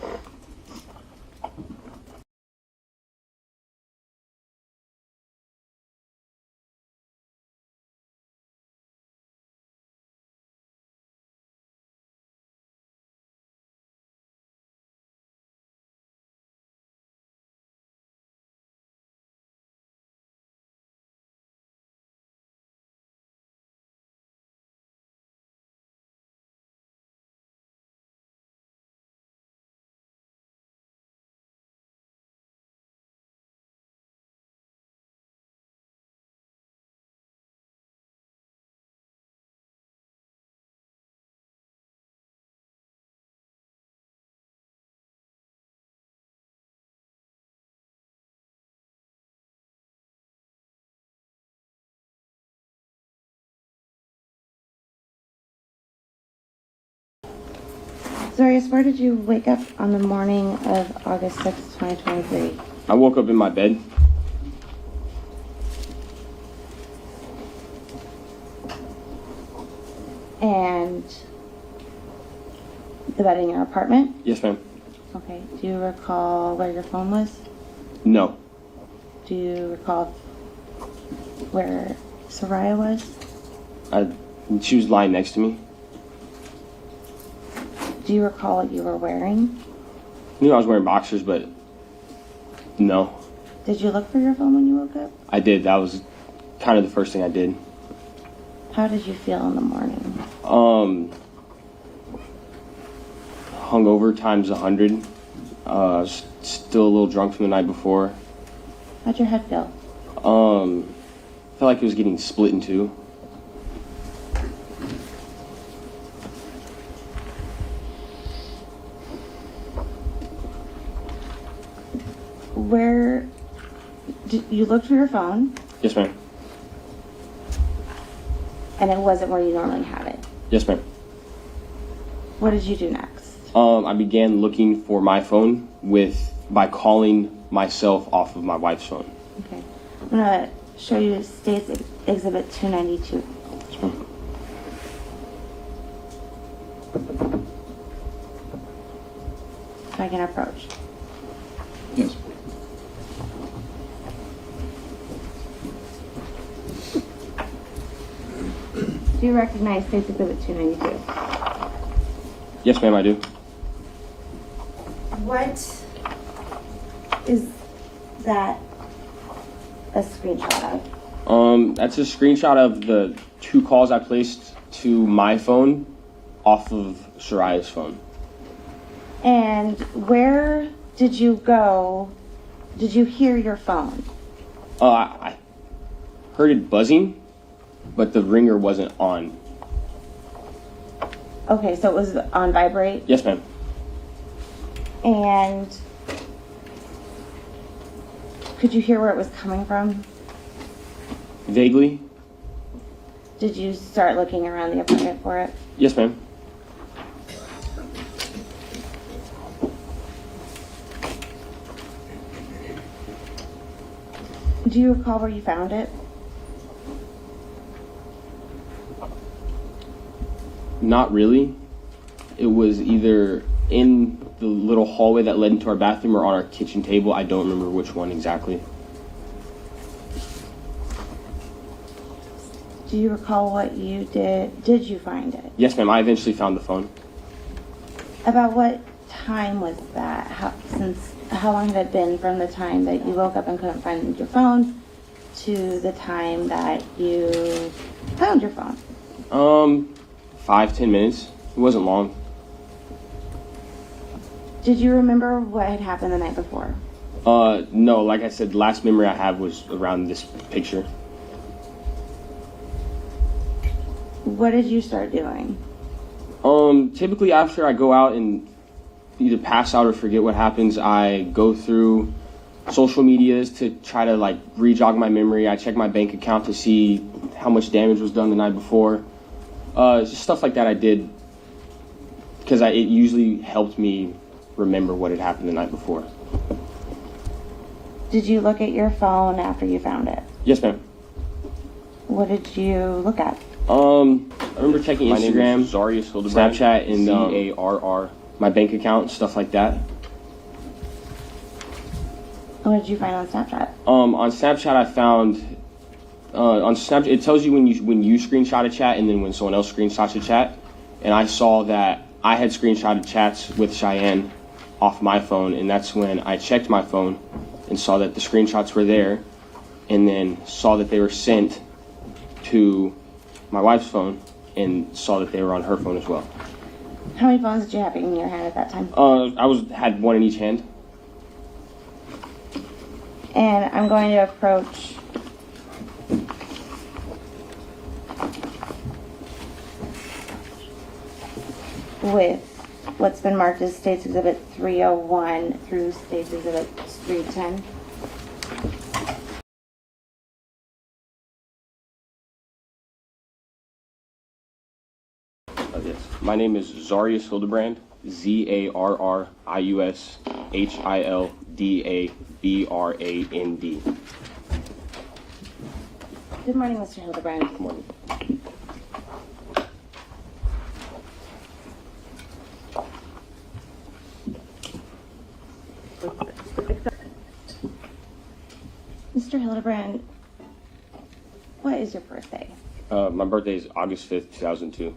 Zarius, where did you wake up on the morning of August 6th, 2023? I woke up in my bed. And the bed in your apartment? Yes, ma'am. Okay. Do you recall where your phone was? No. Do you recall where Soraya was? She was lying next to me. Do you recall what you were wearing? I knew I was wearing boxers, but no. Did you look for your phone when you woke up? I did. That was kind of the first thing I did. How did you feel in the morning? Hungover times 100. Still a little drunk from the night before. How'd your head feel? Felt like it was getting split in two. Where did you look for your phone? Yes, ma'am. And it wasn't where you normally have it. Yes, ma'am. What did you do next? I began looking for my phone by calling myself off of my wife's phone. Okay. I'm gonna show you State's Exhibit 292. Yes, ma'am. So I can approach. Yes. Do you recognize State's Exhibit 292? Yes, ma'am, I do. What is that a screenshot of? That's a screenshot of the 2 calls I placed to my phone off of Soraya's phone. And where did you go? Did you hear your phone? I heard it buzzing, but the ringer wasn't on. Okay, so it was on vibrate? Yes, ma'am. And could you hear where it was coming from? Vaguely. Did you start looking around the apartment for it? Yes, ma'am. Do you recall where you found it? Not really. It was either in the little hallway that led into our bathroom or on our kitchen table. I don't remember which one exactly. Do you recall what you did? Did you find it? Yes, ma'am. I eventually found the phone. About what time was that? How long had it been from the time that you woke up and couldn't find your phone to the time that you found your phone? 5-10 minutes. It wasn't long. Did you remember what had happened the night before? No. Like I said, the last memory I have was around this picture. What did you start doing? Typically after I go out and either pass out or forget what happens, I go through social medias to try to like re-jog my memory. I check my bank account to see how much damage was done the night before. Just stuff like that I did Because it usually helped me remember what had happened the night before. Did you look at your phone after you found it? Yes, ma'am. What did you look at? I remember checking Instagram, Snapchat, and ZARR, my bank account, stuff like that. What did you find on Snapchat? On Snapchat, I found on Snapchat it tells you when you screenshot a chat and then when someone else screenshots a chat. And I saw that I had screenshotted chats with Cheyenne off my phone, and that's when I checked my phone and saw that the screenshots were there, and then saw that they were sent to my wife's phone, and saw that they were on her phone as well. How many phones did you have in your hand at that time? I had one in each hand. And I'm going to approach with what's been marked as State's Exhibit 301 through State's Exhibit 310. Yes. My name is Zarius Hildebrand, ZARRIUS HILDABRAND. Good morning, Mr. Hildebrand. Good morning. Mr. Hildebrand, what is your birthday? My birthday is August 5th, 2002.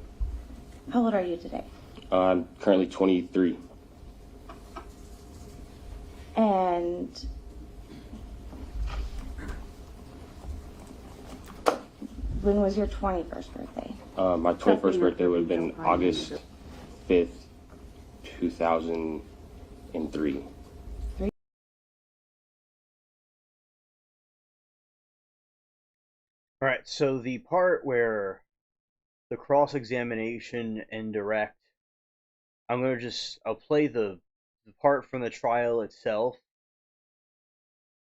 How old are you today? I'm currently 23. And when was your 21st birthday? My 21st birthday would have been August 5th, 2003. All right, so the part where the cross-examination and direct, I'll play the part from the trial itself.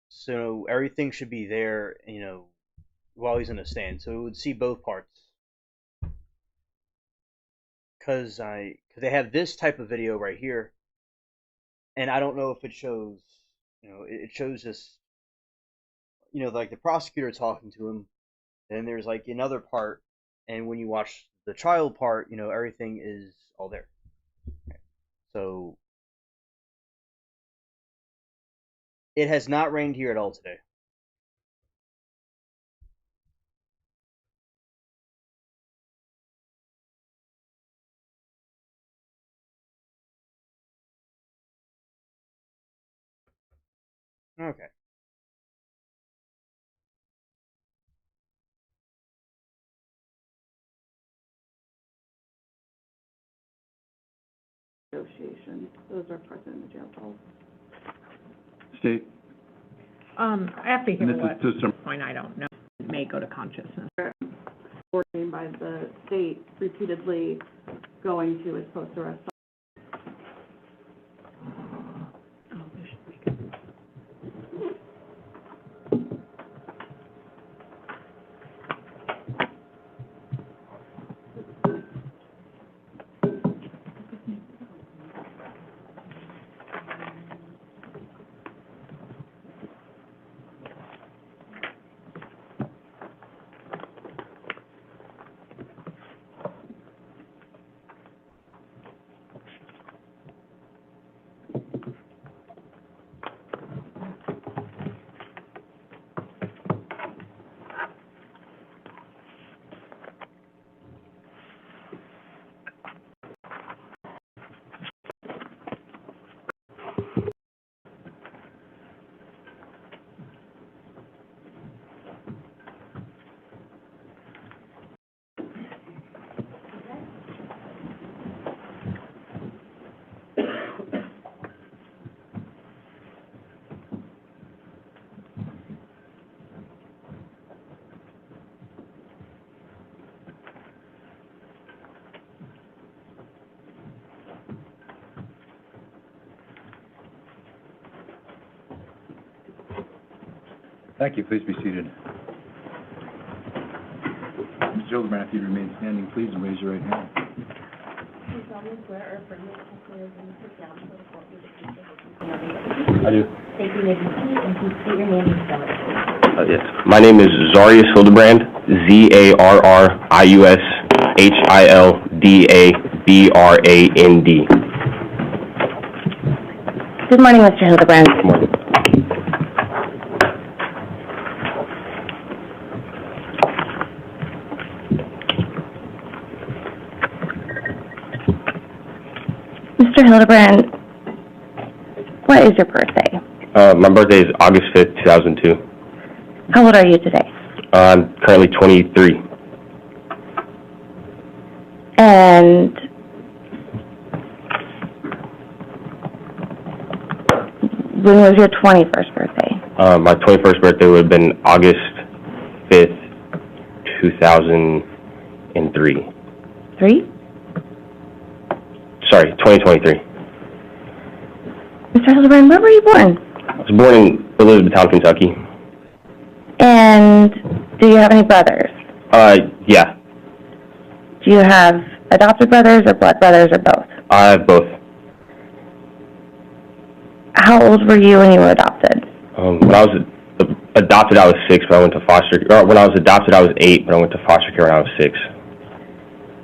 So everything should be there, while he's in the stand. So we would see both parts. Cause they have this type of video right here, and I don't know if it shows, it shows just, like the prosecutor talking to him. Then there's like another part, and when you watch the trial part, everything is all there. Okay. So it has not rained here at all today. Okay. Negotiation. Those are present in the jail cells. State. I have to hear And this what, is just some- point I don't know, it may go to consciousness. Ordained by the state repeatedly going to its post-arrest. Thank you. Please be seated. Mr. Hildebrand, if you remain standing, please, and raise your right hand. solemnly swear or affirm that the testimony you're going to put down before the court will be the truth, the whole truth, and nothing but the truth? I do. Thank you, Ms. and please state your name and spell it. Yes. My name is Zarius Hildebrand, ZARRIUSHILDABRAND. Good morning, Mr. Hildebrand. Good morning. Mr. Hildebrand, what is your birthday? My birthday is August 5th, 2002. How old are you today? I'm currently 23. And when was your 21st birthday? My 21st birthday would have been August 5th, 2003. 3? Sorry, 2023. Mr. Hildebrand, where were you born? I was born in Elizabethtown, Kentucky. And do you have any brothers? Yeah. Do you have adopted brothers or blood brothers or both? I have both. How old were you when you were adopted? When I was adopted, I was 6, but I went to foster. Or when I was adopted, I was 8, but I went to foster care when I was 6.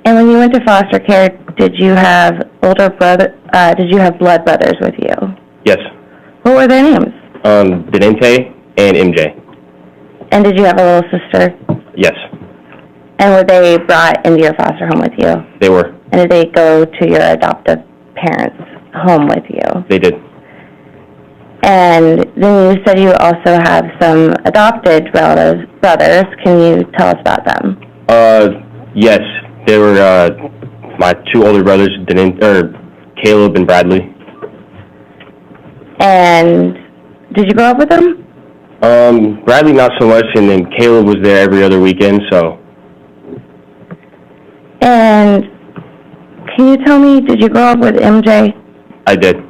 And when you went to foster care, did you have did you have blood brothers with you? Yes. What were their names? Denente and MJ. And did you have a little sister? Yes, And were they brought into your foster home with you? they were. And did they go to your adoptive parents' home with you? They did. And then you said you also have some adopted brothers. Can you tell us about them? Yes, they were my 2 older brothers, Caleb and Bradley. And did you grow up with them? Bradley not so much, and then Caleb was there every other weekend, so. And can you tell me, did you grow up with MJ? I did.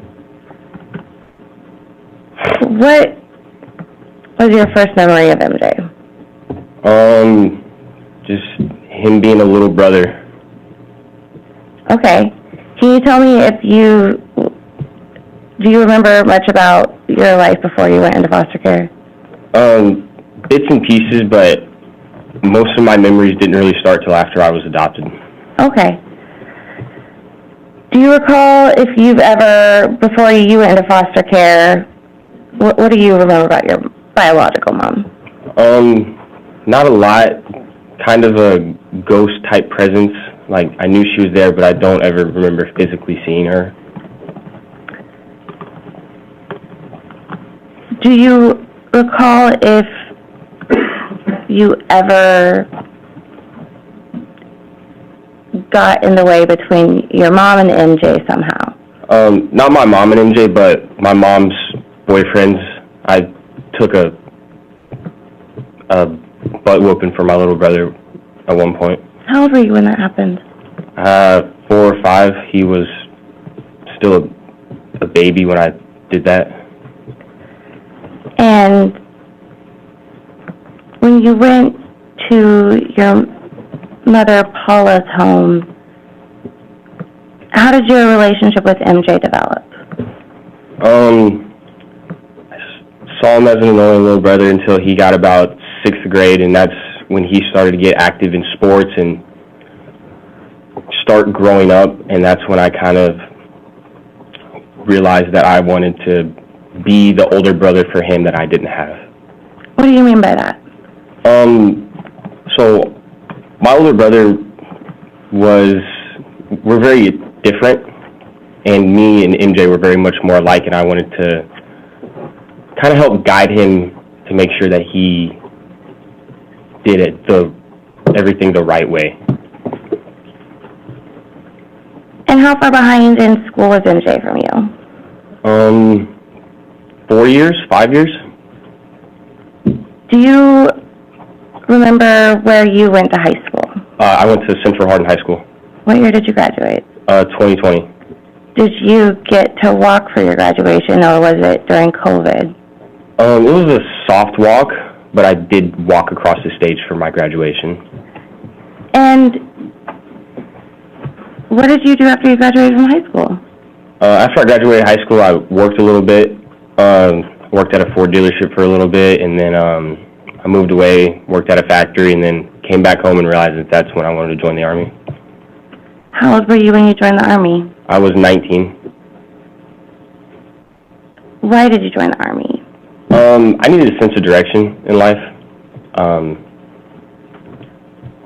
What was your first memory of MJ? Just him being a little brother. Okay. Can you tell me do you remember much about your life before you went into foster care? Bits and pieces, but most of my memories didn't really start till after I was adopted. Okay. Do you recall if you've ever, before you went into foster care, what do you remember about your biological mom? Not a lot. Kind of a ghost-type presence. Like, I knew she was there, but I don't ever remember physically seeing her. Do you recall if you ever got in the way between your mom and MJ somehow? Not my mom and MJ, but my mom's boyfriends. I took a butt whooping for my little brother at one point. How old were you when that happened? 4 or 5. He was still a baby when I did that. And when you went to your mother Paula's home, how did your relationship with MJ develop? I saw him as an annoying little brother until he got about 6th grade, and that's when he started to get active in sports and start growing up, and that's when I kind of realized that I wanted to be the older brother for him that I didn't have. What do you mean by that? So my older brother we're very different, and me and MJ were very much more alike, and I wanted to kind of help guide him to make sure that he did everything the right way. And how far behind in school was MJ from you? 4 years, 5 years. Do you remember where you went to high school? I went to Central Hardin High School. What year did you graduate? 2020. Did you get to walk for your graduation, or was it during COVID? It was a soft walk, but I did walk across the stage for my graduation. And What did you do after you graduated from high school? After I graduated high school, I worked a little bit. Worked at a Ford dealership for a little bit, and then I moved away, worked at a factory, and then came back home and realized that that's when I wanted to join the Army. How old were you when you joined the Army? I was 19. Why did you join the Army? I needed a sense of direction in life. At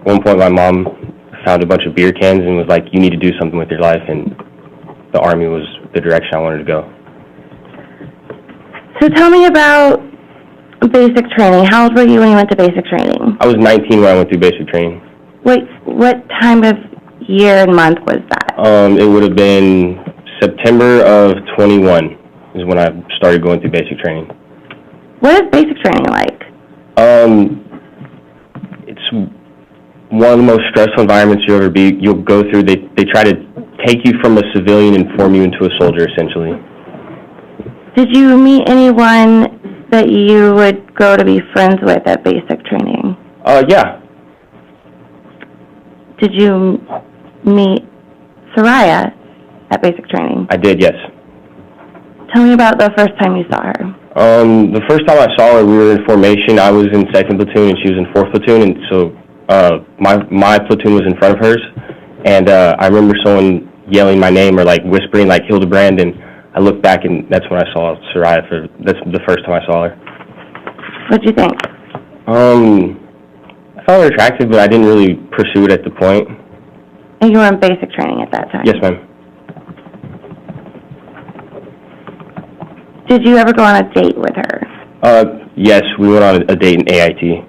one point, my mom found a bunch of beer cans and was like, "You need to do something with your life," and the Army was the direction I wanted to go. So tell me about basic training. How old were you when you went to basic training? I was 19 when I went through basic training. What time of year and month was that? It would have been September of 21 is when I started going through basic training. What is basic training like? It's one of the most stressful environments you'll go through. They try to take you from a civilian and form you into a soldier, essentially. Did you meet anyone that you would go to be friends with at basic training? Yeah. Did you meet Soraya at basic training? I did, yes. Tell me about the first time you saw her. The first time I saw her, we were in formation. I was in 2nd platoon and she was in 4th platoon, and so my platoon was in front of hers, and I remember someone yelling my name or like whispering like Hildebrand, and I looked back and that's when I saw Soraya. That's the first time I saw her. What'd you think? I found her attractive, but I didn't really pursue it at the point. And you were in basic training at that time? Yes, ma'am. Did you ever go on a date with her? Yes, we went on a date in AIT.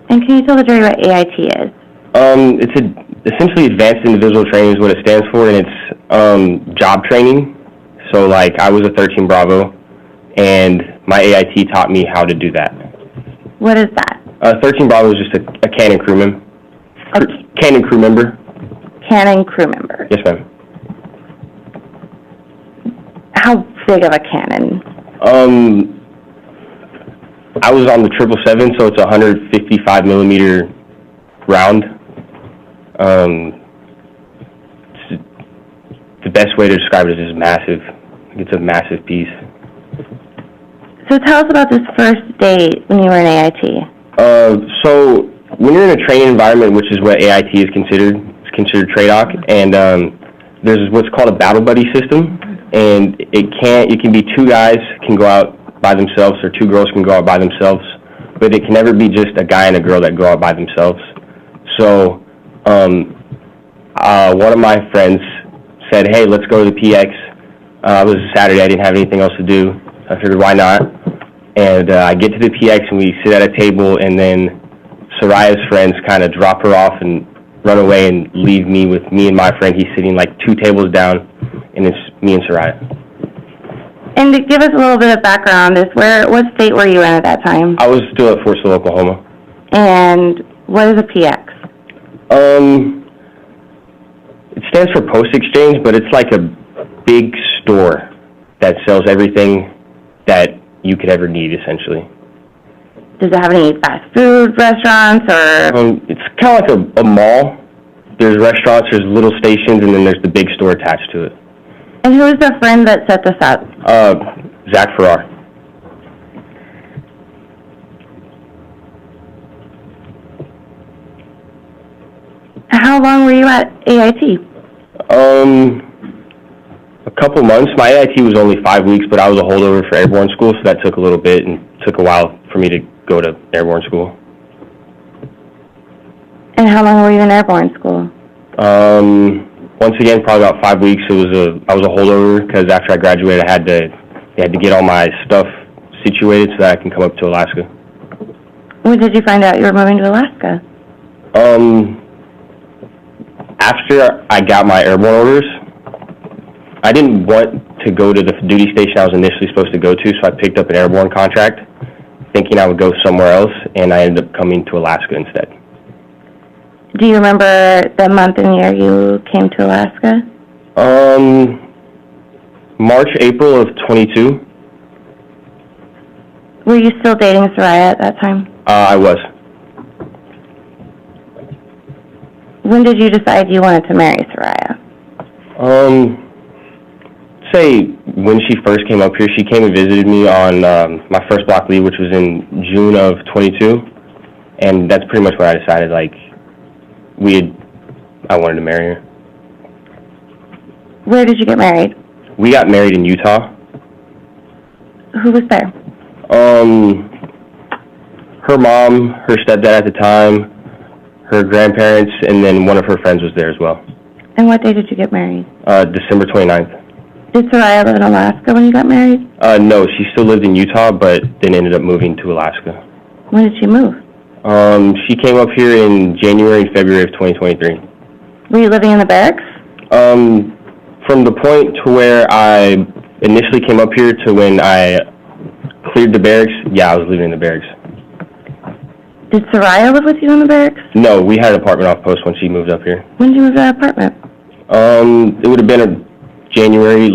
And can you tell the jury what AIT is? It's essentially Advanced Individual Training is what it stands for, and it's job training. So, like, I was a 13 Bravo, and my AIT taught me how to do that. What is that? 13 Bravo is just a cannon crew member. Cannon crew member. Cannon crew member. Yes, ma'am. How big of a cannon? I was on the 777, so it's a 155 millimeter round. The best way to describe it is just massive. It's a massive piece. So tell us about this first date when you were in AIT. So when you're in a training environment, which is what AIT is considered, it's considered TRADOC, and there's what's called a battle buddy system, and it can be two guys can go out by themselves or two girls can go out by themselves, but it can never be just a guy and a girl that go out by themselves. So one of my friends said, "Hey, let's go to the PX." It was a Saturday, I didn't have anything else to do. I figured, why not? And I get to the PX and we sit at a table, and then Soraya's friends kind of drop her off and run away and leave me with me and my friend. He's sitting like 2 tables down, and it's me and Soraya. And to give us a little bit of background, what state were you in at that time? I was still at Fort Sill, Oklahoma. And what is a PX? It stands for Post Exchange, but it's like a big store that sells everything that you could ever need, essentially. Does it have any fast food restaurants or? It's kind of like a mall. There's restaurants, there's little stations, and then there's the big store attached to it. And who was the friend that set this up? Zach Farrar. How long were you at AIT? A couple months. My AIT was only 5 weeks, but I was a holdover for airborne school, so that took a little bit and took a while for me to go to airborne school. And how long were you in airborne school? Once again, probably about 5 weeks. I was a holdover because after I graduated, I had to get all my stuff situated so that I can come up to Alaska. When did you find out you were moving to Alaska? After I got my airborne orders, I didn't want to go to the duty station I was initially supposed to go to, so I picked up an airborne contract, thinking I would go somewhere else, and I ended up coming to Alaska instead. Do you remember the month and year you came to Alaska? March, April of 22. Were you still dating Soraya at that time? I was. When did you decide you wanted to marry Soraya? Say when she first came up here, she came and visited me on my first block leave, which was in June of 22, and that's pretty much when I decided, like, I wanted to marry her. Where did you get married? We got married in Utah. Who was there? Her mom, her stepdad at the time, her grandparents, and then one of her friends was there as well. And what day did you get married? December 29th. Did Soraya live in Alaska when you got married? No, she still lived in Utah, but then ended up moving to Alaska. When did she move? She came up here in January and February of 2023. Were you living in the barracks? From the point to where I initially came up here to when I cleared the barracks, yeah, I was living in the barracks. Did Soraya live with you in the barracks? No, we had an apartment off post when she moved up here. When did you move to that apartment? It would have been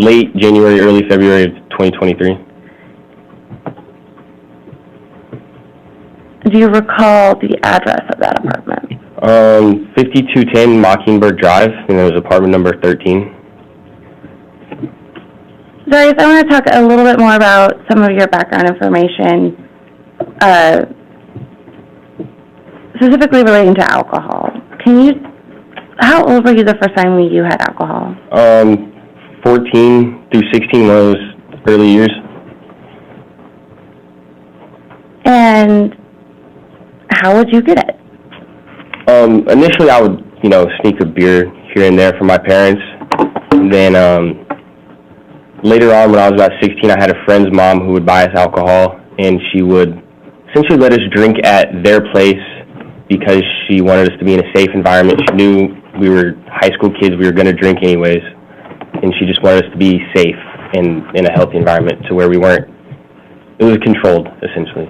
late January, early February of 2023. Do you recall the address of that apartment? 5210 Mockingbird Drive, and it was apartment number 13. Darius, I want to talk a little bit more about some of your background information, specifically relating to alcohol. How old were you the first time you had alcohol? 14 through 16, one of those early years. And how would you get it? Initially I would, sneak a beer here and there from my parents. And then, later on when I was about 16, I had a friend's mom who would buy us alcohol, and she would essentially let us drink at their place because she wanted us to be in a safe environment. She knew we were high school kids, we were going to drink anyways, and she just wanted us to be safe and in a healthy environment to where we weren't, it was controlled, essentially.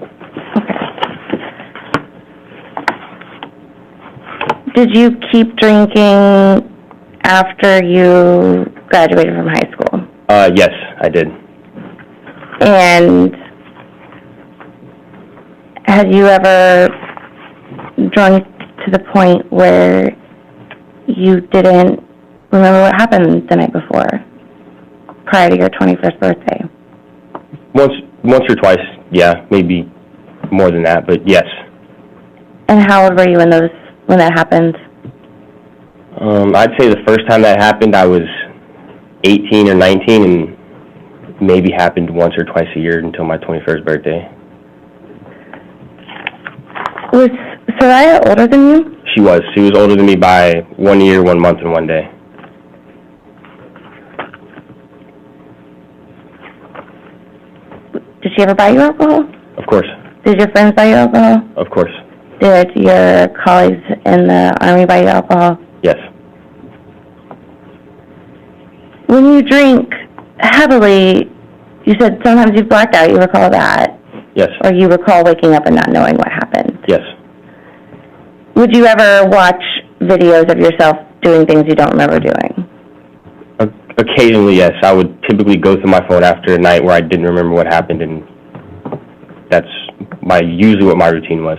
Did you keep drinking after you graduated from high school? Yes, I did. And had you ever drunk to the point where you didn't remember what happened the night before, prior to your 21st birthday? Once or twice, yeah, maybe more than that, but yes. And how old were you when that happened? I'd say the first time that happened, I was 18 or 19, and maybe happened once or twice a year until my 21st birthday. Was Soraya older than you? She was. She was older than me by 1 year, 1 month, and 1 day. Did she ever buy you alcohol? Of course. Did your friends buy you alcohol? Of course. Did your colleagues in the Army buy you alcohol? Yes. When you drink heavily, you said sometimes you've blacked out. You recall that? Yes. Or you recall waking up and not knowing what happened? Yes. Would you ever watch videos of yourself doing things you don't remember doing? Occasionally, yes. I would typically go through my phone after a night where I didn't remember what happened, and that's usually what my routine was.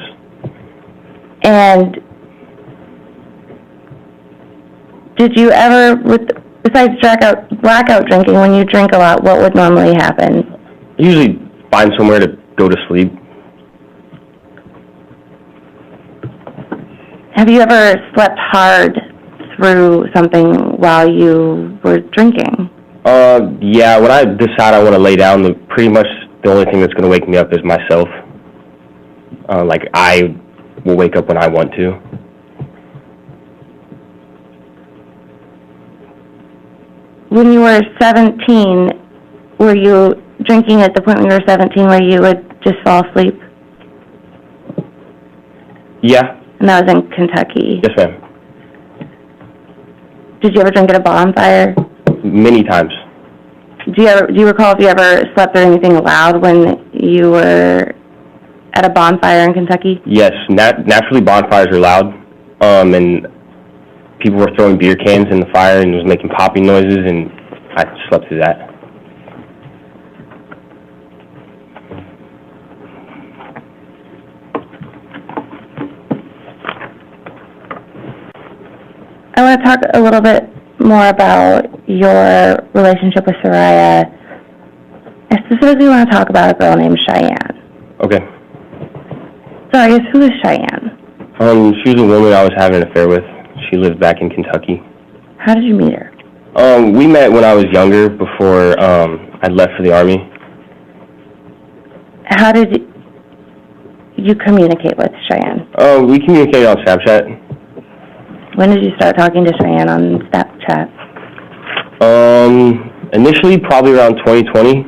And did you ever, besides blackout drinking, when you drink a lot, what would normally happen? Usually find somewhere to go to sleep. Have you ever slept hard through something while you were drinking? Yeah, when I decide I want to lay down, pretty much the only thing that's going to wake me up is myself. I will wake up when I want to. When you were 17, were you drinking at the point when you were 17 where you would just fall asleep? Yeah. And that was in Kentucky? Yes, ma'am. Did you ever drink at a bonfire? Many times. Do you recall if you ever slept through anything loud when you were at a bonfire in Kentucky? Yes, naturally bonfires are loud, and people were throwing beer cans in the fire and it was making popping noises, and I slept through that. I want to talk a little bit more about your relationship with Soraya. I specifically want to talk about a girl named Cheyenne. Okay. Sorry, who is Cheyenne? She was a woman I was having an affair with. She lived back in Kentucky. How did you meet her? We met when I was younger, before I'd left for the Army. How did you communicate with Cheyenne? We communicated on Snapchat. When did you start talking to Cheyenne on Snapchat? Initially, probably around 2020.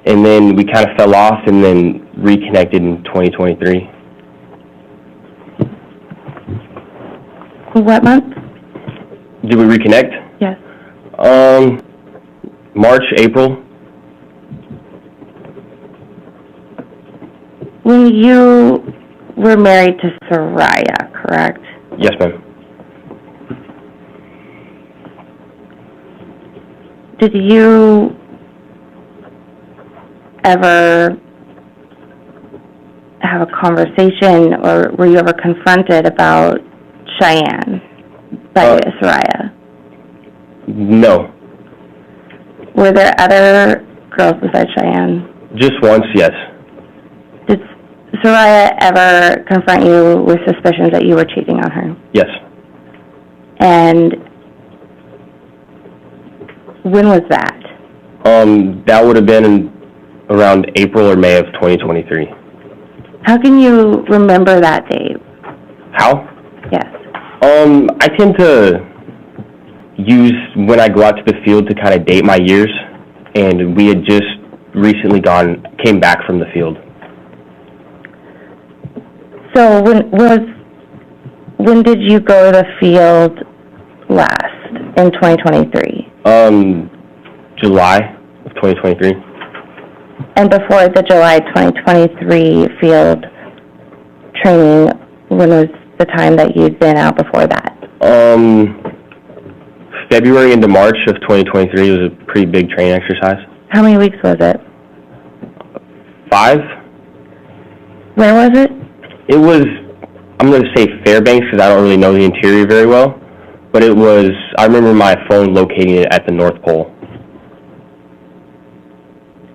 And then we kind of fell off and then reconnected in 2023. What month? Did we reconnect? Yes. March, April. When you were married to Soraya, correct? Yes, ma'am. Did you ever have a conversation, or were you ever confronted about Cheyenne by Soraya? No. Were there other girls besides Cheyenne? Just once, yes. Did Soraya ever confront you with suspicions that you were cheating on her? Yes. And when was that? That would have been around April or May of 2023. How can you remember that date? How? Yes. I tend to use when I go out to the field to kind of date my years, and we had just recently came back from the field. So when did you go to the field last in 2023? July of 2023. And before the July 2023 field training, when was the time that you'd been out before that? February into March of 2023 was a pretty big training exercise. How many weeks was it? 5. Where was it? It was, I'm going to say Fairbanks because I don't really know the interior very well, but it was, I remember my phone locating it at the North Pole.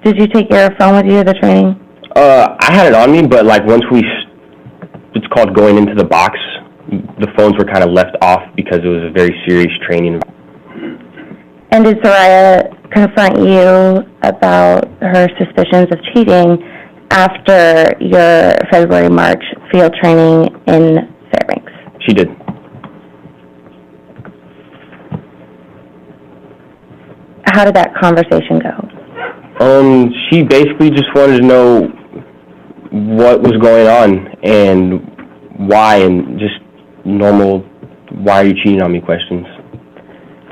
Did you take your phone with you to the training? I had it on me, but like once it's called going into the box, the phones were kind of left off because it was a very serious training. And did Soraya confront you about her suspicions of cheating after your February-March field training in Fairbanks? She did. How did that conversation go? She basically just wanted to know what was going on and why, and just normal, why are you cheating on me questions.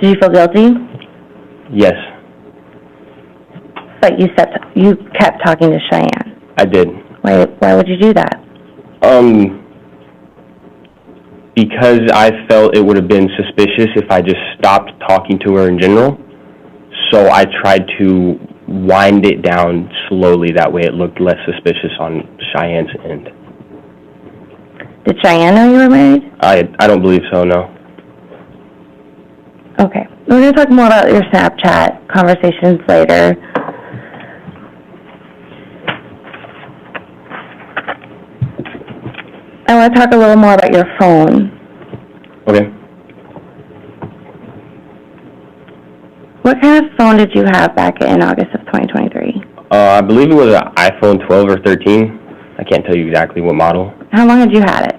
Did you feel guilty? Yes. But you kept talking to Cheyenne. I did. Why would you do that? Because I felt it would have been suspicious if I just stopped talking to her in general. So I tried to wind it down slowly, that way it looked less suspicious on Cheyenne's end. Did Cheyenne know you were married? I don't believe so, no. Okay. We're going to talk more about your Snapchat conversations later. I want to talk a little more about your phone. Okay. What kind of phone did you have back in August of 2023? I believe it was an iPhone 12 or 13. I can't tell you exactly what model. How long had you had it?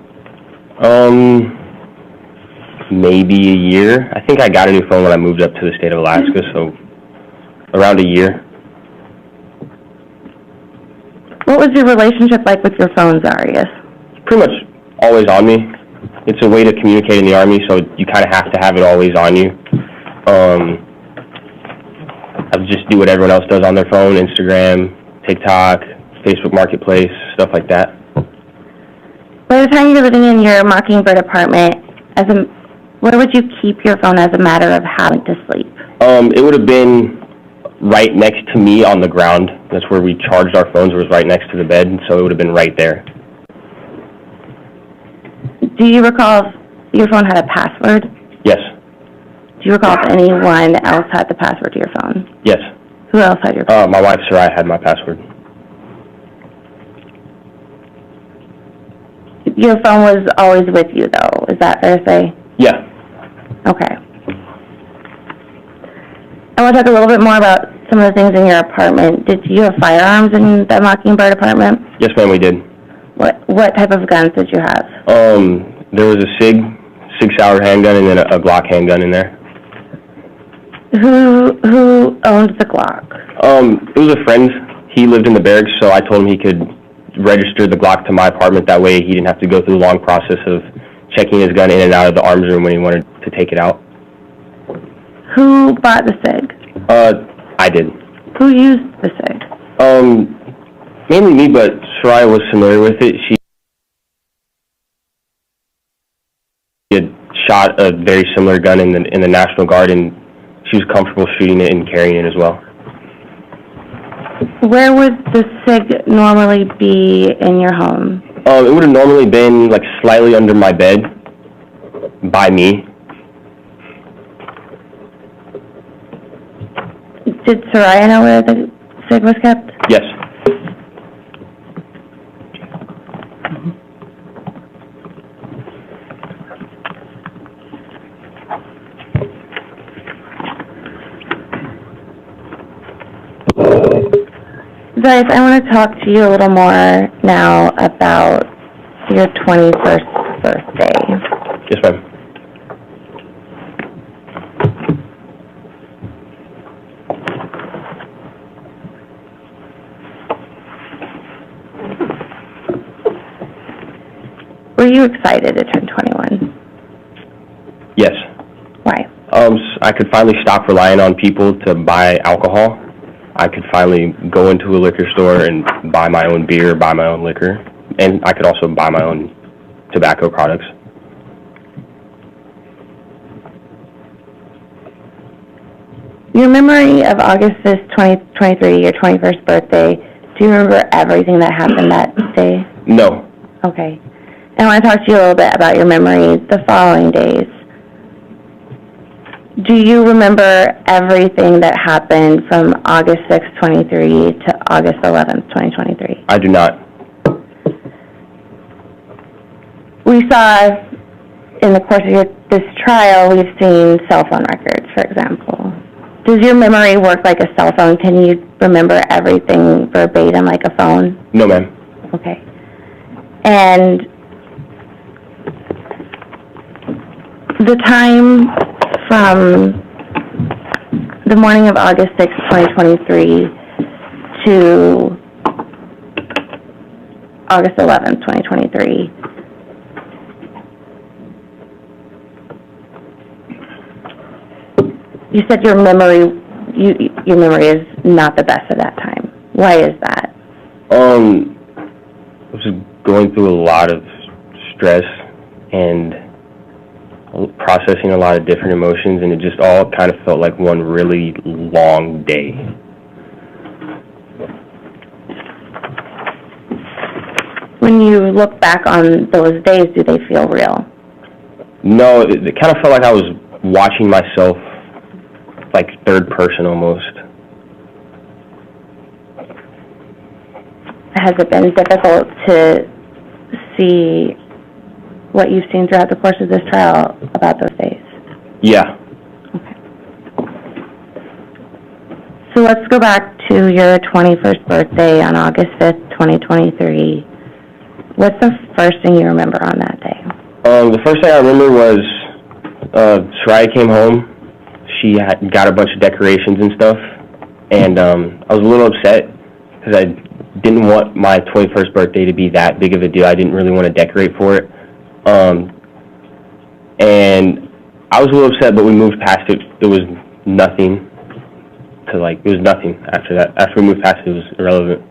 Maybe a year. I think I got a new phone when I moved up to the state of Alaska, so around a year. What was your relationship like with your phone, Zarius? Pretty much always on me. It's a way to communicate in the Army, so you kind of have to have it always on you. I just do what everyone else does on their phone, Instagram, TikTok, Facebook Marketplace, stuff like that. By the time you were living in your Mockingbird apartment, where would you keep your phone as a matter of having to sleep? It would have been right next to me on the ground. That's where we charged our phones. It was right next to the bed, so it would have been right there. Do you recall if your phone had a password? Yes. Do you recall if anyone else had the password to your phone? Yes. Who else had your My wife, Soraya, had my password. Your phone was always with you, though. Is that fair to say? Yeah. Okay. I want to talk a little bit more about some of the things in your apartment. Did you have firearms in the Mockingbird apartment? Yes, ma'am, we did. What type of guns did you have? There was a Sig Sauer handgun and then a Glock handgun in there. Who owned the Glock? It was a friend. He lived in the barracks, so I told him he could register the Glock to my apartment. That way he didn't have to go through the long process of checking his gun in and out of the arms room when he wanted to take it out. Who bought the SIG? I did. Who used the SIG? Mainly me, but Soraya was familiar with it. She had shot a very similar gun in the National Guard, and she was comfortable shooting it and carrying it as well. Where would the SIG normally be in your home? It would have normally been like slightly under my bed by me. Did Soraya know where the SIG was kept? Yes. Blaise, I want to talk to you a little more now about your 21st birthday. Yes, ma'am. Were you excited to turn 21? Yes. Why? I could finally stop relying on people to buy alcohol. I could finally go into a liquor store and buy my own beer, buy my own liquor, and I could also buy my own tobacco products. Your memory of August 5th, 2023, your 21st birthday, do you remember everything that happened that day? No. Okay. I want to talk to you a little bit about your memory the following days. Do you remember everything that happened from August 6th, 23 to August 11th, 2023? I do not. We saw in the course of this trial, we've seen cell phone records, for example. Does your memory work like a cell phone? Can you remember everything verbatim like a phone? No, ma'am. Okay. And the time from the morning of August 6, 2023 to August 11, 2023, you said your memory is not the best at that time. Why is that? I was going through a lot of stress and processing a lot of different emotions, and it just all kind of felt like one really long day. When you look back on those days, do they feel real? No, it kind of felt like I was watching myself, like third person almost. Has it been difficult to see what you've seen throughout the course of this trial about those days? Yeah. Okay. So let's go back to your 21st birthday on August 5th, 2023. What's the first thing you remember on that day? The first thing I remember was Soraya came home. She had got a bunch of decorations and stuff, and I was a little upset because I didn't want my 21st birthday to be that big of a deal. I didn't really want to decorate for it. And I was a little upset, but we moved past it. It was nothing it was nothing after that. After we moved past it, it was irrelevant.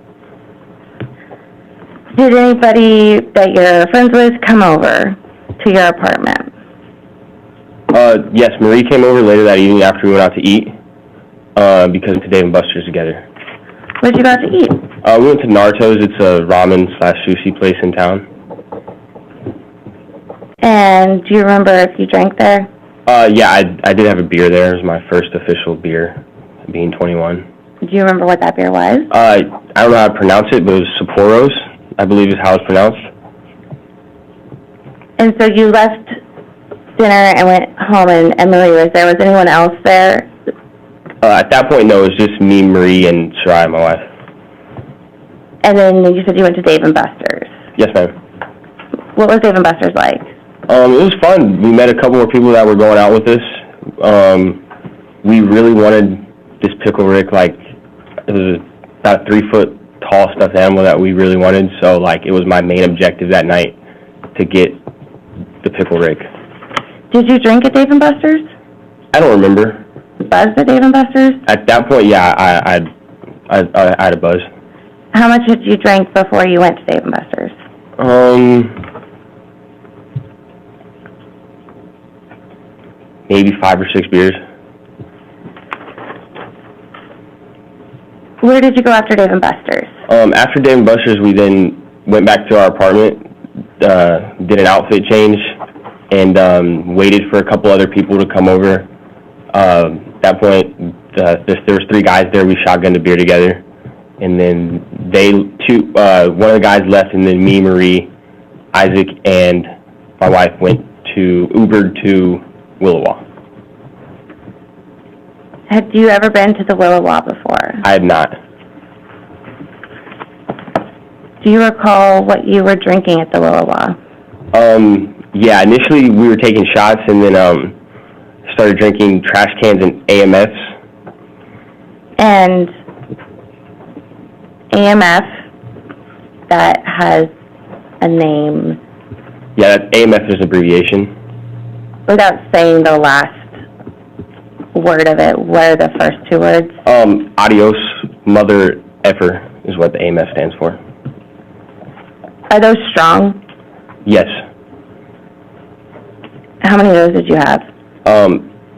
Did anybody that you're friends with come over to your apartment? Yes, Marie came over later that evening after we went out to eat, because of Dave and Buster's together. What did you go out to eat? We went to Naruto's. It's a ramen/sushi place in town. And do you remember if you drank there? Yeah, I did have a beer there. It was my first official beer, being 21. Do you remember what that beer was? I don't know how to pronounce it, but it was Sapporo's, I believe is how it's pronounced. And so you left dinner and went home, and Emily was there. Was anyone else there? At that point, no, it was just me, Marie, and Soraya, my wife. And then you said you went to Dave & Buster's. Yes, ma'am. What was Dave & Buster's like? It was fun. We met a couple more people that were going out with us. We really wanted this Pickle Rick, like, it was about a 3-foot tall stuffed animal that we really wanted, so, like, it was my main objective that night to get the Pickle Rick. Did you drink at Dave & Buster's? I don't remember. Buzzed at Dave & Buster's? At that point, yeah, I had a buzz. How much had you drank before you went to Dave & Buster's? Maybe 5 or 6 beers. Where did you go after Dave & Buster's? After Dave & Buster's, we then went back to our apartment, did an outfit change, and waited for a couple other people to come over. At that point, there was 3 guys there. We shotgunned a beer together, and then one of the guys left, and then me, Marie, Isaac, and my wife went to Ubered to Willowa. Had you ever been to the Willowa before? I had not. Do you recall what you were drinking at the Willowa? Yeah, initially we were taking shots, and then started drinking trash cans and AMFs. And AMF, that has a name. Yeah, AMF is an abbreviation. Without saying the last word of it, what are the first 2 words? Adios, mother effer is what the AMF stands for. Are those strong? Yes. How many of those did you have?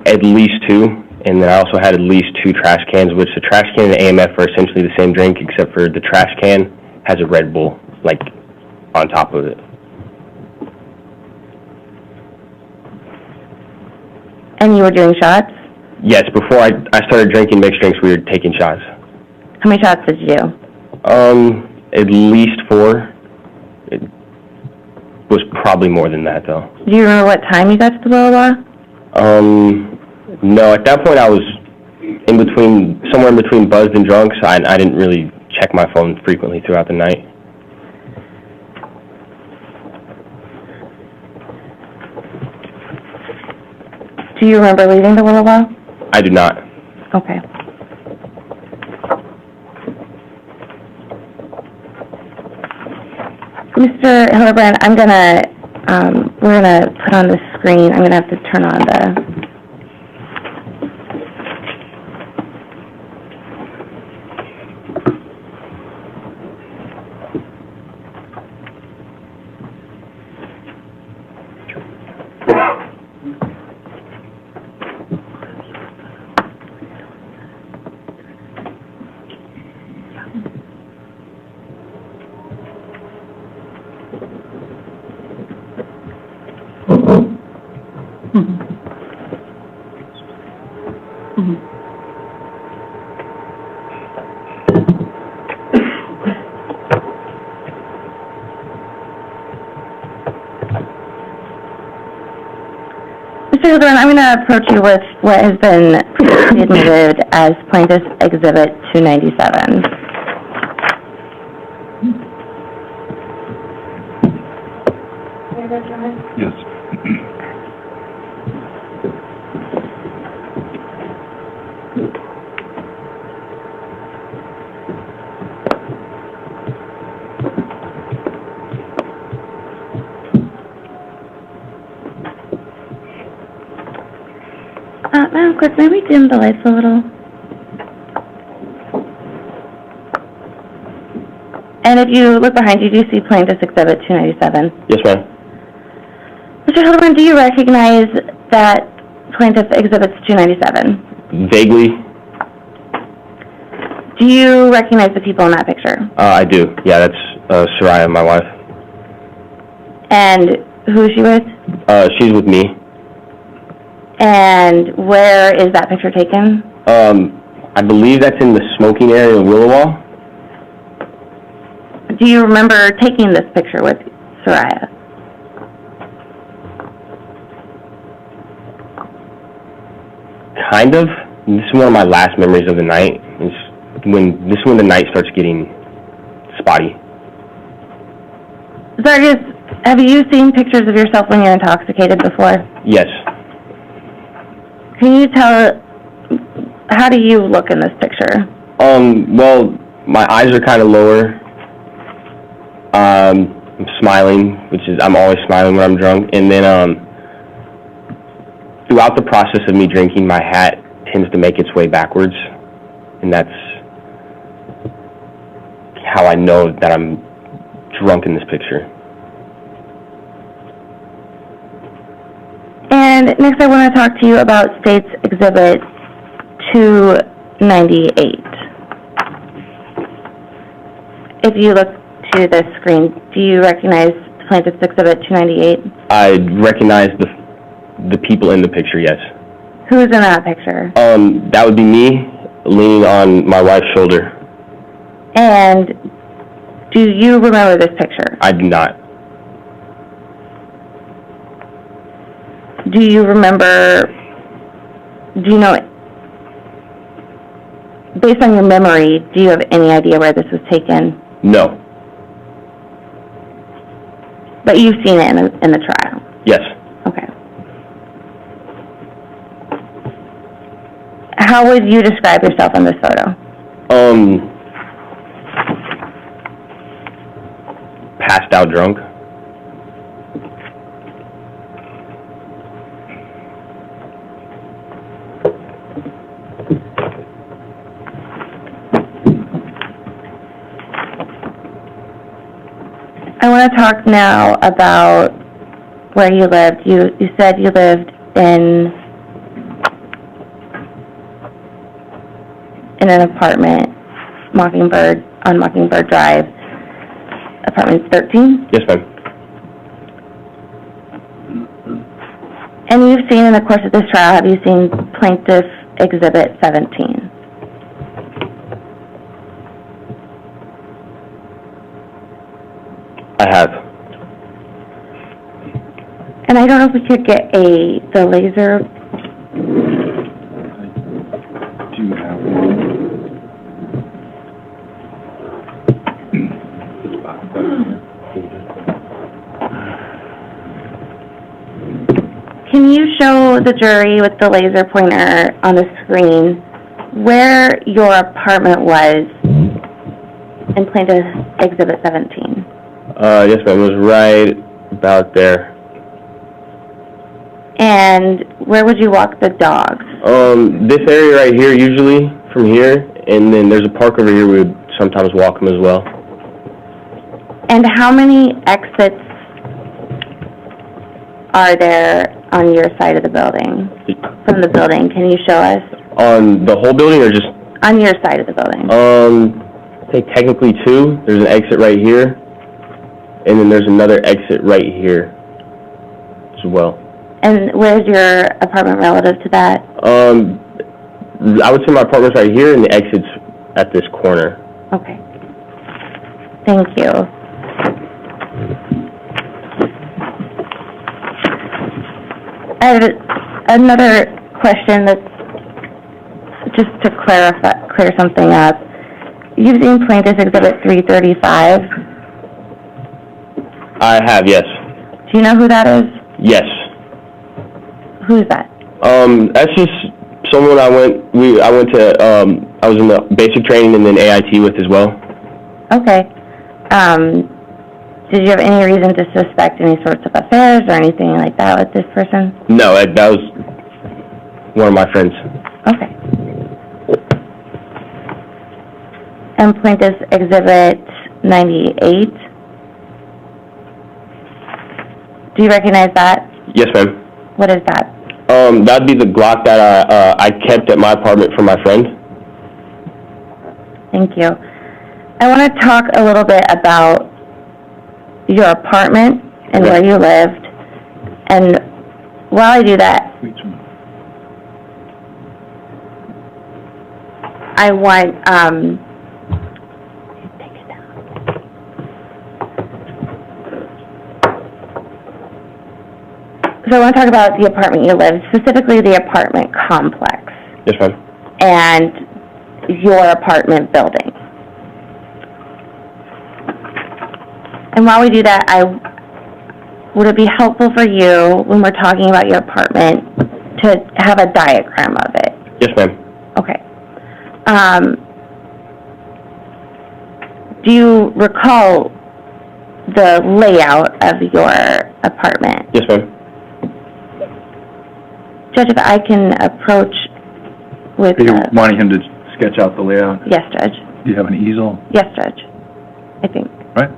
At least 2, and then I also had at least 2 trash cans, which the trash can and the AMF are essentially the same drink, except for the trash can has a Red Bull, like, on top of it. And you were doing shots? Yes, before I started drinking mixed drinks, we were taking shots. How many shots did you do? At least 4. It was probably more than that, though. Do you remember what time you got to the Willowa? No, at that point I was somewhere in between buzzed and drunk, so I didn't really check my phone frequently throughout the night. Do you remember leaving the Willowa? I do not. Okay. Mr. Hildebrand, we're gonna put on the screen, I'm gonna have to turn on the... Mr. Hildebrand, I'm going to approach you with what has been previously admitted as Plaintiff's Exhibit 297. Yes. Madam Clerk, may we dim the lights a little? And if you look behind you, do you see Plaintiff's Exhibit 297? Yes, ma'am. Mr. Hildebrand, do you recognize that Plaintiff Exhibit's 297? Vaguely. Do you recognize the people in that picture? I do. Yeah, that's Soraya, my wife. And who is she with? She's with me. And where is that picture taken? I believe that's in the smoking area of Willowall. Do you remember taking this picture with Soraya? Kind of. This is one of my last memories of the night. This is when the night starts getting spotty. Zargus, have you seen pictures of yourself when you're intoxicated before? Yes. Can you tell, how do you look in this picture? Well, my eyes are kind of lower. I'm smiling, I'm always smiling when I'm drunk. And then, throughout the process of me drinking, my hat tends to make its way backwards. And that's how I know that I'm drunk in this picture. And next I want to talk to you about State's Exhibit 298. If you look to the screen, do you recognize Plaintiff's Exhibit 298? I recognize the people in the picture, yes. Who's in that picture? That would be me leaning on my wife's shoulder. And do you remember this picture? I do not. Do you remember, do you know, based on your memory, do you have any idea where this was taken? No. But you've seen it in the trial? Yes. Okay. How would you describe yourself in this photo? Passed out drunk. I want to talk now about where you lived. You said you lived in an apartment, on Mockingbird Drive, apartment 13? Yes, ma'am. And you've seen in the course of this trial, have you seen Plaintiff Exhibit 17? I have. And I don't know if we could get the laser. Do you have one? Can you show the jury with the laser pointer on the screen where your apartment was in Plaintiff Exhibit 17? Yes, ma'am. It was right about there. And where would you walk the dogs? This area right here, usually from here, and then there's a park over here. We would sometimes walk them as well. And how many exits are there on your side of the building? From the building, can you show us? On the whole building, or just? On your side of the building. I think technically two. There's an exit right here, and then there's another exit right here as well. And where's your apartment relative to that? I would say my apartment's right here, and the exit's at this corner. Okay. Thank you. I have another question that's just to clear something up. You've seen Plaintiff's Exhibit 335? I have, yes. Do you know who that is? Yes. Who's that? That's just someone I was in the basic training and then AIT with as well. Okay. Did you have any reason to suspect any sorts of affairs or anything like that with this person? No, that was one of my friends. Okay. And Plaintiff's Exhibit 98? Do you recognize that? Yes, ma'am. What is that? That'd be the Glock that I kept at my apartment for my friend. Thank you. I want to talk a little bit about your apartment and where you lived. And while I do that, I want, so I want to talk about the apartment you live, specifically the apartment complex. Yes, ma'am. And your apartment building. And while we do that, would it be helpful for you, when we're talking about your apartment, to have a diagram of it? Yes, ma'am. Okay. Do you recall the layout of your apartment? Yes, ma'am. Judge, if I can approach with... Are you wanting him to sketch out the layout? Yes, Judge. Do you have an easel? Yes, Judge. I think. Right.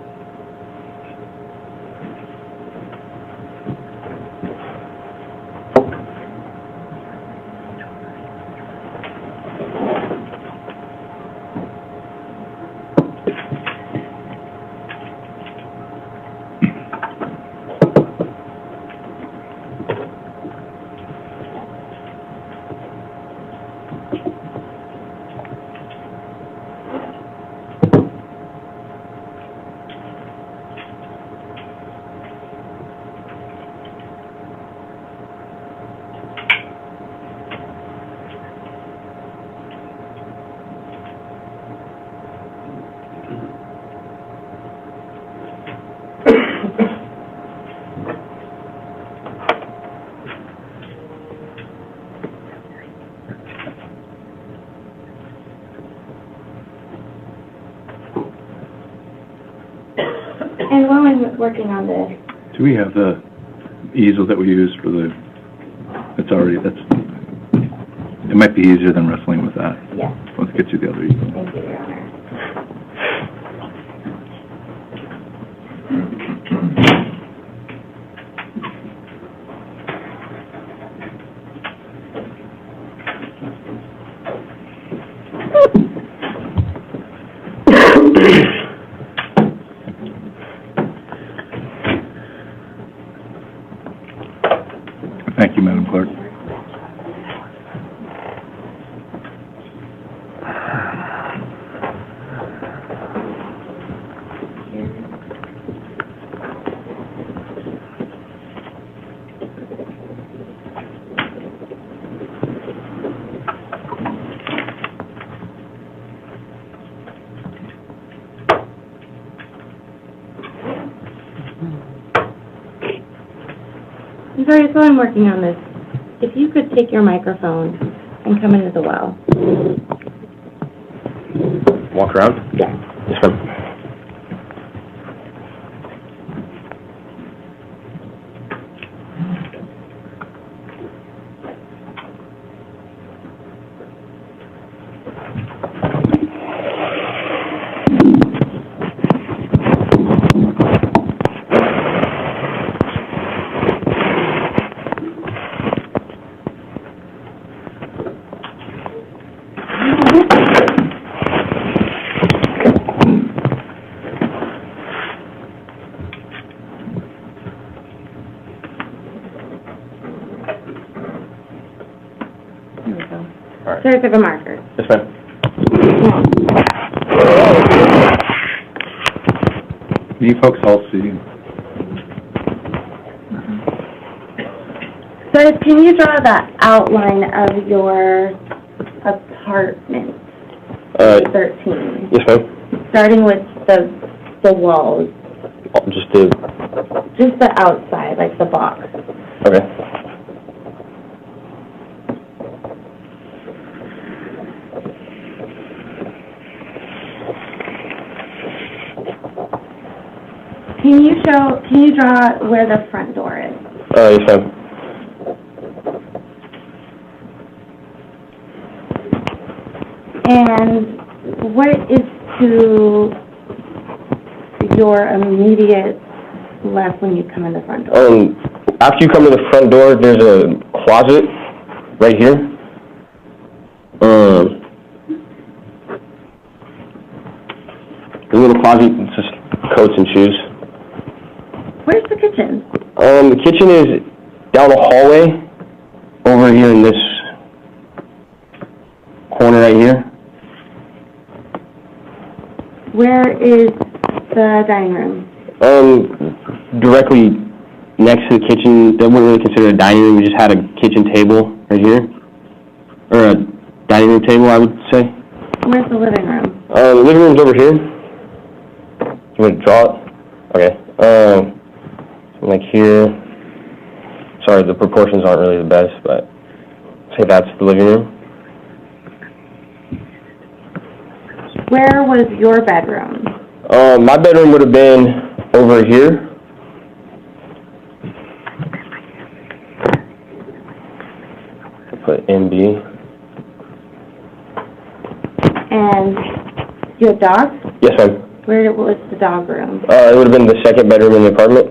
And while I'm working on this... Do we have the easel that we use for the, it might be easier than wrestling with that. Yes. Let's get you the other easel. Thank you, Your Honor. Thank you, Madam Clerk. I'm sorry, so I'm working on this. If you could take your microphone and come into the well. Walk around? Yes. Yes, ma'am. Sorry for the marker. Yes, ma'am. Can you folks all see? So can you draw the outline of your apartment? 13. Yes, ma'am. Starting with the walls. Just the outside, like the box. Okay. Can you draw where the front door is? Yes, ma'am. And what is to your immediate left when you come in the front door? After you come in the front door, there's a closet right here. The little closet, it's just coats and shoes. Where's the kitchen? The kitchen is down the hallway over here in this corner right here. Where is the dining room? Directly next to the kitchen. That wouldn't really consider a dining room. We just had a kitchen table right here, or a dining room table, I would say. Where's the living room? The living room's over here. You want to draw it? Okay. Like here. Sorry, the proportions aren't really the best, but say that's the living room. Where was your bedroom? My bedroom would have been over here. I'll put NB. And you have dogs? Yes, ma'am. Where was the dog room? It would have been the second bedroom in the apartment.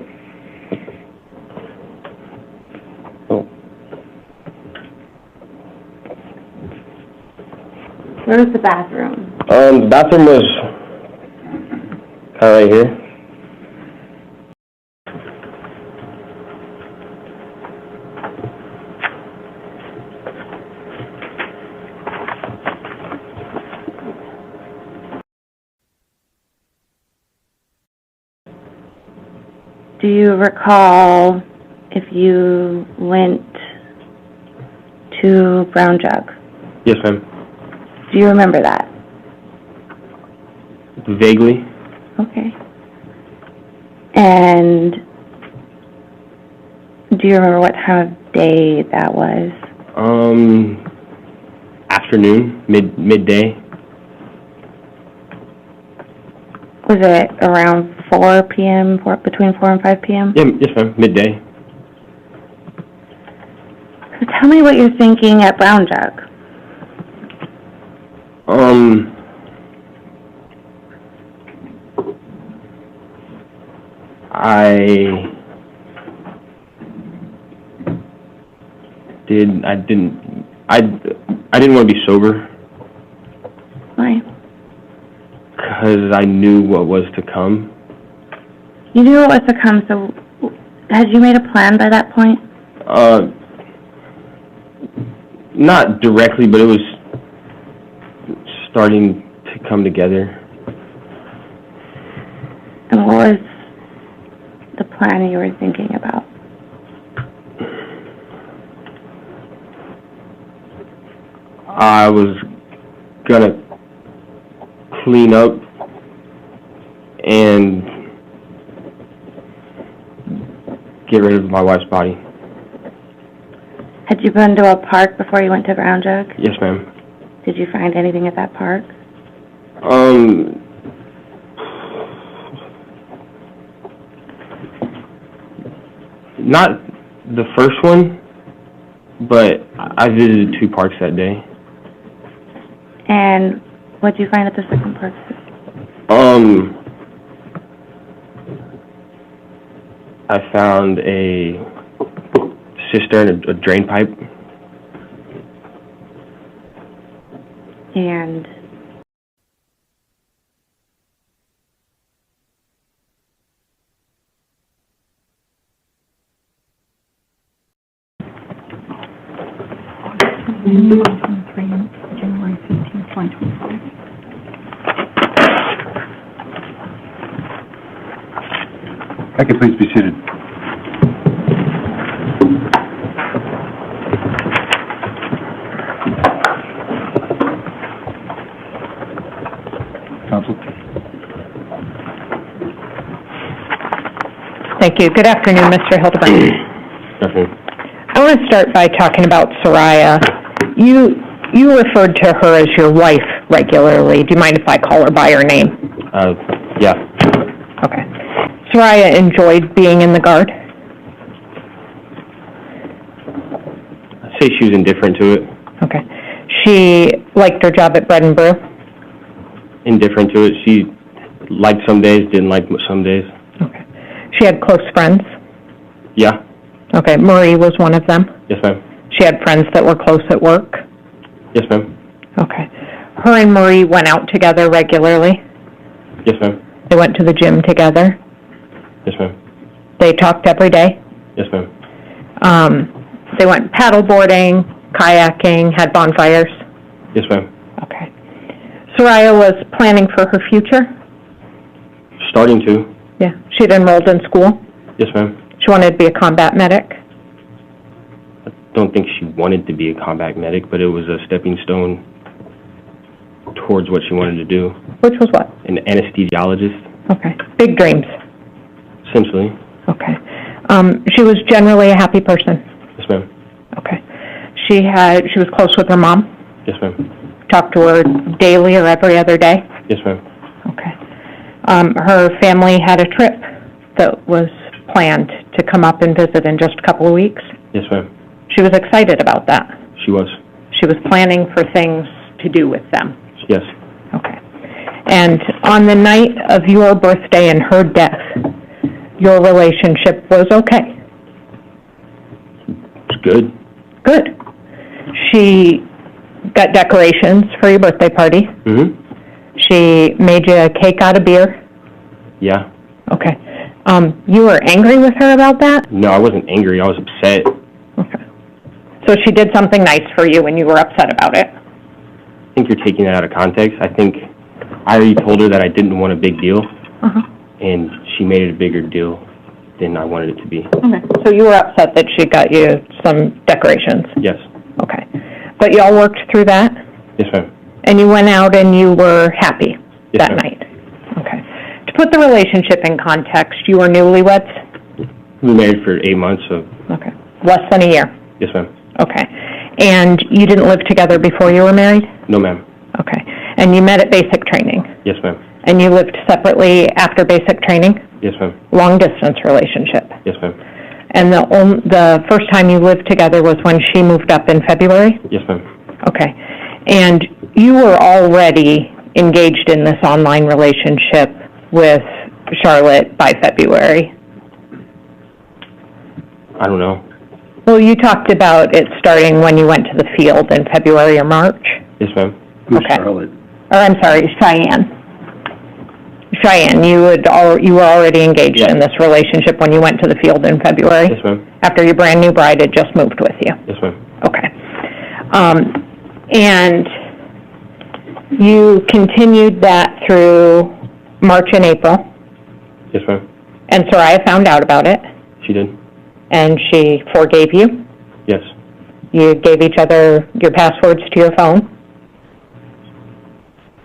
Oh. Where was the bathroom? The bathroom was kind of right here. Do you recall if you went to Brown Jug? Yes, ma'am. Do you remember that? Vaguely. Okay. And do you remember what time of day that was? Afternoon, midday. Was it around 4 p.m., between 4 and 5 p.m.? Yeah, yes, ma'am. Midday. So tell me what you're thinking at Brown Jug. I didn't want to be sober. Why? Because I knew what was to come. You knew what was to come, so had you made a plan by that point? Not directly, but it was starting to come together. And what was the plan you were thinking about? I was gonna clean up and get rid of my wife's body. Had you been to a park before you went to Brown Jug? Yes, ma'am. Did you find anything at that park? Not the first one, but I visited 2 parks that day. And what did you find at the second park? I found a cistern, a drain pipe. And January 15th, 2025. If I could please be seated. Counsel? Thank you. Good afternoon, Mr. Hildebrand. I want to start by talking about Soraya. You referred to her as your wife regularly. Do you mind if I call her by her name? Yeah. Okay. Soraya enjoyed being in the Guard? I'd say she was indifferent to it. Okay. She liked her job at Bread and Brew? Indifferent to it. She liked some days, didn't like some days. Okay. She had close friends? Yeah. Okay. Marie was one of them? Yes, ma'am. She had friends that were close at work? Yes, ma'am. Okay. Her and Marie went out together regularly? Yes, ma'am. They went to the gym together? Yes, ma'am. They talked every day? Yes, ma'am. They went paddleboarding, kayaking, had bonfires? Yes, ma'am. Okay. Soraya was planning for her future? Starting to. Yeah. She'd enrolled in school? Yes, ma'am. She wanted to be a combat medic? I don't think she wanted to be a combat medic, but it was a stepping stone towards what she wanted to do. Which was what? An anesthesiologist. Okay. Big dreams. Essentially. Okay. She was generally a happy person? Yes, ma'am. Okay. She was close with her mom? Yes, ma'am. Talked to her daily or every other day? Yes, ma'am. Okay. Her family had a trip that was planned to come up and visit in just a couple of weeks? Yes, ma'am. She was excited about that? She was. She was planning for things to do with them? Yes. Okay. And on the night of your birthday and her death, your relationship was okay? It's good. Good. She got decorations for your birthday party? Mm-hmm. She made you a cake out of beer? Yeah. Okay. You were angry with her about that? No, I wasn't angry. I was upset. Okay. So she did something nice for you and you were upset about it? I think you're taking that out of context. I think I already told her that I didn't want a big deal, and she made it a bigger deal than I wanted it to be. Okay. So you were upset that she got you some decorations? Yes. Okay. But y'all worked through that? Yes, ma'am. And you went out and you were happy Yes, that ma'am. night? Okay. To put the relationship in context, you were newlyweds? We were married for 8 months, so Okay. Less than a year? yes, ma'am. Okay. And you didn't live together before you were married? No, ma'am. Okay. And you met at basic training? Yes, ma'am. And you lived separately after basic training? Yes, ma'am. Long distance relationship? Yes, ma'am. And the first time you lived together was when she moved up in February? Yes, ma'am. Okay. And you were already engaged in this online relationship with Charlotte by February? I don't know. Well, you talked about it starting when you went to the field in February or March? Yes, ma'am. Okay. Charlotte? Or I'm sorry, Cheyenne. Cheyenne, you were already engaged in this relationship when you went to the field in February? Yes, ma'am. After your brand new bride had just moved with you? Yes, ma'am. Okay. And you continued that through March and April, Yes, ma'am. and Soraya found out about it, She did. and she forgave you? Yes. You gave each other your passwords to your phone?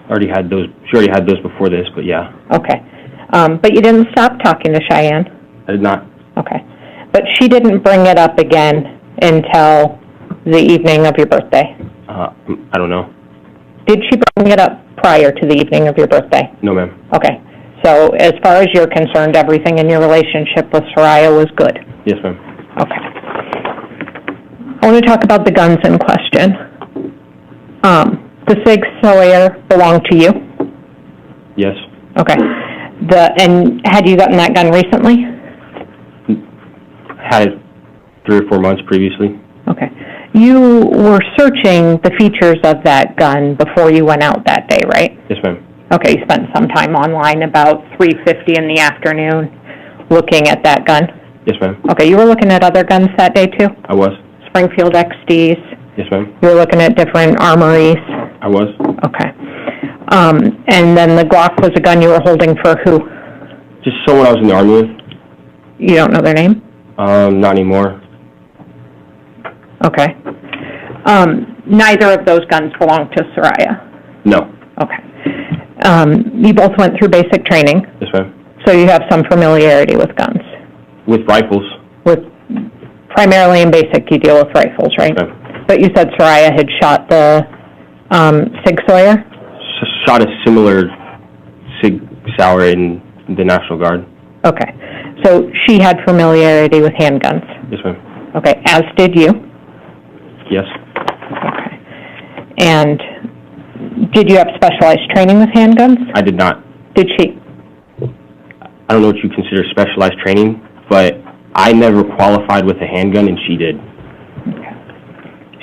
Already had those. She already had those before this, but yeah, Okay. But you didn't stop talking to Cheyenne? I did not. Okay. But she didn't bring it up again until the evening of your birthday? I don't know. Did she bring it up prior to the evening of your birthday? No, ma'am. Okay. So as far as you're concerned, everything in your relationship with Soraya was good? Yes, ma'am. Okay. I want to talk about the guns in question. The Sig Sauer belonged to you? Yes. Okay. And had you gotten that gun recently? Had it 3 or 4 months previously. Okay. You were searching the features of that gun before you went out that day, right? Yes, ma'am. Okay, you spent some time online about 3:50 in the afternoon looking at that gun? Yes, ma'am. Okay, you were looking at other guns that day too? I was. Springfield XDs? Yes, ma'am. You were looking at different armories? I was. Okay. And then the Glock was a gun you were holding for who? Just someone I was in the Army with. You don't know their name? Not anymore. Okay. Neither of those guns belong to Soraya? No. Okay. You both went through basic training, Yes, ma'am. so you have some familiarity with guns. With rifles. Primarily in basic, you deal with rifles, right? Yes, ma'am. But you said Soraya had shot the Sig Sauer? Shot a similar Sig Sauer in the National Guard. Okay. So she had familiarity with handguns? Yes, ma'am. Okay, as did you? Yes. Okay. And did you have specialized training with handguns? I did not. Did she? I don't know what you consider specialized training, but I never qualified with a handgun, and she did. Okay.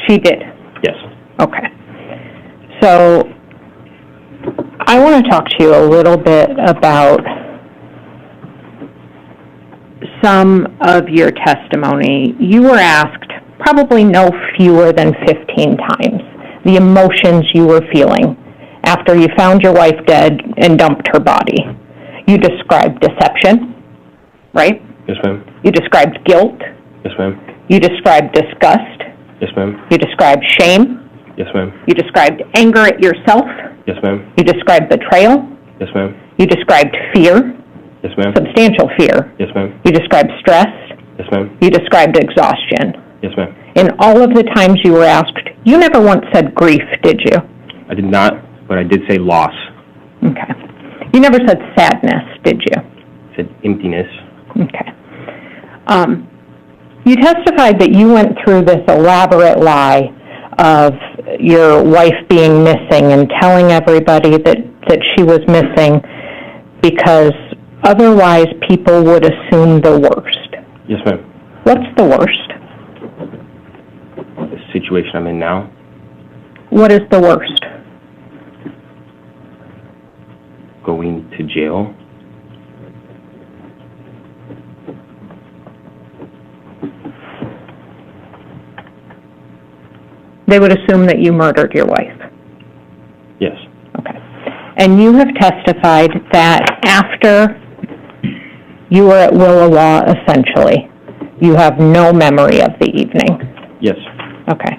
She did? Yes. Okay. So I want to talk to you a little bit about some of your testimony. You were asked probably no fewer than 15 times the emotions you were feeling after you found your wife dead and dumped her body. You described deception, right? Yes, ma'am. You described guilt. Yes, ma'am. You described disgust. Yes, ma'am. You described shame. Yes, ma'am. You described anger at yourself. Yes, ma'am. You described betrayal. Yes, ma'am. You described fear, Yes, ma'am. substantial fear. Yes, ma'am. You described stress. Yes, ma'am. You described exhaustion. Yes, ma'am. In all of the times you were asked, you never once said grief, did you? I did not, but I did say loss. Okay. You never said sadness, did you? I said emptiness. Okay. You testified that you went through this elaborate lie of your wife being missing and telling everybody that she was missing because otherwise people would assume the worst. Yes, ma'am. What's the worst? The situation I'm in now, What is the worst? going to jail. They would assume that you murdered your wife. Yes. Okay. And you have testified that after you were at Willowa, essentially, you have no memory of the evening. Yes. Okay.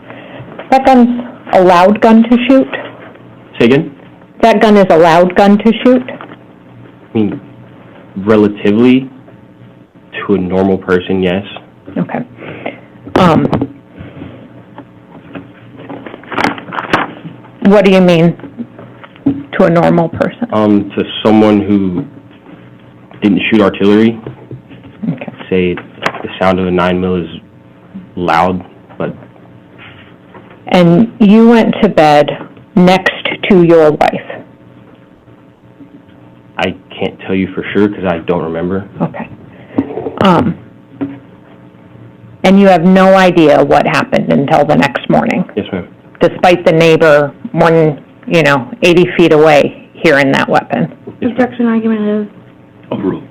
That gun's a loud gun to shoot? Say again? That gun is a loud gun to shoot? I mean, relatively to a normal person, yes. Okay. What do you mean to a normal person? To someone who didn't shoot artillery, say the sound of a 9mm is loud, but... And you went to bed next to your wife? I can't tell you for sure because I don't remember. Okay. And you have no idea what happened until the next morning? Yes, ma'am. Despite the neighbor 80 feet away hearing that weapon? Objection argument is overruled.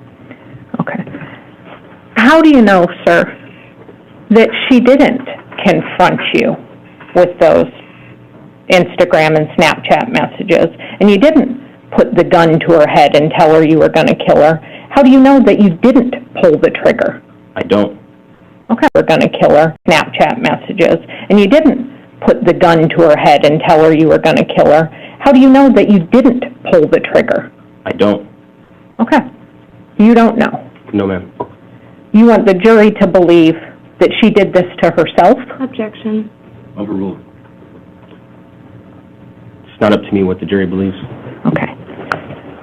Okay. How do you know, sir, that she didn't confront you with those Instagram and Snapchat messages, and you didn't put the gun to her head and tell her you were going to kill her? How do you know that you didn't pull the trigger? I don't. Okay. We're going to kill her, Snapchat messages, and you didn't put the gun to her head and tell her you were going to kill her. How do you know that you didn't pull the trigger? I don't. Okay. You don't know. No, ma'am. You want the jury to believe that she did this to herself? objection. Overruled. It's not up to me what the jury believes. Okay.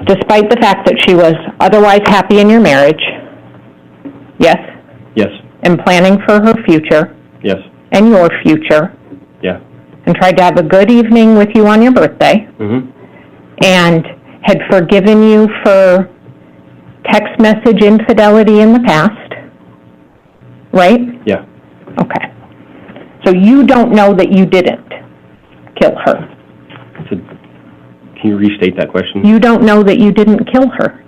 Despite the fact that she was otherwise happy in your marriage, yes? Yes. And planning for her future Yes. and your future, Yeah. and tried to have a good evening with you on your birthday, Mm-hmm. and had forgiven you for text message infidelity in the past, right? Yeah. Okay. So you don't know that you didn't kill her. So, can you restate that question? You don't know that you didn't kill her.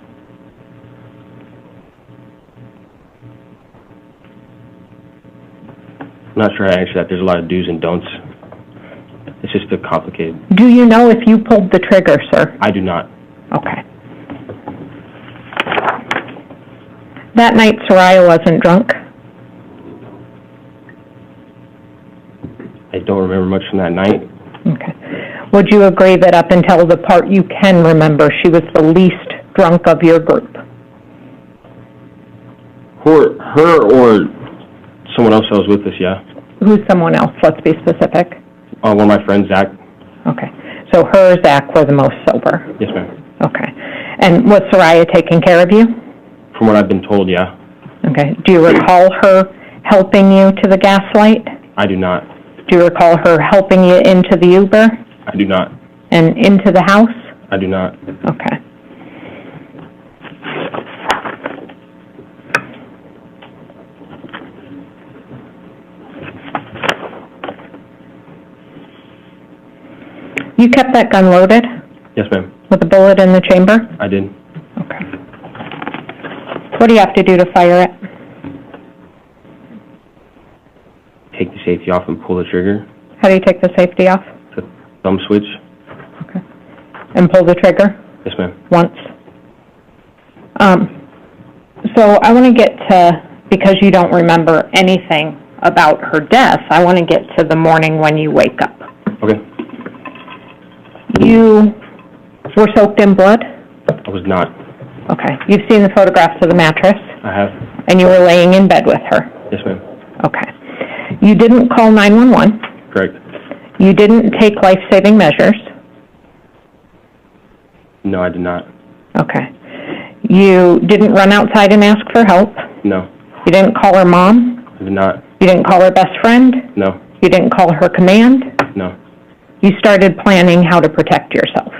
I'm not sure how to answer that. There's a lot of do's and don'ts. It's just a complicated. Do you know if you pulled the trigger, sir? I do not. Okay. That night, Soraya wasn't drunk? I don't remember much from that night. Okay. Would you agree that up until the part you can remember, she was the least drunk of your group? Her or someone else that was with us, yeah. Who's someone else? Let's be specific. One of my friends, Zach. Okay. So her, Zach, were the most sober? Yes, ma'am. Okay. And was Soraya taking care of you? From what I've been told, yeah. Okay. Do you recall her helping you to the gas light? I do not. Do you recall her helping you into the Uber I do not. and into the house? I do not. Okay. You kept that gun loaded Yes, ma'am. with a bullet in the chamber? I did. Okay. What do you have to do to fire it? Take the safety off and pull the trigger. How do you take the safety off? The thumb switch. And pull the trigger? Yes, ma'am. Once? So I want to get to, because you don't remember anything about her death, I want to get to the morning when you wake up. Okay. You were soaked in blood? I was not. Okay. You've seen the photographs of the mattress? I have. And you were laying in bed with her? Yes, ma'am. Okay. You didn't call 911? Correct. You didn't take life-saving measures? No, I did not. Okay. You didn't run outside and ask for help? No. You didn't call her mom? I did not. You didn't call her best friend? No. You didn't call her command? No. You started planning how to protect yourself?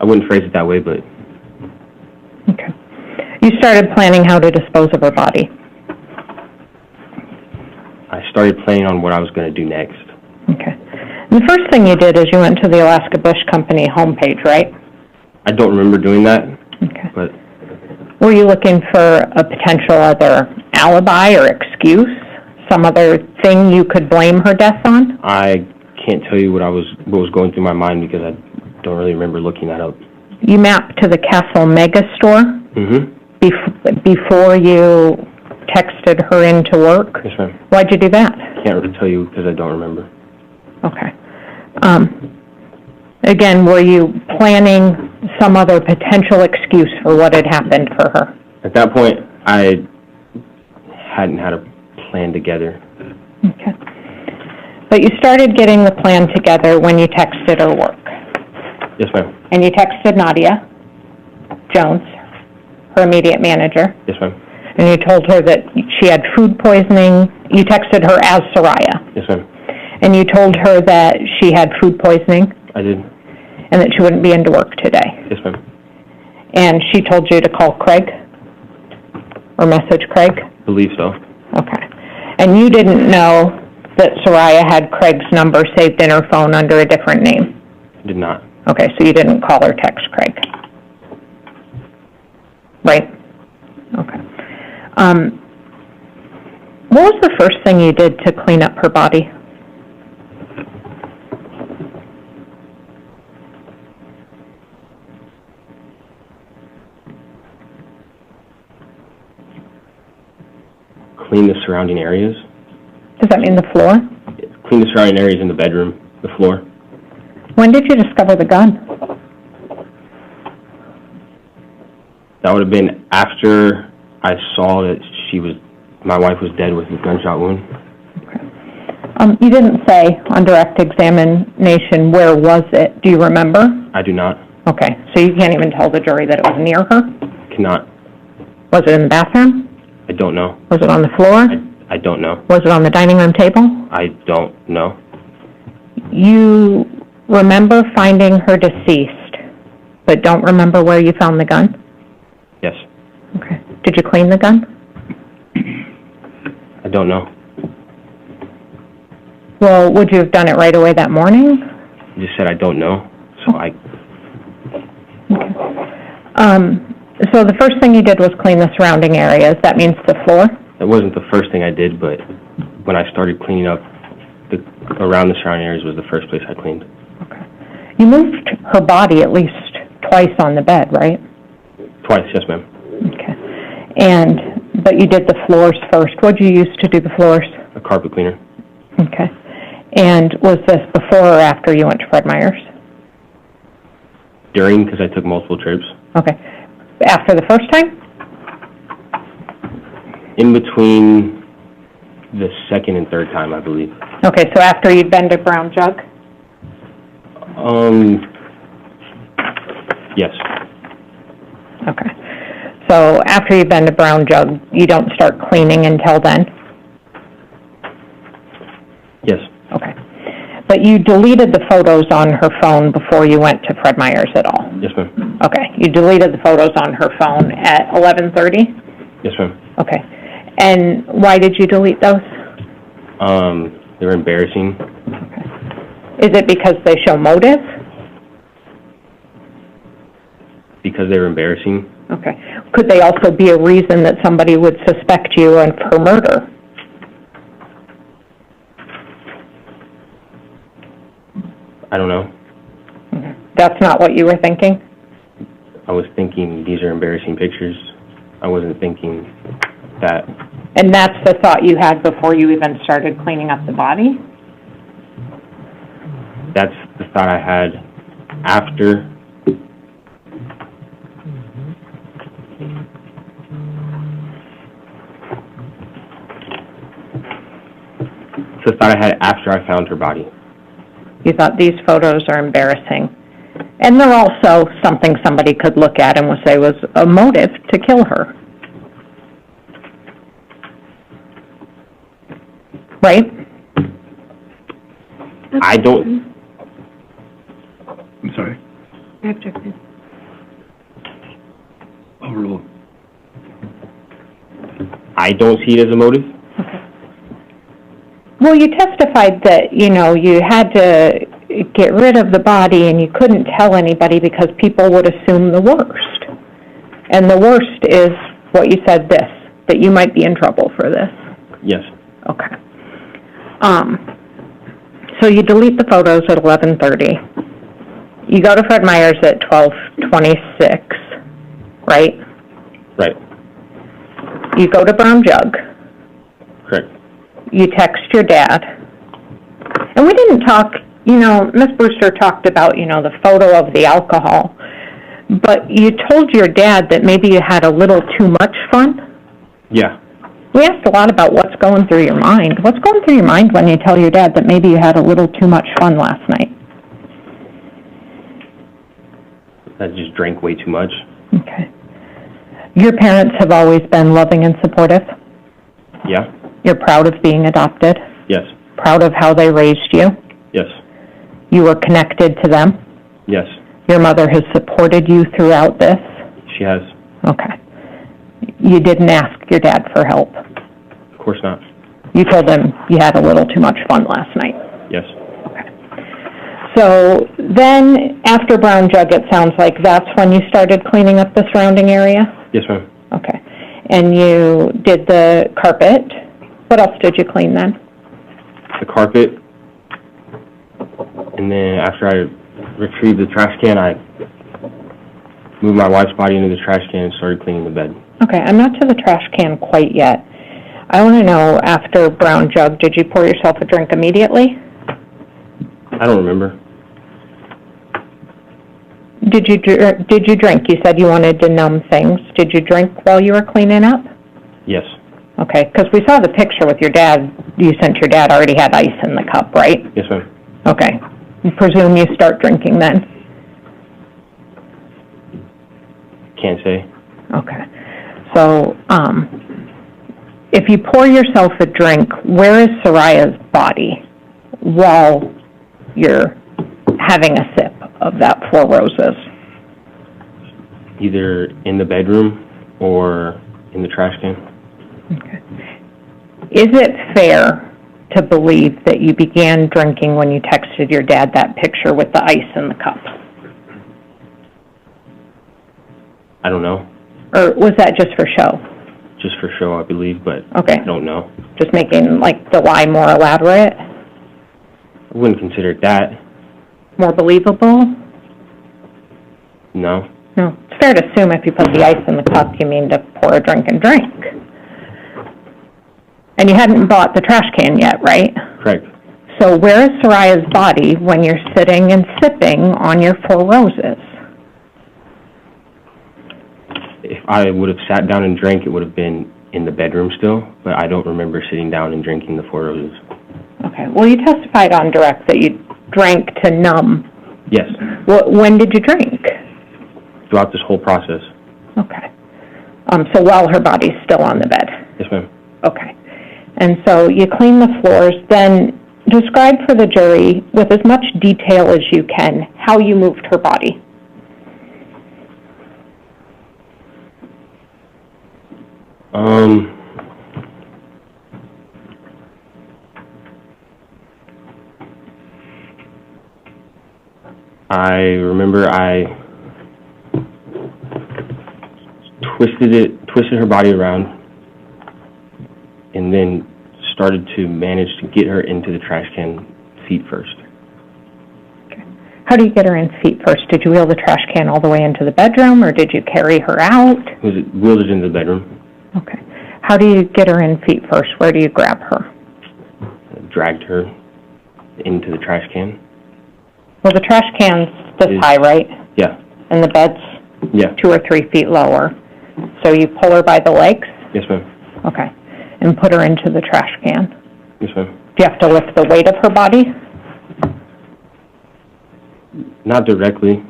I wouldn't phrase it that way, but Okay. You started planning how to dispose of her body? I started planning on what I was going to do next. Okay. And the first thing you did is you went to the Alaska Bush Company homepage, right? I don't remember doing that, but Were you looking for a potential other alibi or excuse? Some other thing you could blame her death on? I can't tell you what was going through my mind because I don't really remember looking that up. You mapped to the Castle Mega Store Mm-hmm. before you texted her into work? Yes, ma'am. Why'd you do that? Can't really tell you because I don't remember. Okay. Again, were you planning some other potential excuse for what had happened for her? At that point, I hadn't had a plan together. Okay. But you started getting the plan together when you texted her work. Yes, ma'am. And you texted Nadia Jones, her immediate manager, Yes, ma'am. and you told her that she had food poisoning. You texted her as Soraya, Yes, ma'am. and you told her that she had food poisoning I did. and that she wouldn't be into work today. Yes, ma'am. And she told you to call Craig or message Craig? Believe so. Okay. And you didn't know that Soraya had Craig's number saved in her phone under a different name? Did not. Okay, so you didn't call or text Craig? Right? Okay. What was the first thing you did to clean up her body? Clean the surrounding areas. Does that mean the floor? Clean the surrounding areas in the bedroom, the floor. When did you discover the gun? That would have been after I saw that my wife was dead with a gunshot wound. You didn't say on direct examination, where was it? Do you remember? I do not. Okay, so you can't even tell the jury that it was near her? Cannot. Was it in the bathroom? I don't know. Was it on the floor? I don't know. Was it on the dining room table? I don't know. You remember finding her deceased, but don't remember where you found the gun? Yes. Okay. Did you clean the gun? I don't know. Well, would you have done it right away that morning? You just said I don't know, so I... So the first thing you did was clean the surrounding areas. That means the floor? That wasn't the first thing I did, but when I started cleaning up around the surrounding areas was the first place I cleaned. You moved her body at least twice on the bed, right? Twice, yes, ma'am. Okay. But you did the floors first. What did you use to do the floors? A carpet cleaner. Okay. And was this before or after you went to Fred Meyer's? During, because I took multiple trips. Okay. After the first time? In between the second and third time, I believe. Okay, so after you'd been to Brown Jug? Yes. Okay. So after you've been to Brown Jug, you don't start cleaning until then? Yes. Okay. But you deleted the photos on her phone before you went to Fred Meyer's at all? Yes, ma'am. Okay. You deleted the photos on her phone at 11:30? Yes, ma'am. Okay. And why did you delete those? They were embarrassing. Is it because they show motive? Because they were embarrassing. Okay. Could they also be a reason that somebody would suspect you for murder? I don't know. That's not what you were thinking? I was thinking these are embarrassing pictures. I wasn't thinking that. And that's the thought you had before you even started cleaning up the body? That's the thought I had after. It's the thought I had after I found her body. You thought these photos are embarrassing. And they're also something somebody could look at and would say was a motive to kill her. Right? I don't. I'm sorry. I objected. Overruled. I don't see it as a motive. Well, you testified that, you had to get rid of the body and you couldn't tell anybody because people would assume the worst. And the worst is what you said that you might be in trouble for this. Yes. Okay. So you delete the photos at 11:30. You go to Fred Meyer's at 12:26, right? Right. You go to Brown Jug. Correct. You text your dad. And we didn't talk, Miss Brewster talked about, the photo of the alcohol. But you told your dad that maybe you had a little too much fun? Yeah. We asked a lot about what's going through your mind. What's going through your mind when you tell your dad that maybe you had a little too much fun last night? I just drank way too much. Okay. Your parents have always been loving and supportive? Yeah. You're proud of being adopted? Yes. Proud of how they raised you? Yes. You were connected to them? Yes. Your mother has supported you throughout this? She has. Okay. You didn't ask your dad for help? Of course not. You told him you had a little too much fun last night? Yes. So then, after Brown Jug, it sounds like that's when you started cleaning up the surrounding area? Yes, ma'am. Okay. And you did the carpet. What else did you clean then? The carpet. And then after I retrieved the trash can, I moved my wife's body into the trash can and started cleaning the bed. Okay, I'm not to the trash can quite yet. I want to know, after Brown Jug, did you pour yourself a drink immediately? I don't remember. Did you drink? You said you wanted to numb things. Did you drink while you were cleaning up? Yes. Okay, because we saw the picture with your dad. You sent your dad already had ice in the cup, right? Yes, ma'am. Okay. I presume you start drinking then? Can't say. Okay. So, if you pour yourself a drink, where is Soraya's body while you're having a sip of that Four Roses? Either in the bedroom or in the trash can. Okay. Is it fair to believe that you began drinking when you texted your dad that picture with the ice in the cup? I don't know. Or was that just for show? Just for show, I believe, but Okay. I don't know. Just making, the lie more elaborate? I wouldn't consider it that. More believable? No. No. It's fair to assume if you put the ice in the cup, you mean to pour a drink and drink. And you hadn't bought the trash can yet, right? Correct. So where is Soraya's body when you're sitting and sipping on your Four Roses? If I would have sat down and drank, it would have been in the bedroom still, but I don't remember sitting down and drinking the Four Roses. Okay. Well, you testified on direct that you drank to numb. Yes. When did you drink? Throughout this whole process. Okay. So while her body's still on the bed? Yes, ma'am. Okay. And so you clean the floors, then describe for the jury, with as much detail as you can, how you moved her body. I remember I twisted her body around, and then started to manage to get her into the trash can feet first. Okay. How do you get her in feet first? Did you wheel the trash can all the way into the bedroom, or did you carry her out? Wheeled it into the bedroom. Okay. How do you get her in feet first? Where do you grab her? Dragged her into the trash can. Well, the trash can's this high, right? Yeah. And the bed's 2 or 3 feet lower. So you pull her by the legs? Yes, ma'am. Okay. And put her into the trash can. Yes, ma'am. Do you have to lift the weight of her body? Not directly.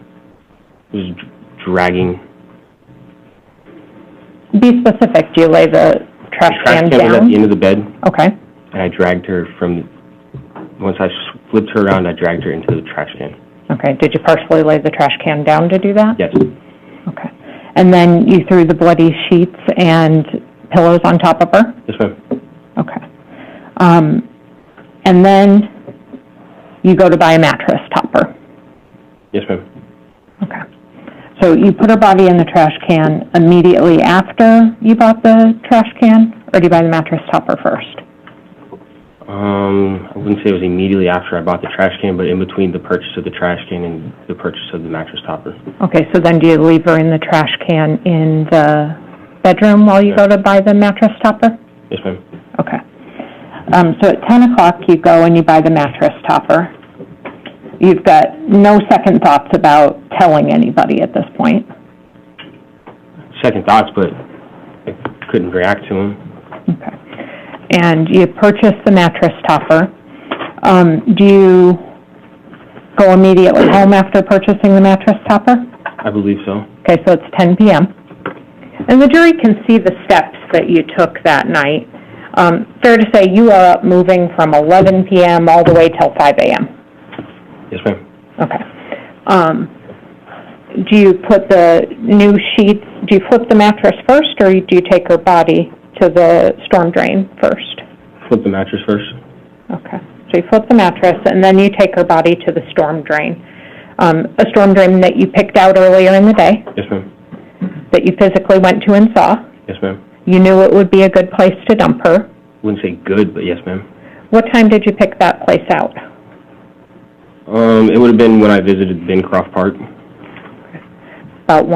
Just dragging. Be specific. Do you lay the trash can The trash can was at down? the end of the bed. Okay. And I dragged her once I flipped her around, I dragged her into the trash can. Okay. Did you partially lay the trash can down to do that? Yes. Okay. And then you threw the bloody sheets and pillows on top of her? Yes, ma'am. Okay. And then you go to buy a mattress topper. Yes, ma'am. Okay. So you put her body in the trash can immediately after you bought the trash can, or do you buy the mattress topper first? I wouldn't say it was immediately after I bought the trash can, but in between the purchase of the trash can and the purchase of the mattress topper. Okay, so then do you leave her in the trash can in the bedroom while you go to buy the mattress topper? Yes, ma'am. Okay. So at 10 o'clock, you go and you buy the mattress topper. You've got no second thoughts about telling anybody at this point. Second thoughts, but I couldn't react to them. Okay. And you purchase the mattress topper. Do you go immediately home after purchasing the mattress topper? I believe so. Okay, so it's 10 p.m. And the jury can see the steps that you took that night. Fair to say you are up moving from 11 p.m. all the way till 5 a.m. Yes, ma'am. Okay. Do you put the new sheets, do you flip the mattress first, or do you take her body to the storm drain first? Flip the mattress first. Okay. So you flip the mattress, and then you take her body to the storm drain. A storm drain that you picked out earlier in the day, Yes, ma'am. that you physically went to and saw. Yes, ma'am. You knew it would be a good place to dump her. Wouldn't say good, but yes, ma'am. What time did you pick that place out? It would have been when I visited Bancroft Park. About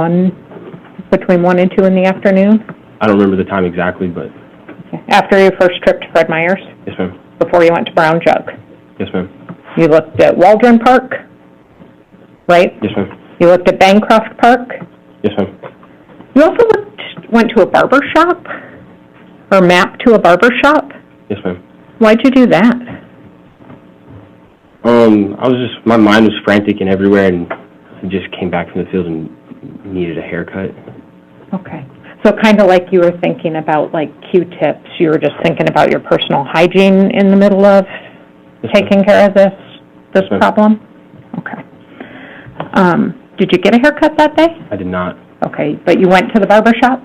between 1 and 2 in the afternoon? I don't remember the time exactly, but Okay. After your first trip to Fred Meyer's? yes, ma'am. Before you went to Brown Jug? Yes, ma'am. You looked at Waldron Park, right? Yes, ma'am. You looked at Bancroft Park? Yes, ma'am. You also went to a barber shop? Or mapped to a barber shop? Yes, ma'am. Why'd you do that? My mind was frantic and everywhere, and I just came back from the field and needed a haircut. Okay. So kind of like you were thinking about like Q-tips, you were just thinking about your personal hygiene in the middle of taking care of this problem? Okay. Did you get a haircut that day? I did not. Okay, but you went to the barber shop?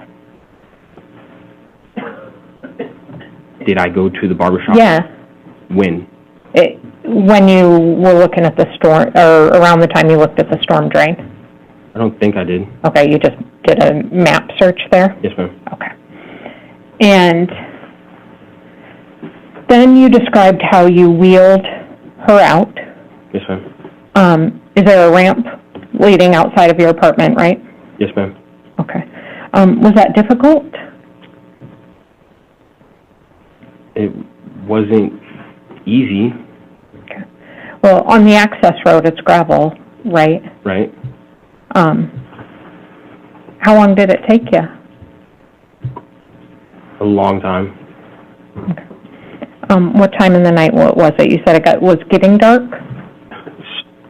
Did I go to the barber shop? Yeah. When? When you were looking at the storm, or around the time you looked at the storm drain? I don't think I did. Okay, you just did a map search there? Yes, ma'am. Okay. And then you described how you wheeled her out. Yes, ma'am. Is there a ramp leading outside of your apartment, right? Yes, ma'am. Okay. Was that difficult? It wasn't easy. Okay. Well, on the access road, it's gravel, right? Right. How long did it take you? A long time. Okay. What time in the night was it? You said it was getting dark?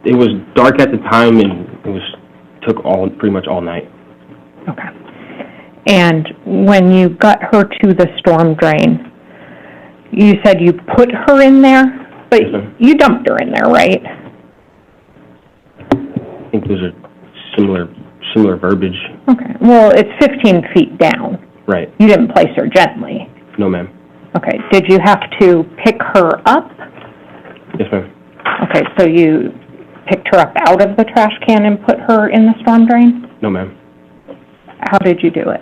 It was dark at the time, and it took pretty much all night. Okay. And when you got her to the storm drain, you said you put her in there, but you dumped her in there, right? I think those are similar verbiage. Okay. Well, it's 15 feet down. Right. You didn't place her gently. No, ma'am. Okay. Did you have to pick her up? Yes, ma'am. Okay, so you picked her up out of the trash can and put her in the storm drain? No, ma'am. How did you do it?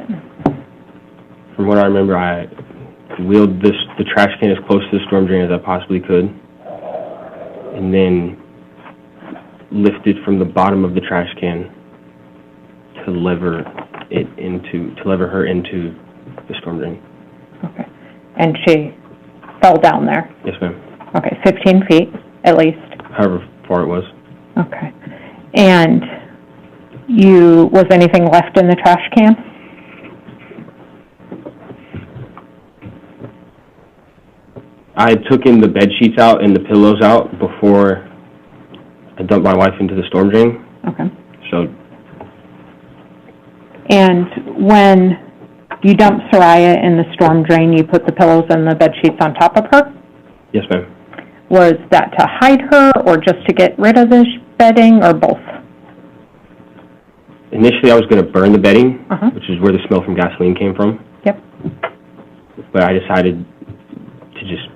From what I remember, I wheeled the trash can as close to the storm drain as I possibly could, and then lifted from the bottom of the trash can to lever her into the storm drain. Okay. And she fell down there? Yes, ma'am. Okay, 15 feet at least? However far it was. Okay. And was anything left in the trash can? I took in the bed sheets out and the pillows out before I dumped my wife into the storm drain. Okay. So. And when you dumped Soraya in the storm drain, you put the pillows and the bed sheets on top of her? Yes, ma'am. Was that to hide her or just to get rid of the bedding or both? Initially, I was going to burn the bedding, which is where the smell from gasoline came from. Yep. But I decided to just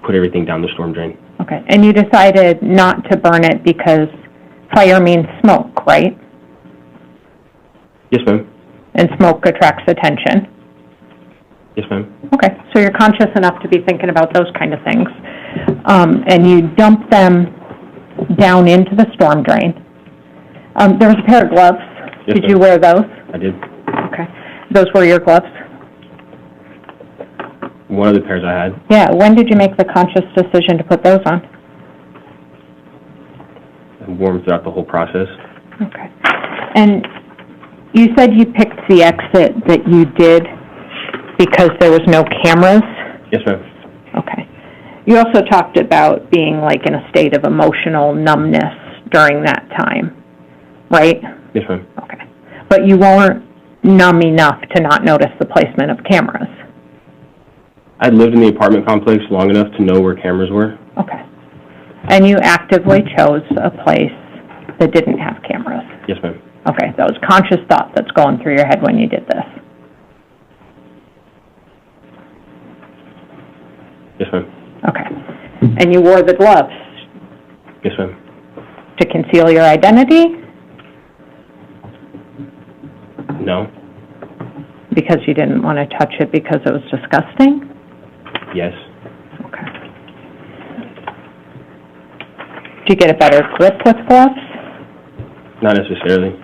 put everything down the storm drain. Okay. And you decided not to burn it because fire means smoke, right? Yes, ma'am. And smoke attracts attention. Yes, ma'am. Okay. So you're conscious enough to be thinking about those kind of things. And you dump them down into the storm drain. There was a pair of gloves. Yes, did ma'am. you wear those? I did. Okay. Those were your gloves? One of the pairs I had. Yeah. When did you make the conscious decision to put those on? I wore them throughout the whole process. Okay. And you said you picked the exit that you did because there was no cameras? Yes, ma'am. Okay. You also talked about being like in a state of emotional numbness during that time, right? Yes, ma'am. Okay. But you weren't numb enough to not notice the placement of cameras? I'd lived in the apartment complex long enough to know where cameras were. Okay. And you actively chose a place that didn't have cameras? Yes, ma'am. Okay, that was conscious thought that's going through your head when you did this? Yes, ma'am. Okay. And you wore the gloves Yes, ma'am. to conceal your identity? No. Because you didn't want to touch it because it was disgusting? Yes. Okay. Do you get a better grip with gloves? Not necessarily.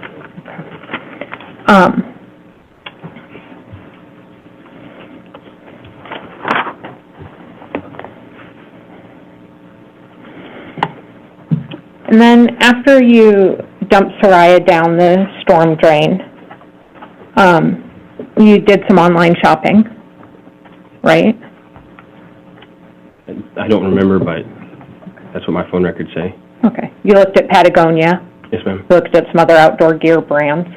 And then after you dumped Soraya down the storm drain, you did some online shopping, right? I don't remember, but that's what my phone records say. Okay. You looked at Patagonia. Yes, ma'am. You looked at some other outdoor gear brands.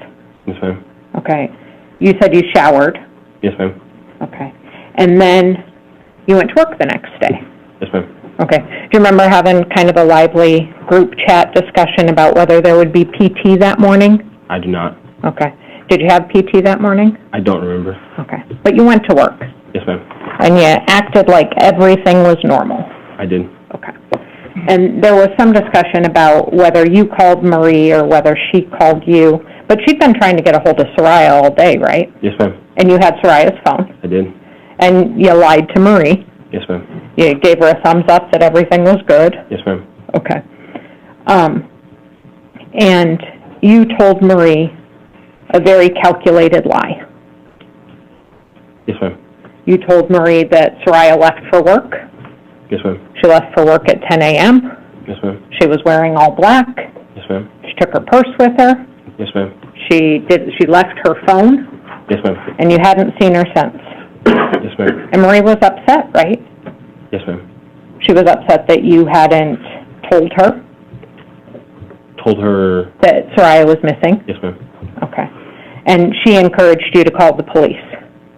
Yes, ma'am. Okay. You said you showered. Yes, ma'am. Okay. And then you went to work the next day. Yes, ma'am. Okay. Do you remember having kind of a lively group chat discussion about whether there would be PT that morning? I do not. Okay. Did you have PT that morning? I don't remember. Okay. But you went to work. Yes, ma'am. And you acted like everything was normal. I did. Okay. And there was some discussion about whether you called Marie or whether she called you. But she'd been trying to get a hold of Soraya all day, right? Yes, ma'am. And you had Soraya's phone. I did. And you lied to Marie. Yes, ma'am. You gave her a thumbs up that everything was good. Yes, ma'am. Okay. And you told Marie a very calculated lie. Yes, ma'am. You told Marie that Soraya left for work. Yes, ma'am. She left for work at 10 a.m. Yes, ma'am. She was wearing all black. Yes, ma'am. She took her purse with her. Yes, ma'am. She left her phone. Yes, ma'am. And you hadn't seen her since. Yes, ma'am. And Marie was upset, right? Yes, ma'am. She was upset that you hadn't told her Told her. that Soraya was missing. Yes, ma'am. Okay. And she encouraged you to call the police.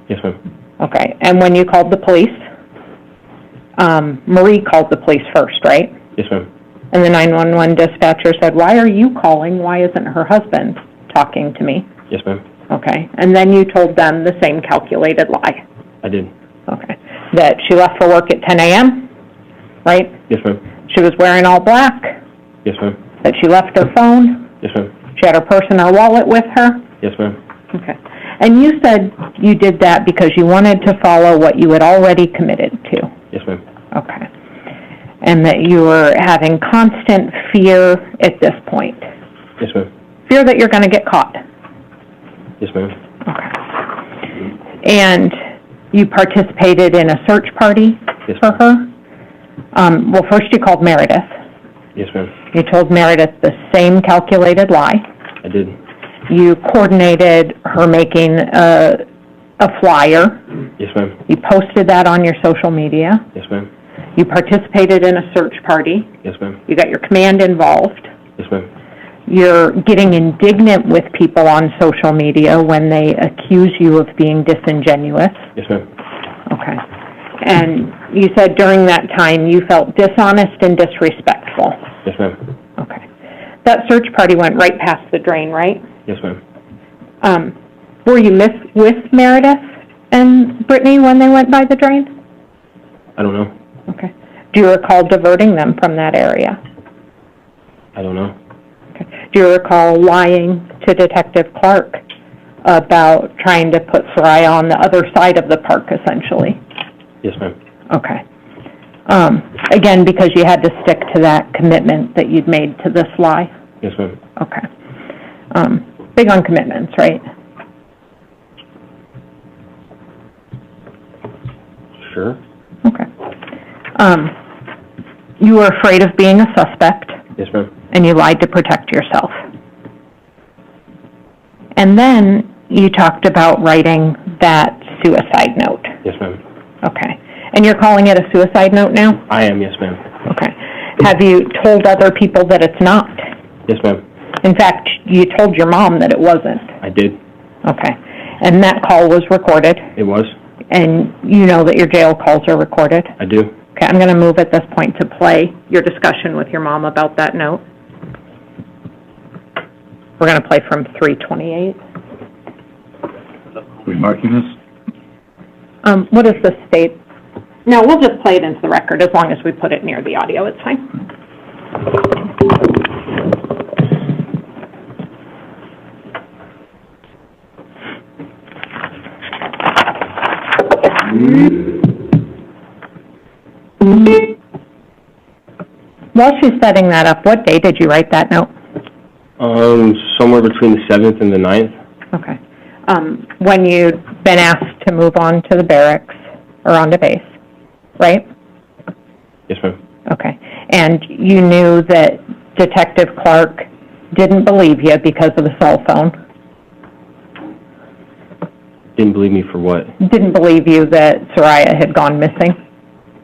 Yes, ma'am. Okay. And when you called the police, Marie called the police first, right? Yes, ma'am. And the 911 dispatcher said, "Why are you calling? Why isn't her husband talking to me?" Yes, ma'am. Okay. And then you told them the same calculated lie. I did. Okay. That she left for work at 10 a.m., right? Yes, ma'am. She was wearing all black. Yes, ma'am. That she left her phone. Yes, ma'am. She had her purse and her wallet with her. Yes, ma'am. Okay. And you said you did that because you wanted to follow what you had already committed to. Yes, ma'am. Okay. and that you were having constant fear at this point. Yes, ma'am. Fear that you're going to get caught. Yes, ma'am. Okay. And you participated in a search party Yes, for her? Well, first you called Meredith. Yes, ma'am. You told Meredith the same calculated lie. I did. You coordinated her making a flyer. Yes, ma'am. You posted that on your social media. Yes, ma'am. You participated in a search party. Yes, ma'am. You got your command involved. Yes, ma'am. You're getting indignant with people on social media when they accuse you of being disingenuous. Yes, ma'am. Okay. And you said during that time you felt dishonest and disrespectful. Yes, ma'am. Okay. That search party went right past the drain, right? Yes, ma'am. Were you with Meredith and Brittany when they went by the drain? I don't know. Okay. Do you recall diverting them from that area? I don't know. Okay. Do you recall lying to Detective Clark about trying to put Soraya on the other side of the park, essentially? Yes, ma'am. Okay. Again, because you had to stick to that commitment that you'd made to this lie? Yes, ma'am. Okay. Big on commitments, right? Sure. Okay. You were afraid of being a suspect, Yes, ma'am. and you lied to protect yourself. And then you talked about writing that suicide note. Yes, ma'am. Okay. And you're calling it a suicide note now? I am, yes, ma'am. Okay. Have you told other people that it's not? Yes, ma'am. In fact, you told your mom that it wasn't. I did. Okay. And that call was recorded? It was. And you know that your jail calls are recorded? I do. Okay, I'm going to move at this point to play your discussion with your mom about that note. We're going to play from 328. Are we marking this? What is the state? No, we'll just play it into the record as long as we put it near the audio. It's fine. While she's setting that up, what day did you write that note? Somewhere between the 7th and the 9th. Okay. When you'd been asked to move on to the barracks or onto base, right? Yes, ma'am. Okay. And you knew that Detective Clark didn't believe you because of the cell phone? Didn't believe me for what? Didn't believe you that Soraya had gone missing?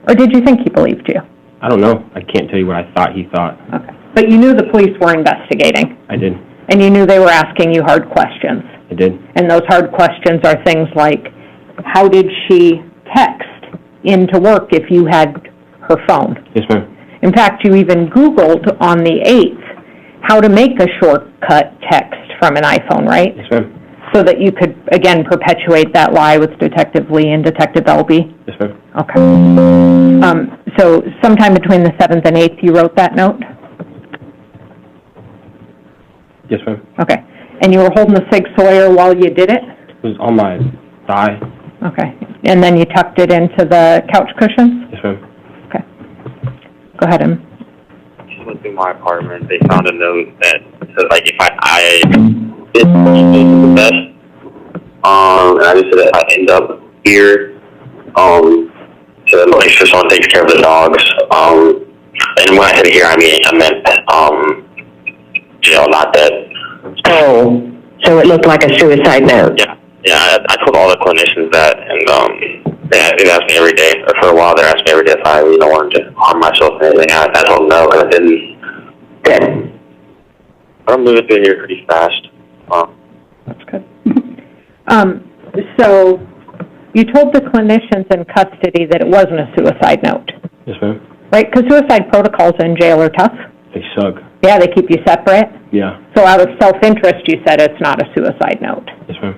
Or did you think he believed you? I don't know. I can't tell you what I thought he thought. Okay. But you knew the police were investigating? I did. And you knew they were asking you hard questions? I did. And those hard questions are things like, how did she text into work if you had her phone? Yes, ma'am. In fact, you even Googled on the 8th how to make a shortcut text from an iPhone, right? Yes, ma'am. So that you could, again, perpetuate that lie with Detective Lee and Detective Elby? Yes, ma'am. Okay. So sometime between the 7th and 8th you wrote that note? Yes, ma'am. Okay. And you were holding the Sig Sauer while you did it? It was on my thigh. Okay. And then you tucked it into the couch cushions? Yes, ma'am. Okay. Go ahead, Em. Just went through my apartment. They found a note that said, like, if I did the best, and I just said that if I end up here, so that like someone takes care of the dogs. And when I said here, I meant jail, not dead. Oh, so it looked like a suicide note. Yeah. I told all the clinicians that, and they asked me every day, or for a while they asked me every day if I wanted to harm myself or anything. I told them no, because I didn't. Good. But I'm moving through here pretty fast. That's good. So you told the clinicians in custody that it wasn't a suicide note, Yes, ma'am. right? Because suicide protocols in jail are tough. They suck. Yeah, they keep you separate. Yeah. So out of self-interest, you said it's not a suicide note. Yes, ma'am.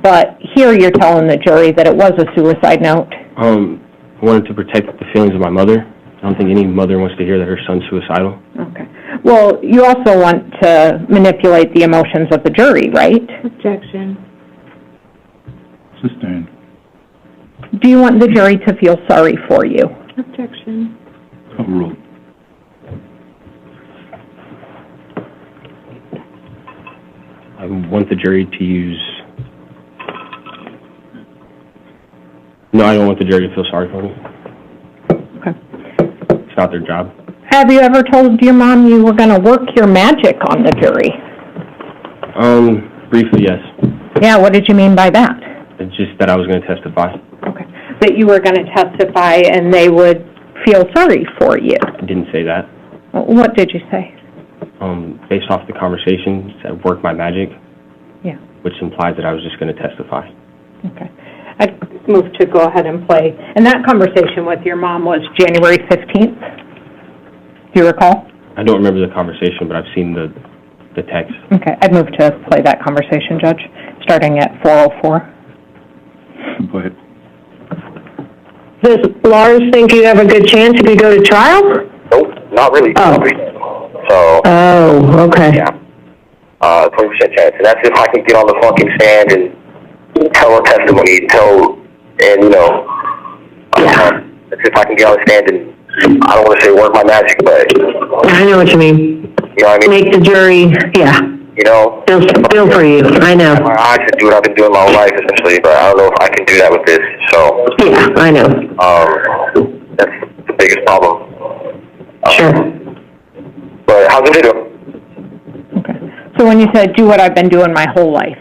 But here you're telling the jury that it was a suicide note. I wanted to protect the feelings of my mother. I don't think any mother wants to hear that her son's suicidal. Okay. Well, you also want to manipulate the emotions of the jury, right? Objection. Sustained. Do you want the jury to feel sorry for you? Objection. Overruled. I want the jury to use... No, I don't want the jury to feel sorry for me. Okay. It's not their job. Have you ever told your mom you were going to work your magic on the jury? Briefly, yes. Yeah, what did you mean by that? It's just that I was going to testify. Okay. That you were going to testify and they would feel sorry for you. I didn't say that. What did you say? Based off the conversation, said work my magic. Yeah. Which implies that I was just going to testify. Okay. I'd move to go ahead and play. And that conversation with your mom was January 15th? Do you recall? I don't remember the conversation, but I've seen the text. Okay. I'd move to play that conversation, Judge, starting at 4:04. Go ahead. Does Lars think you have a good chance if you go to trial? Nope, not really. Oh. So. Oh, okay. Yeah. 20% chance. And that's if I can get on the fucking stand and tell a testimony, and you know, that's if I can get on the stand and, I don't want to say work my magic, but. I know what you mean. You know what I mean? Make the jury, yeah. You know? Feel for you, I know. My eyes to do what I've been doing my whole life, essentially, but I don't know if I can do that with this, so. Yeah, I know. That's the biggest problem. Sure. But how's it doing? So when you said, do what I've been doing my whole life.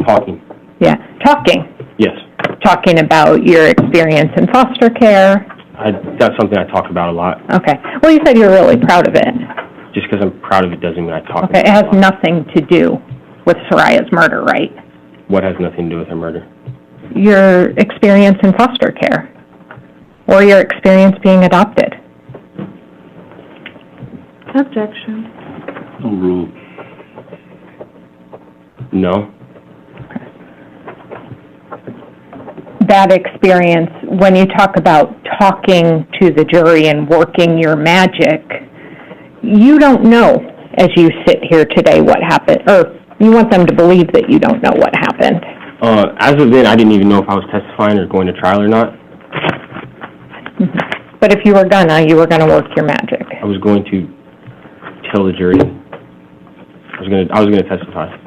Talking. Yeah. Talking. Yes. Talking about your experience in foster care. That's something I talk about a lot. Okay. Well, you said you're really proud of it. Just because I'm proud of it doesn't mean I talk Okay. about It has it a lot. nothing to do with Soraya's murder, right? What has nothing to do with her murder? Your experience in foster care. Or your experience being adopted. Objection. Overruled. No. That experience, when you talk about talking to the jury and working your magic, you don't know as you sit here today what happened, or you want them to believe that you don't know what happened. As of then, I didn't even know if I was testifying or going to trial or not. But if you were gonna work your magic. I was going to tell the jury. I was gonna testify.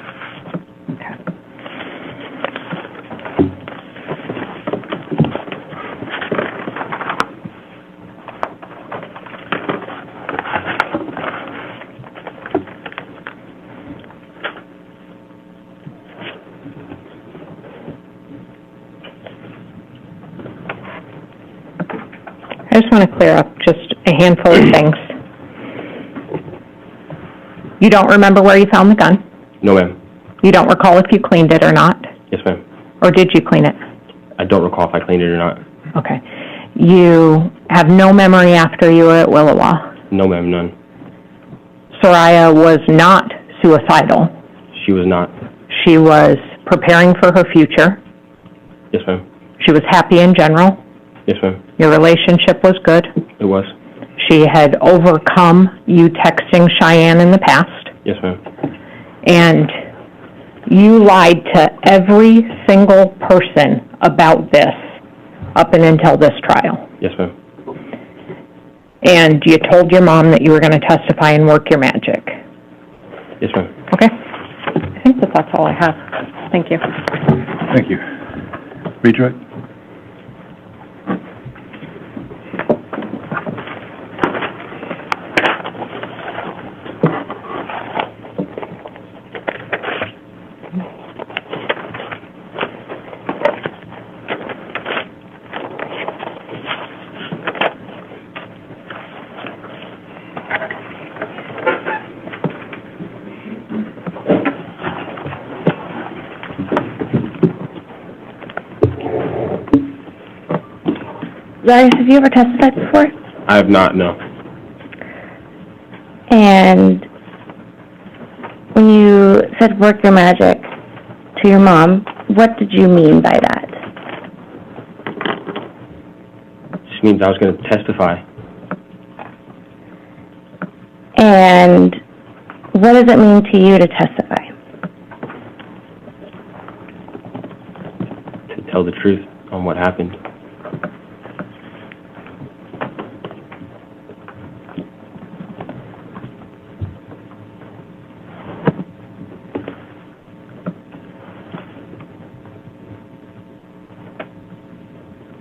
I just want to clear up just a handful of things. You don't remember where you found the gun? No, ma'am. You don't recall if you cleaned it or not? Yes, ma'am. Or did you clean it? I don't recall if I cleaned it or not. Okay. You have no memory after you were at Willowa? No, ma'am, none. Soraya was not suicidal. She was not. She was preparing for her future. Yes, ma'am. She was happy in general. Yes, ma'am. Your relationship was good. It was. She had overcome you texting Cheyenne in the past. Yes, ma'am. And you lied to every single person about this up and until this trial. Yes, ma'am. And you told your mom that you were going to testify and work your magic. Yes, ma'am. Okay. I think that's all I have. Thank you. Thank you. Detroit? Larry, have you ever testified before? I have not, no. And when you said work your magic to your mom, what did you mean by that? Just means I was going to testify. And what does it mean to you to testify? To tell the truth on what happened.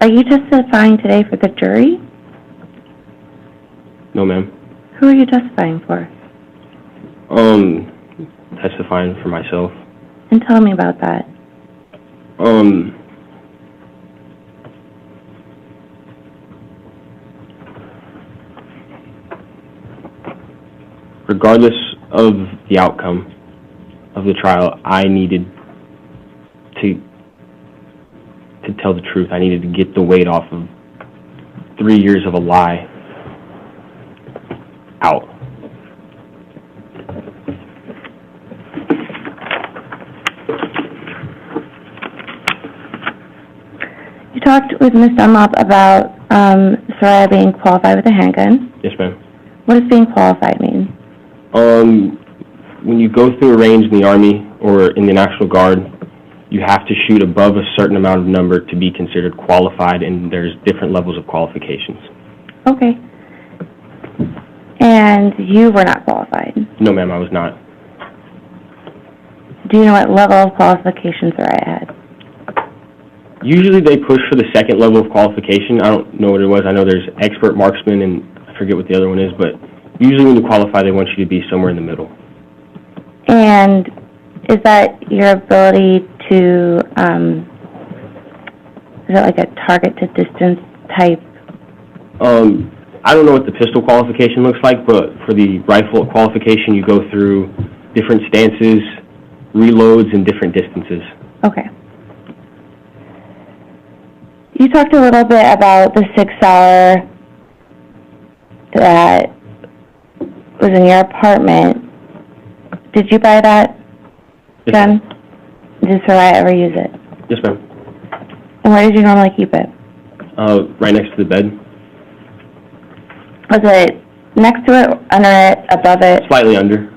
Are you testifying today for the jury? No, ma'am. Who are you testifying for? Testifying for myself. And tell me about that. Regardless of the outcome of the trial, I needed to tell the truth. I needed to get the weight off of 3 years of a lie out. You talked with Ms. Dunlop about Soraya being qualified with a handgun. Yes, ma'am. What does being qualified mean? When you go through a range in the Army or in the National Guard, you have to shoot above a certain amount of number to be considered qualified, and there's different levels of qualifications. Okay. And you were not qualified. No, ma'am, I was not. Do you know what level of qualification Soraya had? Usually they push for the second level of qualification. I don't know what it was. I know there's expert marksman, and I forget what the other one is, but usually when you qualify, they want you to be somewhere in the middle. And is that your ability to, is it like a target to distance type? I don't know what the pistol qualification looks like, but for the rifle qualification, you go through different stances, reloads, and different distances. Okay. You talked a little bit about the 6-hour that was in your apartment. Did you buy that gun? Did Soraya ever use it? Yes, ma'am. And where did you normally keep it? Right next to the bed. Was it next to it, under it, above it? Slightly under.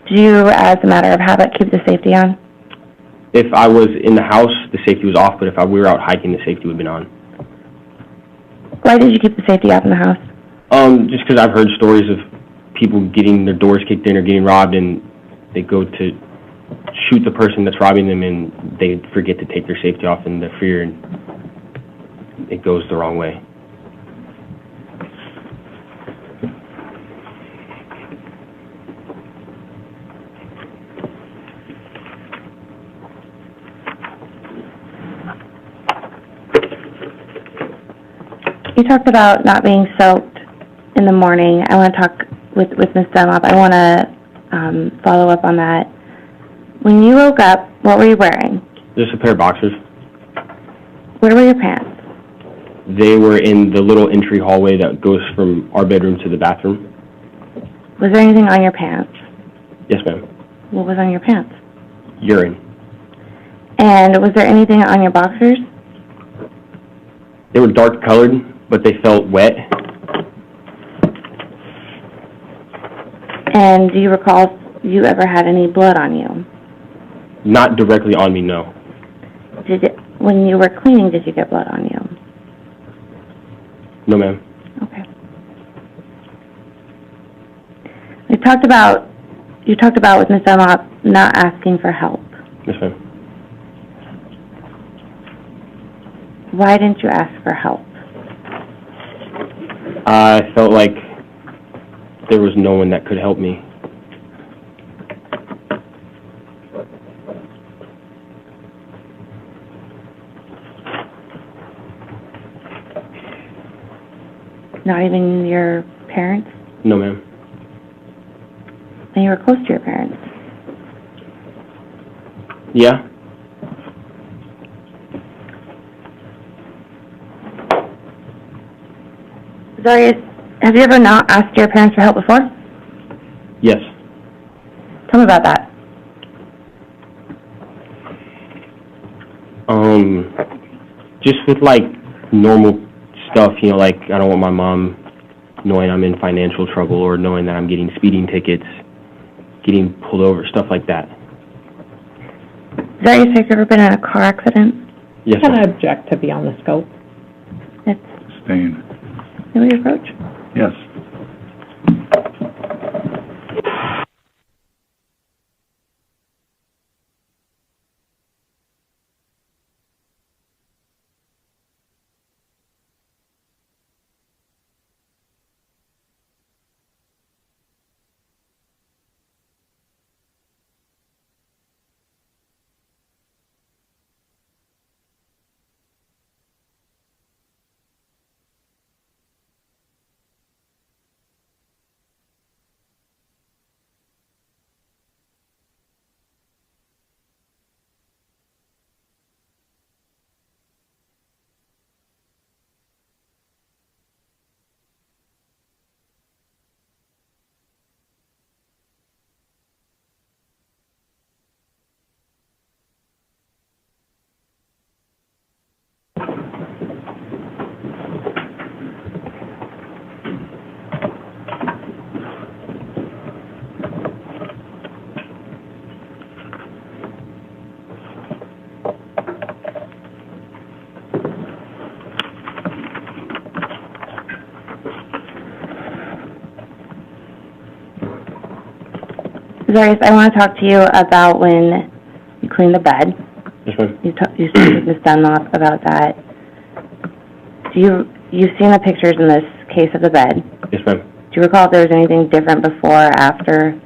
Did you, as a matter of habit, keep the safety on? If I was in the house, the safety was off, but if we were out hiking, the safety would have been on. Why did you keep the safety off in the house? Just because I've heard stories of people getting their doors kicked in or getting robbed, and they go to shoot the person that's robbing them, and they forget to take their safety off in the fear, and it goes the wrong way. You talked about not being soaked in the morning. I want to talk with Ms. Dunlop. I want to follow up on that. When you woke up, what were you wearing? Just a pair of boxers. Where were your pants? They were in the little entry hallway that goes from our bedroom to the bathroom. Was there anything on your pants? Yes, ma'am. What was on your pants? Urine. And was there anything on your boxers? They were dark colored, but they felt wet. And do you recall if you ever had any blood on you? Not directly on me, no. When you were cleaning, did you get blood on you? No, ma'am. Okay. You talked about with Ms. Dunlop not asking for help. Yes, ma'am. Why didn't you ask for help? I felt like there was no one that could help me. Not even your parents? No, ma'am. And you were close to your parents? Yeah. Zarius, have you ever not asked your parents for help before? Yes. Tell me about that. Just with like normal stuff, you know, like I don't want my mom knowing I'm in financial trouble or knowing that I'm getting speeding tickets, getting pulled over, stuff like that. Zarius, have you ever been in a car accident? Yes, Can ma'am. I object to be on the scope? Abstain. May we approach? Yes. Darius, I want to talk to you about when you cleaned the bed. Yes, ma'am. You spoke with Ms. Dunlop about that. You've seen the pictures in this case of the bed. Yes, ma'am. Do you recall if there was anything different before or after?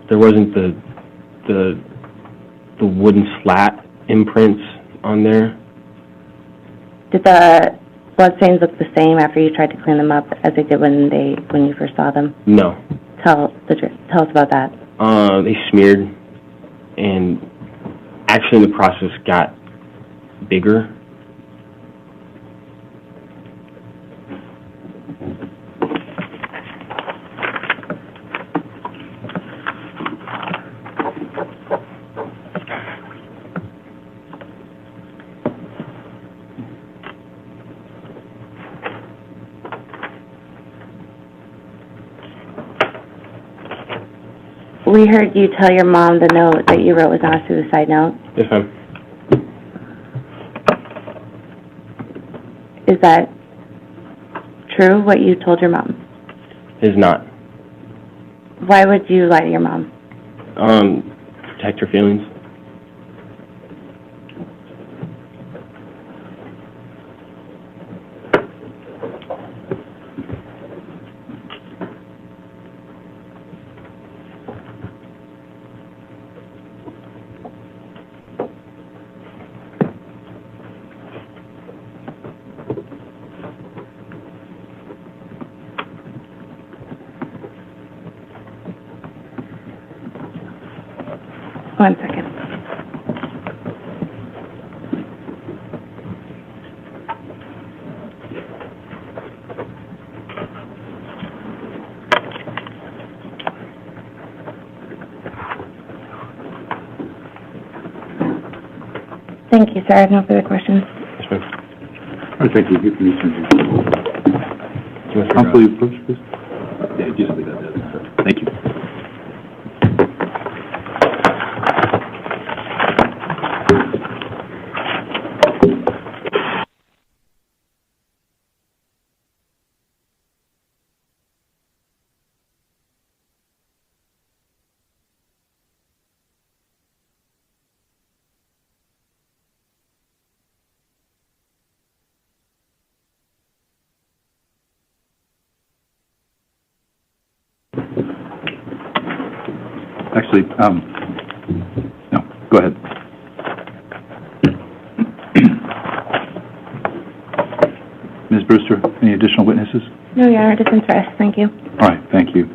There wasn't the wooden slat imprints on there. Did the bloodstains look the same after you tried to clean them up as they did when you first saw them? No. Tell us about that. They smeared, and actually in the process got bigger. We heard you tell your mom the note that you wrote was not a suicide note. Yes, ma'am. Is that true, what you told your mom? Is not. Why would you lie to your mom? Protect her feelings. One second. Thank you, sir. I have no further questions. Yes, ma'am. All right, thank you. Give me some. Counsel, you approach, please. Yeah, just leave that there. Thank you. Actually, no, go ahead. Ms. Brewster, any additional witnesses? No, Your Honor, defense rest. Thank you. All right, thank you.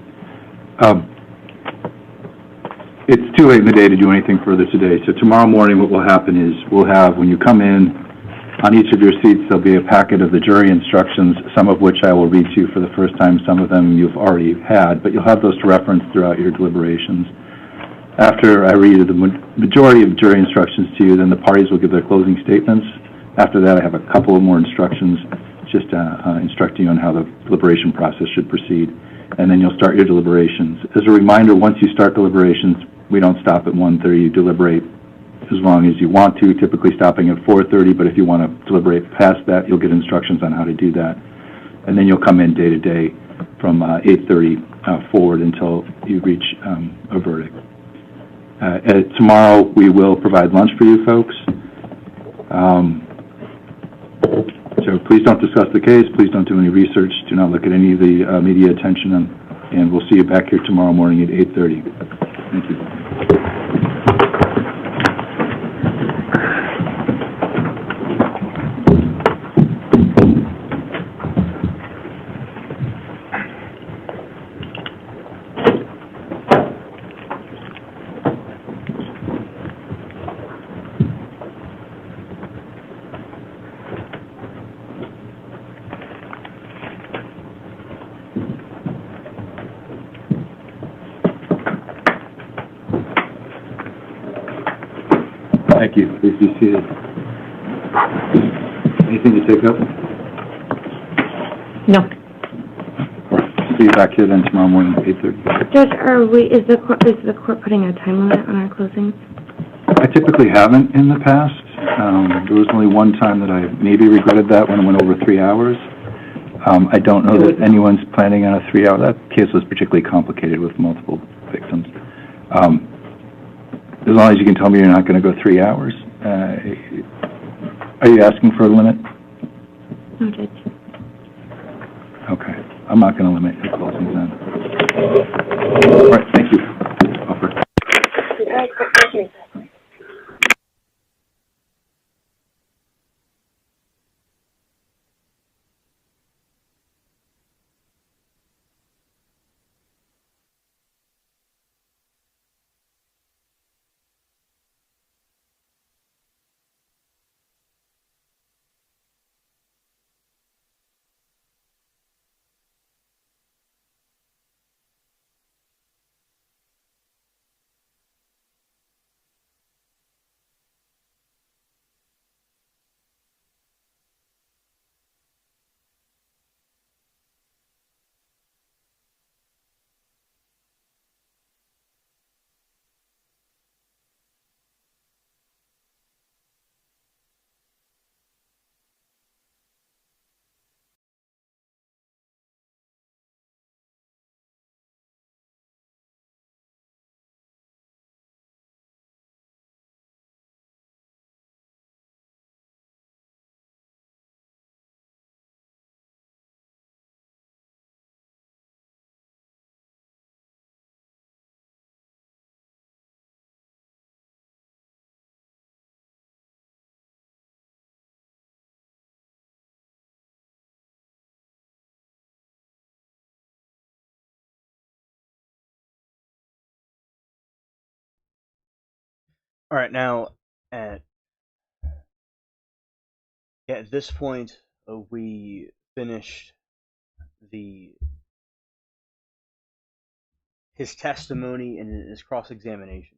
It's too late in the day to do anything further today, so tomorrow morning what will happen is we'll have, when you come in, on each of your seats there'll be a packet of the jury instructions, some of which I will read to you for the first time, some of them you've already had, but you'll have those to reference throughout your deliberations. After I read the majority of jury instructions to you, then the parties will give their closing statements. After that, I have a couple of more instructions, just instructing you on how the deliberation process should proceed. And then you'll start your deliberations. As a reminder, once you start deliberations, we don't stop at 1:30. You deliberate as long as you want to, typically stopping at 4:30, but if you want to deliberate past that, you'll get instructions on how to do that. And then you'll come in day to day from 8:30 forward until you reach a verdict. Tomorrow we will provide lunch for you folks. So please don't discuss the case. Please don't do any research. Do not look at any of the media attention. And we'll see you back here tomorrow morning at 8:30. Thank you. Thank you. Please be seated. Anything to take up? No. All right. See you back here then tomorrow morning at 8:30. Judge, is the court putting a time limit on our closings? I typically haven't in the past. There was only one time that I maybe regretted that when it went over 3 hours. I don't know that anyone's planning on a 3-hour. That case was particularly complicated with multiple victims. As long as you can tell me you're not going to go 3 hours. Are you asking for a limit? No, Judge. Okay. I'm not going to limit your closings then. All right. Thank you. Offer. All right, now at at this point, we finished the his testimony and his cross examination.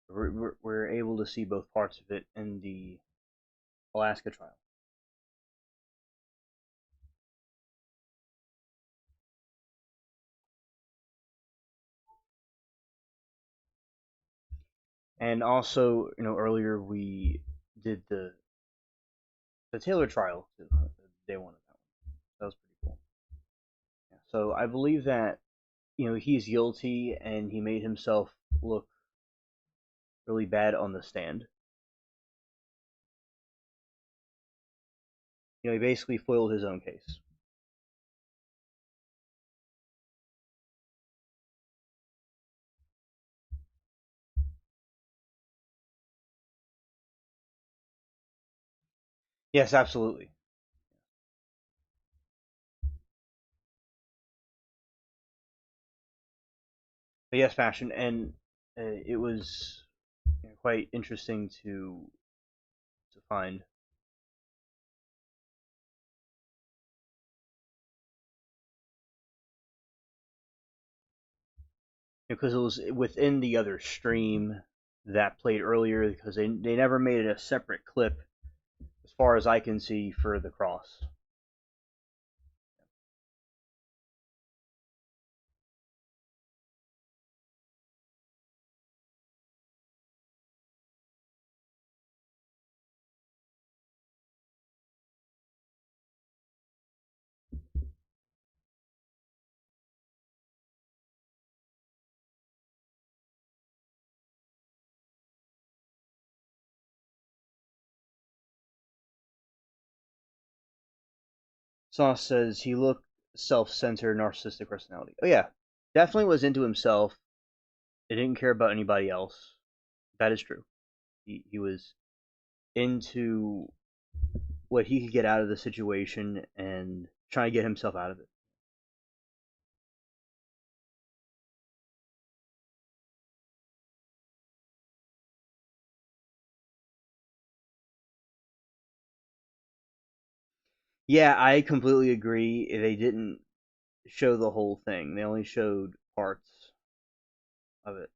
We're able to see both parts of it in the Alaska trial. And also, earlier we did the Taylor trial, day one of that one. That was pretty cool. Yeah, so I believe that he's guilty, and he made himself look really bad on the stand. He basically foiled his own case. Yes, absolutely. But yes, Passion, and it was quite interesting to find. Because it was within the other stream that played earlier, because they never made it a separate clip, as far as I can see, for the cross. Sauce says he looked self-centered, narcissistic personality. Oh yeah, definitely was into himself. He didn't care about anybody else. That is true. He was into what he could get out of the situation and trying to get himself out of it. Yeah, I completely agree. They didn't show the whole thing. They only showed parts of it.